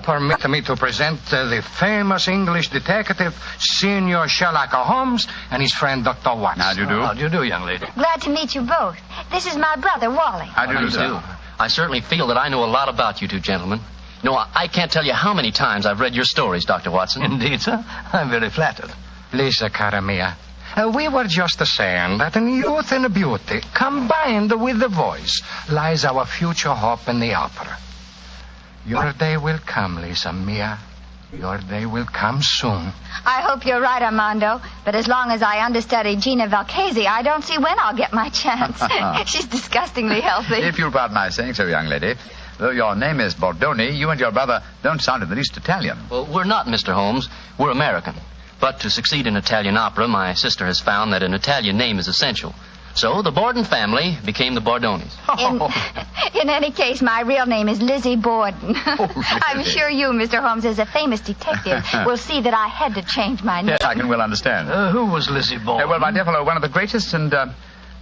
[SPEAKER 4] Permit me to present the famous English detective, Senor Sherlock Holmes, and his friend, Dr. Watson.
[SPEAKER 3] How do you do?
[SPEAKER 6] How do you do, young lady?
[SPEAKER 13] Glad to meet you both. This is my brother, Wally.
[SPEAKER 3] How do you do, sir?
[SPEAKER 14] I certainly feel that I know a lot about you two gentlemen. No, I can't tell you how many times I've read your stories, Dr. Watson.
[SPEAKER 6] Indeed, sir. I'm very flattered.
[SPEAKER 4] Lisa, cara mia, we were just saying that in youth and beauty, combined with the voice, lies our future hope in the opera. Your day will come, Lisa mia. Your day will come soon.
[SPEAKER 13] I hope you're right, Armando. But as long as I understudy Gina Valchese, I don't see when I'll get my chance. She's disgustingly healthy.
[SPEAKER 3] If you'll pardon my saying so, young lady, though your name is Bordoni, you and your brother don't sound in the least Italian.
[SPEAKER 14] Well, we're not, Mr. Holmes. We're American. But to succeed in Italian opera, my sister has found that an Italian name is essential. So the Borden family became the Bordonis.
[SPEAKER 13] In any case, my real name is Lizzie Borden.
[SPEAKER 3] Oh, really?
[SPEAKER 13] I'm sure you, Mr. Holmes, as a famous detective, will see that I had to change my name.
[SPEAKER 3] Yes, I can well understand.
[SPEAKER 6] Who was Lizzie Borden?
[SPEAKER 3] Well, my dear fellow, one of the greatest and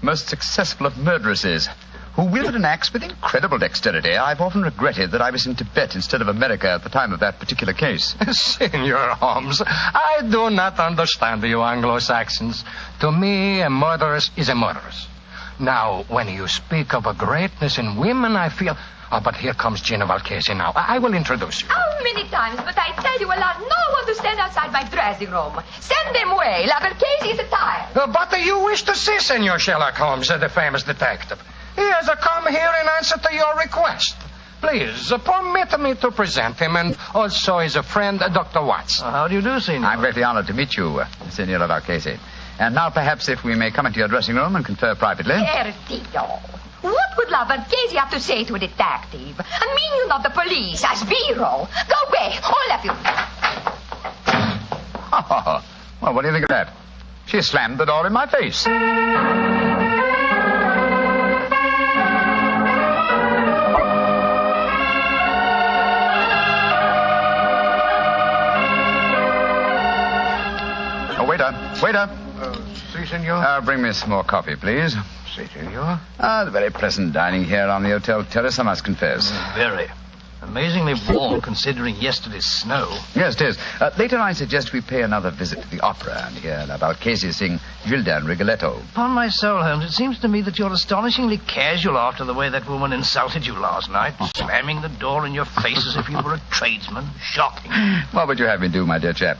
[SPEAKER 3] most successful of murderesses, who wielded an axe with incredible dexterity. I've often regretted that I was in Tibet instead of America at the time of that particular case.
[SPEAKER 4] Senor Holmes, I do not understand you Anglo-Saxons. To me, a murderess is a murderess. Now, when you speak of a greatness in women, I feel... Oh, but here comes Gina Valchese now. I will introduce you.
[SPEAKER 19] How many times must I tell you allow no one to stand outside my dressing room? Send them away. La Valchese is tired.
[SPEAKER 4] But you wish to see Senor Sherlock Holmes, the famous detective. He has come here in answer to your request. Please, permit me to present him, and also his friend, Dr. Watson.
[SPEAKER 6] How do you do, Senor?
[SPEAKER 3] I'm greatly honored to meet you, Senora Valchese. And now, perhaps, if we may come into your dressing room and confer privately.
[SPEAKER 19] Ertio. What would La Valchese have to say to a detective? I mean, you're not the police, as Vero. Go away, all of you.
[SPEAKER 3] Well, what do you think of that? She slammed the door in my face. Oh, waiter.
[SPEAKER 4] Si, senor.
[SPEAKER 3] Bring me some more coffee, please.
[SPEAKER 4] Si, senor.
[SPEAKER 3] The very pleasant dining here on the hotel terrace, I must confess.
[SPEAKER 6] Very. Amazingly warm, considering yesterday's snow.
[SPEAKER 3] Yes, it is. Later, I suggest we pay another visit to the opera and hear La Valchese sing Gilda and Rigoletto.
[SPEAKER 6] Upon my soul, Holmes, it seems to me that you're astonishingly casual after the way that woman insulted you last night, slamming the door in your face as if you were a tradesman. Shocking.
[SPEAKER 3] What would you have me do, my dear chap?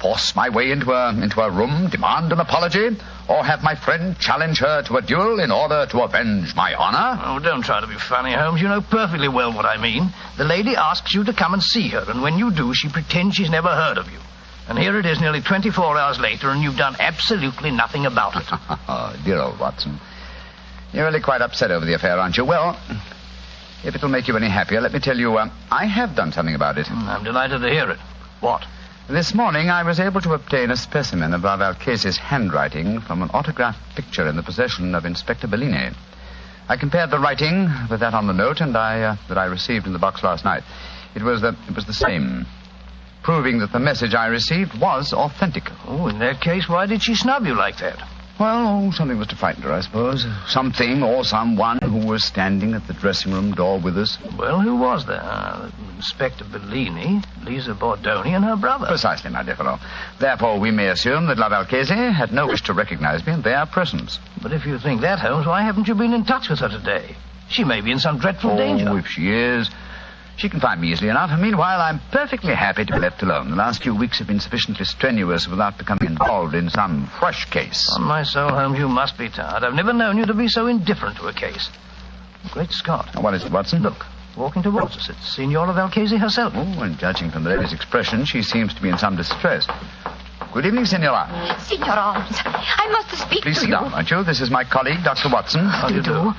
[SPEAKER 3] Force my way into a room, demand an apology, or have my friend challenge her to a duel in order to avenge my honor?
[SPEAKER 6] Oh, don't try to be funny, Holmes. You know perfectly well what I mean. The lady asks you to come and see her, and when you do, she pretends she's never heard of you. And here it is nearly 24 hours later, and you've done absolutely nothing about it.
[SPEAKER 3] Oh, dear old Watson. You're really quite upset over the affair, aren't you? Well, if it'll make you any happier, let me tell you, I have done something about it.
[SPEAKER 6] I'm delighted to hear it. What?
[SPEAKER 3] This morning I was able to obtain a specimen of Valcase's handwriting from an autographed picture in the possession of Inspector Bellini. I compared the writing with that on the note that I received in the box last night. It was the same, proving that the message I received was authentic.
[SPEAKER 6] Oh, in that case, why did she snub you like that?
[SPEAKER 3] Well, something was to frighten her, I suppose. Something or someone who was standing at the dressing room door with us.
[SPEAKER 6] Well, who was there? Inspector Bellini, Lisa Bordoni, and her brother.
[SPEAKER 3] Precisely, my dear fellow. Therefore, we may assume that La Valcase had no wish to recognize me in their presence.
[SPEAKER 6] But if you think that, Holmes, why haven't you been in touch with her today? She may be in some dreadful danger.
[SPEAKER 3] Oh, if she is, she can find me easily enough. And meanwhile, I'm perfectly happy to be left alone. The last few weeks have been sufficiently strenuous without becoming involved in some fresh case.
[SPEAKER 6] On my soul, Holmes, you must be tired. I've never known you to be so indifferent to a case. Great Scott.
[SPEAKER 3] What is it, Watson?
[SPEAKER 6] Look, walking towards us. It's Signora Valcase herself.
[SPEAKER 3] Oh, and judging from the lady's expression, she seems to be in some distress. Good evening, Signora.
[SPEAKER 19] Signor Holmes, I must speak
[SPEAKER 3] Please
[SPEAKER 19] to
[SPEAKER 3] sit
[SPEAKER 19] you.
[SPEAKER 3] down, won't you? This is my colleague, Dr. Watson.
[SPEAKER 6] How do you do?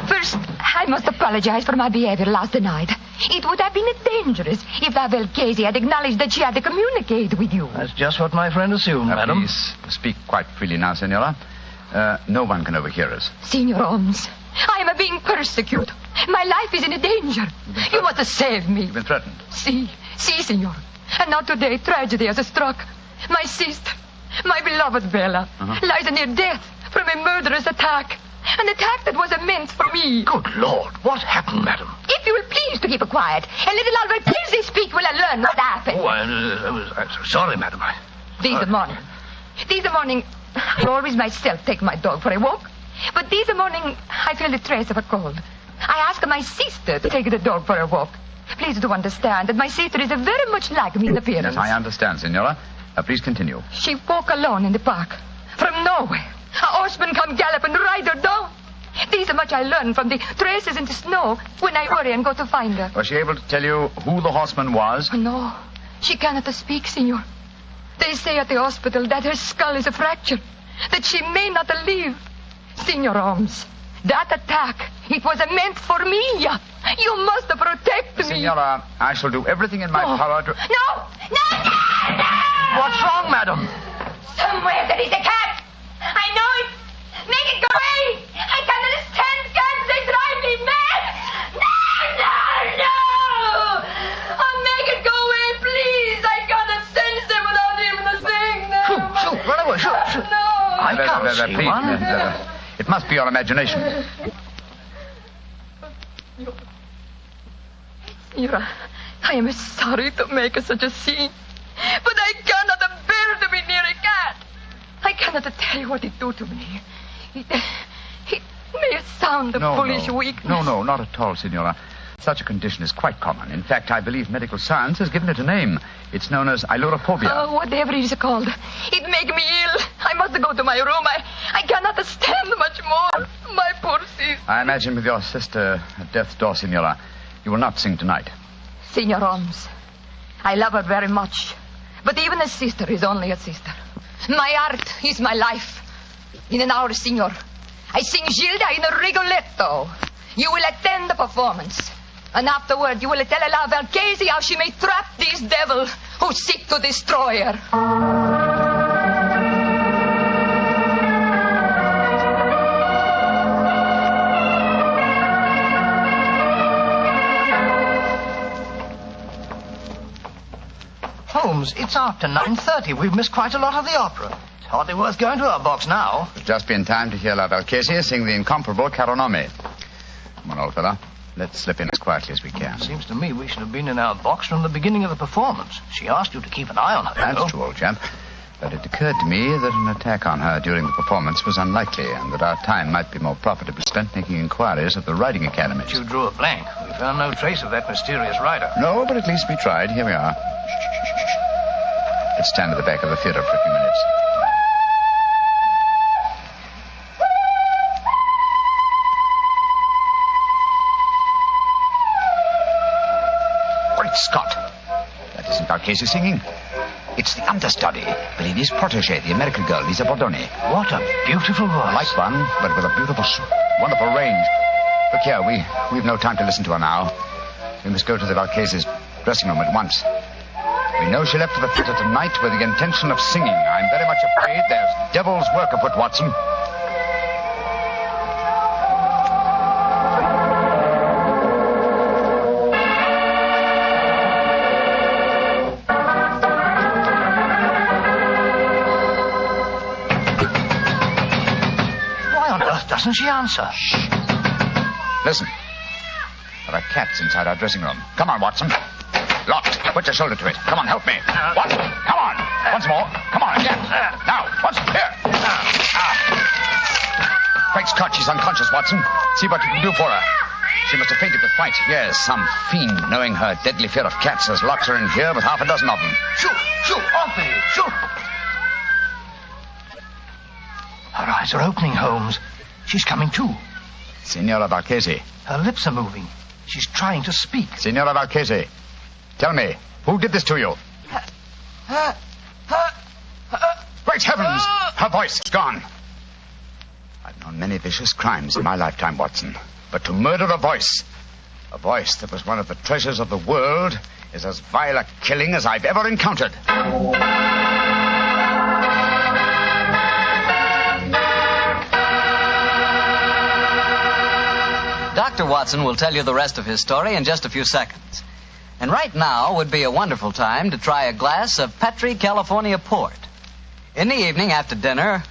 [SPEAKER 19] First, I must apologize for my behavior last night. It would have been dangerous if La Valcase had acknowledged that she had to communicate with you.
[SPEAKER 6] That's just what my friend assumed, madam.
[SPEAKER 3] Please speak quite freely now, Signora. No one can overhear us.
[SPEAKER 19] Signor Holmes, I am being persecuted. My life is in danger. You must save me.
[SPEAKER 3] You've been threatened.
[SPEAKER 19] Si, signor. And now today, tragedy has struck. My sister, my beloved Bella, lies near death from a murderous attack. An attack that was meant for me.
[SPEAKER 6] Good Lord, what happened, madam?
[SPEAKER 19] If you will please to keep quiet, and let the Valcase speak, will I learn what happened.
[SPEAKER 6] Oh, I'm so sorry, madam.
[SPEAKER 19] This morning, I always myself take my dog for a walk. But this morning, I feel the trace of a cold. I asked my sister to take the dog for a walk. Please do understand that my sister is very much like me in appearance.
[SPEAKER 3] Yes, I understand, Signora. Please continue.
[SPEAKER 19] She walked alone in the park. From nowhere, a horseman come gallop and ride her down. This much I learned from the traces in the snow when I hurry and go to find her.
[SPEAKER 3] Was she able to tell you who the horseman was?
[SPEAKER 19] No, she cannot speak, Signor. They say at the hospital that her skull is fractured, that she may not live. Signor Holmes, that attack, it was meant for me. You must protect me.
[SPEAKER 3] Signora, I shall do everything in my power to...
[SPEAKER 19] No!
[SPEAKER 6] What's wrong, madam?
[SPEAKER 19] Somewhere there is a cat. I know it. Make it go away. I cannot stand cats. They drive me mad. No! Oh, make it go away, please. I cannot sense them without even seeing them.
[SPEAKER 6] Shoot, run away, shoot.
[SPEAKER 19] No.
[SPEAKER 6] I can't see
[SPEAKER 3] please,
[SPEAKER 6] one.
[SPEAKER 3] It must be your imagination.
[SPEAKER 19] Signora, I am sorry to make such a scene, but I cannot bear to be near a cat. I cannot tell you what it do to me. It may sound foolish weakness.
[SPEAKER 3] No, not at all, Signora. Such a condition is quite common. In fact, I believe medical science has given it a name. It's known as ailurophobia.
[SPEAKER 19] Oh, whatever it is called. It makes me ill. I must go to my room. I cannot stand much more. My poor sister.
[SPEAKER 3] I imagine with your sister at death's door, Signora, you will not sing tonight.
[SPEAKER 19] Signor Holmes, I love her very much. But even a sister is only a sister. My art is my life. In an hour, Signor, I sing Gilda in a Rigoletto. You will attend the performance. And afterward, you will tell La Valcase how she may trap this devil who seek to destroy her.
[SPEAKER 6] Holmes, it's after 9:30. We've missed quite a lot of the opera. It's hardly worth going to our box now.
[SPEAKER 3] We've just been time to hear La Valcase sing the incomparable Caro Nome. Come on, old fella. Let's slip in as quietly as we can.
[SPEAKER 6] Seems to me we should have been in our box from the beginning of the performance. She asked you to keep an eye on her.
[SPEAKER 3] That's true, old chap. But it occurred to me that an attack on her during the performance was unlikely, and that our time might be more profitably spent making inquiries at the riding academies.
[SPEAKER 6] But you drew a blank. We found no trace of that mysterious rider.
[SPEAKER 3] No, but at least we tried. Here we are. Let's stand at the back of the theater for a few minutes. Great Scott! That isn't Valchese singing. It's the understudy, Bellini's protege, the American girl, Lisa Bordoni.
[SPEAKER 6] What a beautiful voice.
[SPEAKER 3] Like one, but with a beautiful, wonderful range. Look here, we've no time to listen to her now. We must go to the Valchese's dressing room at once. We know she left for the theater tonight with the intention of singing. I'm very much afraid there's devil's work afoot, Watson.
[SPEAKER 6] Doesn't she answer?
[SPEAKER 3] Shh. Listen. There are cats inside our dressing room. Come on, Watson. Locked. Put your shoulder to it. Come on, help me. Watson, come on. Once more. Come on, again. Now, Watson, here. Great Scott, she's unconscious, Watson. See what you can do for her. She must have fainted with fright. Yes, some fiend, knowing her deadly fear of cats, has locked her in here with half a dozen of them.
[SPEAKER 6] Shoot, off with you, shoot. Her eyes are opening, Holmes. She's coming to.
[SPEAKER 3] Signora Valchese.
[SPEAKER 6] Her lips are moving. She's trying to speak.
[SPEAKER 3] Signora Valchese, tell me, who did this to you? Great heavens! Her voice is gone. I've known many vicious crimes in my lifetime, Watson. But to murder a voice that was one of the treasures of the world, is as vile a killing as I've ever encountered.
[SPEAKER 12] Dr. Watson will tell you the rest of his story in just a few seconds. And right now would be a wonderful time to try a glass of Petri California Port. In the evening after dinner,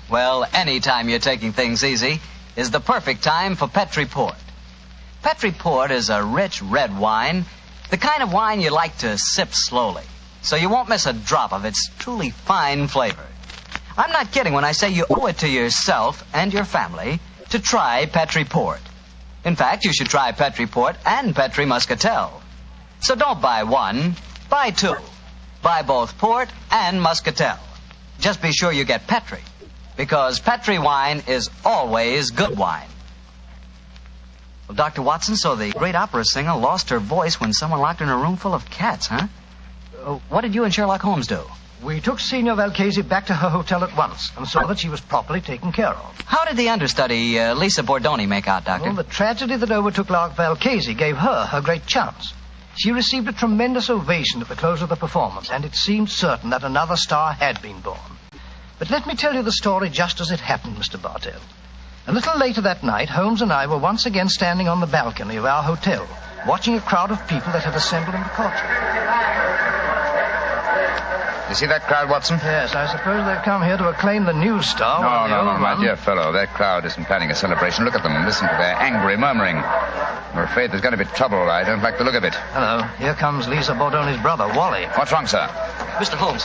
[SPEAKER 12] well, any time you're taking things easy, is the perfect time for Petri Port. Petri Port is a rich red wine, the kind of wine you like to sip slowly, so you won't miss a drop of its truly fine flavor. I'm not kidding when I say you owe it to yourself and your family to try Petri Port. In fact, you should try Petri Port and Petri Muscatel. So don't buy one, buy two. Buy both Port and Muscatel. Just be sure you get Petri, because Petri wine is always good wine. Well, Dr. Watson, so the great opera singer lost her voice when someone locked her in a room full of cats, huh? What did you and Sherlock Holmes do?
[SPEAKER 6] We took Signor Valchese back to her hotel at once and saw that she was properly taken care of.
[SPEAKER 12] How did the understudy, Lisa Bordoni, make out, Doctor?
[SPEAKER 6] Well, the tragedy that overtook Valchese gave her great chance. She received a tremendous ovation at the close of the performance, and it seemed certain that another star had been born. But let me tell you the story just as it happened, Mr. Bartell. A little later that night, Holmes and I were once again standing on the balcony of our hotel, watching a crowd of people that had assembled in the courtyard.
[SPEAKER 3] You see that crowd, Watson?
[SPEAKER 6] Yes, I suppose they've come here to acclaim the new star.
[SPEAKER 3] No, my dear fellow. That crowd isn't planning a celebration. Look at them and listen to their angry murmuring. I'm afraid there's going to be trouble. I don't like the look of it.
[SPEAKER 6] Hello. Here comes Lisa Bordoni's brother, Wally.
[SPEAKER 3] What's wrong, sir?
[SPEAKER 14] Mr. Holmes.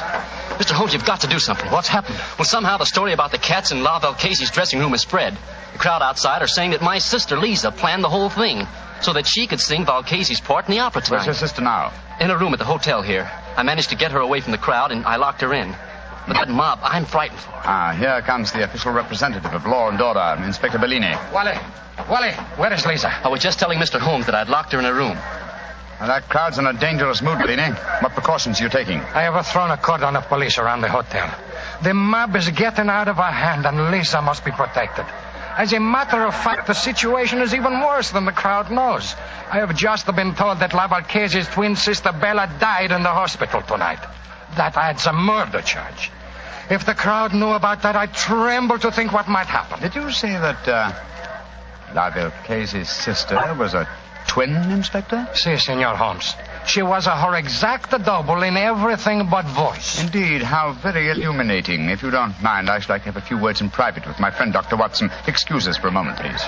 [SPEAKER 14] Mr. Holmes, you've got to do something.
[SPEAKER 6] What's happened?
[SPEAKER 14] Well, somehow the story about the cats in La Valchese's dressing room has spread. The crowd outside are saying that my sister, Lisa, planned the whole thing so that she could sing Valchese's part in the opera tonight.
[SPEAKER 3] Where's your sister now?
[SPEAKER 14] In a room at the hotel here. I managed to get her away from the crowd, and I locked her in. But that mob, I'm frightened for.
[SPEAKER 3] Here comes the official representative of law and order, Inspector Bellini.
[SPEAKER 4] Wally, where is Lisa?
[SPEAKER 14] I was just telling Mr. Holmes that I'd locked her in a room.
[SPEAKER 3] Well, that crowd's in a dangerous mood, Bellini. What precautions are you taking?
[SPEAKER 4] I have thrown a cordon of police around the hotel. The mob is getting out of our hand, and Lisa must be protected. As a matter of fact, the situation is even worse than the crowd knows. I have just been told that La Valchese's twin sister Bella died in the hospital tonight. That adds a murder charge. If the crowd knew about that, I tremble to think what might happen.
[SPEAKER 3] Did you say that La Valchese's sister was a twin, Inspector?
[SPEAKER 4] Si, Senor Holmes. She was her exact double in everything but voice.
[SPEAKER 3] Indeed, how very illuminating. If you don't mind, I should like to have a few words in private with my friend, Dr. Watson. Excuse us for a moment, please.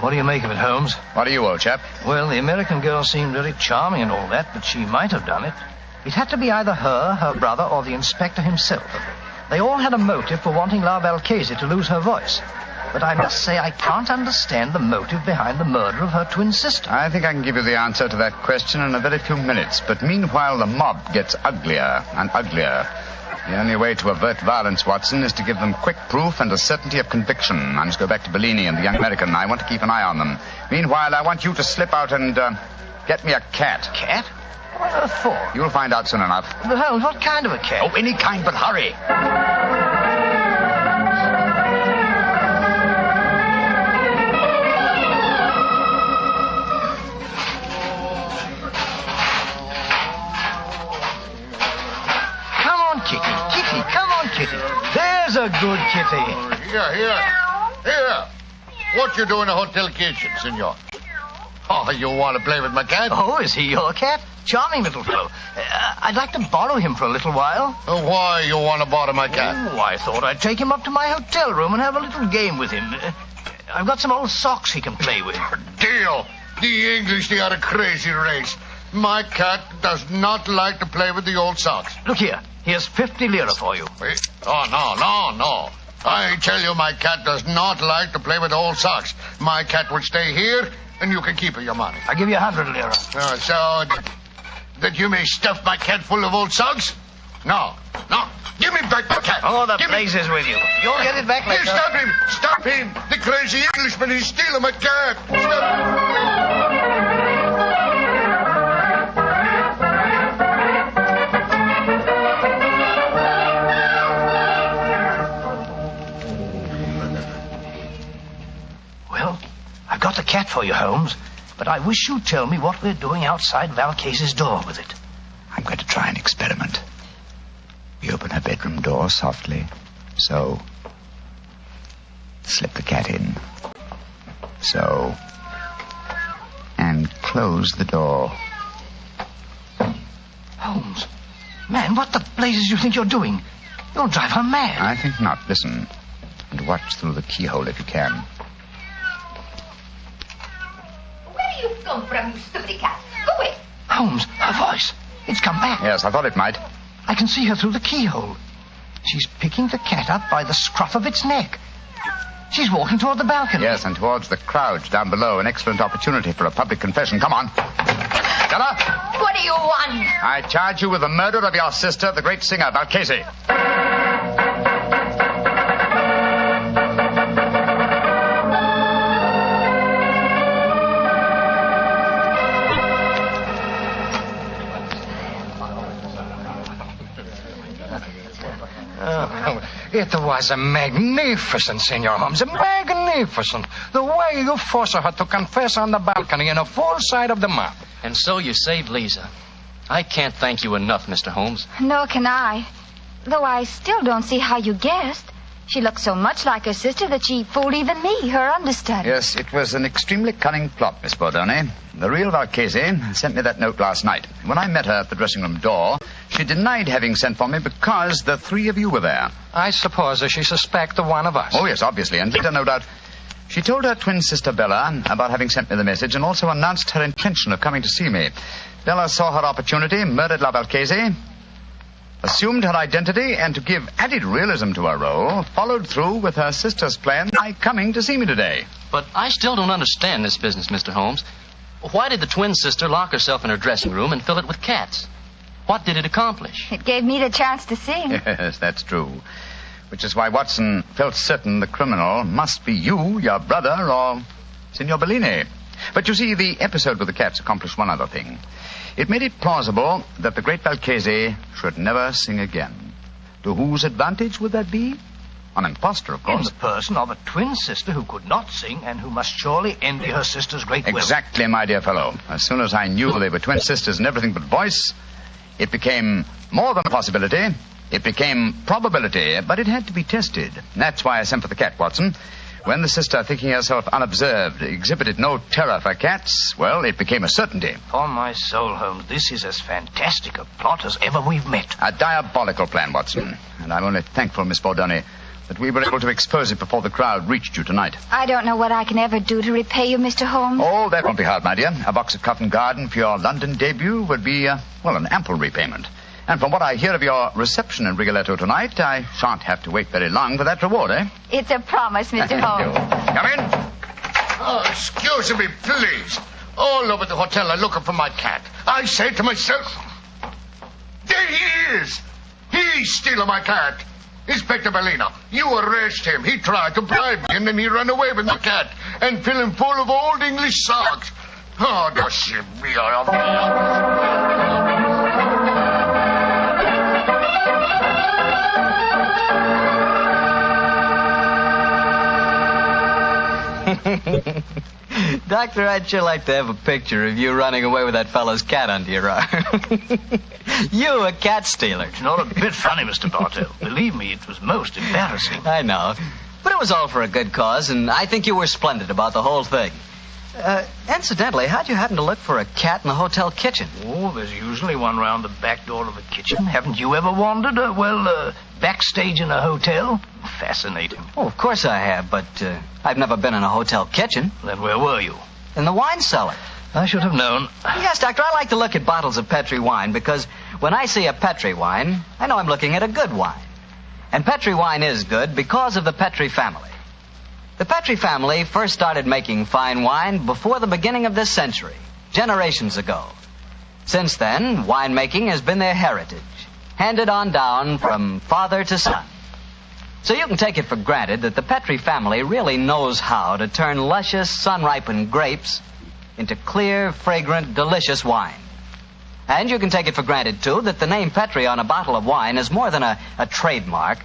[SPEAKER 6] What do you make of it, Holmes?
[SPEAKER 3] What do you, old chap?
[SPEAKER 6] Well, the American girl seemed very charming and all that, but she might have done it. It had to be either her brother, or the inspector himself. They all had a motive for wanting La Valchese to lose her voice. But I must say I can't understand the motive behind the murder of her twin sister.
[SPEAKER 3] I think I can give you the answer to that question in a very few minutes. But meanwhile, the mob gets uglier and uglier. The only way to avert violence, Watson, is to give them quick proof and a certainty of conviction. I must go back to Bellini and the young American. I want to keep an eye on them. Meanwhile, I want you to slip out and get me a cat.
[SPEAKER 6] Cat? What on earth for?
[SPEAKER 3] You'll find out soon enough.
[SPEAKER 6] But Holmes, what kind of a cat?
[SPEAKER 3] Oh, any kind, but hurry.
[SPEAKER 6] Kitty. There's a good kitty.
[SPEAKER 18] Here. What you do in a hotel kitchen, senor? Oh, you want to play with my cat?
[SPEAKER 6] Oh, is he your cat? Charming little fellow. I'd like to borrow him for a little while.
[SPEAKER 18] Why you want to borrow my cat?
[SPEAKER 6] Oh, I thought I'd take him up to my hotel room and have a little game with him. I've got some old socks he can play with.
[SPEAKER 18] Deal. The English, they are a crazy race. My cat does not like to play with the old socks.
[SPEAKER 6] Look here. Here's 50 lira for you.
[SPEAKER 18] Wait. Oh, no. I tell you, my cat does not like to play with old socks. My cat will stay here, and you can keep your money.
[SPEAKER 6] I'll give you 100 lira.
[SPEAKER 18] So that you may stuff my cat full of old socks? No. Give me back my cat.
[SPEAKER 6] Oh, the place is with you. You'll get it back later.
[SPEAKER 18] Stop him. The crazy Englishman is stealing my cat. Stop.
[SPEAKER 6] I've got the cat for you, Holmes, but I wish you'd tell me what we're doing outside Valcase's door with it.
[SPEAKER 3] I'm going to try an experiment. We open her bedroom door softly. So. Slip the cat in. So. And close the door.
[SPEAKER 6] Holmes, man, what the blazes do you think you're doing? You'll drive her mad.
[SPEAKER 3] I think not. Listen. And watch through the keyhole if you can.
[SPEAKER 13] You come from, you stupid cat. Go away.
[SPEAKER 6] Holmes, her voice. It's come back.
[SPEAKER 3] Yes, I thought it might.
[SPEAKER 6] I can see her through the keyhole. She's picking the cat up by the scruff of its neck. She's walking toward the balcony.
[SPEAKER 3] Yes, and towards the crowd down below. An excellent opportunity for a public confession. Come on. Stella?
[SPEAKER 13] What do you want?
[SPEAKER 3] I charge you with the murder of your sister, the great singer, Valcase.
[SPEAKER 4] It was magnificent, Senor Holmes. Magnificent. The way you forced her to confess on the balcony in a full sight of the mob.
[SPEAKER 14] And so you saved Lisa. I can't thank you enough, Mr. Holmes.
[SPEAKER 13] Nor can I. Though I still don't see how you guessed. She looked so much like her sister that she fooled even me, her understudy.
[SPEAKER 3] Yes, it was an extremely cunning plot, Miss Bordone. The real Valcase sent me that note last night. When I met her at the dressing room door, she denied having sent for me because the three of you were there.
[SPEAKER 4] I suppose that she suspected one of us.
[SPEAKER 3] Oh, yes, obviously. And later, no doubt, she told her twin sister Bella about having sent me the message and also announced her intention of coming to see me. Bella saw her opportunity, murdered La Valcase, assumed her identity, and to give added realism to her role, followed through with her sister's plan by coming to see me today.
[SPEAKER 14] But I still don't understand this business, Mr. Holmes. Why did the twin sister lock herself in her dressing room and fill it with cats? What did it accomplish?
[SPEAKER 13] It gave me the chance to sing.
[SPEAKER 3] Yes, that's true. Which is why Watson felt certain the criminal must be you, your brother, or Signor Bellini. But you see, the episode with the cats accomplished one other thing. It made it plausible that the great Valcase should never sing again. To whose advantage would that be? An impostor, of course.
[SPEAKER 6] In the person of a twin sister who could not sing and who must surely envy her sister's great will.
[SPEAKER 3] Exactly, my dear fellow. As soon as I knew they were twin sisters and everything but voice, it became more than a possibility. It became probability, but it had to be tested. That's why I sent for the cat, Watson. When the sister, thinking herself unobserved, exhibited no terror for cats, well, it became a certainty.
[SPEAKER 6] On my soul, Holmes, this is as fantastic a plot as ever we've met.
[SPEAKER 3] A diabolical plan, Watson. And I'm only thankful, Miss Bordone, that we were able to expose it before the crowd reached you tonight.
[SPEAKER 13] I don't know what I can ever do to repay you, Mr. Holmes.
[SPEAKER 3] Oh, that won't be hard, my dear. A box of Covent Garden for your London debut would be, an ample repayment. And from what I hear of your reception in Rigoletto tonight, I shan't have to wait very long for that reward, eh?
[SPEAKER 13] It's a promise, Mr. Holmes.
[SPEAKER 3] Come in.
[SPEAKER 18] Oh, excuse me, please. All over the hotel I'm looking for my cat. I say to myself, there he is. He's stealing my cat. Inspector Bellino, you arrest him. He tried to bribe me, and then he ran away with my cat and fill him full of old English socks. Oh, the ship we
[SPEAKER 12] Doctor, I'd sure like to have a picture of you running away with that fellow's cat under your arm. You, a cat stealer.
[SPEAKER 6] It's not a bit funny, Mr. Bartell. Believe me, it was most embarrassing.
[SPEAKER 12] I know. But it was all for a good cause, and I think you were splendid about the whole thing. Incidentally, how'd you happen to look for a cat in the hotel kitchen?
[SPEAKER 6] Oh, there's usually one round the back door of the kitchen. Haven't you ever wandered, backstage in a hotel? Fascinating.
[SPEAKER 12] Oh, of course I have, but I've never been in a hotel kitchen.
[SPEAKER 6] Then where were you?
[SPEAKER 12] In the wine cellar.
[SPEAKER 6] I should have known.
[SPEAKER 12] Yes, Doctor, I like to look at bottles of Petri wine because when I see a Petri wine, I know I'm looking at a good wine. And Petri wine is good because of the Petri family. The Petri family first started making fine wine before the beginning of this century, generations ago. Since then, winemaking has been their heritage, handed on down from father to son. So you can take it for granted that the Petri family really knows how to turn luscious, sun-ripened grapes into clear, fragrant, delicious wine. And you can take it for granted, too, that the name Petri on a bottle of wine is more than a trademark.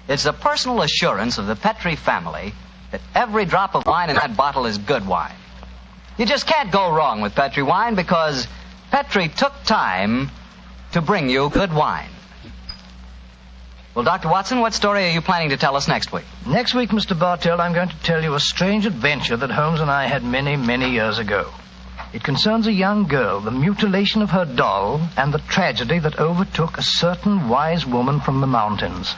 [SPEAKER 12] It's a personal assurance of the Petri family that every drop of wine in that bottle is good wine. You just can't go wrong with Petri wine because Petri took time to bring you good wine. Well, Dr. Watson, what story are you planning to tell us next week?
[SPEAKER 6] Next week, Mr. Bartell, I'm going to tell you a strange adventure that Holmes and I had many, many years ago. It concerns a young girl, the mutilation of her doll, and the tragedy that overtook a certain wise woman from the mountains.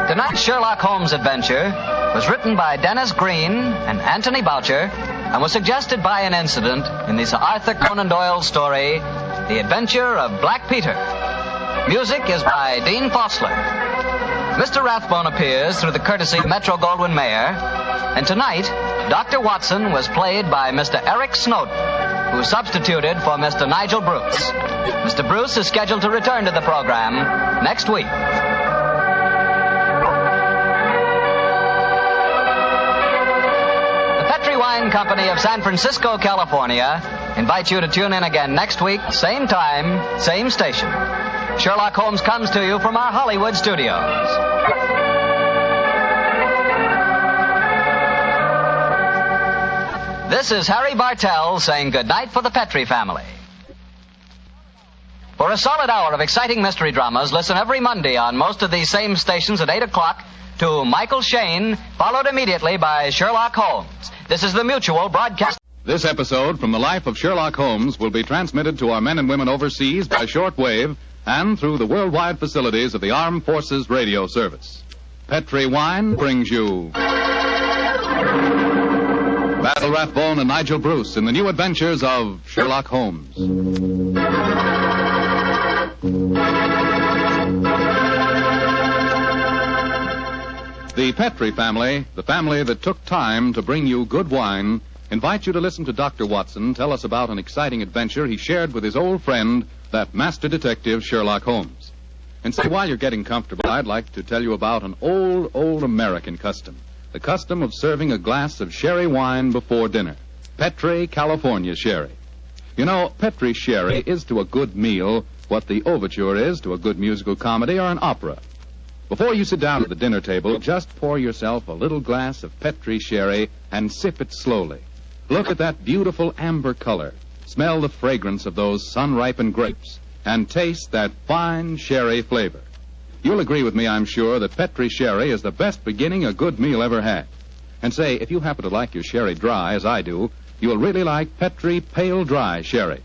[SPEAKER 12] Tonight's Sherlock Holmes adventure was written by Dennis Green and Anthony Boucher and was suggested by an incident in the Sir Arthur Conan Doyle story, The Adventure of Black Peter. Music is by Dean Fossler. Mr. Rathbone appears through the courtesy of Metro-Goldwyn-Mayer, and tonight, Dr. Watson was played by Mr. Eric Snowden, who substituted for Mr. Nigel Bruce. Mr. Bruce is scheduled to return to the program next week. Wine Company of San Francisco, California, invites you to tune in again next week, same time, same station. Sherlock Holmes comes to you from our Hollywood studios. This is Harry Bartell saying goodnight for the Petri family. For a solid hour of exciting mystery dramas, listen every Monday on most of these same stations at 8 o'clock to Michael Shayne, followed immediately by Sherlock Holmes. This is the Mutual Broadcast.
[SPEAKER 15] This episode from the life of Sherlock Holmes will be transmitted to our men and women overseas by shortwave and through the worldwide facilities of the Armed Forces Radio Service. Petri Wine brings you Basil Rathbone and Nigel Bruce in the new adventures of Sherlock Holmes. The Petri family, the family that took time to bring you good wine, invites you to listen to Dr. Watson tell us about an exciting adventure he shared with his old friend, that master detective Sherlock Holmes. And say, while you're getting comfortable, I'd like to tell you about an old American custom. The custom of serving a glass of sherry wine before dinner. Petri California Sherry. You know, Petri Sherry is to a good meal what the overture is to a good musical comedy or an opera. Before you sit down at the dinner table, just pour yourself a little glass of Petri Sherry and sip it slowly. Look at that beautiful amber color. Smell the fragrance of those sun-ripened grapes. And taste that fine sherry flavor. You'll agree with me, I'm sure, that Petri Sherry is the best beginning a good meal ever had. And say, if you happen to like your sherry dry, as I do, you'll really like Petri Pale Dry Sherry.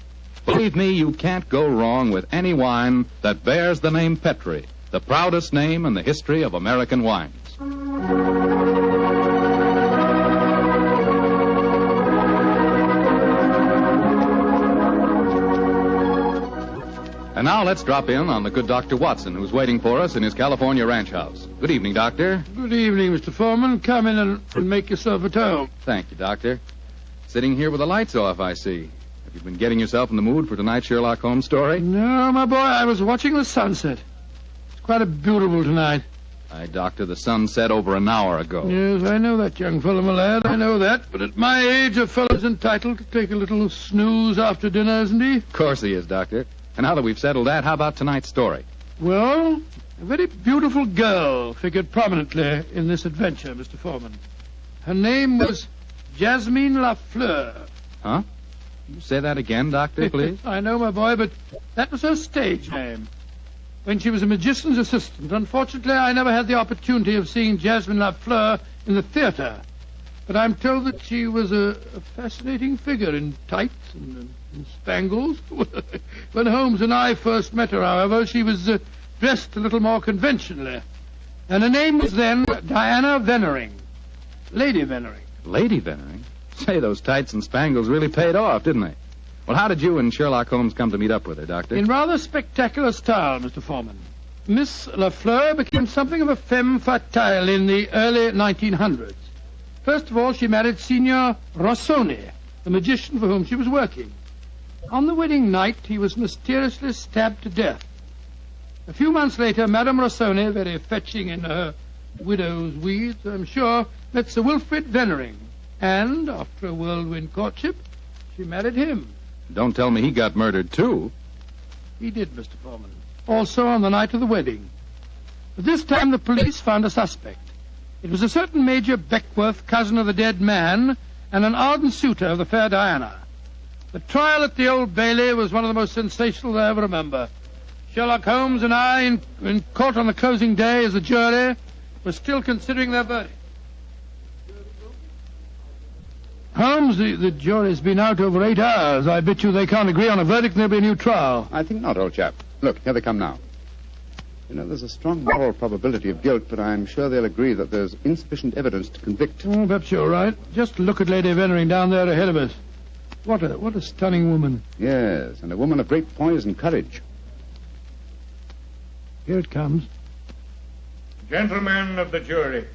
[SPEAKER 15] Believe me, you can't go wrong with any wine that bears the name Petri. the proudest name in the history of American wines. And now let's drop in on the good Dr. Watson, who's waiting for us in his California ranch house. Good evening, Doctor.
[SPEAKER 2] Good evening, Mr. Foreman. Come in and make yourself at home.
[SPEAKER 15] Thank you, Doctor. Sitting here with the lights off, I see. Have you been getting yourself in the mood for tonight's Sherlock Holmes story?
[SPEAKER 2] No, my boy, I was watching the sunset. It's quite a beautiful tonight.
[SPEAKER 15] Aye, Doctor, the sun set over an hour ago.
[SPEAKER 2] Yes, I know that, young fellow, my lad. I know that. But at my age, a fellow's entitled to take a little snooze after dinner, isn't he?
[SPEAKER 15] Of course he is, Doctor. And now that we've settled that, how about tonight's story?
[SPEAKER 2] Well, a very beautiful girl figured prominently in this adventure, Mr. Foreman. Her name was Jasmine Lafleur.
[SPEAKER 15] Huh? Can you say that again, Doctor, please?
[SPEAKER 2] I know, my boy, but that was her stage name. When she was a magician's assistant, unfortunately, I never had the opportunity of seeing Jasmine Lafleur in the theater. But I'm told that she was a fascinating figure in tights and spangles. When Holmes and I first met her, however, she was dressed a little more conventionally. And her name was then Diana Vennering. Lady Vennering.
[SPEAKER 15] Lady Vennering? Say, those tights and spangles really paid off, didn't they? Well, how did you and Sherlock Holmes come to meet up with her, Doctor?
[SPEAKER 2] In rather spectacular style, Mr. Foreman. Miss Lafleur became something of a femme fatale in the early 1900s. First of all, she married Signor Rossoni, the magician for whom she was working. On the wedding night, he was mysteriously stabbed to death. A few months later, Madame Rossoni, very fetching in her widow's weeds, I'm sure, met Sir Wilfrid Vennering. And, after a whirlwind courtship, she married him.
[SPEAKER 15] Don't tell me he got murdered, too.
[SPEAKER 2] He did, Mr. Foreman. Also on the night of the wedding. But this time the police found a suspect. It was a certain Major Beckworth, cousin of the dead man, and an ardent suitor of the fair Diana. The trial at the Old Bailey was one of the most sensational I ever remember. Sherlock Holmes and I, in court on the closing day as a jury, were still considering their verdict. Holmes, the jury's been out over 8 hours. I bet you they can't agree on a verdict and there'll be a new trial.
[SPEAKER 3] I think not, old chap. Look, here they come now. You know, there's a strong moral probability of guilt, but I'm sure they'll agree that there's insufficient evidence to convict.
[SPEAKER 2] Oh, perhaps you're right. Just look at Lady Vennering down there ahead of us. What a stunning woman.
[SPEAKER 3] Yes, and a woman of great poise and courage.
[SPEAKER 2] Here it comes.
[SPEAKER 18] Gentlemen of the jury,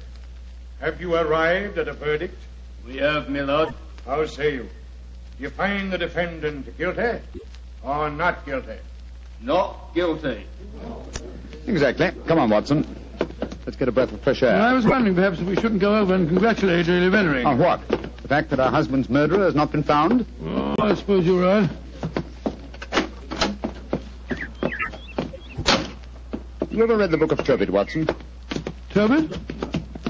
[SPEAKER 18] have you arrived at a verdict?
[SPEAKER 20] We have, my lord.
[SPEAKER 18] How say you? Do you find the defendant guilty or not guilty?
[SPEAKER 20] Not guilty.
[SPEAKER 3] Exactly. Come on, Watson. Let's get a breath of fresh air.
[SPEAKER 2] Well, I was wondering perhaps if we shouldn't go over and congratulate Lady Vennering.
[SPEAKER 3] On what? The fact that our husband's murderer has not been found?
[SPEAKER 2] Oh, I suppose you're right.
[SPEAKER 3] You ever read the Book of Tobit, Watson?
[SPEAKER 2] Tobit?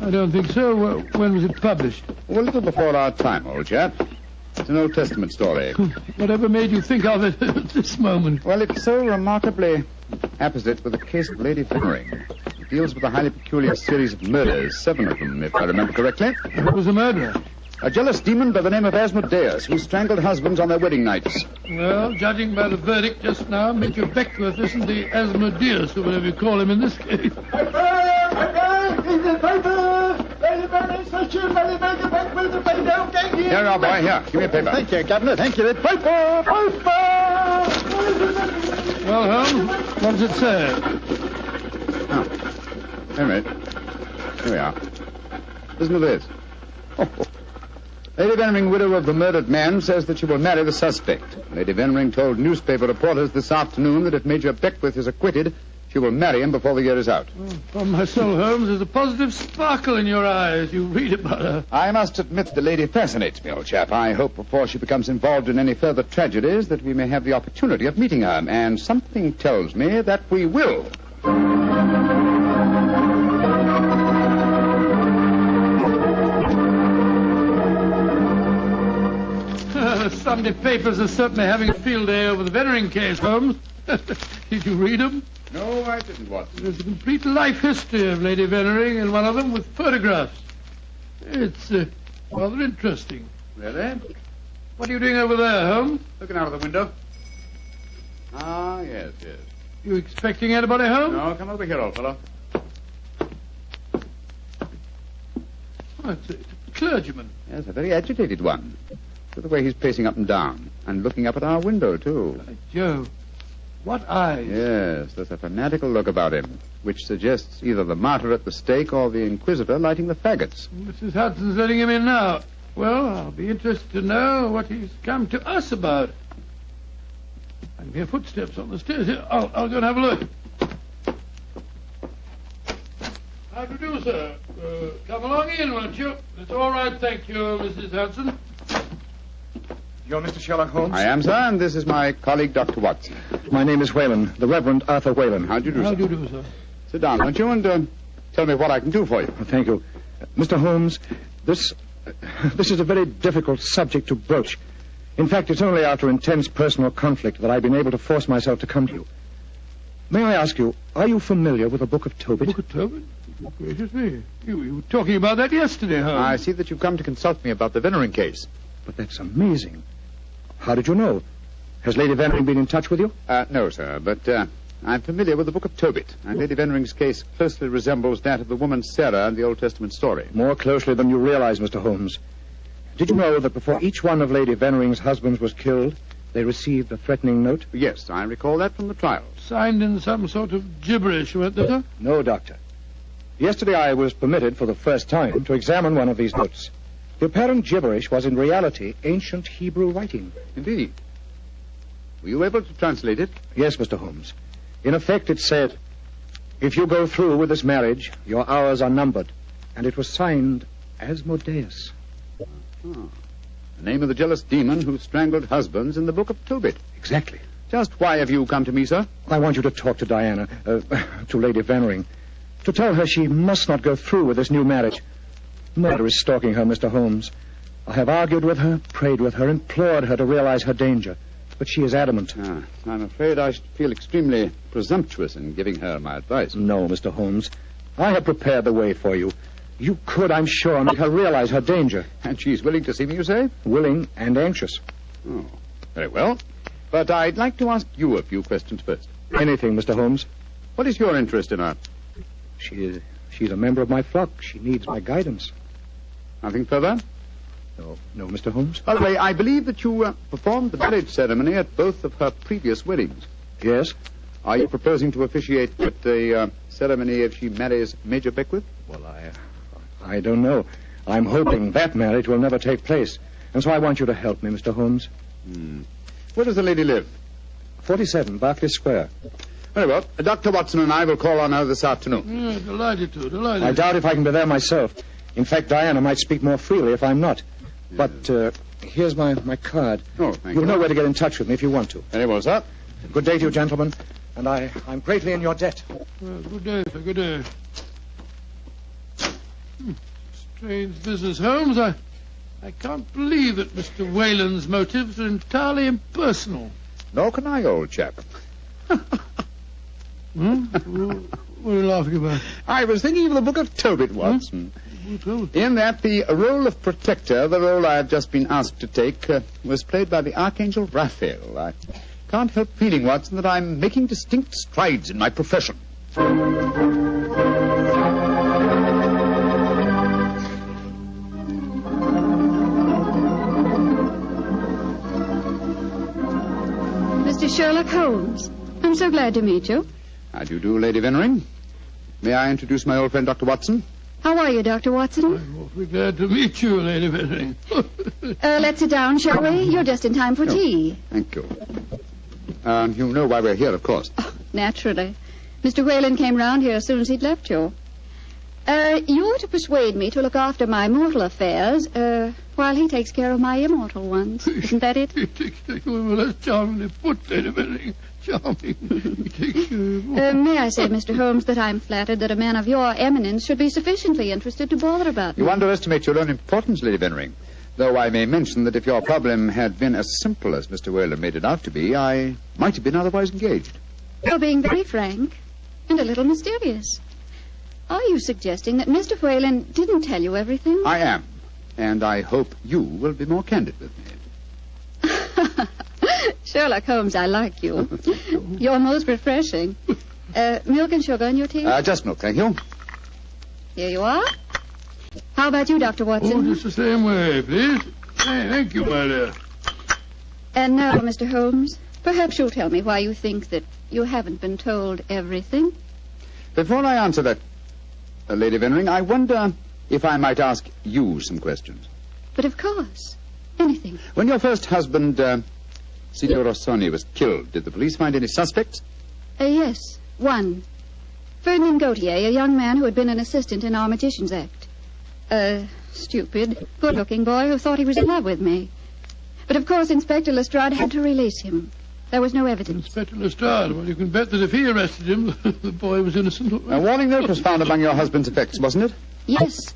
[SPEAKER 2] I don't think so. When was it published?
[SPEAKER 3] Well, a little before our time, old chap. It's an Old Testament story.
[SPEAKER 2] Whatever made you think of it at this moment?
[SPEAKER 3] Well, it's so remarkably apposite with the case of Lady Vennering. It deals with a highly peculiar series of murders, 7 of them, if I remember correctly.
[SPEAKER 2] Who was the murderer?
[SPEAKER 3] A jealous demon by the name of Asmodeus, who strangled husbands on their wedding nights.
[SPEAKER 2] Well, judging by the verdict just now, Major Beckworth isn't the Asmodeus, or whatever you call him in this case.
[SPEAKER 3] Here you are, boy. Here, give me a paper.
[SPEAKER 20] Thank you, Governor. Thank you. Paper!
[SPEAKER 2] Well, Holmes, what does it say?
[SPEAKER 3] Oh, wait a minute. Here we are. Listen to this. Lady Vennering, widow of the murdered man, says that she will marry the suspect. Lady Vennering told newspaper reporters this afternoon that if Major Beckworth is acquitted, she will marry him before the year is out.
[SPEAKER 2] Oh, upon my soul, Holmes, there's a positive sparkle in your eyes. You read about her.
[SPEAKER 3] I must admit the lady fascinates me, old chap. I hope before she becomes involved in any further tragedies that we may have the opportunity of meeting her. And something tells me that we will.
[SPEAKER 2] The Sunday papers are certainly having a field day over the Vennering case, Holmes. Did you read them?
[SPEAKER 3] No, I didn't, Watson.
[SPEAKER 2] There's a complete life history of Lady Vennering in one of them with photographs. It's rather interesting.
[SPEAKER 3] Really?
[SPEAKER 2] What are you doing over there, Holmes?
[SPEAKER 3] Looking out of the window. Ah, yes.
[SPEAKER 2] You expecting anybody home?
[SPEAKER 3] No, come over here, old fellow.
[SPEAKER 2] Oh, it's a clergyman.
[SPEAKER 3] Yes, a very agitated one. Look at the way he's pacing up and down, and looking up at our window, too.
[SPEAKER 2] Joe, what eyes?
[SPEAKER 3] Yes, there's a fanatical look about him, which suggests either the martyr at the stake or the inquisitor lighting the faggots.
[SPEAKER 2] Mrs. Hudson's letting him in now. Well, I'll be interested to know what he's come to us about. I can hear footsteps on the stairs here. I'll go and have a look. How do you do, sir? Come along in, won't you? It's all right, thank you, Mrs. Hudson.
[SPEAKER 7] You're Mr. Sherlock Holmes?
[SPEAKER 3] I am, sir, and this is my colleague, Dr. Watson.
[SPEAKER 7] My name is Whalen, the Reverend Arthur Whalen.
[SPEAKER 3] How do you do,
[SPEAKER 2] How
[SPEAKER 3] sir?
[SPEAKER 2] do you do, sir?
[SPEAKER 3] Sit down, won't you, and tell me what I can do for you.
[SPEAKER 7] Thank you. Mr. Holmes, this is a very difficult subject to broach. In fact, it's only after intense personal conflict that I've been able to force myself to come to you. May I ask you, are you familiar with the Book of Tobit?
[SPEAKER 2] Book of Tobit? Gracious me. You were talking about that yesterday, Holmes.
[SPEAKER 3] I see that you've come to consult me about the Vennering case.
[SPEAKER 7] But that's amazing. How did you know? Has Lady Vennering been in touch with you?
[SPEAKER 3] No, sir, but I'm familiar with the Book of Tobit, and Lady Vennering's case closely resembles that of the woman Sarah in the Old Testament story.
[SPEAKER 7] More closely than you realize, Mr. Holmes. Did you know that before each one of Lady Vennering's husbands was killed, they received a threatening note?
[SPEAKER 3] Yes, I recall that from the trial.
[SPEAKER 2] Signed in some sort of gibberish, weren't they, sir?
[SPEAKER 7] No, Doctor. Yesterday I was permitted for the first time to examine one of these notes. The apparent gibberish was in reality ancient Hebrew writing.
[SPEAKER 3] Indeed. Were you able to translate it?
[SPEAKER 7] Yes, Mr. Holmes. In effect, it said, "If you go through with this marriage, your hours are numbered." And it was signed Asmodeus.
[SPEAKER 3] Oh. The name of the jealous demon who strangled husbands in the Book of Tobit.
[SPEAKER 7] Exactly.
[SPEAKER 3] Just why have you come to me, sir?
[SPEAKER 7] I want you to talk to Diana, to Lady Vennering, to tell her she must not go through with this new marriage. Murder is stalking her, Mr. Holmes. I have argued with her, prayed with her, implored her to realize her danger. But she is adamant.
[SPEAKER 3] I'm afraid I should feel extremely presumptuous in giving her my advice.
[SPEAKER 7] No, Mr. Holmes. I have prepared the way for you. You could, I'm sure, make her realize her danger.
[SPEAKER 3] And she's willing to see me, you say?
[SPEAKER 7] Willing and anxious.
[SPEAKER 3] Oh, very well. But I'd like to ask you a few questions first.
[SPEAKER 7] Anything, Mr. Holmes.
[SPEAKER 3] What is your interest in her?
[SPEAKER 7] She's a member of my flock. She needs my guidance.
[SPEAKER 3] Nothing further?
[SPEAKER 7] No, Mr. Holmes.
[SPEAKER 3] By the way, I believe that you performed the marriage ceremony at both of her previous weddings.
[SPEAKER 7] Yes.
[SPEAKER 3] Are you proposing to officiate at the ceremony if she marries Major Beckwith?
[SPEAKER 7] Well, I don't know. I'm hoping that marriage will never take place. And so I want you to help me, Mr. Holmes.
[SPEAKER 3] Where does the lady live?
[SPEAKER 7] 47, Berkeley Square.
[SPEAKER 3] Very well. Dr. Watson and I will call on her this afternoon.
[SPEAKER 2] Delighted to, delighted.
[SPEAKER 7] I doubt if I can be there myself. In fact, Diana might speak more freely if I'm not. But here's my card.
[SPEAKER 3] Oh, thank you.
[SPEAKER 7] You'll know where to get in touch with me if you want to.
[SPEAKER 3] Very well, sir.
[SPEAKER 7] Good day to you, gentlemen. And I'm greatly in your debt.
[SPEAKER 2] Well, good day, sir, good day. Strange business, Holmes. I can't believe that Mr. Whalen's motives are entirely impersonal.
[SPEAKER 3] Nor can I, old chap.
[SPEAKER 2] What are you laughing about?
[SPEAKER 3] I was thinking of the Book of Tobit, Watson. In that, the role of protector, the role I have just been asked to take, was played by the Archangel Raphael. I can't help feeling, Watson, that I'm making distinct strides in my profession.
[SPEAKER 10] Mr. Sherlock Holmes, I'm so glad to meet you.
[SPEAKER 3] How do you do, Lady Vennering? May I introduce my old friend, Dr. Watson?
[SPEAKER 10] How are you, Dr. Watson?
[SPEAKER 2] I'm awfully glad to meet you, Lady Vennering.
[SPEAKER 10] Let's sit down, shall we? You're just in time for tea.
[SPEAKER 3] Thank you. You know why we're here, of course.
[SPEAKER 10] Naturally. Mr. Whalen came round here as soon as he'd left you. You're to persuade me to look after my mortal affairs, while he takes care of my immortal ones. Isn't that it?
[SPEAKER 2] He takes care of them. Well, that's charmingly put, Lady Vennering. Charming. He takes care of
[SPEAKER 10] May I say, Mr. Holmes, that I'm flattered that a man of your eminence should be sufficiently interested to bother about me.
[SPEAKER 3] You underestimate your own importance, Lady Vennering. Though I may mention that if your problem had been as simple as Mr. Whalen made it out to be, I might have been otherwise engaged.
[SPEAKER 10] You're being very frank and a little mysterious. Are you suggesting that Mr. Whalen didn't tell you everything?
[SPEAKER 3] I am. And I hope you will be more candid with me.
[SPEAKER 10] Sherlock Holmes, I like you. You're most refreshing. Milk and sugar in your tea?
[SPEAKER 3] Just milk, thank you.
[SPEAKER 10] Here you are. How about you, Dr. Watson?
[SPEAKER 2] Oh, just the same way, please. Hey, thank you, my dear.
[SPEAKER 10] And now, Mr. Holmes, perhaps you'll tell me why you think that you haven't been told everything.
[SPEAKER 3] Before I answer that, Lady Vennering, I wonder if I might ask you some questions.
[SPEAKER 10] But of course. Anything.
[SPEAKER 3] When your first husband, Signor Rossoni, was killed, did the police find any suspects?
[SPEAKER 10] Yes, one. Ferdinand Gautier, a young man who had been an assistant in our Magician's Act. A stupid, good-looking boy who thought he was in love with me. But of course Inspector Lestrade had to release him. There was no evidence.
[SPEAKER 2] Inspector Lestrade? Well, you can bet that if he arrested him, the boy was innocent.
[SPEAKER 3] A warning note was found among your husband's effects, wasn't it?
[SPEAKER 10] Yes,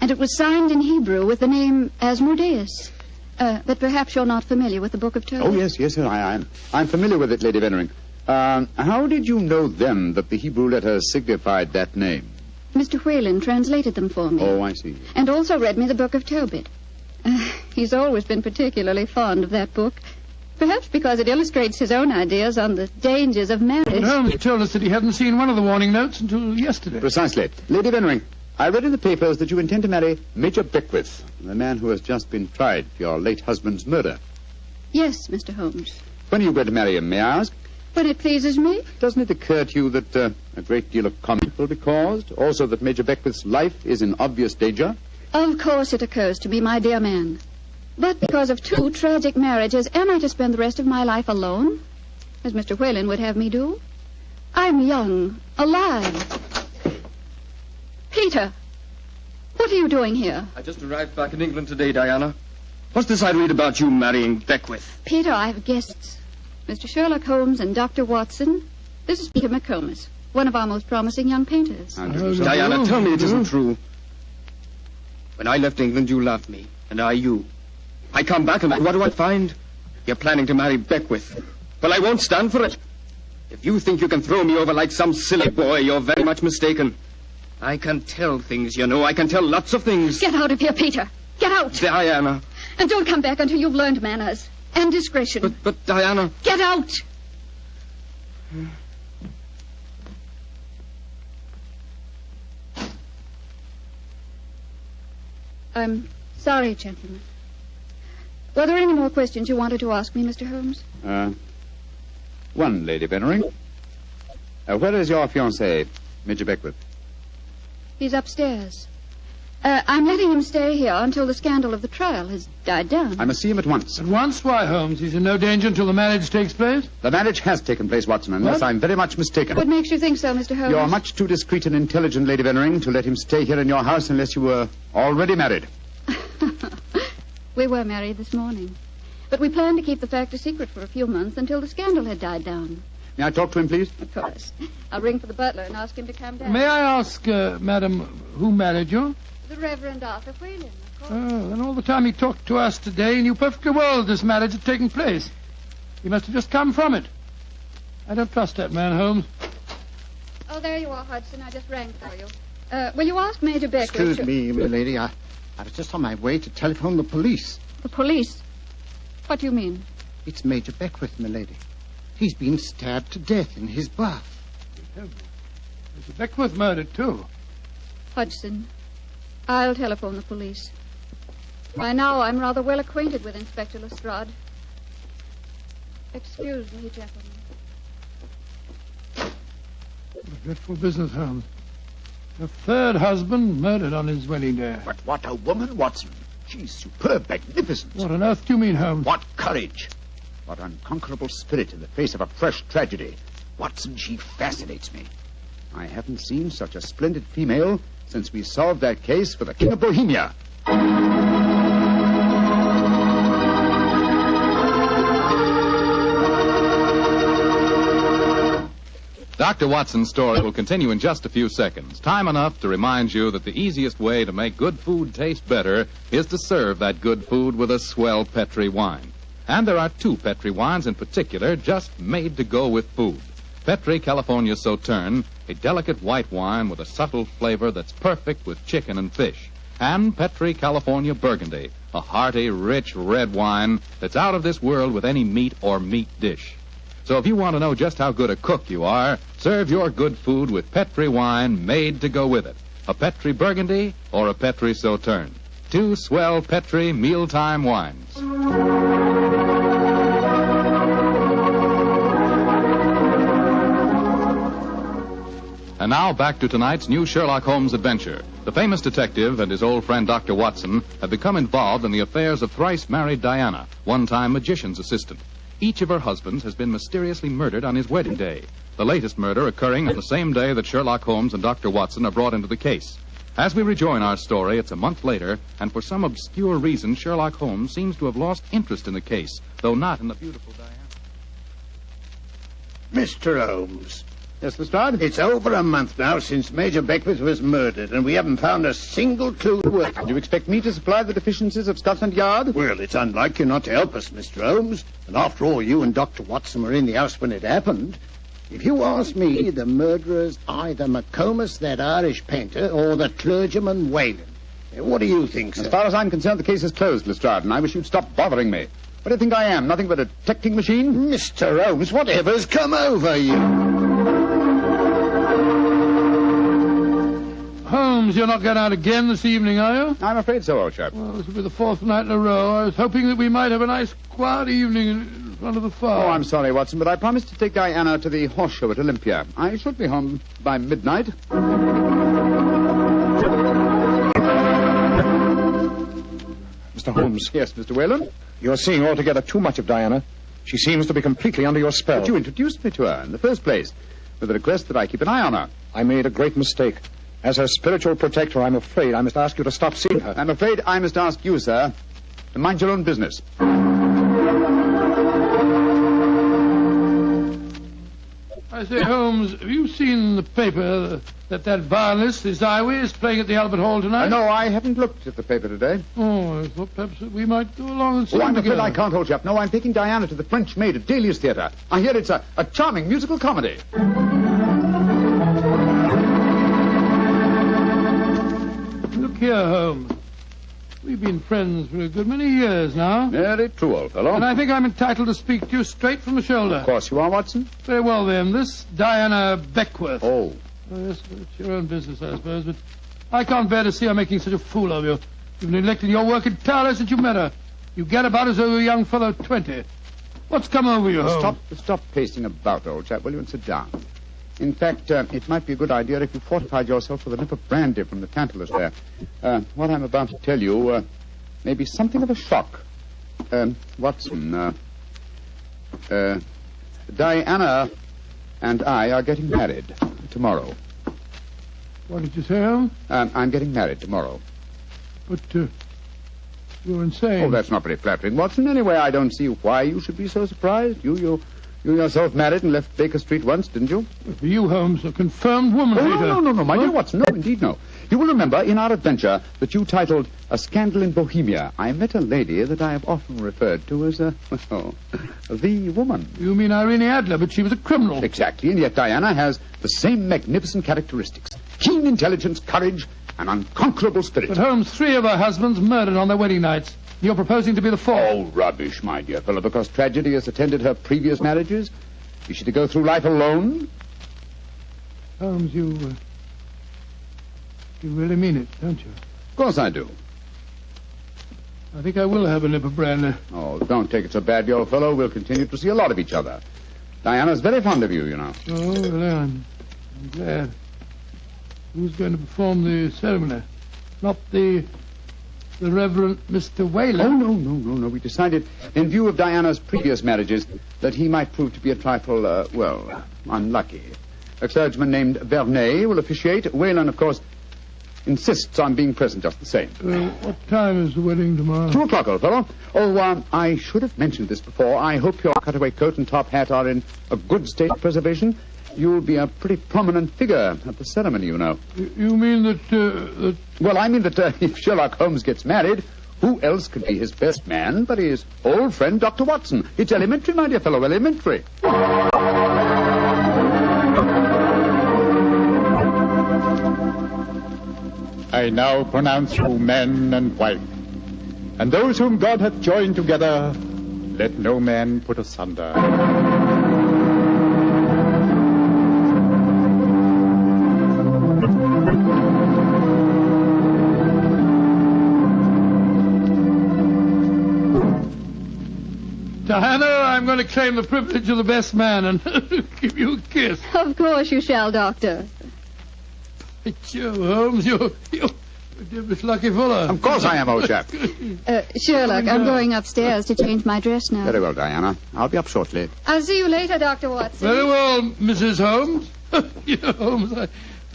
[SPEAKER 10] and it was signed in Hebrew with the name Asmodeus. But perhaps you're not familiar with the Book of Tobit.
[SPEAKER 3] Oh, yes, sir, I am. I'm familiar with it, Lady Vennering. How did you know then that the Hebrew letters signified that name?
[SPEAKER 10] Mr. Whalen translated them for me.
[SPEAKER 3] Oh, I see.
[SPEAKER 10] And also read me the Book of Tobit. He's always been particularly fond of that book. Perhaps because it illustrates his own ideas on the dangers of marriage.
[SPEAKER 2] But Holmes told us that he hadn't seen one of the warning notes until yesterday.
[SPEAKER 3] Precisely. Lady Vennering, I read in the papers that you intend to marry Major Beckwith, the man who has just been tried for your late husband's murder.
[SPEAKER 10] Yes, Mr. Holmes.
[SPEAKER 3] When are you going to marry him, may I ask?
[SPEAKER 10] When it pleases me.
[SPEAKER 3] Doesn't it occur to you that a great deal of comment will be caused? Also that Major Beckwith's life is in obvious danger?
[SPEAKER 10] Of course it occurs to me, my dear man. But because of two tragic marriages, am I to spend the rest of my life alone? As Mr. Whalen would have me do? I'm young, alive. Peter, what are you doing here?
[SPEAKER 20] I just arrived back in England today, Diana. What's this I read about you marrying Beckwith?
[SPEAKER 10] Peter, I have guests. Mr. Sherlock Holmes and Dr. Watson. This is Peter McComas, one of our most promising young painters.
[SPEAKER 20] Diana, tell me it isn't true. When I left England, you loved me, and I you. I come back, and what do I find? You're planning to marry Beckwith. Well, I won't stand for it. If you think you can throw me over like some silly boy, you're very much mistaken. I can tell things, you know. I can tell lots of things.
[SPEAKER 10] Get out of here, Peter. Get out.
[SPEAKER 20] Diana.
[SPEAKER 10] And don't come back until you've learned manners and discretion.
[SPEAKER 20] But Diana...
[SPEAKER 10] Get out. I'm sorry, gentlemen. Were there any more questions you wanted to ask me, Mr. Holmes?
[SPEAKER 3] One, Lady Vennering. Where is your fiancé, Major Beckwith?
[SPEAKER 10] He's upstairs. I'm letting him stay here until the scandal of the trial has died down.
[SPEAKER 3] I must see him at once.
[SPEAKER 2] At once? Why, Holmes? He's in no danger until the marriage takes place?
[SPEAKER 3] The marriage has taken place, Watson, unless I'm very much mistaken.
[SPEAKER 10] What makes you think so, Mr. Holmes?
[SPEAKER 3] You're much too discreet and intelligent, Lady Vennering, to let him stay here in your house unless you were already married.
[SPEAKER 10] We were married this morning. But we planned to keep the fact a secret for a few months until the scandal had died down.
[SPEAKER 3] May I talk to him, please?
[SPEAKER 10] Of course. I'll ring for the butler and ask him to come down.
[SPEAKER 2] May I ask, madam, who married you?
[SPEAKER 10] The Reverend Arthur Whalen, of course.
[SPEAKER 2] Oh, and all the time he talked to us today, he knew perfectly well that this marriage had taken place. He must have just come from it. I don't trust that man, Holmes.
[SPEAKER 10] Oh, there you are, Hudson. I just rang for you. Will you ask Major Beckwith?
[SPEAKER 11] Excuse me, milady. I was just on my way to telephone the police.
[SPEAKER 10] The police? What do you mean?
[SPEAKER 11] It's Major Beckwith, milady. He's been stabbed to death in his bath.
[SPEAKER 2] Mr. Beckwith murdered, too.
[SPEAKER 10] Hudson, I'll telephone the police. By now, I'm rather well acquainted with Inspector Lestrade. Excuse me, gentlemen.
[SPEAKER 2] What a dreadful business, Holmes. A third husband murdered on his wedding day.
[SPEAKER 3] But what a woman, Watson. She's superb, magnificent.
[SPEAKER 2] What on earth do you mean, Holmes?
[SPEAKER 3] What courage. What unconquerable spirit in the face of a fresh tragedy. Watson, she fascinates me. I haven't seen such a splendid female since we solved that case for the King of Bohemia.
[SPEAKER 15] Dr. Watson's story will continue in just a few seconds. Time enough to remind you that the easiest way to make good food taste better is to serve that good food with a swell Petri wine. And there are two Petri wines in particular just made to go with food. Petri California Sauterne, a delicate white wine with a subtle flavor that's perfect with chicken and fish. and Petri California Burgundy, a hearty, rich red wine that's out of this world with any meat or meat dish. So if you want to know just how good a cook you are, serve your good food with Petri wine made to go with it. A Petri Burgundy or a Petri Sauterne. Two swell Petri mealtime wines. And now back to tonight's new Sherlock Holmes adventure. The famous detective and his old friend Dr. Watson have become involved in the affairs of thrice-married Diana, one-time magician's assistant. Each of her husbands has been mysteriously murdered on his wedding day, the latest murder occurring on the same day that Sherlock Holmes and Dr. Watson are brought into the case. As we rejoin our story, it's a month later, and for some obscure reason, Sherlock Holmes seems to have lost interest in the case, though not in the beautiful Diana.
[SPEAKER 5] Mr. Holmes.
[SPEAKER 3] Yes, Lestrade?
[SPEAKER 5] It's over a month now since Major Beckwith was murdered, and we haven't found a single clue worth.
[SPEAKER 3] Do you expect me to supply the deficiencies of Scotland Yard?
[SPEAKER 5] Well, it's unlike you not to help us, Mr. Holmes. And after all, you and Dr. Watson were in the house when it happened. If you ask me, the murderer's either McComas, that Irish painter, or the clergyman Whalen. What do you think, sir?
[SPEAKER 3] As far as I'm concerned, the case is closed, Lestrade, and I wish you'd stop bothering me. What do you think I am? Nothing but a detecting machine?
[SPEAKER 5] Mr. Holmes, whatever's come over you?
[SPEAKER 2] Holmes, you're not going out again this evening, are you?
[SPEAKER 3] I'm afraid so, old chap.
[SPEAKER 2] Well, this will be the fourth night in a row. I was hoping that we might have a nice, quiet evening in front of the fire.
[SPEAKER 3] Oh, I'm sorry, Watson, but I promised to take Diana to the horse show at Olympia. I should be home by midnight.
[SPEAKER 7] Mr. Holmes.
[SPEAKER 3] Yes, Mr. Whalen?
[SPEAKER 7] You're seeing altogether too much of Diana. She seems to be completely under your spell.
[SPEAKER 3] But you introduced me to her in the first place, with the request that I keep an eye on her.
[SPEAKER 7] I made a great mistake. As her spiritual protector, I'm afraid I must ask you to stop seeing her.
[SPEAKER 3] I'm afraid I must ask you, sir, to mind your own business.
[SPEAKER 2] I say, Holmes, have you seen in the paper that violinist, this Iway, is playing at the Albert Hall tonight?
[SPEAKER 3] No, I haven't looked at the paper today.
[SPEAKER 2] Oh, I thought perhaps that we might go along and see
[SPEAKER 3] I'm
[SPEAKER 2] together.
[SPEAKER 3] afraid I can't, old chap. No, I'm taking Diana to the French Maid at Delius Theatre. I hear it's a charming musical comedy.
[SPEAKER 2] Look here, Holmes. We've been friends for a good many years now.
[SPEAKER 3] Very true, old fellow.
[SPEAKER 2] And I think I'm entitled to speak to you straight from the shoulder.
[SPEAKER 3] Of course you are, Watson.
[SPEAKER 2] Very well, then. This Diana Beckwith.
[SPEAKER 3] Oh.
[SPEAKER 2] Yes, it's your own business, I suppose, but I can't bear to see her making such a fool of you. You've neglected your work entirely since you met her. You get about as though you're a young fellow 20. What's come over you, Holmes?
[SPEAKER 3] Stop pacing about, old chap, will you, and sit down. In fact, it might be a good idea if you fortified yourself with a nip of brandy from the Tantalus there. What I'm about to tell you may be something of a shock. Watson, Diana and I are getting married tomorrow.
[SPEAKER 2] What did you say, Holmes?
[SPEAKER 3] I'm getting married tomorrow.
[SPEAKER 2] But, you're insane.
[SPEAKER 3] Oh, that's not very flattering, Watson. Anyway, I don't see why you should be so surprised. You yourself married and left Baker Street once, didn't you?
[SPEAKER 2] For you, Holmes, a confirmed woman hater.
[SPEAKER 3] No, my dear Watson. No, indeed, no. You will remember in our adventure that you titled A Scandal in Bohemia, I met a lady that I have often referred to as, the woman.
[SPEAKER 2] You mean Irene Adler, but she was a criminal.
[SPEAKER 3] Exactly, and yet Diana has the same magnificent characteristics. Keen intelligence, courage, and unconquerable spirit.
[SPEAKER 2] But Holmes, 3 of her husbands murdered on their wedding nights. You're proposing to be the 4th.
[SPEAKER 3] Oh, rubbish, my dear fellow, because tragedy has attended her previous marriages. Is she to go through life alone?
[SPEAKER 2] Holmes, you really mean it, don't you?
[SPEAKER 3] Of course I do.
[SPEAKER 2] I think I will have a nip of brandy.
[SPEAKER 3] Oh, don't take it so badly, old fellow. We'll continue to see a lot of each other. Diana's very fond of you, you know.
[SPEAKER 2] Oh, well, I'm glad. Who's going to perform the ceremony? Not the Reverend Mr. Whalen?
[SPEAKER 3] Oh, no. We decided, in view of Diana's previous marriages, that he might prove to be a trifle, unlucky. A clergyman named Vernet will officiate. Whalen, of course, insists on being present just the same.
[SPEAKER 2] What time is the wedding tomorrow?
[SPEAKER 3] 2 o'clock, old fellow. Oh, I should have mentioned this before. I hope your cutaway coat and top hat are in a good state of preservation. You'll be a pretty prominent figure at the ceremony, you know.
[SPEAKER 2] You mean that...
[SPEAKER 3] Well, I mean that if Sherlock Holmes gets married, who else could be his best man but his old friend, Dr. Watson? It's elementary, my dear fellow, elementary.
[SPEAKER 17] I now pronounce you man and wife. And those whom God hath joined together, let no man put asunder.
[SPEAKER 2] Diana, I'm going to claim the privilege of the best man and give you a kiss.
[SPEAKER 10] Of course you shall, Doctor.
[SPEAKER 2] Joe Holmes, you're a devilish lucky fellow.
[SPEAKER 3] Of course I am, old chap.
[SPEAKER 10] Sherlock, I'm going upstairs to change my dress now.
[SPEAKER 3] Very well, Diana. I'll be up shortly.
[SPEAKER 10] I'll see you later, Dr. Watson.
[SPEAKER 2] Very well, Mrs. Holmes. Holmes, I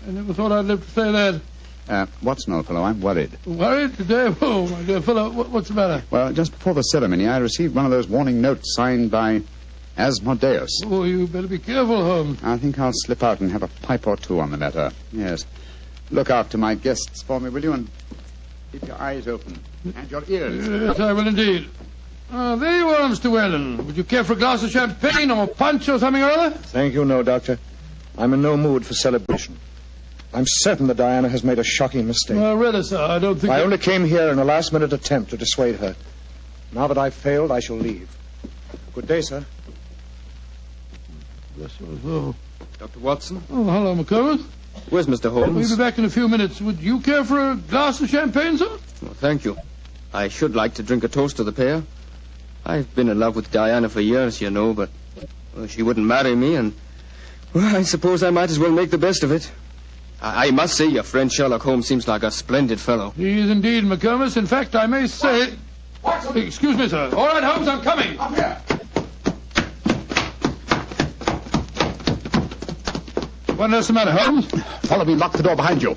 [SPEAKER 2] never thought I'd live to say that.
[SPEAKER 3] Watson, old fellow, I'm worried.
[SPEAKER 2] Worried today? Oh, my dear fellow, what's the matter?
[SPEAKER 3] Well, just before the ceremony, I received one of those warning notes signed by Asmodeus.
[SPEAKER 2] Oh, you better be careful, Holmes.
[SPEAKER 3] I think I'll slip out and have a pipe or two on the matter. Yes. Look after my guests for me, will you? And keep your eyes open. And your ears.
[SPEAKER 2] Yes, I will indeed. There you are, Mr. Whalen. Would you care for a glass of champagne or punch or something or other?
[SPEAKER 7] Thank you, no, Doctor. I'm in no mood for celebration. I'm certain that Diana has made a shocking mistake.
[SPEAKER 2] Well, really, sir, I don't think...
[SPEAKER 7] I only came here in a last-minute attempt to dissuade her. Now that I've failed, I shall leave. Good day, sir.
[SPEAKER 2] Bless your soul.
[SPEAKER 20] Dr. Watson?
[SPEAKER 2] Oh, hello, McComas.
[SPEAKER 20] Where's Mr. Holmes?
[SPEAKER 2] We'll be back in a few minutes. Would you care for a glass of champagne, sir?
[SPEAKER 20] Well, thank you. I should like to drink a toast to the pair. I've been in love with Diana for years, you know, but she wouldn't marry me, and... Well, I suppose I might as well make the best of it. I must say your friend Sherlock Holmes seems like a splendid fellow.
[SPEAKER 2] He is indeed, McComas. In fact, I may say... Excuse me, sir. All right, Holmes, I'm coming.
[SPEAKER 3] I'm here.
[SPEAKER 2] What else the matter, Holmes?
[SPEAKER 3] Follow me, lock the door behind you.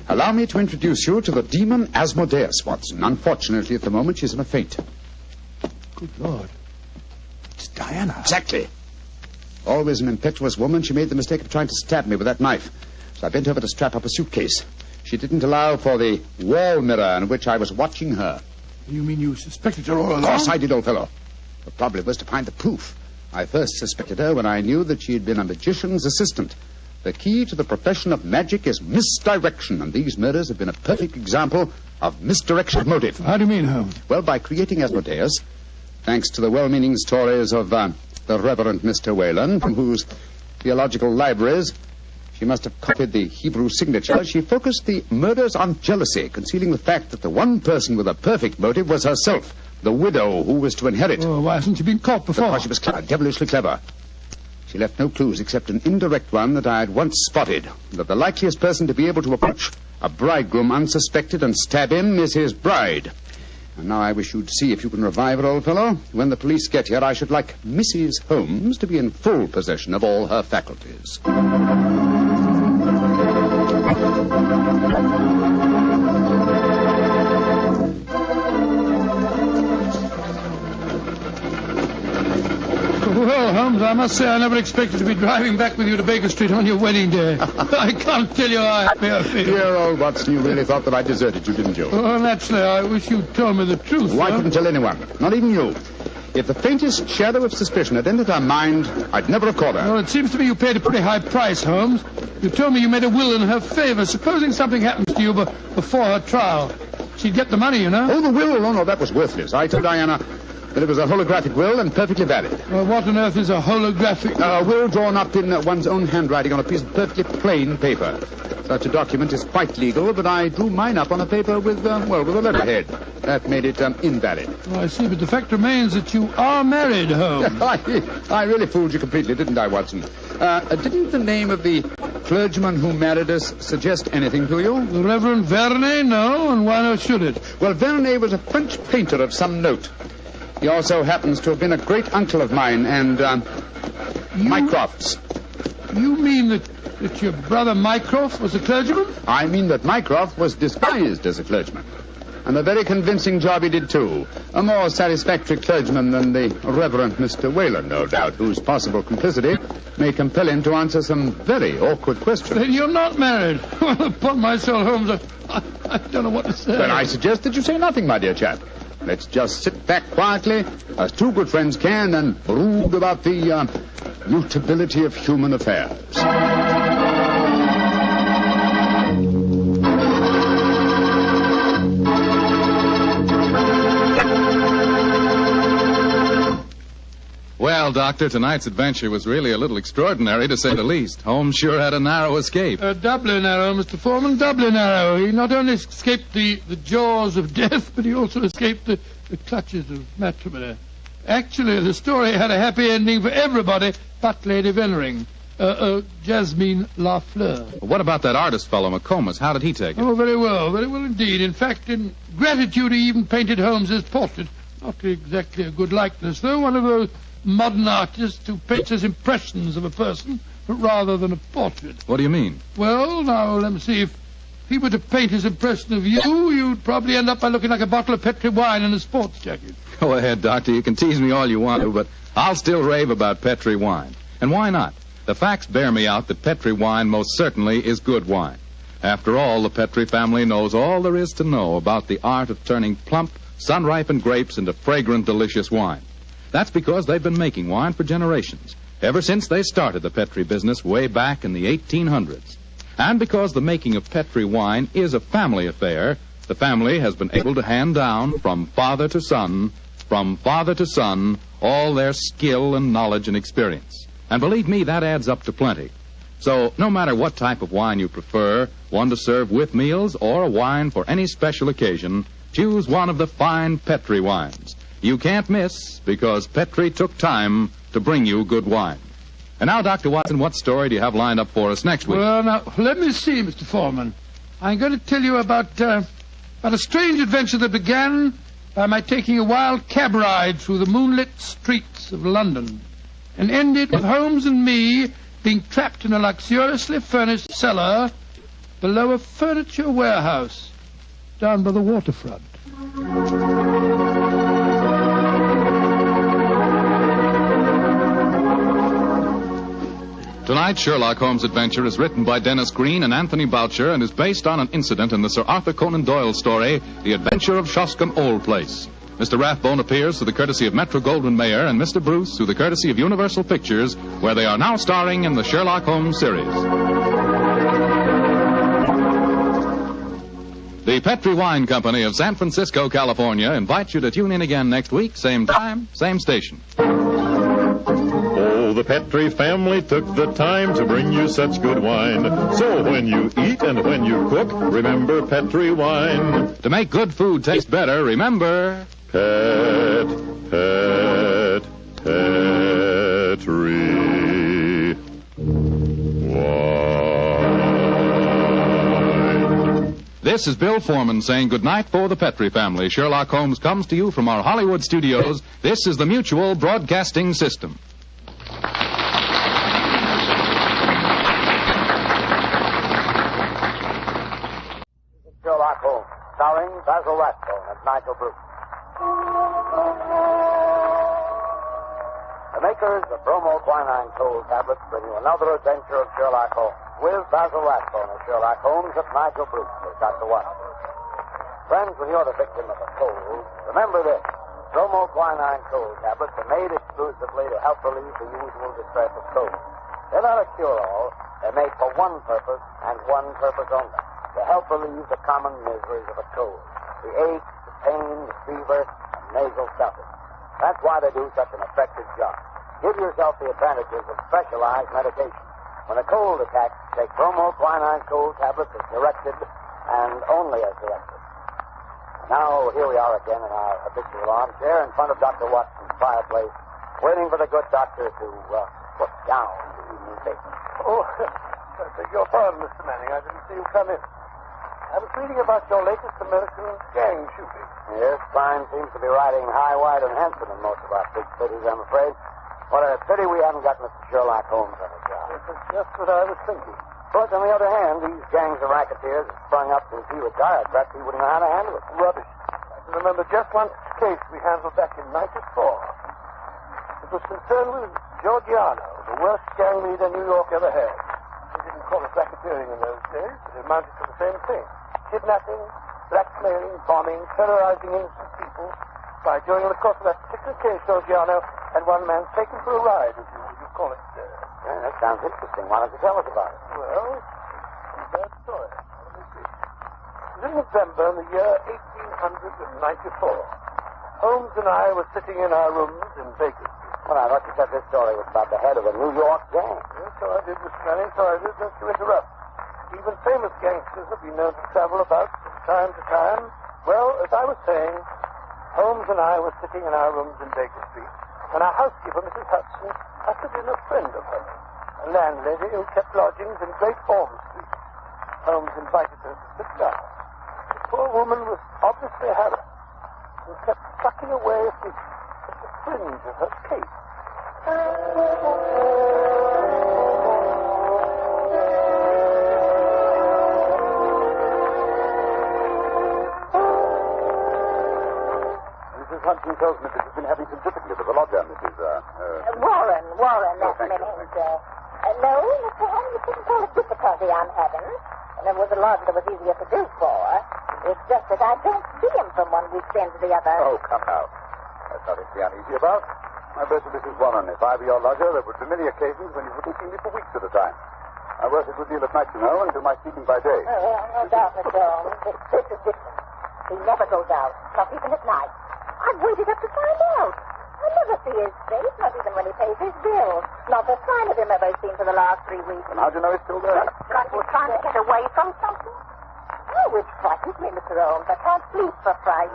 [SPEAKER 3] Allow me to introduce you to the demon Asmodeus, Watson. Unfortunately, at the moment, she's in a faint.
[SPEAKER 2] Good Lord.
[SPEAKER 3] It's Diana. Exactly. Always an impetuous woman, she made the mistake of trying to stab me with that knife. So I bent over to strap up a suitcase. She didn't allow for the wall mirror in which I was watching her.
[SPEAKER 2] You mean you suspected her all along?
[SPEAKER 3] Of course I did, old fellow. The problem was to find the proof. I first suspected her when I knew that she had been a magician's assistant. The key to the profession of magic is misdirection, and these murders have been a perfect example of misdirection of motive.
[SPEAKER 2] How do you mean, Holmes?
[SPEAKER 3] Well, by creating Asmodeus, thanks to the well-meaning stories of the Reverend Mr. Whalen, from whose theological libraries she must have copied the Hebrew signature, she focused the murders on jealousy, concealing the fact that the one person with a perfect motive was herself, the widow who was to inherit.
[SPEAKER 2] Oh, why hasn't she been caught before?
[SPEAKER 3] Because she was clever, devilishly clever. She left no clues except an indirect one that I had once spotted, that the likeliest person to be able to approach a bridegroom unsuspected and stab him is his bride. And now I wish you'd see if you can revive her, old fellow. When the police get here, I should like Mrs. Holmes to be in full possession of all her faculties.
[SPEAKER 2] Well, Holmes, I must say I never expected to be driving back with you to Baker Street on your wedding day. I can't tell you how happy I feel.
[SPEAKER 3] Dear old Watson, you really thought that I deserted you, didn't you?
[SPEAKER 2] Oh, naturally, I wish you'd told me the truth.
[SPEAKER 3] Well, I couldn't tell anyone, not even you. If the faintest shadow of suspicion had entered her mind, I'd never have caught her.
[SPEAKER 2] Well, it seems to me you paid a pretty high price, Holmes. You told me you made a will in her favor. Supposing something happens to you before her trial, she'd get the money, you know.
[SPEAKER 3] Oh, the will? Oh, no, that was worthless. I told Diana that it was a holographic will and perfectly valid.
[SPEAKER 2] Well, what on earth is a holographic will?
[SPEAKER 3] A will drawn up in one's own handwriting on a piece of perfectly plain paper. Such a document is quite legal, but I drew mine up on a paper with a letterhead. That made it invalid.
[SPEAKER 2] Oh, I see, but the fact remains that you are married, Holmes.
[SPEAKER 3] I really fooled you completely, didn't I, Watson? Didn't the name of the clergyman who married us suggest anything to you?
[SPEAKER 2] The Reverend Vernet? No, and why not should it?
[SPEAKER 3] Well, Vernet was a French painter of some note. He also happens to have been a great uncle of mine and Mycroft's.
[SPEAKER 2] You mean that your brother Mycroft was a clergyman?
[SPEAKER 3] I mean that Mycroft was disguised as a clergyman. And a very convincing job he did, too. A more satisfactory clergyman than the Reverend Mr. Whalen, no doubt, whose possible complicity may compel him to answer some very awkward questions.
[SPEAKER 2] Then you're not married. Well, upon my soul, Holmes, I don't know what to say.
[SPEAKER 3] Then I suggest that you say nothing, my dear chap. Let's just sit back quietly, as two good friends can, and brood about the mutability of human affairs.
[SPEAKER 15] Well, Doctor, tonight's adventure was really a little extraordinary, to say the least. Holmes sure had a narrow escape.
[SPEAKER 2] Doubly narrow, Mr. Foreman, doubly narrow. He not only escaped the jaws of death, but he also escaped the clutches of matrimony. Actually, the story had a happy ending for everybody but Lady Vennering. Jasmine Lafleur.
[SPEAKER 15] What about that artist fellow, McComas? How did he take it?
[SPEAKER 2] Oh, very well indeed. In fact, in gratitude, he even painted Holmes's portrait. Not exactly a good likeness, though. One of those modern artists who paints as impressions of a person rather than a portrait.
[SPEAKER 15] What do you mean?
[SPEAKER 2] Well, now, let me see. If he were to paint his impression of you, you'd probably end up by looking like a bottle of Petri wine in a sports jacket.
[SPEAKER 15] Go ahead, Doctor. You can tease me all you want to, but I'll still rave about Petri wine. And why not? The facts bear me out that Petri wine most certainly is good wine. After all, the Petri family knows all there is to know about the art of turning plump, sun-ripened grapes into fragrant, delicious wine. That's because they've been making wine for generations, ever since they started the Petri business way back in the 1800s. And because the making of Petri wine is a family affair, the family has been able to hand down from father to son, all their skill and knowledge and experience. And believe me, that adds up to plenty. So no matter what type of wine you prefer, one to serve with meals or a wine for any special occasion, choose one of the fine Petri wines. You can't miss, because Petri took time to bring you good wine. And now, Dr. Watson, what story do you have lined up for us next week?
[SPEAKER 2] Well, now, let me see, Mr. Foreman. I'm going to tell you about a strange adventure that began by my taking a wild cab ride through the moonlit streets of London, and ended with Holmes and me being trapped in a luxuriously furnished cellar below a furniture warehouse down by the waterfront.
[SPEAKER 15] Tonight's Sherlock Holmes adventure is written by Dennis Green and Anthony Boucher and is based on an incident in the Sir Arthur Conan Doyle story, The Adventure of Shoscombe Old Place. Mr. Rathbone appears through the courtesy of Metro-Goldwyn-Mayer and Mr. Bruce through the courtesy of Universal Pictures, where they are now starring in the Sherlock Holmes series. The Petri Wine Company of San Francisco, California, invites you to tune in again next week, same time, same station.
[SPEAKER 9] Oh, the Petri family took the time to bring you such good wine. So when you eat and when you cook, remember Petri wine.
[SPEAKER 15] To make good food taste better, remember...
[SPEAKER 9] Petri wine.
[SPEAKER 15] This is Bill Foreman saying goodnight for the Petri family. Sherlock Holmes comes to you from our Hollywood studios. This is the Mutual Broadcasting System.
[SPEAKER 21] Sherlock Holmes, starring Basil Rathbone and Nigel Bruce. The makers of bromoquinine cold tablets bring you another adventure of Sherlock Holmes, with Basil Rathbone as Sherlock Holmes and Nigel Bruce as Dr. Watson. Friends, when you're the victim of a cold, remember this. Bromoquinine cold tablets are made exclusively to help relieve the usual distress of cold. They're not a cure-all. They're made for one purpose, and one purpose only. To help relieve the common miseries of a cold. The ache, the pain, the fever, and nasal stuffing. That's why they do such an effective job. Give yourself the advantages of specialized medication. When a cold attacks, take bromoquinine cold tablets as directed, and only as directed. Now, here we are again in our habitual armchair in front of Dr. Watson's fireplace, waiting for the good doctor to put down the evening paper.
[SPEAKER 22] Oh, I beg your pardon, Mr. Manning. I didn't see you come in. I was reading about your latest American gang shooting.
[SPEAKER 21] Yes, crime seems to be riding high, wide, and handsome in most of our big cities, I'm afraid. What a pity we haven't got Mr. Sherlock Holmes on the job.
[SPEAKER 22] That's just what I was thinking.
[SPEAKER 21] But on the other hand, these gangs of racketeers have sprung up since he retired. Perhaps he wouldn't know how to handle it.
[SPEAKER 22] Rubbish. I can remember just one case we handled back in '94. It was concerned with Giorgiano, the worst gang leader New York ever had. They didn't call it racketeering in those days, but it amounted to the same thing. Kidnapping, blackmailing, bombing, terrorizing innocent people. By during the course of that particular case, Giorgiano had one man taken for a ride, as you call it.
[SPEAKER 21] Yeah, that sounds interesting. Why don't you tell us about it?
[SPEAKER 22] Well, it's a bad story. Let me see. It was in November in the year 1894. Holmes and I were sitting in our rooms in Baker Street.
[SPEAKER 21] Well, I thought you said this story was about the head of a New York gang.
[SPEAKER 22] Yes, so I did, Mr. Manning. Sorry, just to interrupt. Even famous gangsters have been known to travel about from time to time. Well, as I was saying, Holmes and I were sitting in our rooms in Baker Street, and our housekeeper, Mrs. Hudson, ushered in a friend of hers, a landlady who kept lodgings in Great Orm Street. Holmes invited her to sit down. The poor woman was obviously harassed and kept sucking away at the fringe of her cape.
[SPEAKER 8] Mrs. Hudson tells me that you've been having some difficulty with the lodger, Mrs.
[SPEAKER 16] Warren, that's
[SPEAKER 8] thank
[SPEAKER 16] my
[SPEAKER 8] you,
[SPEAKER 16] name,
[SPEAKER 8] thank
[SPEAKER 16] sir. No, Mr. Holmes, you shouldn't call it difficulty I'm having. And there was a lodger that was easier to do for. It's just that I don't see him from one weekend to the other.
[SPEAKER 8] Oh, come now. That's nothing to be uneasy about. My best to Mrs. Warren, if I were your lodger, there would be many occasions when you wouldn't see me for weeks at a time. I work a good deal at night, you know, and do my sleeping by day.
[SPEAKER 16] Oh, well, no doubt, Mr. Holmes. This is different. He never goes out, not even at night. I've waited up to find out. I never see his face, not even when he pays his bills. Not a sign of him ever seen for the last 3 weeks.
[SPEAKER 8] And how do you know he's still there?
[SPEAKER 16] Not he trying to get away from something? Oh, it frightens me, Mr. Holmes. I can't sleep for fright.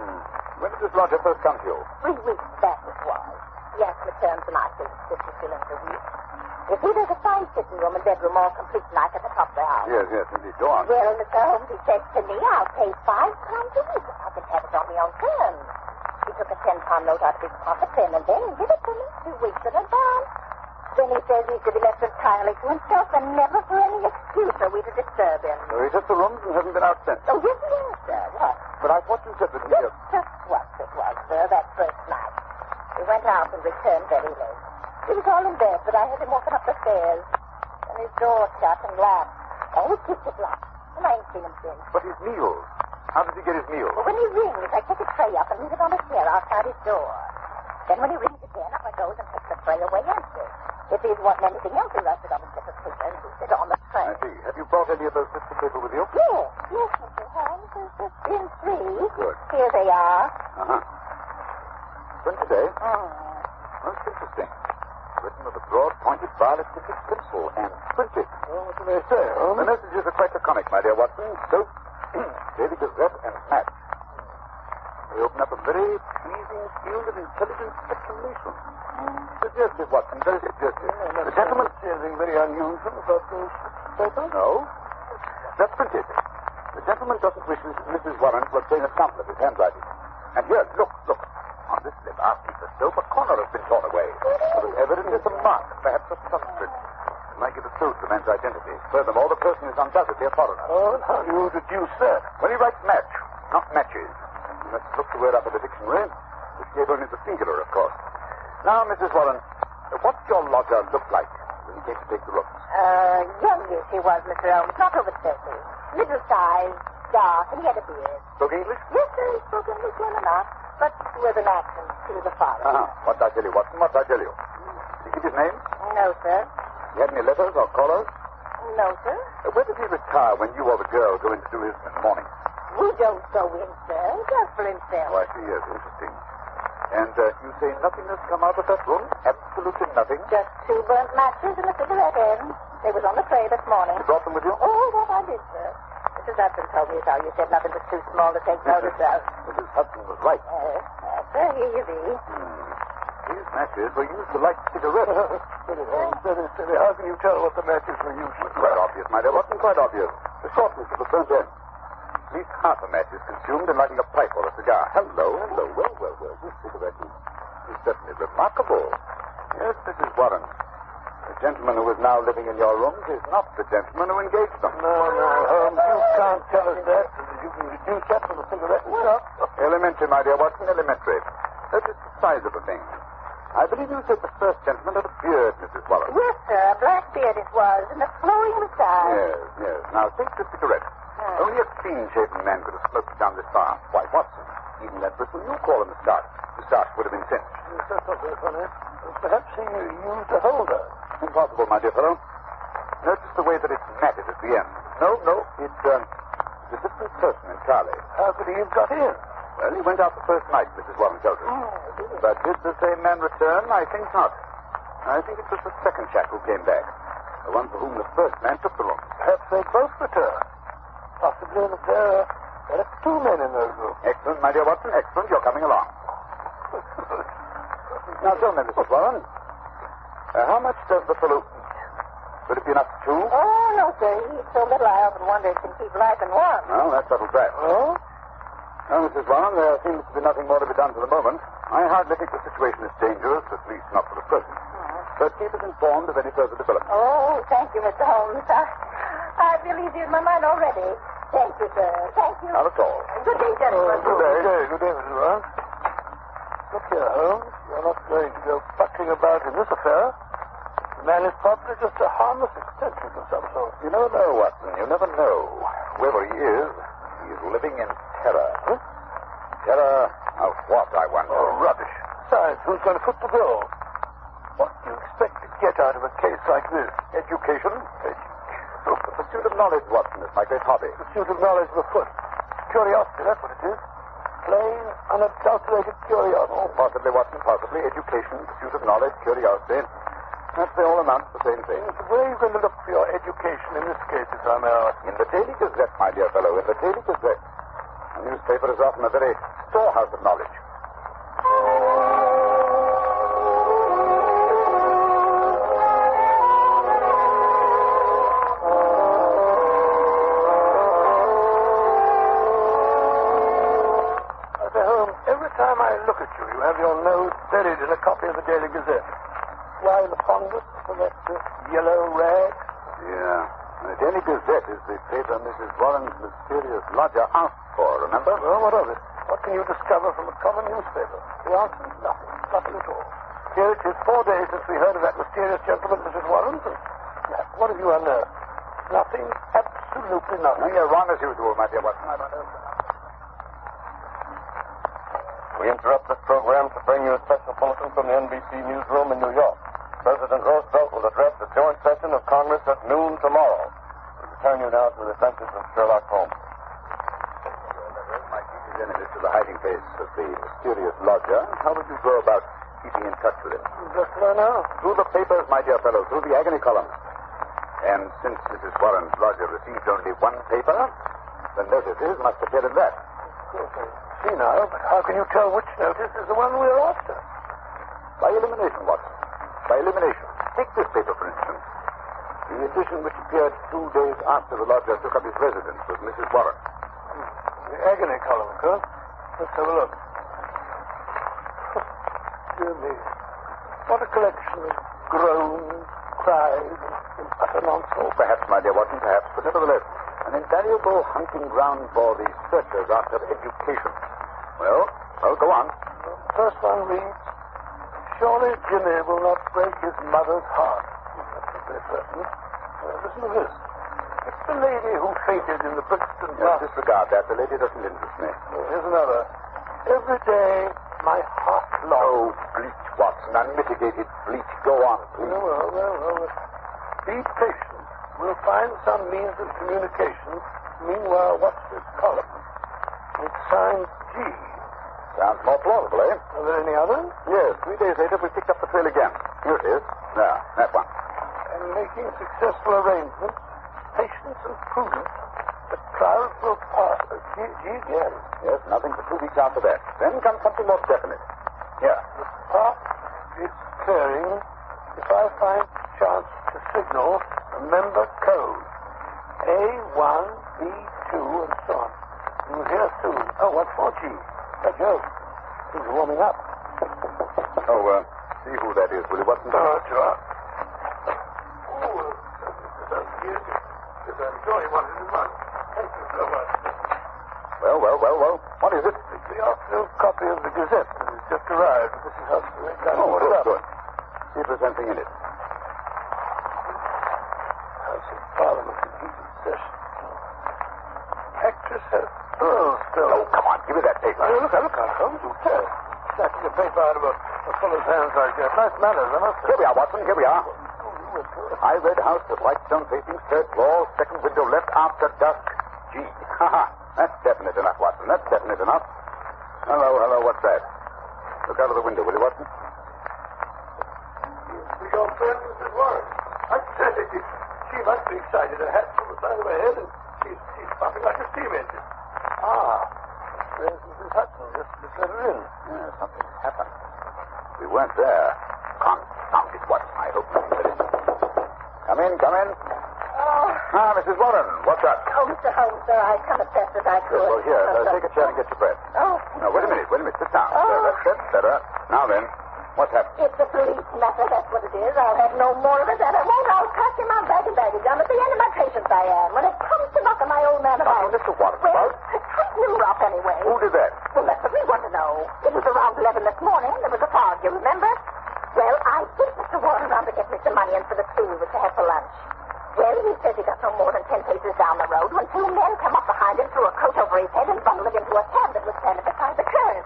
[SPEAKER 8] When did this lodger first come to you?
[SPEAKER 16] 3 weeks back it was. He asked me to turn to my place, 50 shillings a week. You see, there's a fine sitting room and bedroom all complete like at the top of the house.
[SPEAKER 8] Yes, indeed. Go on.
[SPEAKER 16] Well, Mr. Holmes, he said to me, I'll pay £5 a week if I can have it on my own terms. He took a £10 note out of his pocket then and then and gave it to me 2 weeks in advance. Then he says he's to be left entirely to himself and never for any excuse are we to disturb him.
[SPEAKER 8] So he took the rooms and hasn't been out since.
[SPEAKER 16] Oh, yes, he has, sir. What?
[SPEAKER 8] But I thought you said that he...
[SPEAKER 16] Just what it was, sir, that first night. He went out and returned very late. He was all in bed, but I heard him walking up the stairs. And his door shut and locked. Always keeps it locked. And I ain't seen him since.
[SPEAKER 8] But his meals. How does he get his meals?
[SPEAKER 16] Well, when he rings, I take a tray up and leave it on a chair outside his door. Then when he rings again, up I goes and takes the tray away empty. If he's wanting anything else, he writes it on a slip of paper and puts it on the tray.
[SPEAKER 8] I see. Have you brought any of those slips of paper with you?
[SPEAKER 16] Yes, Mr. Holmes. There's just been 3.
[SPEAKER 8] Good.
[SPEAKER 16] Here they are.
[SPEAKER 8] Uh-huh. When today? Most interesting. Written with a broad, pointed, violet-tipped pencil and printed.
[SPEAKER 22] Well, what do they say, Holmes?
[SPEAKER 8] The messages are quite laconic, my dear Watson. Soap, Daily Gazette, and match. They open up a very pleasing field of intelligent speculation. Suggestive, Watson, very suggestive. The gentleman...
[SPEAKER 22] Anything very unusual about those papers?
[SPEAKER 8] No. That's printed. The gentleman doesn't wish Mrs. Warren to obtain a sample of his handwriting. And here, look. On this slip, after the soap, a corner has been torn away. There is evidently some mark, perhaps a thumbprint. It might give a clue to the man's identity. Furthermore, the person is undoubtedly a foreigner.
[SPEAKER 22] Oh, and how do you deduce that?
[SPEAKER 8] When he writes match, not matches. You must look the word up in the dictionary, which gave only the singular, of course. Now, Mrs. Warren, what's your lodger look like when he came to take the rooms?
[SPEAKER 16] Youngish he was, Mr. Holmes. Not over 30. Middle-sized, dark, and he had a beard.
[SPEAKER 8] Spoke English?
[SPEAKER 16] Yes, sir, he spoke English well enough, but with an accent to the foreign.
[SPEAKER 8] What did I tell you, Watson? What did I tell you? Did he give his name?
[SPEAKER 16] No, sir.
[SPEAKER 8] He had any letters or callers?
[SPEAKER 16] No, sir.
[SPEAKER 8] Where did he retire when you or the girl go in to do his in the morning?
[SPEAKER 16] We don't go in, sir. He does for himself.
[SPEAKER 8] Oh, I see, yes. Interesting. And you say nothing has come out of that room? Absolutely nothing?
[SPEAKER 16] Just 2 burnt matches and a cigarette end. They was on the tray this morning.
[SPEAKER 8] You brought them with you?
[SPEAKER 16] Oh, that I did, sir. Mrs. Hudson told me how you said nothing was too small to take notice of.
[SPEAKER 8] Mrs. Hudson was right.
[SPEAKER 16] Sir, here you be.
[SPEAKER 8] These matches were used to light cigarettes.
[SPEAKER 22] Steady. How can you tell what the matches were used for?
[SPEAKER 8] Quite obvious, my dear. Wasn't quite obvious. The shortness of the burnt end. At least half a match is consumed in lighting a pipe or a cigar. Hello. Well. This cigarette is certainly remarkable. Yes, Mrs. Warren. The gentleman who is now living in your rooms is not the gentleman who engaged them.
[SPEAKER 22] No, Holmes, you can't tell us that. You can deduce that from the cigarette itself.
[SPEAKER 8] Elementary, my dear Watson, elementary. Notice the size of the thing. I believe you said the first gentleman had a beard, Mrs. Warren.
[SPEAKER 16] Yes, sir. A black beard it was, and a flowing moustache.
[SPEAKER 8] Yes. Now, take the cigarette. Only a clean-shaven man could have smoked down this far. Why, Watson, even that bristle you call a moustache would have been singed.
[SPEAKER 22] That's not very funny. Perhaps he used a holder.
[SPEAKER 8] Impossible, my dear fellow. Notice the way that it's matted at the end. No, it's a different person entirely.
[SPEAKER 22] How could he have got in?
[SPEAKER 8] Well, he went out the first night, Mrs. Warren tells us. But did the same man return? I think not. I think it was the second chap who came back. The one for whom the first man took the room.
[SPEAKER 22] Perhaps they both returned. Possibly that there are two men in those rooms.
[SPEAKER 8] Excellent, my dear Watson. Excellent. You're coming along. Now, tell me, Mrs. Warren, how much does the fellow eat? Would it be enough for two?
[SPEAKER 16] Oh, no, sir. He eats so little I often wonder if he can keep life and warm.
[SPEAKER 8] Well, that settles that.
[SPEAKER 22] Oh?
[SPEAKER 8] Now, Mrs. Warren, there seems to be nothing more to be done for the moment. I hardly think the situation is dangerous, at least not for the present. But keep us informed of any further developments.
[SPEAKER 16] Oh, thank you, Mr. Holmes. I feel easier in my mind already. Thank you, sir. Thank you.
[SPEAKER 8] Not at all.
[SPEAKER 16] Good day, gentlemen.
[SPEAKER 22] Good day, Mrs. Warren. Look here, Holmes. You're not going to go fucking about in this affair. The man is probably just a harmless extension of some sort.
[SPEAKER 8] You never know, Watson. You never know. Whoever he is living in terror.
[SPEAKER 22] Huh?
[SPEAKER 8] Terror of what, I wonder?
[SPEAKER 22] Oh, rubbish. Besides, who's going to foot the bill? What do you expect to get out of a case like this?
[SPEAKER 8] Education? Look, the pursuit of knowledge, Watson, is my great hobby.
[SPEAKER 22] Pursuit of knowledge of afoot. Curiosity, that's what it is. Plain, unadulterated curiosity.
[SPEAKER 8] Oh, possibly, Watson, possibly. Education, pursuit of knowledge, curiosity. That's they all amount to the same thing.
[SPEAKER 22] Where are you going to look for your education in this case, if I may ask?
[SPEAKER 8] In the Daily Gazette, my dear fellow, in the Daily Gazette. A newspaper is often a very storehouse of knowledge.
[SPEAKER 22] Every time I look at you, you have your nose buried in a copy of the Daily Gazette. Why the fondness for that yellow rag?
[SPEAKER 8] Yeah. The Daily Gazette is the paper Mrs. Warren's mysterious lodger asked for, remember?
[SPEAKER 22] Well, what of it? What can you discover from a common newspaper? The answer is nothing. Nothing at all. Here it is 4 days since we heard of that mysterious gentleman, Mrs. Warren. What have you unearthed? Nothing. Absolutely nothing.
[SPEAKER 8] You're wrong as usual, my dear Watson.
[SPEAKER 1] We interrupt this program to bring you a special bulletin from the NBC newsroom in New York. President Roosevelt will address the joint session of Congress at noon tomorrow. We return you now to the Adventures of Sherlock Holmes.
[SPEAKER 8] My chief enemies to the hiding place of the mysterious lodger. How would you go about keeping in touch with him?
[SPEAKER 22] Just learn now.
[SPEAKER 8] Through the papers, my dear fellow, through the agony columns. And since Mrs. Warren's lodger received only one paper, the notices must appear in that.
[SPEAKER 22] See now, but how can you tell which notice is the one we're after?
[SPEAKER 8] By elimination, Watson. By elimination. Take this paper, for instance. The edition which appeared 2 days after the lodger took up his residence with Mrs. Warren.
[SPEAKER 22] The agony column, huh? Let's have a look. Dear me. What a collection of groans, cries, and utter nonsense.
[SPEAKER 8] Oh, perhaps, my dear Watson, perhaps. But nevertheless, an invaluable hunting ground for the searchers after education. Well, go on.
[SPEAKER 22] The first one reads, surely Jimmy will not break his mother's heart. That's very certain. Listen to this. It's the lady who fainted in the Brixton
[SPEAKER 8] Yes, disregard that. The lady doesn't interest me.
[SPEAKER 22] Here's another. Every day, my heart longs.
[SPEAKER 8] Oh, bleach, Watson. Unmitigated bleach. Go on, please.
[SPEAKER 22] Well. Be patient. We'll find some means of communication. Meanwhile, watch this column. It's signed G.
[SPEAKER 8] Sounds more plausible, eh?
[SPEAKER 22] Are there any others?
[SPEAKER 8] Yes. 3 days later, we picked up the trail again. Here it is. Now, that one.
[SPEAKER 22] And making successful arrangements, patience and prudence, the clouds will pass. G again.
[SPEAKER 8] Yes, nothing for 2 weeks after that. Then comes something more definite. Here.
[SPEAKER 22] The path is clearing. If I find chance to signal, remember code. A1, B2, and so on. You'll hear soon. Oh, what's for G? By Jove. Things are warming up.
[SPEAKER 8] See who that is, will you, Watson?
[SPEAKER 22] Oh, sure. It's a jolly one, isn't it? Thank you so much.
[SPEAKER 8] Well. What is it?
[SPEAKER 22] It's the afternoon copy of the Gazette. It's just arrived. This is how it's done.
[SPEAKER 8] Oh, good. See if there's anything in it.
[SPEAKER 22] House of Parliament in heated session. Actress has pearls still.
[SPEAKER 8] Oh, come on, give me that paper.
[SPEAKER 22] Look, Holmes, you tell. Snatching a paper out of a fellow's hands like that. Nice manners, I must say.
[SPEAKER 8] Here we are, Watson, here we are. I read house with white stone facing, third floor, second window left after dusk. G. Ha. That's definite enough, Watson. That's definite enough. Hello, what's that? Look out of the window, will you, Watson?
[SPEAKER 22] See your friend, Mrs. Warren. I said it. She must be excited. Her hat's on the side of her head, and she's puffing like a steam engine. There's Mrs. Hudson. Just let her in.
[SPEAKER 8] Yeah, something's happened. We weren't there. Confound it, Watson. I hope nothing did it. Come in. Mrs. Warren, what's up?
[SPEAKER 16] Oh, Mr. Holmes, sir, I come as fast as I could.
[SPEAKER 8] Well, here, take a chair and get your breath.
[SPEAKER 16] Oh.
[SPEAKER 8] No, wait a minute. Sit down.
[SPEAKER 16] Oh.
[SPEAKER 8] That's better. Now then, what's happened?
[SPEAKER 16] It's a police matter, that's what it is. I'll have no more of it, and I won't. I'll pack in my bag and baggage. I'm at the end of my patience, I am. When it comes to knocking my old man about...
[SPEAKER 8] Mr. Watson,
[SPEAKER 16] well, tighten him up anyway.
[SPEAKER 8] Who did that?
[SPEAKER 16] Well, that's what we want to know. It was around 11 this morning. There was a fog, you remember? Well, I sent Mr. Warren around to get me some money in for the stew we were to have for lunch. Well, he says he got no more than 10 paces down the road when two men come up behind him, threw a coat over his head, and bundled him into a cab that was standing beside the curb.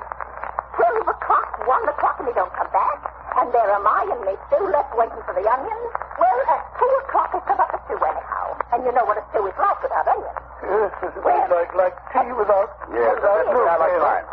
[SPEAKER 16] 12 o'clock, 1 o'clock, and he don't come back. And there am I and me stew left waiting for the onions. Well, at 2 o'clock, it come up a stew anyhow. And you know what a stew is like without onions.
[SPEAKER 22] Yes, it's like tea without...
[SPEAKER 8] Yes,
[SPEAKER 22] milk.
[SPEAKER 8] I like mine.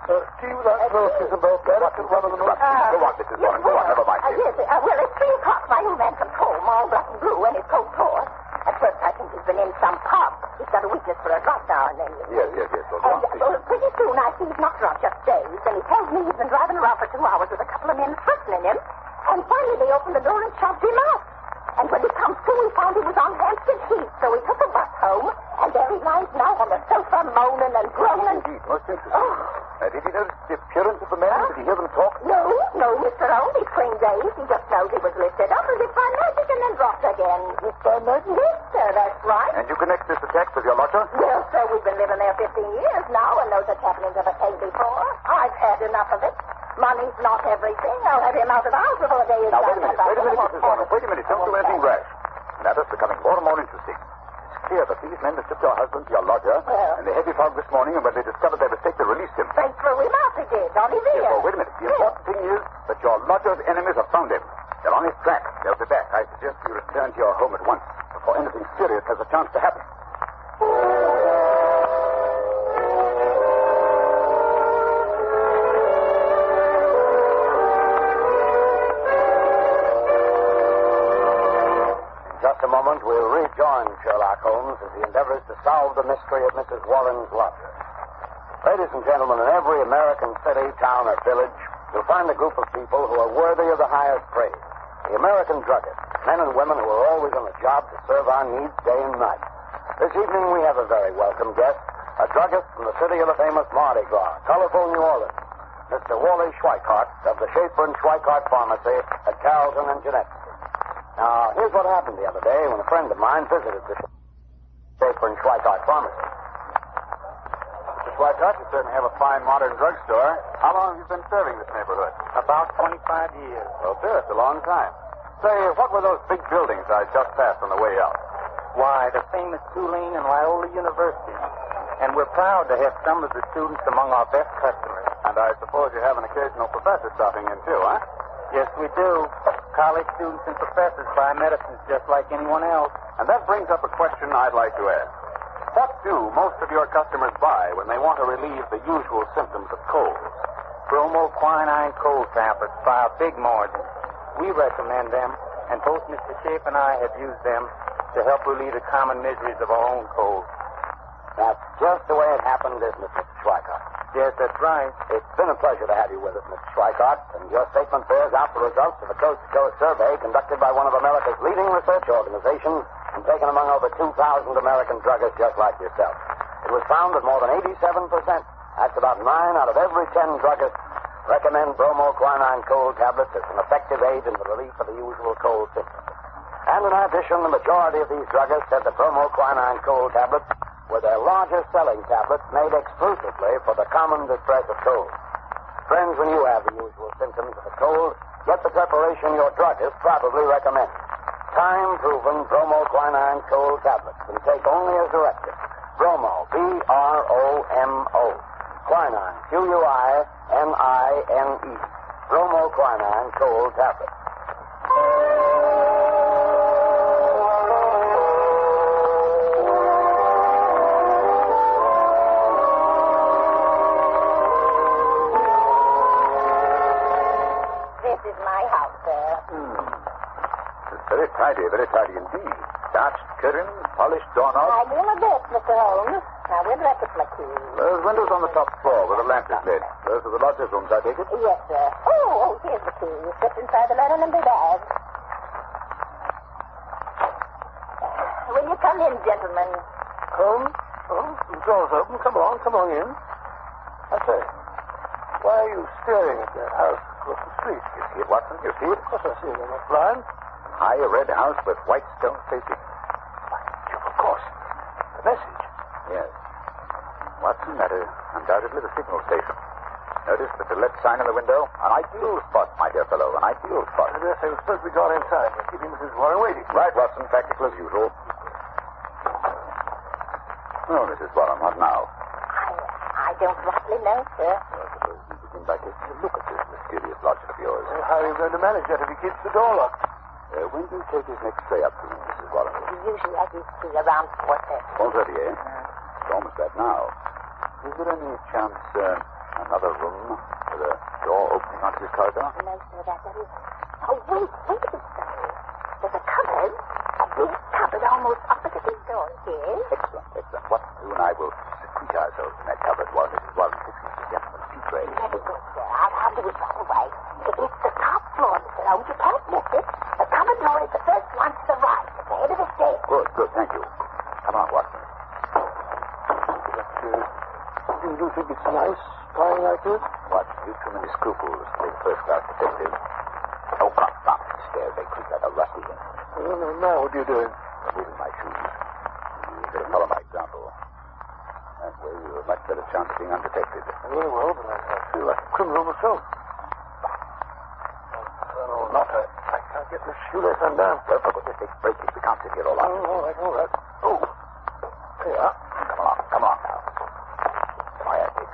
[SPEAKER 16] Well,
[SPEAKER 22] tea without milk is about that. That's one of the most...
[SPEAKER 8] Go on, Mrs. Warren, go on. Never mind.
[SPEAKER 16] Yes, well, at 3 o'clock, my old man comes home, all black and blue, and his coat tore. At first, I think he's been in some pub. He's got a weakness for a drunk now and then.
[SPEAKER 8] Yes. Go on,
[SPEAKER 16] And pretty soon, I see he's not drunk, just dazed, and he tells me he's been driving around for 2 hours with a couple of men threatening him, and finally they opened the door and shoved him out. And when he comes to, he found he was on Hampstead Heath, so he took a bus home, and there he lies now on the sofa, moaning and groaning.
[SPEAKER 8] Indeed, most interesting. Did he notice the appearance of the men? Did he hear them talk?
[SPEAKER 16] No, Mr. Holmes. He's clean dazed. He just knows he was lifted up as if by magic and then dropped again. As if by magic? Yes, sir, that's right.
[SPEAKER 8] And you connect this attack with your lodger?
[SPEAKER 16] Well, sir, we've been living there 15 years now, and those such happenings ever came before. I've had enough of it. Money's not everything. I'll have him out of the house before the day is
[SPEAKER 8] Now,
[SPEAKER 16] done.
[SPEAKER 8] wait a minute, Mrs. Warren. Wait a minute. Don't do anything rash. Matters becoming more and more interesting. It's clear that these men mistook your husband for your lodger, and the heavy fog this morning, and when they discovered their mistake, they released him.
[SPEAKER 16] They threw him out, they did. On his ear.
[SPEAKER 8] Yes, well, wait a minute. The important thing is that your lodger's enemies have found him. They're on his track. They'll be back. I suggest you return to your home at once before anything serious has a chance to happen.
[SPEAKER 21] A moment, we'll rejoin Sherlock Holmes as he endeavors to solve the mystery of Mrs. Warren's lodger. Ladies and gentlemen, in every American city, town, or village, you'll find a group of people who are worthy of the highest praise. The American druggists, men and women who are always on the job to serve our needs day and night. This evening, we have a very welcome guest, a druggist from the city of the famous Mardi Gras, colorful New Orleans, Mr. Wally Schweikart of the Schaefer and Schweikart Pharmacy at Carrollton and Jeanette. Now, here's what happened the other day when a friend of mine visited the Schaefer and Schweikart Pharmacy.
[SPEAKER 8] Mr. Schweikart, you certainly have a fine modern drugstore. How long have you been serving this neighborhood?
[SPEAKER 4] About 25 years.
[SPEAKER 8] Well, sir, it's a long time. Say, what were those big buildings I just passed on the way out?
[SPEAKER 4] Why, the famous Tulane and Loyola University. And we're proud to have some of the students among our best customers.
[SPEAKER 8] And I suppose you have an occasional professor stopping in, too, huh?
[SPEAKER 4] Yes, we do. College students and professors buy medicines just like anyone else.
[SPEAKER 8] And that brings up a question I'd like to ask. What do most of your customers buy when they want to relieve the usual symptoms of colds?
[SPEAKER 4] Bromoquinine cold tablets by a big margin. We recommend them, and both Mr. Schaefer and I have used them to help relieve the common miseries of our own colds.
[SPEAKER 21] That's just the way it happened, isn't it, Mr. Schweikart?
[SPEAKER 4] Yes, that's right.
[SPEAKER 21] It's been a pleasure to have you with us, Mr. Schweikart, and your statement bears out the results of a coast-to-coast survey conducted by one of America's leading research organizations and taken among over 2,000 American druggists just like yourself. It was found that more than 87%, that's about 9 out of every 10 druggists, recommend bromoquinine cold tablets as an effective aid in the relief of the usual cold symptoms. And in addition, the majority of these druggists said that bromoquinine cold tablets were their largest selling tablets made exclusively for the common distress of cold. Friends, when you have the usual symptoms of a cold, get the preparation your druggist probably recommends. Time-proven bromoquinine cold tablets and take only as directed. Bromo, B-R-O-M-O. Quinine, Q-U-I-N-I-N-E. Bromoquinine cold tablets.
[SPEAKER 8] Very tidy indeed. Starched curtains, polished doorknobs.
[SPEAKER 16] I do my best, Mr. Holmes. Now, where do I put my keys?
[SPEAKER 8] Those windows on the top floor where the lamp is lit. Those are the lodgers' rooms, I take it?
[SPEAKER 16] Yes, sir. Oh, here's the key. Slipped inside the linen and bag. Will you come in, gentlemen?
[SPEAKER 22] Holmes? The door's open. Come on in. I say, why are you staring at that house across the street?
[SPEAKER 8] You see it, Watson? You see it?
[SPEAKER 22] Of course I see it. I'm not blind.
[SPEAKER 8] High red house with white stone facing.
[SPEAKER 22] Of course. The message.
[SPEAKER 8] Yes. Watson, that is undoubtedly the signal station. Notice the to let sign in the window? An ideal spot, my dear fellow. An ideal spot.
[SPEAKER 22] I dare say we're supposed to be gone inside. We're keeping Mrs. Warren waiting.
[SPEAKER 8] Right, Watson. Practical as usual. Oh, Mrs. Warren, what now?
[SPEAKER 16] I don't rightly know, sir.
[SPEAKER 8] Well, suppose we begin by taking a look at this mysterious lodger of yours.
[SPEAKER 22] Well, how are you going to manage that if he keeps the door locked?
[SPEAKER 8] When do you take his next tray up to him, Mrs. Warren?
[SPEAKER 16] Usually I do see around 4:30.
[SPEAKER 8] 4:30, eh? It's almost that now. Is there any chance, another room with a door opening onto his corridor?
[SPEAKER 16] No, sir, that is... Oh, wait a minute, sir. There's a cupboard. A big cupboard almost opposite his door. Yes?
[SPEAKER 8] Excellent. What you and I will secrete ourselves in that cupboard while Mrs. Warren fixes the gentleman's tea tray.
[SPEAKER 16] Very good, sir. I'll do it right away. It's the top floor, Mr. Holmes. You can't miss it. The cupboard door is the first one to the right, at the head of the stairs.
[SPEAKER 8] Good, thank you. Come on, Watson.
[SPEAKER 22] Do you think it's nice flying like this?
[SPEAKER 8] Watson, you've too many scruples to be a first-class detective. Oh, come on. The stairs, they creak like a rusty one.
[SPEAKER 22] Now what are you doing?
[SPEAKER 8] Removing my shoes. You better follow my example. That way you have a much better chance of being undetected.
[SPEAKER 22] Very well, but I feel like a criminal myself. Oh, not a... I can't get this shoelace undone.
[SPEAKER 8] Well, for goodness sake, break it. We can't sit here all night.
[SPEAKER 22] All right. Oh, there you are.
[SPEAKER 8] Come on now.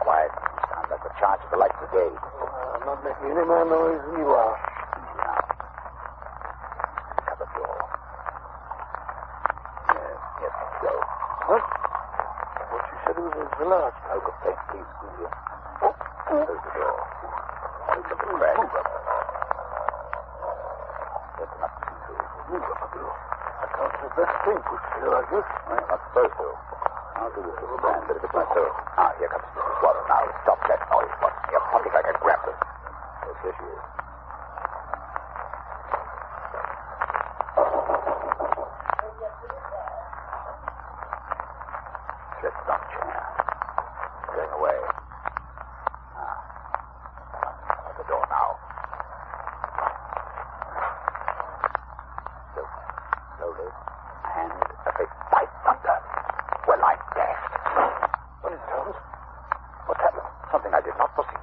[SPEAKER 8] Quiet. You sound like the charge of the light brigade.
[SPEAKER 22] I'm not making any more noise than you are.
[SPEAKER 8] Easy now. Cupboard door. Yes, go.
[SPEAKER 22] What? What you said was a large.
[SPEAKER 8] Oh, good thing. Please, squeeze in. Close the door. Open the crack. That's enough to see through.
[SPEAKER 22] I can't see the best thing pushed here like this.
[SPEAKER 8] Well, you're not supposed to. I'll do this little bit of it myself. Here comes Mrs. Warren now. Stop that noise, Watson. You're pumping like a grappler. Yes, here she is. Slipped on chair. Going away. At the door now. Slowly. And a big fight thunder. Well, I'm dashed.
[SPEAKER 22] What is it, Holmes?
[SPEAKER 8] What's happened? Something I did not foresee.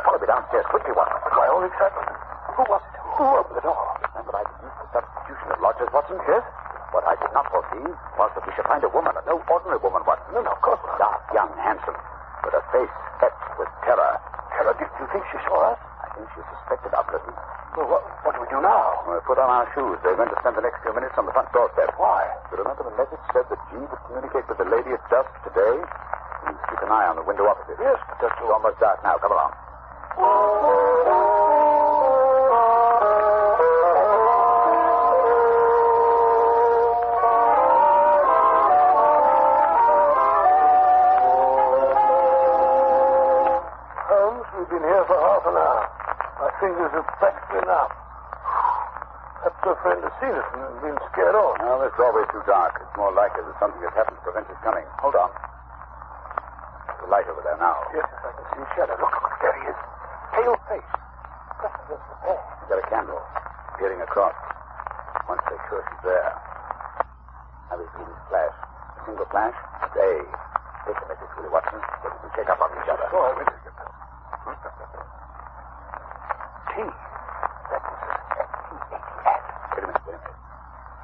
[SPEAKER 8] Follow me downstairs quickly, Watson.
[SPEAKER 22] My own excitement. Who was it? Who opened the door?
[SPEAKER 8] Remember I deduced the substitution of lodgers, Watson? Yes. What I did not foresee was that we should find a woman, and no ordinary woman, Watson.
[SPEAKER 22] No, of course not.
[SPEAKER 8] Dark, young, handsome, with a face etched with terror.
[SPEAKER 22] Terror? Do you think she saw us?
[SPEAKER 8] I think she suspected our presence.
[SPEAKER 22] Well, what do we do now?
[SPEAKER 8] We put on our shoes. They're going to spend the next few minutes on the front doorstep.
[SPEAKER 22] Why?
[SPEAKER 8] You remember the message said that G would communicate with the lady at dusk today? Please keep an eye on the window opposite.
[SPEAKER 22] Yes,
[SPEAKER 8] It's almost dark now. Come along.
[SPEAKER 22] Holmes, we've been here for half an hour. My fingers have practically numb. Perhaps your friend has seen us and been scared off.
[SPEAKER 8] No, this doorway's too dark. It's more likely that something has happened to prevent his coming. Hold on. There's a light over there now.
[SPEAKER 22] Yes, I can see a shadow. Look, there he is. Pale face. That's the pair.
[SPEAKER 8] He's got a candle. Peering across. Once they're sure she's there. Now we see this flash. A single flash. Stay. Take the message, Willie Watson, so we can check up on each other.
[SPEAKER 22] Oh, I will. T. That is T-A-T-S.
[SPEAKER 8] Wait a minute.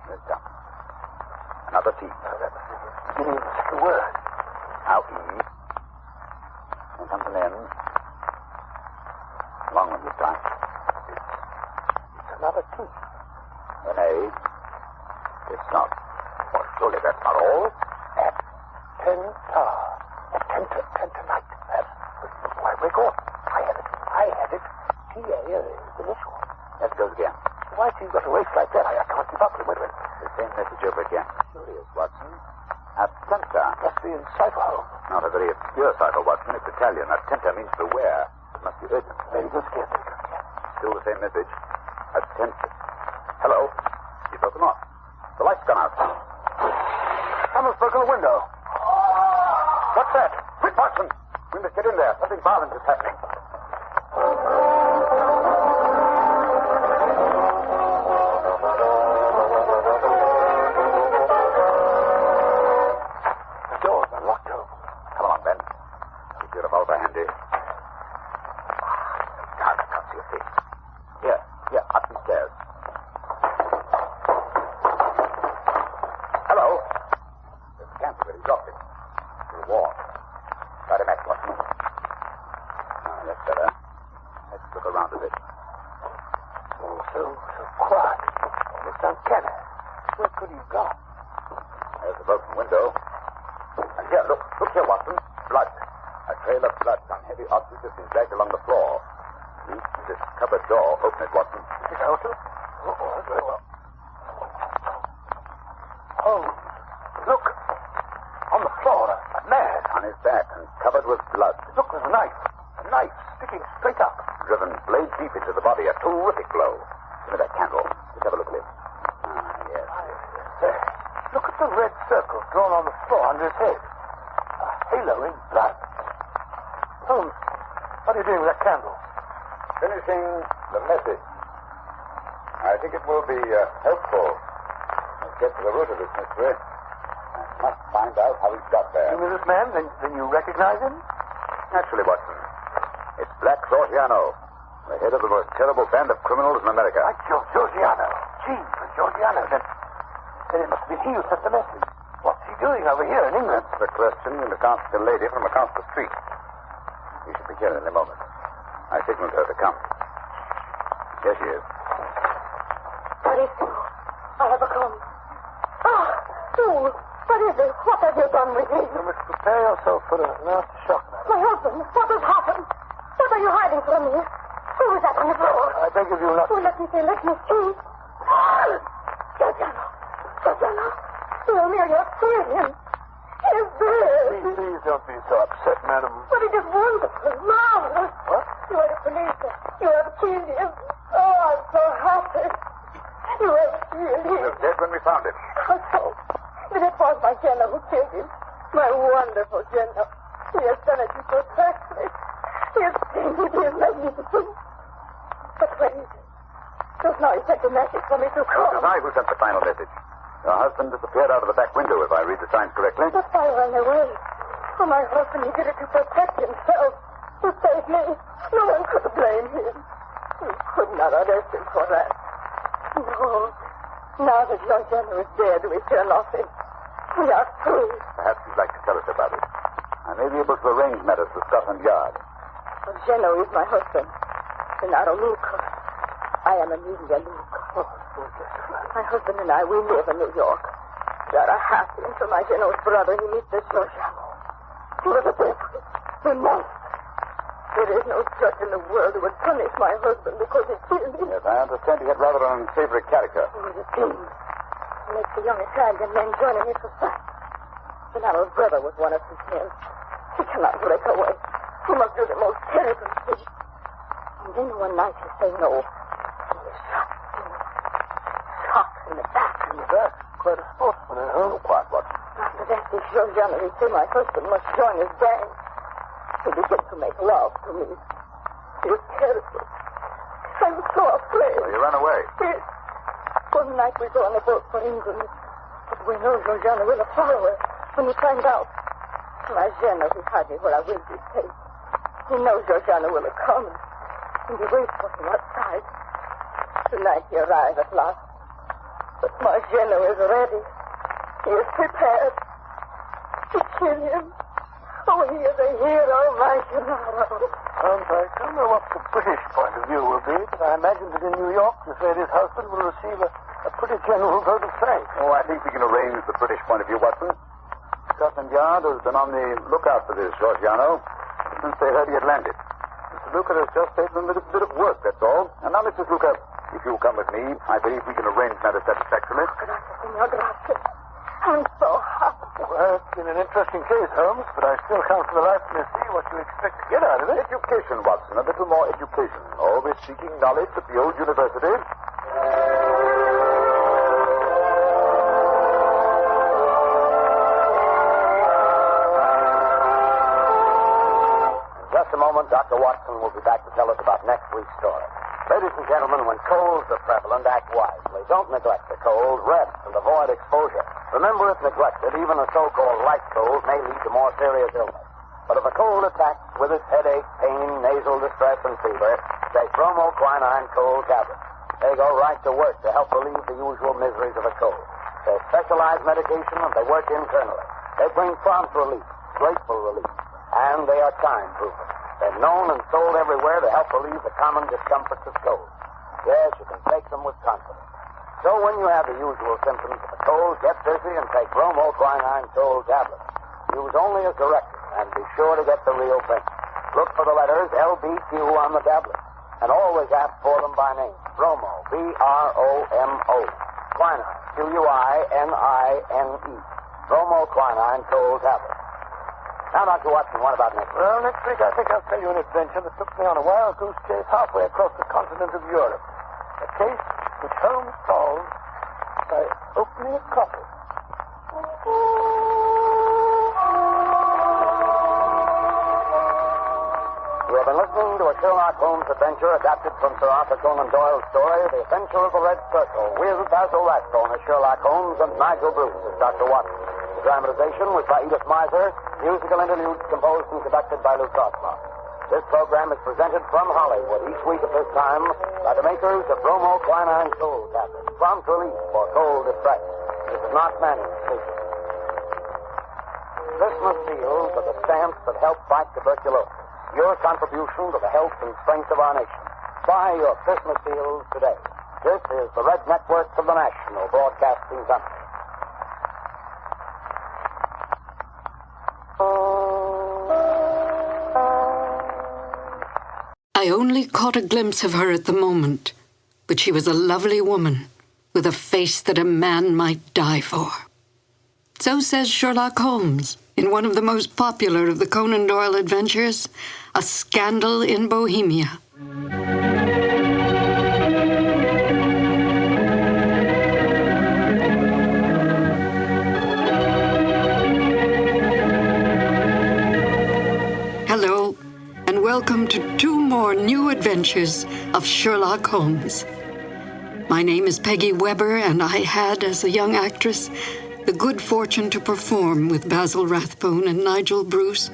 [SPEAKER 8] There's down. Another T.
[SPEAKER 22] That must be the beginning of the second word.
[SPEAKER 8] Now E. Then comes an N. Long one this time.
[SPEAKER 22] It's another T.
[SPEAKER 8] An A. It's not. Well, surely that's not all.
[SPEAKER 22] At Tenta. At Tenta-night. Why, wake up. I had it. T-A is the initial.
[SPEAKER 8] That goes again.
[SPEAKER 22] Why she got a waist like that? I can't keep up with it. Wait a minute.
[SPEAKER 8] The same message over again. Curious, Watson. Attenta.
[SPEAKER 22] Must be in cipher, Holmes.
[SPEAKER 8] Not a very obscure cipher, Watson. It's Italian. Attenta means beware. It must be urgent.
[SPEAKER 22] Very good, scared me.
[SPEAKER 8] Still the same message. Attention. Hello. He's broken off. The light's gone out.
[SPEAKER 22] Someone's broken a window.
[SPEAKER 8] What's that? Quick, Watson. We must get in there. Something violent is happening.
[SPEAKER 22] The door's unlocked, Holmes.
[SPEAKER 8] Come on, Ben. Keep your revolver handy. God, I can't see a face. Here, up these stairs. Hello. There's a candle, but he's locked it. It's warm. Got a match, Watson. That's better. Let's look around a bit.
[SPEAKER 22] Oh, so quiet. It's uncanny. Where could he have gone?
[SPEAKER 8] There's the broken window. And here, look here, Watson. Blood. A trail of blood on heavy objects has been dragged along the floor. Use this cupboard door. Open it, Watson.
[SPEAKER 22] Is it open? Oh, very well. Oh, look. On the floor, a man.
[SPEAKER 8] On his back and covered with blood.
[SPEAKER 22] Look, there's a knife. A knife sticking straight up.
[SPEAKER 8] Driven blade deep into the body. A terrific blow. Give me that candle. Let's have a look at him. Yes.
[SPEAKER 22] There. Look at the red circle drawn on the floor under his head. A halo in blood. Holmes, what are you doing with that candle?
[SPEAKER 8] Finishing the message. I think it will be helpful. Let's get to the root of this mystery. I must find out how he got there.
[SPEAKER 22] You knew this man? Then you recognize him?
[SPEAKER 8] Naturally, Watson. It's Black Georgiano, the head of the most terrible band of criminals in America.
[SPEAKER 22] Right, Georgiano. Gee, for Georgiano. Then it must be he who sent the message. What's he doing over here in England?
[SPEAKER 8] That's the question you'll ask the lady from across the street. We should be here in a moment. I signaled her to come. Here she is.
[SPEAKER 16] Carissimo, I have a come. Ah, fool. What is it? What have you done with me?
[SPEAKER 22] You must prepare yourself for a nasty shock, madam.
[SPEAKER 16] My husband, what has happened? What are you hiding from me? Who is that on the floor?
[SPEAKER 22] I beg of you not...
[SPEAKER 16] Oh, let me see. Georgiano. Oh, Mary, you have killed him. He is dead.
[SPEAKER 22] Please don't be so upset, madam.
[SPEAKER 16] But it is wonderful, marvelous.
[SPEAKER 22] What?
[SPEAKER 16] You are a policeman. You have killed him. Oh, I'm so happy. You have killed him.
[SPEAKER 8] He was dead when we found him.
[SPEAKER 16] How so? Then it was my Jenna who killed him. My wonderful Jenna. He has done it to protect me. He has painted me magnificent. But where is he? Just now he sent a message for me to come.
[SPEAKER 8] It was I who sent the final message. Your husband disappeared out of the back window, if I read the signs correctly.
[SPEAKER 16] But I ran away. Oh, my husband, he did it to protect himself. To save me. No one could blame him. We could not arrest him for that. No. Now that your Jenna is dead, we fear nothing. We are free.
[SPEAKER 8] Perhaps you'd like to tell us about it. I may be able to arrange matters with Scotland Yard.
[SPEAKER 16] Well, Jenna is my husband. Gennaro Luca. I am Amelia Luca. Oh, my husband and I, we live in New York. We are happy until my Geno's brother, he meets this Georgiano. He was a devil. A monster. There is no judge in the world who would punish my husband because he killed him.
[SPEAKER 8] Yes, I understand he had rather an unsavory character.
[SPEAKER 16] He was a king. He makes the young Italian men join in his society. Gennaro's brother was one of his men. He cannot break away. He must do the most terrible thing. And then one night he say no. He was shot. Shot in the back.
[SPEAKER 22] In the back? Quite a sportsman, huh?
[SPEAKER 8] Quiet, Watson.
[SPEAKER 16] After that, this Georgiano, he say my husband must join his gang. He began to make love to me. He was terrible. I'm so afraid.
[SPEAKER 8] So you ran away?
[SPEAKER 16] Yes. One night we go on a boat for England. But we know Georgiano will follow us when he finds out. My Jenna, he hide me where I will be safe. He knows Georgiano will come. And he waits for him outside. Tonight he arrives at last. But my Jenna is ready. He is prepared to kill him. Oh, he is a hero, my Gennaro.
[SPEAKER 22] I don't know what the British point of view will be, but I imagine that in New York, the his husband will receive a pretty general vote of thanks.
[SPEAKER 8] Oh, I think we can arrange the British point of view, Watson. Scotland Yard has been on the lookout for this Georgiano since they heard he had landed. Mr. Luca has just taken a little bit of work, that's all. And now, Mrs. Luca, If you'll come with me, I believe we can arrange matters satisfactorily.
[SPEAKER 16] Gracias, senor, gracias. I'm so happy.
[SPEAKER 22] Well, it's been an interesting case, Holmes, but I still can't for the life of me see what you expect to get out of it.
[SPEAKER 8] Education, Watson. A little more education. Always seeking knowledge at the old university.
[SPEAKER 21] In just a moment, Dr. Watson will be back to tell us about next week's story. Ladies and gentlemen, when colds are prevalent, act wisely. Don't neglect the cold. Rest and avoid exposure. Remember, if neglected, even a so-called light cold may lead to more serious illness. But if a cold attacks with its headache, pain, nasal distress, and fever, take bromoquinine cold tablets. They go right to work to help relieve the usual miseries of a cold. They're specialized medication, and they work internally. They bring prompt relief, grateful relief, and they are time-proven. They're known and sold everywhere to help relieve the common discomforts of cold. Yes, you can take them with confidence. So when you have the usual symptoms of a cold, get busy and take bromoquinine cold tablets. Use only as directed, and be sure to get the real thing. Look for the letters LBQ on the tablet, and always ask for them by name. Bromo, B-R-O-M-O. Quinine, Q-U-I-N-I-N-E. Bromoquinine cold tablets. Now, Dr. Watson, what about next week?
[SPEAKER 22] Well, next week I think I'll tell you an adventure that took me on a wild goose chase halfway across the continent of Europe. A case which Holmes solved by opening a coffin.
[SPEAKER 21] You have been listening to a Sherlock Holmes adventure adapted from Sir Arthur Conan Doyle's story, The Adventure of the Red Circle, with Basil Rathbone as Sherlock Holmes and Nigel Bruce as Dr. Watson. The dramatization was by Edith Miser, musical interludes composed and conducted by Lou Crossmark. This program is presented from Hollywood each week at this time by the makers of bromoquinine cold tablets, prompt relief for cold distress. This is not Manning speaking. Christmas seals are the stamps that help fight tuberculosis. Your contribution to the health and strength of our nation. Buy your Christmas seals today. This is the Red Network of the National Broadcasting Company.
[SPEAKER 14] I only caught a glimpse of her at the moment, but she was a lovely woman with a face that a man might die for. So says Sherlock Holmes in one of the most popular of the Conan Doyle adventures, A Scandal in Bohemia. Hello, and welcome to 2 more new adventures of Sherlock Holmes. My name is Peggy Weber, and I had, as a young actress, the good fortune to perform with Basil Rathbone and Nigel Bruce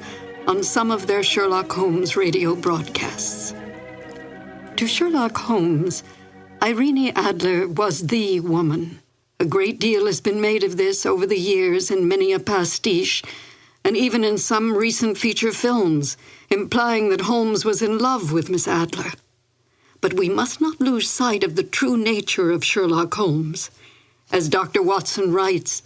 [SPEAKER 14] on some of their Sherlock Holmes radio broadcasts. To Sherlock Holmes, Irene Adler was the woman. A great deal has been made of this over the years in many a pastiche, and even in some recent feature films, implying that Holmes was in love with Miss Adler. But we must not lose sight of the true nature of Sherlock Holmes. As Dr. Watson writes,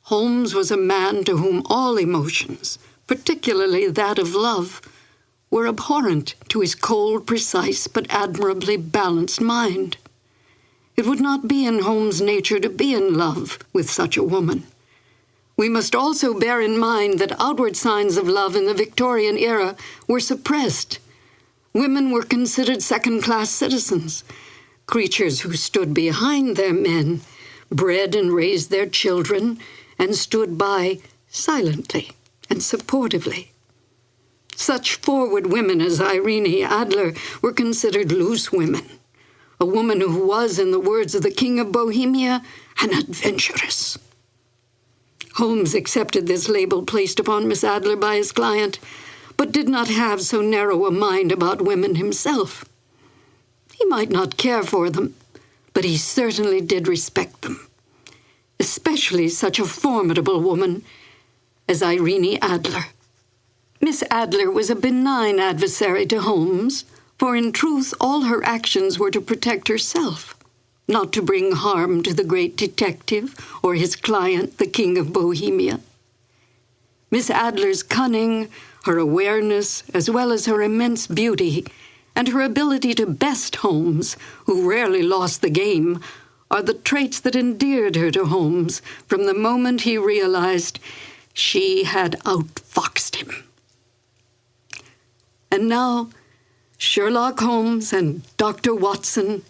[SPEAKER 14] Holmes was a man to whom all emotions, particularly that of love, were abhorrent to his cold, precise, but admirably balanced mind. It would not be in Holmes' nature to be in love with such a woman. We must also bear in mind that outward signs of love in the Victorian era were suppressed. Women were considered second-class citizens, creatures who stood behind their men, bred and raised their children, and stood by silently and supportively. Such forward women as Irene Adler were considered loose women, a woman who was, in the words of the King of Bohemia, an adventuress. Holmes accepted this label placed upon Miss Adler by his client, but did not have so narrow a mind about women himself. He might not care for them, but he certainly did respect them, especially such a formidable woman as Irene Adler. Miss Adler was a benign adversary to Holmes, for in truth all her actions were to protect herself, not to bring harm to the great detective or his client, the King of Bohemia. Miss Adler's cunning, her awareness, as well as her immense beauty, and her ability to best Holmes, who rarely lost the game, are the traits that endeared her to Holmes from the moment he realized she had outfoxed him. And now, Sherlock Holmes and Dr. Watson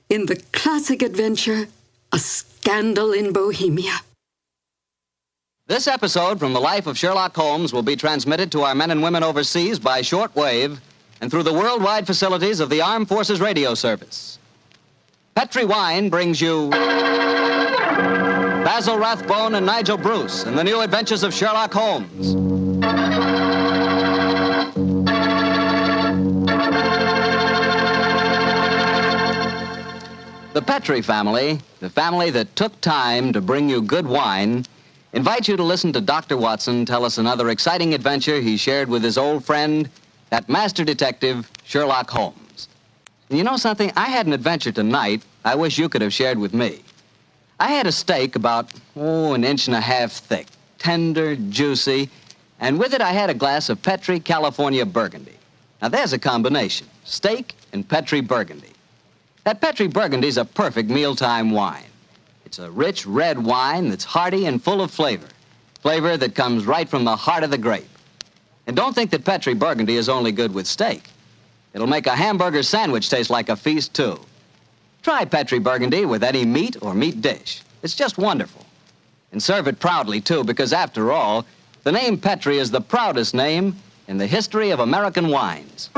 [SPEAKER 14] in the classic adventure, A Scandal in Bohemia.
[SPEAKER 12] This episode from the life of Sherlock Holmes will be transmitted to our men and women overseas by shortwave and through the worldwide facilities of the Armed Forces Radio Service. Petri Wine brings you Basil Rathbone and Nigel Bruce in the new Adventures of Sherlock Holmes. The Petri family, the family that took time to bring you good wine, invites you to listen to Dr. Watson tell us another exciting adventure he shared with his old friend, that master detective, Sherlock Holmes. And you know something? I had an adventure tonight I wish you could have shared with me. I had a steak about, an inch and a half thick, tender, juicy, and with it I had a glass of Petri California Burgundy. Now there's a combination, steak and Petri Burgundy. That Petri Burgundy's a perfect mealtime wine. It's a rich red wine that's hearty and full of flavor. Flavor that comes right from the heart of the grape. And don't think that Petri Burgundy is only good with steak. It'll make a hamburger sandwich taste like a feast, too. Try Petri Burgundy with any meat or meat dish. It's just wonderful. And serve it proudly, too, because after all, the name Petri is the proudest name in the history of American wines.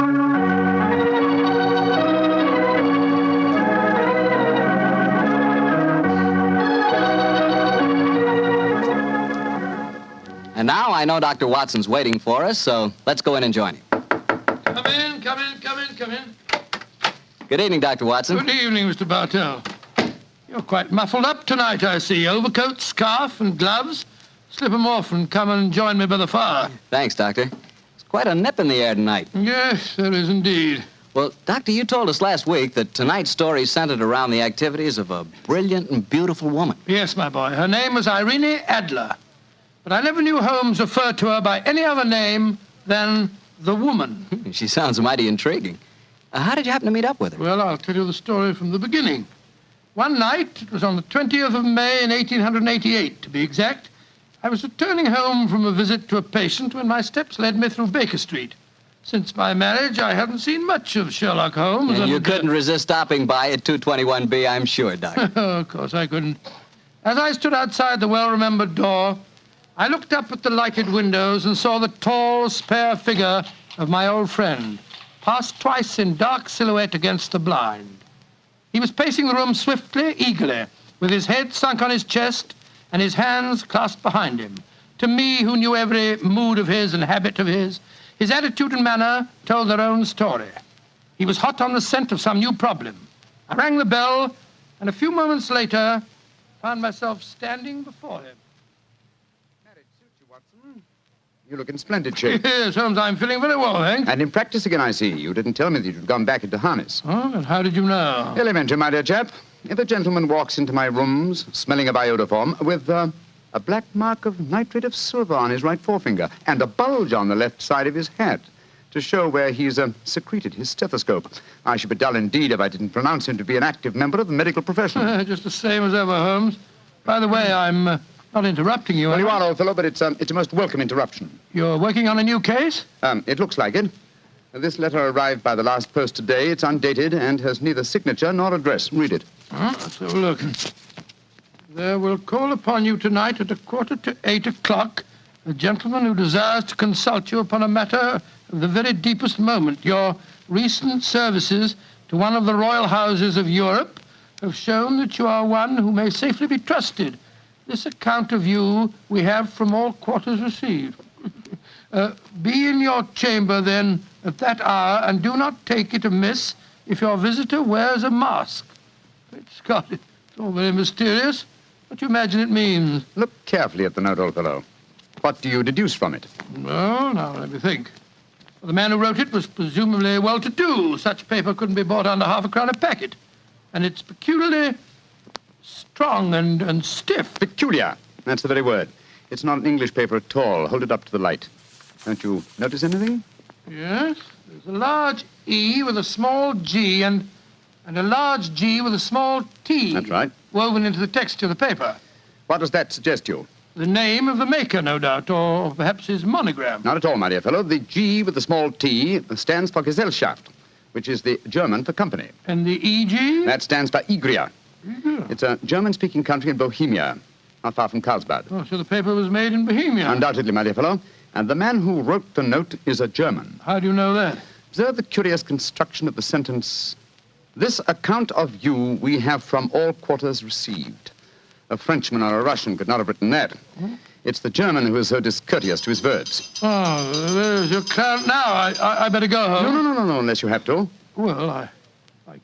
[SPEAKER 12] And now I know Dr. Watson's waiting for us, so let's go in and join him.
[SPEAKER 2] Come in, come in, come in, come in.
[SPEAKER 12] Good evening, Dr. Watson.
[SPEAKER 2] Good evening, Mr. Bartell. You're quite muffled up tonight, I see. Overcoat, scarf, and gloves. Slip 'em off and come and join me by the fire.
[SPEAKER 12] Thanks, Doctor. It's quite a nip in the air tonight.
[SPEAKER 2] Yes, there is indeed.
[SPEAKER 12] Well, Doctor, you told us last week that tonight's story centered around the activities of a brilliant and beautiful woman.
[SPEAKER 2] Yes, my boy. Her name was Irene Adler. But I never knew Holmes refer to her by any other name than the woman.
[SPEAKER 12] She sounds mighty intriguing. How did you happen to meet up with her?
[SPEAKER 2] Well, I'll tell you the story from the beginning. One night, it was on the 20th of May in 1888, to be exact, I was returning home from a visit to a patient when my steps led me through Baker Street. Since my marriage, I hadn't seen much of Sherlock Holmes.
[SPEAKER 12] And you couldn't resist stopping by at 221B, I'm sure, Doctor.
[SPEAKER 2] Of course I couldn't. As I stood outside the well-remembered door, I looked up at the lighted windows and saw the tall, spare figure of my old friend, pass twice in dark silhouette against the blind. He was pacing the room swiftly, eagerly, with his head sunk on his chest and his hands clasped behind him. To me, who knew every mood of his and habit of his attitude and manner told their own story. He was hot on the scent of some new problem. I rang the bell, and a few moments later, found myself standing before him.
[SPEAKER 3] You look in splendid shape.
[SPEAKER 2] Yes, Holmes, I'm feeling very well, thanks.
[SPEAKER 3] And in practice again, I see. You didn't tell me that you'd gone back into harness.
[SPEAKER 2] Oh, and how did you know?
[SPEAKER 3] Elementary, my dear chap. If a gentleman walks into my rooms smelling of iodoform with a black mark of nitrate of silver on his right forefinger and a bulge on the left side of his hat to show where he's secreted his stethoscope, I should be dull indeed if I didn't pronounce him to be an active member of the medical profession.
[SPEAKER 2] Just the same as ever, Holmes. By the way, I'm not interrupting you.
[SPEAKER 3] Well, you are, old fellow, but it's a most welcome interruption.
[SPEAKER 2] You're working on a new case?
[SPEAKER 3] It looks like it. This letter arrived by the last post today. It's undated and has neither signature nor address. Read it.
[SPEAKER 2] Let's have a look. There will call upon you tonight at 7:45 a gentleman who desires to consult you upon a matter of the very deepest moment. Your recent services to one of the royal houses of Europe have shown that you are one who may safely be trusted. This account of you we have from all quarters received. Be in your chamber, then, at that hour, and do not take it amiss if your visitor wears a mask. Great Scott, it's all very mysterious. What do you imagine it means?
[SPEAKER 3] Look carefully at the note, old fellow. What do you deduce from it?
[SPEAKER 2] Well, now, let me think. Well, the man who wrote it was presumably well-to-do. Such paper couldn't be bought under half a crown a packet. And it's peculiarly strong and stiff.
[SPEAKER 3] Peculiar. That's the very word. It's not an English paper at all. Hold it up to the light. Don't you notice anything?
[SPEAKER 2] Yes, There's a large E with a small G and a large G with a small T.
[SPEAKER 3] That's right.
[SPEAKER 2] Woven into the text of the paper.
[SPEAKER 3] What does that suggest you?
[SPEAKER 2] The name of the maker, no doubt, or perhaps his monogram.
[SPEAKER 3] Not at all, my dear fellow. The G with the small T stands for Gesellschaft, which is the German for company.
[SPEAKER 2] And the EG?
[SPEAKER 3] That stands for Igria. It's a German-speaking country in Bohemia, not far from Carlsbad.
[SPEAKER 2] Oh, so the paper was made in Bohemia?
[SPEAKER 3] Undoubtedly, my dear fellow. And the man who wrote the note is a German.
[SPEAKER 2] How do you know that?
[SPEAKER 3] Observe the curious construction of the sentence. This account of you we have from all quarters received. A Frenchman or a Russian could not have written that. It's the German who is so discourteous to his words.
[SPEAKER 2] Oh, there's your client now. I better go home.
[SPEAKER 3] No, unless you have to.
[SPEAKER 2] Well, I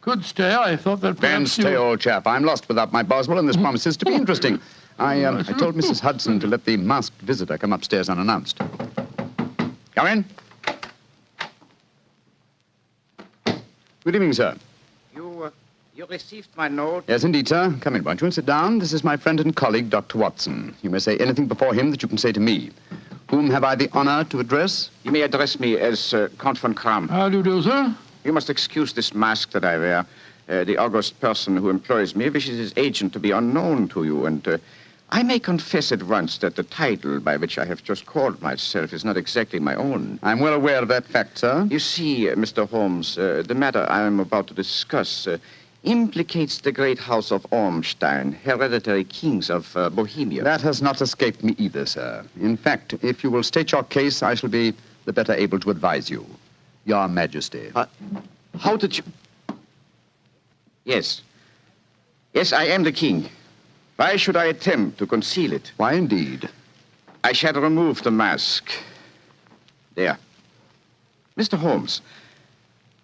[SPEAKER 2] could stay. I thought that
[SPEAKER 3] Then
[SPEAKER 2] perhaps
[SPEAKER 3] stay, old chap. I'm lost without my Boswell, and this promises to be interesting. I told Mrs. Hudson to let the masked visitor come upstairs unannounced. Come in. Good evening, sir.
[SPEAKER 13] You received my note?
[SPEAKER 3] Yes, indeed, sir. Come in, won't you, and sit down. This is my friend and colleague, Dr. Watson. You may say anything before him that you can say to me. Whom have I the honor to address?
[SPEAKER 13] You may address me as Count von Kram.
[SPEAKER 2] How do you do, sir?
[SPEAKER 13] You must excuse this mask that I wear. The august person who employs me wishes his agent to be unknown to you, and I may confess at once that the title by which I have just called myself is not exactly my own.
[SPEAKER 3] I'm well aware of that fact, sir.
[SPEAKER 13] You see, Mr. Holmes, the matter I am about to discuss implicates the great house of Ormstein, hereditary kings of Bohemia.
[SPEAKER 3] That has not escaped me either, sir. In fact, if you will state your case, I shall be the better able to advise you. Your Majesty.
[SPEAKER 13] How did you... Yes. Yes, I am the king. Why should I attempt to conceal it?
[SPEAKER 3] Why, indeed?
[SPEAKER 13] I shall remove the mask. There. Mr. Holmes,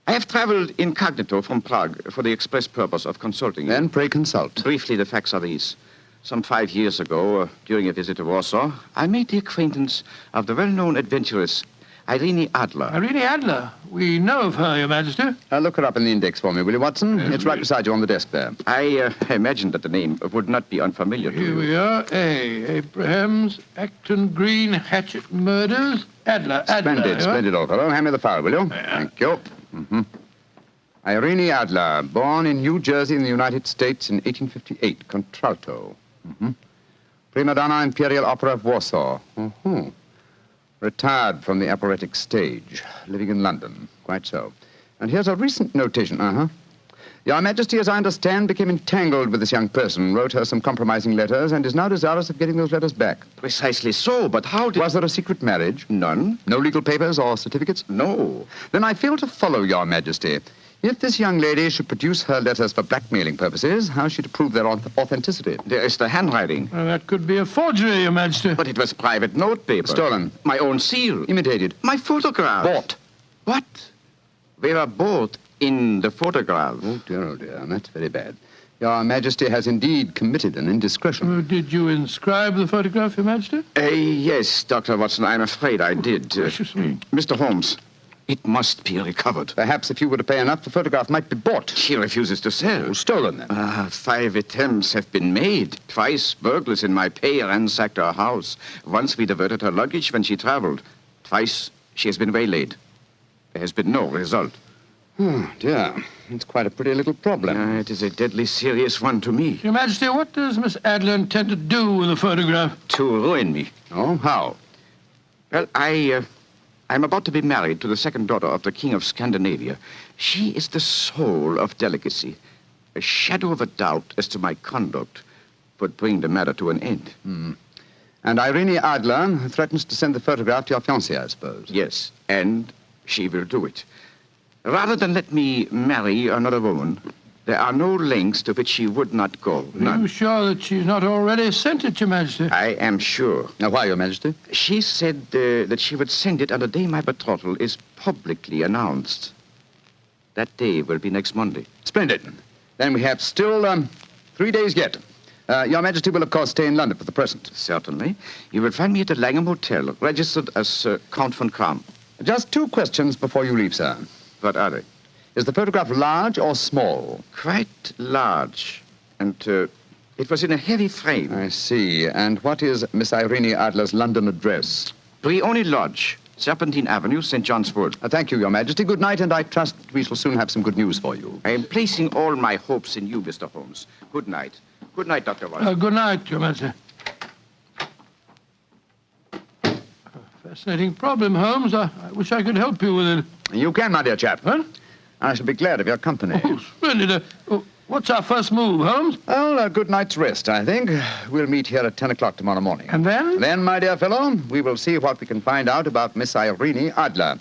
[SPEAKER 13] I have traveled incognito from Prague for the express purpose of consulting you.
[SPEAKER 3] Then pray consult.
[SPEAKER 13] Briefly, the facts are these. Some 5 years ago, during a visit to Warsaw, I made the acquaintance of the well-known adventuress Irene Adler.
[SPEAKER 2] Irene Adler? We know of her, Your Majesty.
[SPEAKER 3] Look her up in the index for me, will you, Watson? It's right beside you on the desk there.
[SPEAKER 13] I imagined that the name would not be unfamiliar to you.
[SPEAKER 2] Here we are. Abrahams, Acton Green, Hatchet Murders, Adler.
[SPEAKER 3] Splendid, old fellow. Hand me the file, will you?
[SPEAKER 2] Yeah.
[SPEAKER 3] Thank you. Irene Adler, born in New Jersey in the United States in 1858, contralto. Prima donna Imperial Opera of Warsaw. Retired from the operatic stage, living in London. Quite so. And here's a recent notation. Your Majesty, as I understand, became entangled with this young person, wrote her some compromising letters, and is now desirous of getting those letters back.
[SPEAKER 13] Precisely so, but how did...
[SPEAKER 3] Was there a secret marriage?
[SPEAKER 13] None.
[SPEAKER 3] No legal papers or certificates?
[SPEAKER 13] No.
[SPEAKER 3] Then I fail to follow, Your Majesty. If this young lady should produce her letters for blackmailing purposes, how is she to prove their authenticity?
[SPEAKER 13] There is the handwriting.
[SPEAKER 2] Well, that could be a forgery, Your Majesty.
[SPEAKER 13] But it was private notepaper.
[SPEAKER 3] Stolen.
[SPEAKER 13] My own seal.
[SPEAKER 3] Imitated.
[SPEAKER 13] My photograph.
[SPEAKER 3] Bought.
[SPEAKER 13] What? We were both in the photograph.
[SPEAKER 3] Oh, dear. That's very bad. Your Majesty has indeed committed an indiscretion.
[SPEAKER 2] Did you inscribe the photograph, Your Majesty?
[SPEAKER 13] Yes, Dr. Watson, I'm afraid I did.
[SPEAKER 2] Gracious me.
[SPEAKER 13] Mr. Holmes, it must be recovered.
[SPEAKER 3] Perhaps if you were to pay enough, the photograph might be bought.
[SPEAKER 13] She refuses to sell.
[SPEAKER 3] Stolen, then?
[SPEAKER 13] 5 attempts have been made. Twice burglars in my pay ransacked her house. Once we diverted her luggage when she traveled. Twice she has been waylaid. There has been no result.
[SPEAKER 3] Oh, dear. It's quite a pretty little problem.
[SPEAKER 13] It is a deadly serious one to me.
[SPEAKER 2] Your Majesty, what does Miss Adler intend to do with the photograph?
[SPEAKER 13] To ruin me.
[SPEAKER 3] Oh, how?
[SPEAKER 13] Well, I'm about to be married to the second daughter of the King of Scandinavia. She is the soul of delicacy. A shadow of a doubt as to my conduct would bring the matter to an end.
[SPEAKER 3] And Irene Adler threatens to send the photograph to your fiancée, I suppose.
[SPEAKER 13] Yes, and she will do it. Rather than let me marry another woman, there are no lengths to which she would not go. None.
[SPEAKER 2] Are you sure that she's not already sent it, Your Majesty?
[SPEAKER 13] I am sure.
[SPEAKER 3] Now, why, Your Majesty?
[SPEAKER 13] She said that she would send it on the day my betrothal is publicly announced. That day will be next Monday.
[SPEAKER 3] Splendid. Then we have still 3 days yet. Your Majesty will, of course, stay in London for the present.
[SPEAKER 13] Certainly. You will find me at the Langham Hotel, registered as Count von Kram.
[SPEAKER 3] Just 2 questions before you leave, sir.
[SPEAKER 13] What are they?
[SPEAKER 3] Is the photograph large or small?
[SPEAKER 13] Quite large. And it was in a heavy frame.
[SPEAKER 3] I see. And what is Miss Irene Adler's London address?
[SPEAKER 13] Brioni Lodge, Serpentine Avenue, St. John's Wood.
[SPEAKER 3] Thank you, Your Majesty. Good night, and I trust we shall soon have some good news for you.
[SPEAKER 13] I am placing all my hopes in you, Mr. Holmes. Good night. Good night, Dr. Watson.
[SPEAKER 2] Good night, Your Majesty. Fascinating problem, Holmes. I wish I could help you with it.
[SPEAKER 3] You can, my dear chap.
[SPEAKER 2] Huh?
[SPEAKER 3] I shall be glad of your company.
[SPEAKER 2] Oh, splendid. What's our first move, Holmes?
[SPEAKER 3] Well, a good night's rest, I think. We'll meet here at 10 o'clock tomorrow morning.
[SPEAKER 2] And then?
[SPEAKER 3] Then, my dear fellow, we will see what we can find out about Miss Irene Adler,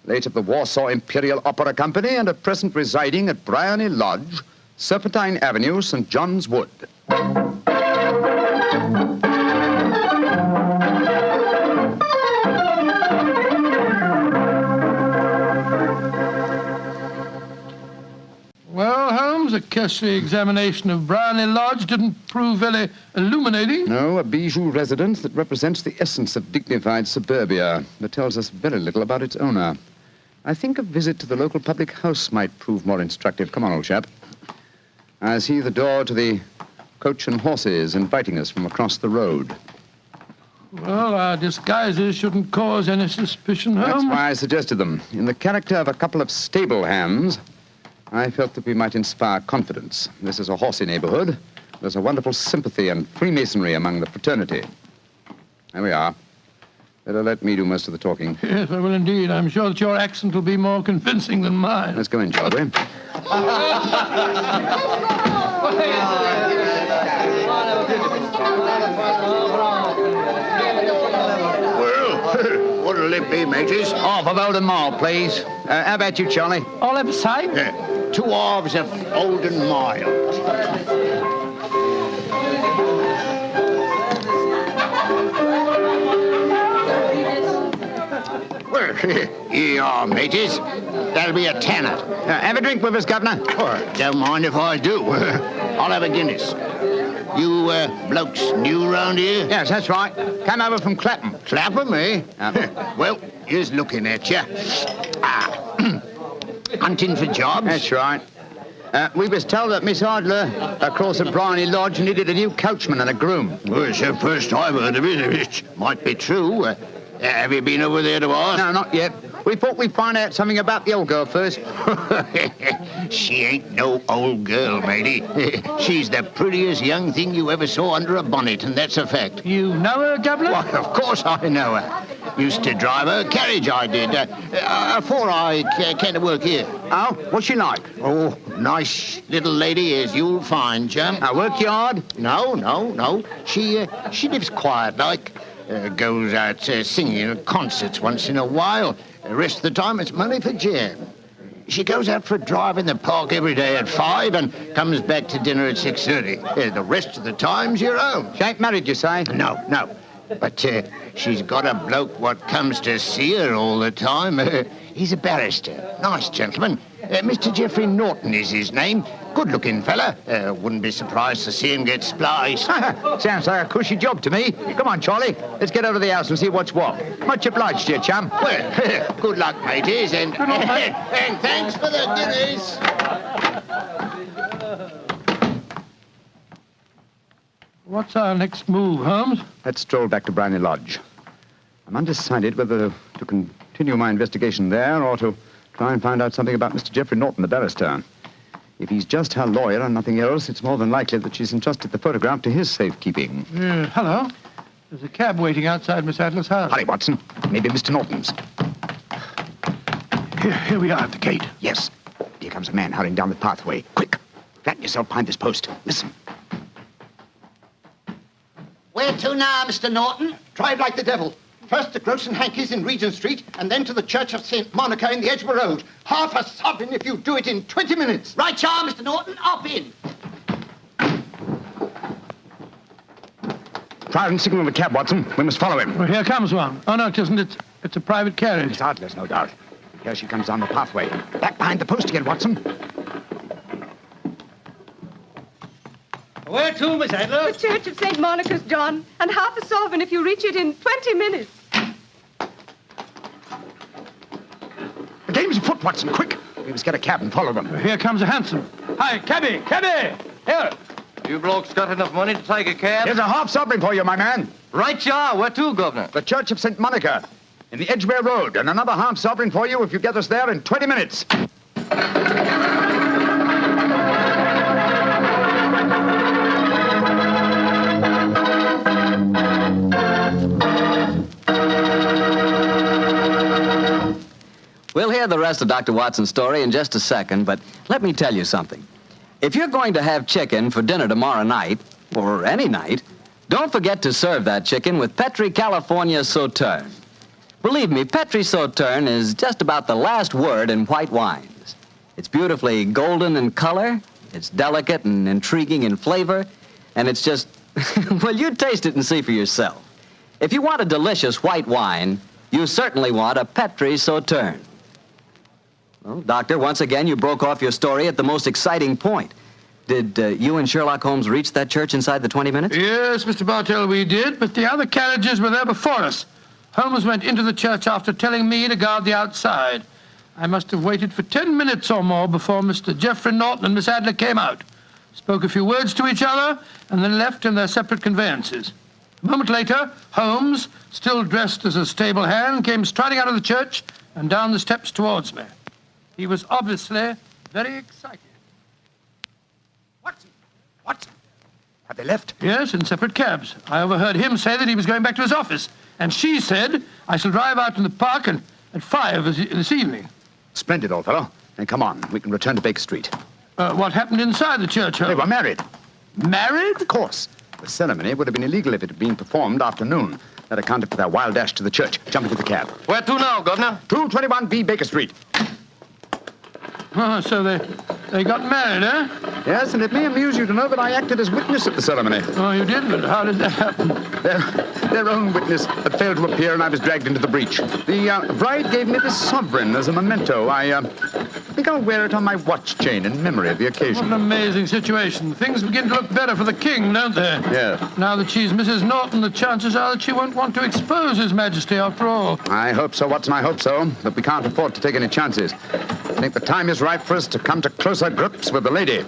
[SPEAKER 3] late of the Warsaw Imperial Opera Company and at present residing at Bryony Lodge, Serpentine Avenue, St. John's Wood.
[SPEAKER 2] Well, Holmes, a cursory examination of Bryony Lodge didn't prove very illuminating.
[SPEAKER 3] No, a bijou residence that represents the essence of dignified suburbia, but tells us very little about its owner. I think a visit to the local public house might prove more instructive. Come on, old chap. I see the door to the Coach and Horses inviting us from across the road.
[SPEAKER 2] Well, our disguises shouldn't cause any suspicion, Holmes.
[SPEAKER 3] That's why I suggested them. In the character of a couple of stable hands, I felt that we might inspire confidence. This is a horsey neighborhood. There's a wonderful sympathy and freemasonry among the fraternity. There we are. Better let me do most of the talking.
[SPEAKER 2] Yes, I will indeed. I'm sure that your accent will be more convincing than mine.
[SPEAKER 3] Let's go in, shall we?
[SPEAKER 5] Well, what'll it be, mateys?
[SPEAKER 3] Half of Oldham Mile, please. How about you, Charlie?
[SPEAKER 2] All ever say?
[SPEAKER 5] Yeah. 2 halves of Oldham Mile. Well, here you are, mateys. That'll be a tenner.
[SPEAKER 3] Have a drink with us, Governor.
[SPEAKER 5] Oh, don't mind if I do. I'll have a Guinness. You blokes new round here?
[SPEAKER 3] Yes, that's right. Came over from Clapham.
[SPEAKER 5] Clapham, eh? Well, here's looking at you. Hunting for jobs?
[SPEAKER 3] That's right. We was told that Miss Adler, across at Bryony Lodge, needed a new coachman and a groom.
[SPEAKER 5] Well, it's the first I've heard of it. It might be true. Have you been over there to ask?
[SPEAKER 3] No, not yet. We thought we'd find out something about the old girl first.
[SPEAKER 5] She ain't no old girl, matey. She's the prettiest young thing you ever saw under a bonnet, and that's a fact.
[SPEAKER 2] You know her, Governor?
[SPEAKER 5] Why, of course I know her. Used to drive her carriage, I did. Before I came to work here.
[SPEAKER 3] Oh, what's she like?
[SPEAKER 5] Oh, nice little lady, as you'll find, chum.
[SPEAKER 3] Work you hard?
[SPEAKER 5] No. She lives quiet, like. Goes out singing at concerts once in a while. The rest of the time, it's money for jam. She goes out for a drive in the park every day at 5 and comes back to dinner at 6:30. The rest of the time's your own.
[SPEAKER 3] She ain't married, you say?
[SPEAKER 5] No. But she's got a bloke what comes to see her all the time. He's a barrister. Nice gentleman. Mr. Geoffrey Norton is his name. Good-looking fella. Wouldn't be surprised to see him get spliced.
[SPEAKER 3] Sounds like a cushy job to me. Come on, Charlie. Let's get over to the house and see what's what. Much obliged to you, chum.
[SPEAKER 5] Well, good luck, mateys, and thanks for the dinners.
[SPEAKER 2] What's our next move, Holmes?
[SPEAKER 3] Let's stroll back to Bryony Lodge. I'm undecided whether to continue my investigation there or to try and find out something about Mr. Geoffrey Norton, the barrister. If he's just her lawyer and nothing else, it's more than likely that she's entrusted the photograph to his safekeeping.
[SPEAKER 2] Hello. There's a cab waiting outside Miss Adler's house.
[SPEAKER 3] Hurry, Watson. Maybe Mr. Norton's.
[SPEAKER 2] Here we are at the gate.
[SPEAKER 3] Yes. Here comes a man hurrying down the pathway. Quick. Flatten yourself behind this post. Listen.
[SPEAKER 11] Where to now, Mr. Norton? Drive like the devil. First to Gross and Hankey's in Regent Street, and then to the Church of St. Monica in the Edgware Road. Half a sovereign if you do it in 20 minutes. Right, y'all, Mr. Norton. Up in.
[SPEAKER 3] Try and signal the cab, Watson. We must follow him.
[SPEAKER 2] Well, here comes one. Oh, no, it isn't. It's a private carriage.
[SPEAKER 3] Miss Adler's, no doubt. Here she comes down the pathway. Back behind the post again, Watson.
[SPEAKER 6] Where to, Miss Adler?
[SPEAKER 19] The Church of St. Monica's, John, and half a sovereign if you reach it in 20 minutes.
[SPEAKER 3] The game's afoot, Watson. Quick. We must get a cab and follow them.
[SPEAKER 2] Here comes a hansom. Hi, cabby! Here!
[SPEAKER 6] You blokes got enough money to take a cab?
[SPEAKER 3] Here's a half sovereign for you, my man.
[SPEAKER 6] Right, ya. Where to, Governor?
[SPEAKER 3] The Church of St. Monica. in the Edgware Road, and another half sovereign for you if you get us there in 20 minutes.
[SPEAKER 12] We'll hear the rest of Dr. Watson's story in just a second, but let me tell you something. If you're going to have chicken for dinner tomorrow night, or any night, don't forget to serve that chicken with Petri California Sauterne. Believe me, Petri Sauterne is just about the last word in white wines. It's beautifully golden in color, it's delicate and intriguing in flavor, and it's just, well, you taste it and see for yourself. If you want a delicious white wine, you certainly want a Petri Sauterne. Well, Doctor, once again, you broke off your story at the most exciting point. Did you and Sherlock Holmes reach that church inside the 20 minutes?
[SPEAKER 2] Yes, Mr. Bartell, we did, but the other carriages were there before us. Holmes went into the church after telling me to guard the outside. I must have waited for 10 minutes or more before Mr. Geoffrey Norton and Miss Adler came out, spoke a few words to each other, and then left in their separate conveyances. A moment later, Holmes, still dressed as a stable hand, came striding out of the church and down the steps towards me. He was obviously very excited.
[SPEAKER 3] What? Have they left?
[SPEAKER 2] Yes, in separate cabs. I overheard him say that he was going back to his office. And she said, I shall drive out in the park at 5 this evening.
[SPEAKER 3] Splendid, old fellow. Then come on. We can return to Baker Street.
[SPEAKER 2] What happened inside the church, Holmes?
[SPEAKER 3] They were married.
[SPEAKER 2] Married?
[SPEAKER 3] Of course. The ceremony would have been illegal if it had been performed after noon. That accounted for their wild dash to the church. Jump into the cab.
[SPEAKER 6] Where to now, Governor?
[SPEAKER 3] 221B Baker Street.
[SPEAKER 2] Oh, so they got married, eh?
[SPEAKER 3] Yes, and it may amuse you to know that I acted as witness at the ceremony.
[SPEAKER 2] Oh, you did? But how did that happen?
[SPEAKER 3] Their own witness had failed to appear, and I was dragged into the breach. The bride gave me this sovereign as a memento. I think I'll wear it on my watch chain in memory of the occasion.
[SPEAKER 2] What an amazing situation. Things begin to look better for the king, don't they?
[SPEAKER 3] Yes.
[SPEAKER 2] Now that she's Mrs. Norton, the chances are that she won't want to expose His Majesty after all.
[SPEAKER 3] I hope so, Watson, I hope so. But we can't afford to take any chances. I think the time is right for us to come to closer grips with the lady.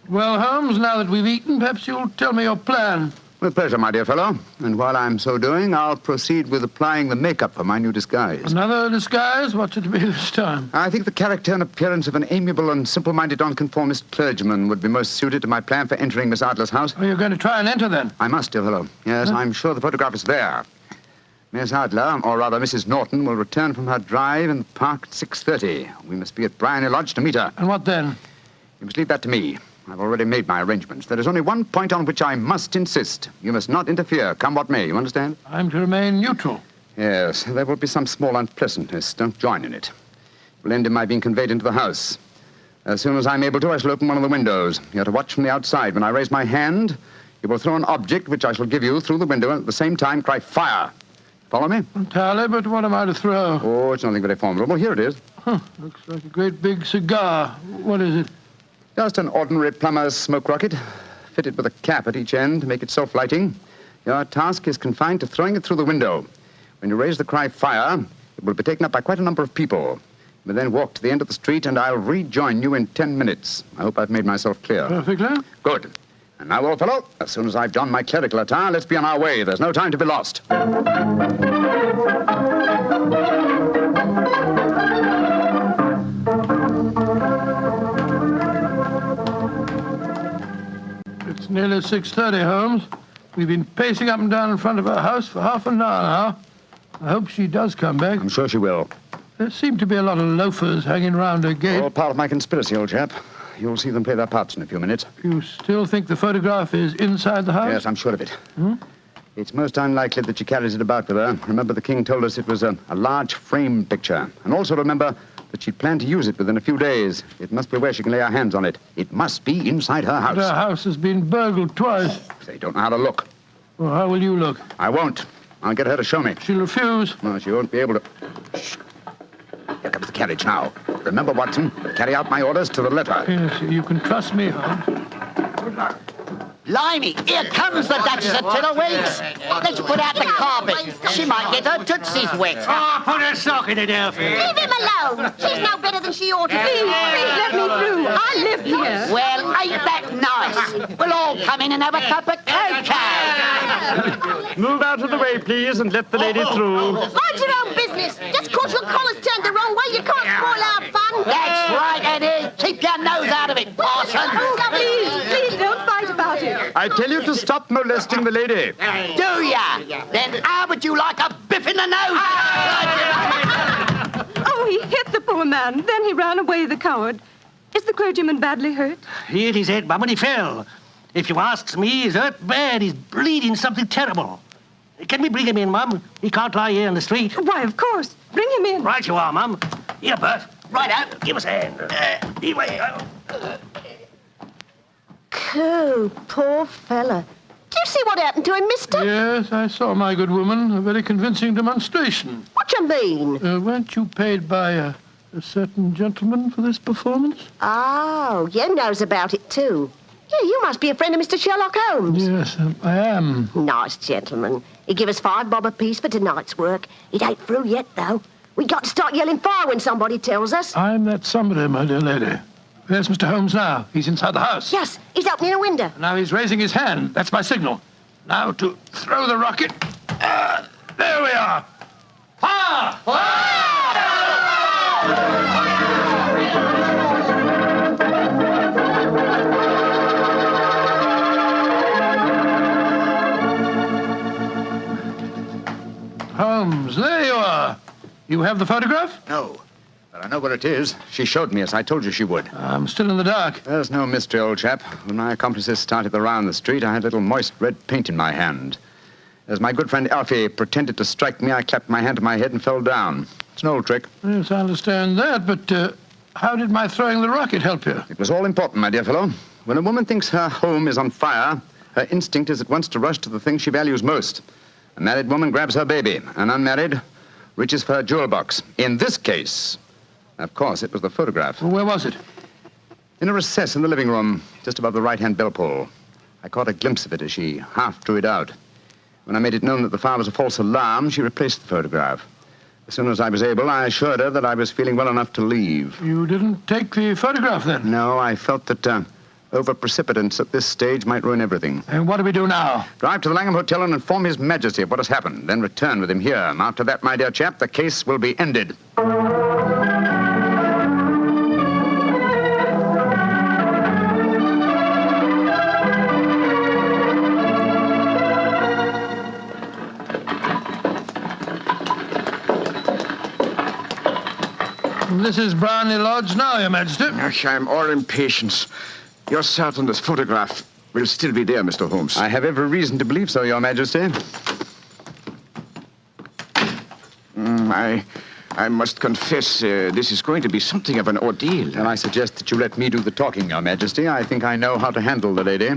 [SPEAKER 2] Well, Holmes, now that we've eaten, perhaps you'll tell me your plan.
[SPEAKER 3] With pleasure, my dear fellow. And while I'm so doing, I'll proceed with applying the makeup for my new disguise.
[SPEAKER 2] Another disguise? What's it to be this time?
[SPEAKER 3] I think the character and appearance of an amiable and simple-minded nonconformist clergyman would be most suited to my plan for entering Miss Adler's house.
[SPEAKER 2] Oh, you're going to try and enter, then?
[SPEAKER 3] I must, dear fellow. Yes, I'm sure the photograph is there. Miss Adler, or rather Mrs. Norton, will return from her drive in the park at 6:30. We must be at Bryony Lodge to meet her.
[SPEAKER 2] And what then?
[SPEAKER 3] You must leave that to me. I've already made my arrangements. There is only one point on which I must insist. You must not interfere, come what may. You understand?
[SPEAKER 2] I'm to remain neutral.
[SPEAKER 3] Yes, there will be some small unpleasantness. Don't join in it. It will end in my being conveyed into the house. As soon as I'm able to, I shall open one of the windows. You're to watch from the outside. When I raise my hand, you will throw an object which I shall give you through the window and at the same time cry, fire. Follow me?
[SPEAKER 2] Entirely, but what am I to throw?
[SPEAKER 3] Oh, it's nothing very formidable. Here it is.
[SPEAKER 2] Huh, looks like a great big cigar. What is it?
[SPEAKER 3] Just an ordinary plumber's smoke rocket, fitted with a cap at each end to make it self-lighting. Your task is confined to throwing it through the window. When you raise the cry, fire, it will be taken up by quite a number of people. You will then walk to the end of the street, and I'll rejoin you in 10 minutes. I hope I've made myself clear.
[SPEAKER 2] Perfectly.
[SPEAKER 3] Good. And now, old fellow, as soon as I've donned my clerical attire, let's be on our way. There's no time to be lost.
[SPEAKER 2] It's nearly 6:30, Holmes. We've been pacing up and down in front of her house for half an hour now. I hope she does come back.
[SPEAKER 3] I'm sure she will.
[SPEAKER 2] There seem to be a lot of loafers hanging round her gate.
[SPEAKER 3] All part of my conspiracy, old chap. You'll see them play their parts in a few minutes.
[SPEAKER 2] You still think the photograph is inside the house?
[SPEAKER 3] Yes, I'm sure of it.
[SPEAKER 2] Hmm?
[SPEAKER 3] It's most unlikely that she carries it about with her. Remember, the king told us it was a large frame picture. And also remember that she'd planned to use it within a few days. It must be where she can lay her hands on it. It must be inside her house.
[SPEAKER 2] But her house has been burgled twice.
[SPEAKER 3] They don't know how to look.
[SPEAKER 2] Well, how will you look?
[SPEAKER 3] I won't. I'll get her to show me.
[SPEAKER 2] She'll refuse.
[SPEAKER 3] No, she won't be able to. Shh. Here comes the carriage now. Remember, Watson, carry out my orders to the letter.
[SPEAKER 2] Yes, you can trust me, Holmes.
[SPEAKER 3] Good luck.
[SPEAKER 11] Blimey, here comes the Duchess of Tiddlewigs. Let's put out the carpet. She might get her tootsies wet.
[SPEAKER 6] Oh, put her sock in it, Elfie.
[SPEAKER 16] Leave him alone. She's no better than she ought to be.
[SPEAKER 19] Please let me through. I live here.
[SPEAKER 11] Well, ain't that nice? We'll all come in and have a cup of cocoa.
[SPEAKER 17] Move out of the way, please, and let the lady through.
[SPEAKER 16] Mind your own business. Just because your collar's turned the wrong way, you can't spoil our fun.
[SPEAKER 11] That's right, Eddie. Keep your nose out of it, parson.
[SPEAKER 19] Please don't fight about it.
[SPEAKER 17] I tell you to stop molesting the lady.
[SPEAKER 11] Do ya? Then how would you like a biff in the nose?
[SPEAKER 19] Oh, he hit the poor man. Then he ran away, the coward. Is the clergyman badly hurt?
[SPEAKER 6] He hit his head, Mum, and he fell. If you asks me, he's hurt bad. He's bleeding something terrible. Can we bring him in, Mum? He can't lie here in the street.
[SPEAKER 19] Why, of course. Bring him in.
[SPEAKER 6] Right you are, Mum. Here, Bert. Right out. Give us a hand. Anyway.
[SPEAKER 16] Coo, poor fella. Do you see what happened to him, mister?
[SPEAKER 2] Yes, I saw, my good woman. A very convincing demonstration.
[SPEAKER 16] What you mean?
[SPEAKER 2] Weren't you paid by a certain gentleman for this performance?
[SPEAKER 16] Oh, you knows about it, too. Yeah, you must be a friend of Mr. Sherlock Holmes.
[SPEAKER 2] Yes, I am.
[SPEAKER 16] Nice gentleman. He give us $5 bob apiece for tonight's work. It ain't through yet, though. We got to start yelling fire when somebody tells us.
[SPEAKER 2] I'm that somebody, my dear lady. Where's Mr. Holmes now? He's inside the house.
[SPEAKER 16] Yes, he's opening a window.
[SPEAKER 2] Now he's raising his hand. That's my signal. Now to throw the rocket. There we are. Fire! Holmes, there you are. You have the photograph?
[SPEAKER 3] No, but I know where it is. She showed me, as I told you she would.
[SPEAKER 2] I'm still in the dark.
[SPEAKER 3] There's no mystery, old chap. When my accomplices started around the street, I had a little moist red paint in my hand. As my good friend Alfie pretended to strike me, I clapped my hand to my head and fell down. It's an old trick.
[SPEAKER 2] Yes, I understand that, but how did my throwing the rocket help you?
[SPEAKER 3] It was all important, my dear fellow. When a woman thinks her home is on fire, her instinct is at once to rush to the thing she values most. A married woman grabs her baby. An unmarried reaches for her jewel box. In this case, of course, it was the photograph.
[SPEAKER 2] Well, where was it?
[SPEAKER 3] In a recess in the living room, just above the right-hand bell pull. I caught a glimpse of it as she half drew it out. When I made it known that the fire was a false alarm, she replaced the photograph. As soon as I was able, I assured her that I was feeling well enough to leave.
[SPEAKER 2] You didn't take the photograph, then?
[SPEAKER 3] No, I felt that over-precipitance at this stage might ruin everything.
[SPEAKER 2] And what do we do now?
[SPEAKER 3] Drive to the Langham Hotel and inform His Majesty of what has happened, then return with him here. After that, my dear chap, the case will be ended.
[SPEAKER 2] This is Brownlee Lodge now, Your Majesty.
[SPEAKER 13] I'm all impatience. You're certain this photograph will still be there, Mr. Holmes?
[SPEAKER 3] I have every reason to believe so, Your Majesty.
[SPEAKER 13] I must confess, this is going to be something of an ordeal.
[SPEAKER 3] Then I suggest that you let me do the talking, Your Majesty. I think I know how to handle the lady.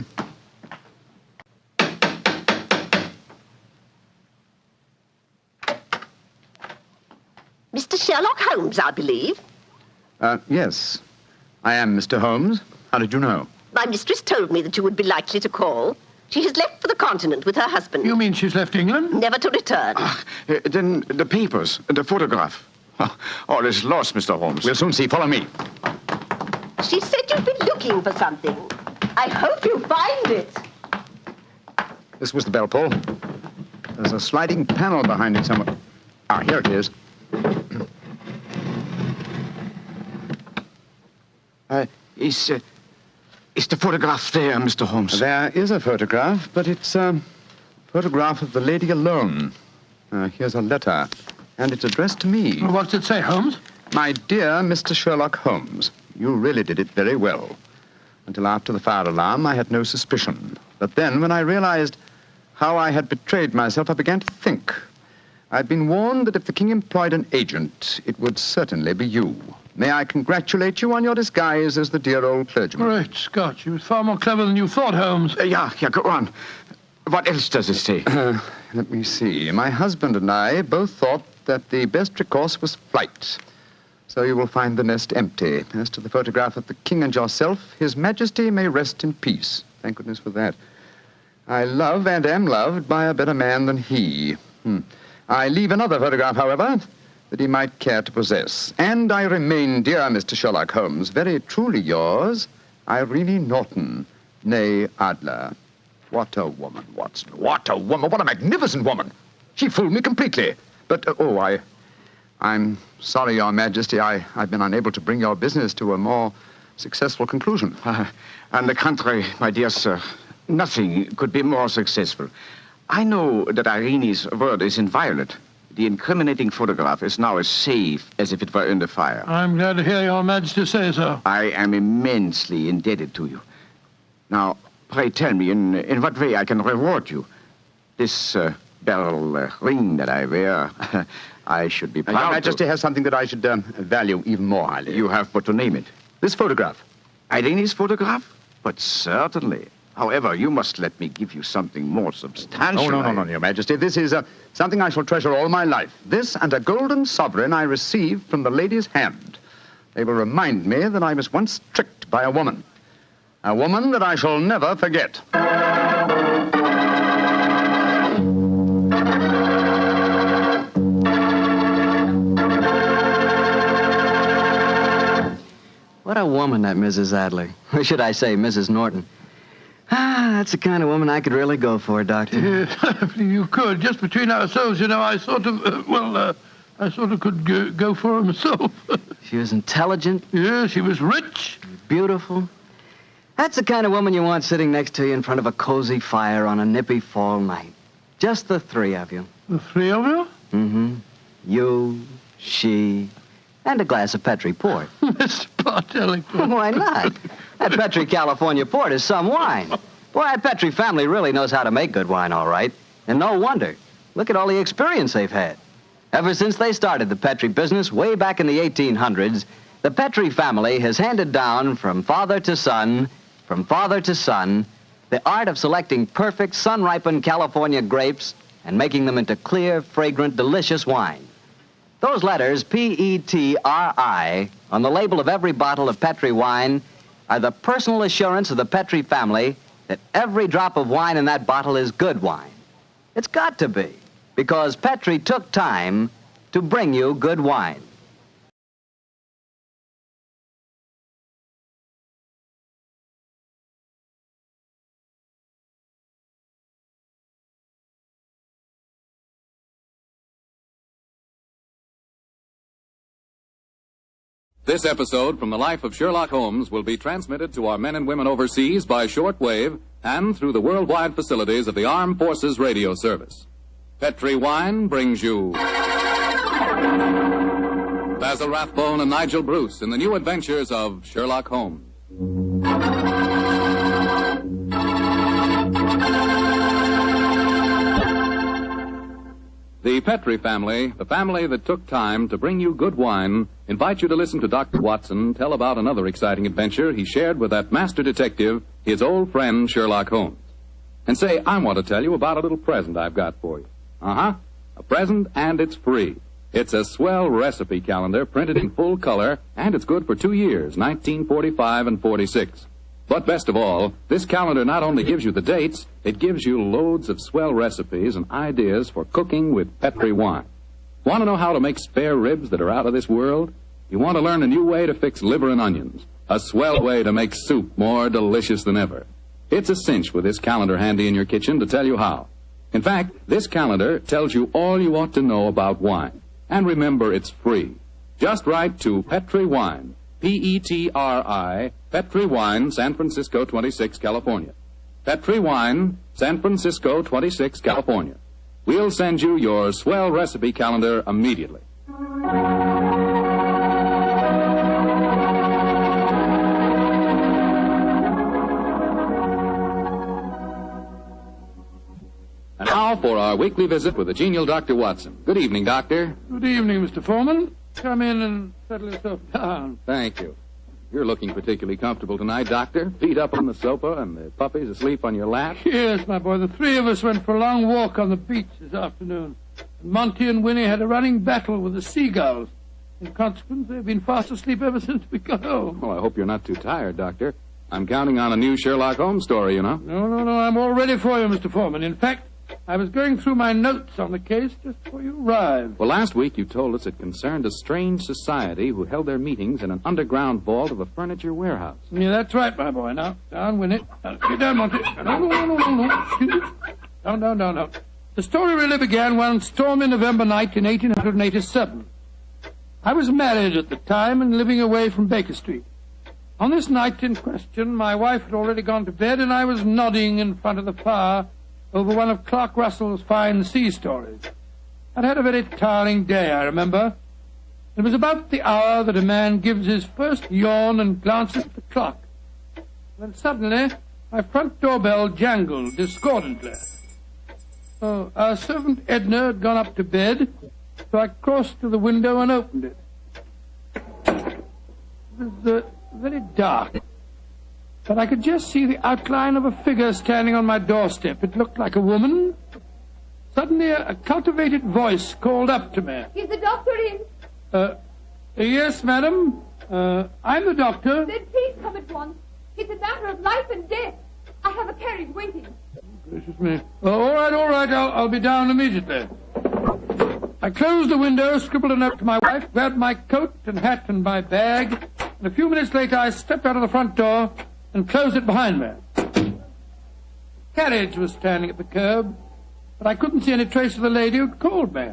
[SPEAKER 16] Mr. Sherlock Holmes, I believe.
[SPEAKER 3] Yes. I am Mr. Holmes. How did you know?
[SPEAKER 16] My mistress told me that you would be likely to call. She has left for the continent with her husband.
[SPEAKER 2] You mean she's left England?
[SPEAKER 16] Never to return.
[SPEAKER 13] Then the papers, the photograph. All is lost, Mr. Holmes.
[SPEAKER 3] We'll soon see. Follow me.
[SPEAKER 16] She said you'd been looking for something. I hope you find it.
[SPEAKER 3] This was the bell pull. There's a sliding panel behind it somewhere. Ah, here it is.
[SPEAKER 13] Is the photograph there, Mr. Holmes?
[SPEAKER 3] There is a photograph, but it's a photograph of the lady alone. Here's a letter, and it's addressed to me.
[SPEAKER 2] Well, what's it say, Holmes?
[SPEAKER 3] My dear Mr. Sherlock Holmes, you really did it very well. Until after the fire alarm, I had no suspicion. But then, when I realized how I had betrayed myself, I began to think. I'd been warned that if the king employed an agent, it would certainly be you. May I congratulate you on your disguise as the dear old clergyman?
[SPEAKER 2] Great Scott, you was far more clever than you thought, Holmes.
[SPEAKER 13] Yeah, go on. What else does it say?
[SPEAKER 3] Let me see. My husband and I both thought that the best recourse was flight. So you will find the nest empty. As to the photograph of the king and yourself, His Majesty may rest in peace. Thank goodness for that. I love and am loved by a better man than he. I leave another photograph, however, that he might care to possess. And I remain, dear Mr. Sherlock Holmes, very truly yours, Irene Norton, née Adler. What a woman, Watson. What a woman. What a magnificent woman. She fooled me completely. But, I'm sorry, Your Majesty, I've been unable to bring your business to a more successful conclusion.
[SPEAKER 13] On the contrary, my dear sir, nothing could be more successful. I know that Irene's word is inviolate. The incriminating photograph is now as safe as if it were under fire.
[SPEAKER 2] I'm glad to hear Your Majesty say so.
[SPEAKER 13] I am immensely indebted to you. Now, pray tell me in what way I can reward you. This beryl ring that I wear, I should be proud
[SPEAKER 3] Your Majesty has something that I should value even more highly.
[SPEAKER 13] You have but to name it.
[SPEAKER 3] This photograph.
[SPEAKER 13] Irene's photograph? But certainly. However, you must let me give you something more substantial.
[SPEAKER 3] Oh, no, Your Majesty. This is something I shall treasure all my life. This and a golden sovereign I received from the lady's hand. They will remind me that I was once tricked by a woman. A woman that I shall never forget.
[SPEAKER 10] What a woman, that Mrs. Adler. Or should I say, Mrs. Norton. That's the kind of woman I could really go for, Doctor.
[SPEAKER 2] Yes, if you could. Just between ourselves, you know, I sort of could go for her myself.
[SPEAKER 10] She was intelligent.
[SPEAKER 2] Yeah, she was rich.
[SPEAKER 10] Beautiful. That's the kind of woman you want sitting next to you in front of a cozy fire on a nippy fall night. Just the three of you.
[SPEAKER 2] The three of you?
[SPEAKER 10] Mm-hmm. You, she, and a glass of Petri port.
[SPEAKER 2] Mr. Bartelli.
[SPEAKER 10] Why not? That Petri California port is some wine. Boy, that Petri family really knows how to make good wine, all right. And no wonder. Look at all the experience they've had. Ever since they started the Petri business way back in the 1800s, the Petri family has handed down from father to son, the art of selecting perfect sun-ripened California grapes and making them into clear, fragrant, delicious wine. Those letters, P-E-T-R-I, on the label of every bottle of Petri wine are the personal assurance of the Petri family that every drop of wine in that bottle is good wine. It's got to be, because Petri took time to bring you good wine.
[SPEAKER 15] This episode from the life of Sherlock Holmes will be transmitted to our men and women overseas by shortwave and through the worldwide facilities of the Armed Forces Radio Service. Petri Wine brings you Basil Rathbone and Nigel Bruce in the new adventures of Sherlock Holmes. The Petri family, the family that took time to bring you good wine, invite you to listen to Dr. Watson tell about another exciting adventure he shared with that master detective, his old friend Sherlock Holmes. And say, I want to tell you about a little present I've got for you. A present, and it's free. It's a swell recipe calendar printed in full color, and it's good for 2 years, 1945 and 46. But best of all, this calendar not only gives you the dates, it gives you loads of swell recipes and ideas for cooking with Petri wine. Want to know how to make spare ribs that are out of this world? You want to learn a new way to fix liver and onions? A swell way to make soup more delicious than ever? It's a cinch with this calendar handy in your kitchen to tell you how. In fact, this calendar tells you all you ought to know about wine. And remember, it's free. Just write to Petri Wine, P-E-T-R-I, Petri Wine, San Francisco 26, California. Petri Wine, San Francisco 26, California. We'll send you your swell recipe calendar immediately. And now for our weekly visit with the genial Dr. Watson. Good evening, Doctor.
[SPEAKER 2] Good evening, Mr. Foreman. Come in and settle yourself down.
[SPEAKER 15] Thank you. You're looking particularly comfortable tonight, Doctor. Feet up on the sofa and the puppies asleep on your lap.
[SPEAKER 2] Yes, my boy. The three of us went for a long walk on the beach this afternoon. Monty and Winnie had a running battle with the seagulls. In consequence, they've been fast asleep ever since we got home.
[SPEAKER 15] Well, I hope you're not too tired, Doctor. I'm counting on a new Sherlock Holmes story, you know.
[SPEAKER 2] No, I'm all ready for you, Mr. Foreman. In fact, I was going through my notes on the case just before you arrived.
[SPEAKER 15] Well, last week you told us it concerned a strange society who held their meetings in an underground vault of a furniture warehouse.
[SPEAKER 2] Yeah, that's right, my boy. Now, down, Winnie. Get down, Monty. No. Down. The story really began one stormy November night in 1887. I was married at the time and living away from Baker Street. On this night in question, my wife had already gone to bed, and I was nodding in front of the fire over one of Clark Russell's fine sea stories. I'd had a very tiring day, I remember. It was about the hour that a man gives his first yawn and glances at the clock, when suddenly my front doorbell jangled discordantly. Our servant Edna had gone up to bed, so I crossed to the window and opened it. It was very dark, but I could just see the outline of a figure standing on my doorstep. It looked like a woman. Suddenly, a cultivated voice called up to me.
[SPEAKER 19] Is the doctor in?
[SPEAKER 2] Yes, madam. I'm the doctor.
[SPEAKER 19] Then please come at once. It's a matter of life and death. I have a carriage waiting.
[SPEAKER 2] Gracious me. All right. I'll be down immediately. I closed the window, scribbled a note to my wife, grabbed my coat and hat and my bag, and a few minutes later I stepped out of the front door and closed it behind me. The carriage was standing at the curb, but I couldn't see any trace of the lady who'd called me.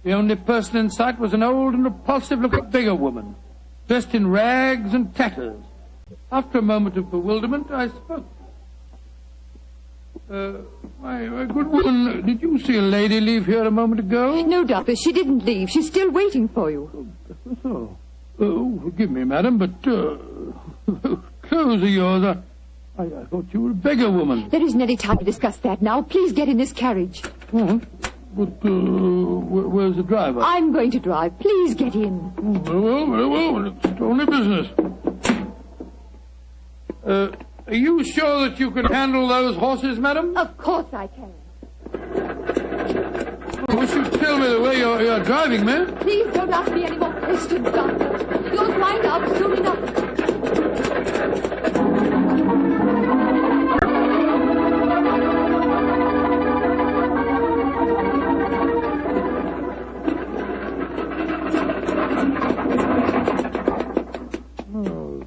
[SPEAKER 2] The only person in sight was an old and repulsive-looking beggar woman, dressed in rags and tatters. After a moment of bewilderment, I spoke. My good woman, did you see a lady leave here a moment ago?
[SPEAKER 7] No, Doctor, she didn't leave. She's still waiting for you.
[SPEAKER 2] Forgive me, madam, but clothes of yours, I thought you were a beggar woman.
[SPEAKER 7] There isn't any time to discuss that now. Please get in this carriage.
[SPEAKER 2] But where's the driver?
[SPEAKER 7] I'm going to drive. Please get in.
[SPEAKER 2] Very well. It's only business. Are you sure that you can handle those horses, madam?
[SPEAKER 7] Of course I can.
[SPEAKER 2] Wish you'd tell me the way you're driving, ma'am.
[SPEAKER 7] Please don't ask me any more questions, Doctor. You'll find out soon enough.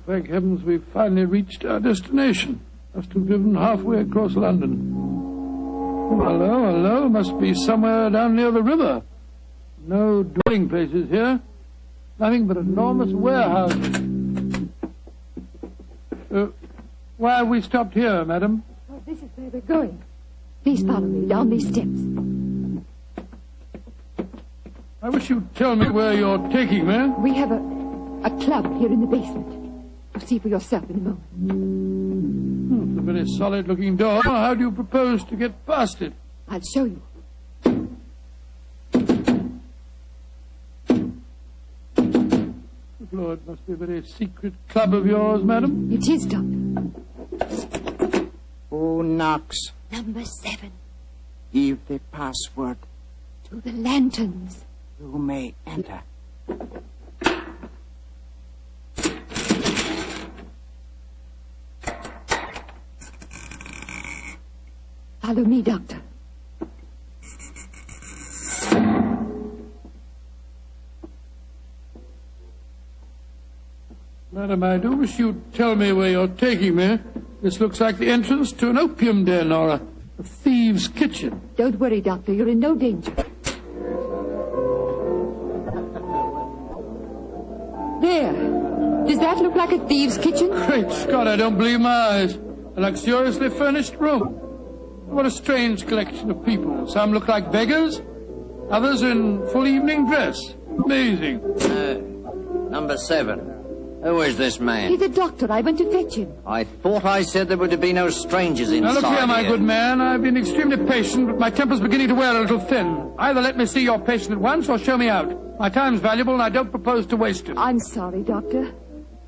[SPEAKER 2] Thank heavens we've finally reached our destination. Must have driven halfway across London. Hello. Must be somewhere down near the river. No dwelling places here. Nothing but enormous warehouses. Why have we stopped here, madam?
[SPEAKER 7] Well, this is where we're going. Please follow me down these steps.
[SPEAKER 2] I wish you'd tell me where you're taking me.
[SPEAKER 7] We have a club here in the basement. You'll see for yourself in a moment.
[SPEAKER 2] It's a very solid-looking door. How do you propose to get past it?
[SPEAKER 7] I'll show you.
[SPEAKER 2] Good Lord, it must be a very secret club of yours, madam.
[SPEAKER 7] It is, Doctor.
[SPEAKER 11] Who knocks?
[SPEAKER 7] Number 7.
[SPEAKER 11] Give the password.
[SPEAKER 7] To the lanterns.
[SPEAKER 11] You may enter.
[SPEAKER 7] Follow me, Doctor.
[SPEAKER 2] Madam, I do wish you'd tell me where you're taking me. This looks like the entrance to an opium den or a thieves' kitchen.
[SPEAKER 7] Don't worry, Doctor. You're in no danger. There. Does that look like a thieves' kitchen?
[SPEAKER 2] Great Scott, I don't believe my eyes. A luxuriously furnished room. What a strange collection of people. Some look like beggars. Others in full evening dress. Amazing.
[SPEAKER 18] Number 7. Who is this man?
[SPEAKER 7] He's a doctor. I went to fetch him.
[SPEAKER 18] I thought I said there were to be no strangers inside.
[SPEAKER 2] Now look here, my good man. I've been extremely patient, but my temper's beginning to wear a little thin. Either let me see your patient at once or show me out. My time's valuable and I don't propose to waste it.
[SPEAKER 7] I'm sorry, Doctor.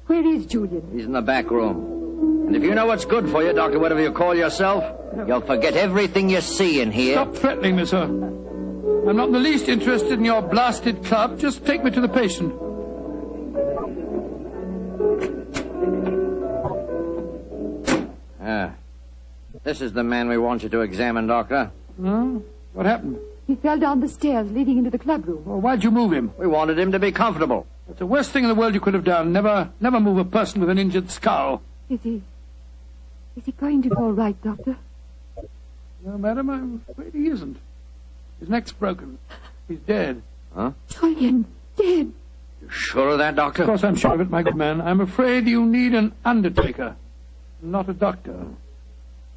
[SPEAKER 7] Where is Julian?
[SPEAKER 18] He's in the back room. And if you know what's good for you, Doctor, whatever you call yourself, you'll forget everything you see in here.
[SPEAKER 2] Stop threatening me, sir. I'm not in the least interested in your blasted club. Just take me to the patient.
[SPEAKER 18] This is the man we want you to examine, Doctor.
[SPEAKER 2] Huh? What happened?
[SPEAKER 7] He fell down the stairs leading into the clubroom.
[SPEAKER 2] Well, why'd you move him?
[SPEAKER 18] We wanted him to be comfortable.
[SPEAKER 2] That's the worst thing in the world you could have done. Never move a person with an injured skull.
[SPEAKER 7] Is he going to be all right, Doctor?
[SPEAKER 2] No, madam, I'm afraid he isn't. His neck's broken. He's dead.
[SPEAKER 18] Huh?
[SPEAKER 7] Julian, dead.
[SPEAKER 18] You sure of that, Doctor?
[SPEAKER 2] Of course I'm sure of it, my good man. I'm afraid you need an undertaker, not a doctor.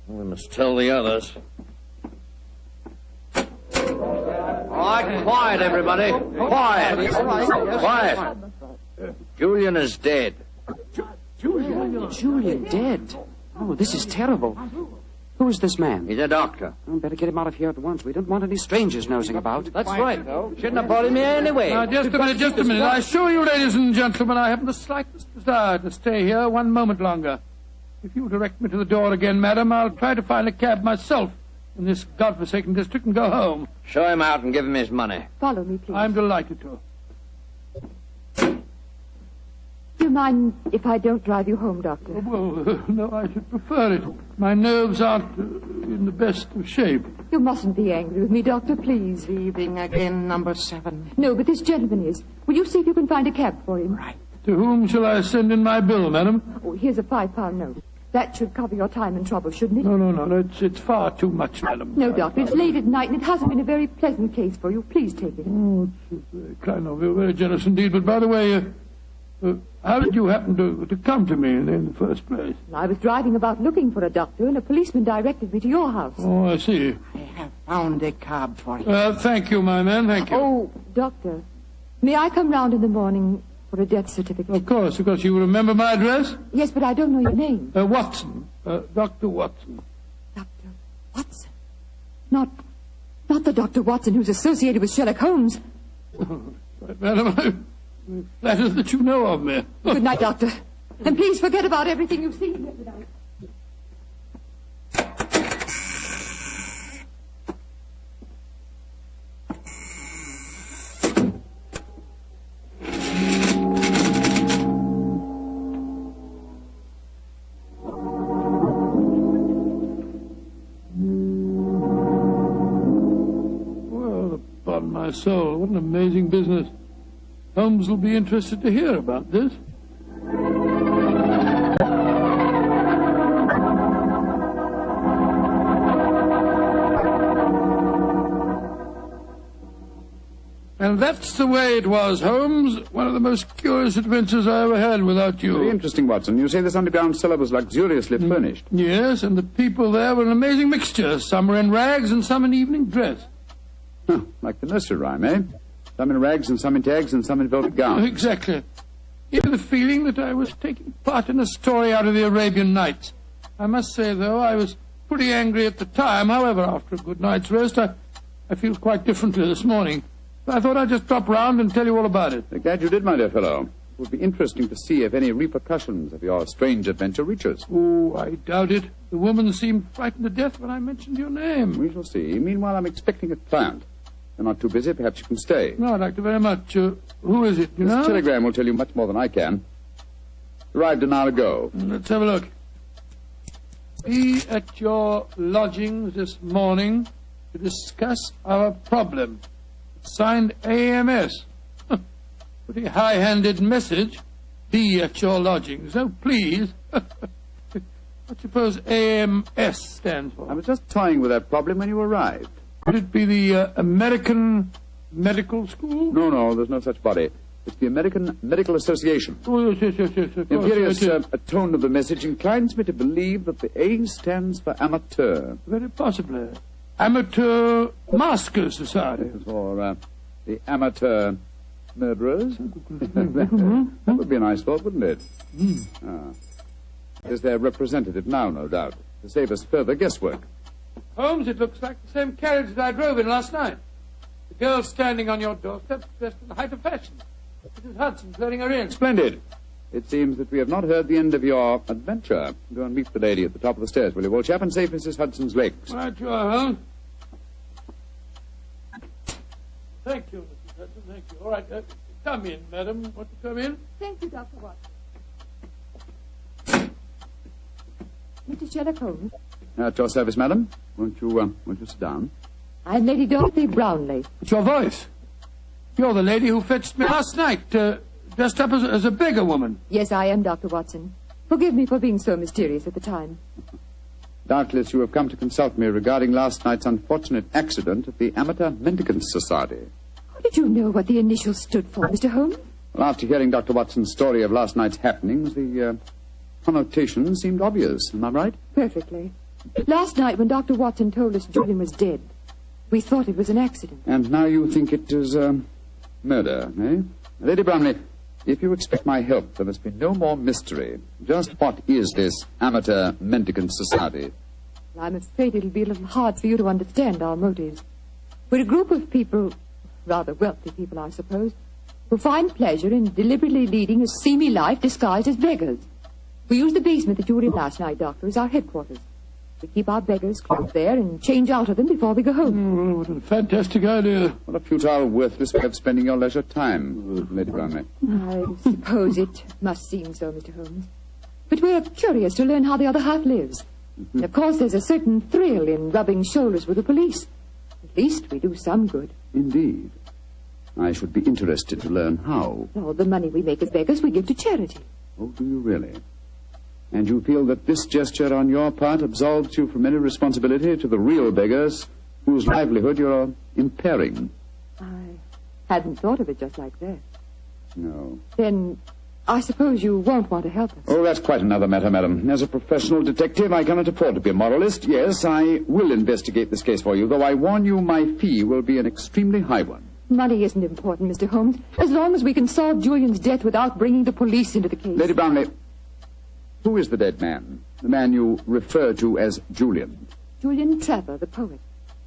[SPEAKER 18] We must tell the others. All right, quiet, everybody. Quiet. Quiet. Julian is dead.
[SPEAKER 9] Julian dead? Oh, this is terrible. Who is this man?
[SPEAKER 18] He's a doctor.
[SPEAKER 9] Oh, better get him out of here at once. We don't want any strangers nosing about.
[SPEAKER 18] That's right, though. Shouldn't have brought him here anyway.
[SPEAKER 2] Now, just a minute. I assure you, ladies and gentlemen, I haven't the slightest desire to stay here one moment longer. If you'll direct me to the door again, madam, I'll try to find a cab myself in this godforsaken district and go home.
[SPEAKER 18] Show him out and give him his money.
[SPEAKER 7] Follow me, please.
[SPEAKER 2] I'm delighted to.
[SPEAKER 7] Do you mind if I don't drive you home, Doctor?
[SPEAKER 2] Well, no, I should prefer it. My nerves aren't in the best of shape.
[SPEAKER 7] You mustn't be angry with me, Doctor, please.
[SPEAKER 11] Leaving again, number 7.
[SPEAKER 7] No, but this gentleman is. Will you see if you can find a cab for him?
[SPEAKER 11] Right.
[SPEAKER 2] To whom shall I send in my bill, madam?
[SPEAKER 7] Oh, here's a £5 note. That should cover your time and trouble, shouldn't it?
[SPEAKER 2] No, it's far too much, madam.
[SPEAKER 7] No, Doctor, it's late at night and it hasn't been a very pleasant case for you. Please take it.
[SPEAKER 2] Oh, it's very kind of you, very generous indeed. But by the way, how did you happen to come to me in the first place?
[SPEAKER 7] I was driving about looking for a doctor and a policeman directed me to your house.
[SPEAKER 2] Oh, I see.
[SPEAKER 11] I have found a cab for you.
[SPEAKER 2] Thank you, my man, thank you.
[SPEAKER 7] Oh, Doctor, may I come round in the morning for a death certificate?
[SPEAKER 2] Of course. You remember my address?
[SPEAKER 7] Yes, but I don't know your name.
[SPEAKER 2] Watson. Dr. Watson.
[SPEAKER 7] Dr. Watson? Not the Dr. Watson who's associated with Sherlock Holmes.
[SPEAKER 2] Right, madam, I'm flattered that you know of me.
[SPEAKER 7] Good night, Doctor. And please forget about everything you've seen here tonight.
[SPEAKER 2] My soul, what an amazing business. Holmes will be interested to hear about this. And that's the way it was, Holmes. One of the most curious adventures I ever had without you.
[SPEAKER 3] Very interesting, Watson. You say this underground cellar was luxuriously furnished.
[SPEAKER 2] Yes, and the people there were an amazing mixture. Some were in rags and some in evening dress.
[SPEAKER 3] Huh, like the nursery rhyme, eh? Some in rags and some in tags and some in velvet gowns.
[SPEAKER 2] Exactly. You have the feeling that I was taking part in a story out of the Arabian Nights. I must say, though, I was pretty angry at the time. However, after a good night's rest, I feel quite differently this morning. I thought I'd just drop round and tell you all about it.
[SPEAKER 3] Glad you did, my dear fellow. It would be interesting to see if any repercussions of your strange adventure reach us.
[SPEAKER 2] Oh, I doubt it. The woman seemed frightened to death when I mentioned your name.
[SPEAKER 3] We shall see. Meanwhile, I'm expecting a client. You're not too busy. Perhaps you can stay.
[SPEAKER 2] No, I'd like to very much. Who is it, you know?
[SPEAKER 3] This telegram will tell you much more than I can. Arrived an hour ago.
[SPEAKER 2] Let's have a look. Be at your lodgings this morning to discuss our problem. Signed AMS. Pretty high-handed message. Be at your lodgings. Oh, please. What do you suppose AMS stands for?
[SPEAKER 3] I was just toying with that problem when you arrived.
[SPEAKER 2] Could it be the American Medical School?
[SPEAKER 3] No, there's no such body. It's the American Medical Association.
[SPEAKER 2] Oh, yes.
[SPEAKER 3] The imperious tone of the message inclines me to believe that the A stands for amateur.
[SPEAKER 2] Very possibly. Amateur Masker Society.
[SPEAKER 3] Or the Amateur Murderers. That would be a nice thought, wouldn't it? Is their representative now, no doubt, to save us further guesswork.
[SPEAKER 2] Holmes, it looks like the same carriage that I drove in last night. The girl standing on your doorstep, dressed in the height of fashion. Mrs. Hudson's wearing her in.
[SPEAKER 3] Splendid. It seems that we have not heard the end of your adventure. Go and meet the lady at the top of the stairs, will you, old chap, and save Mrs. Hudson's legs.
[SPEAKER 2] Right, you are, Holmes. Thank you, Mrs. Hudson, thank you. All right, come in, madam. Want to come in?
[SPEAKER 7] Thank you, Dr. Watson. Mr. Sherlock Holmes,
[SPEAKER 3] At your service, madam. Won't you sit down?
[SPEAKER 7] I'm Lady Dorothy Brownlee.
[SPEAKER 2] It's your voice. You're the lady who fetched me last night, dressed up as a beggar woman.
[SPEAKER 7] Yes, I am, Dr. Watson. Forgive me for being so mysterious at the time.
[SPEAKER 3] Doubtless you have come to consult me regarding last night's unfortunate accident at the Amateur Mendicants Society.
[SPEAKER 7] How did you know what the initials stood for, Mr. Holmes?
[SPEAKER 3] Well, after hearing Dr. Watson's story of last night's happenings, the connotation seemed obvious. Am I right?
[SPEAKER 7] Perfectly. Last night when Dr. Watson told us Julian was dead, we thought it was an accident.
[SPEAKER 3] And now you think it is murder, eh? Lady Brownlee, if you expect my help, there must be no more mystery. Just what is this Amateur Mendicant Society?
[SPEAKER 7] I'm afraid it'll be a little hard for you to understand our motives. We're a group of people, rather wealthy people, I suppose, who find pleasure in deliberately leading a seamy life disguised as beggars. We use the basement that you were in last night, Doctor, as our headquarters. We keep our beggars clothed there and change out of them before we go home.
[SPEAKER 2] Oh, what a fantastic idea.
[SPEAKER 3] What a futile, worthless way of spending your leisure time, Lady Brownlee.
[SPEAKER 7] I suppose it must seem so, Mr. Holmes. But we're curious to learn how the other half lives. And of course, there's a certain thrill in rubbing shoulders with the police. At least we do some good.
[SPEAKER 3] Indeed. I should be interested to learn how.
[SPEAKER 7] All the money we make as beggars we give to charity.
[SPEAKER 3] Oh, do you really? And you feel that this gesture on your part absolves you from any responsibility to the real beggars whose livelihood you're impairing?
[SPEAKER 7] I hadn't thought of it just like that.
[SPEAKER 3] No.
[SPEAKER 7] Then I suppose you won't want to help us.
[SPEAKER 3] Oh, that's quite another matter, madam. As a professional detective, I cannot afford to be a moralist. Yes, I will investigate this case for you, though I warn you my fee will be an extremely high one.
[SPEAKER 7] Money isn't important, Mr. Holmes, as long as we can solve Julian's death without bringing the police into the case.
[SPEAKER 3] Lady Brownlee, who is the dead man? The man you refer to as Julian?
[SPEAKER 7] Julian Trevor, the poet.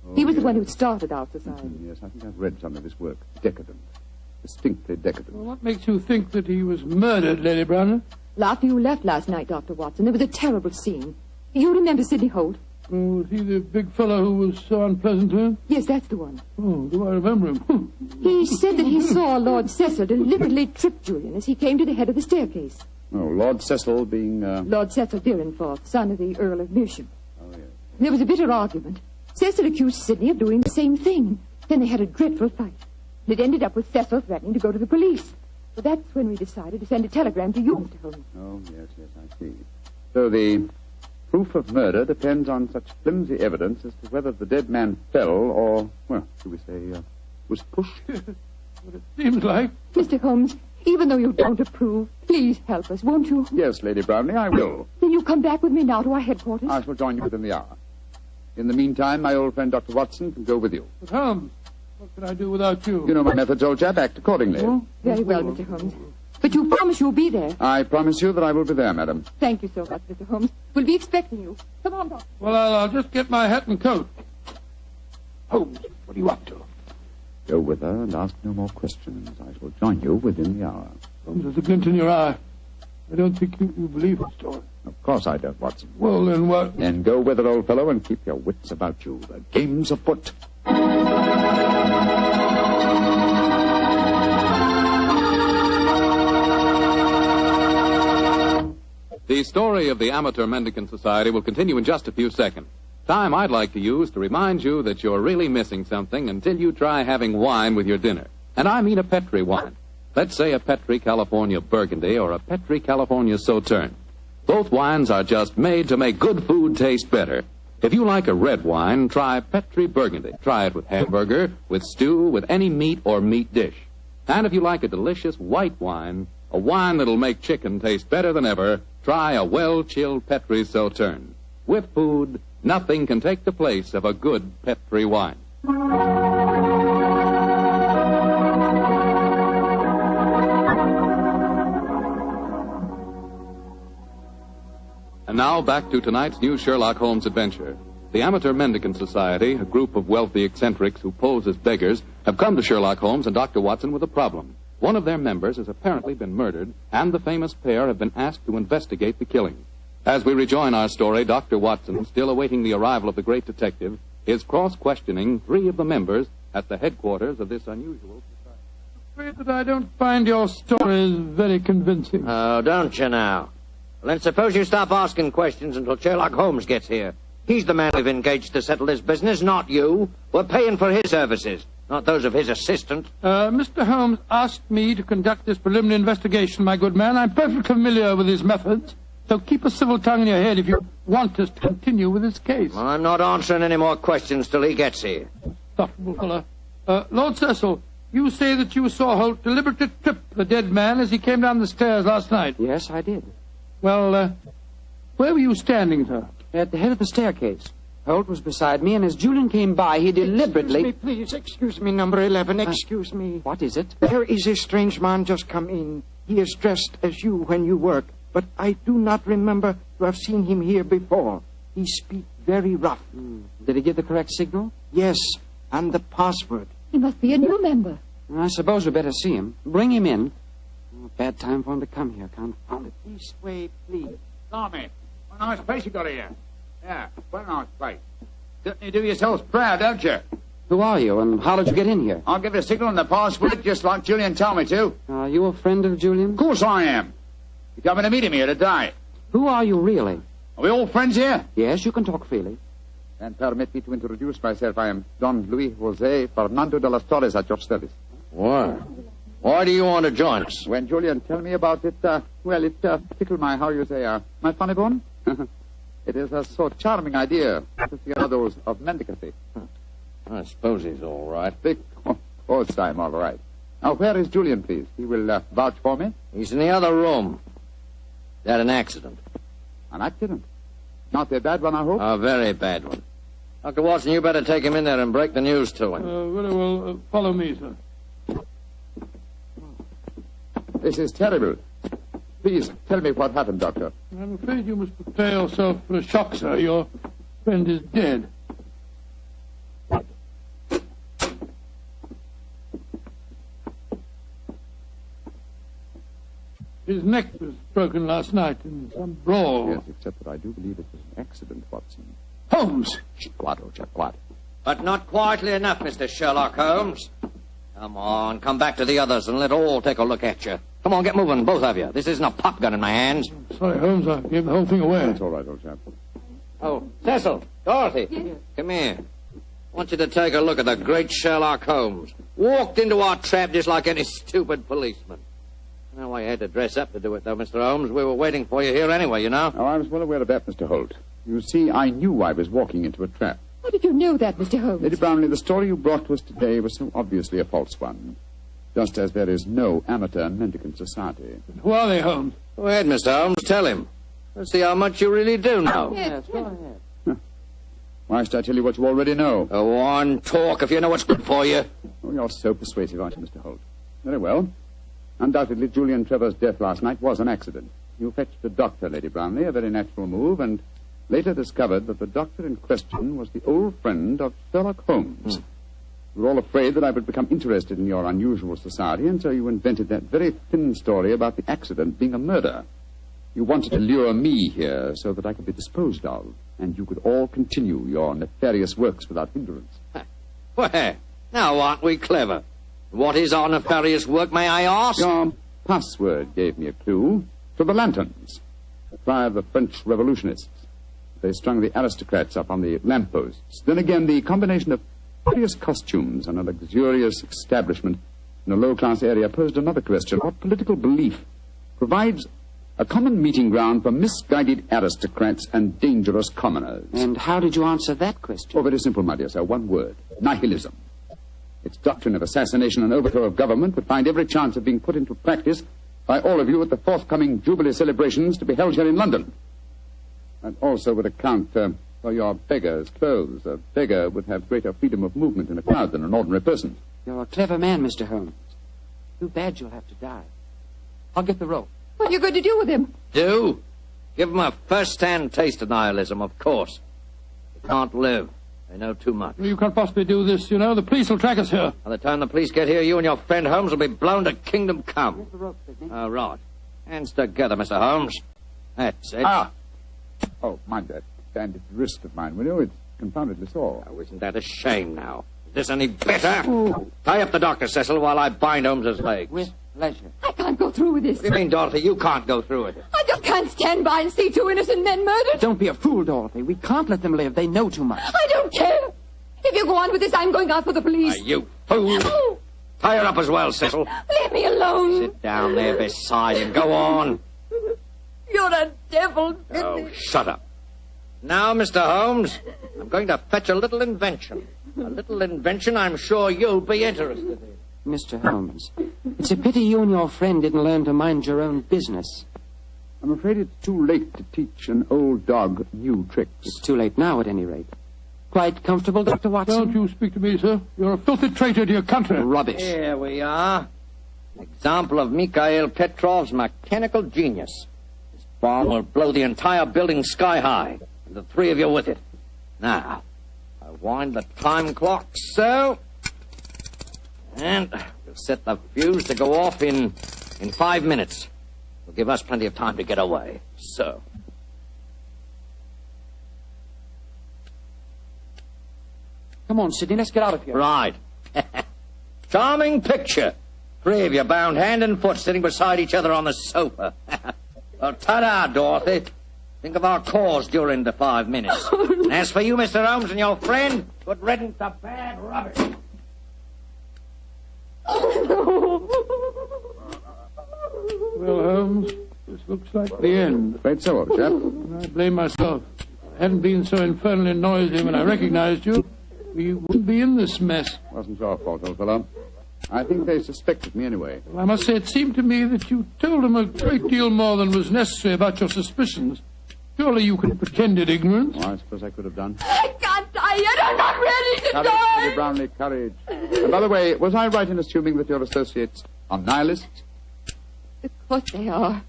[SPEAKER 3] Oh,
[SPEAKER 7] he was
[SPEAKER 3] yes.
[SPEAKER 7] the one who started our society.
[SPEAKER 3] Yes, I think I've read some of his work. Decadent. Distinctly decadent.
[SPEAKER 2] Well, what makes you think that he was murdered, Lady Brownlee?
[SPEAKER 7] Well, after you left last night, Dr. Watson, there was a terrible scene. You remember Sidney Holt?
[SPEAKER 2] Oh, was he the big fellow who was so unpleasant to him?
[SPEAKER 7] Yes, that's the one.
[SPEAKER 2] Oh, do I remember him?
[SPEAKER 7] He said that he saw Lord Cecil deliberately trip Julian as he came to the head of the staircase.
[SPEAKER 3] Oh, Lord Cecil being...
[SPEAKER 7] Lord Cecil Dyrenforth, son of the Earl of Mersham.
[SPEAKER 3] Oh, yes.
[SPEAKER 7] There was a bitter argument. Cecil accused Sidney of doing the same thing. Then they had a dreadful fight. It ended up with Cecil threatening to go to the police. So that's when we decided to send a telegram to you, Mr. Holmes.
[SPEAKER 3] Oh, yes, I see. So the proof of murder depends on such flimsy evidence as to whether the dead man fell or, well, should we say, was pushed?
[SPEAKER 2] What it seems like.
[SPEAKER 7] Mr. Holmes, even though you don't approve, please help us, won't you?
[SPEAKER 3] Yes, Lady Brownlee, I will.
[SPEAKER 7] Will you come back with me now to our headquarters?
[SPEAKER 3] I shall join you within the hour. In the meantime, my old friend Dr. Watson can go with you.
[SPEAKER 2] But Holmes, what can I do without you?
[SPEAKER 3] You know my methods, old chap. Act accordingly.
[SPEAKER 2] Oh?
[SPEAKER 7] Very well, Mr. Holmes. But you promise you'll be there.
[SPEAKER 3] I promise you that I will be there, madam.
[SPEAKER 7] Thank you so much, Mr. Holmes. We'll be expecting you. Come on, Doctor.
[SPEAKER 2] Well, I'll just get my hat and coat. Holmes, what are you up to?
[SPEAKER 3] Go with her and ask no more questions. I shall join you within the hour.
[SPEAKER 2] Holmes, there's a glint in your eye. I don't think you believe the story.
[SPEAKER 3] Of course I don't, Watson.
[SPEAKER 2] Well, then what?
[SPEAKER 3] Then go with her, old fellow, and keep your wits about you. The game's afoot.
[SPEAKER 15] The story of the Amateur Mendicant Society will continue in just a few seconds. Time I'd like to use to remind you that you're really missing something until you try having wine with your dinner. And I mean a Petri wine. Let's say a Petri California Burgundy or a Petri California Sauterne. Both wines are just made to make good food taste better. If you like a red wine, try Petri Burgundy. Try it with hamburger, with stew, with any meat or meat dish. And if you like a delicious white wine, a wine that'll make chicken taste better than ever, try a well-chilled Petri Sauterne. With food, nothing can take the place of a good Petri wine. And now back to tonight's new Sherlock Holmes adventure. The Amateur Mendicant Society, a group of wealthy eccentrics who pose as beggars, have come to Sherlock Holmes and Dr. Watson with a problem. One of their members has apparently been murdered, and the famous pair have been asked to investigate the killing. As we rejoin our story, Dr. Watson, still awaiting the arrival of the great detective, is cross-questioning three of the members at the headquarters of this unusual society.
[SPEAKER 2] I'm afraid that I don't find your stories very convincing.
[SPEAKER 18] Oh, don't you now? Well, then suppose you stop asking questions until Sherlock Holmes gets here. He's the man we've engaged to settle this business, not you. We're paying for his services, not those of his assistant.
[SPEAKER 2] Mr. Holmes asked me to conduct this preliminary investigation, my good man. I'm perfectly familiar with his methods. So keep a civil tongue in your head if you want us to continue with this case.
[SPEAKER 18] Well, I'm not answering any more questions till he gets here.
[SPEAKER 2] Insufferable fellow. Lord Cecil, you say that you saw Holt deliberately trip the dead man as he came down the stairs last night.
[SPEAKER 9] Yes, I did.
[SPEAKER 2] Well, where were you standing, sir?
[SPEAKER 9] At the head of the staircase. Holt was beside me, and as Julian came by, he deliberately...
[SPEAKER 1] Excuse me, number 11, excuse me.
[SPEAKER 9] What is it?
[SPEAKER 1] There is a strange man just come in. He is dressed as you when you work, but I do not remember to have seen him here before. He speaks very rough.
[SPEAKER 9] Did he give the correct signal?
[SPEAKER 1] Yes, and the password.
[SPEAKER 7] He must be a new member.
[SPEAKER 9] I suppose we better see him. Bring him in. Oh, bad time for him to come here, confound it.
[SPEAKER 1] This way, please.
[SPEAKER 3] Tommy, what a nice place you got here. Yeah, what a nice place. Certainly do yourselves proud, don't you?
[SPEAKER 9] Who are you, and how did you get in here?
[SPEAKER 3] I'll give the signal and the password just like Julian told me to.
[SPEAKER 9] Are you a friend of Julian?
[SPEAKER 3] Of course I am. You coming to meet him here today.
[SPEAKER 9] Who are you, really?
[SPEAKER 3] Are we all friends here?
[SPEAKER 9] Yes, you can talk freely.
[SPEAKER 3] And permit me to introduce myself. I am Don Luis Jose Fernando de las Torres at your service.
[SPEAKER 18] Why? Why do you want to join us?
[SPEAKER 3] When Julian tell me about it, it tickled my, how you say, my funny bone. It is a so charming idea to see others of mendicancy.
[SPEAKER 18] I suppose he's all right.
[SPEAKER 3] Of course I'm all right. Now, where is Julian, please? He will vouch for me.
[SPEAKER 18] He's in the other room. He had an accident.
[SPEAKER 3] An accident? Not a bad one, I hope?
[SPEAKER 18] A very bad one. Dr. Watson, you better take him in there and break the news to him.
[SPEAKER 2] Very well. Follow me, sir.
[SPEAKER 3] This is terrible. Please, tell me what happened, Doctor.
[SPEAKER 2] I'm afraid you must prepare yourself for a shock, sir. Your friend is dead. His neck was broken last night in some brawl.
[SPEAKER 3] Yes, except that I do believe it was an accident, Watson.
[SPEAKER 2] Holmes!
[SPEAKER 3] Quiet, old chap, quiet.
[SPEAKER 18] But not quietly enough, Mr. Sherlock Holmes. Come on, come back to the others and let all take a look at you. Come on, get moving, both of you. This isn't a pop gun in my hands.
[SPEAKER 2] Sorry, Holmes, I gave the whole thing away.
[SPEAKER 3] That's all right, old chap.
[SPEAKER 18] Oh, Cecil, Dorothy,
[SPEAKER 7] Yes.
[SPEAKER 18] come here. I want you to take a look at the great Sherlock Holmes. Walked into our trap just like any stupid policeman. No, I had to dress up to do it, though, Mr. Holmes. We were waiting for you here anyway, you know.
[SPEAKER 3] Oh, I was well aware of that, Mr. Holt. You see, I knew I was walking into a trap.
[SPEAKER 7] How did you know that, Mr. Holmes?
[SPEAKER 3] Lady Brownlee, the story you brought to us today was so obviously a false one. Just as there is no amateur mendicant society.
[SPEAKER 2] Who are they, Holmes?
[SPEAKER 18] Go ahead, Mr. Holmes. Tell him. Let's see how much you really do know.
[SPEAKER 7] Yes, go ahead.
[SPEAKER 3] Why should I tell you what you already know?
[SPEAKER 18] Go on, talk if you know what's good for you.
[SPEAKER 3] Oh, you're so persuasive, aren't you, Mr. Holt? Very well. Undoubtedly, Julian Trevor's death last night was an accident. You fetched a doctor, Lady Brownlee, a very natural move, and later discovered that the doctor in question was the old friend of Sherlock Holmes. You were all afraid that I would become interested in your unusual society, and so you invented that very thin story about the accident being a murder. You wanted to lure me here so that I could be disposed of, and you could all continue your nefarious works without hindrance.
[SPEAKER 18] Well, now aren't we clever? What is our nefarious work, may I ask?
[SPEAKER 3] Your password gave me a clue to the lanterns. The cry of the French revolutionists. They strung the aristocrats up on the lampposts. Then again, the combination of various costumes and a luxurious establishment in a low-class area posed another question. What political belief provides a common meeting ground for misguided aristocrats and dangerous commoners?
[SPEAKER 9] And how did you answer that question?
[SPEAKER 3] Oh, very simple, my dear sir. One word. Nihilism. Its doctrine of assassination and overthrow of government would find every chance of being put into practice by all of you at the forthcoming Jubilee celebrations to be held here in London. And also would account for your beggar's clothes. A beggar would have greater freedom of movement in a crowd than an ordinary person.
[SPEAKER 9] You're a clever man, Mr. Holmes. Too bad you'll have to die. I'll get the rope.
[SPEAKER 7] What are you going to do with him?
[SPEAKER 18] Do? Give him a first-hand taste of nihilism, of course. He can't live. They know too much.
[SPEAKER 2] You can't possibly do this, you know. The police will track us here.
[SPEAKER 18] By the time the police get here, you and your friend Holmes will be blown to kingdom come.
[SPEAKER 9] Here's the rope, Sidney.
[SPEAKER 18] Oh, right. Hands together, Mr. Holmes. That's it.
[SPEAKER 3] Ah! Oh, mind that bandaged wrist of mine, will you? It's confoundedly sore.
[SPEAKER 18] Oh, isn't that a shame now? Is this any better? Ooh. Tie up the doctor, Cecil, while I bind Holmes's legs.
[SPEAKER 9] With pleasure.
[SPEAKER 7] I can't go through with this.
[SPEAKER 18] What do you mean, Dorothy? You can't go through it.
[SPEAKER 7] I don't just can't stand by and see two innocent men murdered.
[SPEAKER 9] Don't be a fool, Dorothy. We can't let them live. They know too much.
[SPEAKER 7] I don't care. If you go on with this, I'm going out for the police.
[SPEAKER 18] You fool.
[SPEAKER 7] Oh,
[SPEAKER 18] Tie her up as well, Cecil.
[SPEAKER 7] leave me alone.
[SPEAKER 18] Sit down there beside him. Go on.
[SPEAKER 7] You're a devil.
[SPEAKER 18] Oh, shut up. Now, Mr. Holmes, I'm going to fetch a little invention. A little invention I'm sure you'll be interested in.
[SPEAKER 9] Mr. Holmes, it's a pity you and your friend didn't learn to mind your own business.
[SPEAKER 3] I'm afraid it's too late to teach an old dog new tricks.
[SPEAKER 9] It's too late now, at any rate. Quite comfortable, Dr. Watson?
[SPEAKER 2] Don't you speak to me, sir. You're a filthy traitor to your country.
[SPEAKER 9] Rubbish.
[SPEAKER 18] Here we are. An example of Mikhail Petrov's mechanical genius. This bomb will blow the entire building sky high, and the three of you with it. Now, I wind the time clock so, and we'll set the fuse to go off in 5 minutes. It'll give us plenty of time to get away. So.
[SPEAKER 9] Come on, Sidney, let's get out of here.
[SPEAKER 18] Right. Charming picture. Three of you bound hand and foot sitting beside each other on the sofa. Well, ta-da, Dorothy. Think of our cause during the 5 minutes. And as for you, Mr. Holmes, and your friend, good riddance to bad rubbish.
[SPEAKER 2] Well, Holmes, this looks like the end.
[SPEAKER 3] Afraid so, old chap.
[SPEAKER 2] I blame myself. If I hadn't been so infernally noisy when I recognized you, we wouldn't be in this mess.
[SPEAKER 3] Wasn't your fault, old fellow. I think they suspected me anyway.
[SPEAKER 2] Well, I must say, it seemed to me that you told them a great deal more than was necessary about your suspicions. Surely you could pretended ignorance.
[SPEAKER 3] Oh, I suppose I could have done.
[SPEAKER 7] I can't die yet. I'm not ready to
[SPEAKER 3] Courage,
[SPEAKER 7] die.
[SPEAKER 3] Lady Brownlee, courage. And by the way, was I right in assuming that your associates are nihilists?
[SPEAKER 7] Of course they are.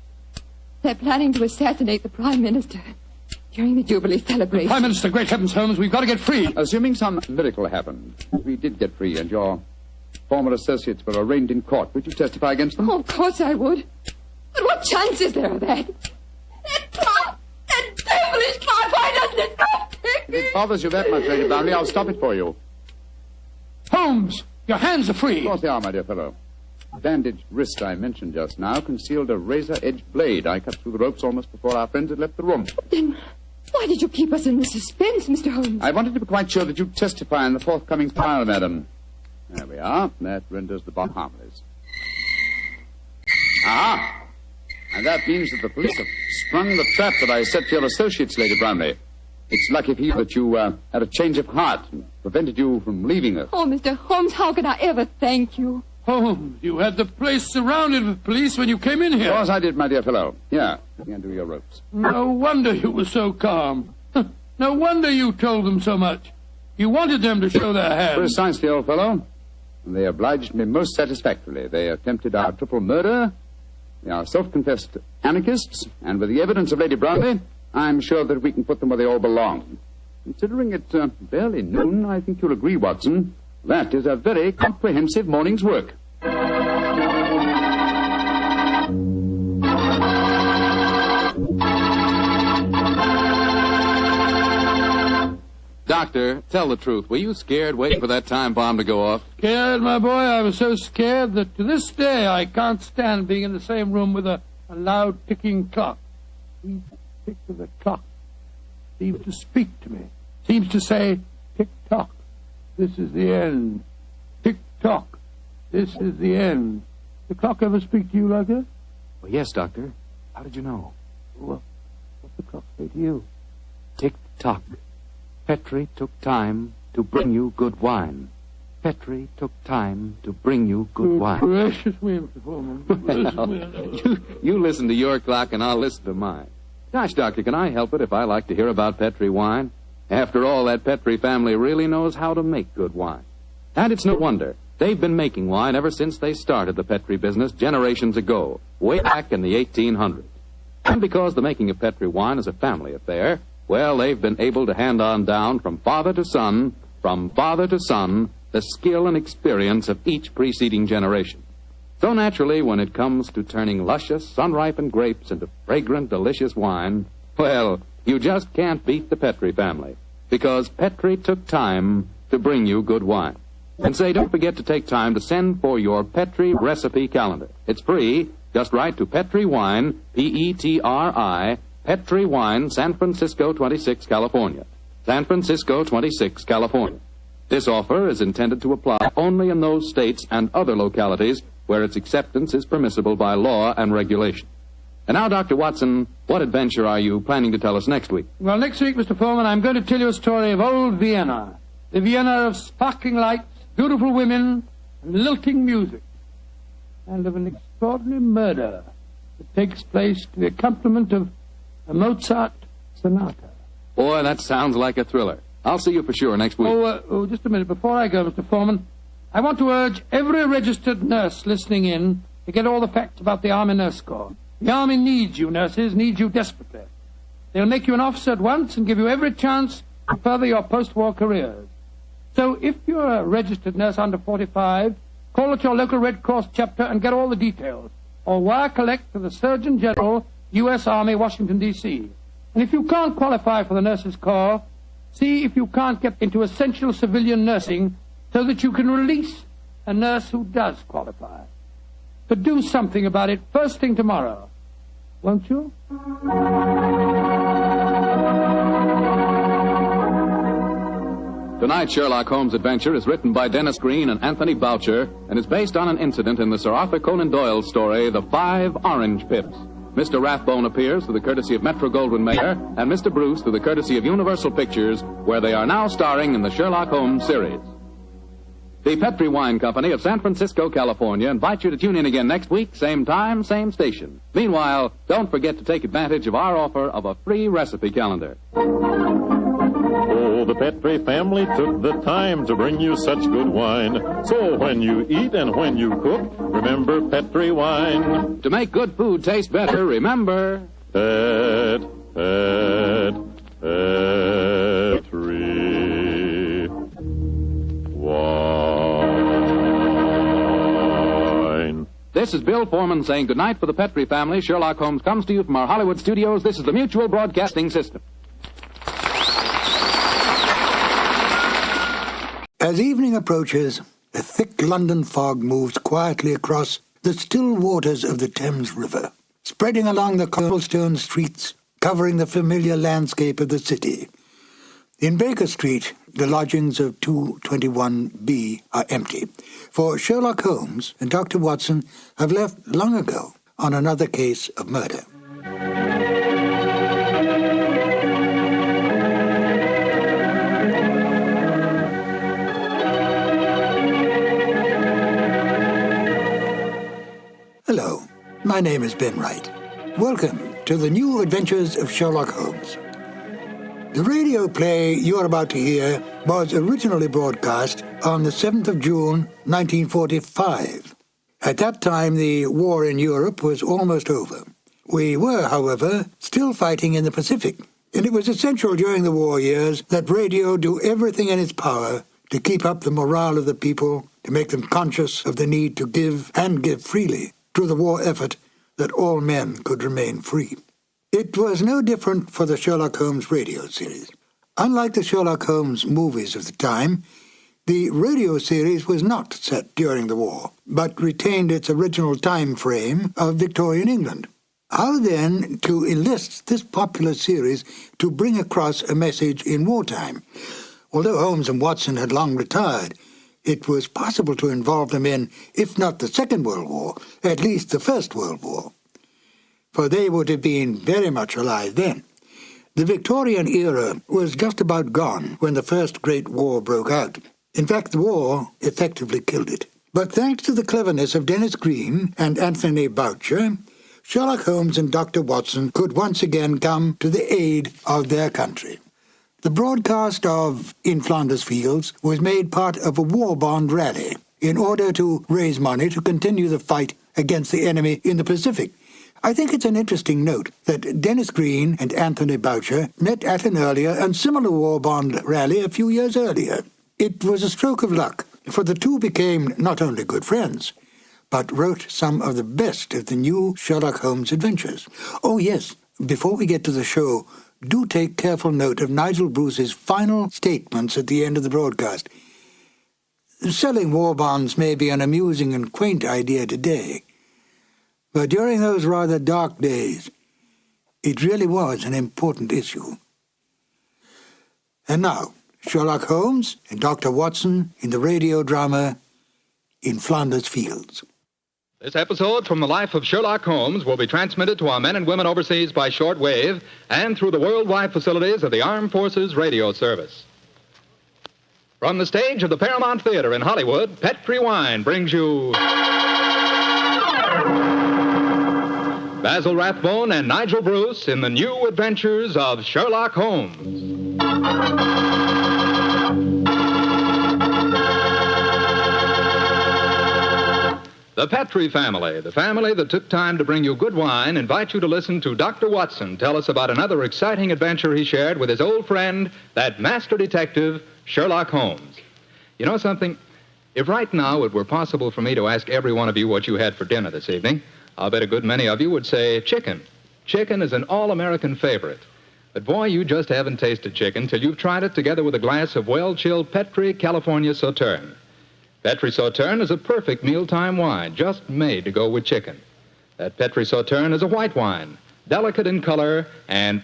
[SPEAKER 7] They're planning to assassinate the Prime Minister during the Jubilee celebration.
[SPEAKER 2] Prime Minister, great heavens, Holmes, we've got to get free.
[SPEAKER 3] Assuming some miracle happened, we did get free and your former associates were arraigned in court, would you testify against them?
[SPEAKER 7] Oh, of course I would. But what chance is there of that? That clock! That devilish clock! Why doesn't it stop ticking?
[SPEAKER 3] If it bothers you that much, Lady Brownlee, I'll stop it for you.
[SPEAKER 2] Holmes, your hands are free.
[SPEAKER 3] Of course they are, my dear fellow. The bandaged wrist I mentioned just now concealed a razor-edged blade. I cut through the ropes almost before our friends had left the room.
[SPEAKER 7] Then why did you keep us in the suspense, Mr. Holmes?
[SPEAKER 3] I wanted to be quite sure that you'd testify in the forthcoming trial, madam. There we are. That renders the bomb harmless. Ah! And that means that the police have sprung the trap that I set for your associates, Lady Brownlee. It's lucky for you that you had a change of heart and prevented you from leaving us.
[SPEAKER 7] Oh, Mr. Holmes, how can I ever thank you?
[SPEAKER 2] Holmes, you had the place surrounded with police when you came in here.
[SPEAKER 3] Of course I did, my dear fellow. Here, you can do your ropes.
[SPEAKER 2] No wonder you were so calm. No wonder you told them so much. You wanted them to show their hands.
[SPEAKER 3] Precisely, old fellow. And they obliged me most satisfactorily. They attempted our triple murder. They are self-confessed anarchists. And with the evidence of Lady Brownlee, I'm sure that we can put them where they all belong. Considering it barely noon, I think you'll agree, Watson, that is a very comprehensive morning's work.
[SPEAKER 15] Doctor, tell the truth. Were you scared waiting for that time bomb to go off?
[SPEAKER 2] Scared, my boy? I was so scared that to this day I can't stand being in the same room with a loud ticking clock. Each tick of the clock seems to speak to me. Seems to say, tick-tock, this is the end. Tick-tock, this is the end. The clock ever speak to you like that?
[SPEAKER 4] Well, yes, Doctor. How did you know?
[SPEAKER 2] Well, what's the clock say to you?
[SPEAKER 4] Tick-tock. Petri took time to bring you good wine. Petri took time to bring you good wine.
[SPEAKER 2] Precious me, Mr. Foreman.
[SPEAKER 15] You listen to your clock and I'll listen to mine. Gosh, Doctor, can I help it if I like to hear about Petri wine? After all, that Petri family really knows how to make good wine. And it's no wonder. They've been making wine ever since they started the Petri business generations ago, way back in the 1800s. And because the making of Petri wine is a family affair, well, they've been able to hand on down from father to son, the skill and experience of each preceding generation. So naturally, when it comes to turning luscious, sun-ripened grapes into fragrant, delicious wine, well, you just can't beat the Petri family, because Petri took time to bring you good wine. And say, don't forget to take time to send for your Petri recipe calendar. It's free, Just write to Petri Wine, Petri, Petri Wine, San Francisco 26, California. San Francisco 26, California. This offer is intended to apply only in those states and other localities where its acceptance is permissible by law and regulation. And now, Dr. Watson, what adventure are you planning to tell us next week?
[SPEAKER 2] Well, next week, Mr. Foreman, I'm going to tell you a story of old Vienna. The Vienna of sparkling lights, beautiful women, and lilting music. And of an extraordinary murder that takes place to the accompaniment of a Mozart sonata.
[SPEAKER 15] Boy, that sounds like a thriller. I'll see you for sure next week.
[SPEAKER 2] Just a minute. Before I go, Mr. Foreman, I want to urge every registered nurse listening in to get all the facts about the Army Nurse Corps. The Army needs you, nurses, needs you desperately. They'll make you an officer at once and give you every chance to further your post-war careers. So if you're a registered nurse under 45, call at your local Red Cross chapter and get all the details. Or wire collect to the Surgeon General, U.S. Army, Washington, D.C. And if you can't qualify for the Nurses Corps, see if you can't get into essential civilian nursing so that you can release a nurse who does qualify. But do something about it first thing tomorrow, won't you?
[SPEAKER 15] Tonight's Sherlock Holmes adventure is written by Dennis Green and Anthony Boucher and is based on an incident in the Sir Arthur Conan Doyle story, The 5 Orange Pips. Mr. Rathbone appears through the courtesy of Metro-Goldwyn-Mayer and Mr. Bruce through the courtesy of Universal Pictures, where they are now starring in the Sherlock Holmes series. The Petri Wine Company of San Francisco, California, invites you to tune in again next week, same time, same station. Meanwhile, don't forget to take advantage of our offer of a free recipe calendar.
[SPEAKER 8] Oh, the Petri family took the time to bring you such good wine. So when you eat and when you cook, remember Petri wine.
[SPEAKER 15] To make good food taste better, remember...
[SPEAKER 8] Petri wine.
[SPEAKER 15] This is Bill Foreman saying goodnight for the Petri family. Sherlock Holmes comes to you from our Hollywood studios. This is the Mutual Broadcasting System.
[SPEAKER 20] As evening approaches, a thick London fog moves quietly across the still waters of the Thames River, spreading along the cobblestone streets, covering the familiar landscape of the city. In Baker Street, the lodgings of 221B are empty, for Sherlock Holmes and Dr. Watson have left long ago on another case of murder. Hello, my name is Ben Wright. Welcome to the new Adventures of Sherlock Holmes. The radio play you're about to hear was originally broadcast on the 7th of June, 1945. At that time, the war in Europe was almost over. We were, however, still fighting in the Pacific, and it was essential during the war years that radio do everything in its power to keep up the morale of the people, to make them conscious of the need to give and give freely to the war effort that all men could remain free. It was no different for the Sherlock Holmes radio series. Unlike the Sherlock Holmes movies of the time, the radio series was not set during the war, but retained its original time frame of Victorian England. How then to enlist this popular series to bring across a message in wartime? Although Holmes and Watson had long retired, it was possible to involve them in, if not the Second World War, at least the First World War. For they would have been very much alive then. The Victorian era was just about gone when the First Great War broke out. In fact, the war effectively killed it. But thanks to the cleverness of Dennis Green and Anthony Boucher, Sherlock Holmes and Dr. Watson could once again come to the aid of their country. The broadcast of In Flanders Fields was made part of a war bond rally in order to raise money to continue the fight against the enemy in the Pacific. I think it's an interesting note that Dennis Green and Anthony Boucher met at an earlier and similar war bond rally a few years earlier. It was a stroke of luck, for the two became not only good friends, but wrote some of the best of the new Sherlock Holmes adventures. Oh yes, before we get to the show, do take careful note of Nigel Bruce's final statements at the end of the broadcast. Selling war bonds may be an amusing and quaint idea today, But during those rather dark days, it really was an important issue. And now, Sherlock Holmes and Dr. Watson in the radio drama In Flanders Fields.
[SPEAKER 15] This episode from the life of Sherlock Holmes will be transmitted to our men and women overseas by short wave and through the worldwide facilities of the Armed Forces Radio Service. From the stage of the Paramount Theater in Hollywood, Petri Wine brings you Basil Rathbone and Nigel Bruce in the New Adventures of Sherlock Holmes. The Petri family, the family that took time to bring you good wine, invite you to listen to Dr. Watson tell us about another exciting adventure he shared with his old friend, that master detective, Sherlock Holmes. You know something? If right now it were possible for me to ask every one of you what you had for dinner this evening, I'll bet a good many of you would say chicken. Chicken is an all-American favorite. But boy, you just haven't tasted chicken till you've tried it together with a glass of well-chilled Petri California Sauterne. Petri Sauterne is a perfect mealtime wine, just made to go with chicken. That Petri Sauterne is a white wine, delicate in color, and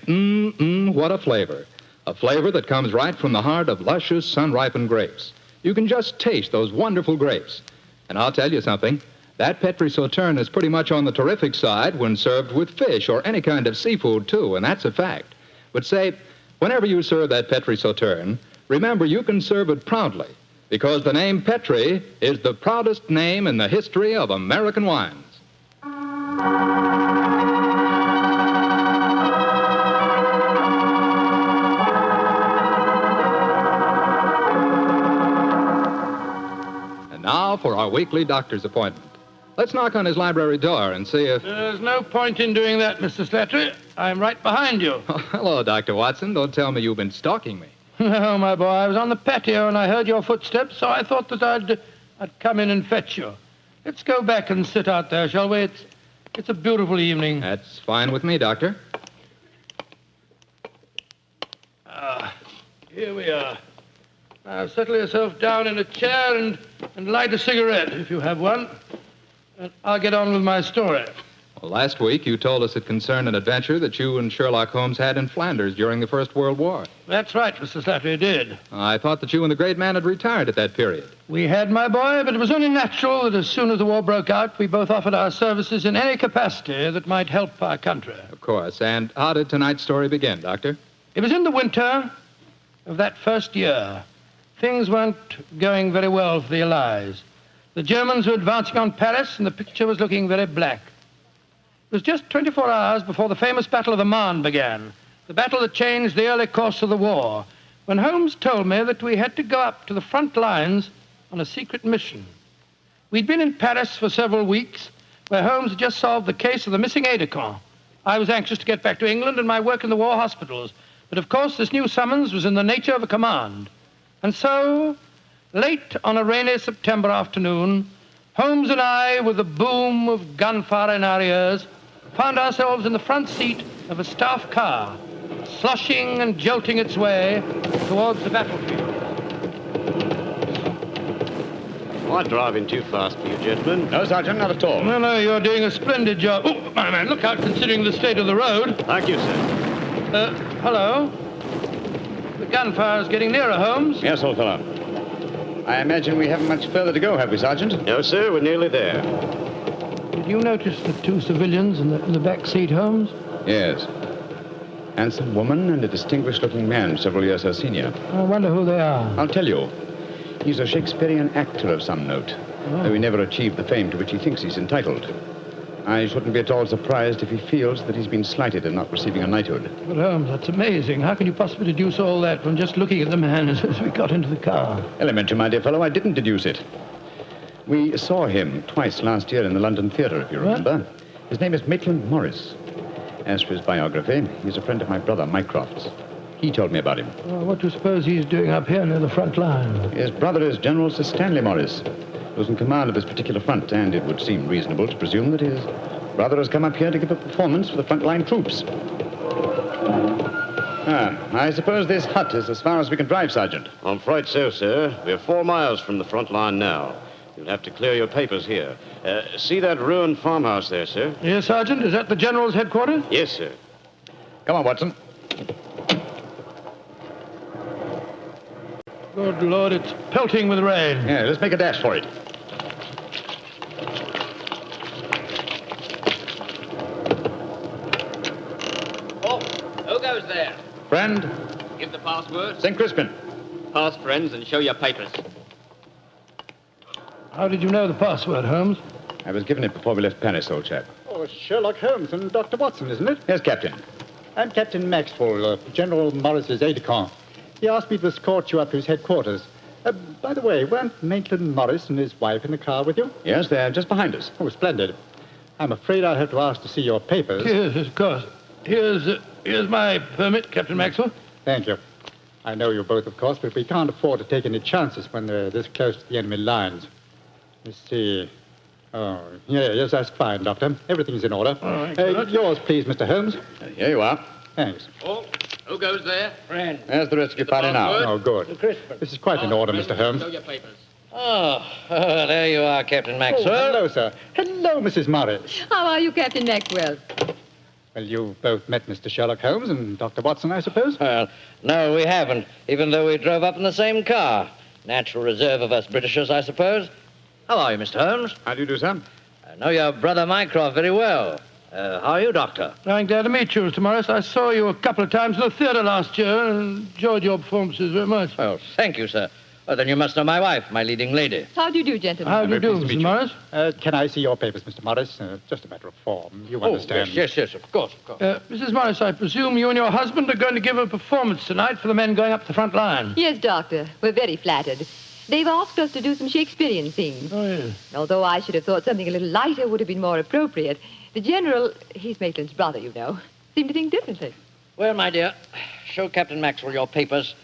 [SPEAKER 15] what a flavor. A flavor that comes right from the heart of luscious, sun-ripened grapes. You can just taste those wonderful grapes. And I'll tell you something, that Petri Sauterne is pretty much on the terrific side when served with fish or any kind of seafood, too, and that's a fact. But say, whenever you serve that Petri Sauterne, remember you can serve it proudly, because the name Petri is the proudest name in the history of American wines. And now for our weekly doctor's appointment. Let's knock on his library door and see if...
[SPEAKER 2] There's no point in doing that, Mr. Slattery. I'm right behind you.
[SPEAKER 15] Oh, hello, Dr. Watson. Don't tell me you've been stalking me.
[SPEAKER 2] No, my boy, I was on the patio and I heard your footsteps, so I thought that I'd come in and fetch you. Let's go back and sit out there, shall we? It's a beautiful evening.
[SPEAKER 15] That's fine with me, Doctor.
[SPEAKER 2] Here we are. Now, settle yourself down in a chair and light a cigarette, if you have one. And I'll get on with my story.
[SPEAKER 15] Well, last week you told us it concerned an adventure that you and Sherlock Holmes had in Flanders during the First World War.
[SPEAKER 2] That's right, Mr. Slattery, did.
[SPEAKER 15] I thought that you and the great man had retired at that period.
[SPEAKER 2] We had, my boy, but it was only natural that as soon as the war broke out, we both offered our services in any capacity that might help our country.
[SPEAKER 15] Of course. And how did tonight's story begin, Doctor?
[SPEAKER 2] It was in the winter of that first year. Things weren't going very well for the Allies. The Germans were advancing on Paris, and the picture was looking very black. It was just 24 hours before the famous Battle of the Marne began, the battle that changed the early course of the war, when Holmes told me that we had to go up to the front lines on a secret mission. We'd been in Paris for several weeks, where Holmes had just solved the case of the missing aide-de-camp. I was anxious to get back to England and my work in the war hospitals, but of course this new summons was in the nature of a command. And so, late on a rainy September afternoon, Holmes and I, with the boom of gunfire in our ears, found ourselves in the front seat of a staff car, sloshing and jolting its way towards the battlefield.
[SPEAKER 21] Am I driving too fast for you, gentlemen?
[SPEAKER 15] No, Sergeant, not at all.
[SPEAKER 2] No, you're doing a splendid job. Oh, my man, look out, considering the state of the road.
[SPEAKER 21] Thank you, sir.
[SPEAKER 2] Hello? The gunfire's getting nearer, Holmes.
[SPEAKER 3] Yes, old fellow. I imagine we haven't much further to go, have we, Sergeant?
[SPEAKER 21] No, sir, we're nearly there.
[SPEAKER 2] Did you notice the two civilians in the back seat, Holmes?
[SPEAKER 3] Yes. Handsome woman and a distinguished-looking man, several years her senior.
[SPEAKER 2] I wonder who they are.
[SPEAKER 3] I'll tell you. He's a Shakespearean actor of some note, though he never achieved the fame to which he thinks he's entitled. I shouldn't be at all surprised if he feels that he's been slighted in not receiving a knighthood.
[SPEAKER 2] But, Holmes, that's amazing. How can you possibly deduce all that from just looking at the man as we got into the car?
[SPEAKER 3] Elementary, my dear fellow, I didn't deduce it. We saw him twice last year in the London Theatre, if you remember. What? His name is Maitland Morris. As for his biography, he's a friend of my brother, Mycroft's. He told me about him.
[SPEAKER 2] Well, what do you suppose he's doing up here near the front line?
[SPEAKER 3] His brother is General Sir Stanley Morris, who's in command of his particular front, and it would seem reasonable to presume that his brother has come up here to give a performance for the front-line troops. I suppose this hut is as far as we can drive, Sergeant.
[SPEAKER 21] I'm afraid so, sir. We're 4 miles from the front line now. You'll have to clear your papers here. See that ruined farmhouse there, sir?
[SPEAKER 2] Yes, Sergeant. Is that the General's headquarters?
[SPEAKER 21] Yes, sir.
[SPEAKER 3] Come on, Watson.
[SPEAKER 2] Good Lord, it's pelting with rain.
[SPEAKER 3] Yeah, let's make a dash for it.
[SPEAKER 14] Oh, who goes there?
[SPEAKER 3] Friend,
[SPEAKER 14] Give the password.
[SPEAKER 3] St. Crispin.
[SPEAKER 14] Pass, friends, and show your papers.
[SPEAKER 2] How did you know the password, Holmes?
[SPEAKER 3] I was given it before we left Paris, old chap.
[SPEAKER 22] Oh, Sherlock Holmes and Dr. Watson, isn't it?
[SPEAKER 3] Yes, Captain.
[SPEAKER 22] I'm Captain Maxwell, General Morris's aide-de-camp. He asked me to escort you up to his headquarters. By the way, weren't Maitland Morris and his wife in the car with you?
[SPEAKER 3] Yes, they're just behind us.
[SPEAKER 22] Oh, splendid. I'm afraid I'll have to ask to see your papers.
[SPEAKER 2] Yes, of course. Here's my permit, Captain Maxwell.
[SPEAKER 22] Thank you. I know you both, of course, but we can't afford to take any chances when they're this close to the enemy lines. Let's see. Oh, yes, that's fine, Doctor. Everything's in order.
[SPEAKER 2] All right,
[SPEAKER 22] yours, please, Mr. Holmes.
[SPEAKER 3] Here you are.
[SPEAKER 22] Thanks.
[SPEAKER 14] Oh, who goes there? Friend.
[SPEAKER 3] There's the rest of your party now.
[SPEAKER 22] Oh, good. This is quite in order, Mr. Holmes.
[SPEAKER 14] Show your papers.
[SPEAKER 18] Oh, there you are, Captain Maxwell.
[SPEAKER 22] Oh, hello, sir. Hello, Mrs. Morris.
[SPEAKER 7] How are you, Captain Maxwell?
[SPEAKER 22] Well, you've both met Mr. Sherlock Holmes and Dr. Watson, I suppose?
[SPEAKER 18] Well, no, we haven't, even though we drove up in the same car. Natural reserve of us Britishers, I suppose. How are you, Mr. Holmes?
[SPEAKER 3] How do you do, Sam?
[SPEAKER 18] I know your brother Mycroft very well. How are you, Doctor?
[SPEAKER 2] I'm glad to meet you, Mr. Morris. I saw you a couple of times in the theatre last year and enjoyed your performances very much.
[SPEAKER 18] Oh, thank you, sir. Oh, then you must know my wife, my leading lady.
[SPEAKER 7] How do you do, gentlemen?
[SPEAKER 2] How do you do, Mr. Morris?
[SPEAKER 22] Can I see your papers, Mr. Morris? Just a matter of form. You understand.
[SPEAKER 18] Yes, of course.
[SPEAKER 2] Mrs. Morris, I presume you and your husband are going to give a performance tonight for the men going up the front line.
[SPEAKER 7] Yes, Doctor. We're very flattered. They've asked us to do some Shakespearean scenes.
[SPEAKER 2] Oh, yes.
[SPEAKER 7] Although I should have thought something a little lighter would have been more appropriate. The General, he's Maitland's brother, you know, seemed to think differently.
[SPEAKER 18] Well, my dear, show Captain Maxwell your papers.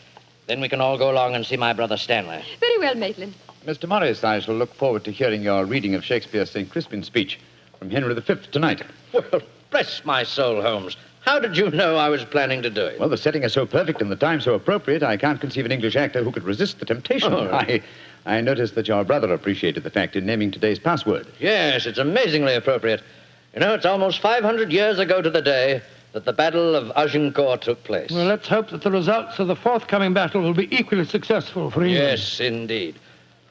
[SPEAKER 18] Then we can all go along and see my brother Stanley.
[SPEAKER 7] Very well, Maitland.
[SPEAKER 3] Mr. Morris, I shall look forward to hearing your reading of Shakespeare's St. Crispin speech from Henry V tonight.
[SPEAKER 18] Well, bless my soul, Holmes. How did you know I was planning to do it?
[SPEAKER 3] Well, the setting is so perfect and the time so appropriate, I can't conceive an English actor who could resist the temptation.
[SPEAKER 18] Oh.
[SPEAKER 3] I noticed that your brother appreciated the fact in naming today's password.
[SPEAKER 18] Yes, it's amazingly appropriate. You know, it's almost 500 years ago to the day that the Battle of Agincourt took place.
[SPEAKER 2] Well, let's hope that the results of the forthcoming battle will be equally successful for England.
[SPEAKER 18] Yes, indeed.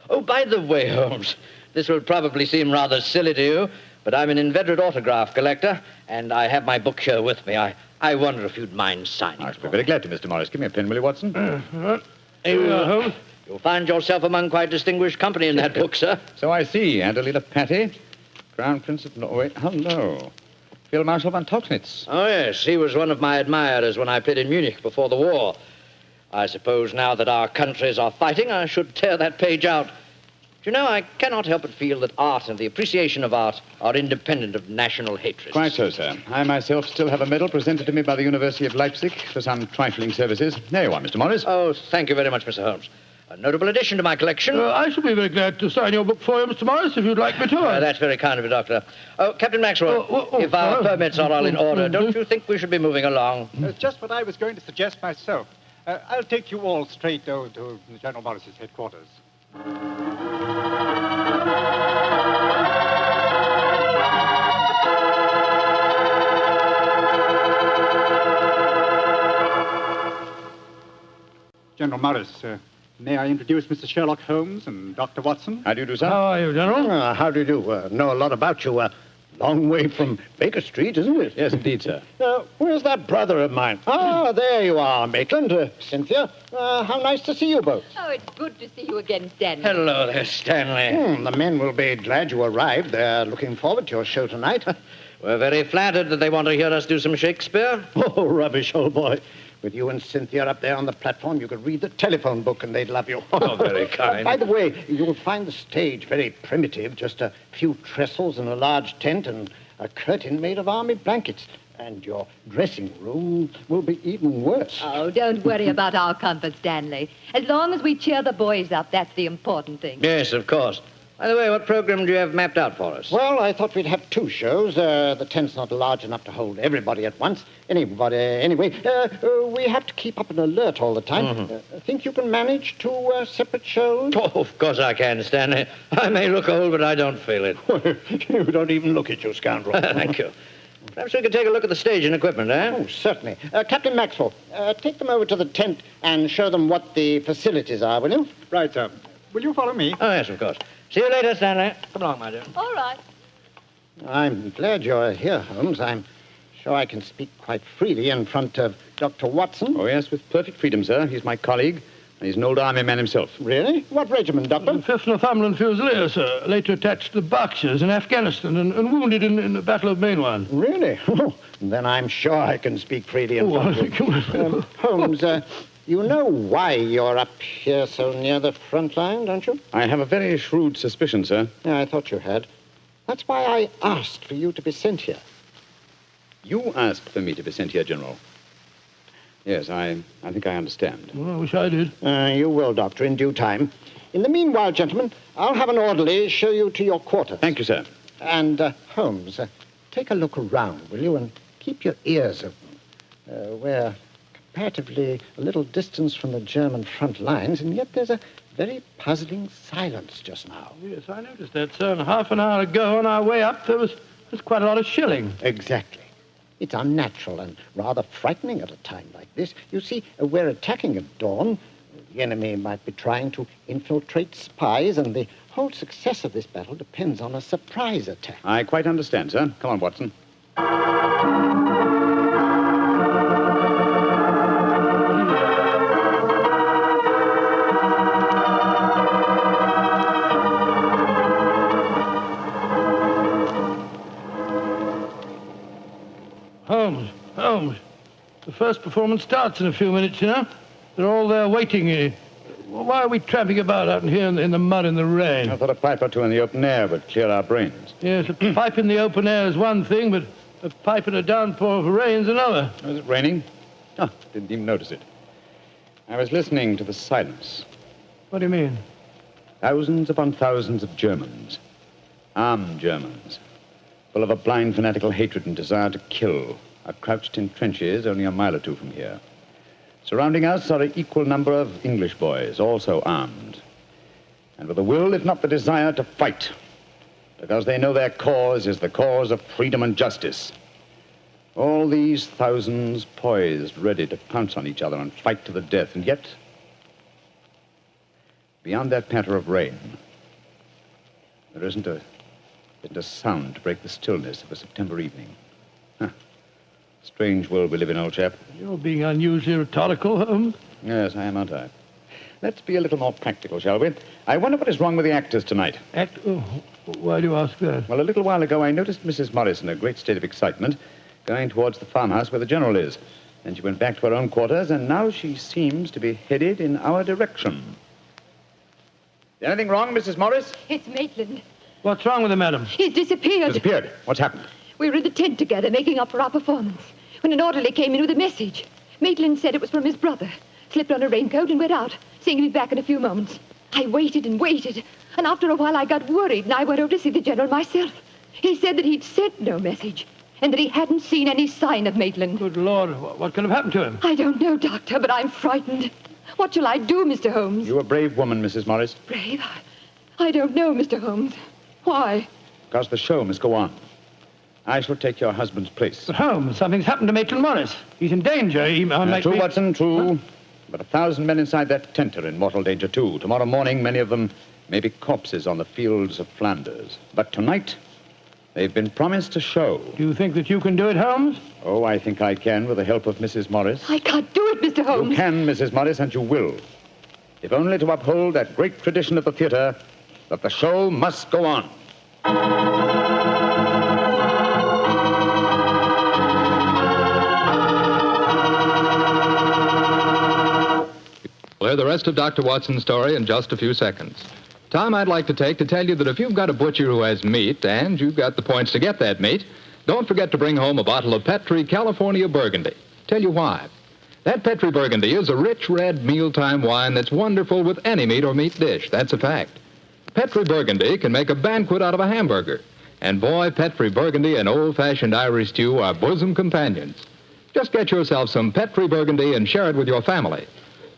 [SPEAKER 18] Oh, by the way, Holmes, this will probably seem rather silly to you, but I'm an inveterate autograph collector, and I have my book here with me. I wonder if you'd mind signing
[SPEAKER 3] I should be very glad to, Mr. Morris. Give me a pen, will you, Watson?
[SPEAKER 2] Here we are, Holmes.
[SPEAKER 18] You'll find yourself among quite distinguished company in that book, sir.
[SPEAKER 3] So I see. Adelina Patti, Crown Prince of Norway. Hello. Field Marshal von Tauchnitz.
[SPEAKER 18] Oh, yes. He was one of my admirers when I played in Munich before the war. I suppose now that our countries are fighting, I should tear that page out. You know, I cannot help but feel that art and the appreciation of art are independent of national hatred.
[SPEAKER 3] Quite so, sir. I myself still have a medal presented to me by the University of Leipzig for some trifling services. There you are, Mr. Morris.
[SPEAKER 18] Oh, thank you very much, Mr. Holmes. A notable addition to my collection.
[SPEAKER 2] I shall be very glad to sign your book for you, Mr. Morris, if you'd like me to.
[SPEAKER 18] That's very kind of you, Doctor. Oh, Captain Maxwell, if our permits are all in order, don't you think we should be moving along?
[SPEAKER 22] Just what I was going to suggest myself. I'll take you all straight over to General Morris's headquarters. General Morris, may I introduce Mr. Sherlock Holmes and Dr. Watson?
[SPEAKER 3] How do you do, sir?
[SPEAKER 2] How are you, General?
[SPEAKER 5] How do you do? Know a lot about you. Long way from Baker Street, isn't it?
[SPEAKER 3] Yes, indeed, sir.
[SPEAKER 5] Where's that brother of mine? Ah, there you are, Maitland. Cynthia, how nice to see you both.
[SPEAKER 7] Oh, it's good to see you again, Stanley.
[SPEAKER 18] Hello there, Stanley.
[SPEAKER 5] The men will be glad you arrived. They're looking forward to your show tonight.
[SPEAKER 18] We're very flattered that they want to hear us do some Shakespeare.
[SPEAKER 5] Oh, rubbish, old boy. With you and Cynthia up there on the platform, you could read the telephone book and they'd love you.
[SPEAKER 18] Oh, very kind.
[SPEAKER 5] By the way, you'll find the stage very primitive, just a few trestles and a large tent and a curtain made of army blankets. And your dressing room will be even worse.
[SPEAKER 7] Oh, don't worry about our comfort, Stanley. As long as we cheer the boys up, that's the important thing.
[SPEAKER 18] Yes, of course. By the way, what program do you have mapped out for us?
[SPEAKER 5] Well, I thought we'd have 2 shows. The tent's not large enough to hold everybody at once. Anyway, we have to keep up an alert all the time. Think you can manage 2 separate shows?
[SPEAKER 18] Oh, of course I can, Stanley. I may look old, but I don't feel it.
[SPEAKER 5] You don't even look it, you scoundrel.
[SPEAKER 18] Thank you. Perhaps we could take a look at the stage and equipment, eh?
[SPEAKER 5] Oh, certainly. Captain Maxwell, take them over to the tent and show them what the facilities are, will you?
[SPEAKER 22] Right, sir. Will you follow me?
[SPEAKER 18] Oh, yes, of course. See you later, Stanley. Come along, my dear.
[SPEAKER 19] All right.
[SPEAKER 5] I'm glad you're here, Holmes. I'm sure I can speak quite freely in front of Dr. Watson.
[SPEAKER 3] Oh, yes, with perfect freedom, sir. He's my colleague, and he's an old army man himself.
[SPEAKER 5] Really? What regiment, Doctor?
[SPEAKER 2] 5th Northumberland Fusiliers, sir. Later attached to the Berkshires in Afghanistan and wounded in the Battle of Mainwan.
[SPEAKER 5] Really? Then I'm sure I can speak freely in front of you. Holmes, you know why you're up here so near the front line, don't you?
[SPEAKER 3] I have a very shrewd suspicion, sir.
[SPEAKER 5] Yeah, I thought you had. That's why I asked for you to be sent here.
[SPEAKER 3] You asked for me to be sent here, General. Yes, I think I understand.
[SPEAKER 2] Well, I wish I did.
[SPEAKER 5] You will, Doctor, in due time. In the meanwhile, gentlemen, I'll have an orderly show you to your quarters.
[SPEAKER 3] Thank you, sir.
[SPEAKER 5] And, Holmes, take a look around, will you, and keep your ears open. We're comparatively a little distance from the German front lines, and yet there's a very puzzling silence just now.
[SPEAKER 2] Yes, I noticed that, sir. And half an hour ago, on our way up, there's quite a lot of shelling.
[SPEAKER 5] Exactly. It's unnatural and rather frightening at a time like this. You see, we're attacking at dawn. The enemy might be trying to infiltrate spies, and the whole success of this battle depends on a surprise attack.
[SPEAKER 3] I quite understand, sir. Come on, Watson.
[SPEAKER 2] Holmes, the first performance starts in a few minutes, you know. They're all there waiting. Why are we tramping about out here in the mud and the rain?
[SPEAKER 3] I thought a pipe or 2 in the open air would clear our brains.
[SPEAKER 2] Yes, a pipe in the open air is one thing, but a pipe in a downpour of rain is another.
[SPEAKER 3] Was it raining? Oh, didn't even notice it. I was listening to the silence.
[SPEAKER 2] What do you mean?
[SPEAKER 3] Thousands upon thousands of Germans. Armed Germans. Full of a blind fanatical hatred and desire to kill, are crouched in trenches only a mile or 2 from here. Surrounding us are an equal number of English boys, also armed, and with the will, if not the desire, to fight, because they know their cause is the cause of freedom and justice. All these thousands poised, ready to pounce on each other and fight to the death, and yet, beyond that patter of rain, there isn't a sound to break the stillness of a September evening. Strange world we live in, old chap.
[SPEAKER 2] You're being unusually rhetorical, Holmes.
[SPEAKER 3] Yes, I am, aren't I? Let's be a little more practical, shall we? I wonder what is wrong with the actors tonight.
[SPEAKER 2] Oh, why do you ask that?
[SPEAKER 3] Well, a little while ago, I noticed Mrs. Morris in a great state of excitement, going towards the farmhouse where the General is. Then she went back to her own quarters, and now she seems to be headed in our direction. Is anything wrong, Mrs. Morris?
[SPEAKER 7] It's Maitland.
[SPEAKER 2] What's wrong with him, madam?
[SPEAKER 7] He's disappeared.
[SPEAKER 3] Disappeared? What's happened?
[SPEAKER 7] We were in the tent together, making up for our performance, when an orderly came in with a message. Maitland said it was from his brother, slipped on a raincoat and went out, saying he'd be back in a few moments. I waited and waited, and after a while I got worried, and I went over to see the General myself. He said that he'd sent no message, and that he hadn't seen any sign of Maitland.
[SPEAKER 2] Good Lord, what could have happened to him?
[SPEAKER 7] I don't know, Doctor, but I'm frightened. What shall I do, Mr. Holmes?
[SPEAKER 3] You're a brave woman, Mrs. Morris.
[SPEAKER 7] Brave? I don't know, Mr. Holmes. Why?
[SPEAKER 3] Because the show must go on. I shall take your husband's place.
[SPEAKER 2] But Holmes, something's happened to Maitland Morris. He's in danger. He might
[SPEAKER 3] True,
[SPEAKER 2] be...
[SPEAKER 3] Watson, true. But 1,000 men inside that tent are in mortal danger, too. Tomorrow morning, many of them may be corpses on the fields of Flanders. But tonight, they've been promised a show.
[SPEAKER 2] Do you think that you can do it, Holmes?
[SPEAKER 3] Oh, I think I can, with the help of Mrs. Morris.
[SPEAKER 7] I can't do it, Mr. Holmes.
[SPEAKER 3] You can, Mrs. Morris, and you will. If only to uphold that great tradition of the theater, that the show must go on.
[SPEAKER 15] We'll hear the rest of Dr. Watson's story in just a few seconds. Time I'd like to take to tell you that if you've got a butcher who has meat and you've got the points to get that meat, don't forget to bring home a bottle of Petri California Burgundy. Tell you why. That Petri Burgundy is a rich red mealtime wine that's wonderful with any meat or meat dish. That's a fact.
[SPEAKER 12] Petri Burgundy can make a banquet out of a hamburger. And boy, Petri Burgundy and old-fashioned Irish stew are bosom companions. Just get yourself some Petri Burgundy and share it with your family.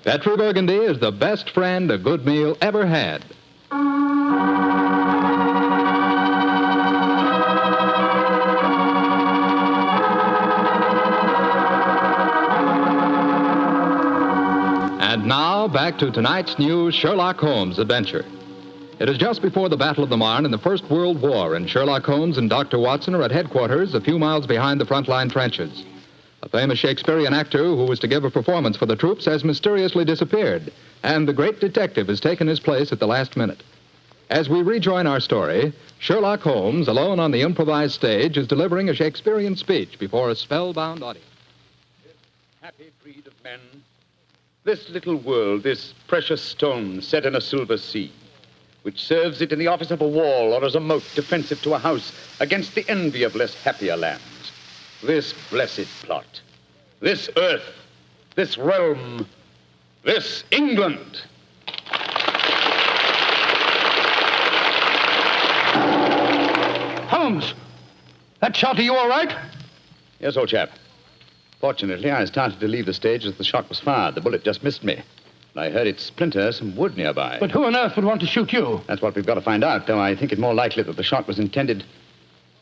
[SPEAKER 12] Petri Burgundy is the best friend a good meal ever had. And now, back to tonight's new Sherlock Holmes adventure. It is just before the Battle of the Marne in the First World War, and Sherlock Holmes and Dr. Watson are at headquarters a few miles behind the front-line trenches. A famous Shakespearean actor who was to give a performance for the troops has mysteriously disappeared, and the great detective has taken his place at the last minute. As we rejoin our story, Sherlock Holmes, alone on the improvised stage, is delivering a Shakespearean speech before a spellbound audience.
[SPEAKER 13] Happy breed of men, this little world, this precious stone set in a silver sea, which serves it in the office of a wall or as a moat defensive to a house against the envy of less happier lands. This blessed plot, this earth, this realm, this England.
[SPEAKER 2] Holmes, that shot, are you all right?
[SPEAKER 13] Yes, old chap. Fortunately, I started to leave the stage as the shot was fired. The bullet just missed me. I heard it splinter some wood nearby.
[SPEAKER 2] But who on earth would want to shoot you?
[SPEAKER 13] That's what we've got to find out, though I think it more likely that the shot was intended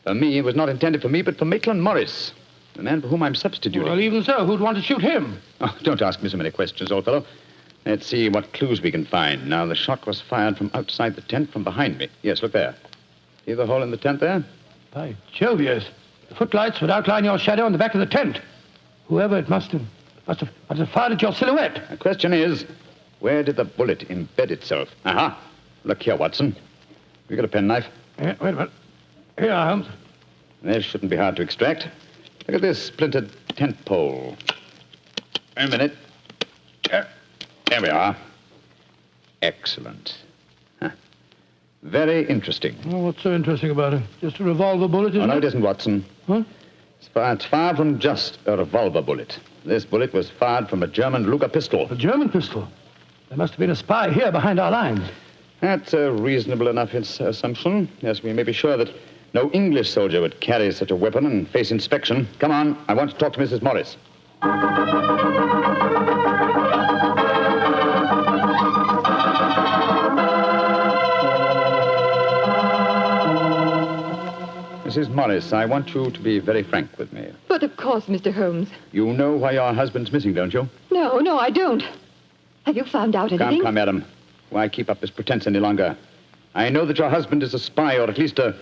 [SPEAKER 13] for me. It was not intended for me, but for Maitland Morris, the man for whom I'm substituting.
[SPEAKER 2] Well, even so, who'd want to shoot him?
[SPEAKER 13] Oh, don't ask me so many questions, old fellow. Let's see what clues we can find. Now, the shot was fired from outside the tent from behind me. Yes, look there. See the hole in the tent there?
[SPEAKER 2] By Jove, yes. The footlights would outline your shadow on the back of the tent. Whoever it must have fired at your silhouette.
[SPEAKER 13] The question is, where did the bullet embed itself? Aha. Look here, Watson. You got a penknife?
[SPEAKER 2] Yeah, wait a minute. Here, Holmes.
[SPEAKER 13] This shouldn't be hard to extract. Look at this splintered tent pole. Wait a minute. There we are. Excellent. Huh. Very interesting.
[SPEAKER 2] Oh, what's so interesting about it? Just a revolver bullet, isn't it?
[SPEAKER 13] Oh, no, it isn't, Watson.
[SPEAKER 2] Huh?
[SPEAKER 13] It's far from just a revolver bullet. This bullet was fired from a German Luger pistol.
[SPEAKER 2] A German pistol? There must have been a spy here behind our lines.
[SPEAKER 13] That's a reasonable enough assumption. Yes, we may be sure that no English soldier would carry such a weapon and face inspection. Come on, I want to talk to Mrs. Morris. Mrs. Morris, I want you to be very frank with me.
[SPEAKER 7] But of course, Mr. Holmes.
[SPEAKER 13] You know why your husband's missing, don't you?
[SPEAKER 7] No, I don't. Have you found out anything?
[SPEAKER 13] Come, madam. Why keep up this pretense any longer? I know that your husband is a spy, or at least a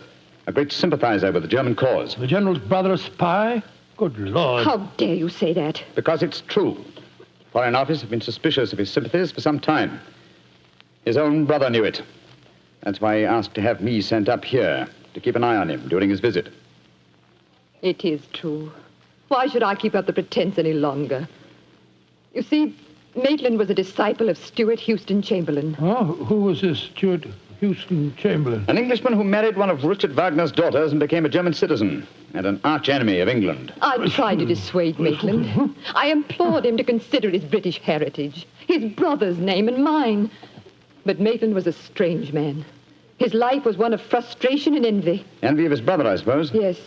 [SPEAKER 13] great sympathizer with the German cause.
[SPEAKER 2] The General's brother a spy? Good Lord.
[SPEAKER 7] How dare you say that?
[SPEAKER 13] Because it's true. Foreign Office have been suspicious of his sympathies for some time. His own brother knew it. That's why he asked to have me sent up here to keep an eye on him during his visit.
[SPEAKER 7] It is true. Why should I keep up the pretense any longer? You see, Maitland was a disciple of Stuart Houston Chamberlain.
[SPEAKER 2] Oh, who was this Stuart Houston Chamberlain?
[SPEAKER 13] An Englishman who married one of Richard Wagner's daughters and became a German citizen, and an arch-enemy of England.
[SPEAKER 7] I tried to dissuade Maitland. I implored him to consider his British heritage, his brother's name and mine. But Maitland was a strange man. His life was one of frustration and envy.
[SPEAKER 13] Envy of his brother, I suppose?
[SPEAKER 7] Yes.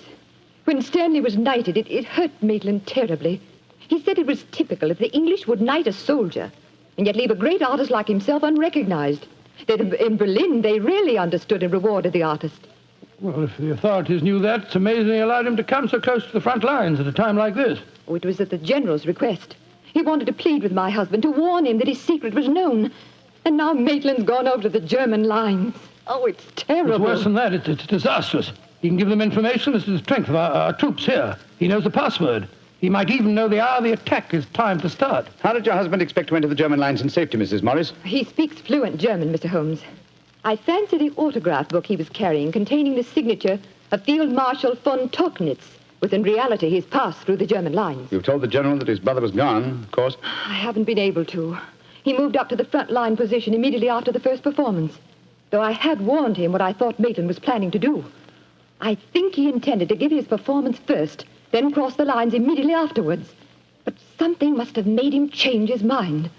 [SPEAKER 7] When Stanley was knighted, it hurt Maitland terribly. He said it was typical that the English would knight a soldier and yet leave a great artist like himself unrecognized. That in Berlin, they really understood and rewarded the artist.
[SPEAKER 2] Well, if the authorities knew that, it's amazing they allowed him to come so close to the front lines at a time like this.
[SPEAKER 7] Oh, it was at the General's request. He wanted to plead with my husband to warn him that his secret was known. And now Maitland's gone over to the German lines. Oh, it's terrible.
[SPEAKER 2] It's worse than that. It's disastrous. He can give them information as to the strength of our troops here. He knows the password. He might even know the hour the attack is timed to start.
[SPEAKER 13] How did your husband expect to enter the German lines in safety, Mrs. Morris?
[SPEAKER 7] He speaks fluent German, Mr. Holmes. I fancy the autograph book he was carrying containing the signature of Field Marshal von Tauchnitz was in reality his pass through the German lines.
[SPEAKER 13] You've told the General that his brother was gone, of course.
[SPEAKER 7] I haven't been able to. He moved up to the front line position immediately after the first performance, though I had warned him what I thought Maitland was planning to do. I think he intended to give his performance first, then cross the lines immediately afterwards. But something must have made him change his mind.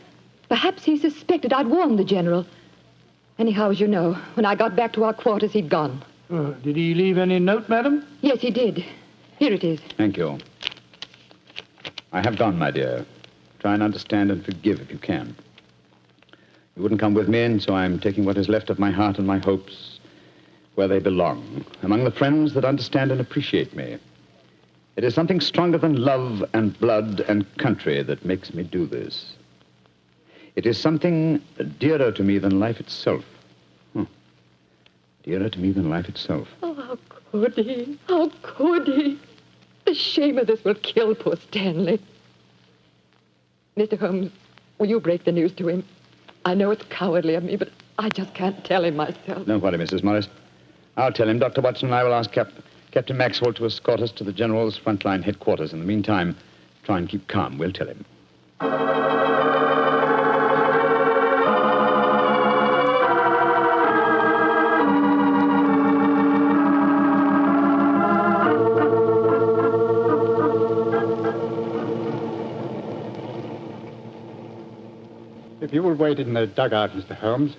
[SPEAKER 7] Perhaps he suspected I'd warned the General. Anyhow, as you know, when I got back to our quarters, he'd gone.
[SPEAKER 2] Did he leave any note, madam?
[SPEAKER 7] Yes, he did. Here it is.
[SPEAKER 3] Thank you. I have gone, my dear. Try and understand and forgive if you can. You wouldn't come with me, and so I'm taking what is left of my heart and my hopes where they belong, among the friends that understand and appreciate me. It is something stronger than love and blood and country that makes me do this. It is something dearer to me than life itself. Dearer to me than life itself.
[SPEAKER 7] Oh, how could he? How could he? The shame of this will kill poor Stanley. Mr. Holmes, will you break the news to him? I know it's cowardly of me, but I just can't tell him myself.
[SPEAKER 3] Don't worry, Mrs. Morris. I'll tell him. Dr. Watson and I will ask Captain Maxwell to escort us to the General's frontline headquarters. In the meantime, try and keep calm. We'll tell him.
[SPEAKER 22] If you will wait in the dugout, Mr. Holmes,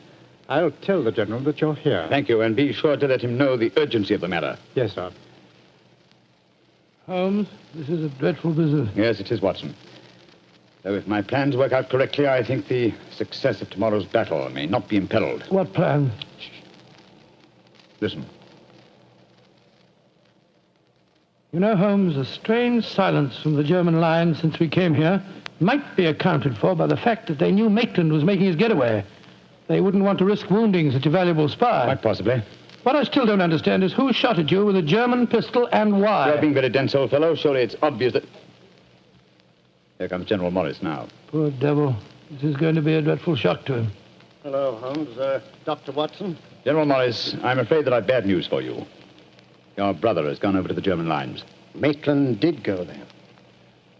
[SPEAKER 22] I'll tell the General that you're here.
[SPEAKER 3] Thank you, and be sure to let him know the urgency of the matter.
[SPEAKER 22] Yes, sir.
[SPEAKER 2] Holmes, this is a dreadful business.
[SPEAKER 3] Yes, it is, Watson. Though if my plans work out correctly, I think the success of tomorrow's battle may not be imperiled.
[SPEAKER 2] What plan?
[SPEAKER 3] Listen.
[SPEAKER 2] You know, Holmes, a strange silence from the German line since we came here might be accounted for by the fact that they knew Maitland was making his getaway. They wouldn't want to risk wounding such a valuable spy.
[SPEAKER 3] Quite possibly.
[SPEAKER 2] What I still don't understand is who shot at you with a German pistol and why.
[SPEAKER 3] You're being very dense, old fellow. Surely it's obvious that... Here comes General Morris now.
[SPEAKER 2] Poor devil. This is going to be a dreadful shock to him.
[SPEAKER 5] Hello, Holmes. Dr. Watson?
[SPEAKER 3] General Morris, I'm afraid that I've bad news for you. Your brother has gone over to the German lines.
[SPEAKER 5] Maitland did go there.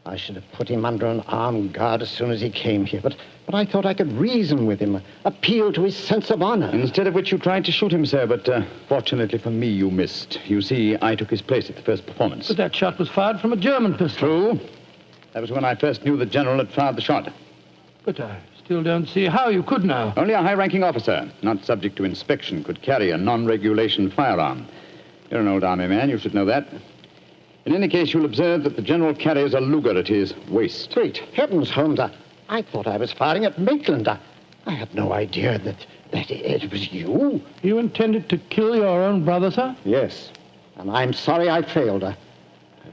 [SPEAKER 5] I should have put him under an armed guard as soon as he came here, but I thought I could reason with him, appeal to his sense of honor.
[SPEAKER 3] Instead of which you tried to shoot him, sir, but fortunately for me, you missed. You see, I took his place at the first performance.
[SPEAKER 2] But that shot was fired from a German pistol.
[SPEAKER 3] True. That was when I first knew the General had fired the shot.
[SPEAKER 2] But I still don't see how you could now.
[SPEAKER 3] Only a high-ranking officer, not subject to inspection, could carry a non-regulation firearm. You're an old army man, you should know that. In any case, you'll observe that the General carries a Luger at his waist.
[SPEAKER 5] Great heavens, Holmes, I thought I was firing at Maitland. I had no idea that it was you.
[SPEAKER 2] You intended to kill your own brother, sir?
[SPEAKER 5] Yes, and I'm sorry I failed. I'd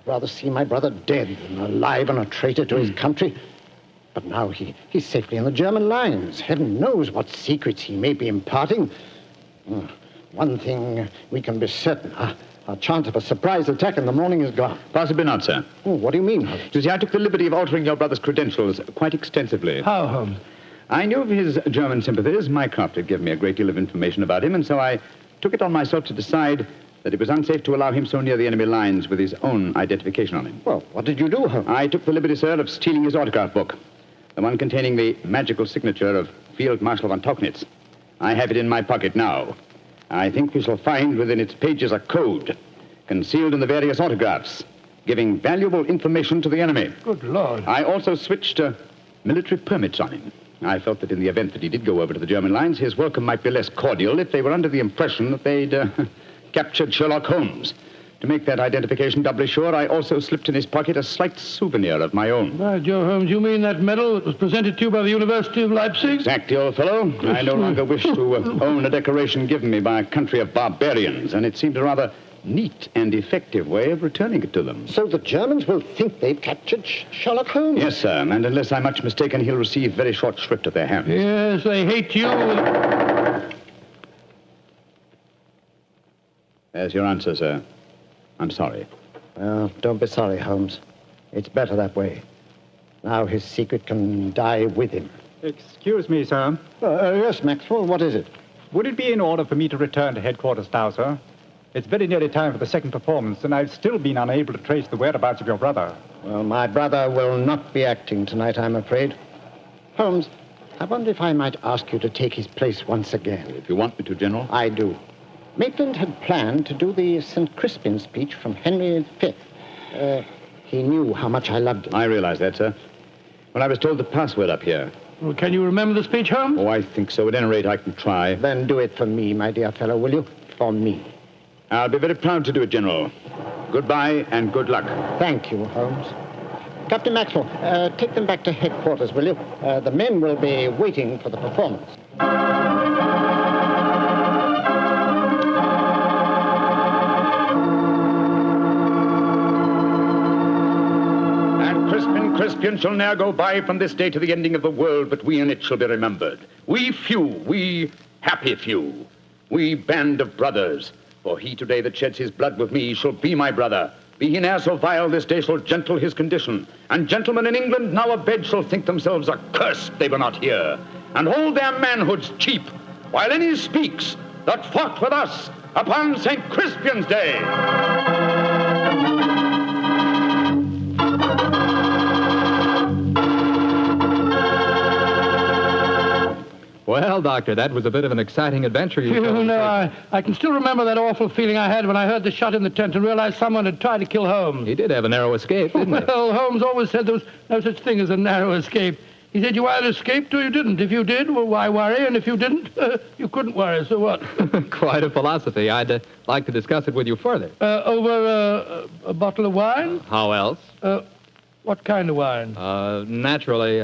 [SPEAKER 5] rather see my brother dead than alive and a traitor to his country. But now he's safely in the German lines. Heaven knows what secrets he may be imparting. One thing we can be certain, our chance of a surprise attack in the morning is gone.
[SPEAKER 3] Possibly not, sir.
[SPEAKER 5] Oh, what do you mean, Holmes?
[SPEAKER 3] You see, I took the liberty of altering your brother's credentials quite extensively.
[SPEAKER 2] How, Holmes?
[SPEAKER 3] I knew of his German sympathies. Mycroft had given me a great deal of information about him, and so I took it on myself to decide that it was unsafe to allow him so near the enemy lines with his own identification on him.
[SPEAKER 5] Well, what did you do, Holmes?
[SPEAKER 3] I took the liberty, sir, of stealing his autograph book, the one containing the magical signature of Field Marshal von Tauchnitz. I have it in my pocket now. I think we shall find within its pages a code concealed in the various autographs, giving valuable information to the enemy.
[SPEAKER 2] Good Lord.
[SPEAKER 3] I also switched military permits on him. I felt that in the event that he did go over to the German lines, his welcome might be less cordial if they were under the impression that they'd captured Sherlock Holmes. To make that identification doubly sure, I also slipped in his pocket a slight souvenir of my own.
[SPEAKER 2] By Joe, Holmes, you mean that medal that was presented to you by the University of Leipzig?
[SPEAKER 3] Exactly, old fellow. I no longer wish to own a decoration given me by a country of barbarians, and it seemed a rather neat and effective way of returning it to them.
[SPEAKER 5] So the Germans will think they've captured Sherlock Holmes?
[SPEAKER 3] Yes, sir, and unless I'm much mistaken, he'll receive very short shrift at their hands.
[SPEAKER 2] Yes, they hate you.
[SPEAKER 3] There's your answer, sir. I'm sorry.
[SPEAKER 5] Well, don't be sorry, Holmes. It's better that way. Now his secret can die with him.
[SPEAKER 22] Excuse me, sir.
[SPEAKER 5] Yes, Maxwell, what is it?
[SPEAKER 22] Would it be in order for me to return to headquarters now, sir? It's very nearly time for the second performance, and I've still been unable to trace the whereabouts of your brother.
[SPEAKER 5] Well, my brother will not be acting tonight, I'm afraid. Holmes, I wonder if I might ask you to take his place once again.
[SPEAKER 3] If you want me to, General.
[SPEAKER 5] I do. Maitland had planned to do the St. Crispin speech from Henry V. He knew how much I loved him.
[SPEAKER 3] I realize that, sir. When I was told the password up here,
[SPEAKER 2] Well, can you remember the speech, Holmes?
[SPEAKER 3] Oh, I think so. At any rate, I can try.
[SPEAKER 5] Then do it for me, my dear fellow, will you? For me.
[SPEAKER 3] I'll be very proud to do it, General. Goodbye and good luck.
[SPEAKER 5] Thank you, Holmes. Captain Maxwell, take them back to headquarters, will you? The men will be waiting for the performance.
[SPEAKER 3] Crispian shall ne'er go by from this day to the ending of the world, but we in it shall be remembered. We few, we happy few, we band of brothers. For he today that sheds his blood with me shall be my brother. Be he ne'er so vile, this day shall gentle his condition. And gentlemen in England now abed shall think themselves accursed they were not here, and hold their manhoods cheap, while any speaks that fought with us upon St. Crispian's Day.
[SPEAKER 12] Well, Doctor, that was a bit of an exciting adventure you told.
[SPEAKER 2] No, I can still remember that awful feeling I had when I heard the shot in the tent and realized someone had tried to kill Holmes.
[SPEAKER 12] He did have a narrow escape, didn't he?
[SPEAKER 2] Well, Holmes always said there was no such thing as a narrow escape. He said you either escaped or you didn't. If you did, well, why worry? And if you didn't, you couldn't worry, so what?
[SPEAKER 12] Quite a philosophy. I'd like to discuss it with you further.
[SPEAKER 2] Over a bottle of wine?
[SPEAKER 12] How else?
[SPEAKER 2] What kind of wine?
[SPEAKER 12] Naturally.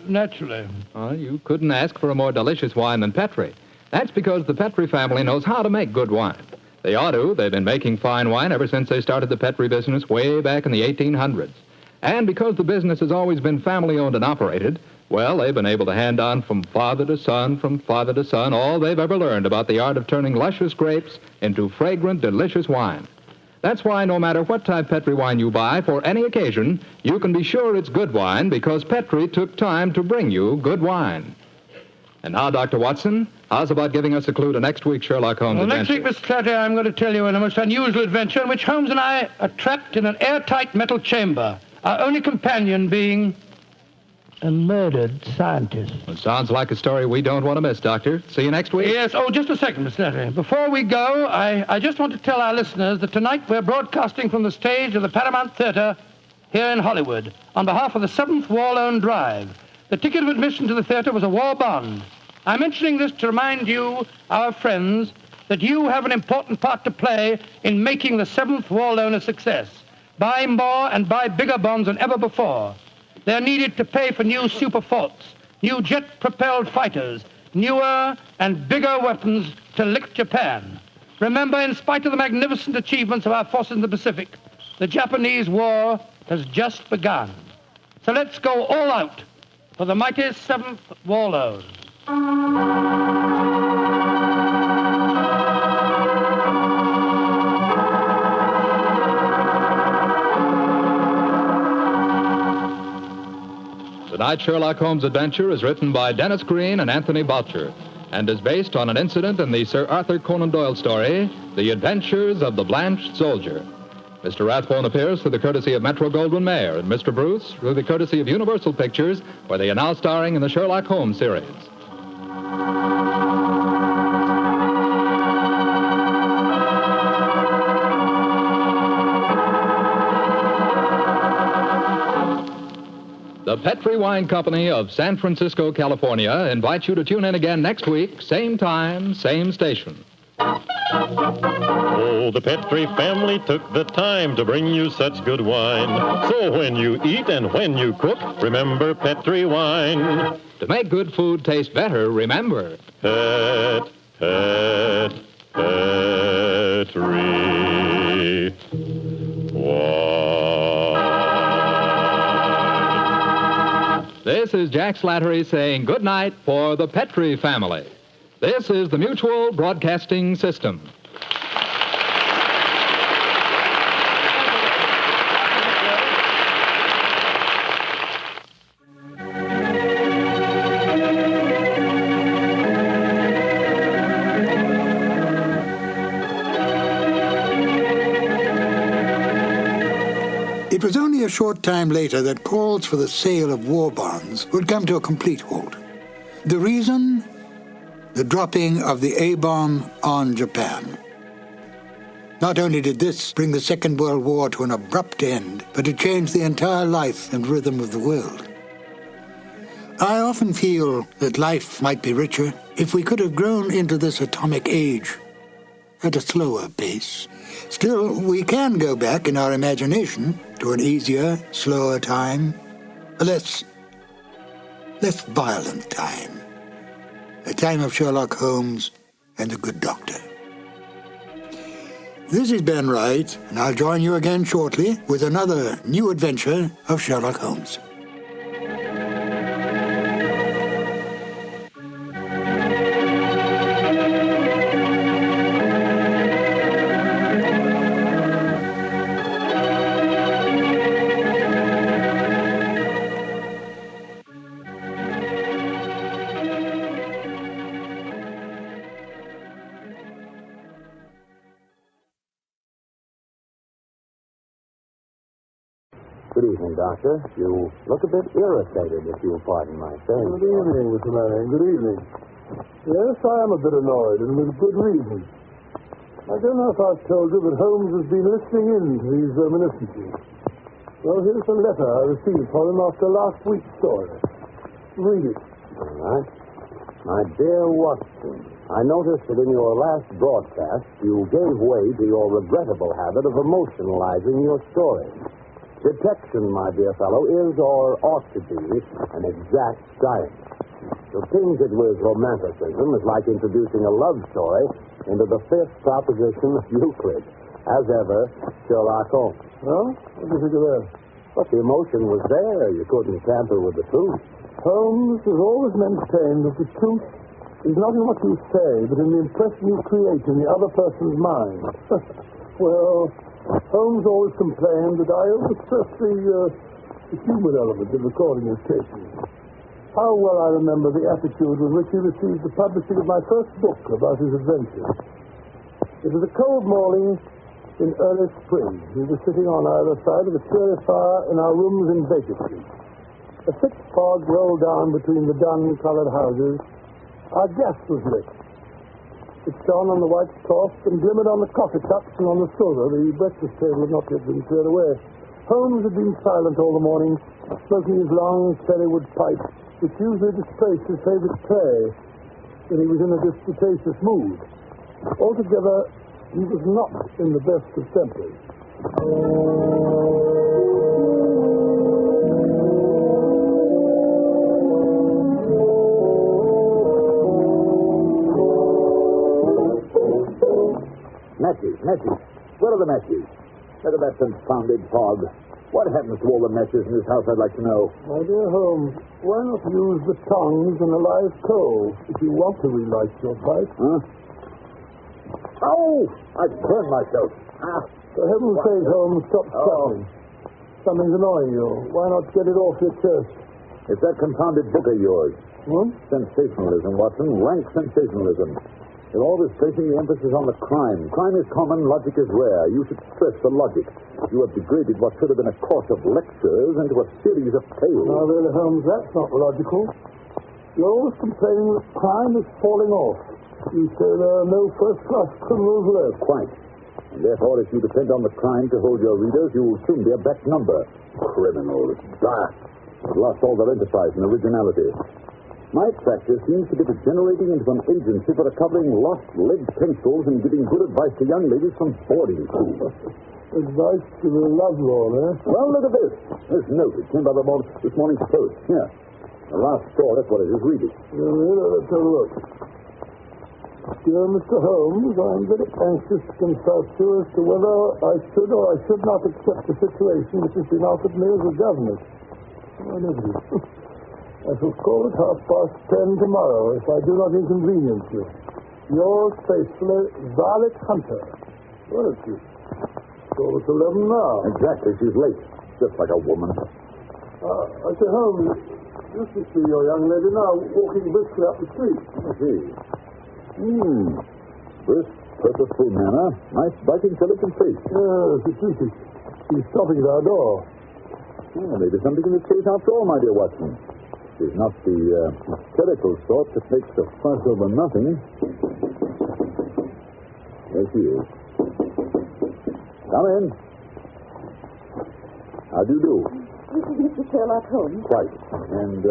[SPEAKER 2] Naturally.
[SPEAKER 12] You couldn't ask for a more delicious wine than Petri. That's because the Petri family knows how to make good wine. They ought to. They've been making fine wine ever since they started the Petri business way back in the 1800s. And because the business has always been family-owned and operated, well, they've been able to hand on from father to son, all they've ever learned about the art of turning luscious grapes into fragrant, delicious wine. That's why no matter what type Petri wine you buy for any occasion, you can be sure it's good wine because Petri took time to bring you good wine. And now, Dr. Watson, how's about giving us a clue to next week's Sherlock Holmes adventure?
[SPEAKER 2] Next week, Mr. Clatter, I'm going to tell you a most unusual adventure in which Holmes and I are trapped in an airtight metal chamber, our only companion being a murdered scientist.
[SPEAKER 12] It sounds like a story we don't want to miss, Doctor. See you next week.
[SPEAKER 2] Yes. Oh, just a second, Mr. Clatter. Before we go, I just want to tell our listeners that tonight we're broadcasting from the stage of the Paramount Theater here in Hollywood on behalf of the 7th War Loan Drive. The ticket of admission to the theater was a war bond. I'm mentioning this to remind you, our friends, that you have an important part to play in making the 7th War Loan a success. Buy more and buy bigger bonds than ever before. They're needed to pay for new super forts, new jet-propelled fighters, newer and bigger weapons to lick Japan. Remember, in spite of the magnificent achievements of our forces in the Pacific, the Japanese war has just begun. So let's go all out for the mighty 7th War Loan.
[SPEAKER 12] Tonight's Sherlock Holmes adventure is written by Dennis Green and Anthony Boucher and is based on an incident in the Sir Arthur Conan Doyle story, The Adventures of the Blanched Soldier. Mr. Rathbone appears through the courtesy of Metro-Goldwyn-Mayer and Mr. Bruce through the courtesy of Universal Pictures, where they are now starring in the Sherlock Holmes series. The Petri Wine Company of San Francisco, California, invites you to tune in again next week, same time, same station.
[SPEAKER 8] Oh, the Petri family took the time to bring you such good wine. So when you eat and when you cook, remember Petri wine.
[SPEAKER 12] To make good food taste better, remember
[SPEAKER 8] Petri wine.
[SPEAKER 12] This is Jack Slattery saying good night for the Petri family. This is the Mutual Broadcasting System.
[SPEAKER 20] It was only a short time later that calls for the sale of war bonds would come to a complete halt. The reason? The dropping of the A-bomb on Japan. Not only did this bring the Second World War to an abrupt end, but it changed the entire life and rhythm of the world. I often feel that life might be richer if we could have grown into this atomic age at a slower pace. Still, we can go back in our imagination to an easier, slower time, a less violent time, a time of Sherlock Holmes and the good doctor. This is Ben Wright, and I'll join you again shortly with another new adventure of Sherlock Holmes.
[SPEAKER 6] Good evening, Doctor. You look a bit irritated, if you'll pardon my saying.
[SPEAKER 17] Good evening, Mr. Manning. Good evening. Yes, I am a bit annoyed, and with good reason. I don't know if I've told you that Holmes has been listening in to these reminiscences. Well, here's a letter I received from him after last week's story. Read it.
[SPEAKER 6] All right. My dear Watson, I noticed that in your last broadcast, you gave way to your regrettable habit of emotionalizing your story. Detection, my dear fellow, is or ought to be an exact science. To tinge it with romanticism is like introducing a love story into the fifth proposition of Euclid. As ever, Sherlock Holmes.
[SPEAKER 17] Well, what do you think of that?
[SPEAKER 6] But the emotion was there. You couldn't tamper with the truth.
[SPEAKER 17] Holmes has always maintained that the truth is not in what you say, but in the impression you create in the other person's mind. Well, Holmes always complained that I overstress the human element in recording his cases. How well I remember the attitude with which he received the publishing of my first book about his adventures. It was a cold morning in early spring. We were sitting on either side of a cheery fire in our rooms in Baker Street. A thick fog rolled down between the dun-colored houses. Our gas was lit. It shone on the white cloth and glimmered on the coffee cups and on the silver. The breakfast table had not yet been cleared away. Holmes had been silent all the morning, smoking his long cherrywood pipe, which usually displaced his favorite tray when he was in a disputatious mood. Altogether, he was not in the best of tempers.
[SPEAKER 6] Matches. Where are the matches? Look at that confounded fog. What happens to all the matches in this house, I'd like to know.
[SPEAKER 17] My dear Holmes, why not use the tongs and a live coal if you want to relight your pipe?
[SPEAKER 6] Huh? Oh! I've burned myself.
[SPEAKER 17] For heaven's sake, Holmes, stop stuttering. Something's annoying you. Why not get it off your chest?
[SPEAKER 6] It's that confounded book of yours.
[SPEAKER 17] What?
[SPEAKER 6] Sensationalism, Watson. Rank sensationalism. You're always placing the emphasis on the crime. Crime is common, logic is rare. You should stress the logic. You have degraded what should have been a course of lectures into a series of tales.
[SPEAKER 17] Now, really, Holmes, that's not logical. You're always complaining that crime is falling off. You say there are no first-class criminals left.
[SPEAKER 6] Quite. And therefore, if you depend on the crime to hold your readers, you will soon be a back number. Criminals. Bah! They've lost all their enterprise and originality. My practice seems to be degenerating into an agency for recovering lost lead pencils and giving good advice to young ladies from boarding school.
[SPEAKER 17] Advice to the lovelorn, eh?
[SPEAKER 6] Well, look at this. This note. It came by this morning's post. Here. The last straw, that's what it is. Read it.
[SPEAKER 17] Let's have a look. Dear Mr. Holmes, I'm very anxious to consult you as to whether I should or I should not accept the situation which has been offered me as a governess. I never do. I shall call at 10:30 tomorrow if I do not inconvenience you. Yours faithfully, Violet Hunter. Where is she? Call at 11 now.
[SPEAKER 6] Exactly. She's late. Just like a woman.
[SPEAKER 17] I say, Holmes, you should see your young lady now walking briskly up the street.
[SPEAKER 6] I see. Brisk, purposeful manner. Nice, biting, silicon face.
[SPEAKER 17] Yes, it is. She's stopping at our door.
[SPEAKER 6] Well, maybe something in this case after all, my dear Watson. She's not the hysterical sort that makes a fuss over nothing. There she is. Come in. How do you do?
[SPEAKER 16] This is Mr. Sherlock Holmes.
[SPEAKER 6] Quite. And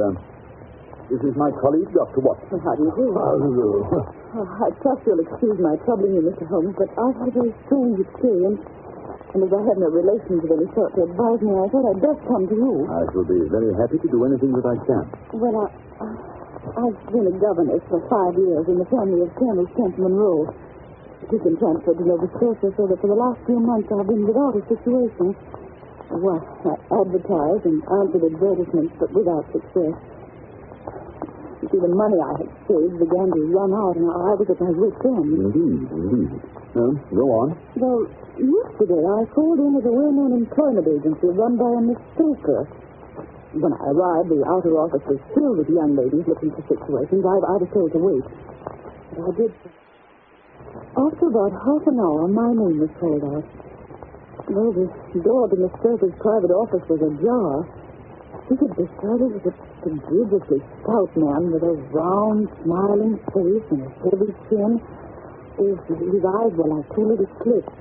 [SPEAKER 3] This is my colleague, Dr. Watson.
[SPEAKER 10] How do you do?
[SPEAKER 3] How do you do?
[SPEAKER 10] I trust you'll excuse my troubling you, Mr. Holmes, but I've had a very strange experience. And as I have no relations of any sort to advise me, I thought I'd best come to you.
[SPEAKER 3] I shall be very happy to do anything that I can.
[SPEAKER 10] Well, I've been a governess for 5 years in the family of Colonel Kent Monroe. He's been transferred to Nova Scotia, so that for the last few months I've been without a situation. Well, I advertised and answered advertisements, but without success. You see, the money I had saved began to run out, and I was at my wit's end.
[SPEAKER 3] Indeed. Go on.
[SPEAKER 10] Well, yesterday I called in at a well-known employment agency run by a Miss Stoker. When I arrived, the outer office was filled with young ladies looking for situations. I was told to wait. But I did. After about half an hour, my name was called out. Well, the door to Miss Stoker's private office was ajar. He could describe it as a prodigiously stout man with a round, smiling face and a heavy chin. His eyes were like two little slits.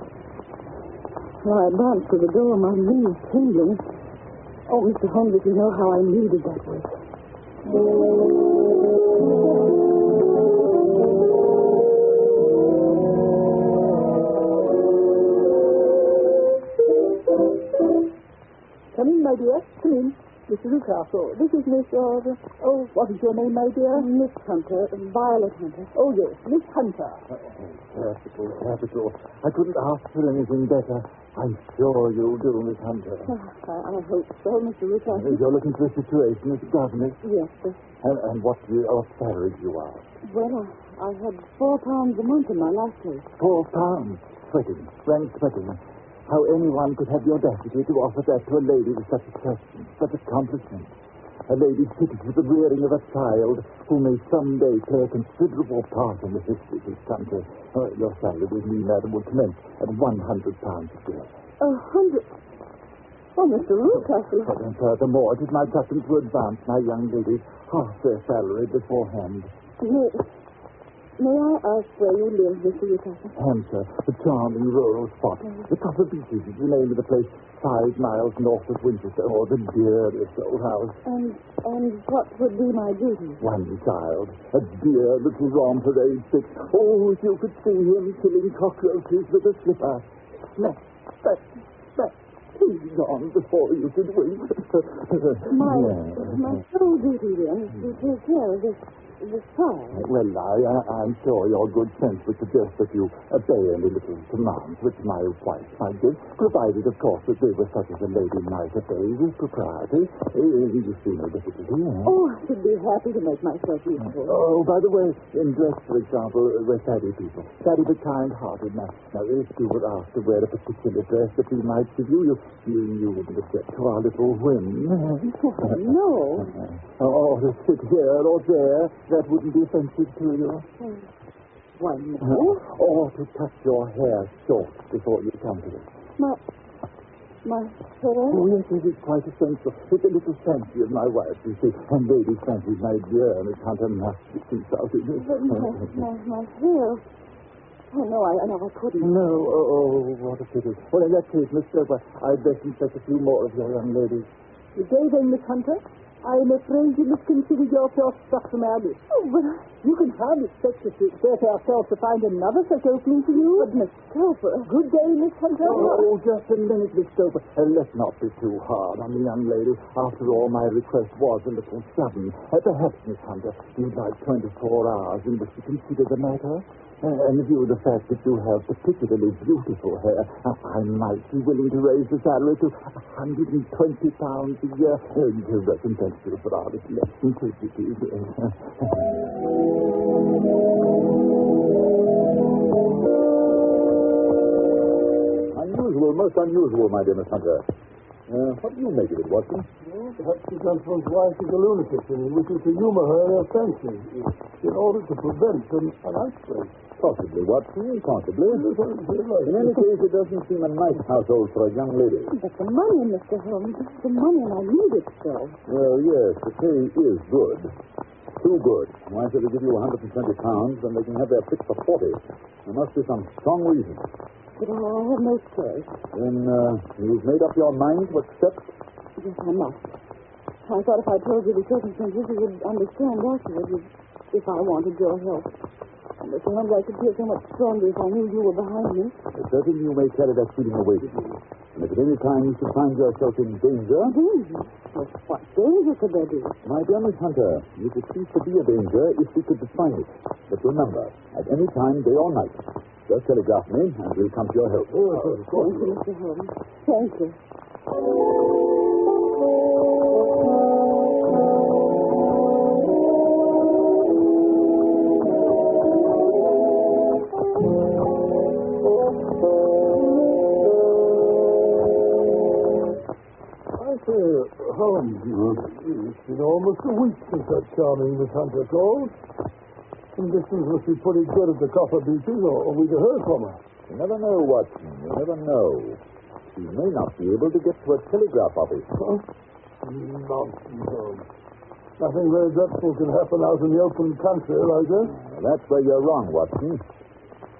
[SPEAKER 10] When I advanced to the door, my knees trembling. Oh, Mr. Holmes, if you know how I needed that was.
[SPEAKER 17] Come in, my dear. Come in. Mr. Newcastle. This is Miss, what is your name, my dear?
[SPEAKER 10] Miss Hunter, Violet Hunter.
[SPEAKER 17] Oh, yes, Miss Hunter.
[SPEAKER 11] Capital. I couldn't ask for anything better. I'm sure you'll do, Miss Hunter.
[SPEAKER 10] I hope so, Mr. Newcastle.
[SPEAKER 11] You're looking for a situation as a governess?
[SPEAKER 10] Yes, sir.
[SPEAKER 11] And what salary do you ask?
[SPEAKER 10] Well, I had £4 a month in my last place.
[SPEAKER 11] £4? Sweating. Frank Sweating. How anyone could have the audacity to offer that to a lady with such attraction, such accomplishments. A lady fitted with the rearing of a child who may someday play a considerable part in the history of this country. Your salary with me, madam, would commence at £100 a year.
[SPEAKER 10] 100? Oh, Mr. Newcastle.
[SPEAKER 11] And furthermore, it is my custom to advance my young ladies half their salary beforehand.
[SPEAKER 10] May I ask where you live, Mr. Newcastle?
[SPEAKER 11] Hampshire, a charming rural spot. The Copper Beaches is the name of the place, 5 miles north of Winchester, or the dearest old house.
[SPEAKER 10] And what would be my duty?
[SPEAKER 11] One child, a dear little romper, aged 6. Oh, if you could see him killing cockroaches with a slipper. Smack. He's gone before you could wink.
[SPEAKER 10] My sole duty, then, is to take care of this child.
[SPEAKER 11] Well, I'm sure your good sense would suggest that you obey any little commands which my wife might give, provided, of course, that they were such as a lady might obey with propriety. You see no difficulty, eh?
[SPEAKER 10] Oh, I should be happy to make myself useful.
[SPEAKER 11] Oh, by the way, in dress, for example, we're saddy people. Saddy but kind-hearted. Now, if you were asked to wear a particular dress that we might give you wouldn't object to our little whim.
[SPEAKER 10] No.
[SPEAKER 11] Or to sit here or there, that wouldn't be offensive to you.
[SPEAKER 10] Why, no.
[SPEAKER 11] Or to cut your hair short before you come to it.
[SPEAKER 10] My hair?
[SPEAKER 11] Oh, yes, it's quite essential. It's a little fancy of my wife, you see. And ladies' fancies, my dear, Miss Hunter, must be consulted.
[SPEAKER 10] My hair? Oh, no, I couldn't.
[SPEAKER 11] No, what a pity. Well, in that case, Miss Stoker, I'd best inspect a few more of your young ladies.
[SPEAKER 17] Good day, then, Miss Hunter. I'm afraid you must consider yourself struck from our list.
[SPEAKER 10] Oh, but
[SPEAKER 17] you can hardly expect us to exert ourselves to find another such opening for you.
[SPEAKER 10] But, Miss Stoker...
[SPEAKER 17] Good day, Miss Hunter.
[SPEAKER 11] Oh, just a minute, Miss Stoker. Let's not be too hard on the young lady. After all, my request was a little sudden. Perhaps, Miss Hunter, you'd like 24 hours in which to consider the matter? And in view of the fact that you have particularly beautiful hair, I might be willing to raise the salary to £120 a year to recompense you for our less simplicity.
[SPEAKER 3] Unusual, most unusual, my dear Miss Hunter. What do you make of it, Watson?
[SPEAKER 17] Well, perhaps the gentleman's wife is a lunatic and he wishes to humor her in her fancy in order to prevent an outbreak.
[SPEAKER 3] Possibly, Watson, possibly. In any case, it doesn't seem a nice household for a young lady.
[SPEAKER 10] But the money, Mr. Holmes, the money, and I need it so.
[SPEAKER 3] Well, yes, the pay is good. Too good. Why should they give you £120 when they can have their pick for 40? There must be some strong reason.
[SPEAKER 10] But I have no choice.
[SPEAKER 3] Then you've made up your mind to accept?
[SPEAKER 10] Yes, I must. I thought if I told you the circumstances, you would understand afterwards if I wanted your help. And Mr. Holmes, I could feel so much stronger if I knew you were behind me.
[SPEAKER 11] Certainly you may carry that feeling away with you. And if at any time you should find yourself in danger...
[SPEAKER 10] Danger? Well, what danger could there be?
[SPEAKER 11] My dear Miss Hunter, you could cease to be a danger if we could define it. But remember, at any time, day or night, just telegraph me and we'll come to your help.
[SPEAKER 10] Oh, thank you, Mr. Holmes. Thank you.
[SPEAKER 17] Holmes, it's been almost a week since that charming Miss Hunter called. Conditions must be pretty good at the copper beaches, or we'd have heard from her.
[SPEAKER 11] You never know, Watson. You never know. She may not be able to get to a telegraph office.
[SPEAKER 17] Huh? Nonsense, Holmes. Nothing very dreadful can happen out in the open country like this.
[SPEAKER 11] That's where you're wrong, Watson.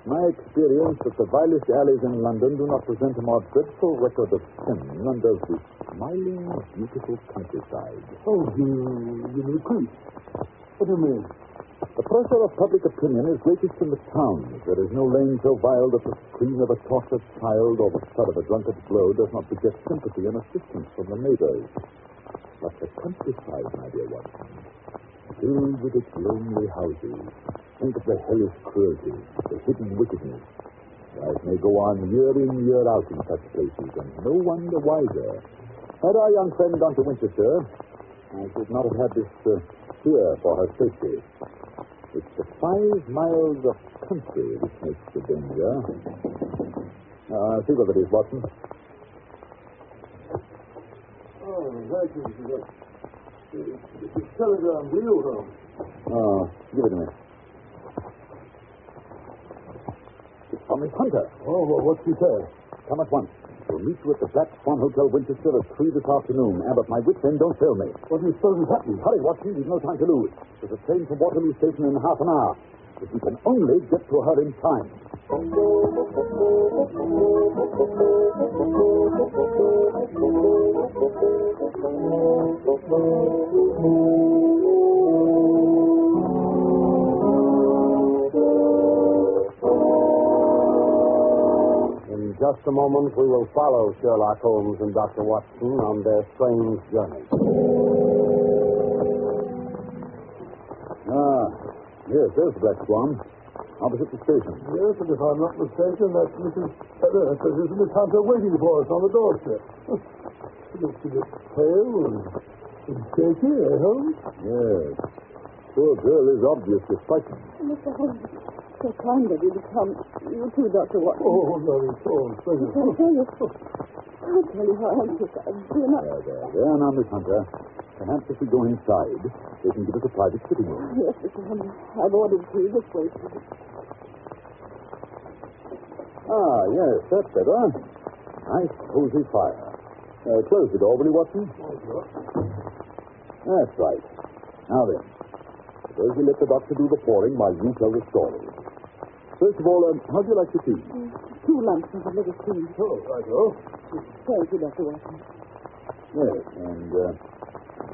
[SPEAKER 11] My experience that the vilest alleys in London do not present a more dreadful record of sin than does this smiling, beautiful countryside.
[SPEAKER 17] Oh, you mean creep? What do you mean?
[SPEAKER 11] The pressure of public opinion is greatest in the towns. There is no lane so vile that the scream of a tortured child or the thud of a drunkard's blow does not beget sympathy and assistance from the neighbors. But the countryside, my dear Watson, filled with its lonely houses. Think of the hellish cruelty, the hidden wickedness. Life may go on year in, year out in such places, and no one the wiser. Had our young friend gone to Winchester, I should not have had this fear for her safety. It's the 5 miles of country which makes the danger. See what it is, Watson.
[SPEAKER 17] Oh, thank you. It's a telegram to you, Holmes.
[SPEAKER 11] Oh, give it to me. It's from Miss Hunter.
[SPEAKER 17] Oh, well, what's she say?
[SPEAKER 11] Come at once. We'll meet you at the Black Swan Hotel, Winchester, at 3 this afternoon. Abbott, my wits end, don't fail me.
[SPEAKER 17] What do you suppose is happening?
[SPEAKER 11] Hurry, Watson. We've no time to lose. There's a train from Waterloo Station in half an hour. If we can only get to her in time.
[SPEAKER 6] In just a moment, we will follow Sherlock Holmes and Dr. Watson on their strange journey.
[SPEAKER 11] Yes, there's the Black Swan. Opposite the station.
[SPEAKER 17] Yes, and if I'm not mistaken, that's Miss Hunter waiting for us on the doorstep. She looks a bit pale and shaky, eh, Holmes?
[SPEAKER 11] Yes. Poor girl is obviously frightened.
[SPEAKER 10] Mr. Holmes, so kind of you to come. You too, Dr. Watson.
[SPEAKER 17] Oh, no, it's all pleasure.
[SPEAKER 10] I'll tell you how anxious I've been.
[SPEAKER 11] There, now, Miss Hunter. Perhaps if we go inside, they can give us a private sitting room.
[SPEAKER 10] Yes, Mr. Holmes. I've ordered tea this way.
[SPEAKER 11] Yes, that's better. Nice, cozy fire. Close the door, will you, Watson? That's right. Now then, suppose we let the doctor do the pouring while you tell the story. First of all, how do you like the tea?
[SPEAKER 10] 2 lumps and a little cream.
[SPEAKER 17] Oh, righto.
[SPEAKER 10] Thank you, Dr. Watson.
[SPEAKER 11] Yes, and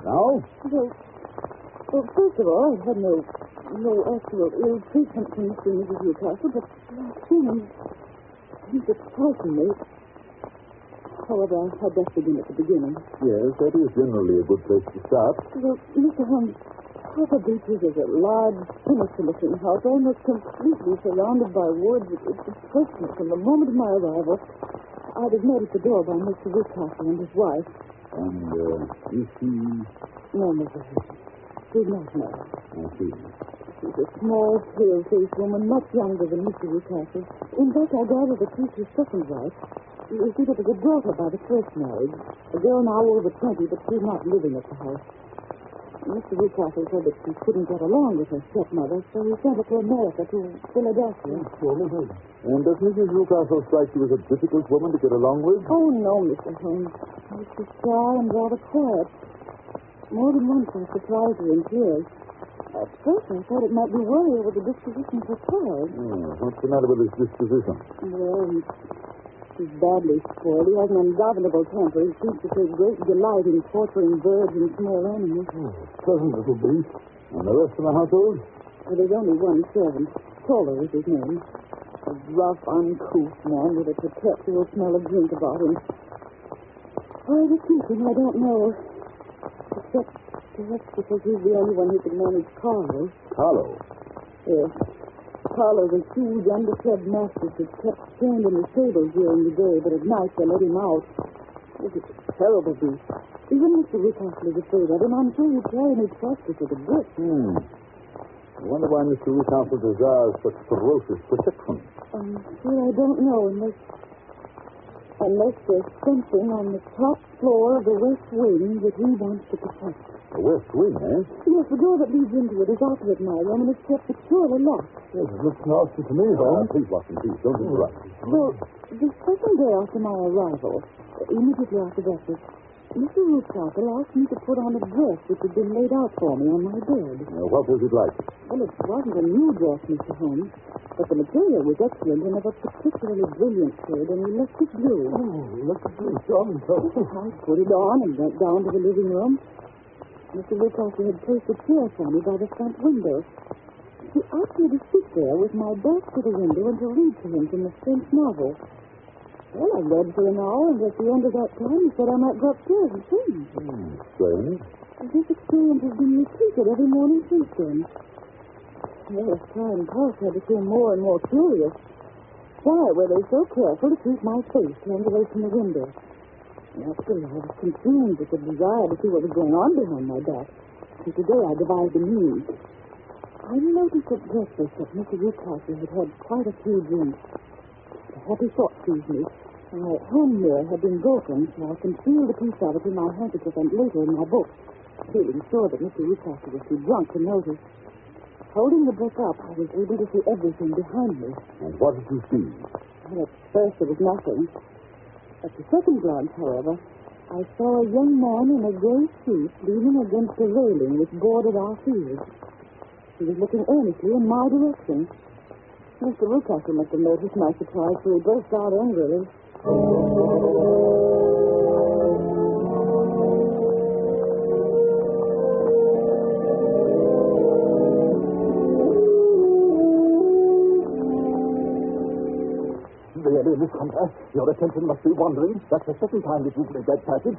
[SPEAKER 11] now?
[SPEAKER 10] Well, first of all, I've had no actual ill treatment from Mr. and Mrs. Newcastle, but he's surprising me. However, I'd best begin at the beginning.
[SPEAKER 11] Yes, that is generally a good place to start.
[SPEAKER 10] Well, Mr. Holmes, Copper Beaches is a large, sinister-looking house, almost completely surrounded by woods. It's depressed me from the moment of my arrival. I was met at the door by Mr. Newcastle and his wife.
[SPEAKER 11] And is she...
[SPEAKER 10] No, Mrs. She's not married.
[SPEAKER 11] I see.
[SPEAKER 10] She's a small, pale-faced woman, much younger than Mr. Newcastle. In fact, I gather that she's his second wife. You see, there was a daughter by the first marriage, a girl now over 20, but she's not living at the house. Mr. Newcastle said that she couldn't get along with her stepmother, so he sent her to America, to Philadelphia.
[SPEAKER 11] And does Mrs. Newcastle strike you as a difficult woman to get along with?
[SPEAKER 10] Oh, no, Mr. Holmes. She's shy and rather quiet. More than once I surprised her in tears. At first I thought it might be worry over the disposition of her child.
[SPEAKER 11] What's the matter with his disposition?
[SPEAKER 10] Well, He's badly spoiled. He has an ungovernable temper. He seems to take great delight in torturing birds and small animals.
[SPEAKER 17] Pleasant little beast. And the rest of the household?
[SPEAKER 10] Well, there's only one servant. Toller is his name. A rough, uncouth man with a perpetual smell of drink about him. Why the keeping, I don't know. Except perhaps because he's the only one who can manage Carlo.
[SPEAKER 17] Carlo?
[SPEAKER 10] Yes. Carlo's a huge, underfed mastiff that's kept chained in the stable during the day, but at night they let him out. It's a terrible beast. Even Mr. Rickastle is afraid of him. I'm sure he'd carry his justice with a brick.
[SPEAKER 17] I wonder why Mr. Rickastle desires such ferocious protection.
[SPEAKER 10] Sure, I don't know, unless there's something on the top floor of the west wing that he wants to protect.
[SPEAKER 17] The west wing, eh?
[SPEAKER 10] Yes, the door that leads into it is opposite my room, and it's kept securely locked.
[SPEAKER 17] Yes, it looks nasty to me, Holmes. Please, Watson, please, don't interrupt.
[SPEAKER 10] Well, the second day after my arrival, immediately after breakfast, Mr. Rickastle asked me to put on a dress which had been laid out for me on my bed.
[SPEAKER 17] What was it like?
[SPEAKER 10] Well, it wasn't a new dress, Mr. Holmes, but the material was excellent and of a particularly brilliant shade, and electric blue.
[SPEAKER 17] Electric blue, John.
[SPEAKER 10] I put it on and went down to the living room. Mr. Rickastle had placed a chair for me by the front window. He asked me to sit there with my back to the window and to read to him from the French novel. Well, I read for an hour, and at the end of that time, he said I might go upstairs and sing.
[SPEAKER 17] Strange.
[SPEAKER 10] This experience has been repeated every morning since then. Well, as time passed, I became more and more curious. Why were they so careful to keep my face turned away from the window? Naturally, I was consumed with the desire to see what was going on behind my back. So today I devised a means. I noticed at breakfast that Mr. Rickastle had had quite a few drinks. A happy thought seized me. My hand mirror had been broken, so I concealed a piece of it in my handkerchief and later in my book, feeling sure that Mr. Rickastle was too drunk to notice. Holding the book up, I was able to see everything behind me.
[SPEAKER 17] And what did you see?
[SPEAKER 10] Well, at first there was nothing. At the second glance, however, I saw a young man in a gray suit leaning against a railing which bordered our field. He was looking earnestly in my direction. Mr. Rickastle must have noticed my surprise, for he burst out angrily.
[SPEAKER 11] Really, Miss Hunter, your attention must be wandering. That's the second time that you've made that passage.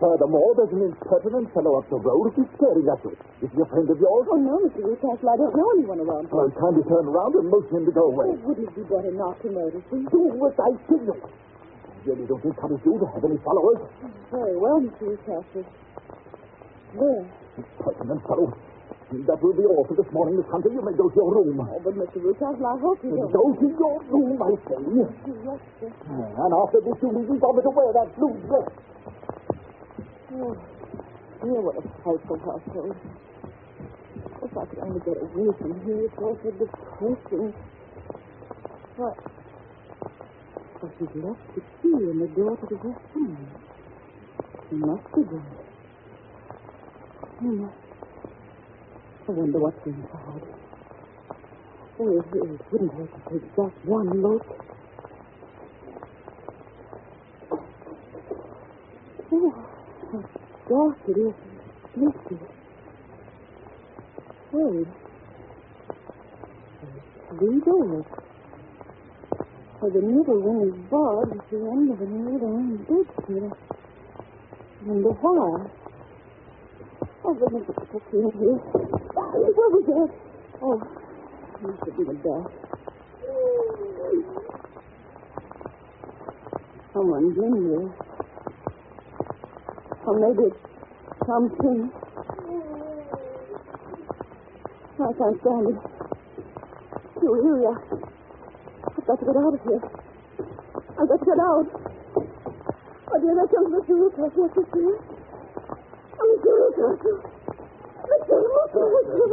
[SPEAKER 11] Furthermore, there's an impertinent fellow up the road who's staring at you. Is he a friend of yours?
[SPEAKER 10] Oh, no, Mr. Rickastle, I don't know anyone around here.
[SPEAKER 11] Well, kindly turn around and motion him to go away.
[SPEAKER 10] Wouldn't it be better not to notice him?
[SPEAKER 11] Do what I signal. I really don't encourage you to have any followers.
[SPEAKER 10] Very well, Mr. Rickastle. There.
[SPEAKER 11] Impertinent fellow. That will be all for this morning, Miss Hunter. You may go to your room.
[SPEAKER 10] Oh, but Mr. Rickastle, I hope you don't.
[SPEAKER 11] Go to your room, I say.
[SPEAKER 10] Yes, sir.
[SPEAKER 11] And after this, you needn't bother to wear that blue dress.
[SPEAKER 10] Oh, dear, what a frightful household. If I could only get away from here, it's all so depressing. What? Well, she's left the key in the door to the west room. She must be there. I wonder what's inside. Oh, it wouldn't hurt to take just one look. Oh, how dark it is and misty. Wait. There's 3 doors. The middle one is barred with the end of an old iron bedstead. I wonder why. Oh, let me get the picture in here. What was that? Oh, must have been a bat. Someone's in here. Or maybe it's something. I can't stand it. Too eerie. I've got to get out of here. I've got to get out. Oh, dear, there comes Mr. Rickastle. What's this here? Mr. Rickastle.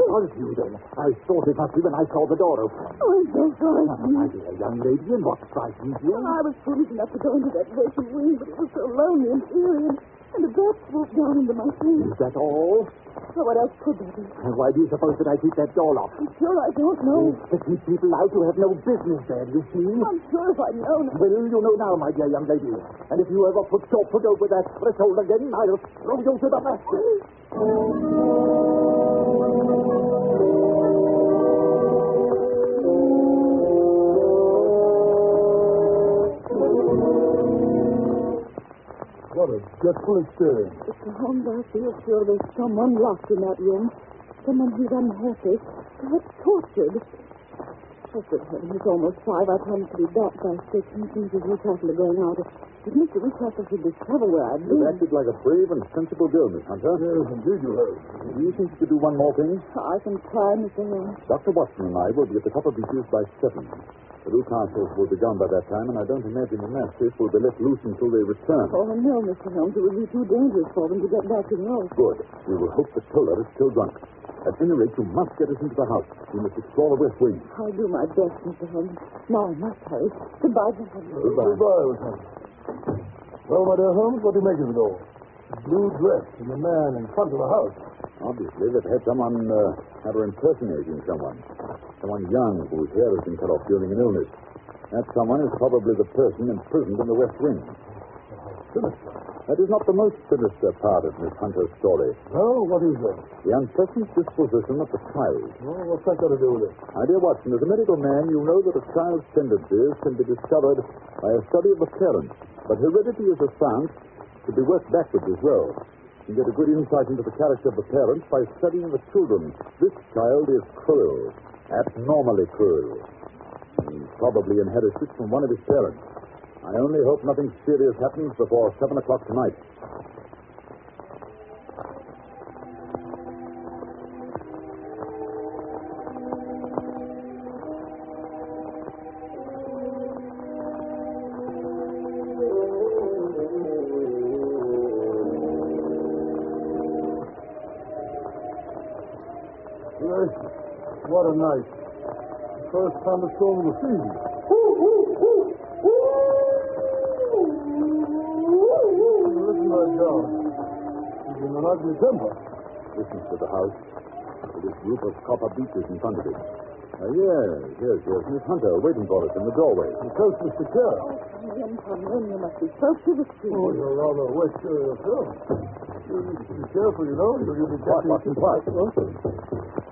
[SPEAKER 11] Was you then? I thought it must be when I saw the door open.
[SPEAKER 10] Oh, I'm so frightened.
[SPEAKER 11] My dear young lady, and what frightened you?
[SPEAKER 10] I was foolish enough to go into that vacant wing, but it was so lonely and eerie. And the bird swooped down into my sleeve.
[SPEAKER 11] Is that all?
[SPEAKER 10] Well, what else could there be?
[SPEAKER 11] And why do you suppose that I keep that door locked?
[SPEAKER 10] I'm sure I don't know.
[SPEAKER 11] To keep people out who have no business there, you see?
[SPEAKER 10] I'm sure if I'd known.
[SPEAKER 11] Well, you know now, my dear young lady. And if you ever put your foot over that threshold again, I'll throw you to the basket.
[SPEAKER 17] What a dreadful experience.
[SPEAKER 10] Mr. Holmes, I feel sure there's someone locked in that room. Someone who's unhappy. Perhaps tortured. Oh, good heaven, it's almost 5. I promised to be back by 6, and it seems as Newcastle are going out. If Mr. Newcastle should discover where I've been...
[SPEAKER 11] You've acted like a brave and sensible girl, Miss Hunter.
[SPEAKER 17] Yes, indeed you have.
[SPEAKER 11] Do you think you could do one more thing?
[SPEAKER 10] I can try, Mr. Holmes.
[SPEAKER 11] Dr. Watson and I will be at the top of the Beaches by 7. The Newcastles will be gone by that time, and I don't imagine the mastiff will be left loose until they return.
[SPEAKER 10] Oh, no, Mr. Holmes. It would be too dangerous for them to get back to the house.
[SPEAKER 11] Good. We will hope the Toller is still drunk. At any rate, you must get us into the house. We must explore the west wing.
[SPEAKER 10] I'll do my best, Mr. Holmes. Now I must hurry. Goodbye, gentlemen.
[SPEAKER 11] Goodbye.
[SPEAKER 17] Goodbye, Lieutenant. Well, my dear Holmes, what do you make of it all? The blue dress and the man in front of the house.
[SPEAKER 11] Obviously, they've had someone have her impersonating someone. Someone young whose hair has been cut off during an illness. That someone is probably the person imprisoned in the West Wing.
[SPEAKER 17] Sinister.
[SPEAKER 11] That is not the most sinister part of Miss Hunter's story.
[SPEAKER 17] Oh, what is that?
[SPEAKER 11] The unpleasant disposition of the child.
[SPEAKER 17] Oh, what's that got to do with it?
[SPEAKER 11] My dear Watson, as a medical man, you know that a child's tendencies can be discovered by a study of the parents. But heredity is a science to be worked backwards as well. You get a good insight into the character of the parents by studying the children. This child is cruel, abnormally cruel. He probably inherited it from one of his parents. I only hope nothing serious happens before 7 o'clock tonight.
[SPEAKER 17] Yes, what a night. The first thunderstorm of the season. Listen to that dog. He's in an ugly temper.
[SPEAKER 11] Listen to the house. To this group of copper beeches in front of it. Yes. Miss Hunter waiting for us in the doorway.
[SPEAKER 17] The coast, Mr. Chair.
[SPEAKER 10] Come in. You must be soaked to the skin.
[SPEAKER 17] Oh, you're rather wet yourself. You need to be careful, you know. You'll be catching...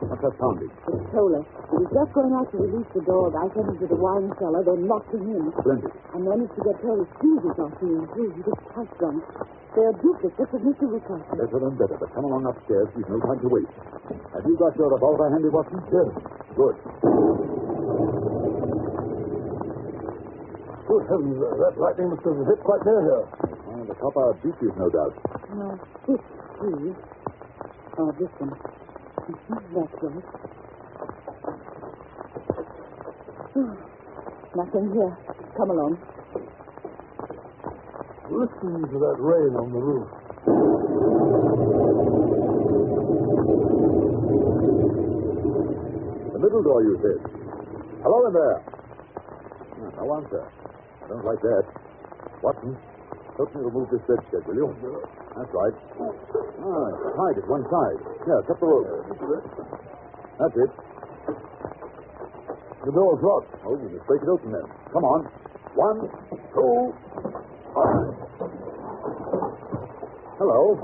[SPEAKER 11] What's that sounding?
[SPEAKER 10] It's Toller. He was just going out to release the dog. I sent him to the wine cellar, then locked him in.
[SPEAKER 11] Splendid.
[SPEAKER 10] I managed to get Toller's fuses off him, too. He was quite drunk. They're duplicates of Mr. Newcastle.
[SPEAKER 11] Better and better, but come along upstairs. We've no time to wait. Have you got your revolver handy, Watson?
[SPEAKER 17] Yes.
[SPEAKER 11] Good.
[SPEAKER 17] Good heavens, that lightning must have hit quite near here.
[SPEAKER 11] The copper beeches, no doubt.
[SPEAKER 10] No, this tree. Oh, this one. That's right. Nothing here. Come along.
[SPEAKER 17] Listen to that rain on the roof.
[SPEAKER 11] The middle door, you said. Hello in there. No answer. I don't like that. Watson, help me remove this bedstead, will you? That's right. It's tied at one side. Here, cut the rope. That's it.
[SPEAKER 17] The door's locked.
[SPEAKER 11] Oh, we must break it open then. Come on. 1, 2, 5. Hello.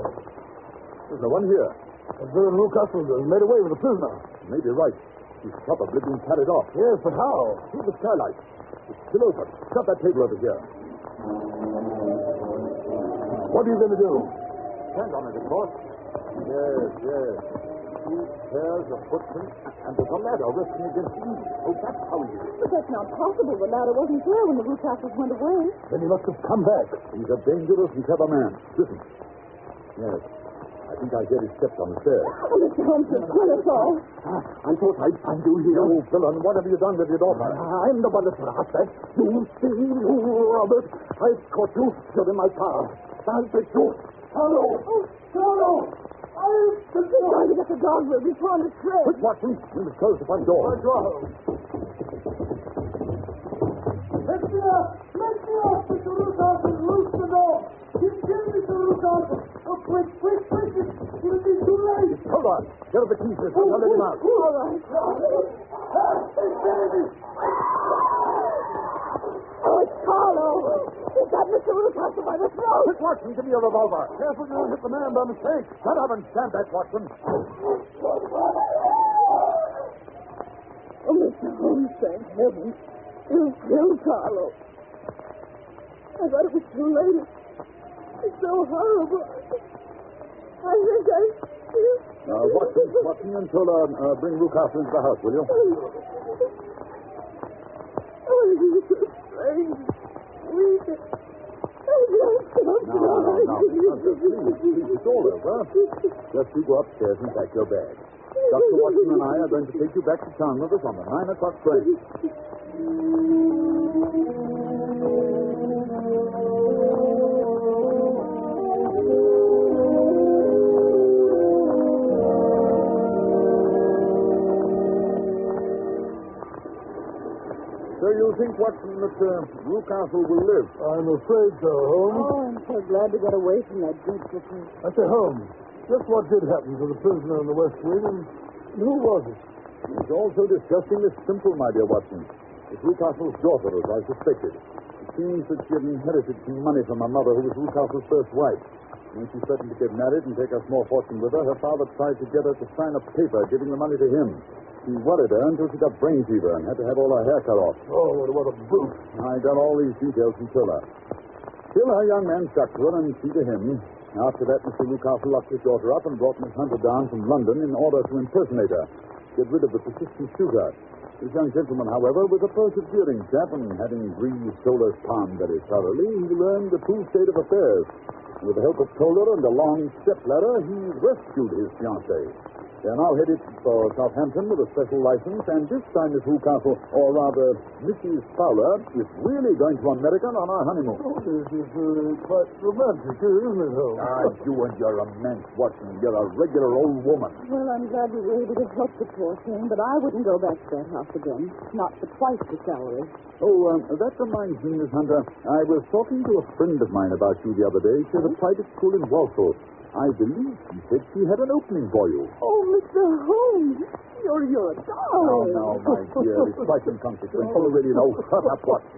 [SPEAKER 11] There's no one here.
[SPEAKER 17] Mr. Newcastle has made away with the prisoner.
[SPEAKER 11] You may be right. He's probably been carried off.
[SPEAKER 17] Yes, but how?
[SPEAKER 11] Through the skylight. It's still open. Shut that table over here.
[SPEAKER 17] What are you going to do?
[SPEAKER 11] Stand on it, of course. Yes. 2 pairs of footprints, and there's a ladder resting against the eave. Oh, that's how he did it.
[SPEAKER 10] But that's not possible. The ladder wasn't there when the Newcastles went away.
[SPEAKER 17] Then he must have come back.
[SPEAKER 11] He's a dangerous and clever man. Listen. Yes. I think I hear his steps on the stairs.
[SPEAKER 10] Oh, Mr. Holmes, kill us all.
[SPEAKER 11] I thought I'd find you here. You villain, what have you done with your daughter?
[SPEAKER 17] I'm the one that's that. You see, Robert. I've caught you. You're in my power. I'll take you. Hello. I'll take you.
[SPEAKER 10] Trying to get the dog will be trying to tread.
[SPEAKER 11] Quick, Watson. We must close the front door.
[SPEAKER 17] Let me up. Mr. Newcastle, loose the door. Give me Mr. Newcastle. Oh, quick. It'll be too late.
[SPEAKER 11] Hold on. Get up the key, sister. I'll let him out.
[SPEAKER 17] All right.
[SPEAKER 10] Oh, it's Carlo. He's got Mr. Rucaster by the throat.
[SPEAKER 11] Quick, Watson, give me your revolver. Careful, you don't hit the man by mistake. Shut up and stand back, Watson.
[SPEAKER 10] Oh, Mr. Holmes, thank heaven. You killed Carlo. I thought it was too late. It's so horrible. I think I...
[SPEAKER 11] Watson and Tola, bring Rucaster into the house, will you?
[SPEAKER 10] Oh, he's so strange. Weak.
[SPEAKER 11] No. Please, it's all over. Just you go upstairs and pack your bag. Dr. Watson and I are going to take you back to town with us on the 9 o'clock train. So you think, Watson, that Rucaster will live?
[SPEAKER 17] I'm afraid so, Holmes.
[SPEAKER 10] Oh, I'm so glad to get away from that dreadful place.
[SPEAKER 17] I say, Holmes, just what did happen to the prisoner in the West Wing, and who was it?
[SPEAKER 11] It's all so disgustingly simple, my dear Watson. It's Rucaster's daughter, as I suspected. It seems that she had inherited some money from her mother, who was Rucaster's first wife. When she threatened to get married and take a small fortune with her, her father tried to get her to sign a paper giving the money to him. He worried her until she got brain fever and had to have all her hair cut off.
[SPEAKER 17] Oh, what a brute.
[SPEAKER 11] I got all these details from Tola. Still, her young man stuck to her, and she to him. After that, Mr. Rucaster locked his daughter up and brought Miss Hunter down from London in order to impersonate her, get rid of the persistent shooter. This young gentleman, however, was a persevering chap, and having greased Tola's palm very thoroughly, he learned the true state of affairs. With the help of Tola and a long step-ladder, he rescued his fiancée. They are now headed for Southampton with a special license, and this time Miss Rucaster, or rather Mrs. Fowler, is really going to America on our honeymoon.
[SPEAKER 17] Oh, this is quite romantic, isn't it, Holmes?
[SPEAKER 11] You and your romance, Watson. You're a regular old woman.
[SPEAKER 10] Well, I'm glad we were able to help the poor thing, but I wouldn't go back to that house again. Not for twice the salary.
[SPEAKER 11] Oh, that reminds me, Miss Hunter. I was talking to a friend of mine about you the other day. She had a private school in Walsall. I believe she said she had an opening for you.
[SPEAKER 10] Oh, Mr. Holmes, you're a darling.
[SPEAKER 11] No, my dear, it's quite inconsequential. Already know. Shut up, Watson.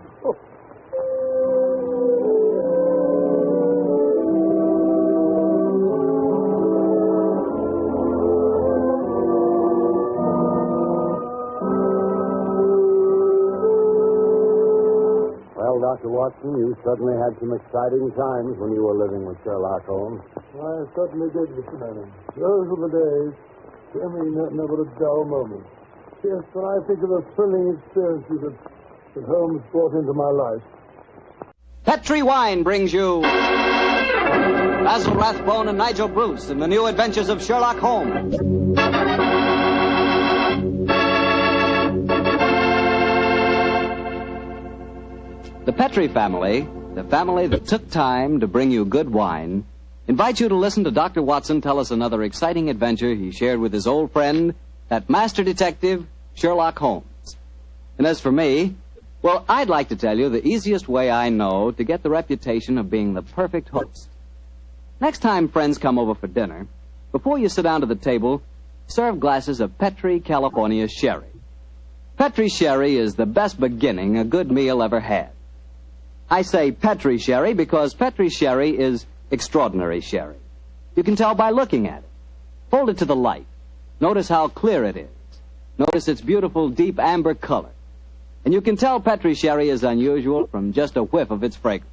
[SPEAKER 6] Well, Dr. Watson, you certainly had some exciting times when you were living with Sherlock Holmes.
[SPEAKER 17] I certainly did, Mr. Manning. Those were the days. I mean, never a dull moment. Yes, when I think of the thrilling experiences that Holmes brought into my life.
[SPEAKER 1] Petri Wine brings you Basil Rathbone and Nigel Bruce in the new Adventures of Sherlock Holmes. The Petri family, the family that took time to bring you good wine, invites you to listen to Dr. Watson tell us another exciting adventure he shared with his old friend, that master detective, Sherlock Holmes. And as for me, well, I'd like to tell you the easiest way I know to get the reputation of being the perfect host. Next time friends come over for dinner, before you sit down to the table, serve glasses of Petri California sherry. Petri sherry is the best beginning a good meal ever had. I say Petri sherry because Petri sherry is extraordinary sherry. You can tell by looking at it. Hold it to the light. Notice how clear it is. Notice its beautiful deep amber color. And you can tell Petri sherry is unusual from just a whiff of its fragrance.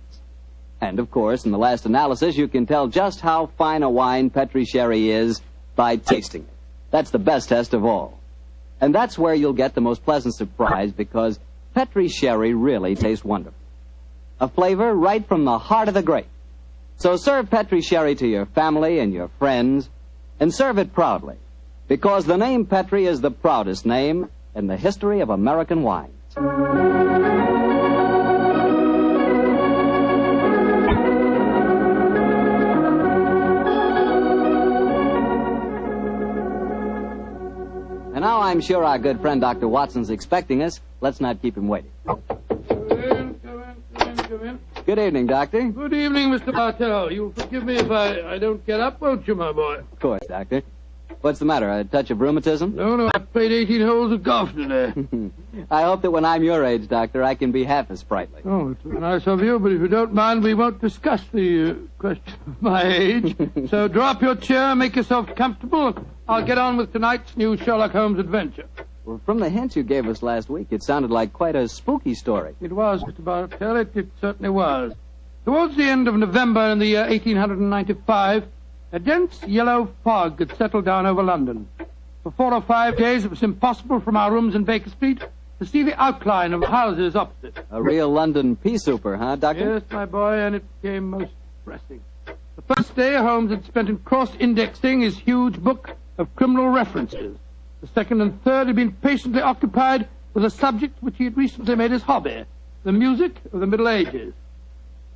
[SPEAKER 1] And, of course, in the last analysis, you can tell just how fine a wine Petri sherry is by tasting it. That's the best test of all. And that's where you'll get the most pleasant surprise, because Petri sherry really tastes wonderful. A flavor right from the heart of the grape. So serve Petri sherry to your family and your friends, and serve it proudly, because the name Petri is the proudest name in the history of American wines. And now I'm sure our good friend Dr. Watson's expecting us. Let's not keep him waiting.
[SPEAKER 2] Come in.
[SPEAKER 1] Good evening, Doctor.
[SPEAKER 2] Good evening, Mr. Bartell. You'll forgive me if I don't get up, won't you, my boy?
[SPEAKER 1] Of course, Doctor. What's the matter, a touch of rheumatism?
[SPEAKER 2] No, I played 18 holes of golf today.
[SPEAKER 1] I hope that when I'm your age, Doctor, I can be half as sprightly.
[SPEAKER 2] Oh, it's very nice of you, but if you don't mind, we won't discuss the question of my age. So draw up your chair, make yourself comfortable. I'll get on with tonight's new Sherlock Holmes adventure.
[SPEAKER 1] Well, from the hints you gave us last week, it sounded like quite a spooky story.
[SPEAKER 2] It was, Mr. Bartell. It certainly was. Towards the end of November in the year 1895, a dense yellow fog had settled down over London. For 4 or 5 days, it was impossible from our rooms in Baker Street to see the outline of houses opposite.
[SPEAKER 1] A real London pea souper, huh, Doctor?
[SPEAKER 2] Yes, my boy, and it became most depressing. The first day, Holmes had spent in cross-indexing his huge book of criminal references. The second and third had been patiently occupied with a subject which he had recently made his hobby, the music of the Middle Ages.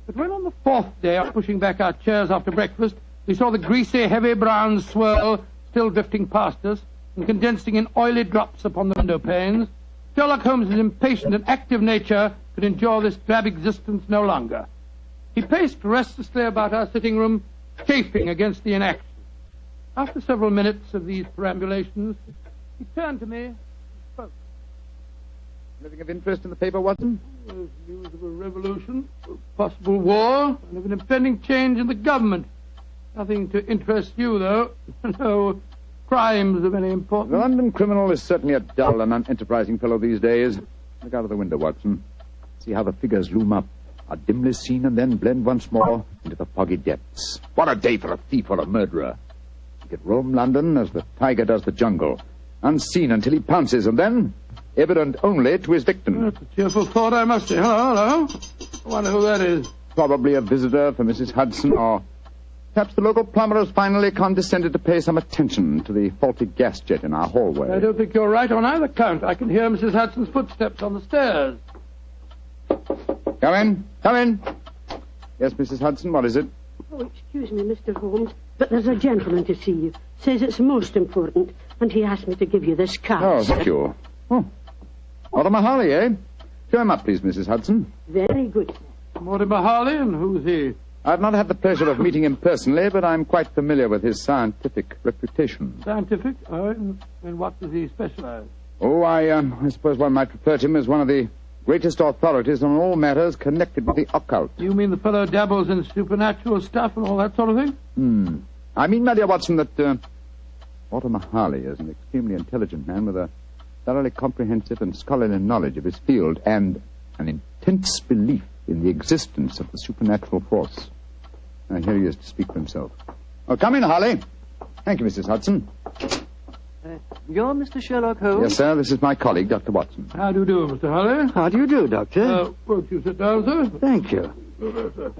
[SPEAKER 2] But when on the fourth day, pushing back our chairs after breakfast, we saw the greasy, heavy brown swirl still drifting past us and condensing in oily drops upon the window panes, Sherlock Holmes' impatient and active nature could endure this drab existence no longer. He paced restlessly about our sitting room, chafing against the inaction. After several minutes of these perambulations, he turned to me and spoke.
[SPEAKER 3] Anything of interest in the paper, Watson?
[SPEAKER 2] There's news of a revolution, of possible war, and of an impending change in the government. Nothing to interest you, though. No crimes of any importance.
[SPEAKER 3] The London criminal is certainly a dull and unenterprising fellow these days. Look out of the window, Watson. See how the figures loom up, are dimly seen and then blend once more into the foggy depths. What a day for a thief or a murderer. He could roam London as the tiger does the jungle, unseen until he pounces, and then evident only to his victim.
[SPEAKER 2] That's a cheerful thought, I must say. Hello. I wonder who that is.
[SPEAKER 3] Probably a visitor for Mrs. Hudson, or perhaps the local plumber has finally condescended to pay some attention to the faulty gas jet in our hallway.
[SPEAKER 2] I don't think you're right on either count. I can hear Mrs. Hudson's footsteps on the stairs.
[SPEAKER 3] Come in. Come in. Yes, Mrs. Hudson, what is it?
[SPEAKER 4] Oh, excuse me, Mr. Holmes, but there's a gentleman to see you. Says it's most important, and he asked me to give you this card.
[SPEAKER 3] Oh, thank you. Oh, Mortimer Harley, eh? Show him up, please, Mrs. Hudson.
[SPEAKER 4] Very good.
[SPEAKER 2] Mortimer Harley, and who's he?
[SPEAKER 3] I've not had the pleasure of meeting him personally, but I'm quite familiar with his scientific reputation.
[SPEAKER 2] Scientific? In what does he specialize?
[SPEAKER 3] Oh, I suppose one might refer to him as one of the greatest authorities on all matters connected with the occult.
[SPEAKER 2] You mean the fellow dabbles in supernatural stuff and all that sort of thing?
[SPEAKER 3] I mean, my dear Watson, that Mortimer Harley is an extremely intelligent man with a thoroughly comprehensive and scholarly knowledge of his field and an intense belief in the existence of the supernatural force. Now, here he is to speak for himself. Oh, come in, Harley. Thank you, Mrs. Hudson.
[SPEAKER 9] You're Mr. Sherlock Holmes?
[SPEAKER 3] Yes, sir. This is my colleague, Dr. Watson.
[SPEAKER 2] How do you do, Mr. Harley?
[SPEAKER 9] How do you do, Doctor?
[SPEAKER 2] Won't you sit down, sir?
[SPEAKER 9] Thank you.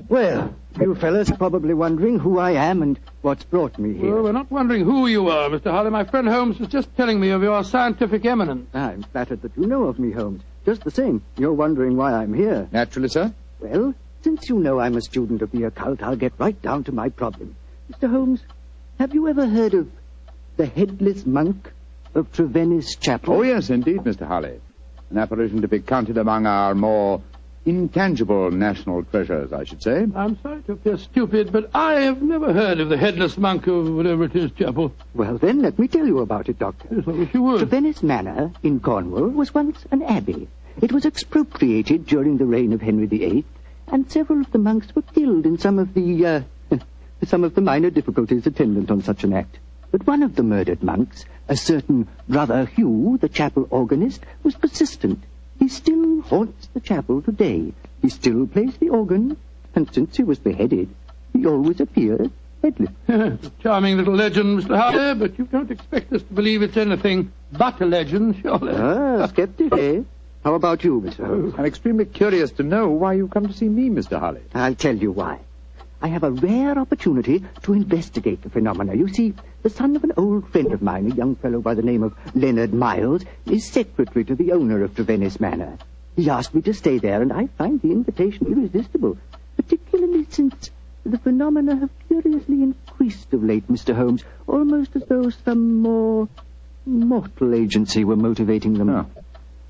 [SPEAKER 9] Well, you fellas are probably wondering who I am and what's brought me here.
[SPEAKER 2] Well, we're not wondering who you are, Mr. Harley. My friend Holmes was just telling me of your scientific eminence.
[SPEAKER 9] I'm flattered that you know of me, Holmes. Just the same, you're wondering why I'm here.
[SPEAKER 3] Naturally, sir.
[SPEAKER 9] Well, since you know I'm a student of the occult, I'll get right down to my problem. Mr. Holmes, have you ever heard of the Headless Monk of Trevennis Chapel?
[SPEAKER 3] Oh, yes, indeed, Mr. Harley. An apparition to be counted among our more intangible national treasures, I should say.
[SPEAKER 2] I'm sorry to appear stupid, but I have never heard of the Headless Monk of whatever it is, Chapel.
[SPEAKER 9] Well, then, let me tell you about it, Doctor.
[SPEAKER 2] Yes, I wish you would.
[SPEAKER 9] Trevennis Manor in Cornwall was once an abbey. It was expropriated during the reign of Henry VIII, and several of the monks were killed in some of the minor difficulties attendant on such an act. But one of the murdered monks, a certain Brother Hugh, the chapel organist, was persistent. He still haunts the chapel today. He still plays the organ, and since he was beheaded, he always appears headless.
[SPEAKER 2] Charming little legend, Mr. Harley, but you don't expect us to believe it's anything but a legend, surely.
[SPEAKER 9] Skeptic, eh? How about you, Mr. Holmes?
[SPEAKER 3] I'm extremely curious to know why you come to see me, Mr. Harley.
[SPEAKER 9] I'll tell you why. I have a rare opportunity to investigate the phenomena. You see, the son of an old friend of mine, a young fellow by the name of Leonard Miles, is secretary to the owner of Trevennis Manor. He asked me to stay there, and I find the invitation irresistible, particularly since the phenomena have curiously increased of late, Mr. Holmes, almost as though some more mortal agency were motivating them.
[SPEAKER 3] Oh.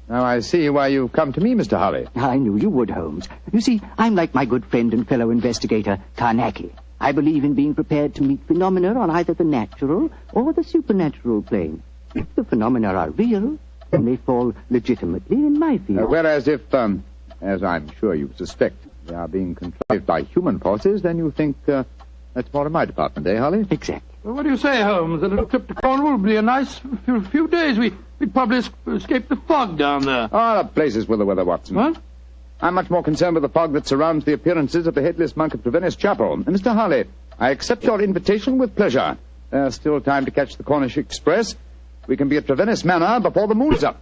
[SPEAKER 3] Now I see why you've come to me, Mr. Holly.
[SPEAKER 9] I knew you would, Holmes. You see, I'm like my good friend and fellow investigator, Carnacki. I believe in being prepared to meet phenomena on either the natural or the supernatural plane. If the phenomena are real, then they fall legitimately in my field.
[SPEAKER 3] Whereas if, as I'm sure you suspect, they are being contrived by human forces, then you think that's more in my department, eh, Holly?
[SPEAKER 9] Exactly.
[SPEAKER 2] Well, what do you say, Holmes? A little trip to Cornwall would be a nice few days. We'd probably escape the fog down there.
[SPEAKER 3] Ah, the place is with the weather, Watson.
[SPEAKER 2] What?
[SPEAKER 3] I'm much more concerned with the fog that surrounds the appearances of the Headless Monk at Venice Chapel. And Mr. Harley, I accept your invitation with pleasure. There's still time to catch the Cornish Express. We can be at Venice Manor before the moon's up.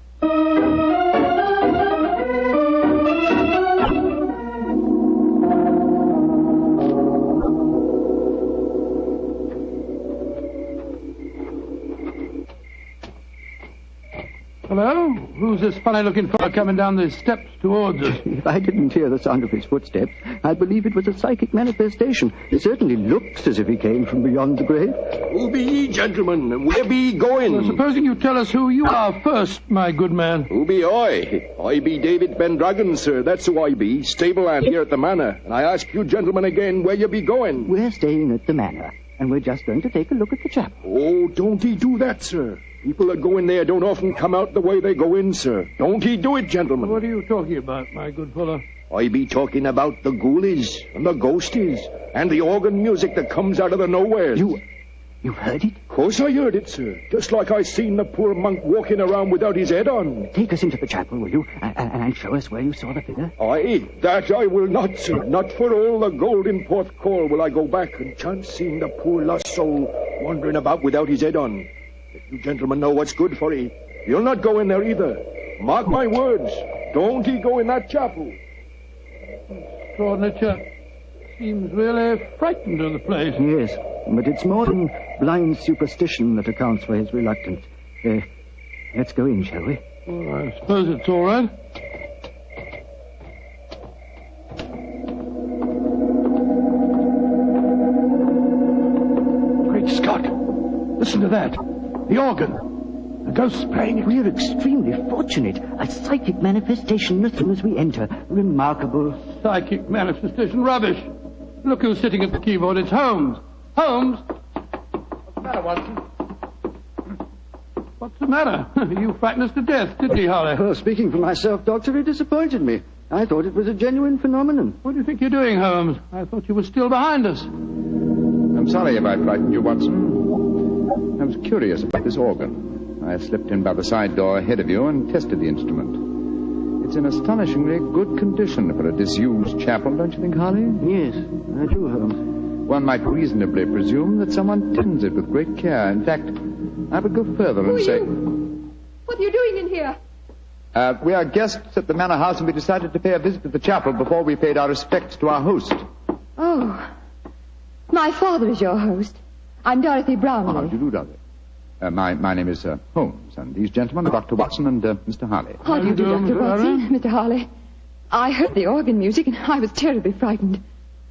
[SPEAKER 2] Hello? Who's this funny-looking fellow coming down the steps towards us?
[SPEAKER 9] If I didn't hear the sound of his footsteps, I'd believe it was a psychic manifestation. It certainly looks as if he came from beyond the grave.
[SPEAKER 14] Who be ye, gentlemen, and where be ye going?
[SPEAKER 2] Well, supposing you tell us who you are first, my good man.
[SPEAKER 14] Who be I? I be David Pendragon, sir. That's who I be, stableman here at the manor. And I ask you gentlemen again where you be going.
[SPEAKER 9] We're staying at the manor, and we're just going to take a look at the chapel.
[SPEAKER 14] Oh, don't ye do that, sir. People that go in there don't often come out the way they go in, sir. Don't ye do it, gentlemen.
[SPEAKER 2] What are you talking about, my good fellow?
[SPEAKER 14] I be talking about the ghoulies and the ghosties and the organ music that comes out of the nowheres.
[SPEAKER 9] You heard it?
[SPEAKER 14] Of course I heard it, sir. Just like I seen the poor monk walking around without his head on.
[SPEAKER 9] Take us into the chapel, will you? And show us where you saw the figure.
[SPEAKER 14] Aye, that I will not, sir. Not for all the gold in Port Call will I go back and chance seeing the poor lost soul wandering about without his head on. If you gentlemen know what's good for ye, you'll not go in there either. Mark my words. Don't ye go in that chapel.
[SPEAKER 2] Extraordinary chap. Seems really frightened of the place.
[SPEAKER 9] Yes, but it's more than blind superstition that accounts for his reluctance. Let's go in, shall we?
[SPEAKER 2] Well, I suppose it's all right. Great Scott! Listen to that. The organ. The ghost's playing it.
[SPEAKER 9] We're extremely fortunate. A psychic manifestation as soon as we enter. Remarkable.
[SPEAKER 2] Psychic manifestation. Rubbish. Look who's sitting at the keyboard. It's Holmes. Holmes! What's the matter, Watson? What's the matter? You frightened us to death, didn't you, Holly?
[SPEAKER 9] Well, speaking for myself, Doctor, it disappointed me. I thought it was a genuine phenomenon.
[SPEAKER 2] What do you think you're doing, Holmes? I thought you were still behind us.
[SPEAKER 3] I'm sorry if I frightened you, Watson. I was curious about this organ. I slipped in by the side door ahead of you and tested the instrument. It's in astonishingly good condition for a disused chapel, don't you think, Harley?
[SPEAKER 9] Yes, I do, Holmes.
[SPEAKER 3] One might reasonably presume that someone tends it with great care. In fact, I would go further and say...
[SPEAKER 7] What are you doing in here?
[SPEAKER 3] We are guests at the manor house, and we decided to pay a visit to the chapel before we paid our respects to our host.
[SPEAKER 7] Oh, my father is your host. I'm Dorothy Brownlee.
[SPEAKER 3] How do you do, Dorothy? My name is Holmes, and these gentlemen are Dr. Watson and Mr. Harley.
[SPEAKER 7] How do you do, Dr. Watson? Mr. Harley. I heard the organ music, and I was terribly frightened.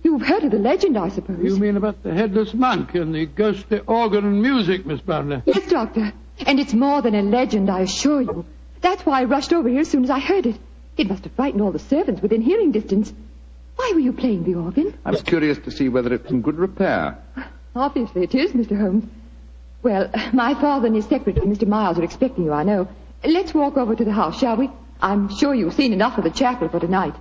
[SPEAKER 7] You've heard of the legend, I suppose.
[SPEAKER 2] You mean about the Headless Monk and the ghostly organ and music, Miss Brownlee?
[SPEAKER 7] Yes, Doctor. And it's more than a legend, I assure you. That's why I rushed over here as soon as I heard it. It must have frightened all the servants within hearing distance. Why were you playing the organ?
[SPEAKER 3] I was curious to see whether it's in good repair.
[SPEAKER 7] Obviously it is, Mr. Holmes. Well, my father and his secretary, Mr. Miles, are expecting you, I know. Let's walk over to the house, shall we? I'm sure you've seen enough of the chapel for tonight.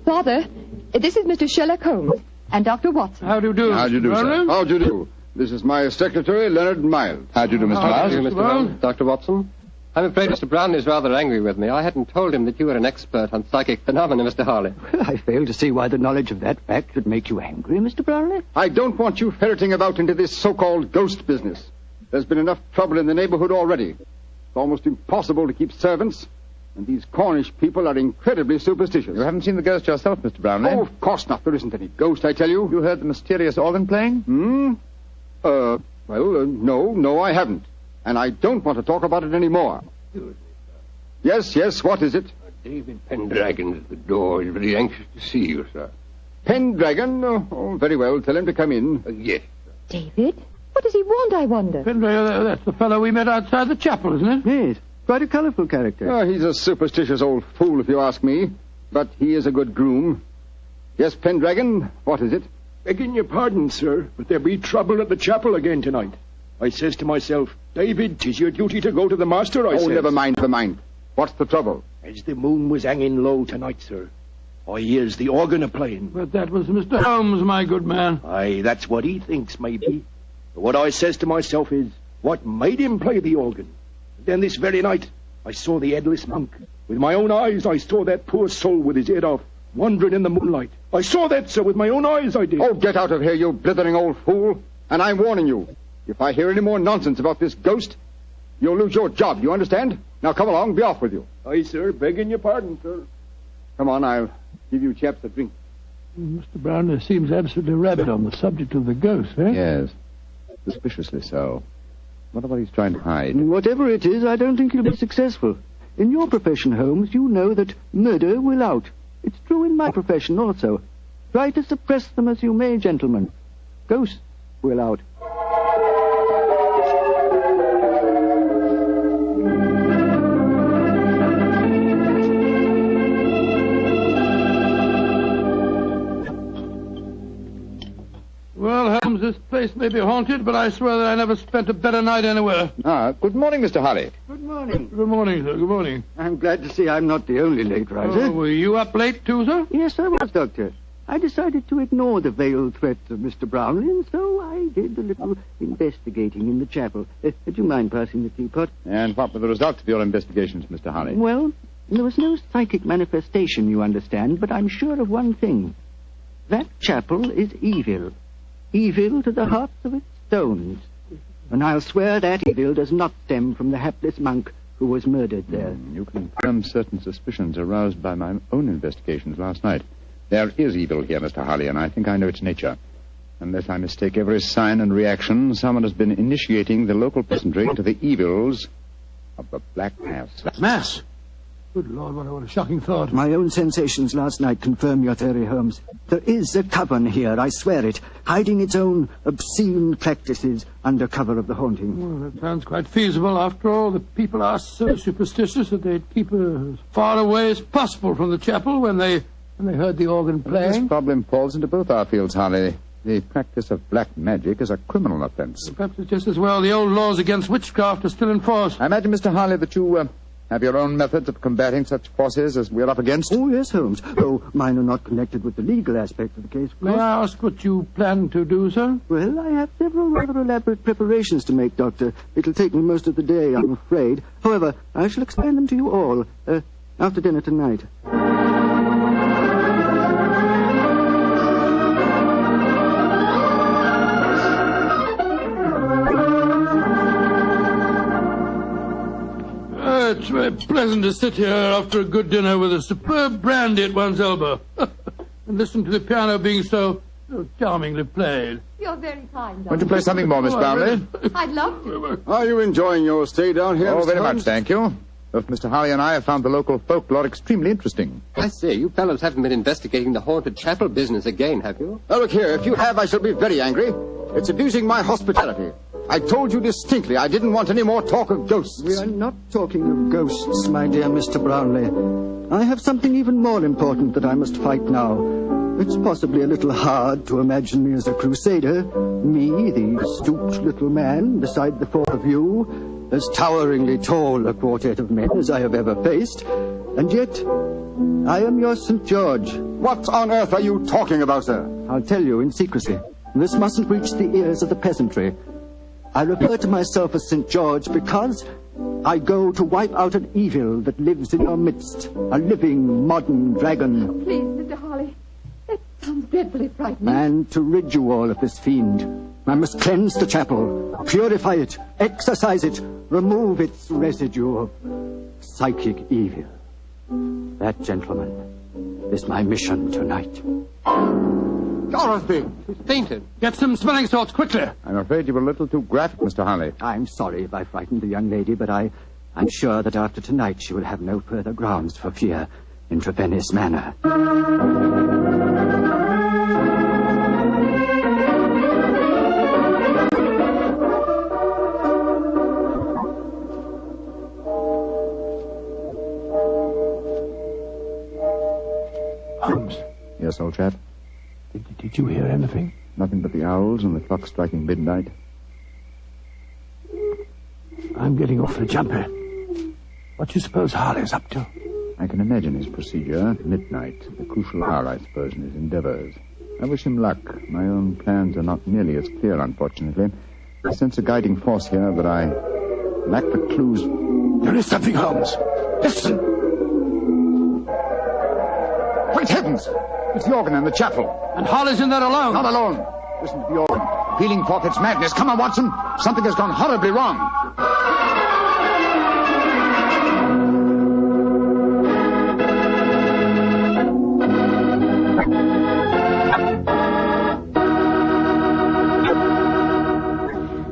[SPEAKER 7] Father, this is Mr. Sherlock Holmes and Dr. Watson.
[SPEAKER 2] How do you do?
[SPEAKER 21] How do you do, sir? How do you do? This is my secretary, Leonard Miles.
[SPEAKER 3] How do you do, Mr.
[SPEAKER 21] Miles?
[SPEAKER 23] Mr. Miles. Dr. Watson. I'm afraid Mr. Brown is rather angry with me. I hadn't told him that you were an expert on psychic phenomena, Mr. Harley.
[SPEAKER 9] I fail to see why the knowledge of that fact should make you angry, Mr. Brownlee.
[SPEAKER 21] I don't want you ferreting about into this so-called ghost business. There's been enough trouble in the neighborhood already. It's almost impossible to keep servants, and these Cornish people are incredibly superstitious.
[SPEAKER 3] You haven't seen the ghost yourself, Mr. Brownlee?
[SPEAKER 21] Oh, of course not. There isn't any ghost, I tell you.
[SPEAKER 3] You heard the mysterious organ playing?
[SPEAKER 21] No, I haven't. And I don't want to talk about it anymore. Yes, what is it?
[SPEAKER 14] David Pendragon at the door is very anxious to see you, sir.
[SPEAKER 21] Pendragon? Oh, very well. Tell him to come in.
[SPEAKER 3] Yes.
[SPEAKER 7] David? What does he want, I wonder?
[SPEAKER 2] Pendragon, that's the fellow we met outside the chapel, isn't it?
[SPEAKER 9] Yes. Quite a colourful character.
[SPEAKER 21] Oh, he's a superstitious old fool, if you ask me. But he is a good groom. Yes, Pendragon, what is it?
[SPEAKER 14] Begging your pardon, sir, but there be trouble at the chapel again tonight. I says to myself, David, 'tis your duty to go to the master, I says.
[SPEAKER 21] Never mind. What's the trouble?
[SPEAKER 14] As the moon was hanging low tonight, sir, I hears the organ a-playing.
[SPEAKER 2] But that was Mr. Holmes, my good man.
[SPEAKER 14] Aye, that's what he thinks, maybe. But what I says to myself is, what made him play the organ? And then this very night, I saw the Headless Monk. With my own eyes, I saw that poor soul with his head off, wandering in the moonlight. I saw that, sir, with my own eyes, I did.
[SPEAKER 21] Oh, get out of here, you blithering old fool. And I'm warning you, if I hear any more nonsense about this ghost, you'll lose your job, you understand? Now come along, be off with you.
[SPEAKER 14] Aye, sir, begging your pardon, sir.
[SPEAKER 21] Come on, I'll give you chaps a drink.
[SPEAKER 2] Mr. Brownlee seems absolutely rabid on the subject of the ghost, eh?
[SPEAKER 3] Yes. Suspiciously so. What about he's trying to hide?
[SPEAKER 9] Whatever it is, I don't think he'll be successful. In your profession, Holmes, you know that murder will out. It's true in my profession also. Try to suppress them as you may, gentlemen. Ghosts will out.
[SPEAKER 2] Well, Holmes, this place may be haunted, but I swear that I never spent a better night anywhere.
[SPEAKER 21] Good morning, Mr. Holly.
[SPEAKER 9] Good morning.
[SPEAKER 2] Good morning, sir. Good morning.
[SPEAKER 9] I'm glad to see I'm not the only late riser.
[SPEAKER 2] Oh, were you up late too, sir?
[SPEAKER 9] Yes, I was, Doctor. I decided to ignore the veiled threats of Mr. Brownlee, and so I did a little investigating in the chapel. Do you mind passing the teapot?
[SPEAKER 3] And what were the results of your investigations, Mr. Holly?
[SPEAKER 9] Well, there was no psychic manifestation, you understand, but I'm sure of one thing. That chapel is evil. Evil to the hearts of its stones. And I'll swear that evil does not stem from the hapless monk who was murdered there.
[SPEAKER 3] You confirm certain suspicions aroused by my own investigations last night. There is evil here, Mr. Holly, and I think I know its nature. Unless I mistake every sign and reaction, someone has been initiating the local peasantry into the evils of the Black Mass.
[SPEAKER 2] Black Mass? Good Lord, what a shocking thought.
[SPEAKER 9] My own sensations last night confirm your theory, Holmes. There is a coven here, I swear it, hiding its own obscene practices under cover of the haunting.
[SPEAKER 2] Well, that sounds quite feasible. After all, the people are so superstitious that they'd keep as far away as possible from the chapel when they heard the organ playing.
[SPEAKER 3] This problem falls into both our fields, Holly. The practice of black magic is a criminal offense.
[SPEAKER 2] Perhaps it's just as well the old laws against witchcraft are still in force.
[SPEAKER 3] I imagine, Mr. Harley, that you have your own methods of combating such forces as we're up against?
[SPEAKER 9] Oh, yes, Holmes. Though mine are not connected with the legal aspect of the case.
[SPEAKER 2] May I ask what you plan to do, sir?
[SPEAKER 9] Well, I have several rather elaborate preparations to make, Doctor. It'll take me most of the day, I'm afraid. However, I shall explain them to you all after dinner tonight.
[SPEAKER 2] It's very pleasant to sit here after a good dinner with a superb brandy at one's elbow and listen to the piano being so charmingly played.
[SPEAKER 7] You're very kind, Doctor.
[SPEAKER 21] Want to play something more, Miss Brownlee?
[SPEAKER 7] I'd love to.
[SPEAKER 21] Are you enjoying your stay down here?
[SPEAKER 3] Oh,
[SPEAKER 21] Mr.
[SPEAKER 3] very
[SPEAKER 21] Holmes?
[SPEAKER 3] much, thank you. Both Mr. Holly and I have found the local folklore extremely interesting.
[SPEAKER 23] I say, you fellows haven't been investigating the haunted chapel business again, have you?
[SPEAKER 21] Oh, look here, if you have, I shall be very angry. It's abusing my hospitality. I told you distinctly I didn't want any more talk of ghosts.
[SPEAKER 9] We are not talking of ghosts, my dear Mr. Brownlee. I have something even more important that I must fight now. It's possibly a little hard to imagine me as a crusader. Me, the stooped little man, beside the four of you, as toweringly tall a quartet of men as I have ever faced. And yet, I am your St. George.
[SPEAKER 21] What on earth are you talking about, sir?
[SPEAKER 9] I'll tell you in secrecy. This mustn't reach the ears of the peasantry. I refer to myself as St. George because I go to wipe out an evil that lives in your midst. A living, modern dragon.
[SPEAKER 7] Please, Mr. Harley. That sounds dreadfully frightening.
[SPEAKER 9] And to rid you all of this fiend, I must cleanse the chapel, purify it, exorcise it, remove its residue of psychic evil. That, gentlemen, is my mission tonight.
[SPEAKER 21] Dorothy!
[SPEAKER 23] She's fainted.
[SPEAKER 2] Get some smelling salts, quickly.
[SPEAKER 3] I'm afraid you were a little too graphic, Mr. Harley.
[SPEAKER 9] I'm sorry if I frightened the young lady, but I'm sure that after tonight she will have no further grounds for fear in Trevennis Manor.
[SPEAKER 14] Holmes.
[SPEAKER 3] Yes, old chap?
[SPEAKER 14] Did you hear anything?
[SPEAKER 3] Nothing but the owls and the clock striking midnight.
[SPEAKER 14] I'm getting off the jumper. What do you suppose Harley's up to?
[SPEAKER 3] I can imagine his procedure. Midnight, the crucial hour, I suppose, in his endeavors. I wish him luck. My own plans are not nearly as clear, unfortunately. I sense a guiding force here, but I lack the clues.
[SPEAKER 14] There is something, Holmes. Listen!
[SPEAKER 3] Great heavens! It's the organ in the chapel.
[SPEAKER 2] And Harley's in there alone.
[SPEAKER 3] Not alone. Listen to the organ. Pealing forth its madness. Come on, Watson. Something has gone horribly wrong.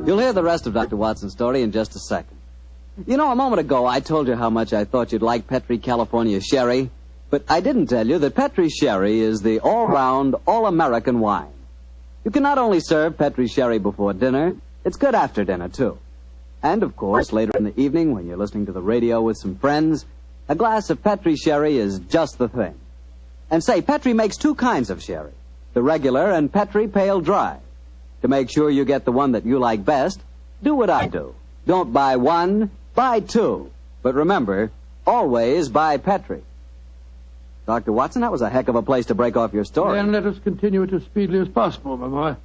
[SPEAKER 1] You'll hear the rest of Dr. Watson's story in just a second. You know, a moment ago I told you how much I thought you'd like Petri California Sherry, but I didn't tell you that Petri Sherry is the all-round, all-American wine. You can not only serve Petri Sherry before dinner, it's good after dinner, too. And, of course, later in the evening when you're listening to the radio with some friends, a glass of Petri Sherry is just the thing. And say, Petri makes two kinds of sherry, the regular and Petri Pale Dry. To make sure you get the one that you like best, do what I do. Don't buy one, buy two. But remember, always buy Petri. Dr. Watson, that was a heck of a place to break off your story.
[SPEAKER 2] Then let us continue it as speedily as possible, my boy.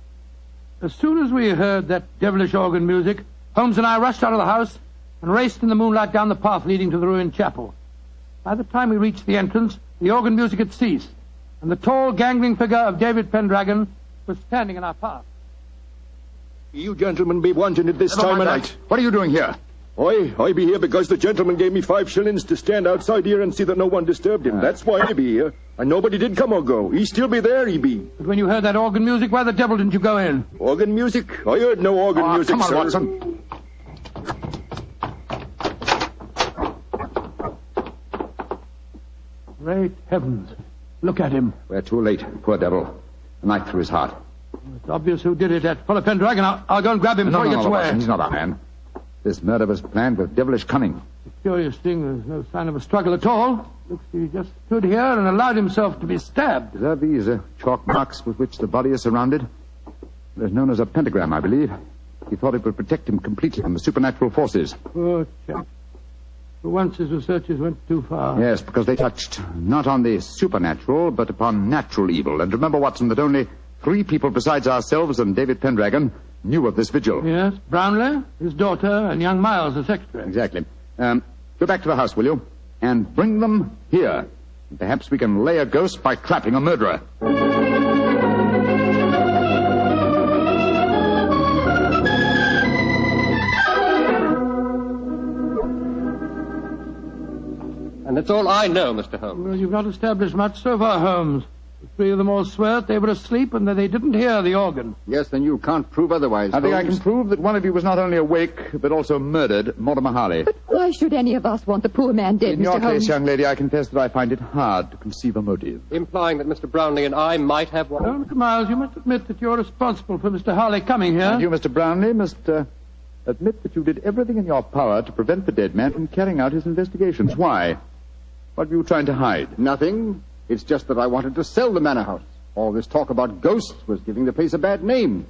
[SPEAKER 2] As soon as we heard that devilish organ music, Holmes and I rushed out of the house and raced in the moonlight down the path leading to the ruined chapel. By the time we reached the entrance, the organ music had ceased, and the tall, gangling figure of David Pendragon was standing in our path.
[SPEAKER 14] You gentlemen be wanting at this time of night.
[SPEAKER 3] What are you doing here?
[SPEAKER 14] I be here because the gentleman gave me 5 shillings to stand outside here and see that no one disturbed him. That's why I be here. And nobody did come or go. He still be there, he be.
[SPEAKER 2] But when you heard that organ music, why the devil didn't you go in?
[SPEAKER 14] Organ music? I heard no organ music,
[SPEAKER 3] come on,
[SPEAKER 14] sir.
[SPEAKER 3] Watson.
[SPEAKER 2] Great heavens. Look at him.
[SPEAKER 3] We're too late. Poor devil. A knife through his heart.
[SPEAKER 2] It's obvious who did it. That fellow Pendragon. I'll go and grab him before he gets away.
[SPEAKER 3] Watson, he's not our man. This murder was planned with devilish cunning.
[SPEAKER 2] The curious thing, there's no sign of a struggle at all. Looks he just stood here and allowed himself to be stabbed.
[SPEAKER 3] Are these chalk marks with which the body is surrounded? They're known as a pentagram, I believe. He thought it would protect him completely from the supernatural forces.
[SPEAKER 2] Poor chap. For once his researches went too far.
[SPEAKER 3] Yes, because they touched not on the supernatural, but upon natural evil. And remember, Watson, that only 3 people besides ourselves and David Pendragon knew of this vigil.
[SPEAKER 2] Yes, Brownlee, his daughter, and young Miles, the secretary.
[SPEAKER 3] Exactly. Go back to the house, will you? And bring them here. Perhaps we can lay a ghost by trapping a murderer.
[SPEAKER 23] And that's all I know, Mr. Holmes.
[SPEAKER 2] Well, you've not established much so far, Holmes. The 3 of them all swear they were asleep and that they didn't hear the organ.
[SPEAKER 21] Yes, then you can't prove otherwise,
[SPEAKER 3] I think I
[SPEAKER 21] Holmes.
[SPEAKER 3] can prove that one of you was not only awake, but also murdered Mortimer Harley.
[SPEAKER 7] But why should any of us want the poor man dead,
[SPEAKER 3] In
[SPEAKER 7] Mr.
[SPEAKER 3] your
[SPEAKER 7] Holmes?
[SPEAKER 3] case, young lady, I confess that I find it hard to conceive a motive.
[SPEAKER 23] Implying that Mr. Brownlee and I might have one.
[SPEAKER 2] Well, Mr. Miles, you must admit that you're responsible for Mr. Harley coming here.
[SPEAKER 3] And you, Mr. Brownlee, must admit that you did everything in your power to prevent the dead man from carrying out his investigations. Why? What were you trying to hide?
[SPEAKER 21] Nothing. It's just that I wanted to sell the manor house. All this talk about ghosts was giving the place a bad name.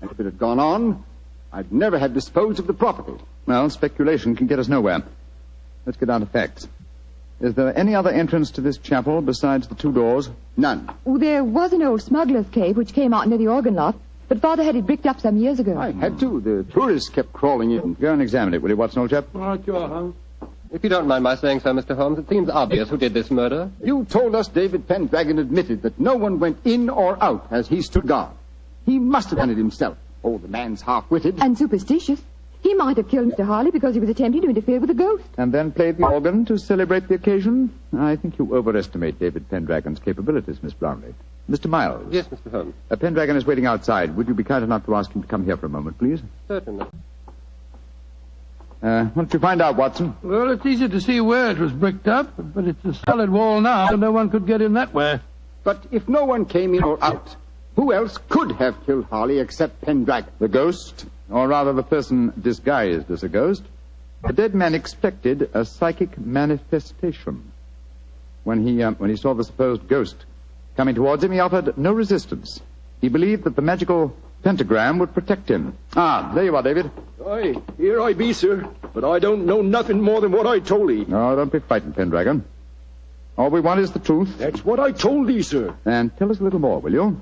[SPEAKER 21] And if it had gone on, I'd never have disposed of the property.
[SPEAKER 3] Well, speculation can get us nowhere. Let's get down to facts. Is there any other entrance to this chapel besides the 2 doors?
[SPEAKER 21] None.
[SPEAKER 7] Oh, there was an old smuggler's cave which came out near the organ loft, but Father had it bricked up some years ago.
[SPEAKER 21] I had to. The tourists kept crawling in.
[SPEAKER 3] Go and examine it, will you, Watson, old chap?
[SPEAKER 2] All right, you are, Holmes.
[SPEAKER 23] If you don't mind my saying so, Mr. Holmes, it seems obvious who did this murder.
[SPEAKER 21] You told us David Pendragon admitted that no one went in or out as he stood guard. He must have done it himself. Oh, the man's half-witted.
[SPEAKER 7] And superstitious. He might have killed Mr. Harley because he was attempting to interfere with a ghost.
[SPEAKER 3] And then played the organ to celebrate the occasion? I think you overestimate David Pendragon's capabilities, Miss Brownlee. Mr. Miles.
[SPEAKER 23] Yes, Mr. Holmes.
[SPEAKER 3] Pendragon is waiting outside. Would you be kind enough to ask him to come here for a moment, please?
[SPEAKER 23] Certainly.
[SPEAKER 3] What did you find out, Watson?
[SPEAKER 2] Well, it's easy to see where it was bricked up, but it's a solid wall now, and no one could get in that way.
[SPEAKER 21] But if no one came in or out, who else could have killed Harley except Pendragon?
[SPEAKER 3] The ghost, or rather the person disguised as a ghost. The dead man expected a psychic manifestation. When he saw the supposed ghost Coming towards him, he offered no resistance. He believed that the magical pentagram would protect him. Ah, there you are, David.
[SPEAKER 14] Aye, here I be, sir. But I don't know nothing more than what I told thee.
[SPEAKER 3] No, don't be frightened, Pendragon. All we want is the truth.
[SPEAKER 14] That's what I told thee, sir.
[SPEAKER 3] And tell us a little more, will you?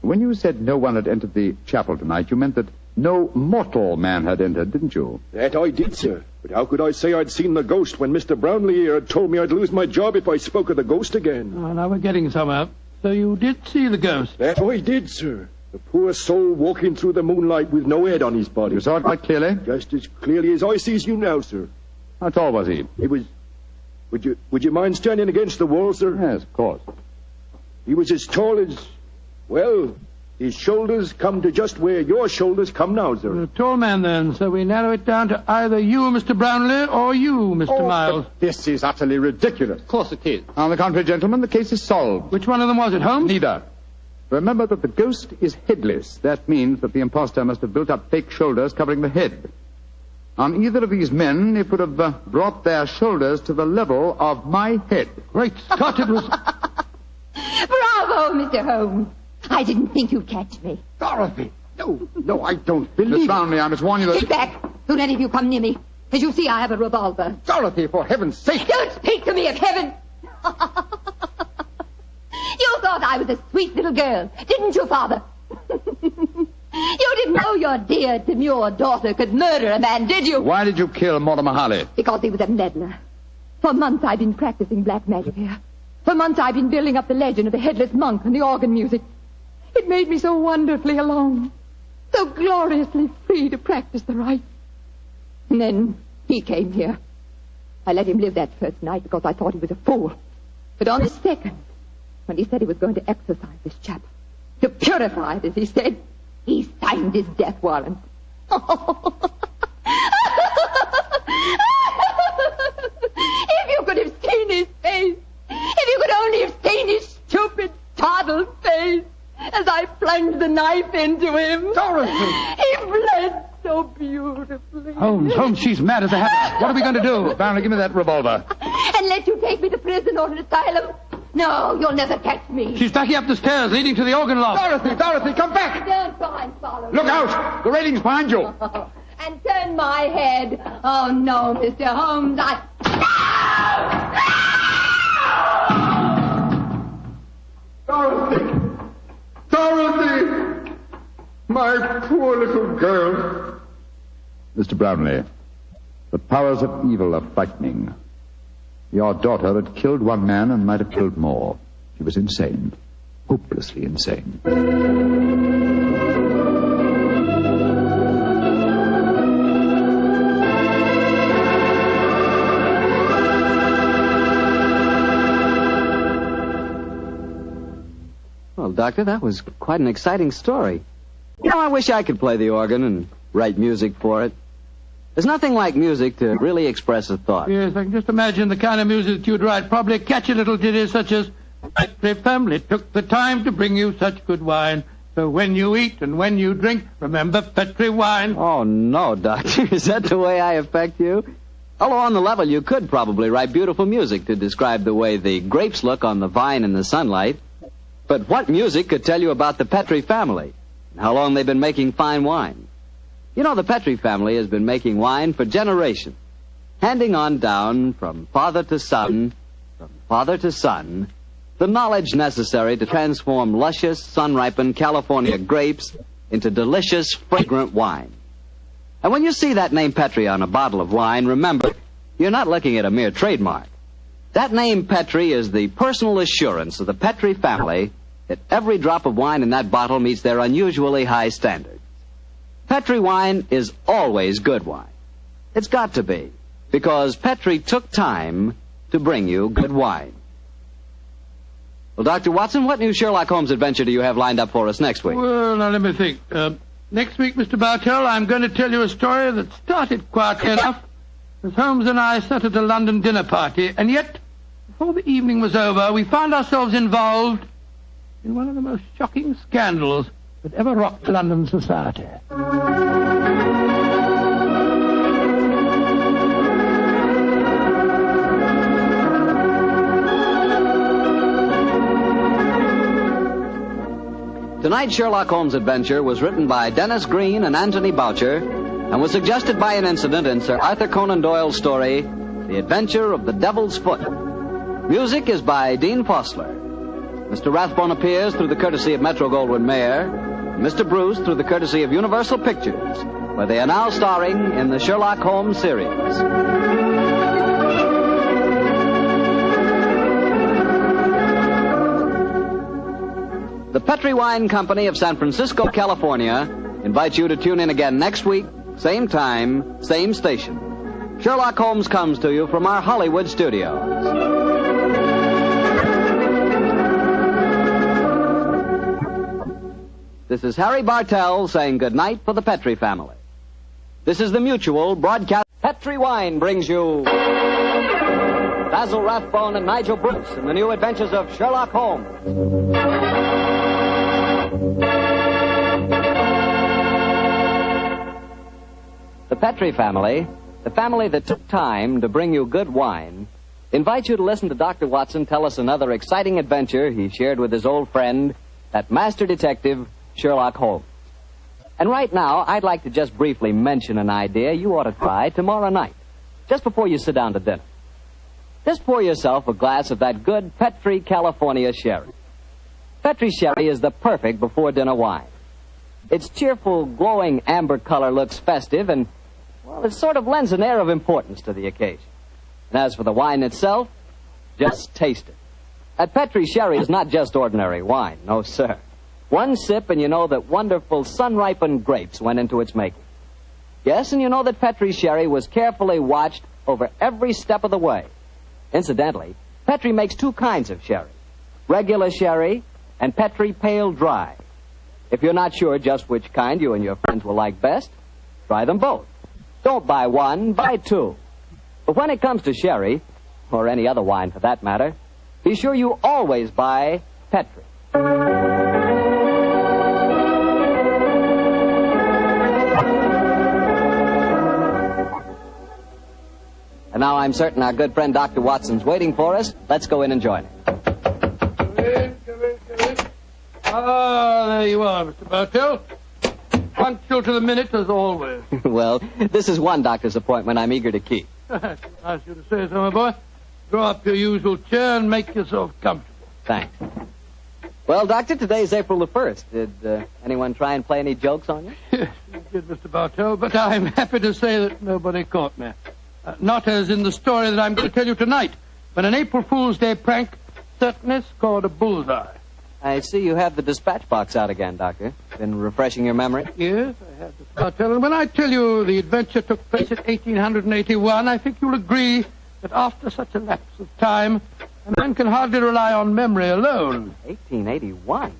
[SPEAKER 3] When you said no one had entered the chapel tonight, you meant that no mortal man had entered, didn't you?
[SPEAKER 14] That I did, sir. But how could I say I'd seen the ghost when Mr. Brownlee here had told me I'd lose my job if I spoke of the ghost again?
[SPEAKER 2] Oh, now we're getting somewhere. So you did see the ghost?
[SPEAKER 14] That I did, sir. The poor soul walking through the moonlight with no head on his body.
[SPEAKER 3] You saw it quite clearly?
[SPEAKER 14] Just as clearly as I sees you now, sir.
[SPEAKER 3] How tall was he?
[SPEAKER 14] He was... Would you mind standing against the wall, sir?
[SPEAKER 3] Yes, of course.
[SPEAKER 14] He was as tall as... Well, his shoulders come to just where your shoulders come now, sir.
[SPEAKER 2] You're a tall man, then, so we narrow it down to either you, Mr. Brownlee, or you, Mr. Miles.
[SPEAKER 3] But this is utterly ridiculous.
[SPEAKER 23] Of course it is.
[SPEAKER 3] On the contrary, gentlemen, the case is solved.
[SPEAKER 2] Which one of them was it, Holmes?
[SPEAKER 3] Neither. Remember that the ghost is headless. That means that the impostor must have built up fake shoulders covering the head. On either of these men, it would have brought their shoulders to the level of my head.
[SPEAKER 2] Great Scott, it was...
[SPEAKER 7] Bravo, Mr. Holmes. I didn't think you'd catch me.
[SPEAKER 3] Dorothy! No, I don't believe Miss Brownlee, I must warn you that...
[SPEAKER 7] Get back. Don't any of you come near me. As you see, I have a revolver.
[SPEAKER 3] Dorothy, for heaven's sake!
[SPEAKER 7] Don't speak to me of heaven! You thought I was a sweet little girl, didn't you, Father? You didn't know your dear, demure daughter could murder a man, did you?
[SPEAKER 3] Why did you kill Mortimer Harley?
[SPEAKER 7] Because he was a meddler. For months I've been practicing black magic here. For months I've been building up the legend of the Headless Monk and the organ music. It made me so wonderfully alone, so gloriously free to practice the right. And then he came here. I let him live that first night because I thought he was a fool. But on the second, when he said he was going to exorcise this chap, to purify it, as he said, he signed his death warrant. If you could have seen his face, if you could only have seen his stupid, startled face, as I plunged the knife into him.
[SPEAKER 3] Dorothy!
[SPEAKER 7] He bled so beautifully.
[SPEAKER 2] Holmes, she's mad as a hatter. What are we going to do?
[SPEAKER 3] Brownlee, give me that revolver.
[SPEAKER 7] And let you take me to prison or an asylum? No, you'll never catch me.
[SPEAKER 2] She's backing up the stairs leading to the organ loft.
[SPEAKER 3] Dorothy, come back!
[SPEAKER 7] Don't try and follow
[SPEAKER 3] Look
[SPEAKER 7] me.
[SPEAKER 3] out! The railing's behind you.
[SPEAKER 7] And turn my head. Oh, no, Mr. Holmes,
[SPEAKER 3] Dorothy! My poor little girl. Mr. Brownlee, the powers of evil are frightening. Your daughter had killed one man and might have killed more. She was insane. Hopelessly insane.
[SPEAKER 1] Well, Doctor, that was quite an exciting story. You know, I wish I could play the organ and write music for it. There's nothing like music to really express a thought.
[SPEAKER 2] Yes, I can just imagine the kind of music that you'd write. Probably a catchy little ditty such as, "The family took the time to bring you such good wine. So when you eat and when you drink, remember Petri wine."
[SPEAKER 1] Oh, no, Doctor. Is that the way I affect you? Although on the level, you could probably write beautiful music to describe the way the grapes look on the vine in the sunlight. But what music could tell you about the Petri family and how long they've been making fine wine? You know, the Petri family has been making wine for generations, handing on down from father to son, the knowledge necessary to transform luscious, sun-ripened California grapes into delicious, fragrant wine. And when you see that name Petri on a bottle of wine, remember, you're not looking at a mere trademark. That name Petri is the personal assurance of the Petri family that every drop of wine in that bottle meets their unusually high standards. Petri wine is always good wine. It's got to be, because Petri took time to bring you good wine. Well, Dr. Watson, what new Sherlock Holmes adventure do you have lined up for us next week?
[SPEAKER 2] Well, now let me think. Next week, Mr. Bartell, I'm going to tell you a story that started quietly enough as Holmes and I sat at a London dinner party, and yet, before the evening was over, we found ourselves involved in one of the most shocking scandals that ever rocked London society.
[SPEAKER 1] Tonight's Sherlock Holmes adventure was written by Dennis Green and Anthony Boucher and was suggested by an incident in Sir Arthur Conan Doyle's story, The Adventure of the Devil's Foot. Music is by Dean Fossler. Mr. Rathbone appears through the courtesy of Metro-Goldwyn-Mayer, and Mr. Bruce through the courtesy of Universal Pictures, where they are now starring in the Sherlock Holmes series. The Petri Wine Company of San Francisco, California, invites you to tune in again next week, same time, same station. Sherlock Holmes comes to you from our Hollywood studios. This is Harry Bartell saying goodnight for the Petri family. This is the Mutual Broadcast. Petri Wine brings you Basil Rathbone and Nigel Bruce in the new adventures of Sherlock Holmes. The Petri family, the family that took time to bring you good wine, invites you to listen to Dr. Watson tell us another exciting adventure he shared with his old friend, that master detective, Sherlock Holmes. And right now, I'd like to just briefly mention an idea you ought to try tomorrow night, just before you sit down to dinner. Just pour yourself a glass of that good Petri California sherry. Petri sherry is the perfect before-dinner wine. Its cheerful, glowing amber color looks festive and, well, it sort of lends an air of importance to the occasion. And as for the wine itself, just taste it. That Petri sherry is not just ordinary wine, no, sir. One sip and you know that wonderful sun-ripened grapes went into its making. Yes, and you know that Petri sherry was carefully watched over every step of the way. Incidentally, Petri makes two kinds of sherry, regular sherry and Petri Pale Dry. If you're not sure just which kind you and your friends will like best, try them both. Don't buy one, buy two. But when it comes to sherry, or any other wine for that matter, be sure you always buy Petri. And now I'm certain our good friend Dr. Watson's waiting for us. Let's go in and join him.
[SPEAKER 2] Come in. Ah, there you are, Mr. Bartell. Punctual to the minute, as always.
[SPEAKER 1] Well, this is one doctor's appointment I'm eager to keep.
[SPEAKER 2] Nice of you to say so, my boy. Draw up your usual chair and make yourself comfortable.
[SPEAKER 1] Thanks. Well, Doctor, today's April the 1st. Did anyone try and play any jokes on you?
[SPEAKER 2] Yes, you did, Mr. Bartell, but I'm happy to say that nobody caught me. Not as in the story that I'm going to tell you tonight, but an April Fool's Day prank certainly scored a bullseye.
[SPEAKER 1] I see you have the dispatch box out again, Doctor. Been refreshing your memory?
[SPEAKER 2] Yes, I have, Mr. Bartell. And when I tell you the adventure took place in 1881, I think you'll agree that after such a lapse of time, a man can hardly rely on memory alone.
[SPEAKER 1] 1881?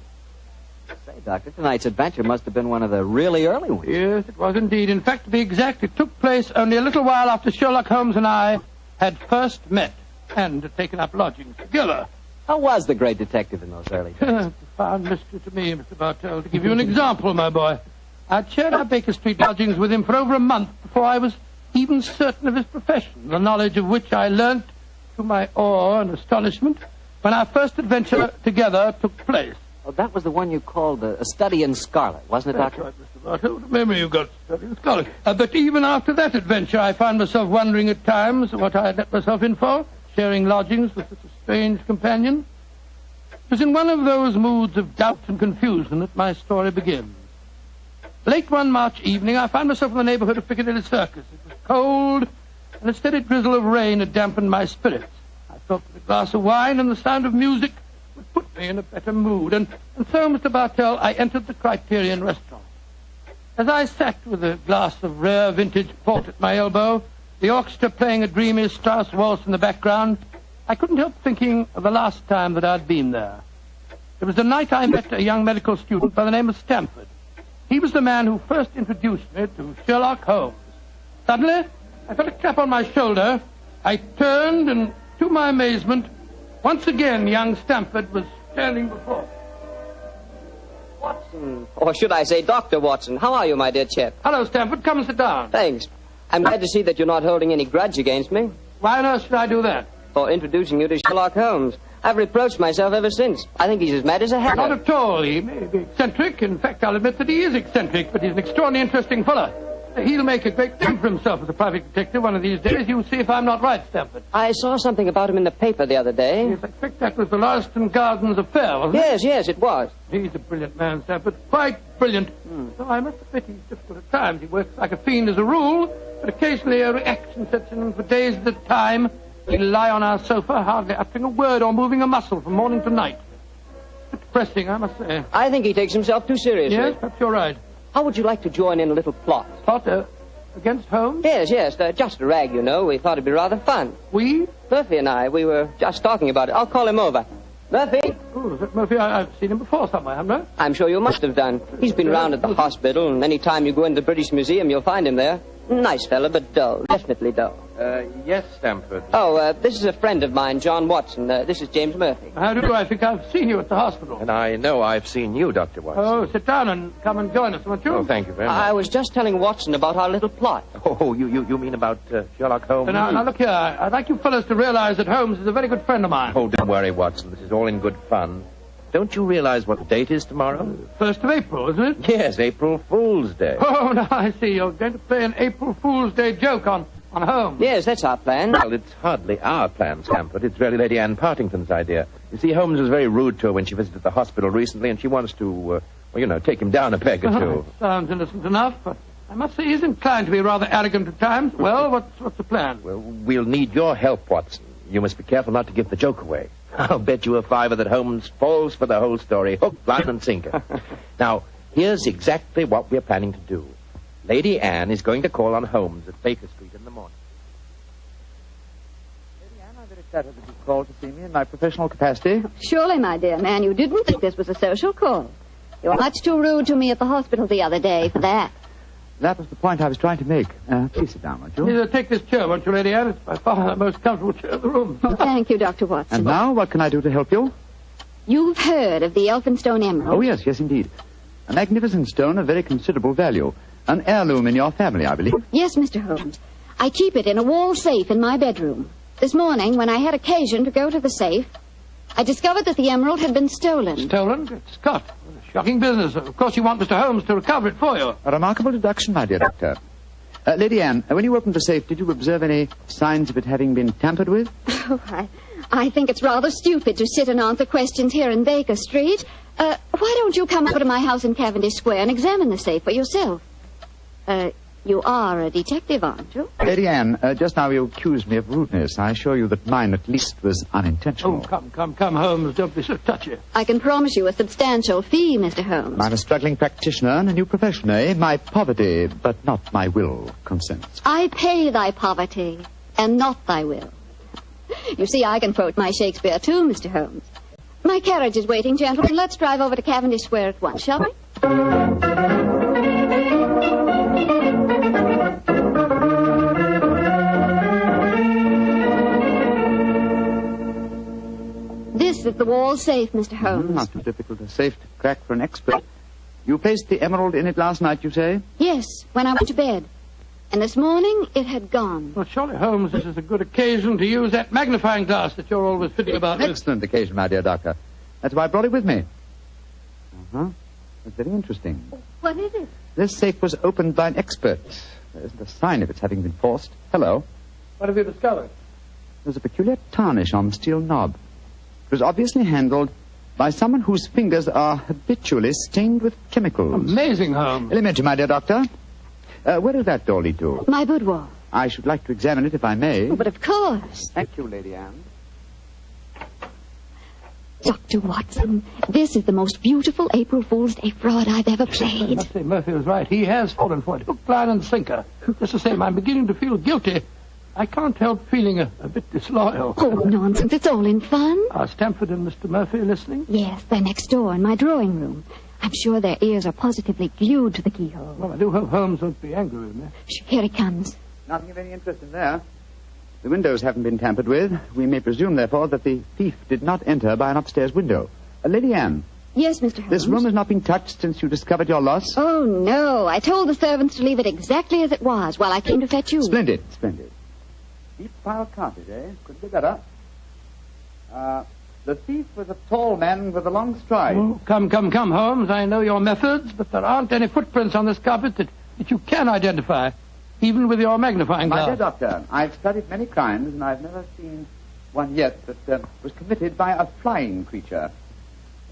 [SPEAKER 1] Say, Doctor, tonight's adventure must have been one of the really early ones.
[SPEAKER 2] Yes, it was indeed. In fact, to be exact, it took place only a little while after Sherlock Holmes and I had first met and had taken up lodgings together.
[SPEAKER 1] How was the great detective in those early days?
[SPEAKER 2] Profound mystery to me, Mr. Bartell. To give you an example, my boy, I'd shared our Baker Street lodgings with him for over a month before I was even certain of his profession, the knowledge of which I learnt to my awe and astonishment when our first adventure together took place.
[SPEAKER 1] Oh, that was the one you called a study in scarlet, wasn't it, Doctor?
[SPEAKER 2] That's right, Mr. Bartell. What a memory you've got, study in scarlet. But even after that adventure, I found myself wondering at times what I had let myself in for, sharing lodgings with such a strange companion. It was in one of those moods of doubt and confusion that my story begins. Late one March evening, I found myself in the neighborhood of Piccadilly Circus. It was cold, and a steady drizzle of rain had dampened my spirits. I felt that a glass of wine and the sound of music would put me in a better mood. And so, Mr. Bartell, I entered the Criterion restaurant. As I sat with a glass of rare vintage port at my elbow, the orchestra playing a dreamy Strauss waltz in the background, I couldn't help thinking of the last time that I'd been there. It was the night I met a young medical student by the name of Stamford. He was the man who first introduced me to Sherlock Holmes. Suddenly, I felt a tap on my shoulder. I turned, and to my amazement, once again, young Stamford was standing before me.
[SPEAKER 15] Watson, or should I say Dr. Watson, how are you, my dear chap?
[SPEAKER 2] Hello, Stamford. Come and sit down.
[SPEAKER 15] Thanks. I'm glad to see that you're not holding any grudge against me.
[SPEAKER 2] Why on earth should I do that?
[SPEAKER 15] for introducing you to Sherlock Holmes. I've reproached myself ever since. I think he's as mad as a hatter.
[SPEAKER 2] Not at all. He may be eccentric. In fact, I'll admit that he is eccentric, but he's an extraordinarily interesting fellow. He'll make a great name for himself as a private detective one of these days. You'll see if I'm not right, Stamford.
[SPEAKER 15] I saw something about him in the paper the other day.
[SPEAKER 2] Yes, I expect that was the Larston Gardens affair, wasn't it?
[SPEAKER 15] Yes, it was.
[SPEAKER 2] He's a brilliant man, Stamford. Quite brilliant. Though I must admit he's difficult at times. He works like a fiend as a rule, but occasionally a reaction sets in for days at a time. He'll lie on our sofa, hardly uttering a word or moving a muscle from morning to night. It's depressing, I must say.
[SPEAKER 15] I think he takes himself too seriously.
[SPEAKER 2] Yes, perhaps you're right.
[SPEAKER 15] How would you like to join in a little plot?
[SPEAKER 2] Plot? Against Holmes?
[SPEAKER 15] Yes, just a rag, you know. We thought it'd be rather fun.
[SPEAKER 2] We?
[SPEAKER 15] Murphy and I, we were just talking about it. I'll call him over. Murphy?
[SPEAKER 2] Oh, is that Murphy? I've seen him before somewhere, haven't I?
[SPEAKER 15] I'm sure you must have done. He's been round at the hospital, and any time you go into the British Museum, you'll find him there. Nice fella, but dull. Definitely dull.
[SPEAKER 13] Yes, Stamford.
[SPEAKER 15] Oh, this is a friend of mine, John Watson. This is James Murphy.
[SPEAKER 2] How do I think I've seen you at the hospital?
[SPEAKER 13] And I know I've seen you, Dr. Watson.
[SPEAKER 2] Oh, sit down and come and join us, won't you?
[SPEAKER 13] Oh, thank you very much.
[SPEAKER 15] I was just telling Watson about our little plot.
[SPEAKER 13] Oh, you mean about Sherlock Holmes?
[SPEAKER 2] Now, look here. I'd like you fellows to realize that Holmes is a very good friend of mine.
[SPEAKER 13] Oh, don't worry, Watson. This is all in good fun. Don't you realize what the date is tomorrow?
[SPEAKER 2] 1st of April, isn't it?
[SPEAKER 13] Yes, April Fool's Day.
[SPEAKER 2] Oh, now I see. You're going to play an April Fool's Day joke on Holmes.
[SPEAKER 15] Yes, that's our plan.
[SPEAKER 13] Well, it's hardly our plan, Stamford. It's really Lady Anne Partington's idea. You see, Holmes was very rude to her when she visited the hospital recently, and she wants to, take him down a peg or two.
[SPEAKER 2] Sounds innocent enough, but I must say he's inclined to be rather arrogant at times. Well, what's the plan?
[SPEAKER 13] Well, we'll need your help, Watson. You must be careful not to give the joke away. I'll bet you a $5 that Holmes falls for the whole story, hook, line, and sinker. Now, here's exactly what we're planning to do. Lady Anne is going to call on Holmes at Baker Street in the morning.
[SPEAKER 3] Lady Anne, I'm very flattered that you called to see me in my professional capacity.
[SPEAKER 18] Surely, my dear man, you didn't think this was a social call. You were much too rude to me at the hospital the other day for that.
[SPEAKER 3] That was the point I was trying to make. Please sit down, won't you?
[SPEAKER 2] Please take this chair, won't you, Lady Anne? It's by far the most comfortable chair in the room.
[SPEAKER 18] Thank you, Dr. Watson.
[SPEAKER 3] And now, what can I do to help you?
[SPEAKER 18] You've heard of the Elphinstone Emerald?
[SPEAKER 3] Oh, yes, indeed. A magnificent stone of very considerable value. An heirloom in your family, I believe.
[SPEAKER 18] Yes, Mr. Holmes. I keep it in a wall safe in my bedroom. This morning, when I had occasion to go to the safe, I discovered that the emerald had been stolen.
[SPEAKER 2] Stolen? Good Scott. Shocking business. Of course, you want Mr. Holmes to recover it for you.
[SPEAKER 3] A remarkable deduction, my dear doctor. Lady Anne, when you opened the safe, did you observe any signs of it having been tampered with?
[SPEAKER 18] Oh, I think it's rather stupid to sit and answer questions here in Baker Street. Why don't you come over to my house in Cavendish Square and examine the safe for yourself? You are a detective, aren't you?
[SPEAKER 3] Lady Anne, just now you accused me of rudeness. I assure you that mine, at least, was unintentional.
[SPEAKER 2] Oh, come, Holmes. Don't be so touchy.
[SPEAKER 18] I can promise you a substantial fee, Mr. Holmes.
[SPEAKER 3] I'm a struggling practitioner and a new profession, eh? My poverty, but not my will, consents.
[SPEAKER 18] I pay thy poverty, and not thy will. You see, I can quote my Shakespeare, too, Mr. Holmes. My carriage is waiting, gentlemen. Let's drive over to Cavendish Square at once, shall we? This is the wall safe, Mr. Holmes.
[SPEAKER 3] Not too difficult a safe to crack for an expert. You placed the emerald in it last night, you say?
[SPEAKER 18] Yes, when I went to bed. And this morning, it had gone.
[SPEAKER 2] Well, surely, Holmes, this is a good occasion to use that magnifying glass that you're always fitting about.
[SPEAKER 3] Excellent occasion, my dear doctor. That's why I brought it with me. Uh-huh. That's very interesting.
[SPEAKER 18] What is it?
[SPEAKER 3] This safe was opened by an expert. There isn't a sign of its having been forced. Hello.
[SPEAKER 2] What have you discovered?
[SPEAKER 3] There's a peculiar tarnish on the steel knob. It was obviously handled by someone whose fingers are habitually stained with chemicals.
[SPEAKER 2] Amazing, Holmes.
[SPEAKER 3] Elementary, my dear doctor. Where does that door lead to?
[SPEAKER 18] My boudoir.
[SPEAKER 3] I should like to examine it if I may.
[SPEAKER 18] Oh, but of course.
[SPEAKER 3] Thank you, Lady Anne.
[SPEAKER 18] Dr. Watson, this is the most beautiful April Fool's Day fraud I've ever played.
[SPEAKER 2] I must say, Murphy was right. He has fallen for it. Hook, line, and sinker. Just the same, I'm beginning to feel guilty. I can't help feeling a bit disloyal.
[SPEAKER 18] Oh, nonsense. It's all in fun.
[SPEAKER 2] Are Stamford and Mr. Murphy listening?
[SPEAKER 18] Yes, they're next door in my drawing room. I'm sure their ears are positively glued to the keyhole.
[SPEAKER 2] Well, I do hope Holmes won't be angry with me.
[SPEAKER 18] Shh, here he comes.
[SPEAKER 3] Nothing of any interest in there. The windows haven't been tampered with. We may presume, therefore, that the thief did not enter by an upstairs window. Lady Anne.
[SPEAKER 18] Yes, Mr. Holmes.
[SPEAKER 3] This room has not been touched since you discovered your loss?
[SPEAKER 18] Oh, no. I told the servants to leave it exactly as it was while I came to fetch you.
[SPEAKER 3] Splendid. Deep pile carpet, eh? Couldn't be better. The thief was a tall man with a long stride.
[SPEAKER 2] Oh, come, Holmes. I know your methods, but there aren't any footprints on this carpet that you can identify, even with your magnifying glass.
[SPEAKER 3] My dear Doctor, I've studied many crimes, and I've never seen one yet that was committed by a flying creature.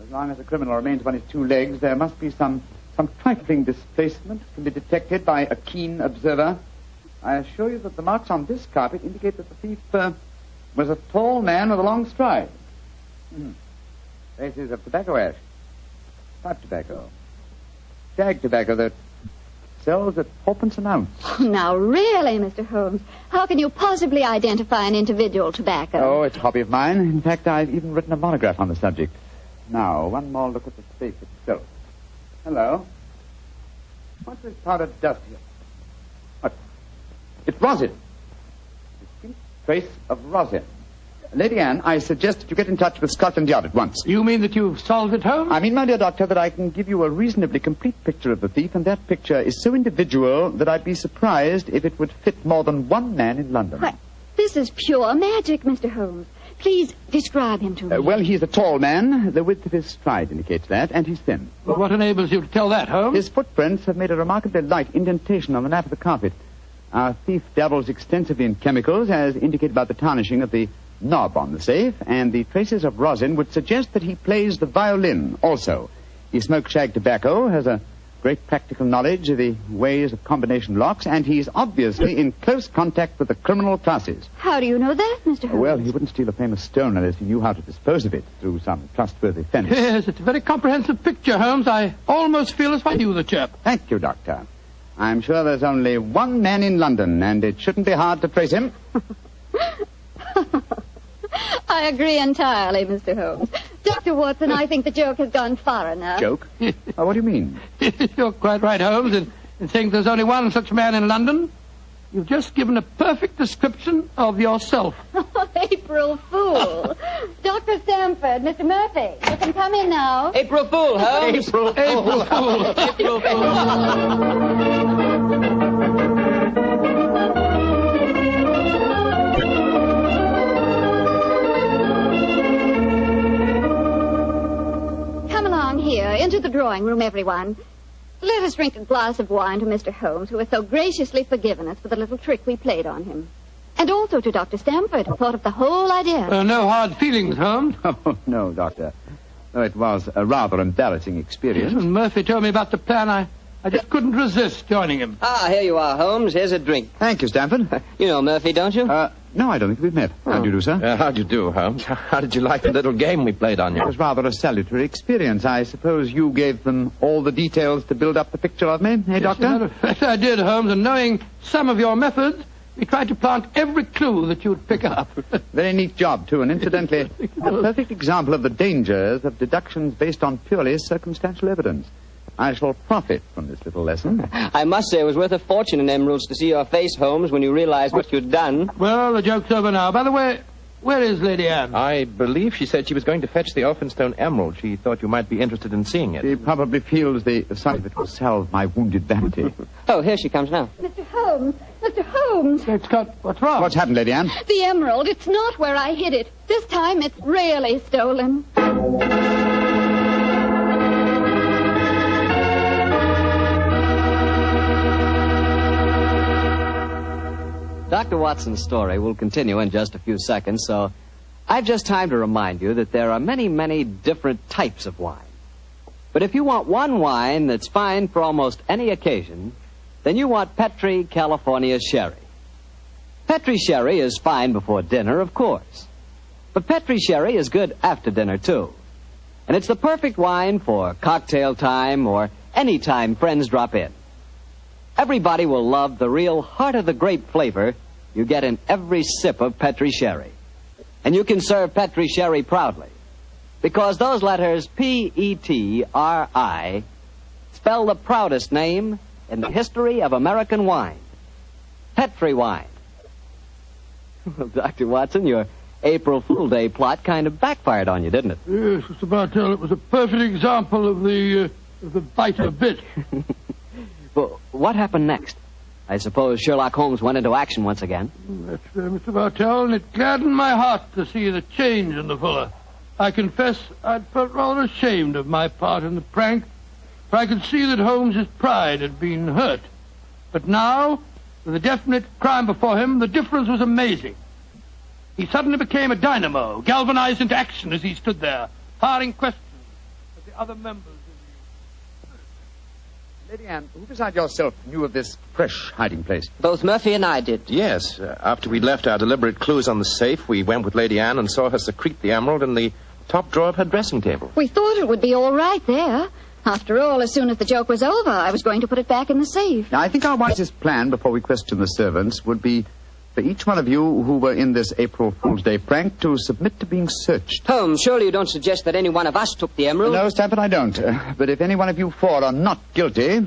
[SPEAKER 3] As long as a criminal remains on his two legs, there must be some trifling displacement can be detected by a keen observer. I assure you that the marks on this carpet indicate that the thief was a tall man with a long stride. Traces of tobacco ash, pipe tobacco, shag tobacco that sells at 4p an ounce.
[SPEAKER 18] Oh, now, really, Mr. Holmes, how can you possibly identify an individual tobacco?
[SPEAKER 3] Oh, it's a hobby of mine. In fact, I've even written a monograph on the subject. Now, one more look at the safe itself. Hello. What's this powdered dust here? What? It's rosin. Distinct trace of rosin. Lady Anne, I suggest that you get in touch with Scotland Yard at once.
[SPEAKER 2] You mean that you've solved it, Holmes?
[SPEAKER 3] I mean, my dear Doctor, that I can give you a reasonably complete picture of the thief, and that picture is so individual that I'd be surprised if it would fit more than one man in London.
[SPEAKER 18] Why, this is pure magic, Mr. Holmes. Please describe him to me.
[SPEAKER 3] Well, he's a tall man. The width of his stride indicates that, and he's thin.
[SPEAKER 2] Well, what enables you to tell that, Holmes?
[SPEAKER 3] His footprints have made a remarkably light indentation on the mat of the carpet. Our thief dabbles extensively in chemicals, as indicated by the tarnishing of the knob on the safe, and the traces of rosin would suggest that he plays the violin also. He smokes shag tobacco, has a great practical knowledge of the ways of combination locks, and he's obviously in close contact with the criminal classes.
[SPEAKER 18] How do you know that, Mr. Holmes?
[SPEAKER 3] Well, he wouldn't steal a famous stone unless he knew how to dispose of it through some trustworthy fence.
[SPEAKER 2] Yes, it's a very comprehensive picture, Holmes. I almost feel as if I knew the chap.
[SPEAKER 3] Thank you, Doctor. I'm sure there's only one man in London, and it shouldn't be hard to trace him.
[SPEAKER 18] I agree entirely, Mr. Holmes. Dr. Watson, I think the joke has gone far enough.
[SPEAKER 3] Joke? What do you mean?
[SPEAKER 2] You're quite right, Holmes, in saying there's only one such man in London. You've just given a perfect description of yourself.
[SPEAKER 18] April Fool. Dr. Stamford, Mr. Murphy, you can come in now.
[SPEAKER 15] April Fool, Holmes.
[SPEAKER 2] April Fool.
[SPEAKER 15] April Fool.
[SPEAKER 18] Here, into the drawing room, everyone. Let us drink a glass of wine to Mr. Holmes, who has so graciously forgiven us for the little trick we played on him. And also to Dr. Stamford, who thought of the whole idea.
[SPEAKER 2] No hard feelings, Holmes.
[SPEAKER 3] Oh, no, Doctor. Though it was a rather embarrassing experience.
[SPEAKER 2] Yes, when Murphy told me about the plan, I just couldn't resist joining him.
[SPEAKER 15] Ah, here you are, Holmes. Here's a drink.
[SPEAKER 3] Thank you, Stamford.
[SPEAKER 15] You know Murphy, don't you?
[SPEAKER 3] No, I don't think we've met. How do you do, sir?
[SPEAKER 13] How do you do, Holmes? How did you like the little game we played on you?
[SPEAKER 3] It was rather a salutary experience. I suppose you gave them all the details to build up the picture of me, eh, Doctor?
[SPEAKER 2] As a matter of fact, I did, Holmes, and knowing some of your methods, we tried to plant every clue that you'd pick up.
[SPEAKER 3] Very neat job, too, and incidentally, a perfect example of the dangers of deductions based on purely circumstantial evidence. I shall profit from this little lesson.
[SPEAKER 15] I must say it was worth a fortune in emeralds to see your face, Holmes, when you realized what you'd done.
[SPEAKER 2] Well, the joke's over now. By the way, where is Lady Anne?
[SPEAKER 13] I believe she said she was going to fetch the Elphinstone emerald. She thought you might be interested in seeing it.
[SPEAKER 3] She probably feels the sight of it will salve my wounded vanity.
[SPEAKER 15] Oh, here she comes now.
[SPEAKER 18] Mr. Holmes! Mr. Holmes!
[SPEAKER 2] What's wrong?
[SPEAKER 3] What's happened, Lady Anne?
[SPEAKER 18] The emerald. It's not where I hid it. This time it's really stolen.
[SPEAKER 1] Dr. Watson's story will continue in just a few seconds, so I've just time to remind you that there are many, many different types of wine. But if you want one wine that's fine for almost any occasion, then you want Petri California Sherry. Petri Sherry is fine before dinner, of course. But Petri Sherry is good after dinner, too. And it's the perfect wine for cocktail time or any time friends drop in. Everybody will love the real heart-of-the-grape flavor you get in every sip of Petri Sherry. And you can serve Petri Sherry proudly, because those letters P-E-T-R-I spell the proudest name in the history of American wine. Petri wine. Well, Dr. Watson, your April Fool Day plot kind of backfired on you, didn't it?
[SPEAKER 2] Yes, Mr. Bartell, it was a perfect example of the bite of a bit.
[SPEAKER 1] Well, what happened next? I suppose Sherlock Holmes went into action once again.
[SPEAKER 2] That's fair, Mr. Bartell, and it gladdened my heart to see the change in the fella. I confess I'd felt rather ashamed of my part in the prank, for I could see that Holmes's pride had been hurt. But now, with a definite crime before him, the difference was amazing. He suddenly became a dynamo, galvanized into action as he stood there, firing questions at the other members.
[SPEAKER 3] Lady Anne, who beside yourself knew of this fresh hiding place?
[SPEAKER 15] Both Murphy and I did.
[SPEAKER 13] Yes. After we'd left our deliberate clues on the safe, we went with Lady Anne and saw her secrete the emerald in the top drawer of her dressing table.
[SPEAKER 18] We thought it would be all right there. After all, as soon as the joke was over, I was going to put it back in the safe.
[SPEAKER 3] Now, I think our wisest plan before we question the servants would be for each one of you who were in this April Fool's Day prank to submit to being searched.
[SPEAKER 15] Holmes, surely you don't suggest that any one of us took the emerald?
[SPEAKER 3] No, Stafford, I don't. But if any one of you four are not guilty,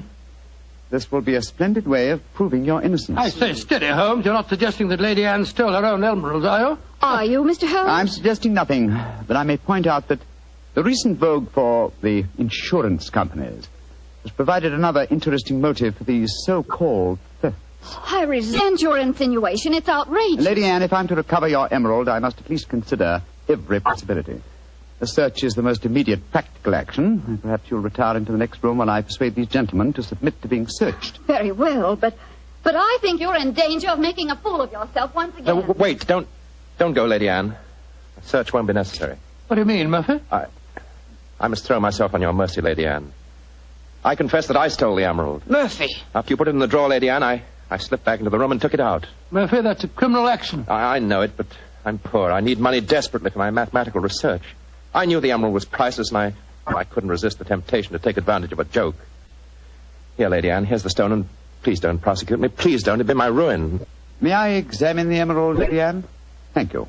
[SPEAKER 3] this will be a splendid way of proving your innocence.
[SPEAKER 2] I say, steady, Holmes. You're not suggesting that Lady Anne stole her own emeralds, are you?
[SPEAKER 18] Are you, Mr. Holmes?
[SPEAKER 3] I'm suggesting nothing, but I may point out that the recent vogue for the insurance companies has provided another interesting motive for these so-called thefts.
[SPEAKER 18] I resent your insinuation. It's outrageous.
[SPEAKER 3] Lady Anne, if I'm to recover your emerald, I must at least consider every possibility. A search is the most immediate practical action. And perhaps you'll retire into the next room while I persuade these gentlemen to submit to being searched.
[SPEAKER 18] Very well, but I think you're in danger of making a fool of yourself once again.
[SPEAKER 13] No, wait, don't go, Lady Anne. A search won't be necessary.
[SPEAKER 2] What do you mean, Murphy?
[SPEAKER 13] I must throw myself on your mercy, Lady Anne. I confess that I stole the emerald.
[SPEAKER 15] Murphy!
[SPEAKER 13] After you put it in the drawer, Lady Anne, I slipped back into the room and took it out.
[SPEAKER 2] Murphy, that's a criminal action.
[SPEAKER 13] I know it, but I'm poor. I need money desperately for my mathematical research. I knew the emerald was priceless, and I couldn't resist the temptation to take advantage of a joke. Here, Lady Anne, here's the stone, and please don't prosecute me. Please don't. It'd be my ruin.
[SPEAKER 3] May I examine the emerald, Lady Anne? Thank you.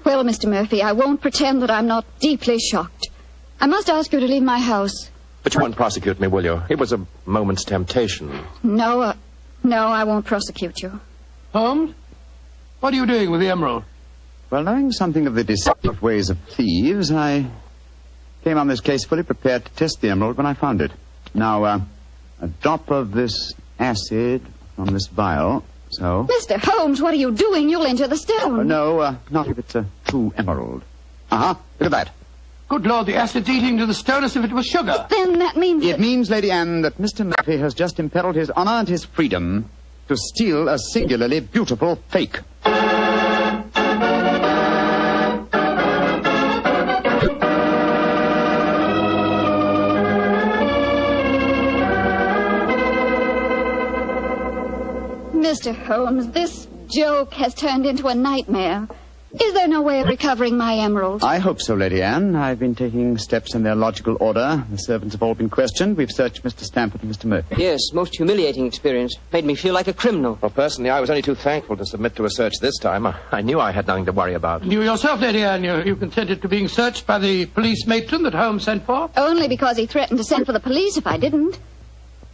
[SPEAKER 18] Well, Mr. Murphy, I won't pretend that I'm not deeply shocked. I must ask you to leave my house.
[SPEAKER 13] But you won't prosecute me, will you? It was a moment's temptation.
[SPEAKER 18] No, I won't prosecute you.
[SPEAKER 2] Holmes, what are you doing with the emerald?
[SPEAKER 3] Well, knowing something of the deceptive ways of thieves, I came on this case fully prepared to test the emerald when I found it. Now, a drop of this acid from this vial, so...
[SPEAKER 18] Mr. Holmes, what are you doing? You'll injure the stone.
[SPEAKER 3] No, not if it's a true emerald. Uh-huh, look at that.
[SPEAKER 2] Good Lord, the acid's eating to the stone as if it was sugar.
[SPEAKER 18] But then that means...
[SPEAKER 3] It means, Lady Anne, that Mr. Murphy has just imperiled his honor and his freedom to steal a singularly beautiful fake.
[SPEAKER 18] Mr. Holmes, this joke has turned into a nightmare. Is there no way of recovering my emerald?
[SPEAKER 3] I hope so, Lady Anne. I've been taking steps in their logical order. The servants have all been questioned. We've searched Mr. Stamford and Mr. Murphy.
[SPEAKER 15] Yes, most humiliating experience. Made me feel like a criminal.
[SPEAKER 13] Well, personally, I was only too thankful to submit to a search this time. I knew I had nothing to worry about.
[SPEAKER 2] You yourself, Lady Anne, you consented to being searched by the police matron that Holmes sent for?
[SPEAKER 18] Only because he threatened to send for the police if I didn't.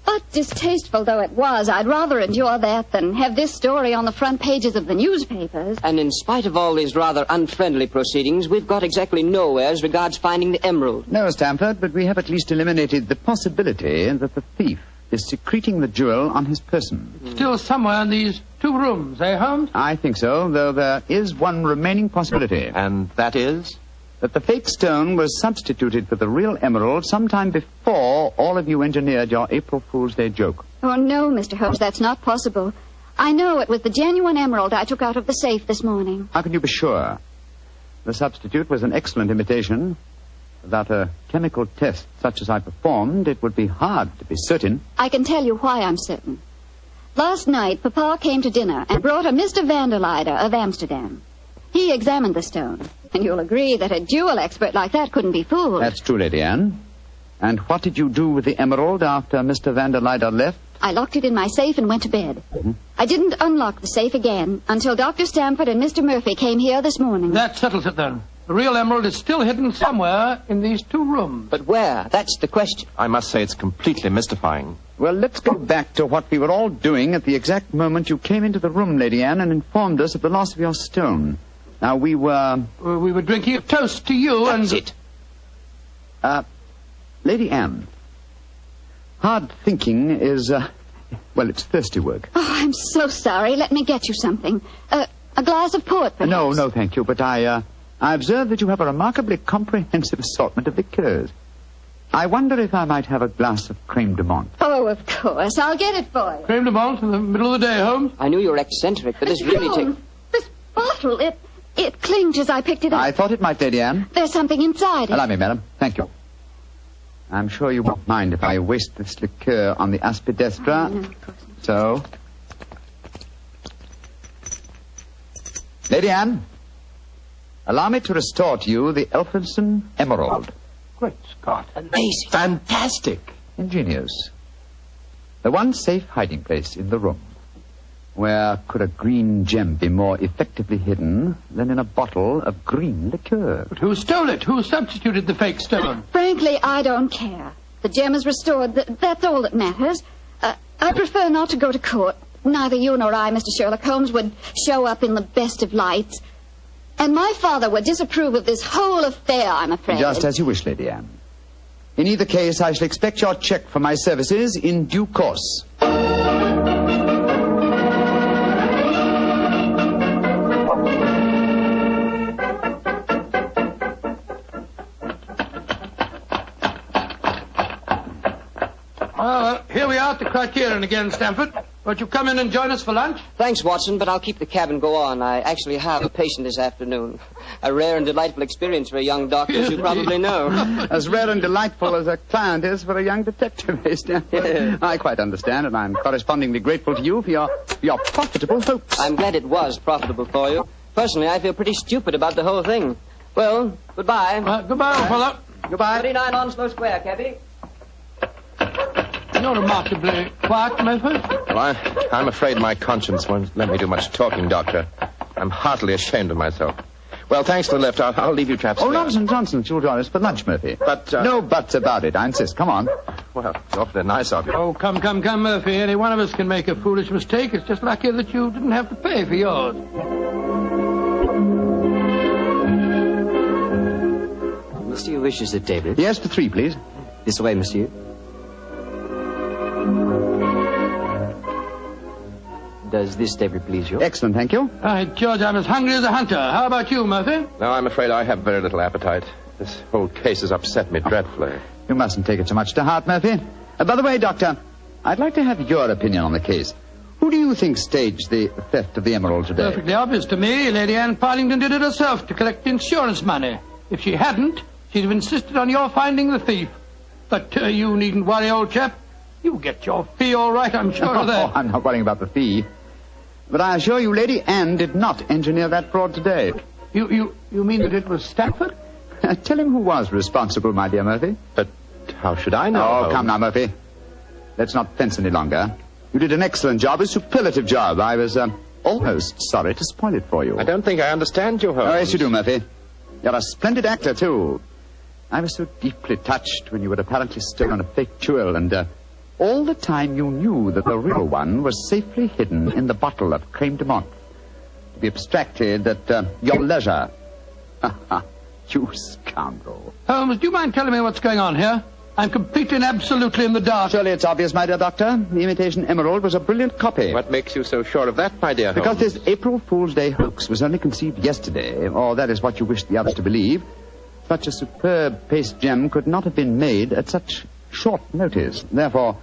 [SPEAKER 18] But distasteful though it was, I'd rather endure that than have this story on the front pages of the newspapers.
[SPEAKER 15] And in spite of all these rather unfriendly proceedings, we've got exactly nowhere as regards finding the emerald.
[SPEAKER 3] No, Stamford, but we have at least eliminated the possibility that the thief is secreting the jewel on his person.
[SPEAKER 2] Still somewhere in these two rooms, eh, Holmes?
[SPEAKER 3] I think so, though there is one remaining possibility.
[SPEAKER 13] And that is?
[SPEAKER 3] That the fake stone was substituted for the real emerald sometime before all of you engineered your April Fool's Day joke.
[SPEAKER 18] Oh, no, Mr. Holmes, that's not possible. I know it was the genuine emerald I took out of the safe this morning.
[SPEAKER 3] How can you be sure? The substitute was an excellent imitation. Without a chemical test such as I performed, it would be hard to be certain.
[SPEAKER 18] I can tell you why I'm certain. Last night, Papa came to dinner and brought a Mr. Vanderleider of Amsterdam. He examined the stone, and you'll agree that a jewel expert like that couldn't be fooled.
[SPEAKER 3] That's true, Lady Anne. And what did you do with the emerald after Mr. Vanderleider left?
[SPEAKER 18] I locked it in my safe and went to bed. Mm-hmm. I didn't unlock the safe again until Dr. Stamford and Mr. Murphy came here this morning.
[SPEAKER 2] That settles it, then. The real emerald is still hidden somewhere in these two rooms.
[SPEAKER 15] But where? That's the question.
[SPEAKER 13] I must say it's completely mystifying.
[SPEAKER 3] Well, let's go back to what we were all doing at the exact moment you came into the room, Lady Anne, and informed us of the loss of your stone. Now, we were...
[SPEAKER 2] We were drinking a toast to you.
[SPEAKER 15] That's it.
[SPEAKER 3] Lady Anne, hard thinking is Well, it's thirsty work.
[SPEAKER 18] Oh, I'm so sorry. Let me get you something. A glass of port, perhaps?
[SPEAKER 3] No, thank you. But I observe that you have a remarkably comprehensive assortment of liqueurs. I wonder if I might have a glass of creme de menthe.
[SPEAKER 18] Oh, of course. I'll get it for you.
[SPEAKER 2] Creme de menthe in the middle of the day, Holmes?
[SPEAKER 15] I knew you were eccentric, but this really takes...
[SPEAKER 18] This bottle, it clinked as I picked it up.
[SPEAKER 3] I thought it might, Lady Anne.
[SPEAKER 18] There's something inside it.
[SPEAKER 3] Allow me, madam. Thank you. I'm sure you won't mind if I waste this liqueur on the aspidestra.
[SPEAKER 18] No, of course not.
[SPEAKER 3] So... Lady Anne, allow me to restore to you the Elphinstone Emerald.
[SPEAKER 2] Great Scott.
[SPEAKER 13] Amazing. Fantastic.
[SPEAKER 3] Ingenious. The one safe hiding place in the room. Where could a green gem be more effectively hidden than in a bottle of green liqueur?
[SPEAKER 2] But who stole it? Who substituted the fake stone?
[SPEAKER 18] Frankly, I don't care. The gem is restored. That's all that matters. I prefer not to go to court. Neither you nor I, Mr. Sherlock Holmes, would show up in the best of lights. And my father would disapprove of this whole affair, I'm afraid.
[SPEAKER 3] Just as you wish, Lady Anne. In either case, I shall expect your check for my services in due course.
[SPEAKER 2] Well, here we are at the Criterion again, Stamford. Won't you come in and join us for lunch?
[SPEAKER 15] Thanks, Watson, but I'll keep the cab and go on. I actually have a patient this afternoon. A rare and delightful experience for a young doctor, as you probably know.
[SPEAKER 3] As rare and delightful as a client is for a young detective, Stanford. I quite understand, and I'm correspondingly grateful to you for your profitable hopes.
[SPEAKER 15] I'm glad it was profitable for you. Personally, I feel pretty stupid about the whole thing. Well, goodbye.
[SPEAKER 2] Goodbye, old fellow.
[SPEAKER 3] Goodbye.
[SPEAKER 15] 39 Onslow Square, cabby.
[SPEAKER 2] You're remarkably quiet, Memphis.
[SPEAKER 13] Well, I'm afraid my conscience won't let me do much talking, Doctor. I'm heartily ashamed of myself. Well, thanks for the lift. I'll leave you chaps.
[SPEAKER 3] Oh, nonsense. You'll join us for lunch, Murphy.
[SPEAKER 13] But,
[SPEAKER 3] No buts about it. I insist. Come on.
[SPEAKER 13] Well, it's awfully nice of you.
[SPEAKER 2] Oh, come, Murphy. Any one of us can make a foolish mistake. It's just lucky that you didn't have to pay for yours.
[SPEAKER 1] Monsieur wishes a table.
[SPEAKER 3] Yes, for 3, please.
[SPEAKER 1] This way, monsieur. Does this table please you?
[SPEAKER 3] Excellent, thank you.
[SPEAKER 2] George, I'm as hungry as a hunter. How about you, Murphy?
[SPEAKER 13] No, I'm afraid I have very little appetite. This whole case has upset me dreadfully.
[SPEAKER 3] You mustn't take it so much to heart, Murphy. By the way, Doctor, I'd like to have your opinion on the case. Who do you think staged the theft of the emerald today?
[SPEAKER 2] Perfectly obvious to me. Lady Anne Partington did it herself to collect insurance money. If she hadn't, she'd have insisted on your finding the thief. But you needn't worry, old chap. You'll get your fee all right, I'm sure of that.
[SPEAKER 3] I'm not worrying about the fee. But I assure you, Lady Anne did not engineer that fraud today.
[SPEAKER 2] You mean that it was Stamford?
[SPEAKER 3] Tell him who was responsible, my dear Murphy.
[SPEAKER 13] But how should I know?
[SPEAKER 3] Oh, come now, Murphy. Let's not fence any longer. You did an excellent job, a superlative job. I was almost sorry to spoil it for you.
[SPEAKER 13] I don't think I understand you, Holmes.
[SPEAKER 3] Oh, yes, you do, Murphy. You're a splendid actor, too. I was so deeply touched when you had apparently stolen a fake jewel, and all the time you knew that the real one was safely hidden in the bottle of creme de menthe. To be abstracted at your leisure. You scoundrel.
[SPEAKER 2] Holmes, do you mind telling me what's going on here? I'm completely and absolutely in the dark.
[SPEAKER 3] Surely it's obvious, my dear Doctor. The imitation emerald was a brilliant copy.
[SPEAKER 13] What makes you so sure of that, my dear Holmes?
[SPEAKER 3] Because this April Fool's Day hoax was only conceived yesterday, or that is what you wish the others to believe. Such a superb paste gem could not have been made at such short notice. Therefore,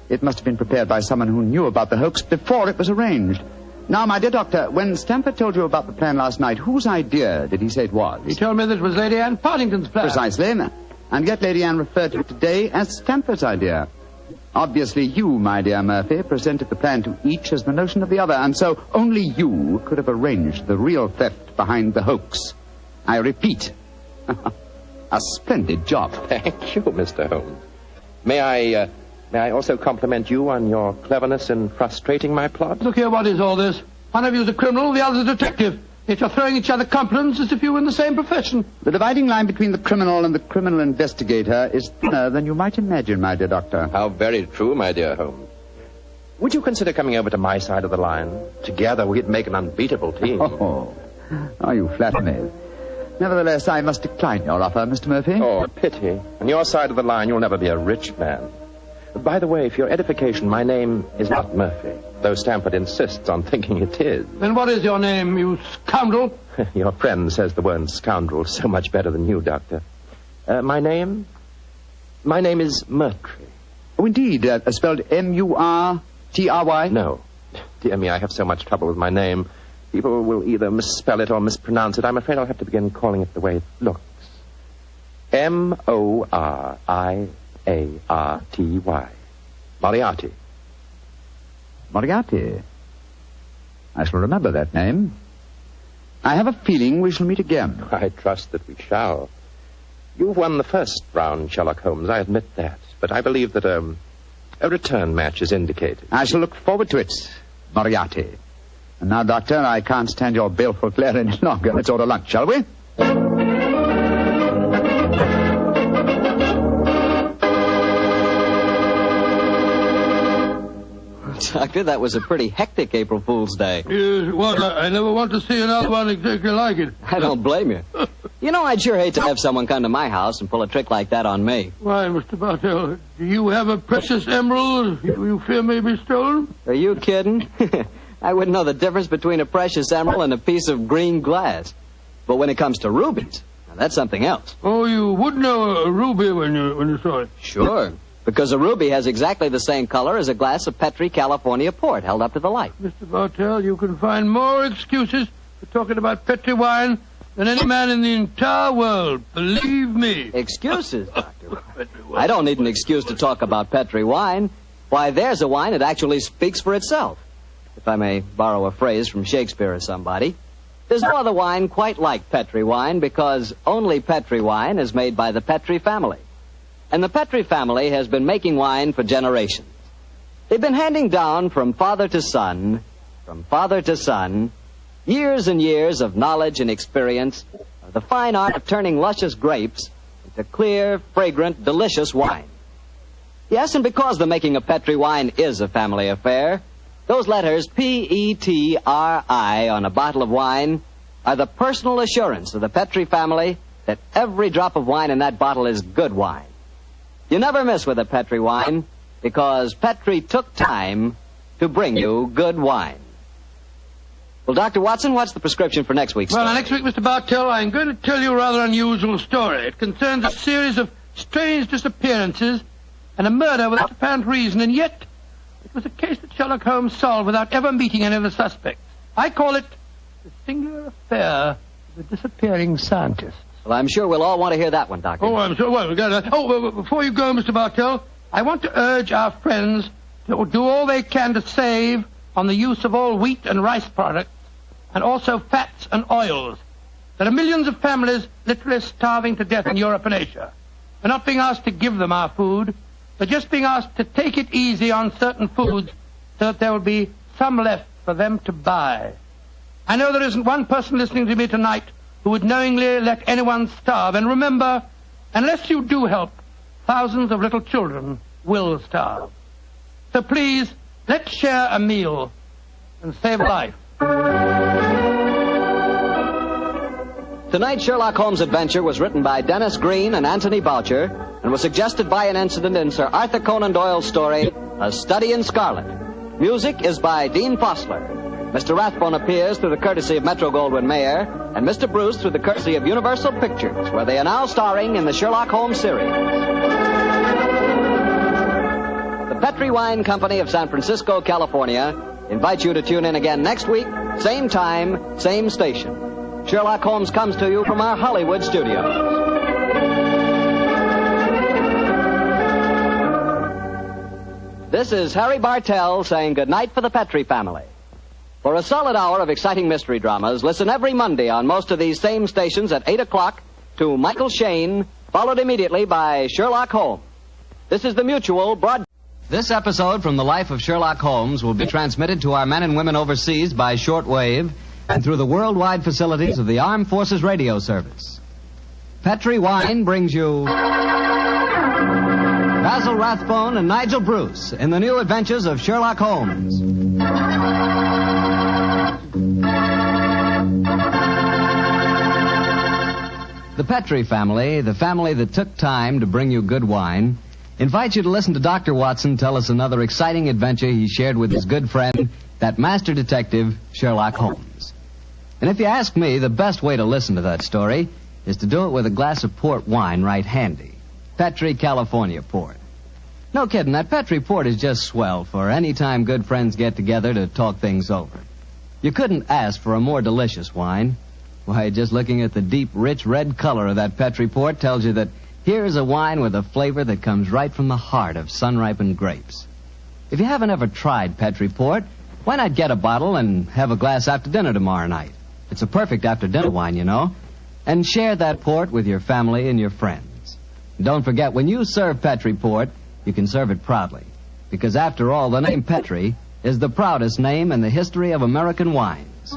[SPEAKER 3] it must have been prepared by someone who knew about the hoax before it was arranged. Now, my dear Doctor, when Stamford told you about the plan last night, whose idea did he say it was?
[SPEAKER 2] He told me that it was Lady Anne Partington's plan.
[SPEAKER 3] Precisely. And yet Lady Anne referred to it today as Stamford's idea. Obviously, you, my dear Murphy, presented the plan to each as the notion of the other, and so only you could have arranged the real theft behind the hoax. I repeat, a splendid job.
[SPEAKER 13] Thank you, Mr. Holmes. May I also compliment you on your cleverness in frustrating my plot?
[SPEAKER 2] Look here, what is all this? One of you is a criminal, the other is a detective. Yet you're throwing each other compliments as if you were in the same profession.
[SPEAKER 3] The dividing line between the criminal and the criminal investigator is thinner than you might imagine, my dear Doctor.
[SPEAKER 13] How very true, my dear Holmes. Would you consider coming over to my side of the line? Together we'd make an unbeatable team.
[SPEAKER 3] Oh, you flatter me. Nevertheless, I must decline your offer, Mr. Murphy.
[SPEAKER 13] Oh, pity. On your side of the line, you'll never be a rich man. By the way, for your edification, my name is not Murphy, though Stamford insists on thinking it is.
[SPEAKER 2] Then what is your name, you scoundrel?
[SPEAKER 13] Your friend says the word scoundrel so much better than you, Doctor. My name is Murtry.
[SPEAKER 3] Oh, indeed. Spelled M-U-R-T-R-Y?
[SPEAKER 13] No. Dear me, I have so much trouble with my name. People will either misspell it or mispronounce it. I'm afraid I'll have to begin calling it the way it looks. M-O-R-I-A-R-T-Y. Moriarty.
[SPEAKER 3] Moriarty. I shall remember that name. I have a feeling we shall meet again.
[SPEAKER 13] I trust that we shall. You've won the first round, Sherlock Holmes, I admit that. But I believe that a return match is indicated.
[SPEAKER 3] I shall look forward to it, Moriarty. And now, Doctor, I can't stand your baleful glare any longer. Let's order lunch, shall we?
[SPEAKER 1] Doctor, that was a pretty hectic April Fool's Day.
[SPEAKER 2] Yes, well, I never want to see another one exactly like it.
[SPEAKER 1] I don't blame you. You know, I'd sure hate to have someone come to my house and pull a trick like that on me.
[SPEAKER 2] Why, Mr. Bartell, do you have a precious emerald you fear may be stolen?
[SPEAKER 1] Are you kidding? I wouldn't know the difference between a precious emerald and a piece of green glass. But when it comes to rubies, now that's something else.
[SPEAKER 2] Oh, you would know a ruby when you saw it?
[SPEAKER 1] Sure. Because a ruby has exactly the same color as a glass of Petri California port held up to the light.
[SPEAKER 2] Mr. Bartell, you can find more excuses for talking about Petri wine than any man in the entire world. Believe me.
[SPEAKER 1] Excuses, Doctor? I don't need an excuse to talk about Petri wine. Why, there's a wine that actually speaks for itself. If I may borrow a phrase from Shakespeare or somebody. There's no other wine quite like Petri wine because only Petri wine is made by the Petri family. And the Petri family has been making wine for generations. They've been handing down from father to son, years and years of knowledge and experience of the fine art of turning luscious grapes into clear, fragrant, delicious wine. Yes, and because the making of Petri wine is a family affair, those letters P-E-T-R-I on a bottle of wine are the personal assurance of the Petri family that every drop of wine in that bottle is good wine. You never miss with a Petri wine because Petri took time to bring you good wine. Well, Dr. Watson, what's the prescription for next week's story?
[SPEAKER 2] Well, next week, Mr. Bartell, I'm going to tell you a rather unusual story. It concerns a series of strange disappearances and a murder without apparent reason, and yet it was a case that Sherlock Holmes solved without ever meeting any of the suspects. I call it the singular affair of the disappearing scientist.
[SPEAKER 1] Well, I'm sure we'll all want to hear that one, Doctor.
[SPEAKER 2] Oh, I'm sure. Well, before you go, Mr. Bartell, I want to urge our friends to do all they can to save on the use of all wheat and rice products, and also fats and oils. There are millions of families literally starving to death in Europe and Asia. We're not being asked to give them our food. They're just being asked to take it easy on certain foods so that there will be some left for them to buy. I know there isn't one person listening to me tonight who would knowingly let anyone starve. And remember, unless you do help, thousands of little children will starve. So please, let's share a meal and save a life.
[SPEAKER 1] Tonight's Sherlock Holmes adventure was written by Dennis Green and Anthony Boucher and was suggested by an incident in Sir Arthur Conan Doyle's story, A Study in Scarlet. Music is by Dean Fossler. Mr. Rathbone appears through the courtesy of Metro-Goldwyn-Mayer, and Mr. Bruce through the courtesy of Universal Pictures, where they are now starring in the Sherlock Holmes series. The Petri Wine Company of San Francisco, California, invites you to tune in again next week, same time, same station. Sherlock Holmes comes to you from our Hollywood studios. This is Harry Bartell saying goodnight for the Petri family. For a solid hour of exciting mystery dramas, listen every Monday on most of these same stations at 8 o'clock to Michael Shayne, followed immediately by Sherlock Holmes. This is the Mutual broadcast. This episode from the life of Sherlock Holmes will be transmitted to our men and women overseas by shortwave and through the worldwide facilities of the Armed Forces Radio Service. Petri Wine brings you Basil Rathbone and Nigel Bruce in the new adventures of Sherlock Holmes. The Petri family, the family that took time to bring you good wine, invites you to listen to Dr. Watson tell us another exciting adventure he shared with his good friend, that master detective, Sherlock Holmes. And if you ask me, the best way to listen to that story is to do it with a glass of port wine right handy. Petri, California port. No kidding, that Petri port is just swell for any time good friends get together to talk things over. You couldn't ask for a more delicious wine. Why, just looking at the deep, rich red color of that Petri port tells you that here is a wine with a flavor that comes right from the heart of sun-ripened grapes. If you haven't ever tried Petri port, why not get a bottle and have a glass after dinner tomorrow night? It's a perfect after-dinner wine, you know. And share that port with your family and your friends. Don't forget, when you serve Petri port, you can serve it proudly. Because after all, the name Petri is the proudest name in the history of American wines.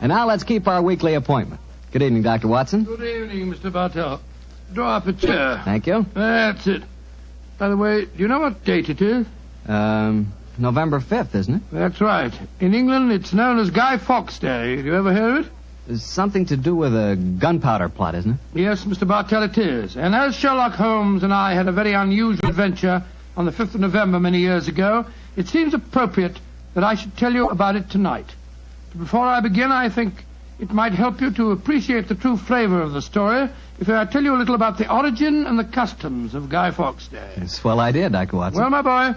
[SPEAKER 1] And now let's keep our weekly appointment. Good evening, Dr. Watson.
[SPEAKER 2] Good evening, Mr. Bartell. Draw up a chair.
[SPEAKER 1] Thank you.
[SPEAKER 2] That's it. By the way, do you know what date it is?
[SPEAKER 1] November 5th, isn't it?
[SPEAKER 2] That's right. In England, it's known as Guy Fawkes Day. Have you ever heard of it?
[SPEAKER 1] It's something to do with a gunpowder plot, isn't it?
[SPEAKER 2] Yes, Mr. Bartell, it is. And as Sherlock Holmes and I had a very unusual adventure on the 5th of November many years ago, it seems appropriate that I should tell you about it tonight. But before I begin, I think it might help you to appreciate the true flavor of the story if I tell you a little about the origin and the customs of Guy Fawkes Day.
[SPEAKER 1] It's a swell idea, Dr. Watson.
[SPEAKER 2] Well, my boy,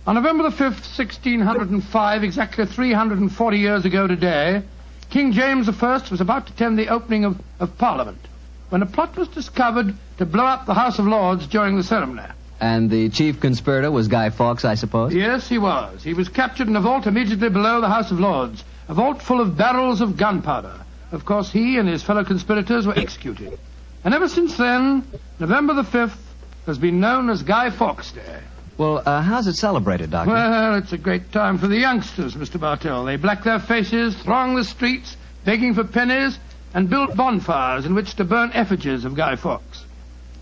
[SPEAKER 2] on November the 5th, 1605, exactly 340 years ago today, King James I was about to attend the opening of Parliament when a plot was discovered to blow up the House of Lords during the ceremony.
[SPEAKER 1] And the chief conspirator was Guy Fawkes, I suppose?
[SPEAKER 2] Yes, he was. He was captured in a vault immediately below the House of Lords, a vault full of barrels of gunpowder. Of course, he and his fellow conspirators were executed. And ever since then, November the 5th has been known as Guy Fawkes Day.
[SPEAKER 1] Well, how's it celebrated, Doctor?
[SPEAKER 2] Well, it's a great time for the youngsters, Mr. Bartell. They black their faces, throng the streets, begging for pennies, and build bonfires in which to burn effigies of Guy Fawkes.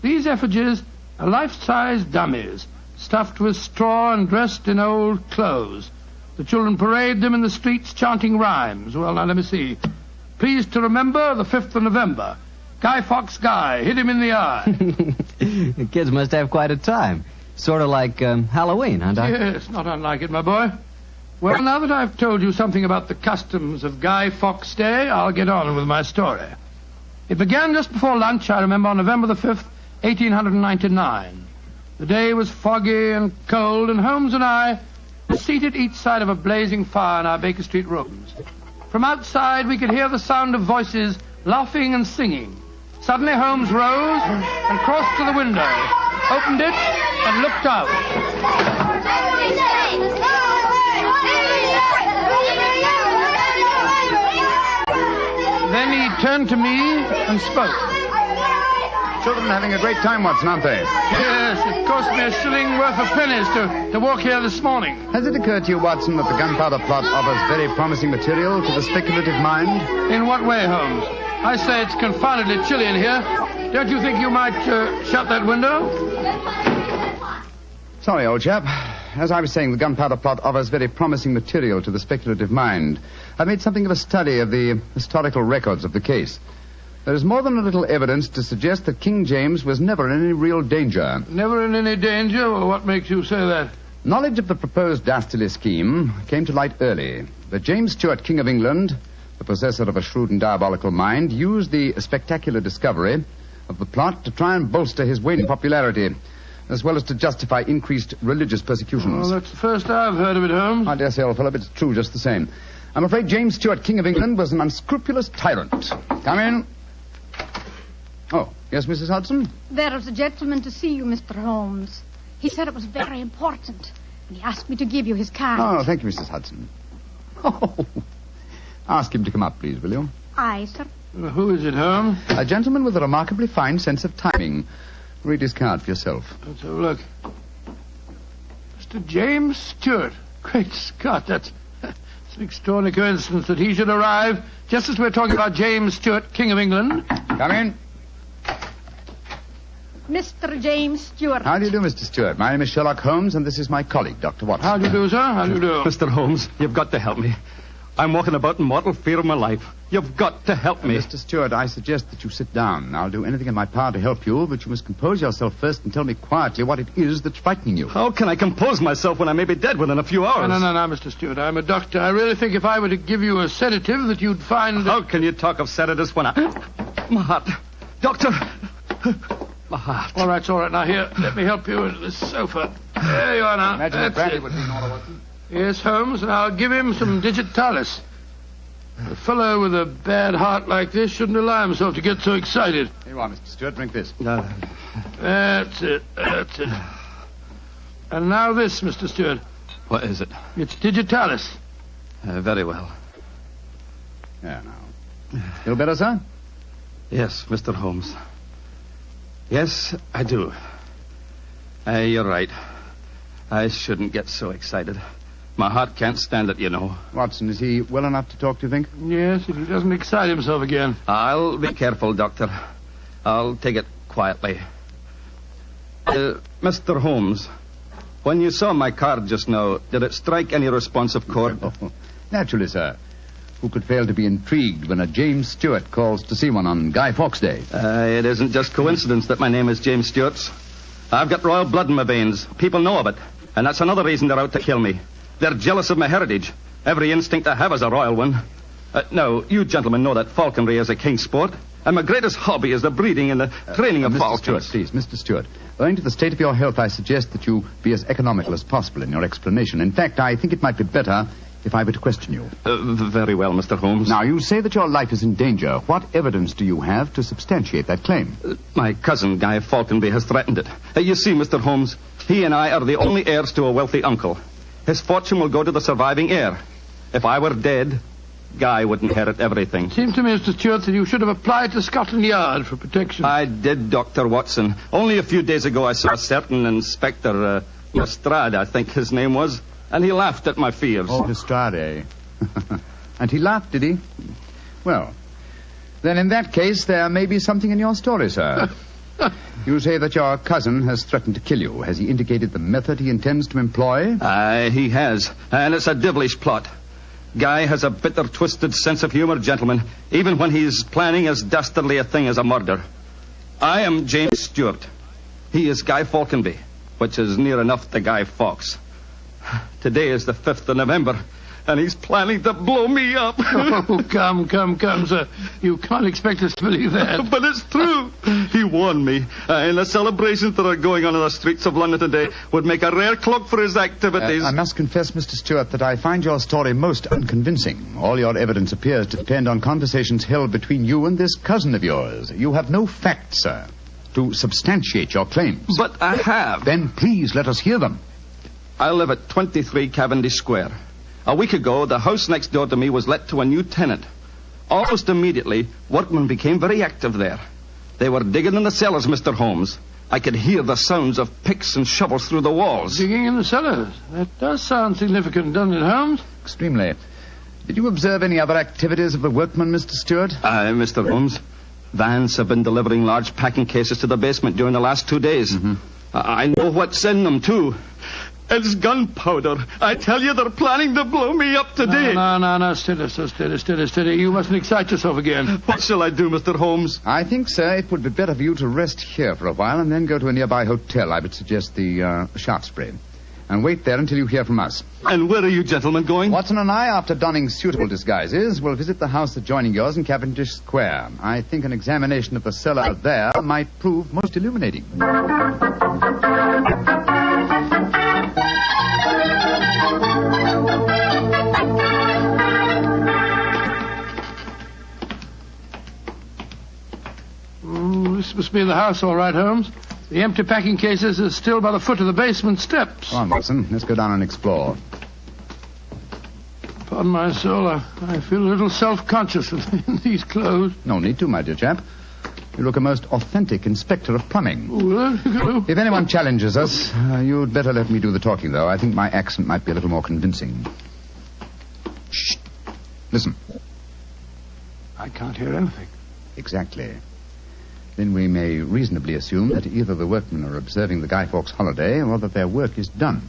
[SPEAKER 2] These effigies are life-size dummies, stuffed with straw and dressed in old clothes. The children parade them in the streets chanting rhymes. Well, now, let me see. Pleased to remember the 5th of November. Guy Fawkes Guy, hit him in the eye.
[SPEAKER 1] The kids must have quite a time. Sort of like Halloween, huh, Doctor?
[SPEAKER 2] Yes, not unlike it, my boy. Well, now that I've told you something about the customs of Guy Fawkes Day, I'll get on with my story. It began just before lunch, I remember, on November the 5th, 1899. The day was foggy and cold, and Holmes and I were seated each side of a blazing fire in our Baker Street rooms. From outside, we could hear the sound of voices laughing and singing. Suddenly, Holmes rose and crossed to the window, opened it, and looked out. Then he turned to me and spoke.
[SPEAKER 3] Children having a great time, Watson, aren't they?
[SPEAKER 2] Yes, it cost me a shilling worth of pennies to walk here this morning.
[SPEAKER 3] Has it occurred to you, Watson, that the gunpowder plot offers very promising material to the speculative mind?
[SPEAKER 2] In what way, Holmes? I say it's confoundedly chilly in here. Don't you think you might shut that window?
[SPEAKER 3] Sorry, old chap. As I was saying, the gunpowder plot offers very promising material to the speculative mind. I've made something of a study of the historical records of the case. There is more than a little evidence to suggest that King James was never in any real danger.
[SPEAKER 2] Never in any danger? Well, what makes you say that?
[SPEAKER 3] Knowledge of the proposed dastardly scheme came to light early. But James Stuart, King of England, the possessor of a shrewd and diabolical mind, used the spectacular discovery of the plot to try and bolster his waning popularity, as well as to justify increased religious persecutions.
[SPEAKER 2] Well, that's the first I've heard of it, Holmes.
[SPEAKER 3] I dare say, old fellow, but it's true just the same. I'm afraid James Stuart, King of England, was an unscrupulous tyrant. Come in. Oh, yes, Mrs. Hudson?
[SPEAKER 5] There is a gentleman to see you, Mr. Holmes. He said it was very important, and he asked me to give you his card.
[SPEAKER 3] Oh, thank you, Mrs. Hudson. Oh, ask him to come up, please, will you?
[SPEAKER 5] Aye, sir.
[SPEAKER 2] Who is it, Holmes?
[SPEAKER 3] A gentleman with a remarkably fine sense of timing. Read his card for yourself.
[SPEAKER 2] Let's have a look. Mr. James Stuart. Great Scott, that's an extraordinary coincidence that he should arrive just as we're talking about James Stuart, King of England.
[SPEAKER 3] Come in.
[SPEAKER 5] Mr. James Stuart.
[SPEAKER 3] How do you do, Mr. Stuart? My name is Sherlock Holmes, and this is my colleague, Dr. Watson.
[SPEAKER 2] How do you do, sir? How do you do?
[SPEAKER 23] Mr. Holmes, you've got to help me.
[SPEAKER 8] I'm walking about in mortal fear of my life. You've got to help me.
[SPEAKER 3] Mr. Stewart, I suggest that you sit down. I'll do anything in my power to help you, but you must compose yourself first and tell me quietly what it is that's frightening you.
[SPEAKER 8] How can I compose myself when I may be dead within a few hours?
[SPEAKER 2] No, Mr. Stewart. I'm a doctor. I really think if I were to give you a sedative that you'd find...
[SPEAKER 8] How can you talk of sedatives when My heart. Doctor! My heart.
[SPEAKER 2] All right. Now, here, let me help you into this sofa. There you are now.
[SPEAKER 3] Imagine a brandy would be in order, Watson.
[SPEAKER 2] Yes, Holmes, and I'll give him some digitalis. A fellow with a bad heart like this shouldn't allow himself to get so excited.
[SPEAKER 3] Here you are, Mr. Stewart. Drink this.
[SPEAKER 2] That's it. And now this, Mr. Stewart.
[SPEAKER 8] What is it?
[SPEAKER 2] It's digitalis.
[SPEAKER 8] Very well.
[SPEAKER 3] There now. Feel better, sir?
[SPEAKER 8] Yes, Mr. Holmes. Yes, I do. You're right. I shouldn't get so excited. My heart can't stand it, you know.
[SPEAKER 3] Watson, is he well enough to talk, do you think?
[SPEAKER 2] Yes, if he doesn't excite himself again.
[SPEAKER 8] I'll be careful, Doctor. I'll take it quietly. Mr. Holmes, when you saw my card just now, did it strike any responsive chord?
[SPEAKER 3] Naturally, sir. Who could fail to be intrigued when a James Stewart calls to see one on Guy Fawkes Day?
[SPEAKER 8] It isn't just coincidence that my name is James Stewart. I've got royal blood in my veins. People know of it. And that's another reason they're out to kill me. They're jealous of my heritage. Every instinct I have is a royal one. Now, you gentlemen know that falconry is a king's sport. And my greatest hobby is the breeding and the training of falcons.
[SPEAKER 3] Stewart, please, Mr. Stewart. Owing to the state of your health, I suggest that you be as economical as possible in your explanation. In fact, I think it might be better if I were to question you.
[SPEAKER 8] Very well, Mr. Holmes.
[SPEAKER 3] Now, you say that your life is in danger. What evidence do you have to substantiate that claim?
[SPEAKER 8] My cousin, Guy Falconby, has threatened it. You see, Mr. Holmes, he and I are the only heirs to a wealthy uncle. His fortune will go to the surviving heir. If I were dead, Guy would inherit everything.
[SPEAKER 2] It seems to me, Mr. Stewart, that you should have applied to Scotland Yard for protection.
[SPEAKER 8] I did, Dr. Watson. Only a few days ago I saw a certain Inspector Lestrade, I think his name was, and he laughed at my fears.
[SPEAKER 3] Oh, Lestrade. And he laughed, did he? Well, then in that case, there may be something in your story, sir. You say that your cousin has threatened to kill you. Has he indicated the method he intends to employ?
[SPEAKER 8] He has. And it's a devilish plot. Guy has a bitter, twisted sense of humor, gentlemen, even when he's planning as dastardly a thing as a murder. I am James Stewart. He is Guy Falconby, which is near enough to Guy Fawkes. Today is the 5th of November, and he's planning to blow me up.
[SPEAKER 2] Oh, come, sir. You can't expect us to believe that.
[SPEAKER 8] But it's true. He warned me. And the celebrations that are going on in the streets of London today would make a rare cloak for his activities.
[SPEAKER 3] I must confess, Mr. Stewart, that I find your story most unconvincing. All your evidence appears to depend on conversations held between you and this cousin of yours. You have no facts, sir, to substantiate your claims.
[SPEAKER 8] But I have.
[SPEAKER 3] Then please let us hear them.
[SPEAKER 8] I live at 23 Cavendish Square. A week ago, the house next door to me was let to a new tenant. Almost immediately, workmen became very active there. They were digging in the cellars, Mr. Holmes. I could hear the sounds of picks and shovels through the walls.
[SPEAKER 2] Digging in the cellars? That does sound significant, doesn't it, Holmes?
[SPEAKER 3] Extremely. Did you observe any other activities of the workmen, Mr. Stewart?
[SPEAKER 8] Mr. Holmes, vans have been delivering large packing cases to the basement during the last 2 days.
[SPEAKER 3] Mm-hmm.
[SPEAKER 8] I know what's in them, too. It's gunpowder. I tell you, they're planning to blow me up today.
[SPEAKER 2] No. Steady. You mustn't excite yourself again.
[SPEAKER 8] What shall I do, Mr. Holmes?
[SPEAKER 3] I think, sir, it would be better for you to rest here for a while and then go to a nearby hotel. I would suggest the Shaftesbury. And wait there until you hear from us.
[SPEAKER 8] And where are you gentlemen going?
[SPEAKER 3] Watson and I, after donning suitable disguises, will visit the house adjoining yours in Cavendish Square. I think an examination of the cellar there might prove most illuminating.
[SPEAKER 2] This must be the house, all right, Holmes. The empty packing cases are still by the foot of the basement steps.
[SPEAKER 3] Come on, Watson. Let's go down and explore.
[SPEAKER 2] Pardon my soul, I feel a little self-conscious in these clothes.
[SPEAKER 3] No need to, my dear chap. You look a most authentic inspector of plumbing. If anyone challenges us, you'd better let me do the talking, though. I think my accent might be a little more convincing. Shh. Listen.
[SPEAKER 2] I can't hear anything.
[SPEAKER 3] Exactly. Then we may reasonably assume that either the workmen are observing the Guy Fawkes holiday or that their work is done.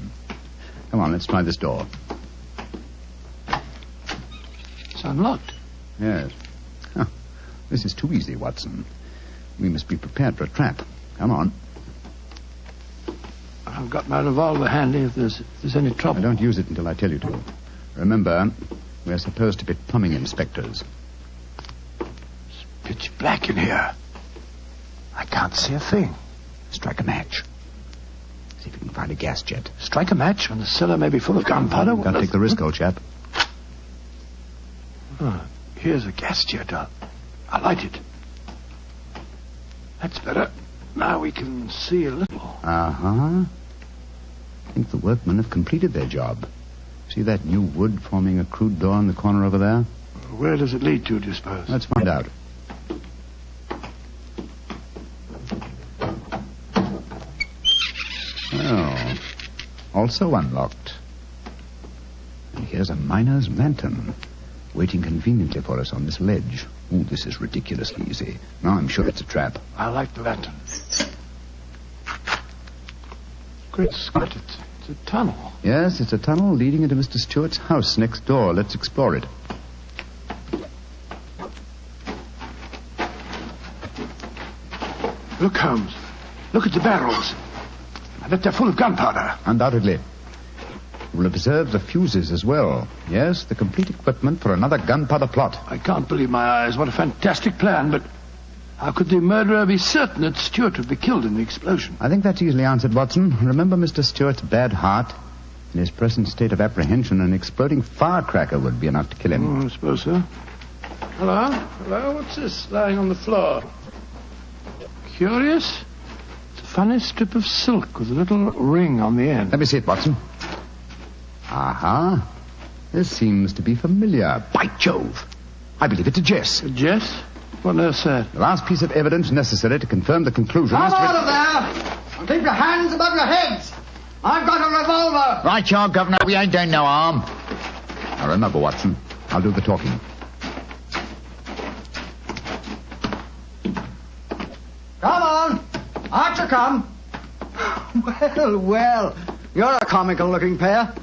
[SPEAKER 3] Come on, let's try this door.
[SPEAKER 2] unlocked.
[SPEAKER 3] Yes. Huh. This is too easy, Watson. We must be prepared for a trap. Come on.
[SPEAKER 2] I've got my revolver handy if there's any trouble.
[SPEAKER 3] I don't use it until I tell you to. Remember, we're supposed to be plumbing inspectors.
[SPEAKER 2] It's pitch black in here. I can't see a thing.
[SPEAKER 3] Strike a match. See if you can find a gas jet.
[SPEAKER 2] Strike a match when the cellar may be full of gunpowder?
[SPEAKER 3] Can't take the risk, old chap.
[SPEAKER 2] Oh, here's a gas jet. I'll light it. That's better. Now we can see a little.
[SPEAKER 3] Uh-huh. I think the workmen have completed their job. See that new wood forming a crude door in the corner over there?
[SPEAKER 2] Where does it lead to, do you suppose?
[SPEAKER 3] Let's find out. Oh, also unlocked. And here's a miner's lantern, waiting conveniently for us on this ledge. Oh, this is ridiculously easy. Now I'm sure it's a trap.
[SPEAKER 2] I like the lantern. Great Scott, it's a tunnel.
[SPEAKER 3] Yes, it's a tunnel leading into Mr. Stewart's house next door. Let's explore it.
[SPEAKER 2] Look, Holmes. Look at the barrels. I bet they're full of gunpowder.
[SPEAKER 3] Undoubtedly. We'll observe the fuses as well. Yes, the complete equipment for another gunpowder plot.
[SPEAKER 2] I can't believe my eyes. What a fantastic plan, but how could the murderer be certain that Stewart would be killed in the explosion?
[SPEAKER 3] I think that's easily answered, Watson. Remember Mr. Stewart's bad heart? In his present state of apprehension, an exploding firecracker would be enough to kill him.
[SPEAKER 2] Oh, I suppose so. Hello? Hello? What's this lying on the floor? Curious. It's a funny strip of silk with a little ring on the end.
[SPEAKER 3] Let me see it, Watson. Aha. This seems to be familiar. By Jove. I believe it's a Jess.
[SPEAKER 2] A Jess? What on earth's that?
[SPEAKER 3] The last piece of evidence necessary to confirm the conclusion.
[SPEAKER 12] Come out of there! And keep your hands above your heads! I've got a revolver!
[SPEAKER 3] Right, you are, Governor. We ain't doing no harm. Now remember, Watson, I'll do the talking.
[SPEAKER 12] Come on! Out you come! Well, well, you're a comical-looking pair.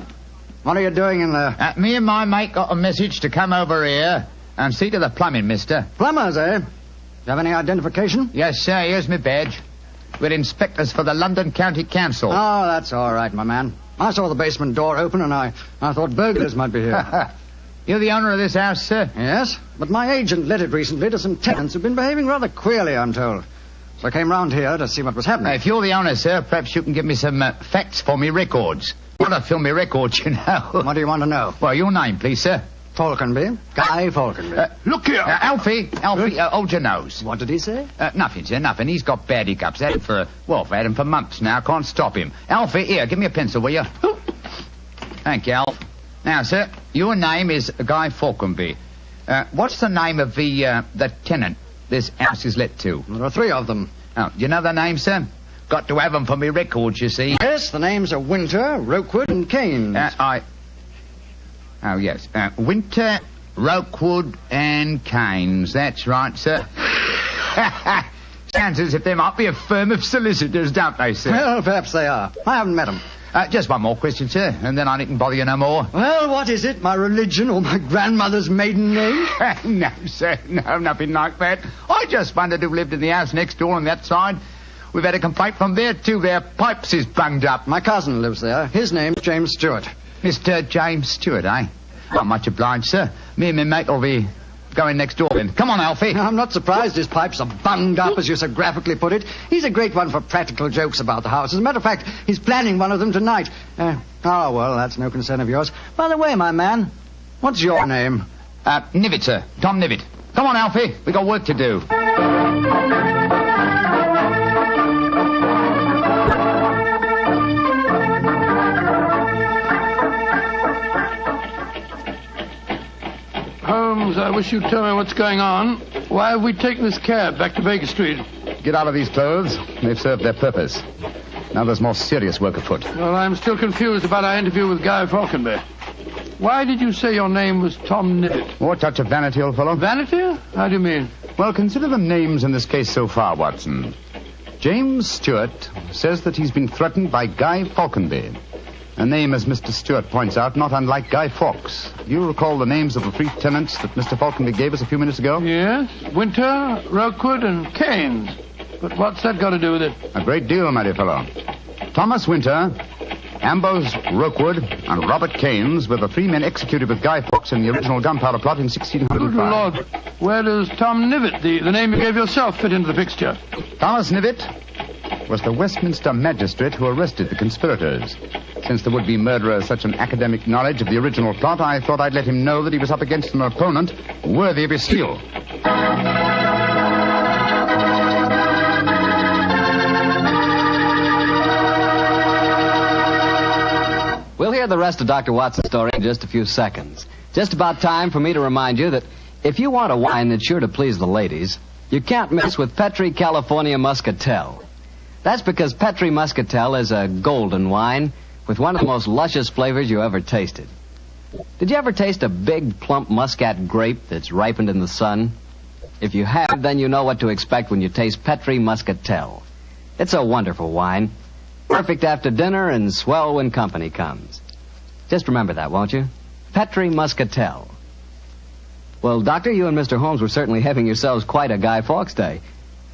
[SPEAKER 12] What are you doing in there?
[SPEAKER 19] Me and my mate got a message to come over here and see to the plumbing, mister.
[SPEAKER 12] Plumbers, eh? Do you have any identification?
[SPEAKER 19] Yes, sir. Here's my badge. We're inspectors for the London County Council.
[SPEAKER 12] Oh, that's all right, my man. I saw the basement door open and I thought burglars might be here.
[SPEAKER 19] You're the owner of this house, sir?
[SPEAKER 12] Yes, but my agent let it recently to some tenants who've been behaving rather queerly, I'm told. So I came round here to see what was happening.
[SPEAKER 19] If you're the owner, sir, perhaps you can give me some facts for me records. I want to film me records, you know.
[SPEAKER 12] What do you want to know?
[SPEAKER 19] Well, your name, please, sir.
[SPEAKER 12] Falconby. Guy Falconby.
[SPEAKER 2] Look here.
[SPEAKER 19] Alfie, hold your nose.
[SPEAKER 12] What did he say?
[SPEAKER 19] Nothing, sir, nothing. He's got bad hiccups. Had him I've had him for months now. Can't stop him. Alfie, here, give me a pencil, will you? Thank you, Alf. Now, sir, your name is Guy Falconby. What's the name of the tenant this house is let to?
[SPEAKER 12] There are three of them.
[SPEAKER 19] Oh, do you know their names, sir? Got to have them for me records, you see.
[SPEAKER 12] Yes, the names are Winter, Rokewood, and Keynes.
[SPEAKER 19] Oh, yes. Winter, Rokewood, and Keynes. That's right, sir. Sounds as if they might be a firm of solicitors, don't they, sir?
[SPEAKER 12] Well, perhaps they are. I haven't met them.
[SPEAKER 19] Just one more question, sir, and then I needn't bother you no more.
[SPEAKER 12] Well, what is it? My religion or my grandmother's maiden name?
[SPEAKER 19] No, sir. No, nothing like that. I just wondered who lived in the house next door on that side. We've had a complaint from there, too. Their pipes is bunged up.
[SPEAKER 12] My cousin lives there. His name's James Stewart.
[SPEAKER 19] Mr. James Stewart, eh? Not much obliged, sir. Me and my mate will be going next door then. Come on, Alfie.
[SPEAKER 12] I'm not surprised his pipes are bunged up, as you so graphically put it. He's a great one for practical jokes about the house. As a matter of fact, he's planning one of them tonight. Well, that's no concern of yours. By the way, my man, what's your name?
[SPEAKER 19] Nivitt, sir. Tom Nivitt. Come on, Alfie. We got work to do.
[SPEAKER 2] Holmes, I wish you'd tell me what's going on. Why have we taken this cab back to Baker Street?
[SPEAKER 3] Get out of these clothes. They've served their purpose. Now there's more serious work afoot.
[SPEAKER 2] Well, I'm still confused about our interview with Guy Falconby. Why did you say your name was Tom Nivitt?
[SPEAKER 3] More touch of vanity, old fellow.
[SPEAKER 2] Vanity? How do you mean?
[SPEAKER 3] Well, consider the names in this case so far, Watson. James Stewart says that he's been threatened by Guy Falconby.
[SPEAKER 21] A name, as Mr. Stewart points out, not unlike Guy Fawkes. Do you recall the names of the 3 tenants that Mr. Falconby gave us a few minutes ago?
[SPEAKER 2] Yes, Winter, Rookwood, and Keynes. But what's that got to do with it?
[SPEAKER 21] A great deal, my dear fellow. Thomas Winter, Ambrose Rookwood, and Robert Keynes were the 3 men executed with Guy Fawkes in the original gunpowder plot in 1605.
[SPEAKER 2] Good Lord. Where does Tom Knivet, the name you gave yourself, fit into the picture?
[SPEAKER 21] Thomas Knivet was the Westminster magistrate who arrested the conspirators. Since the would-be murderer has such an academic knowledge of the original plot, I thought I'd let him know that he was up against an opponent worthy of his steel.
[SPEAKER 1] We'll hear the rest of Dr. Watson's story in just a few seconds. Just about time for me to remind you that if you want a wine that's sure to please the ladies, you can't mix with Petri California Muscatel. That's because Petri Muscatel is a golden wine with one of the most luscious flavors you ever tasted. Did you ever taste a big, plump muscat grape that's ripened in the sun? If you have, then you know what to expect when you taste Petri Muscatel. It's a wonderful wine. Perfect after dinner and swell when company comes. Just remember that, won't you? Petri Muscatel. Well, Doctor, you and Mr. Holmes were certainly having yourselves quite a Guy Fawkes day.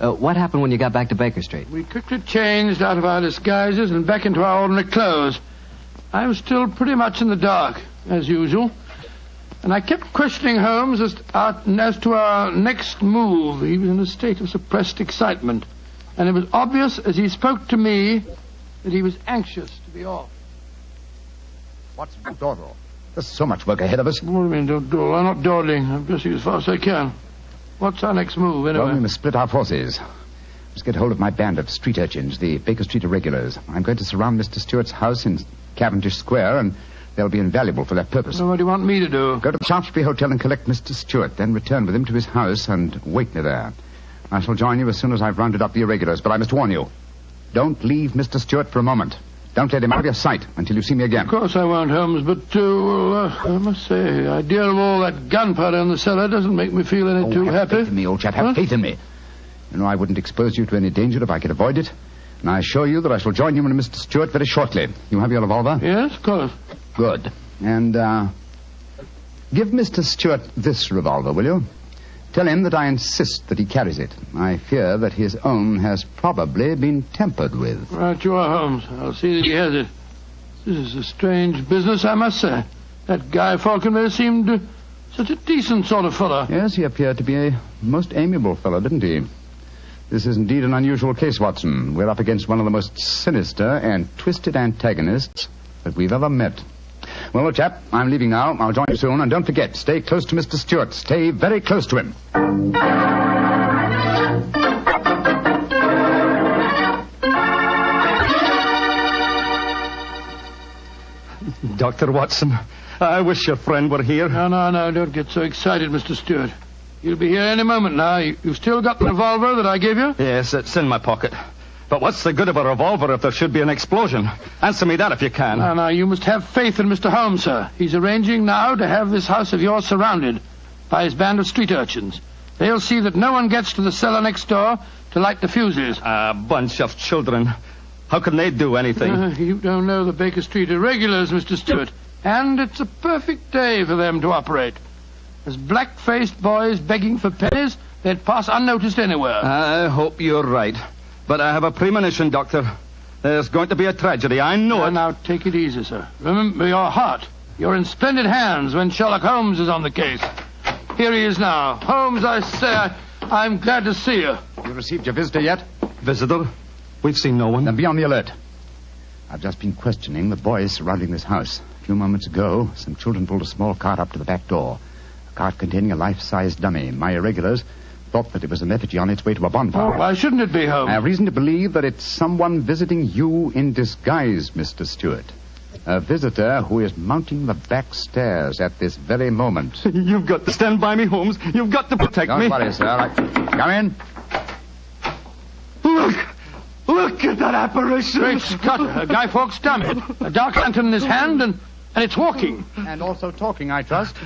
[SPEAKER 1] What happened when you got back to Baker Street?
[SPEAKER 2] We quickly changed out of our disguises and back into our ordinary clothes. I was still pretty much in the dark, as usual. And I kept questioning Holmes as to our next move. He was in a state of suppressed excitement. And it was obvious as he spoke to me that he was anxious to be off.
[SPEAKER 21] What's dawdle? There's so much work ahead of us.
[SPEAKER 2] What do you mean, don't dawdle? I'm not dawdling. I'm pressing as fast as I can. What's our next move, anyway?
[SPEAKER 21] Well, we must split our forces. Let's get hold of my band of street urchins, the Baker Street Irregulars. I'm going to surround Mr. Stewart's house in Cavendish Square, and they'll be invaluable for that purpose.
[SPEAKER 2] So what do you want me to do?
[SPEAKER 21] Go to the Shaftesbury Hotel and collect Mr. Stewart, then return with him to his house and wait me there. I shall join you as soon as I've rounded up the irregulars, but I must warn you. Don't leave Mr. Stewart for a moment. Don't let him out of your sight until you see me again.
[SPEAKER 2] Of course I won't, Holmes, but, I must say, the idea of all that gunpowder in the cellar doesn't make me feel any too happy.
[SPEAKER 21] Have faith in me, old chap. Have faith in me. You know, I wouldn't expose you to any danger if I could avoid it. And I assure you that I shall join you and Mr. Stewart very shortly. You have your revolver?
[SPEAKER 2] Yes, of course.
[SPEAKER 21] Good. And, give Mr. Stewart this revolver, will you? Tell him that I insist that he carries it. I fear that his own has probably been tampered with.
[SPEAKER 2] Right you are, Holmes. I'll see that he has it. This is a strange business, I must say. That Guy Falconby seemed such a decent sort of fellow.
[SPEAKER 21] Yes, he appeared to be a most amiable fellow, didn't he? This is indeed an unusual case, Watson. We're up against one of the most sinister and twisted antagonists that we've ever met. Well, old chap, I'm leaving now. I'll join you soon. And don't forget, stay close to Mr. Stewart. Stay very close to him.
[SPEAKER 8] Dr. Watson, I wish your friend were here.
[SPEAKER 2] No, don't get so excited, Mr. Stewart. You'll be here any moment now. You've still got the revolver that I gave you?
[SPEAKER 8] Yes, it's in my pocket. But what's the good of a revolver if there should be an explosion? Answer me that if you can.
[SPEAKER 2] No, you must have faith in Mr. Holmes, sir. He's arranging now to have this house of yours surrounded by his band of street urchins. They'll see that no one gets to the cellar next door to light the fuses.
[SPEAKER 8] A bunch of children. How can they do anything?
[SPEAKER 2] You don't know the Baker Street Irregulars, Mr. Stewart. And it's a perfect day for them to operate. As black-faced boys begging for pennies, they'd pass unnoticed anywhere.
[SPEAKER 8] I hope you're right. But I have a premonition, Doctor. There's going to be a tragedy. I know it.
[SPEAKER 2] Now, take it easy, sir. Remember your heart. You're in splendid hands when Sherlock Holmes is on the case. Here he is now. Holmes, I say, I'm glad to see you.
[SPEAKER 21] You received your visitor yet?
[SPEAKER 8] Visitor? We've seen no one.
[SPEAKER 21] Then be on the alert. I've just been questioning the boys surrounding this house. A few moments ago, some children pulled a small cart up to the back door. A cart containing a life-size dummy. My irregulars thought that it was an effigy on its way to a bonfire.
[SPEAKER 2] Oh, why shouldn't it be, Holmes?
[SPEAKER 21] I have reason to believe that it's someone visiting you in disguise, Mr. Stewart. A visitor who is mounting the back stairs at this very moment.
[SPEAKER 8] You've got to stand by me, Holmes. You've got to protect me.
[SPEAKER 21] Don't worry, sir. Come in.
[SPEAKER 8] Look at that apparition.
[SPEAKER 2] Great Scott, Guy Fawkes' dummy. A dark lantern in his hand, and it's walking.
[SPEAKER 21] And also talking, I trust.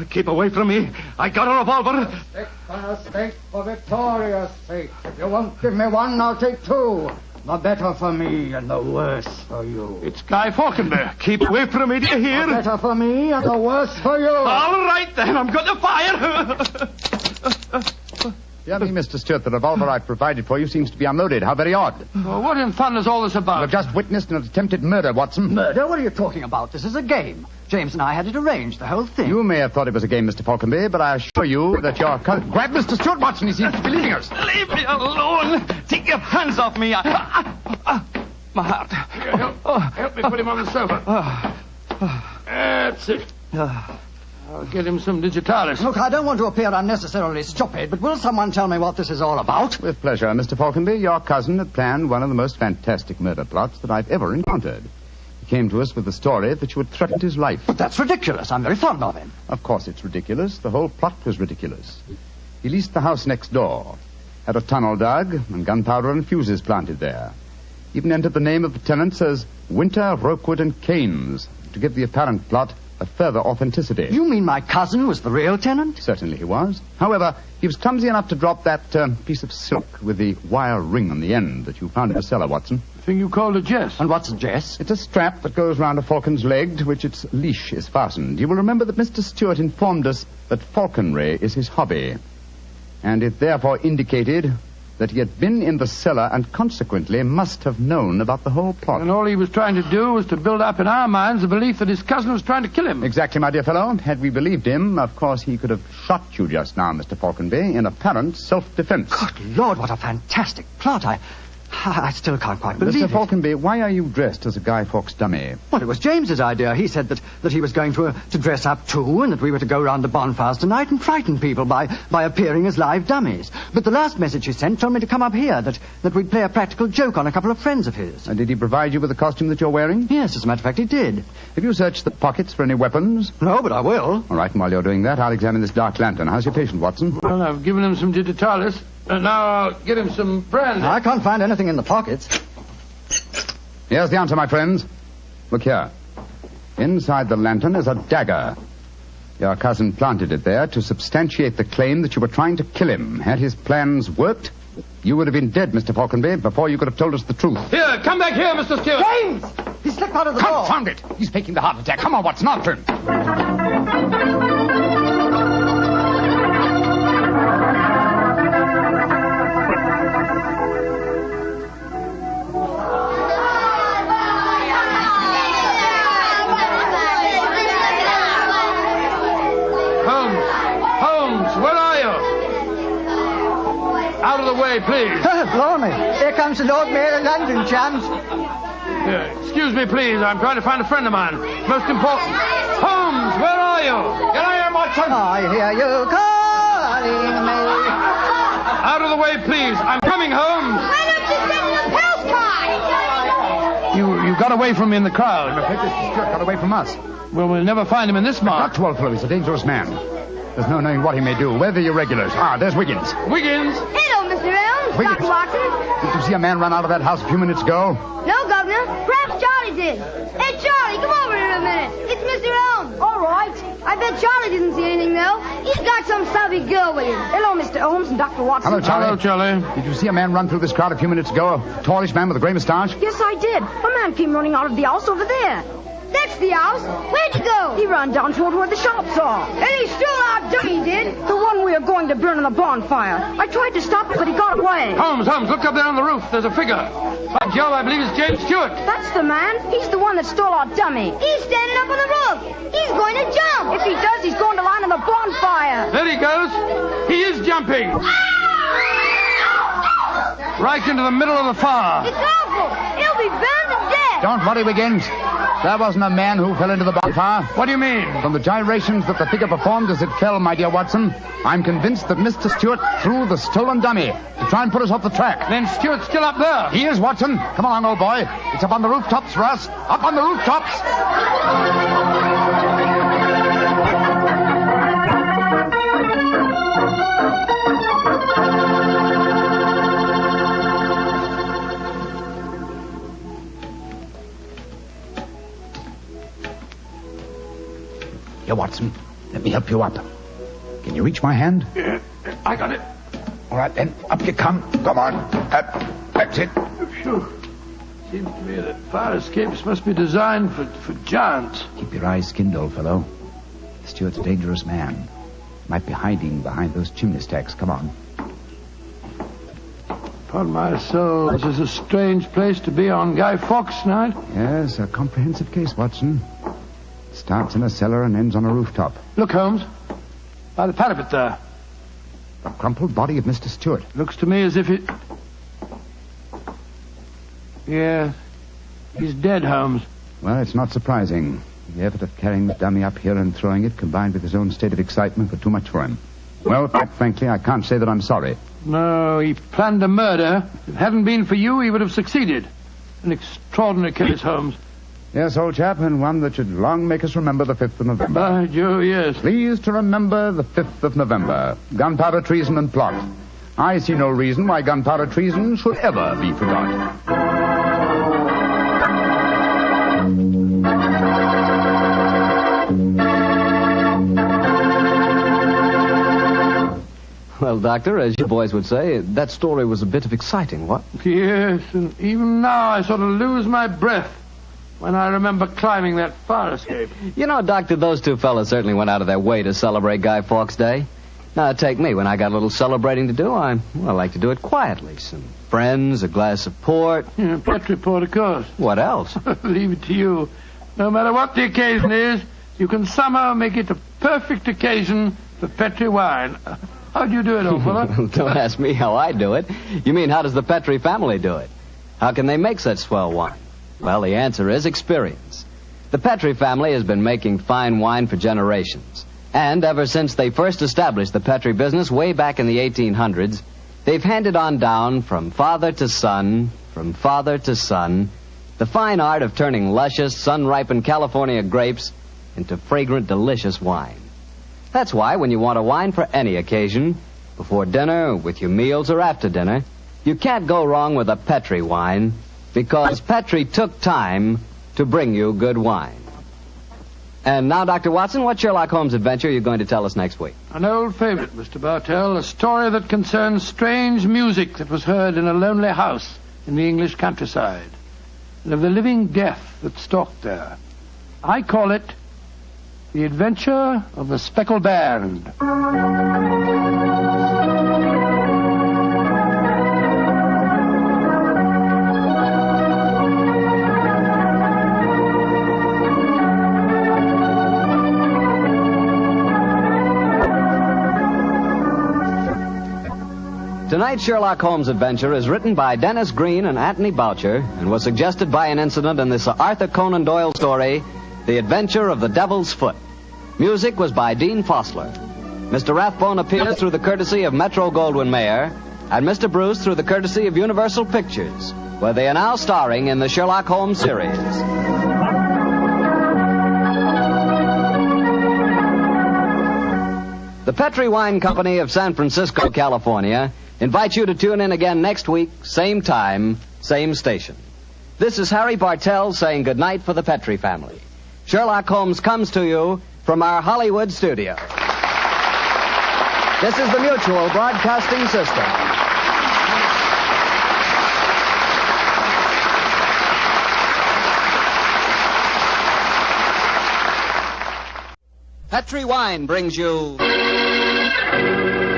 [SPEAKER 8] Keep away from me. I got a revolver.
[SPEAKER 12] Stick for a stake for Victoria's sake. If you won't give me one, I'll take two. The better for me and the worse for you.
[SPEAKER 2] It's Guy Falconberry.
[SPEAKER 8] Keep away from me, do you hear?
[SPEAKER 12] The better for me and the worse for you.
[SPEAKER 8] All right, then. I'm going to fire.
[SPEAKER 21] Dear me, Mr. Stewart, the revolver I provided for you seems to be unloaded. How very odd.
[SPEAKER 2] Well, what in fun is all this about?
[SPEAKER 21] You've just witnessed an attempted murder, Watson.
[SPEAKER 12] Murder? What are you talking about? This is a game. James and I had it arranged, the whole thing.
[SPEAKER 21] You may have thought it was a game, Mr. Falconberry, but I assure you that your... Grab Mr. Stewart, Watson. He seems to be leaving us.
[SPEAKER 8] Leave me alone. Take your hands off me. My heart.
[SPEAKER 2] Help me put him on the sofa. That's it. I'll get him some digitalis.
[SPEAKER 12] Look, I don't want to appear unnecessarily stupid, but will someone tell me what this is all about?
[SPEAKER 21] With pleasure, Mr. Falconberry. Your cousin had planned one of the most fantastic murder plots that I've ever encountered. He came to us with the story that you had threatened his life.
[SPEAKER 12] But that's ridiculous. I'm very fond of him.
[SPEAKER 21] Of course it's ridiculous. The whole plot was ridiculous. He leased the house next door, had a tunnel dug, and gunpowder and fuses planted there. Even entered the name of the tenants as Winter, Rokewood, and Keynes to give the apparent plot a further authenticity.
[SPEAKER 12] You mean my cousin was the real tenant?
[SPEAKER 21] Certainly he was. However, he was clumsy enough to drop that piece of silk with the wire ring on the end that you found in the cellar, Watson.
[SPEAKER 2] The thing you called a jess.
[SPEAKER 12] And what's a jess?
[SPEAKER 21] It's a strap that goes round a falcon's leg to which its leash is fastened. You will remember that Mr. Stewart informed us that falconry is his hobby, and it therefore indicated that he had been in the cellar and consequently must have known about the whole plot.
[SPEAKER 2] And all he was trying to do was to build up in our minds the belief that his cousin was trying to kill him.
[SPEAKER 21] Exactly, my dear fellow. Had we believed him, of course he could have shot you just now, Mr. Falconberry, in apparent self-defense.
[SPEAKER 12] Good Lord, what a fantastic plot. I still can't quite believe
[SPEAKER 21] Mr.
[SPEAKER 12] it.
[SPEAKER 21] Falconberry, why are you dressed as a Guy Fawkes dummy?
[SPEAKER 12] Well, it was James's idea. He said that he was going to dress up too, and that we were to go round the bonfires tonight and frighten people by appearing as live dummies. But the last message he sent told me to come up here, that we'd play a practical joke on a couple of friends of his.
[SPEAKER 21] And did he provide you with the costume that you're wearing?
[SPEAKER 12] Yes, as a matter of fact, he did.
[SPEAKER 21] Have you searched the pockets for any weapons?
[SPEAKER 12] No, but I will.
[SPEAKER 21] All right, and while you're doing that, I'll examine this dark lantern. How's your patient, Watson?
[SPEAKER 2] Well, I've given him some digitalis, and now I'll get him some brandy.
[SPEAKER 12] I can't find anything in the pockets.
[SPEAKER 21] Here's the answer, my friends. Look here. Inside the lantern is a dagger. Your cousin planted it there to substantiate the claim that you were trying to kill him. Had his plans worked, you would have been dead, Mr. Falconberry, before you could have told us the truth.
[SPEAKER 2] Here, come back here, Mr. Stewart.
[SPEAKER 12] James! He slipped out of the door.
[SPEAKER 21] Confound it! He's faking the heart attack. Come on, Watson, after him.
[SPEAKER 2] Out of the way, please.
[SPEAKER 12] Blimey. Here comes the Lord Mayor of London, chums.
[SPEAKER 2] Excuse me, please. I'm trying to find a friend of mine. Most important. Holmes, where are you? Get out here, Watson.
[SPEAKER 12] I hear you calling me.
[SPEAKER 2] Out of the way, please. I'm coming, Holmes.
[SPEAKER 5] Why don't you sit in the pulse car?
[SPEAKER 2] You got away from me in the crowd.
[SPEAKER 21] I'm afraid Mr. Stewart got away from us.
[SPEAKER 2] Well, we'll never find him in this mark.
[SPEAKER 21] Not to, old fellow. He's a dangerous man. There's no knowing what he may do. Where are the irregulars? There's Wiggins.
[SPEAKER 2] Wiggins?
[SPEAKER 5] Hello, Mr. Holmes.
[SPEAKER 21] Wiggins.
[SPEAKER 5] Dr. Watson.
[SPEAKER 21] Did you see a man run out of that house a few minutes ago?
[SPEAKER 5] No, Governor. Perhaps Charlie did. Hey, Charlie, come over here a minute. It's Mr. Holmes. All right. I bet Charlie didn't see anything, though. He's got some stubby girl with him. Hello, Mr. Holmes and Dr. Watson.
[SPEAKER 21] Hello, Charlie.
[SPEAKER 2] Hello, Charlie.
[SPEAKER 21] Did you see a man run through this crowd a few minutes ago? A tallish man with a gray moustache?
[SPEAKER 5] Yes, I did. A man came running out of the house over there. That's the house. Where'd he go? He ran down toward where the shops are. And he stole our dummy, he did. The one we are going to burn on the bonfire. I tried to stop him, but he got away.
[SPEAKER 2] Holmes, look up there on the roof. There's a figure. By Jove, I believe it's James Stewart.
[SPEAKER 5] That's the man. He's the one that stole our dummy. He's standing up on the roof. He's going to jump. If he does, he's going to land on the bonfire.
[SPEAKER 2] There he goes. He is jumping. Right into the middle of the fire.
[SPEAKER 5] It's awful. He'll be burned to death.
[SPEAKER 21] Don't worry, Wiggins. That wasn't a man who fell into the bonfire.
[SPEAKER 2] What do you mean?
[SPEAKER 21] From the gyrations that the figure performed as it fell, my dear Watson, I'm convinced that Mr. Stewart threw the stolen dummy to try and put us off the track.
[SPEAKER 2] Then Stewart's still up there.
[SPEAKER 21] He is, Watson. Come along, old boy. It's up on the rooftops for us. Up on the rooftops. Here, Watson, let me help you up. Can you reach my hand?
[SPEAKER 2] Yeah, I got it.
[SPEAKER 21] All right, then. Up you come. Come on. That's it.
[SPEAKER 2] Phew. Seems to me that fire escapes must be designed for giants.
[SPEAKER 21] Keep your eyes skinned, old fellow. Stuart's a dangerous man. Might be hiding behind those chimney stacks. Come on.
[SPEAKER 2] Upon my soul, this is a strange place to be on Guy Fawkes night.
[SPEAKER 21] Yes, a comprehensive case, Watson. Starts in a cellar and ends on a rooftop.
[SPEAKER 2] Look, Holmes. By the parapet there.
[SPEAKER 21] The crumpled body of Mr. Stewart.
[SPEAKER 2] Looks to me as if it... Yes. He's dead, Holmes.
[SPEAKER 21] Well, it's not surprising. The effort of carrying the dummy up here and throwing it, combined with his own state of excitement, were too much for him. Well, quite frankly, I can't say that I'm sorry.
[SPEAKER 2] No, he planned a murder. If it hadn't been for you, he would have succeeded. An extraordinary case, Holmes.
[SPEAKER 21] Yes, old chap, and one that should long make us remember the 5th of November.
[SPEAKER 2] By Jove, yes.
[SPEAKER 21] Please to remember the 5th of November. Gunpowder treason and plot. I see no reason why gunpowder treason should ever be forgot.
[SPEAKER 1] Well, Doctor, as you boys would say, that story was a bit of exciting, what?
[SPEAKER 2] Yes, and even now I sort of lose my breath when I remember climbing that fire escape.
[SPEAKER 1] You know, Doctor, those two fellas certainly went out of their way to celebrate Guy Fawkes Day. Now, take me. When I got a little celebrating to do, I like to do it quietly. Some friends, a glass of port.
[SPEAKER 2] Yeah, Petri port, of course.
[SPEAKER 1] What else?
[SPEAKER 2] Leave it to you. No matter what the occasion is, you can somehow make it a perfect occasion for Petri wine. How do you do it, old fella?
[SPEAKER 1] Don't ask me how I do it. You mean, how does the Petri family do it? How can they make such swell wine? Well, the answer is experience. The Petri family has been making fine wine for generations. And ever since they first established the Petri business way back in the 1800s, they've handed on down from father to son, the fine art of turning luscious, sun-ripened California grapes into fragrant, delicious wine. That's why when you want a wine for any occasion, before dinner, with your meals, or after dinner, you can't go wrong with a Petri wine, because Petri took time to bring you good wine. And now, Dr. Watson, what Sherlock Holmes adventure are you going to tell us next week?
[SPEAKER 2] An old favorite, Mr. Bartell, a story that concerns strange music that was heard in a lonely house in the English countryside, and of the living death that stalked there. I call it The Adventure of the Speckled Band.
[SPEAKER 1] Tonight's Sherlock Holmes adventure is written by Dennis Green and Anthony Boucher and was suggested by an incident in this Arthur Conan Doyle story, The Adventure of the Devil's Foot. Music was by Dean Fossler. Mr. Rathbone appears through the courtesy of Metro-Goldwyn-Mayer, and Mr. Bruce through the courtesy of Universal Pictures, where they are now starring in the Sherlock Holmes series. The Petri Wine Company of San Francisco, California, invites you to tune in again next week, same time, same station. This is Harry Bartell saying goodnight for the Petri family. Sherlock Holmes comes to you from our Hollywood studio. This is the Mutual Broadcasting System. Petri Wine brings you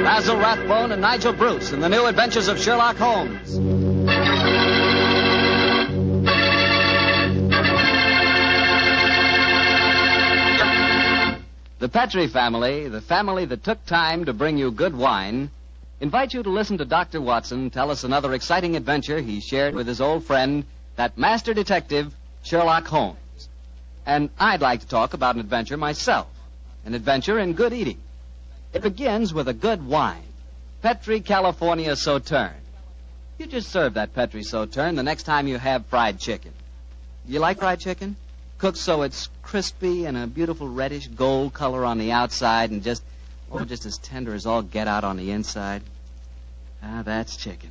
[SPEAKER 1] Basil Rathbone and Nigel Bruce in the new Adventures of Sherlock Holmes. The Petri family, the family that took time to bring you good wine, invite you to listen to Dr. Watson tell us another exciting adventure he shared with his old friend, that master detective, Sherlock Holmes. And I'd like to talk about an adventure myself, an adventure in good eating. It begins with a good wine, Petri California Sauterne. You just serve that Petri Sauterne the next time you have fried chicken. You like fried chicken? Cooked so it's crispy and a beautiful reddish gold color on the outside and just as tender as all get out on the inside. Ah, that's chicken.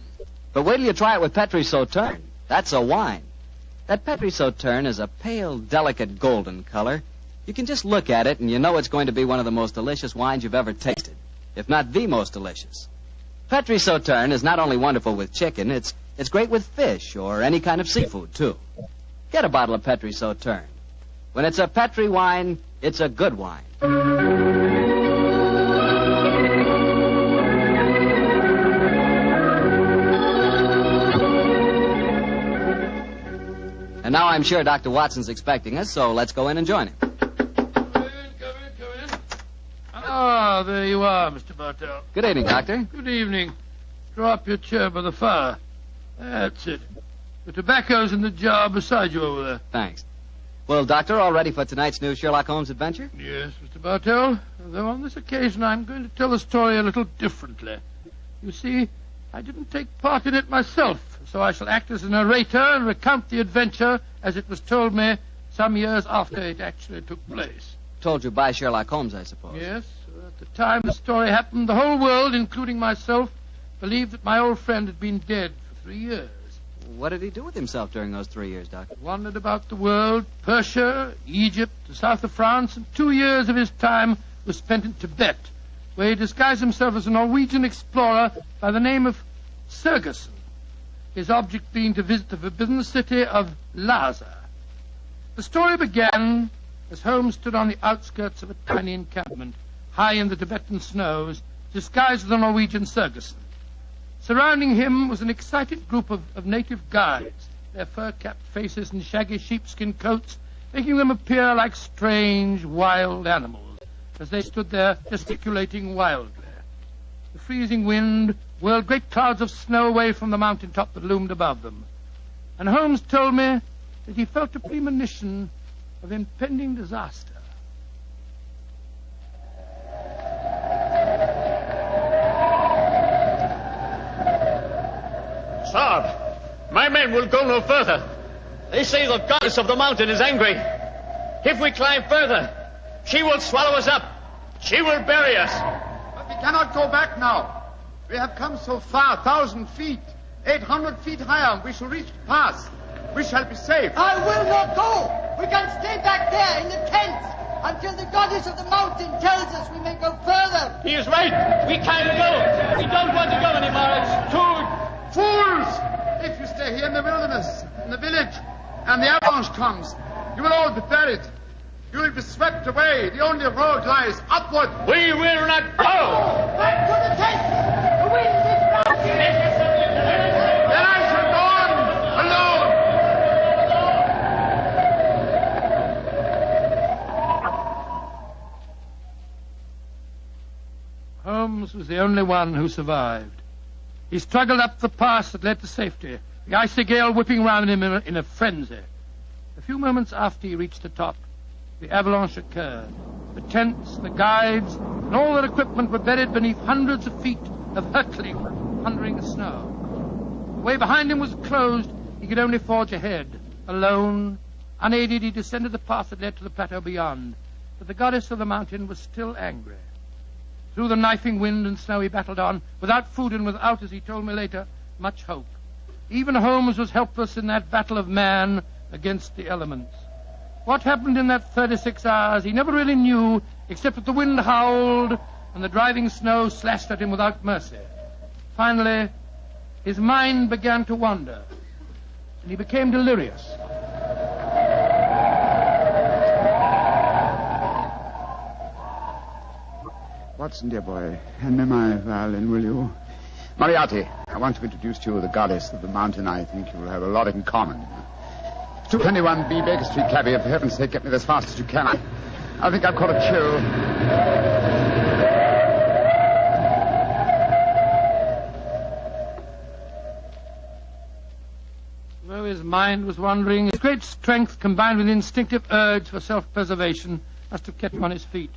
[SPEAKER 1] But wait till you try it with Petri Sauterne. That's a wine. That Petri Sauterne is a pale, delicate golden color. You can just look at it and you know it's going to be one of the most delicious wines you've ever tasted, if not the most delicious. Petri Sauterne is not only wonderful with chicken, it's great with fish or any kind of seafood, too. Get a bottle of Petri Sauterne. When it's a Petri wine, it's a good wine. And now I'm sure Dr. Watson's expecting us, so let's go in and join him.
[SPEAKER 2] Come in. Ah, there you are, Mr. Bartell.
[SPEAKER 1] Good evening, Doctor.
[SPEAKER 2] Good evening. Draw up your chair by the fire. That's it. The tobacco's in the jar beside you over there.
[SPEAKER 1] Thanks. Well, Doctor, all ready for tonight's new Sherlock Holmes adventure?
[SPEAKER 2] Yes, Mr. Bartell. Though on this occasion I'm going to tell the story a little differently. You see, I didn't take part in it myself, so I shall act as a narrator and recount the adventure as it was told me some years after it actually took place.
[SPEAKER 1] Told you by Sherlock Holmes, I suppose.
[SPEAKER 2] Yes. At the time the story happened, the whole world, including myself, believed that my old friend had been dead for 3 years.
[SPEAKER 1] What did he do with himself during those 3 years, Doctor?
[SPEAKER 2] Wandered about the world, Persia, Egypt, the south of France, and 2 years of his time was spent in Tibet, where he disguised himself as a Norwegian explorer by the name of Sergerson, his object being to visit the forbidden city of Lhasa. The story began as Holmes stood on the outskirts of a tiny encampment, high in the Tibetan snows, disguised as a Norwegian Sergerson. Surrounding him was an excited group of native guides, their fur-capped faces and shaggy sheepskin coats making them appear like strange, wild animals as they stood there gesticulating wildly. The freezing wind whirled great clouds of snow away from the mountaintop that loomed above them. And Holmes told me that he felt a premonition of impending disaster.
[SPEAKER 16] Sir, my men will go no further. They say the goddess of the mountain is angry. If we climb further, she will swallow us up. She will bury us.
[SPEAKER 20] But we cannot go back now. We have come so far, 1,000 feet, 800 feet higher. We shall reach the pass. We shall be safe.
[SPEAKER 22] I will not go. We can stay back there in the tents until the goddess of the mountain tells us we may go further.
[SPEAKER 16] He is right. We can't go. We don't want to go anymore. It's too...
[SPEAKER 20] Fools! If you stay here in the wilderness, in the village, and the avalanche comes, you will all be buried. You will be swept away. The only road lies upward.
[SPEAKER 16] We will not go!
[SPEAKER 22] Back to the tent! The wind is rising!
[SPEAKER 20] Then I shall go on alone.
[SPEAKER 2] Holmes was the only one who survived. He struggled up the pass that led to safety, the icy gale whipping round him in a frenzy. A few moments after he reached the top, the avalanche occurred. The tents, the guides, and all their equipment were buried beneath hundreds of feet of hurtling, thundering snow. The way behind him was closed. He could only forge ahead. Alone, unaided, he descended the path that led to the plateau beyond. But the goddess of the mountain was still angry. Through the knifing wind and snow he battled on, without food and without, as he told me later, much hope. Even Holmes was helpless in that battle of man against the elements. What happened in that 36 hours he never really knew, except that the wind howled and the driving snow slashed at him without mercy. Finally, his mind began to wander, and he became delirious.
[SPEAKER 3] Watson, dear boy, hand me my violin, will you? Moriarty, I want to introduce to you the goddess of the mountain. I think you will have a lot in common. 221B Baker Street, cabby. For heaven's sake, get me as fast as you can. I think I've caught a chill.
[SPEAKER 2] Though his mind was wandering, his great strength combined with instinctive urge for self-preservation must have kept him on his feet.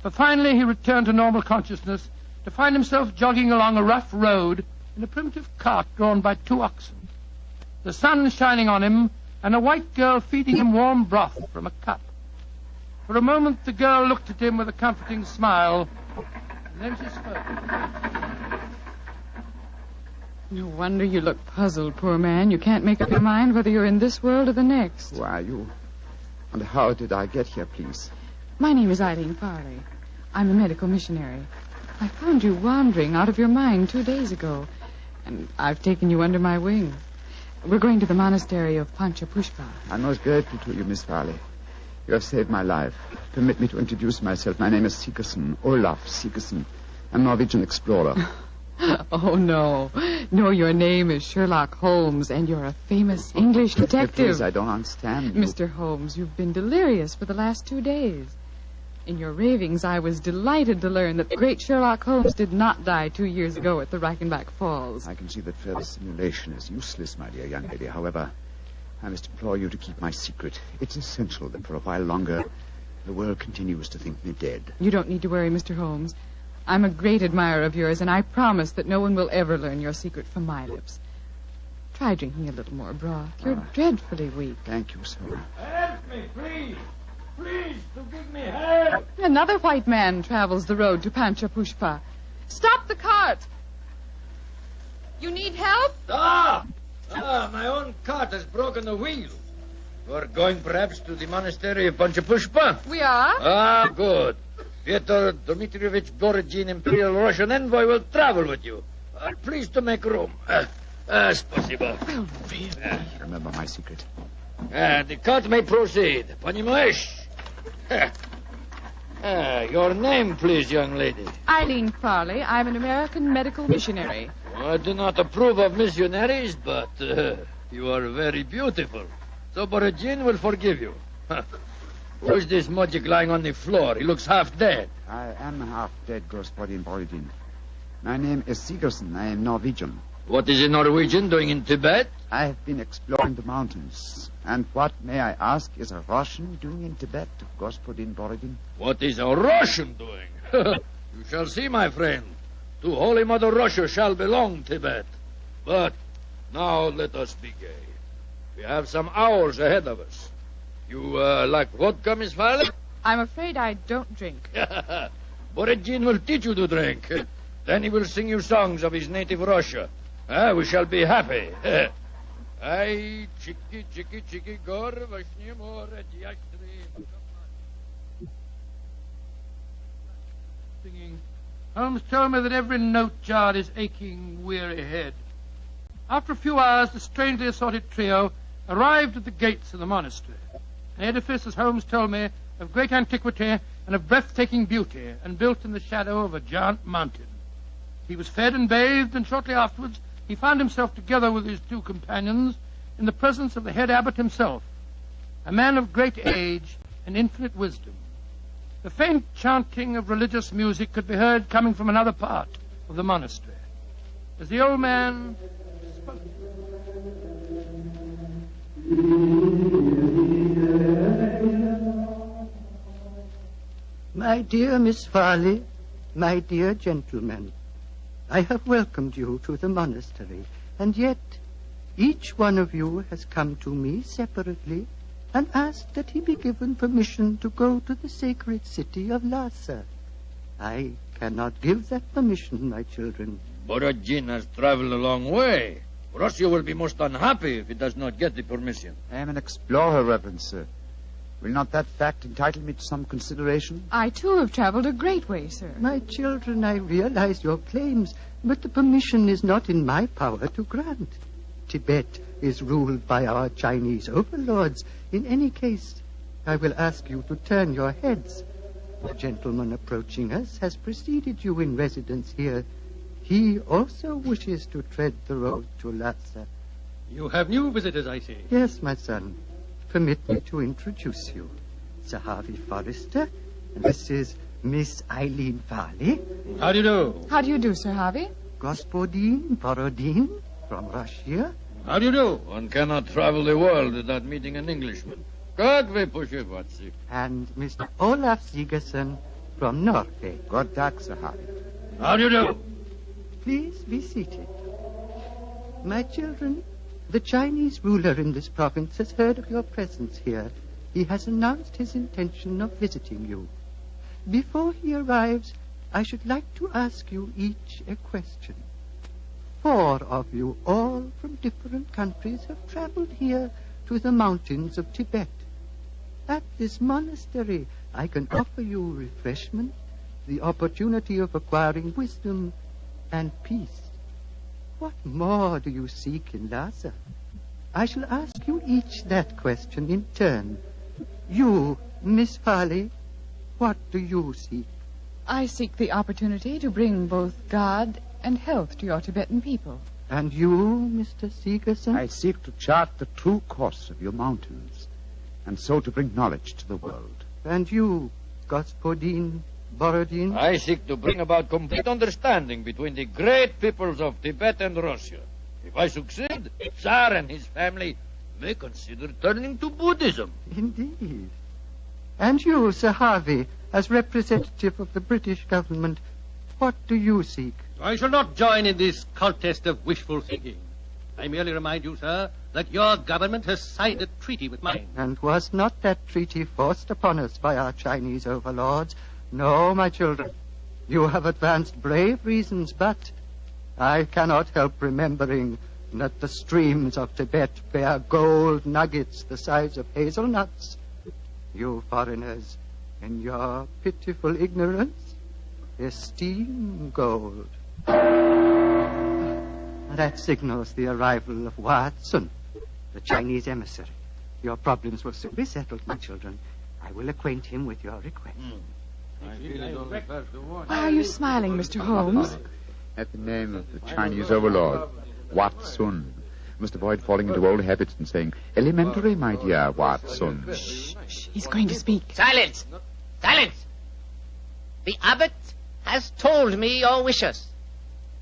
[SPEAKER 2] But finally he returned to normal consciousness to find himself jogging along a rough road in a primitive cart drawn by 2 oxen. The sun shining on him, and a white girl feeding him warm broth from a cup. For a moment the girl looked at him with a comforting smile, and then she spoke.
[SPEAKER 24] No wonder you look puzzled, poor man. You can't make up your mind whether you're in this world or the next.
[SPEAKER 3] Who are you? And how did I get here, please?
[SPEAKER 24] My name is Eileen Farley. I'm a medical missionary. I found you wandering out of your mind 2 days ago, and I've taken you under my wing. We're going to the monastery of Panchapushpa.
[SPEAKER 21] I'm most grateful to you, Miss Farley. You have saved my life. Permit me to introduce myself. My name is Sigerson, Olaf Sigerson. I'm a Norwegian explorer.
[SPEAKER 24] Oh, no. No, your name is Sherlock Holmes, and you're a famous English detective.
[SPEAKER 21] Please, I don't understand you.
[SPEAKER 24] Mr. Holmes, you've been delirious for the last 2 days. In your ravings, I was delighted to learn that the great Sherlock Holmes did not die 2 years ago at the Reichenbach Falls.
[SPEAKER 21] I can see that further simulation is useless, my dear young lady. However, I must implore you to keep my secret. It's essential that for a while longer the world continues to think me dead.
[SPEAKER 24] You don't need to worry, Mr. Holmes. I'm a great admirer of yours, and I promise that no one will ever learn your secret from my lips. Try drinking a little more broth. You're dreadfully weak.
[SPEAKER 21] Thank you, sir.
[SPEAKER 2] Help me, please. Please, to give me help.
[SPEAKER 24] Another white man travels the road to Panchapushpa. Stop the cart! You need help?
[SPEAKER 6] Stop! My own cart has broken the wheel. You're going perhaps to the monastery of Panchapushpa?
[SPEAKER 24] We are.
[SPEAKER 6] Ah, good. Fyodor Dmitrievich Borodin, Imperial Russian envoy, will travel with you. Please to make room. Спасибо.
[SPEAKER 24] Well, really?
[SPEAKER 21] Remember my secret.
[SPEAKER 6] The cart may proceed. Понимаешь? Your name, please, young lady.
[SPEAKER 24] Eileen Farley. I'm an American medical missionary.
[SPEAKER 6] I do not approve of missionaries, but you are very beautiful. So Borodin will forgive you. Who's this mujik lying on the floor? He looks half dead.
[SPEAKER 21] I am half dead, Gospodin Borodin. My name is Sigerson. I am Norwegian.
[SPEAKER 6] What is a Norwegian doing in Tibet?
[SPEAKER 21] I have been exploring the mountains. And what, may I ask, is a Russian doing in Tibet, Gospodin Borodin?
[SPEAKER 6] What is a Russian doing? You shall see, my friend. To Holy Mother Russia shall belong Tibet. But now let us be gay. We have some hours ahead of us. You like vodka, Miss Farley?
[SPEAKER 24] I'm afraid I don't drink.
[SPEAKER 6] Borodin will teach you to drink. Then he will sing you songs of his native Russia. We shall be happy. Ay, chiki, chiki, chiki, gor, vashni, more, dyastri.
[SPEAKER 2] Singing. Holmes told me that every note jarred his aching, weary head. After a few hours, the strangely assorted trio arrived at the gates of the monastery. An edifice, as Holmes told me, of great antiquity and of breathtaking beauty, and built in the shadow of a giant mountain. He was fed and bathed, and shortly afterwards he found himself together with his two companions in the presence of the head abbot himself, a man of great age and infinite wisdom. The faint chanting of religious music could be heard coming from another part of the monastery. As the old man spoke,
[SPEAKER 10] My dear Miss Farley, my dear gentlemen, I have welcomed you to the monastery, and yet each one of you has come to me separately and asked that he be given permission to go to the sacred city of Lhasa. I cannot give that permission, my children.
[SPEAKER 6] Borodin has traveled a long way. Russia will be most unhappy if he does not get the permission.
[SPEAKER 21] I am an explorer, Reverend Sir. Will not that fact entitle me to some consideration?
[SPEAKER 24] I, too, have traveled a great way, sir.
[SPEAKER 10] My children, I realize your claims, but the permission is not in my power to grant. Tibet is ruled by our Chinese overlords. In any case, I will ask you to turn your heads. The gentleman approaching us has preceded you in residence here. He also wishes to tread the road to Lhasa.
[SPEAKER 11] You have new visitors, I see.
[SPEAKER 10] Yes, my son. Permit me to introduce you. Sir Harvey Forrester, and this is Miss Eileen Farley.
[SPEAKER 11] How do you do?
[SPEAKER 24] How do you do, Sir Harvey?
[SPEAKER 10] Gospodin Borodin from Russia.
[SPEAKER 6] How do you do? One cannot travel the world without meeting an Englishman. Как вы поживаете?
[SPEAKER 10] And Mr. Olaf Sigerson from Norway.
[SPEAKER 21] God dag, Sir Harvey.
[SPEAKER 6] How do you do?
[SPEAKER 10] Please be seated. My children, the Chinese ruler in this province has heard of your presence here. He has announced his intention of visiting you. Before he arrives, I should like to ask you each a question. 4 of you, all from different countries, have traveled here to the mountains of Tibet. At this monastery, I can offer you refreshment, the opportunity of acquiring wisdom and peace. What more do you seek in Lhasa? I shall ask you each that question in turn. You, Miss Farley, what do you seek?
[SPEAKER 24] I seek the opportunity to bring both God and health to your Tibetan people.
[SPEAKER 10] And you, Mr. Sigerson?
[SPEAKER 3] I seek to chart the true course of your mountains, and so to bring knowledge to the world.
[SPEAKER 10] And you, Gospodin Borodin?
[SPEAKER 6] I seek to bring about complete understanding between the great peoples of Tibet and Russia. If I succeed, Tsar and his family may consider turning to Buddhism.
[SPEAKER 10] Indeed. And you, Sir Harvey, as representative of the British government, what do you seek?
[SPEAKER 11] I shall not join in this contest of wishful thinking. I merely remind you, sir, that your government has signed a treaty with mine.
[SPEAKER 10] And was not that treaty forced upon us by our Chinese overlords? No, my children. You have advanced brave reasons, but I cannot help remembering that the streams of Tibet bear gold nuggets the size of hazelnuts. You foreigners, in your pitiful ignorance, esteem gold. That signals the arrival of Watson, the Chinese emissary. Your problems will soon be settled, my children. I will acquaint him with your request.
[SPEAKER 24] Why are you smiling, Mr. Holmes?
[SPEAKER 3] At the name of the Chinese overlord, Watson. Must avoid falling into old habits and saying, elementary, my dear Watson.
[SPEAKER 24] Shh. He's going to speak.
[SPEAKER 4] Silence! Silence! The abbot has told me your wishes.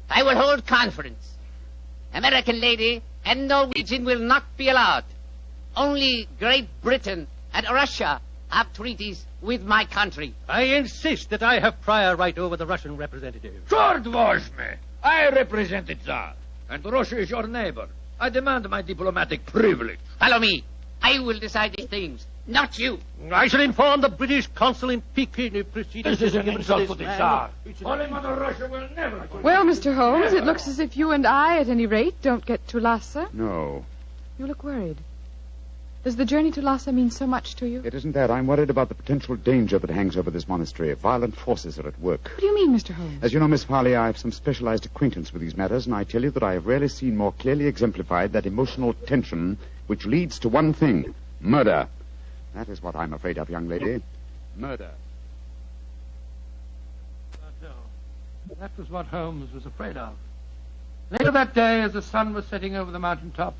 [SPEAKER 4] I will hold conference. American lady and Norwegian will not be allowed. Only Great Britain and Russia have treaties with my country.
[SPEAKER 11] I insist that I have prior right over the Russian representative.
[SPEAKER 6] Short wash me. I represent the Tsar, and Russia is your neighbor. I demand my diplomatic privilege.
[SPEAKER 4] Follow me. I will decide these things, not you.
[SPEAKER 11] I shall inform the British consul in Peking if proceedings...
[SPEAKER 6] This is an insult to the Tsar. Holy Mother Russia will never...
[SPEAKER 24] Well, Mr. Holmes, it looks as if you and I, at any rate, don't get to Lhasa.
[SPEAKER 3] No.
[SPEAKER 24] You look worried. Does the journey to Lhasa mean so much to you?
[SPEAKER 3] It isn't that. I'm worried about the potential danger that hangs over this monastery. Violent forces are at work.
[SPEAKER 24] What do you mean, Mr. Holmes?
[SPEAKER 3] As you know, Miss Farley, I have some specialized acquaintance with these matters, and I tell you that I have rarely seen more clearly exemplified that emotional tension which leads to one thing, murder. That is what I'm afraid of, young lady. Murder.
[SPEAKER 2] That was what Holmes was afraid of. Later that day, as the sun was setting over the mountaintop,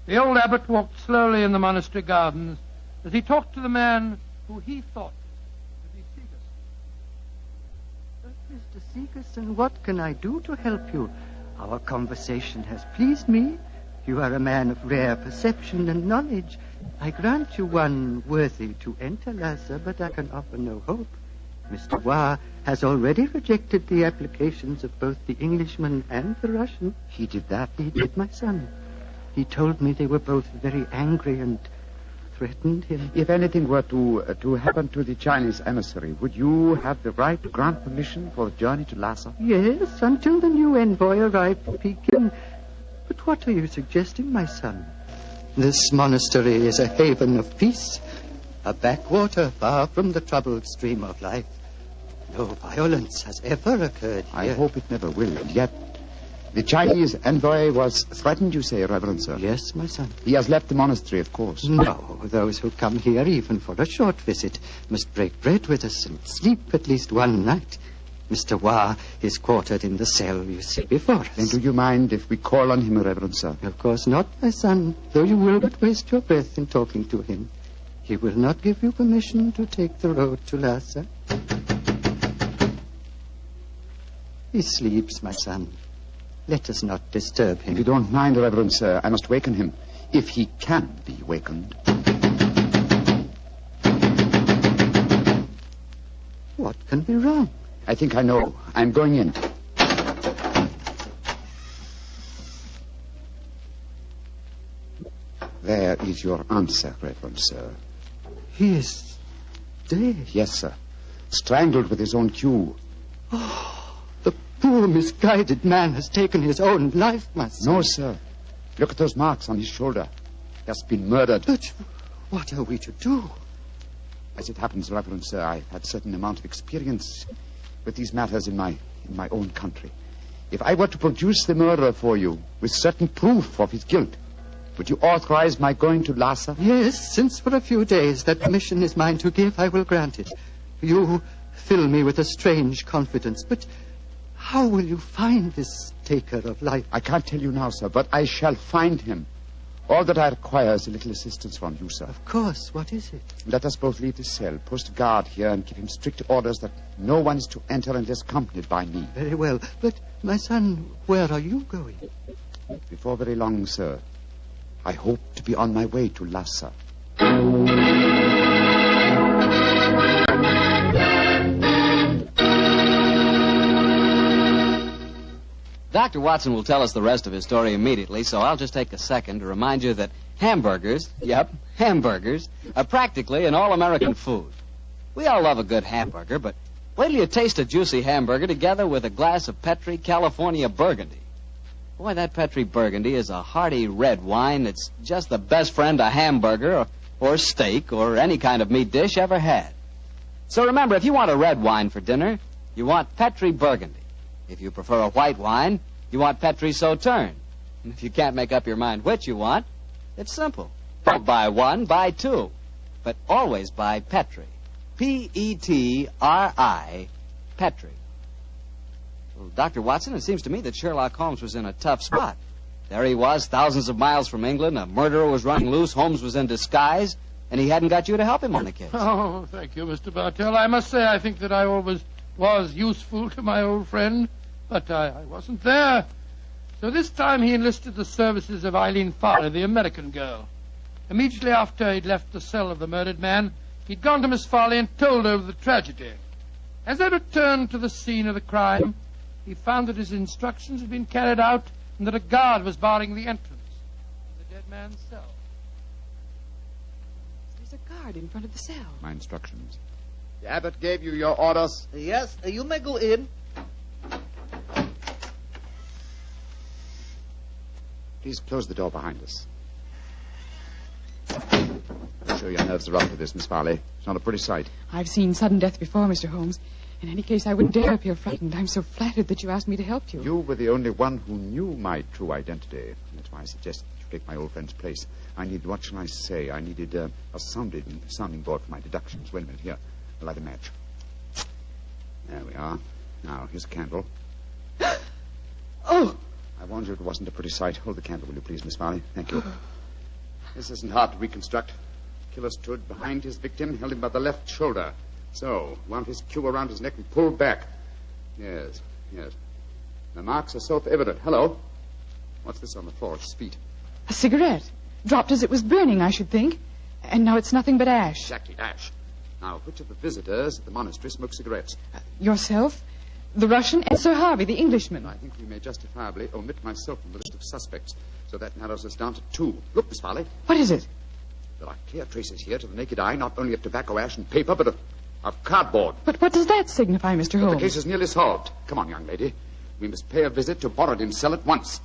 [SPEAKER 2] the old abbot walked slowly in the monastery gardens as he talked to the man who he thought to be Sigerson.
[SPEAKER 10] Mr. Sigerson, what can I do to help you? Our conversation has pleased me. You are a man of rare perception and knowledge. I grant you one worthy to enter Lhasa, but I can offer no hope. Mr. Wa has already rejected the applications of both the Englishman and the Russian.
[SPEAKER 3] He did that?
[SPEAKER 10] He did, my son. He told me they were both very angry and threatened him.
[SPEAKER 3] If anything were to happen to the Chinese emissary, would you have the right to grant permission for the journey to Lhasa?
[SPEAKER 10] Yes, until the new envoy arrived at Peking. But what are you suggesting, my son? This monastery is a haven of peace, a backwater far from the troubled stream of life. No violence has ever occurred here.
[SPEAKER 3] I hope it never will. And yet, the Chinese envoy was threatened, you say, Reverend Sir?
[SPEAKER 10] Yes, my son.
[SPEAKER 3] He has left the monastery, of course.
[SPEAKER 10] No, those who come here, even for a short visit, must break bread with us and sleep at least one night. Mr. Wa is quartered in the cell you see before us.
[SPEAKER 3] Then do you mind if we call on him, Reverend Sir?
[SPEAKER 10] Of course not, my son, though you will but waste your breath in talking to him. He will not give you permission to take the road to Lhasa. He sleeps, my son. Let us not disturb him.
[SPEAKER 3] If you don't mind, Reverend Sir, I must waken him, if he can be wakened.
[SPEAKER 10] What can be wrong?
[SPEAKER 3] I think I know. I'm going in. There is your answer, Reverend Sir.
[SPEAKER 10] He is dead.
[SPEAKER 3] Yes, sir. Strangled with his own cue.
[SPEAKER 10] Oh, the poor misguided man has taken his own life, my son.
[SPEAKER 3] No, sir. Look at those marks on his shoulder. He has been murdered.
[SPEAKER 10] But what are we to do?
[SPEAKER 3] As it happens, Reverend Sir, I've had a certain amount of experience with these matters in my own country. If I were to produce the murderer for you with certain proof of his guilt, would you authorize my going to Lhasa?
[SPEAKER 10] Yes, since for a few days that permission is mine to give, I will grant it. You fill me with a strange confidence, but how will you find this taker of life?
[SPEAKER 3] I can't tell you now, sir, but I shall find him. All that I require is a little assistance from you, sir.
[SPEAKER 10] Of course. What is it?
[SPEAKER 3] Let us both leave the cell, post a guard here, and give him strict orders that no one is to enter unless accompanied by me.
[SPEAKER 10] Very well. But, my son, where are you going?
[SPEAKER 3] Before very long, sir, I hope to be on my way to Lhasa.
[SPEAKER 1] Dr. Watson will tell us the rest of his story immediately, so I'll just take a second to remind you that hamburgers, hamburgers, are practically an all-American food. We all love a good hamburger, but wait till you taste a juicy hamburger together with a glass of Petri California Burgundy. Boy, that Petri Burgundy is a hearty red wine that's just the best friend a hamburger or steak or any kind of meat dish ever had. So remember, if you want a red wine for dinner, you want Petri Burgundy. If you prefer a white wine, you want Petri Sauterne. And if you can't make up your mind which you want, it's simple. Don't buy one, buy two. But always buy Petri. Petri, Petri. Well, Dr. Watson, it seems to me that Sherlock Holmes was in a tough spot. There he was, thousands of miles from England. A murderer was running loose. Holmes was in disguise. And he hadn't got you to help him on the case.
[SPEAKER 2] Oh, thank you, Mr. Bartell. I must say I think that I always was useful to my old friend. But I wasn't there. So this time he enlisted the services of Eileen Farley, the American girl. Immediately after he'd left the cell of the murdered man, he'd gone to Miss Farley and told her of the tragedy. As they returned to the scene of the crime, he found that his instructions had been carried out and that a guard was barring the entrance to the dead man's cell.
[SPEAKER 24] There's a guard in front of the cell.
[SPEAKER 3] My instructions.
[SPEAKER 20] The abbot gave you your orders.
[SPEAKER 7] Yes, you may go in.
[SPEAKER 3] Please close the door behind us. I'm sure your nerves are up to this, Miss Farley. It's not a pretty sight.
[SPEAKER 24] I've seen sudden death before, Mr. Holmes. In any case, I wouldn't dare appear frightened. I'm so flattered that you asked me to help you.
[SPEAKER 3] You were the only one who knew my true identity. That's why I suggest you take my old friend's place. I need, what shall I say? I needed a sounding board for my deductions. Wait a minute, here. I'll light a match. There we are. Now, here's a candle.
[SPEAKER 24] Oh!
[SPEAKER 3] I warned you it wasn't a pretty sight. Hold the candle, will you please, Miss Farley? Thank you. This isn't hard to reconstruct. The killer stood behind his victim, held him by the left shoulder. So, wound his cue around his neck and pulled back. Yes. The marks are self-evident. Hello. What's this on the floor at his feet?
[SPEAKER 24] A cigarette. Dropped as it was burning, I should think. And now it's nothing but ash.
[SPEAKER 3] Exactly, ash. Now, which of the visitors at the monastery smoke cigarettes?
[SPEAKER 24] Yourself, the Russian, and Sir Harvey, the Englishman.
[SPEAKER 3] I think we may justifiably omit myself from the list of suspects. So that narrows us down to two. Look, Miss Farley.
[SPEAKER 24] What is it?
[SPEAKER 3] There are clear traces here to the naked eye, not only of tobacco ash and paper, but of cardboard.
[SPEAKER 24] But what does that signify, Mr. Holmes?
[SPEAKER 3] The case is nearly solved. Come on, young lady. We must pay a visit to Borodin's cell at once.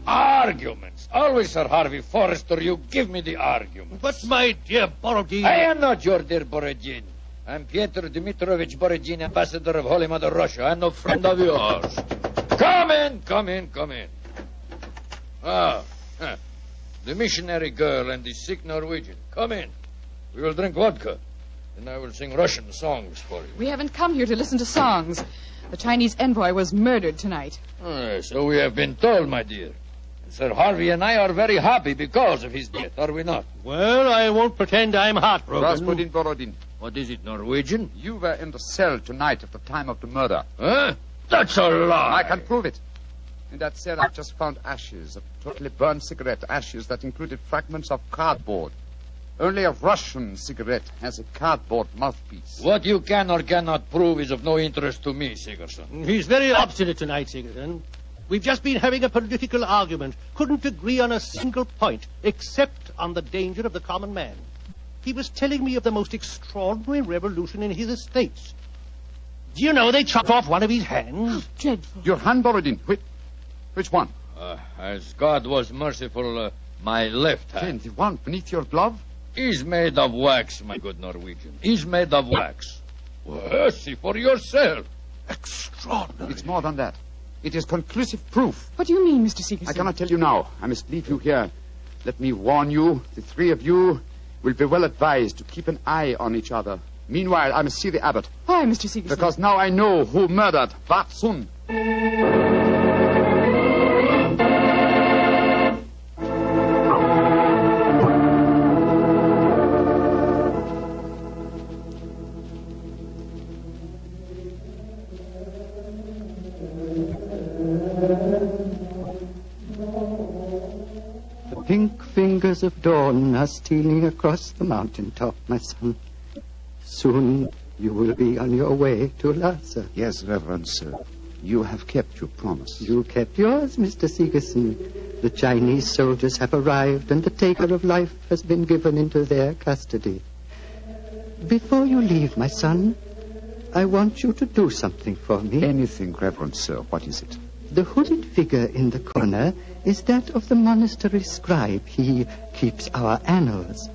[SPEAKER 6] Arguments. Always, Sir Harvey Forrester, you give me the argument.
[SPEAKER 11] But, my dear Borodin...
[SPEAKER 6] I am not your dear Borodin. I'm Pyotr Dmitrovich Borodin, ambassador of Holy Mother Russia. I'm no friend of yours. Come in. The missionary girl and the sick Norwegian. Come in. We will drink vodka, and I will sing Russian songs for you.
[SPEAKER 24] We haven't come here to listen to songs. The Chinese envoy was murdered tonight.
[SPEAKER 6] So we have been told, my dear. And Sir Harvey and I are very happy because of his death, are we not?
[SPEAKER 11] Well, I won't pretend I'm heartbroken.
[SPEAKER 3] Rasputin Borodin.
[SPEAKER 6] What is it, Norwegian?
[SPEAKER 3] You were in the cell tonight at the time of the murder.
[SPEAKER 6] Huh? That's a lie.
[SPEAKER 3] I can prove it. In that cell, I've just found ashes, of totally burned cigarette ashes that included fragments of cardboard. Only a Russian cigarette has a cardboard mouthpiece.
[SPEAKER 6] What you can or cannot prove is of no interest to me, Sigerson.
[SPEAKER 11] He's very obstinate tonight, Sigerson. We've just been having a political argument. Couldn't agree on a single point, except on the danger of the common man. He was telling me of the most extraordinary revolution in his estates. Do you know they chopped off one of his hands?
[SPEAKER 24] Dreadful.
[SPEAKER 3] Your hand, Borodin. Which one?
[SPEAKER 6] As God was merciful, my left hand.
[SPEAKER 21] The one beneath your glove?
[SPEAKER 6] Is made of wax, my good Norwegian. Is made of wax. Well, see for yourself. Extraordinary.
[SPEAKER 21] It's more than that. It is conclusive proof.
[SPEAKER 24] What do you mean, Mr. Seegerson?
[SPEAKER 21] I cannot tell you now. I must leave you here. Let me warn you, the three of you will be well advised to keep an eye on each other. Meanwhile, I must see the abbot.
[SPEAKER 24] Why, Mr. Seegerson?
[SPEAKER 21] Because now I know who murdered Watson.
[SPEAKER 10] Pink fingers of dawn are stealing across the mountaintop, my son. Soon you will be on your way to Lhasa.
[SPEAKER 3] Yes, Reverend Sir. You have kept your promise.
[SPEAKER 10] You kept yours, Mr. Seegerson. The Chinese soldiers have arrived, and the taker of life has been given into their custody. Before you leave, my son, I want you to do something for me.
[SPEAKER 3] Anything, Reverend Sir. What is it?
[SPEAKER 10] The hooded figure in the corner is that of the monastery scribe. He keeps our annals.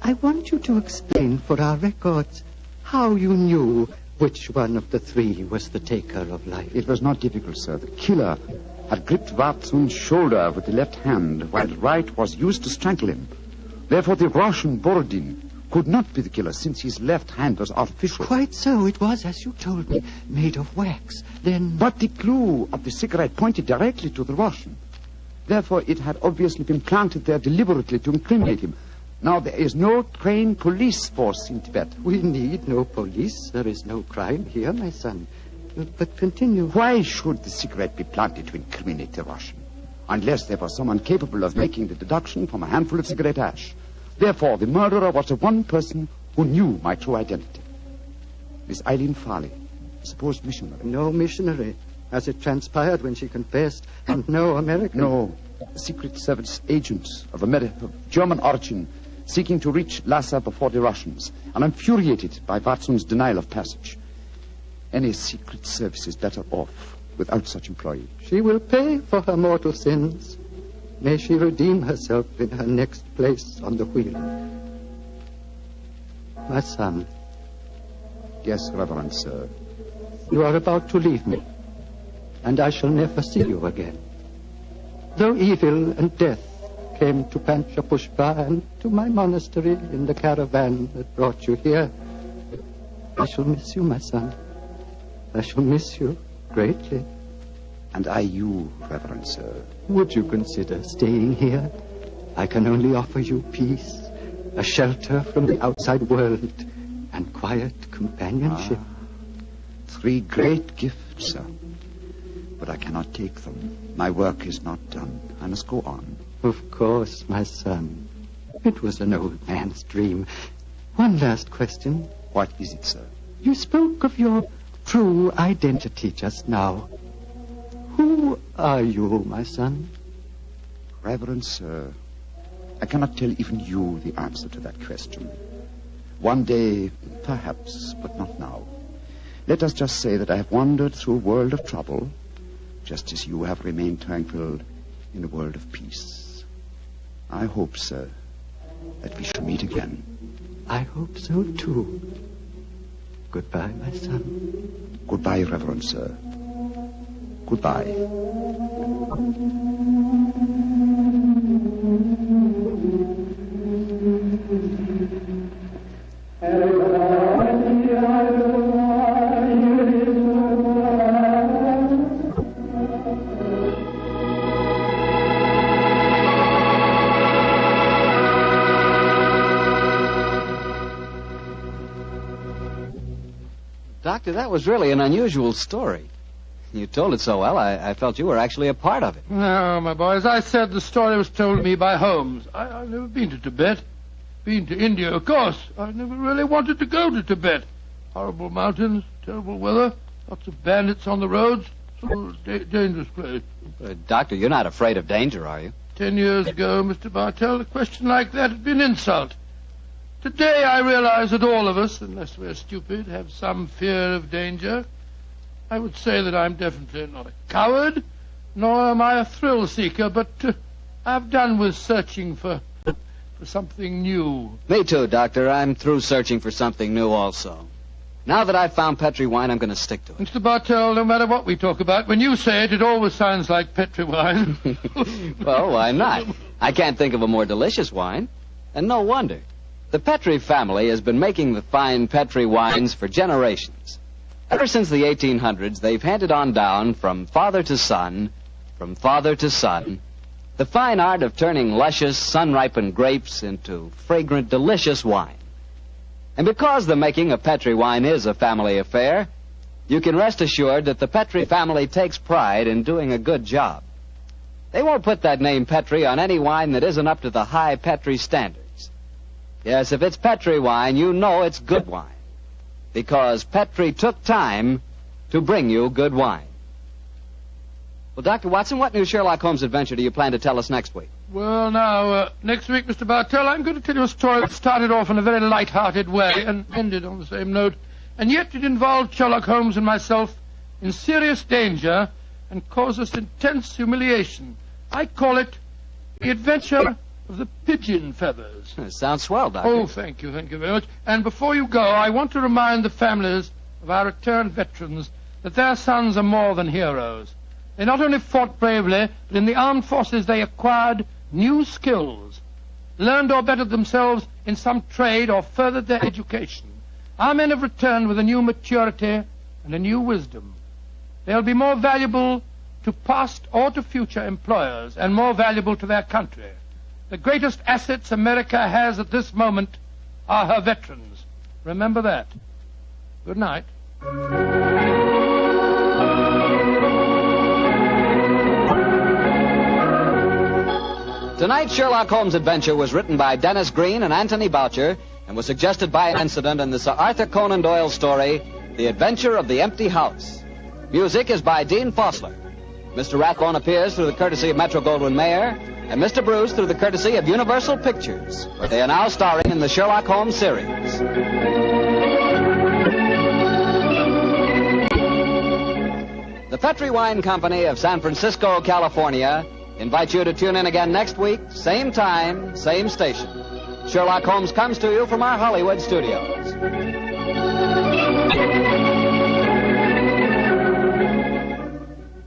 [SPEAKER 10] I want you to explain for our records how you knew which one of the three was the taker of life.
[SPEAKER 3] It was not difficult, sir. The killer had gripped Watson's shoulder with the left hand, while the right was used to strangle him. Therefore, the Russian Borodin could not be the killer, since his left hand was artificial.
[SPEAKER 10] Quite so. It was, as you told me, made of wax. Then...
[SPEAKER 3] But the clue of the cigarette pointed directly to the Russian. Therefore, it had obviously been planted there deliberately to incriminate him. Now, there is no trained police force in Tibet.
[SPEAKER 10] We need no police. There is no crime here, my son. But continue.
[SPEAKER 3] Why should the cigarette be planted to incriminate the Russian? Unless there was someone capable of making the deduction from a handful of cigarette ash. Therefore, the murderer was the one person who knew my true identity. Miss Eileen Farley, supposed missionary.
[SPEAKER 10] No missionary, as it transpired when she confessed, and no American.
[SPEAKER 3] No, a Secret Service agent of German origin, seeking to reach Lhasa before the Russians, and infuriated by Watson's denial of passage. Any Secret Service is better off without such employee.
[SPEAKER 10] She will pay for her mortal sins. May she redeem herself in her next place on the wheel. My son.
[SPEAKER 3] Yes, Reverend Sir.
[SPEAKER 10] You are about to leave me, and I shall never see you again. Though evil and death came to Panchapushpa and to my monastery in the caravan that brought you here, I shall miss you, my son. I shall miss you greatly.
[SPEAKER 3] And I you, Reverend Sir.
[SPEAKER 10] Would you consider staying here? I can only offer you peace, a shelter from the outside world, and quiet companionship.
[SPEAKER 3] 3 great gifts, sir. But I cannot take them. My work is not done. I must go on.
[SPEAKER 10] Of course, my son. It was an old man's dream. One last question.
[SPEAKER 3] What is it, sir?
[SPEAKER 10] You spoke of your true identity just now. Who are you, my son?
[SPEAKER 3] Reverend Sir, I cannot tell even you the answer to that question. One day, perhaps, but not now. Let us just say that I have wandered through a world of trouble, just as you have remained tranquil in a world of peace. I hope, sir, that we shall meet again.
[SPEAKER 10] I hope so, too. Goodbye, my son.
[SPEAKER 3] Goodbye, Reverend Sir. Goodbye.
[SPEAKER 1] Doctor, that was really an unusual story. You told it so well, I felt you were actually a part of it.
[SPEAKER 2] No, my boy, as I said, the story was told to me by Holmes. I've never been to Tibet. Been to India, of course. I never really wanted to go to Tibet. Horrible mountains, terrible weather, lots of bandits on the roads. So dangerous place.
[SPEAKER 1] Doctor, you're not afraid of danger, are you?
[SPEAKER 2] 10 years ago, Mr. Bartell, a question like that had been insult. Today I realize that all of us, unless we're stupid, have some fear of danger. I would say that I'm definitely not a coward, nor am I a thrill seeker, but I've done with searching for something new.
[SPEAKER 1] Me too, Doctor. I'm through searching for something new also. Now that I've found Petri wine, I'm going to stick to it.
[SPEAKER 2] Mr. Bartell, no matter what we talk about, when you say it, it always sounds like Petri wine.
[SPEAKER 1] Well, why not? I can't think of a more delicious wine. And no wonder. The Petri family has been making the fine Petri wines for generations. Ever since the 1800s, they've handed on down from father to son, the fine art of turning luscious, sun-ripened grapes into fragrant, delicious wine. And because the making of Petri wine is a family affair, you can rest assured that the Petri family takes pride in doing a good job. They won't put that name Petri on any wine that isn't up to the high Petri standards. Yes, if it's Petri wine, you know it's good wine. Because Petri took time to bring you good wine. Well, Dr. Watson, what new Sherlock Holmes adventure do you plan to tell us next week?
[SPEAKER 2] Well, now, next week, Mr. Bartell, I'm going to tell you a story that started off in a very light-hearted way and ended on the same note. And yet it involved Sherlock Holmes and myself in serious danger and caused us intense humiliation. I call it The Adventure of the Pigeon Feathers.
[SPEAKER 1] Sounds swell, Doctor.
[SPEAKER 2] Oh, thank you very much. And before you go, I want to remind the families of our returned veterans that their sons are more than heroes. They not only fought bravely, but in the armed forces they acquired new skills, learned or bettered themselves in some trade or furthered their education. Our men have returned with a new maturity and a new wisdom. They'll be more valuable to past or to future employers and more valuable to their country. The greatest assets America has at this moment are her veterans. Remember that. Good night.
[SPEAKER 1] Tonight's Sherlock Holmes adventure was written by Dennis Green and Anthony Boucher and was suggested by an incident in the Sir Arthur Conan Doyle story, The Adventure of the Empty House. Music is by Dean Fossler. Mr. Rathbone appears through the courtesy of Metro-Goldwyn-Mayer, and Mr. Bruce through the courtesy of Universal Pictures, where they are now starring in the Sherlock Holmes series. The Petri Wine Company of San Francisco, California, invite you to tune in again next week, same time, same station. Sherlock Holmes comes to you from our Hollywood studios.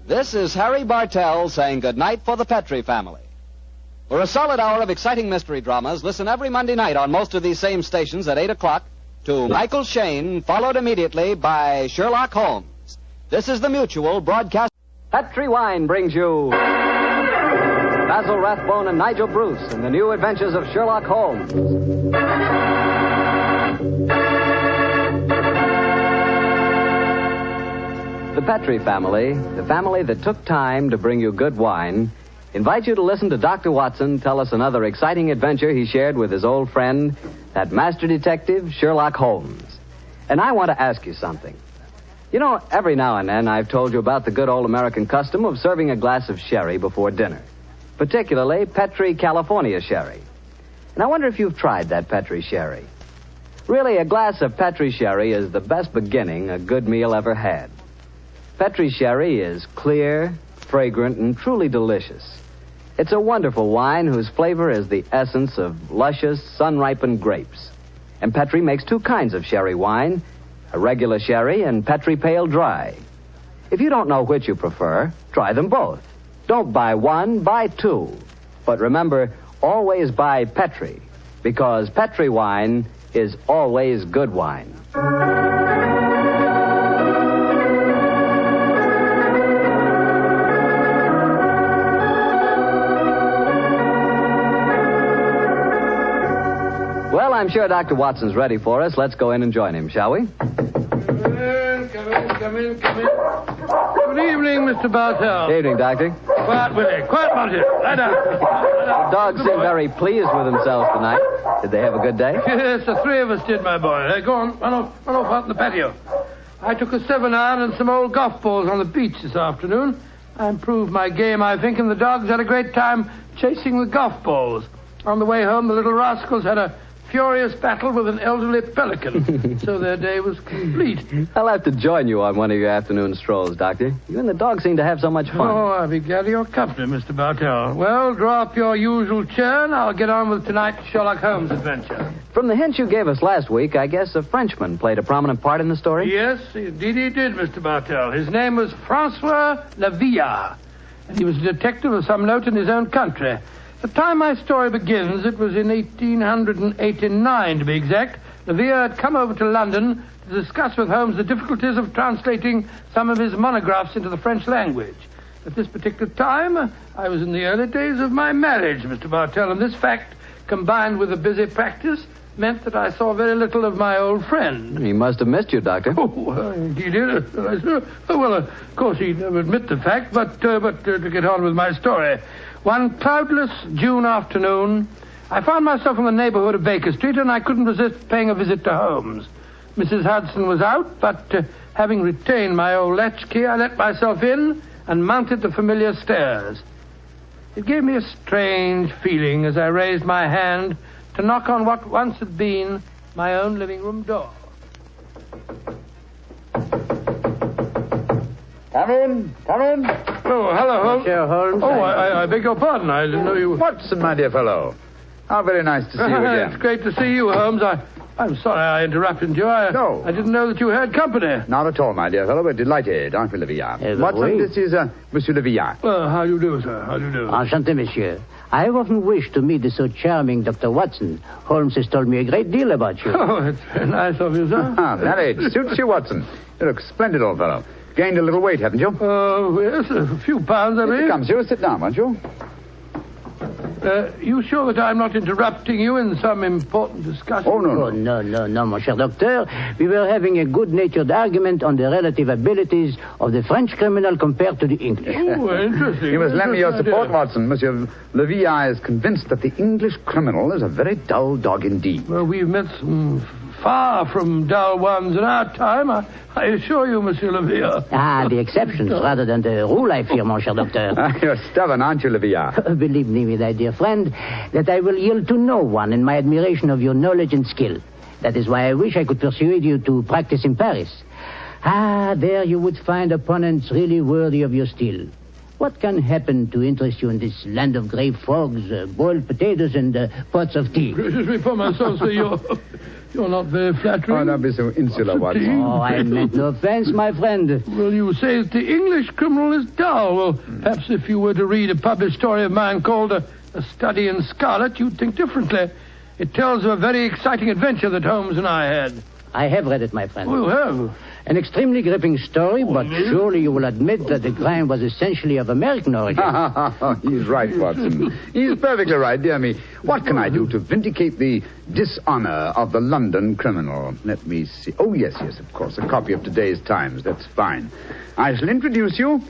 [SPEAKER 1] This is Harry Bartell saying goodnight for the Petri family. For a solid hour of exciting mystery dramas, listen every Monday night on most of these same stations at 8 o'clock to Michael Shayne, followed immediately by Sherlock Holmes. This is the Mutual Broadcast. Petri Wine brings you Basil Rathbone and Nigel Bruce in the new adventures of Sherlock Holmes. The Petri family, the family that took time to bring you good wine, invite you to listen to Dr. Watson tell us another exciting adventure he shared with his old friend, that master detective, Sherlock Holmes. And I want to ask you something. You know, every now and then I've told you about the good old American custom of serving a glass of sherry before dinner. Particularly Petri California sherry. And I wonder if you've tried that Petri sherry. Really, a glass of Petri sherry is the best beginning a good meal ever had. Petri sherry is clear, fragrant, and truly delicious. It's a wonderful wine whose flavor is the essence of luscious, sun-ripened grapes. And Petri makes two kinds of sherry wine, a regular sherry and Petri Pale Dry. If you don't know which you prefer, try them both. Don't buy one, buy two. But remember, always buy Petri, because Petri wine is always good wine. Well, I'm sure Dr. Watson's ready for us. Let's go in and join him, shall we?
[SPEAKER 2] Come in. Good evening, Mr. Bartell.
[SPEAKER 1] Good evening, Doctor.
[SPEAKER 2] Quiet, Willie. Quiet about here. Lie down.
[SPEAKER 1] The dogs seem very pleased with themselves tonight. Did they have a good day?
[SPEAKER 2] Yes, the three of us did, my boy. Hey, go on. Run off out in the patio. I took a 7-iron and some old golf balls on the beach this afternoon. I improved my game, I think, and the dogs had a great time chasing the golf balls. On the way home, the little rascals had a furious battle with an elderly pelican. So their day was complete.
[SPEAKER 1] I'll have to join you on one of your afternoon strolls, Doctor. You and the dog seem to have so much fun.
[SPEAKER 2] Oh, I'll be glad of your company, Mr. Bartell. Well, draw up your usual chair, and I'll get on with tonight's Sherlock Holmes adventure.
[SPEAKER 1] From the hint you gave us last week, I guess a Frenchman played a prominent part in the story?
[SPEAKER 2] Yes, indeed he did, Mr. Bartell. His name was Francois Lavilla, and he was a detective of some note in his own country. The time my story begins, it was in 1889, to be exact. Lavilla had come over to London to discuss with Holmes the difficulties of translating some of his monographs into the French language. At this particular time, I was in the early days of my marriage, Mr. Bartell, and this fact, combined with a busy practice, meant that I saw very little of my old friend.
[SPEAKER 1] He must have missed you, Doctor.
[SPEAKER 2] He did. Well, of course, he'd never admit the fact, but to get on with my story. One cloudless June afternoon, I found myself in the neighborhood of Baker Street, and I couldn't resist paying a visit to Holmes. Mrs. Hudson was out, but having retained my old latchkey, I let myself in and mounted the familiar stairs. It gave me a strange feeling as I raised my hand to knock on what once had been my own living room door.
[SPEAKER 3] Come in.
[SPEAKER 2] Oh, hello, Holmes.
[SPEAKER 12] Monsieur Holmes.
[SPEAKER 2] Oh, I beg your pardon. I didn't know you were...
[SPEAKER 3] Watson, my dear fellow. How very nice to see you again.
[SPEAKER 2] It's great to see you, Holmes. I'm sorry I interrupted you.
[SPEAKER 3] No.
[SPEAKER 2] I didn't know that you had company.
[SPEAKER 3] Not at all, my dear fellow. We're delighted, aren't we, Lavilla? Watson, this is Monsieur Lavilla.
[SPEAKER 2] Well, how do you do, sir? How do you do?
[SPEAKER 7] Enchanté, monsieur. I have often wished to meet the so charming Dr. Watson. Holmes has told me a great deal about you.
[SPEAKER 2] Oh, it's very nice of you, sir.
[SPEAKER 3] Marriage. Suits you, Watson. You look splendid, old fellow. Gained a little weight, haven't you?
[SPEAKER 2] Yes, a few pounds, I mean.
[SPEAKER 3] Come, you sit down, won't you?
[SPEAKER 2] You sure that I'm not interrupting you in some important discussion?
[SPEAKER 7] Oh, no, mon cher docteur. We were having a good-natured argument on the relative abilities of the French criminal compared to the English.
[SPEAKER 2] Oh, interesting.
[SPEAKER 3] You must lend me your support, Watson. Monsieur Lavilla is convinced that the English criminal is a very dull dog indeed.
[SPEAKER 2] Well, we've met some far from dull ones in our time, I assure you, Monsieur Lavilla.
[SPEAKER 7] The exceptions rather than the rule, I fear, mon cher docteur.
[SPEAKER 3] You're stubborn, aren't you, Lavilla?
[SPEAKER 7] Believe me, my dear friend, that I will yield to no one in my admiration of your knowledge and skill. That is why I wish I could persuade you to practice in Paris. There you would find opponents really worthy of your steel. What can happen to interest you in this land of grey fogs, boiled potatoes, and pots of tea?
[SPEAKER 2] Gracious me for myself, sir, you're not very flattering.
[SPEAKER 3] Oh, don't be so insular, Watson.
[SPEAKER 7] Oh, I meant no offense, my friend.
[SPEAKER 2] Well, you say that the English criminal is dull. Well, perhaps if you were to read a published story of mine called A Study in Scarlet, you'd think differently. It tells of a very exciting adventure that Holmes and I had.
[SPEAKER 7] I have read it, my friend.
[SPEAKER 2] Oh, you have?
[SPEAKER 7] An extremely gripping story, but surely you will admit that the crime was essentially of American origin.
[SPEAKER 3] He's right, Watson. He's perfectly right, dear me. What can I do to vindicate the dishonor of the London criminal? Let me see. Oh, yes, of course. A copy of today's Times. That's fine. I shall introduce you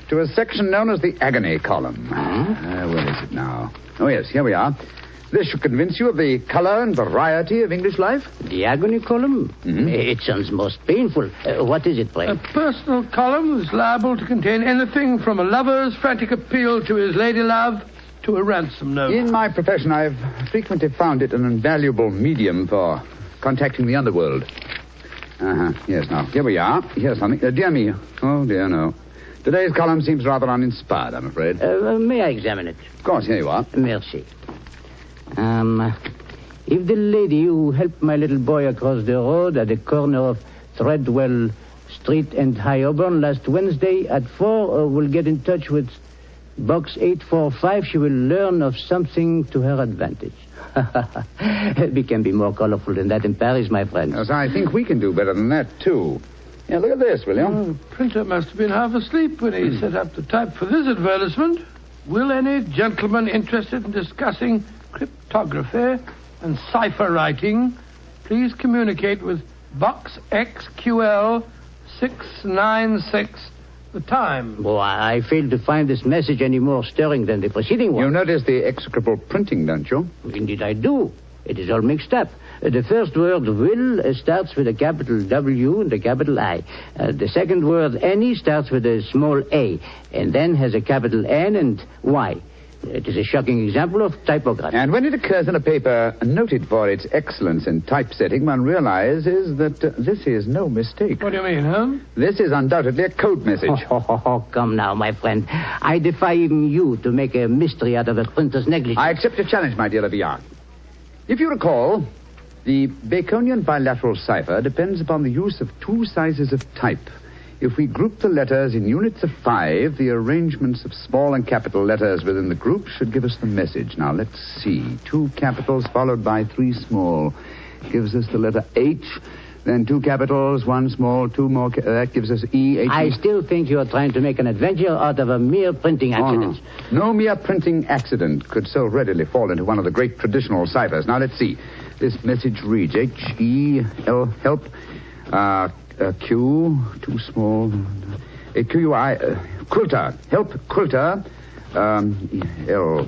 [SPEAKER 3] to a section known as the agony column. Where is it now? Oh, yes, here we are. This should convince you of the color and variety of English life.
[SPEAKER 7] The agony column?
[SPEAKER 3] Mm-hmm.
[SPEAKER 7] It sounds most painful. What is it, pray?
[SPEAKER 2] A personal column is liable to contain anything from a lover's frantic appeal to his lady love to a ransom note.
[SPEAKER 3] In my profession, I've frequently found it an invaluable medium for contacting the underworld. Yes, now, here we are. Here's something. Dear me. Oh, dear, no. Today's column seems rather uninspired, I'm afraid.
[SPEAKER 7] May I examine it?
[SPEAKER 3] Of course, here you are.
[SPEAKER 7] Merci. If the lady who helped my little boy across the road at the corner of Threadwell Street and High Auburn last Wednesday at 4 will get in touch with Box 845, she will learn of something to her advantage. We can be more colorful than that in Paris, my friend.
[SPEAKER 3] Yes, I think we can do better than that, too. Yeah, look at this, will you?
[SPEAKER 2] The printer must have been half asleep when he set up the type for this advertisement. Will any gentleman interested in discussing cryptography and cipher writing please communicate with Box XQL 696, the time?
[SPEAKER 7] Oh, I fail to find this message any more stirring than the preceding one.
[SPEAKER 3] You notice the execrable printing, don't you?
[SPEAKER 7] Indeed I do. It is all mixed up. The first word, will, starts with a capital W and a capital I. The second word, any, starts with a small a, and then has a capital N and Y. It is a shocking example of typography.
[SPEAKER 3] And when it occurs in a paper noted for its excellence in typesetting, one realizes that this is no mistake.
[SPEAKER 2] What do you mean, huh?
[SPEAKER 3] This is undoubtedly a code message.
[SPEAKER 7] Oh, come now, my friend. I defy even you to make a mystery out of a printer's negligence.
[SPEAKER 3] I accept your challenge, my dear Leviat. If you recall, the Baconian bilateral cipher depends upon the use of two sizes of type. If we group the letters in units of 5, the arrangements of small and capital letters within the group should give us the message. Now, let's see. 2 capitals followed by 3 small gives us the letter H. Then 2 capitals, 1 small, 2 more. That gives us E. H.
[SPEAKER 7] I still think you are trying to make an adventure out of a mere printing accident.
[SPEAKER 3] No mere printing accident could so readily fall into one of the great traditional ciphers. Now, let's see. This message reads H-E-L, help, Q, too small. Q-U-I, quilter. Help, quilter. L,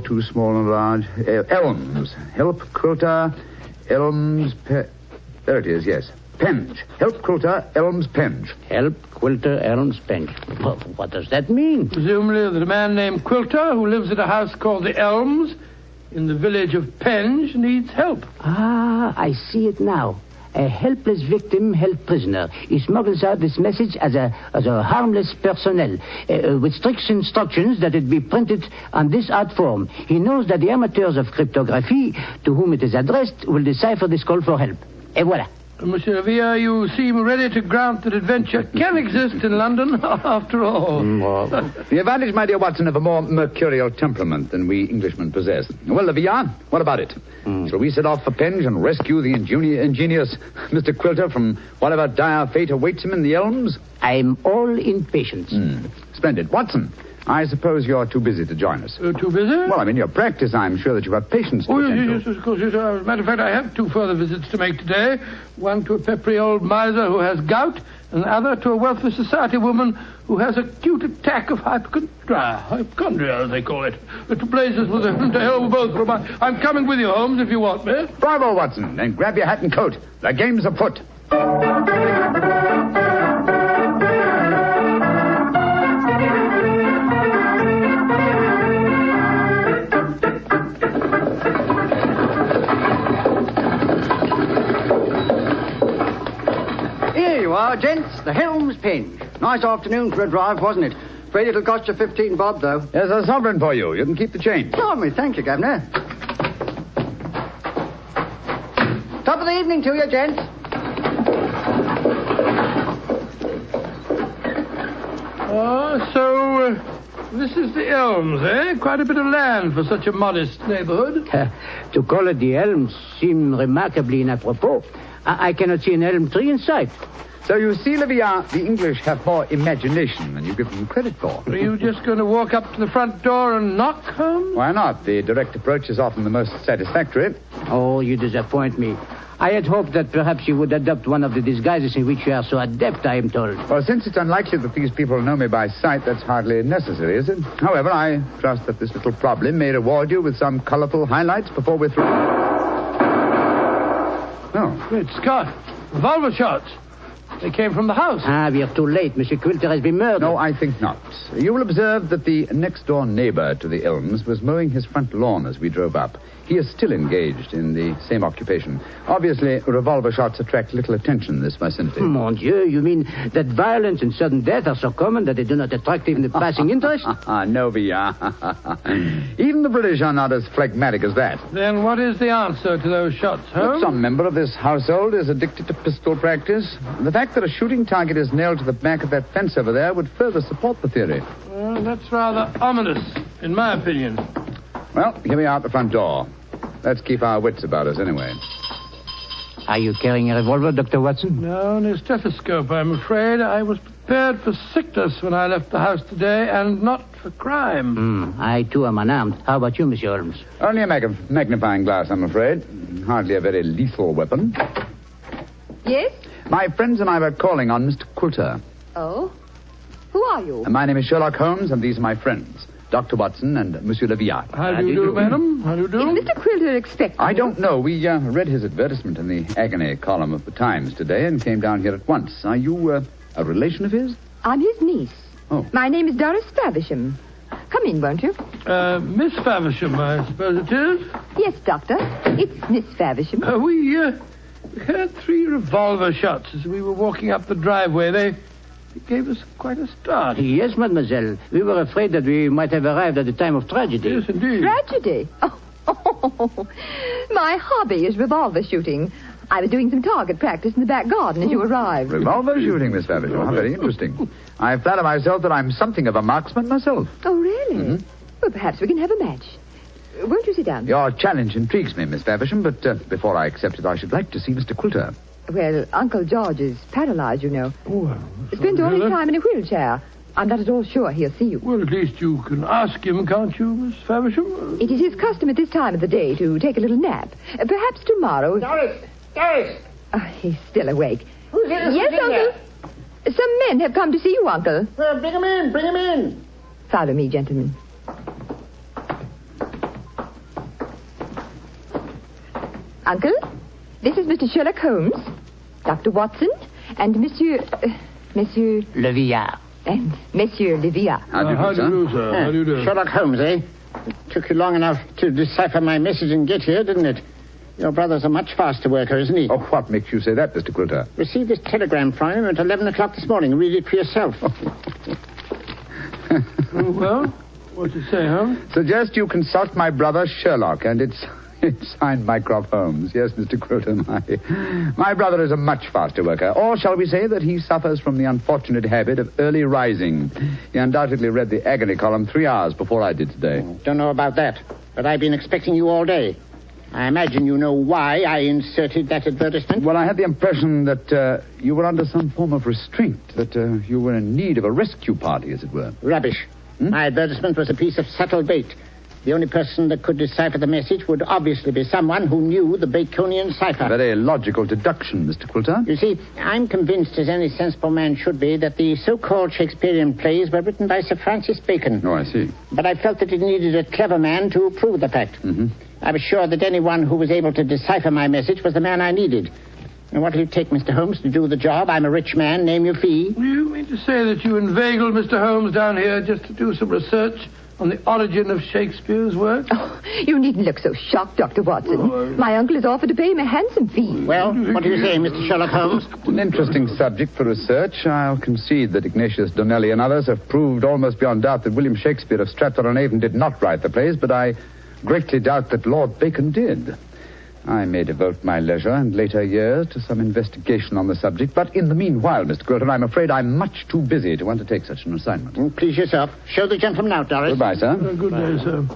[SPEAKER 3] too small and large. Elms. Help, quilter. Elms, there it is, yes. Penge. Help, quilter. Elms, penge.
[SPEAKER 7] Help, quilter, elms, penge. What does that mean?
[SPEAKER 2] Presumably that a man named Quilter, who lives at a house called the Elms, in the village of Penge, needs help.
[SPEAKER 7] Ah, I see it now. A helpless victim held prisoner. He smuggles out this message as a harmless personnel, with strict instructions that it be printed on this art form. He knows that the amateurs of cryptography, to whom it is addressed, will decipher this call for help. Et voilà.
[SPEAKER 2] Monsieur Lavia, you seem ready to grant that adventure can exist in London, after all.
[SPEAKER 3] The advantage, my dear Watson, of a more mercurial temperament than we Englishmen possess. Well, Lavia, what about it? Shall we set off for Penge and rescue the ingenious Mr. Quilter from whatever dire fate awaits him in the elms?
[SPEAKER 7] I'm all impatience.
[SPEAKER 3] Splendid. Watson, I suppose you're too busy to join us.
[SPEAKER 2] Too busy?
[SPEAKER 3] Well, I'm in your practice. I'm sure that you have patience to attend to.
[SPEAKER 2] Yes, of course. Yes. As a matter of fact, I have 2 further visits to make today. One to a peppery old miser who has gout, and the other to a wealthy society woman who has an acute attack of hypochondria, as they call it. But to blazes with them, to hell with both of them. I'm coming with you, Holmes, if you want me.
[SPEAKER 3] Bravo, Watson. Then grab your hat and coat. The game's afoot.
[SPEAKER 12] Gents, the Helms Penge. Nice afternoon for a drive, wasn't it? Afraid it'll cost you 15 bob, though.
[SPEAKER 3] There's a sovereign for you. You can keep the change.
[SPEAKER 12] Oh, me, thank you, Governor. Top of the evening to you, gents.
[SPEAKER 2] So this is the Elms, eh? Quite a bit of land for such a modest neighborhood.
[SPEAKER 7] To call it the Elms seems remarkably inappropriate. I cannot see an elm tree in sight.
[SPEAKER 3] So you see, Leviat, the English have more imagination than you give them credit for.
[SPEAKER 2] Are you just going to walk up to the front door and knock, Holmes?
[SPEAKER 3] Why not? The direct approach is often the most satisfactory.
[SPEAKER 7] Oh, you disappoint me. I had hoped that perhaps you would adopt one of the disguises in which you are so adept, I am told.
[SPEAKER 3] Well, since it's unlikely that these people know me by sight, that's hardly necessary, is it? However, I trust that this little problem may reward you with some colorful highlights before we're through. Oh.
[SPEAKER 2] Great Scott. Revolver shots. They came from the house.
[SPEAKER 7] Ah, we are too late. Monsieur Quilter has been murdered.
[SPEAKER 3] No, I think not. You will observe that the next-door neighbor to the Elms was mowing his front lawn as we drove up. He is still engaged in the same occupation. Obviously, revolver shots attract little attention in this vicinity.
[SPEAKER 7] Mon Dieu, you mean that violence and sudden death are so common that they do not attract even the passing interest?
[SPEAKER 3] No, Villa. Even the British are not as phlegmatic as that.
[SPEAKER 2] Then what is the answer to those shots, Holmes?
[SPEAKER 3] Some member of this household is addicted to pistol practice. The fact that a shooting target is nailed to the back of that fence over there would further support the theory.
[SPEAKER 2] Well, that's rather ominous, in my opinion.
[SPEAKER 3] Well, here we are at the front door. Let's keep our wits about us anyway.
[SPEAKER 7] Are you carrying a revolver, Dr. Watson?
[SPEAKER 2] No, and a stethoscope, I'm afraid. I was prepared for sickness when I left the house today, and not for crime.
[SPEAKER 7] I, too, am unarmed. How about you, Monsieur Holmes?
[SPEAKER 3] Only a magnifying glass, I'm afraid. Hardly a very lethal weapon.
[SPEAKER 5] Yes?
[SPEAKER 3] My friends and I were calling on Mr. Quilter.
[SPEAKER 5] Oh? Who are you?
[SPEAKER 3] My name is Sherlock Holmes, and these are my friends, Dr. Watson and Monsieur Leviat.
[SPEAKER 2] How do you do, madam? How do you do?
[SPEAKER 5] Is Mr. Quilter expecting?
[SPEAKER 3] I don't know. We read his advertisement in the agony column of the Times today and came down here at once. Are you a relation of his?
[SPEAKER 5] I'm his niece.
[SPEAKER 3] Oh.
[SPEAKER 5] My name is Doris Faversham. Come
[SPEAKER 9] come in, won't you?
[SPEAKER 2] Miss Faversham, I suppose it is?
[SPEAKER 9] Yes, Doctor. It's Miss Faversham.
[SPEAKER 2] We heard 3 revolver shots as we were walking up the driveway. They gave us quite a start.
[SPEAKER 7] Yes, mademoiselle. We were afraid that we might have arrived at a time of tragedy.
[SPEAKER 2] Yes, indeed.
[SPEAKER 9] Tragedy? Oh, my hobby is revolver shooting. I was doing some target practice in the back garden as you arrived.
[SPEAKER 3] Revolver shooting, Miss Faversham. How very interesting. I flatter myself that I'm something of a marksman myself.
[SPEAKER 9] Oh, really?
[SPEAKER 3] Mm-hmm.
[SPEAKER 9] Well, perhaps we can have a match. Won't you sit down?
[SPEAKER 3] Your challenge intrigues me, Miss Faversham, but before I accept it, I should like to see Mr. Quilter.
[SPEAKER 9] Well, Uncle George is paralyzed, you know.
[SPEAKER 2] Oh,
[SPEAKER 9] Spends all his time in a wheelchair. I'm not at all sure he'll see you.
[SPEAKER 2] Well, at least you can ask him, can't you, Miss Faversham?
[SPEAKER 9] It is his custom at this time of the day to take a little nap. Perhaps tomorrow...
[SPEAKER 22] Doris!
[SPEAKER 9] He's still awake.
[SPEAKER 22] Who's here?
[SPEAKER 9] Yes, Uncle. Some men have come to see you, Uncle.
[SPEAKER 22] Well, bring him in.
[SPEAKER 9] Follow me, gentlemen. Uncle, this is Mr. Sherlock Holmes, Dr. Watson, and Monsieur
[SPEAKER 7] Le Villard.
[SPEAKER 9] And Monsieur Le Villard.
[SPEAKER 2] How do you do, sir? How do you do?
[SPEAKER 22] Sherlock Holmes, eh? It took you long enough to decipher my message and get here, didn't it? Your brother's a much faster worker, isn't he?
[SPEAKER 3] Oh, what makes you say that, Mr. Quilter?
[SPEAKER 22] Received this telegram from him at 11 o'clock this morning. Read it for yourself.
[SPEAKER 2] Well, what's it say, huh?
[SPEAKER 3] Suggest you consult my brother Sherlock, and it's signed Mycroft Holmes. Yes, Mr. Quilter, my brother is a much faster worker. Or shall we say that he suffers from the unfortunate habit of early rising. He undoubtedly read the agony column 3 hours before I did today.
[SPEAKER 22] Don't know about that, but I've been expecting you all day. I imagine you know why I inserted that advertisement.
[SPEAKER 3] Well, I had the impression that you were under some form of restraint, that you were in need of a rescue party, as it were.
[SPEAKER 22] Rubbish. My advertisement was a piece of subtle bait. The only person that could decipher the message would obviously be someone who knew the Baconian Cipher.
[SPEAKER 3] Very logical deduction, Mr. Quilter.
[SPEAKER 22] You see, I'm convinced, as any sensible man should be, that the so-called Shakespearean plays were written by Sir Francis Bacon.
[SPEAKER 3] Oh, I see.
[SPEAKER 22] But I felt that it needed a clever man to prove the fact.
[SPEAKER 3] Mm-hmm.
[SPEAKER 22] I was sure that anyone who was able to decipher my message was the man I needed. And what will it take, Mr. Holmes, to do the job? I'm a rich man. Name your fee.
[SPEAKER 2] You mean to say that you inveigled Mr. Holmes down here just to do some research on the origin of Shakespeare's work?
[SPEAKER 9] Oh, you needn't look so shocked, Dr. Watson. My uncle has offered to pay him a handsome fee.
[SPEAKER 22] Well, what do you say, Mr. Sherlock Holmes?
[SPEAKER 3] An interesting subject for research. I'll concede that Ignatius Donnelly and others have proved almost beyond doubt that William Shakespeare of Stratford-on-Avon did not write the plays, but I greatly doubt that Lord Bacon did. I may devote my leisure and later years to some investigation on the subject, but in the meanwhile, Mr. Quilter, I'm afraid I'm much too busy to undertake such an assignment.
[SPEAKER 22] Please yourself. Show the gentleman out, Doris.
[SPEAKER 3] Goodbye, sir.
[SPEAKER 2] Good day, sir.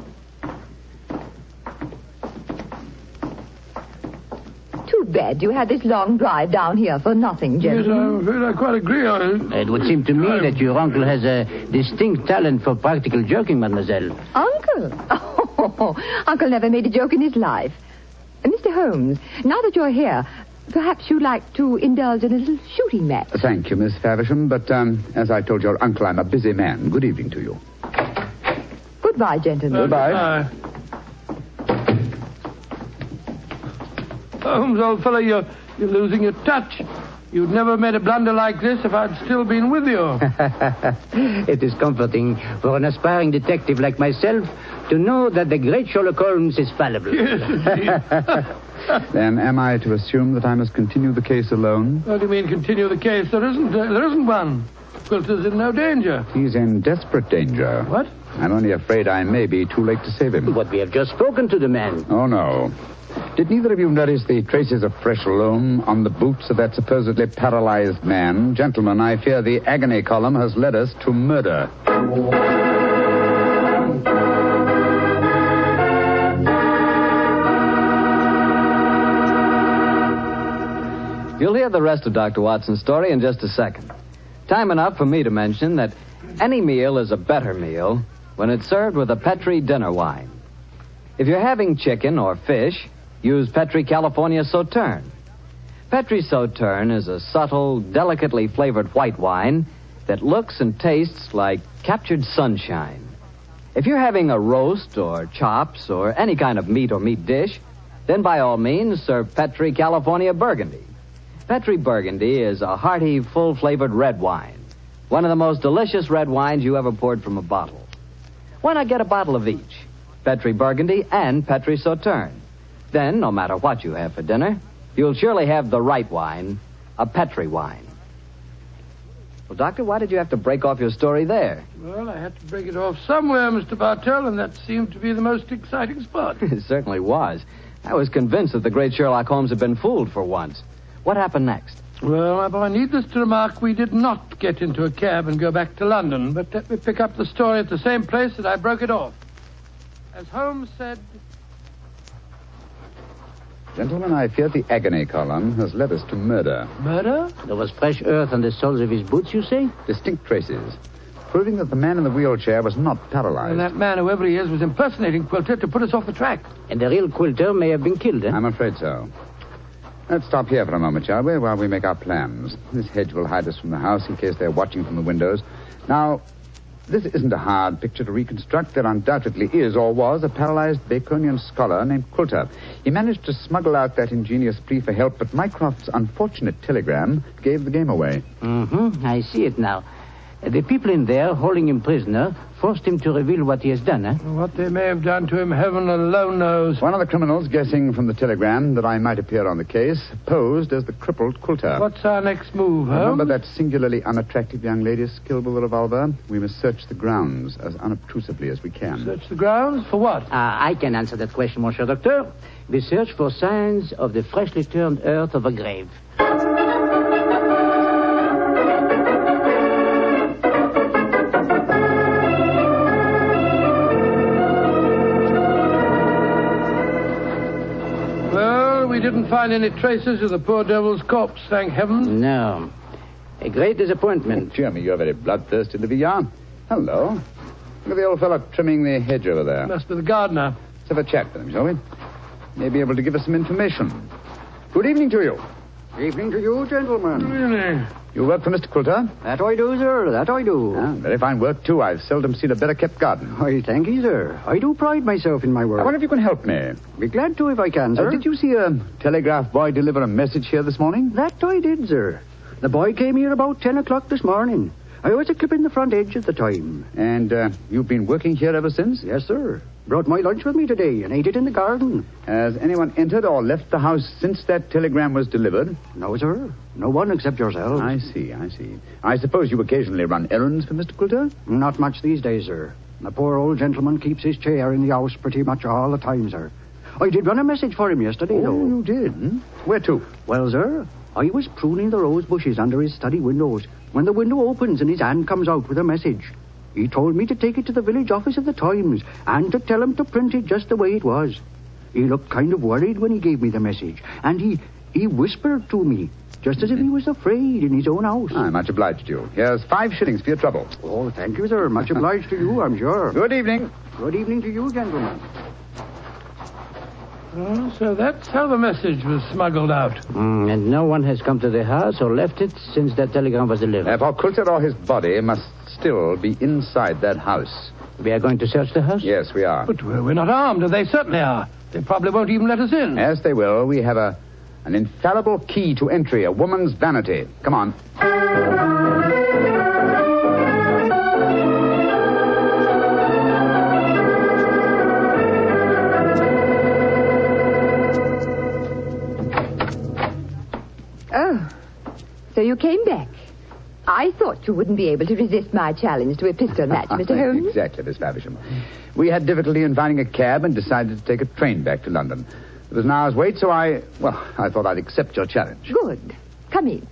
[SPEAKER 9] Too bad you had this long drive down here for nothing,
[SPEAKER 2] Yes,
[SPEAKER 9] gentlemen.
[SPEAKER 2] I'm afraid I quite agree.
[SPEAKER 7] It would seem to me that your uncle has a distinct talent for practical joking, mademoiselle.
[SPEAKER 9] Uncle? Oh, Uncle never made a joke in his life. Mr. Holmes, now that you're here, perhaps you'd like to indulge in a little shooting match.
[SPEAKER 3] Thank you, Miss Faversham, but as I told your uncle, I'm a busy man. Good evening to you.
[SPEAKER 9] Goodbye, gentlemen.
[SPEAKER 3] Goodbye.
[SPEAKER 2] Holmes, old fellow, you're losing your touch. You'd never made a blunder like this if I'd still been with you.
[SPEAKER 7] It is comforting for an aspiring detective like myself to know that the great Sherlock Holmes is fallible.
[SPEAKER 2] Yes,
[SPEAKER 3] Then am I to assume that I must continue the case alone?
[SPEAKER 2] What do you mean, continue the case? There isn't one. Quilter's in no danger.
[SPEAKER 3] He's in desperate danger.
[SPEAKER 2] What?
[SPEAKER 3] I'm only afraid I may be too late to save him.
[SPEAKER 7] But we have just spoken to the man.
[SPEAKER 3] Oh, no. Did neither of you notice the traces of fresh loam on the boots of that supposedly paralyzed man? Gentlemen, I fear the agony column has led us to murder.
[SPEAKER 1] You'll hear the rest of Dr. Watson's story in just a second. Time enough for me to mention that any meal is a better meal when it's served with a Petri dinner wine. If you're having chicken or fish, use Petri California Sauterne. Petri Sauterne is a subtle, delicately flavored white wine that looks and tastes like captured sunshine. If you're having a roast or chops or any kind of meat or meat dish, then by all means serve Petri California Burgundy. Petri Burgundy is a hearty, full-flavored red wine, one of the most delicious red wines you ever poured from a bottle. Why not get a bottle of each? Petri Burgundy and Petri Sauterne. Then, no matter what you have for dinner, you'll surely have the right wine, a Petri wine. Well, Doctor, why did you have to break off your story there?
[SPEAKER 2] Well, I had to break it off somewhere, Mr. Bartell, and that seemed to be the most exciting spot.
[SPEAKER 1] It certainly was. I was convinced that the great Sherlock Holmes had been fooled for once. What happened next?
[SPEAKER 2] Well, my boy, needless to remark, we did not get into a cab and go back to London, but let me pick up the story at the same place that I broke it off. As Holmes said...
[SPEAKER 3] Gentlemen, I fear the agony column has led us to murder.
[SPEAKER 2] Murder?
[SPEAKER 7] There was fresh earth on the soles of his boots, you say?
[SPEAKER 3] Distinct traces, proving that the man in the wheelchair was not paralyzed.
[SPEAKER 2] And that man, whoever he is, was impersonating Quilter to put us off the track.
[SPEAKER 7] And the real Quilter may have been killed, eh?
[SPEAKER 3] I'm afraid so. Let's stop here for a moment, shall we, while we make our plans. This hedge will hide us from the house in case they're watching from the windows. Now, this isn't a hard picture to reconstruct. There undoubtedly is, or was, a paralyzed Baconian scholar named Quilter. He managed to smuggle out that ingenious plea for help, but Mycroft's unfortunate telegram gave the game away.
[SPEAKER 7] I see it now. The people in there, holding him prisoner, forced him to reveal what he has done, eh?
[SPEAKER 2] What they may have done to him, heaven alone knows.
[SPEAKER 3] One of the criminals, guessing from the telegram that I might appear on the case, posed as the crippled Quilter.
[SPEAKER 2] What's our next move, Holmes?
[SPEAKER 3] Remember that singularly unattractive young lady skilled with a revolver? We must search the grounds as unobtrusively as we can.
[SPEAKER 2] Search the grounds? For what?
[SPEAKER 7] I can answer that question, Monsieur Docteur. We search for signs of the freshly turned earth of a grave.
[SPEAKER 2] We didn't find any traces of the poor devil's corpse, thank heaven.
[SPEAKER 7] No. A great disappointment.
[SPEAKER 3] Jeremy, you're very bloodthirsty, Livia. Hello. Look at the old fellow trimming the hedge over there.
[SPEAKER 2] Must be the gardener.
[SPEAKER 3] Let's have a chat with him, shall we? May be able to give us some information. Good evening to you.
[SPEAKER 12] Evening to you, gentlemen.
[SPEAKER 2] Really?
[SPEAKER 3] You work for Mr. Quilter?
[SPEAKER 12] That I do, sir. That I do.
[SPEAKER 3] Very fine work, too. I've seldom seen a better-kept garden.
[SPEAKER 12] I thank you, sir. I do pride myself in my work.
[SPEAKER 3] I wonder if you can help me.
[SPEAKER 12] Be glad to if I can, sir.
[SPEAKER 3] Did you see a telegraph boy deliver a message here this morning?
[SPEAKER 12] That I did, sir. The boy came here about 10 o'clock this morning. I was a clipping the front edge at the time.
[SPEAKER 3] And you've been working here ever since?
[SPEAKER 12] Yes, sir. Brought my lunch with me today and ate it in the garden.
[SPEAKER 3] Has anyone entered or left the house since that telegram was delivered?
[SPEAKER 12] No, sir. No one except yourself.
[SPEAKER 3] I see. I suppose you occasionally run errands for Mr. Quilter?
[SPEAKER 12] Not much these days, sir. The poor old gentleman keeps his chair in the house pretty much all the time, sir. I did run a message for him yesterday, though.
[SPEAKER 3] Oh, you did? Where to?
[SPEAKER 12] Well, sir, I was pruning the rose bushes under his study windows when the window opens and his hand comes out with a message. He told me to take it to the village office of the Times and to tell him to print it just the way it was. He looked kind of worried when he gave me the message, and he whispered to me, just as if he was afraid in his own house.
[SPEAKER 3] I'm much obliged to you. Here's 5 shillings for your trouble.
[SPEAKER 12] Oh, thank you, sir. Much obliged to you, I'm sure.
[SPEAKER 3] Good evening.
[SPEAKER 12] Good evening to you, gentlemen.
[SPEAKER 2] Oh, so that's how the message was smuggled out.
[SPEAKER 7] And no one has come to the house or left it since that telegram was delivered.
[SPEAKER 3] Therefore, Quilter or his body must still be inside that house.
[SPEAKER 7] We are going to search the house?
[SPEAKER 3] Yes, we are.
[SPEAKER 2] But we're not armed, and they certainly are. They probably won't even let us in.
[SPEAKER 3] Yes, they will. We have an infallible key to entry, a woman's vanity. Come on.
[SPEAKER 9] Oh, so you came back. I thought you wouldn't be able to resist my challenge to a pistol match, Mr. Holmes.
[SPEAKER 3] Exactly, Miss Faversham. We had difficulty in finding a cab and decided to take a train back to London. There was an hour's wait, so I thought I'd accept your challenge.
[SPEAKER 9] Good. Come in.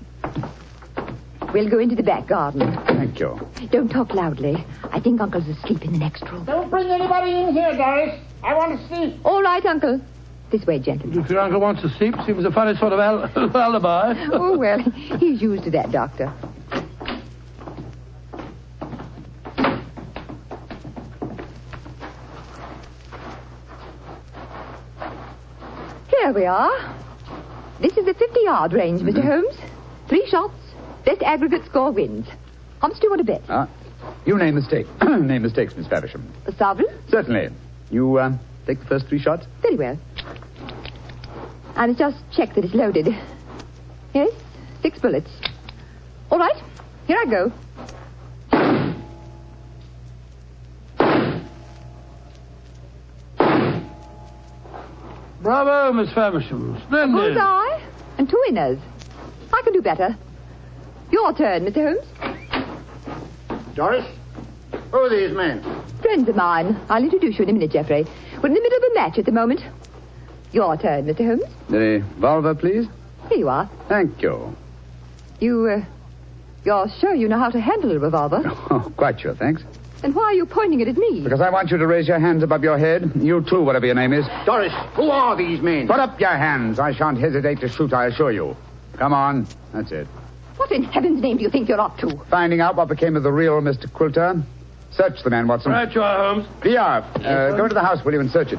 [SPEAKER 9] We'll go into the back garden.
[SPEAKER 3] Thank you.
[SPEAKER 9] Don't talk loudly. I think Uncle's asleep in the next room.
[SPEAKER 22] Don't bring anybody in here, Doris. I want to sleep.
[SPEAKER 9] All right, Uncle. This way, gentlemen.
[SPEAKER 2] If your uncle wants to sleep, seems a funny sort of alibi.
[SPEAKER 9] Oh, well, he's used to that, Doctor. Here we are. This is the 50-yard range, Mr. Holmes. 3 shots. Best aggregate score wins. How much do you want to bet?
[SPEAKER 3] You name the stake. Name the stakes, Miss Faversham.
[SPEAKER 9] A sovereign?
[SPEAKER 3] Certainly. You take the first 3 shots?
[SPEAKER 9] Very well. I must just check that it's loaded. Yes, 6 bullets. All right, here I go.
[SPEAKER 2] Bravo, Miss Faversham. Splendid.
[SPEAKER 9] Bullseye and 2 winners. I can do better. Your turn, Mr. Holmes.
[SPEAKER 22] Doris, who are these men?
[SPEAKER 9] Friends of mine. I'll introduce you in a minute, Geoffrey. We're in the middle of a match at the moment. Your turn, Mr. Holmes.
[SPEAKER 3] The revolver, please.
[SPEAKER 9] Here you are.
[SPEAKER 3] Thank you.
[SPEAKER 9] You're sure you know how to handle a revolver?
[SPEAKER 3] Oh, quite sure, thanks.
[SPEAKER 9] Then why are you pointing it at me?
[SPEAKER 3] Because I want you to raise your hands above your head. You too, whatever your name is.
[SPEAKER 22] Doris, who are these men?
[SPEAKER 3] Put up your hands. I shan't hesitate to shoot, I assure you. Come on. That's it.
[SPEAKER 9] What in heaven's name do you think you're up to?
[SPEAKER 3] Finding out what became of the real Mr. Quilter. Search the man, Watson.
[SPEAKER 2] Right you are, Holmes.
[SPEAKER 3] Here. Go to the house, will you, and search it.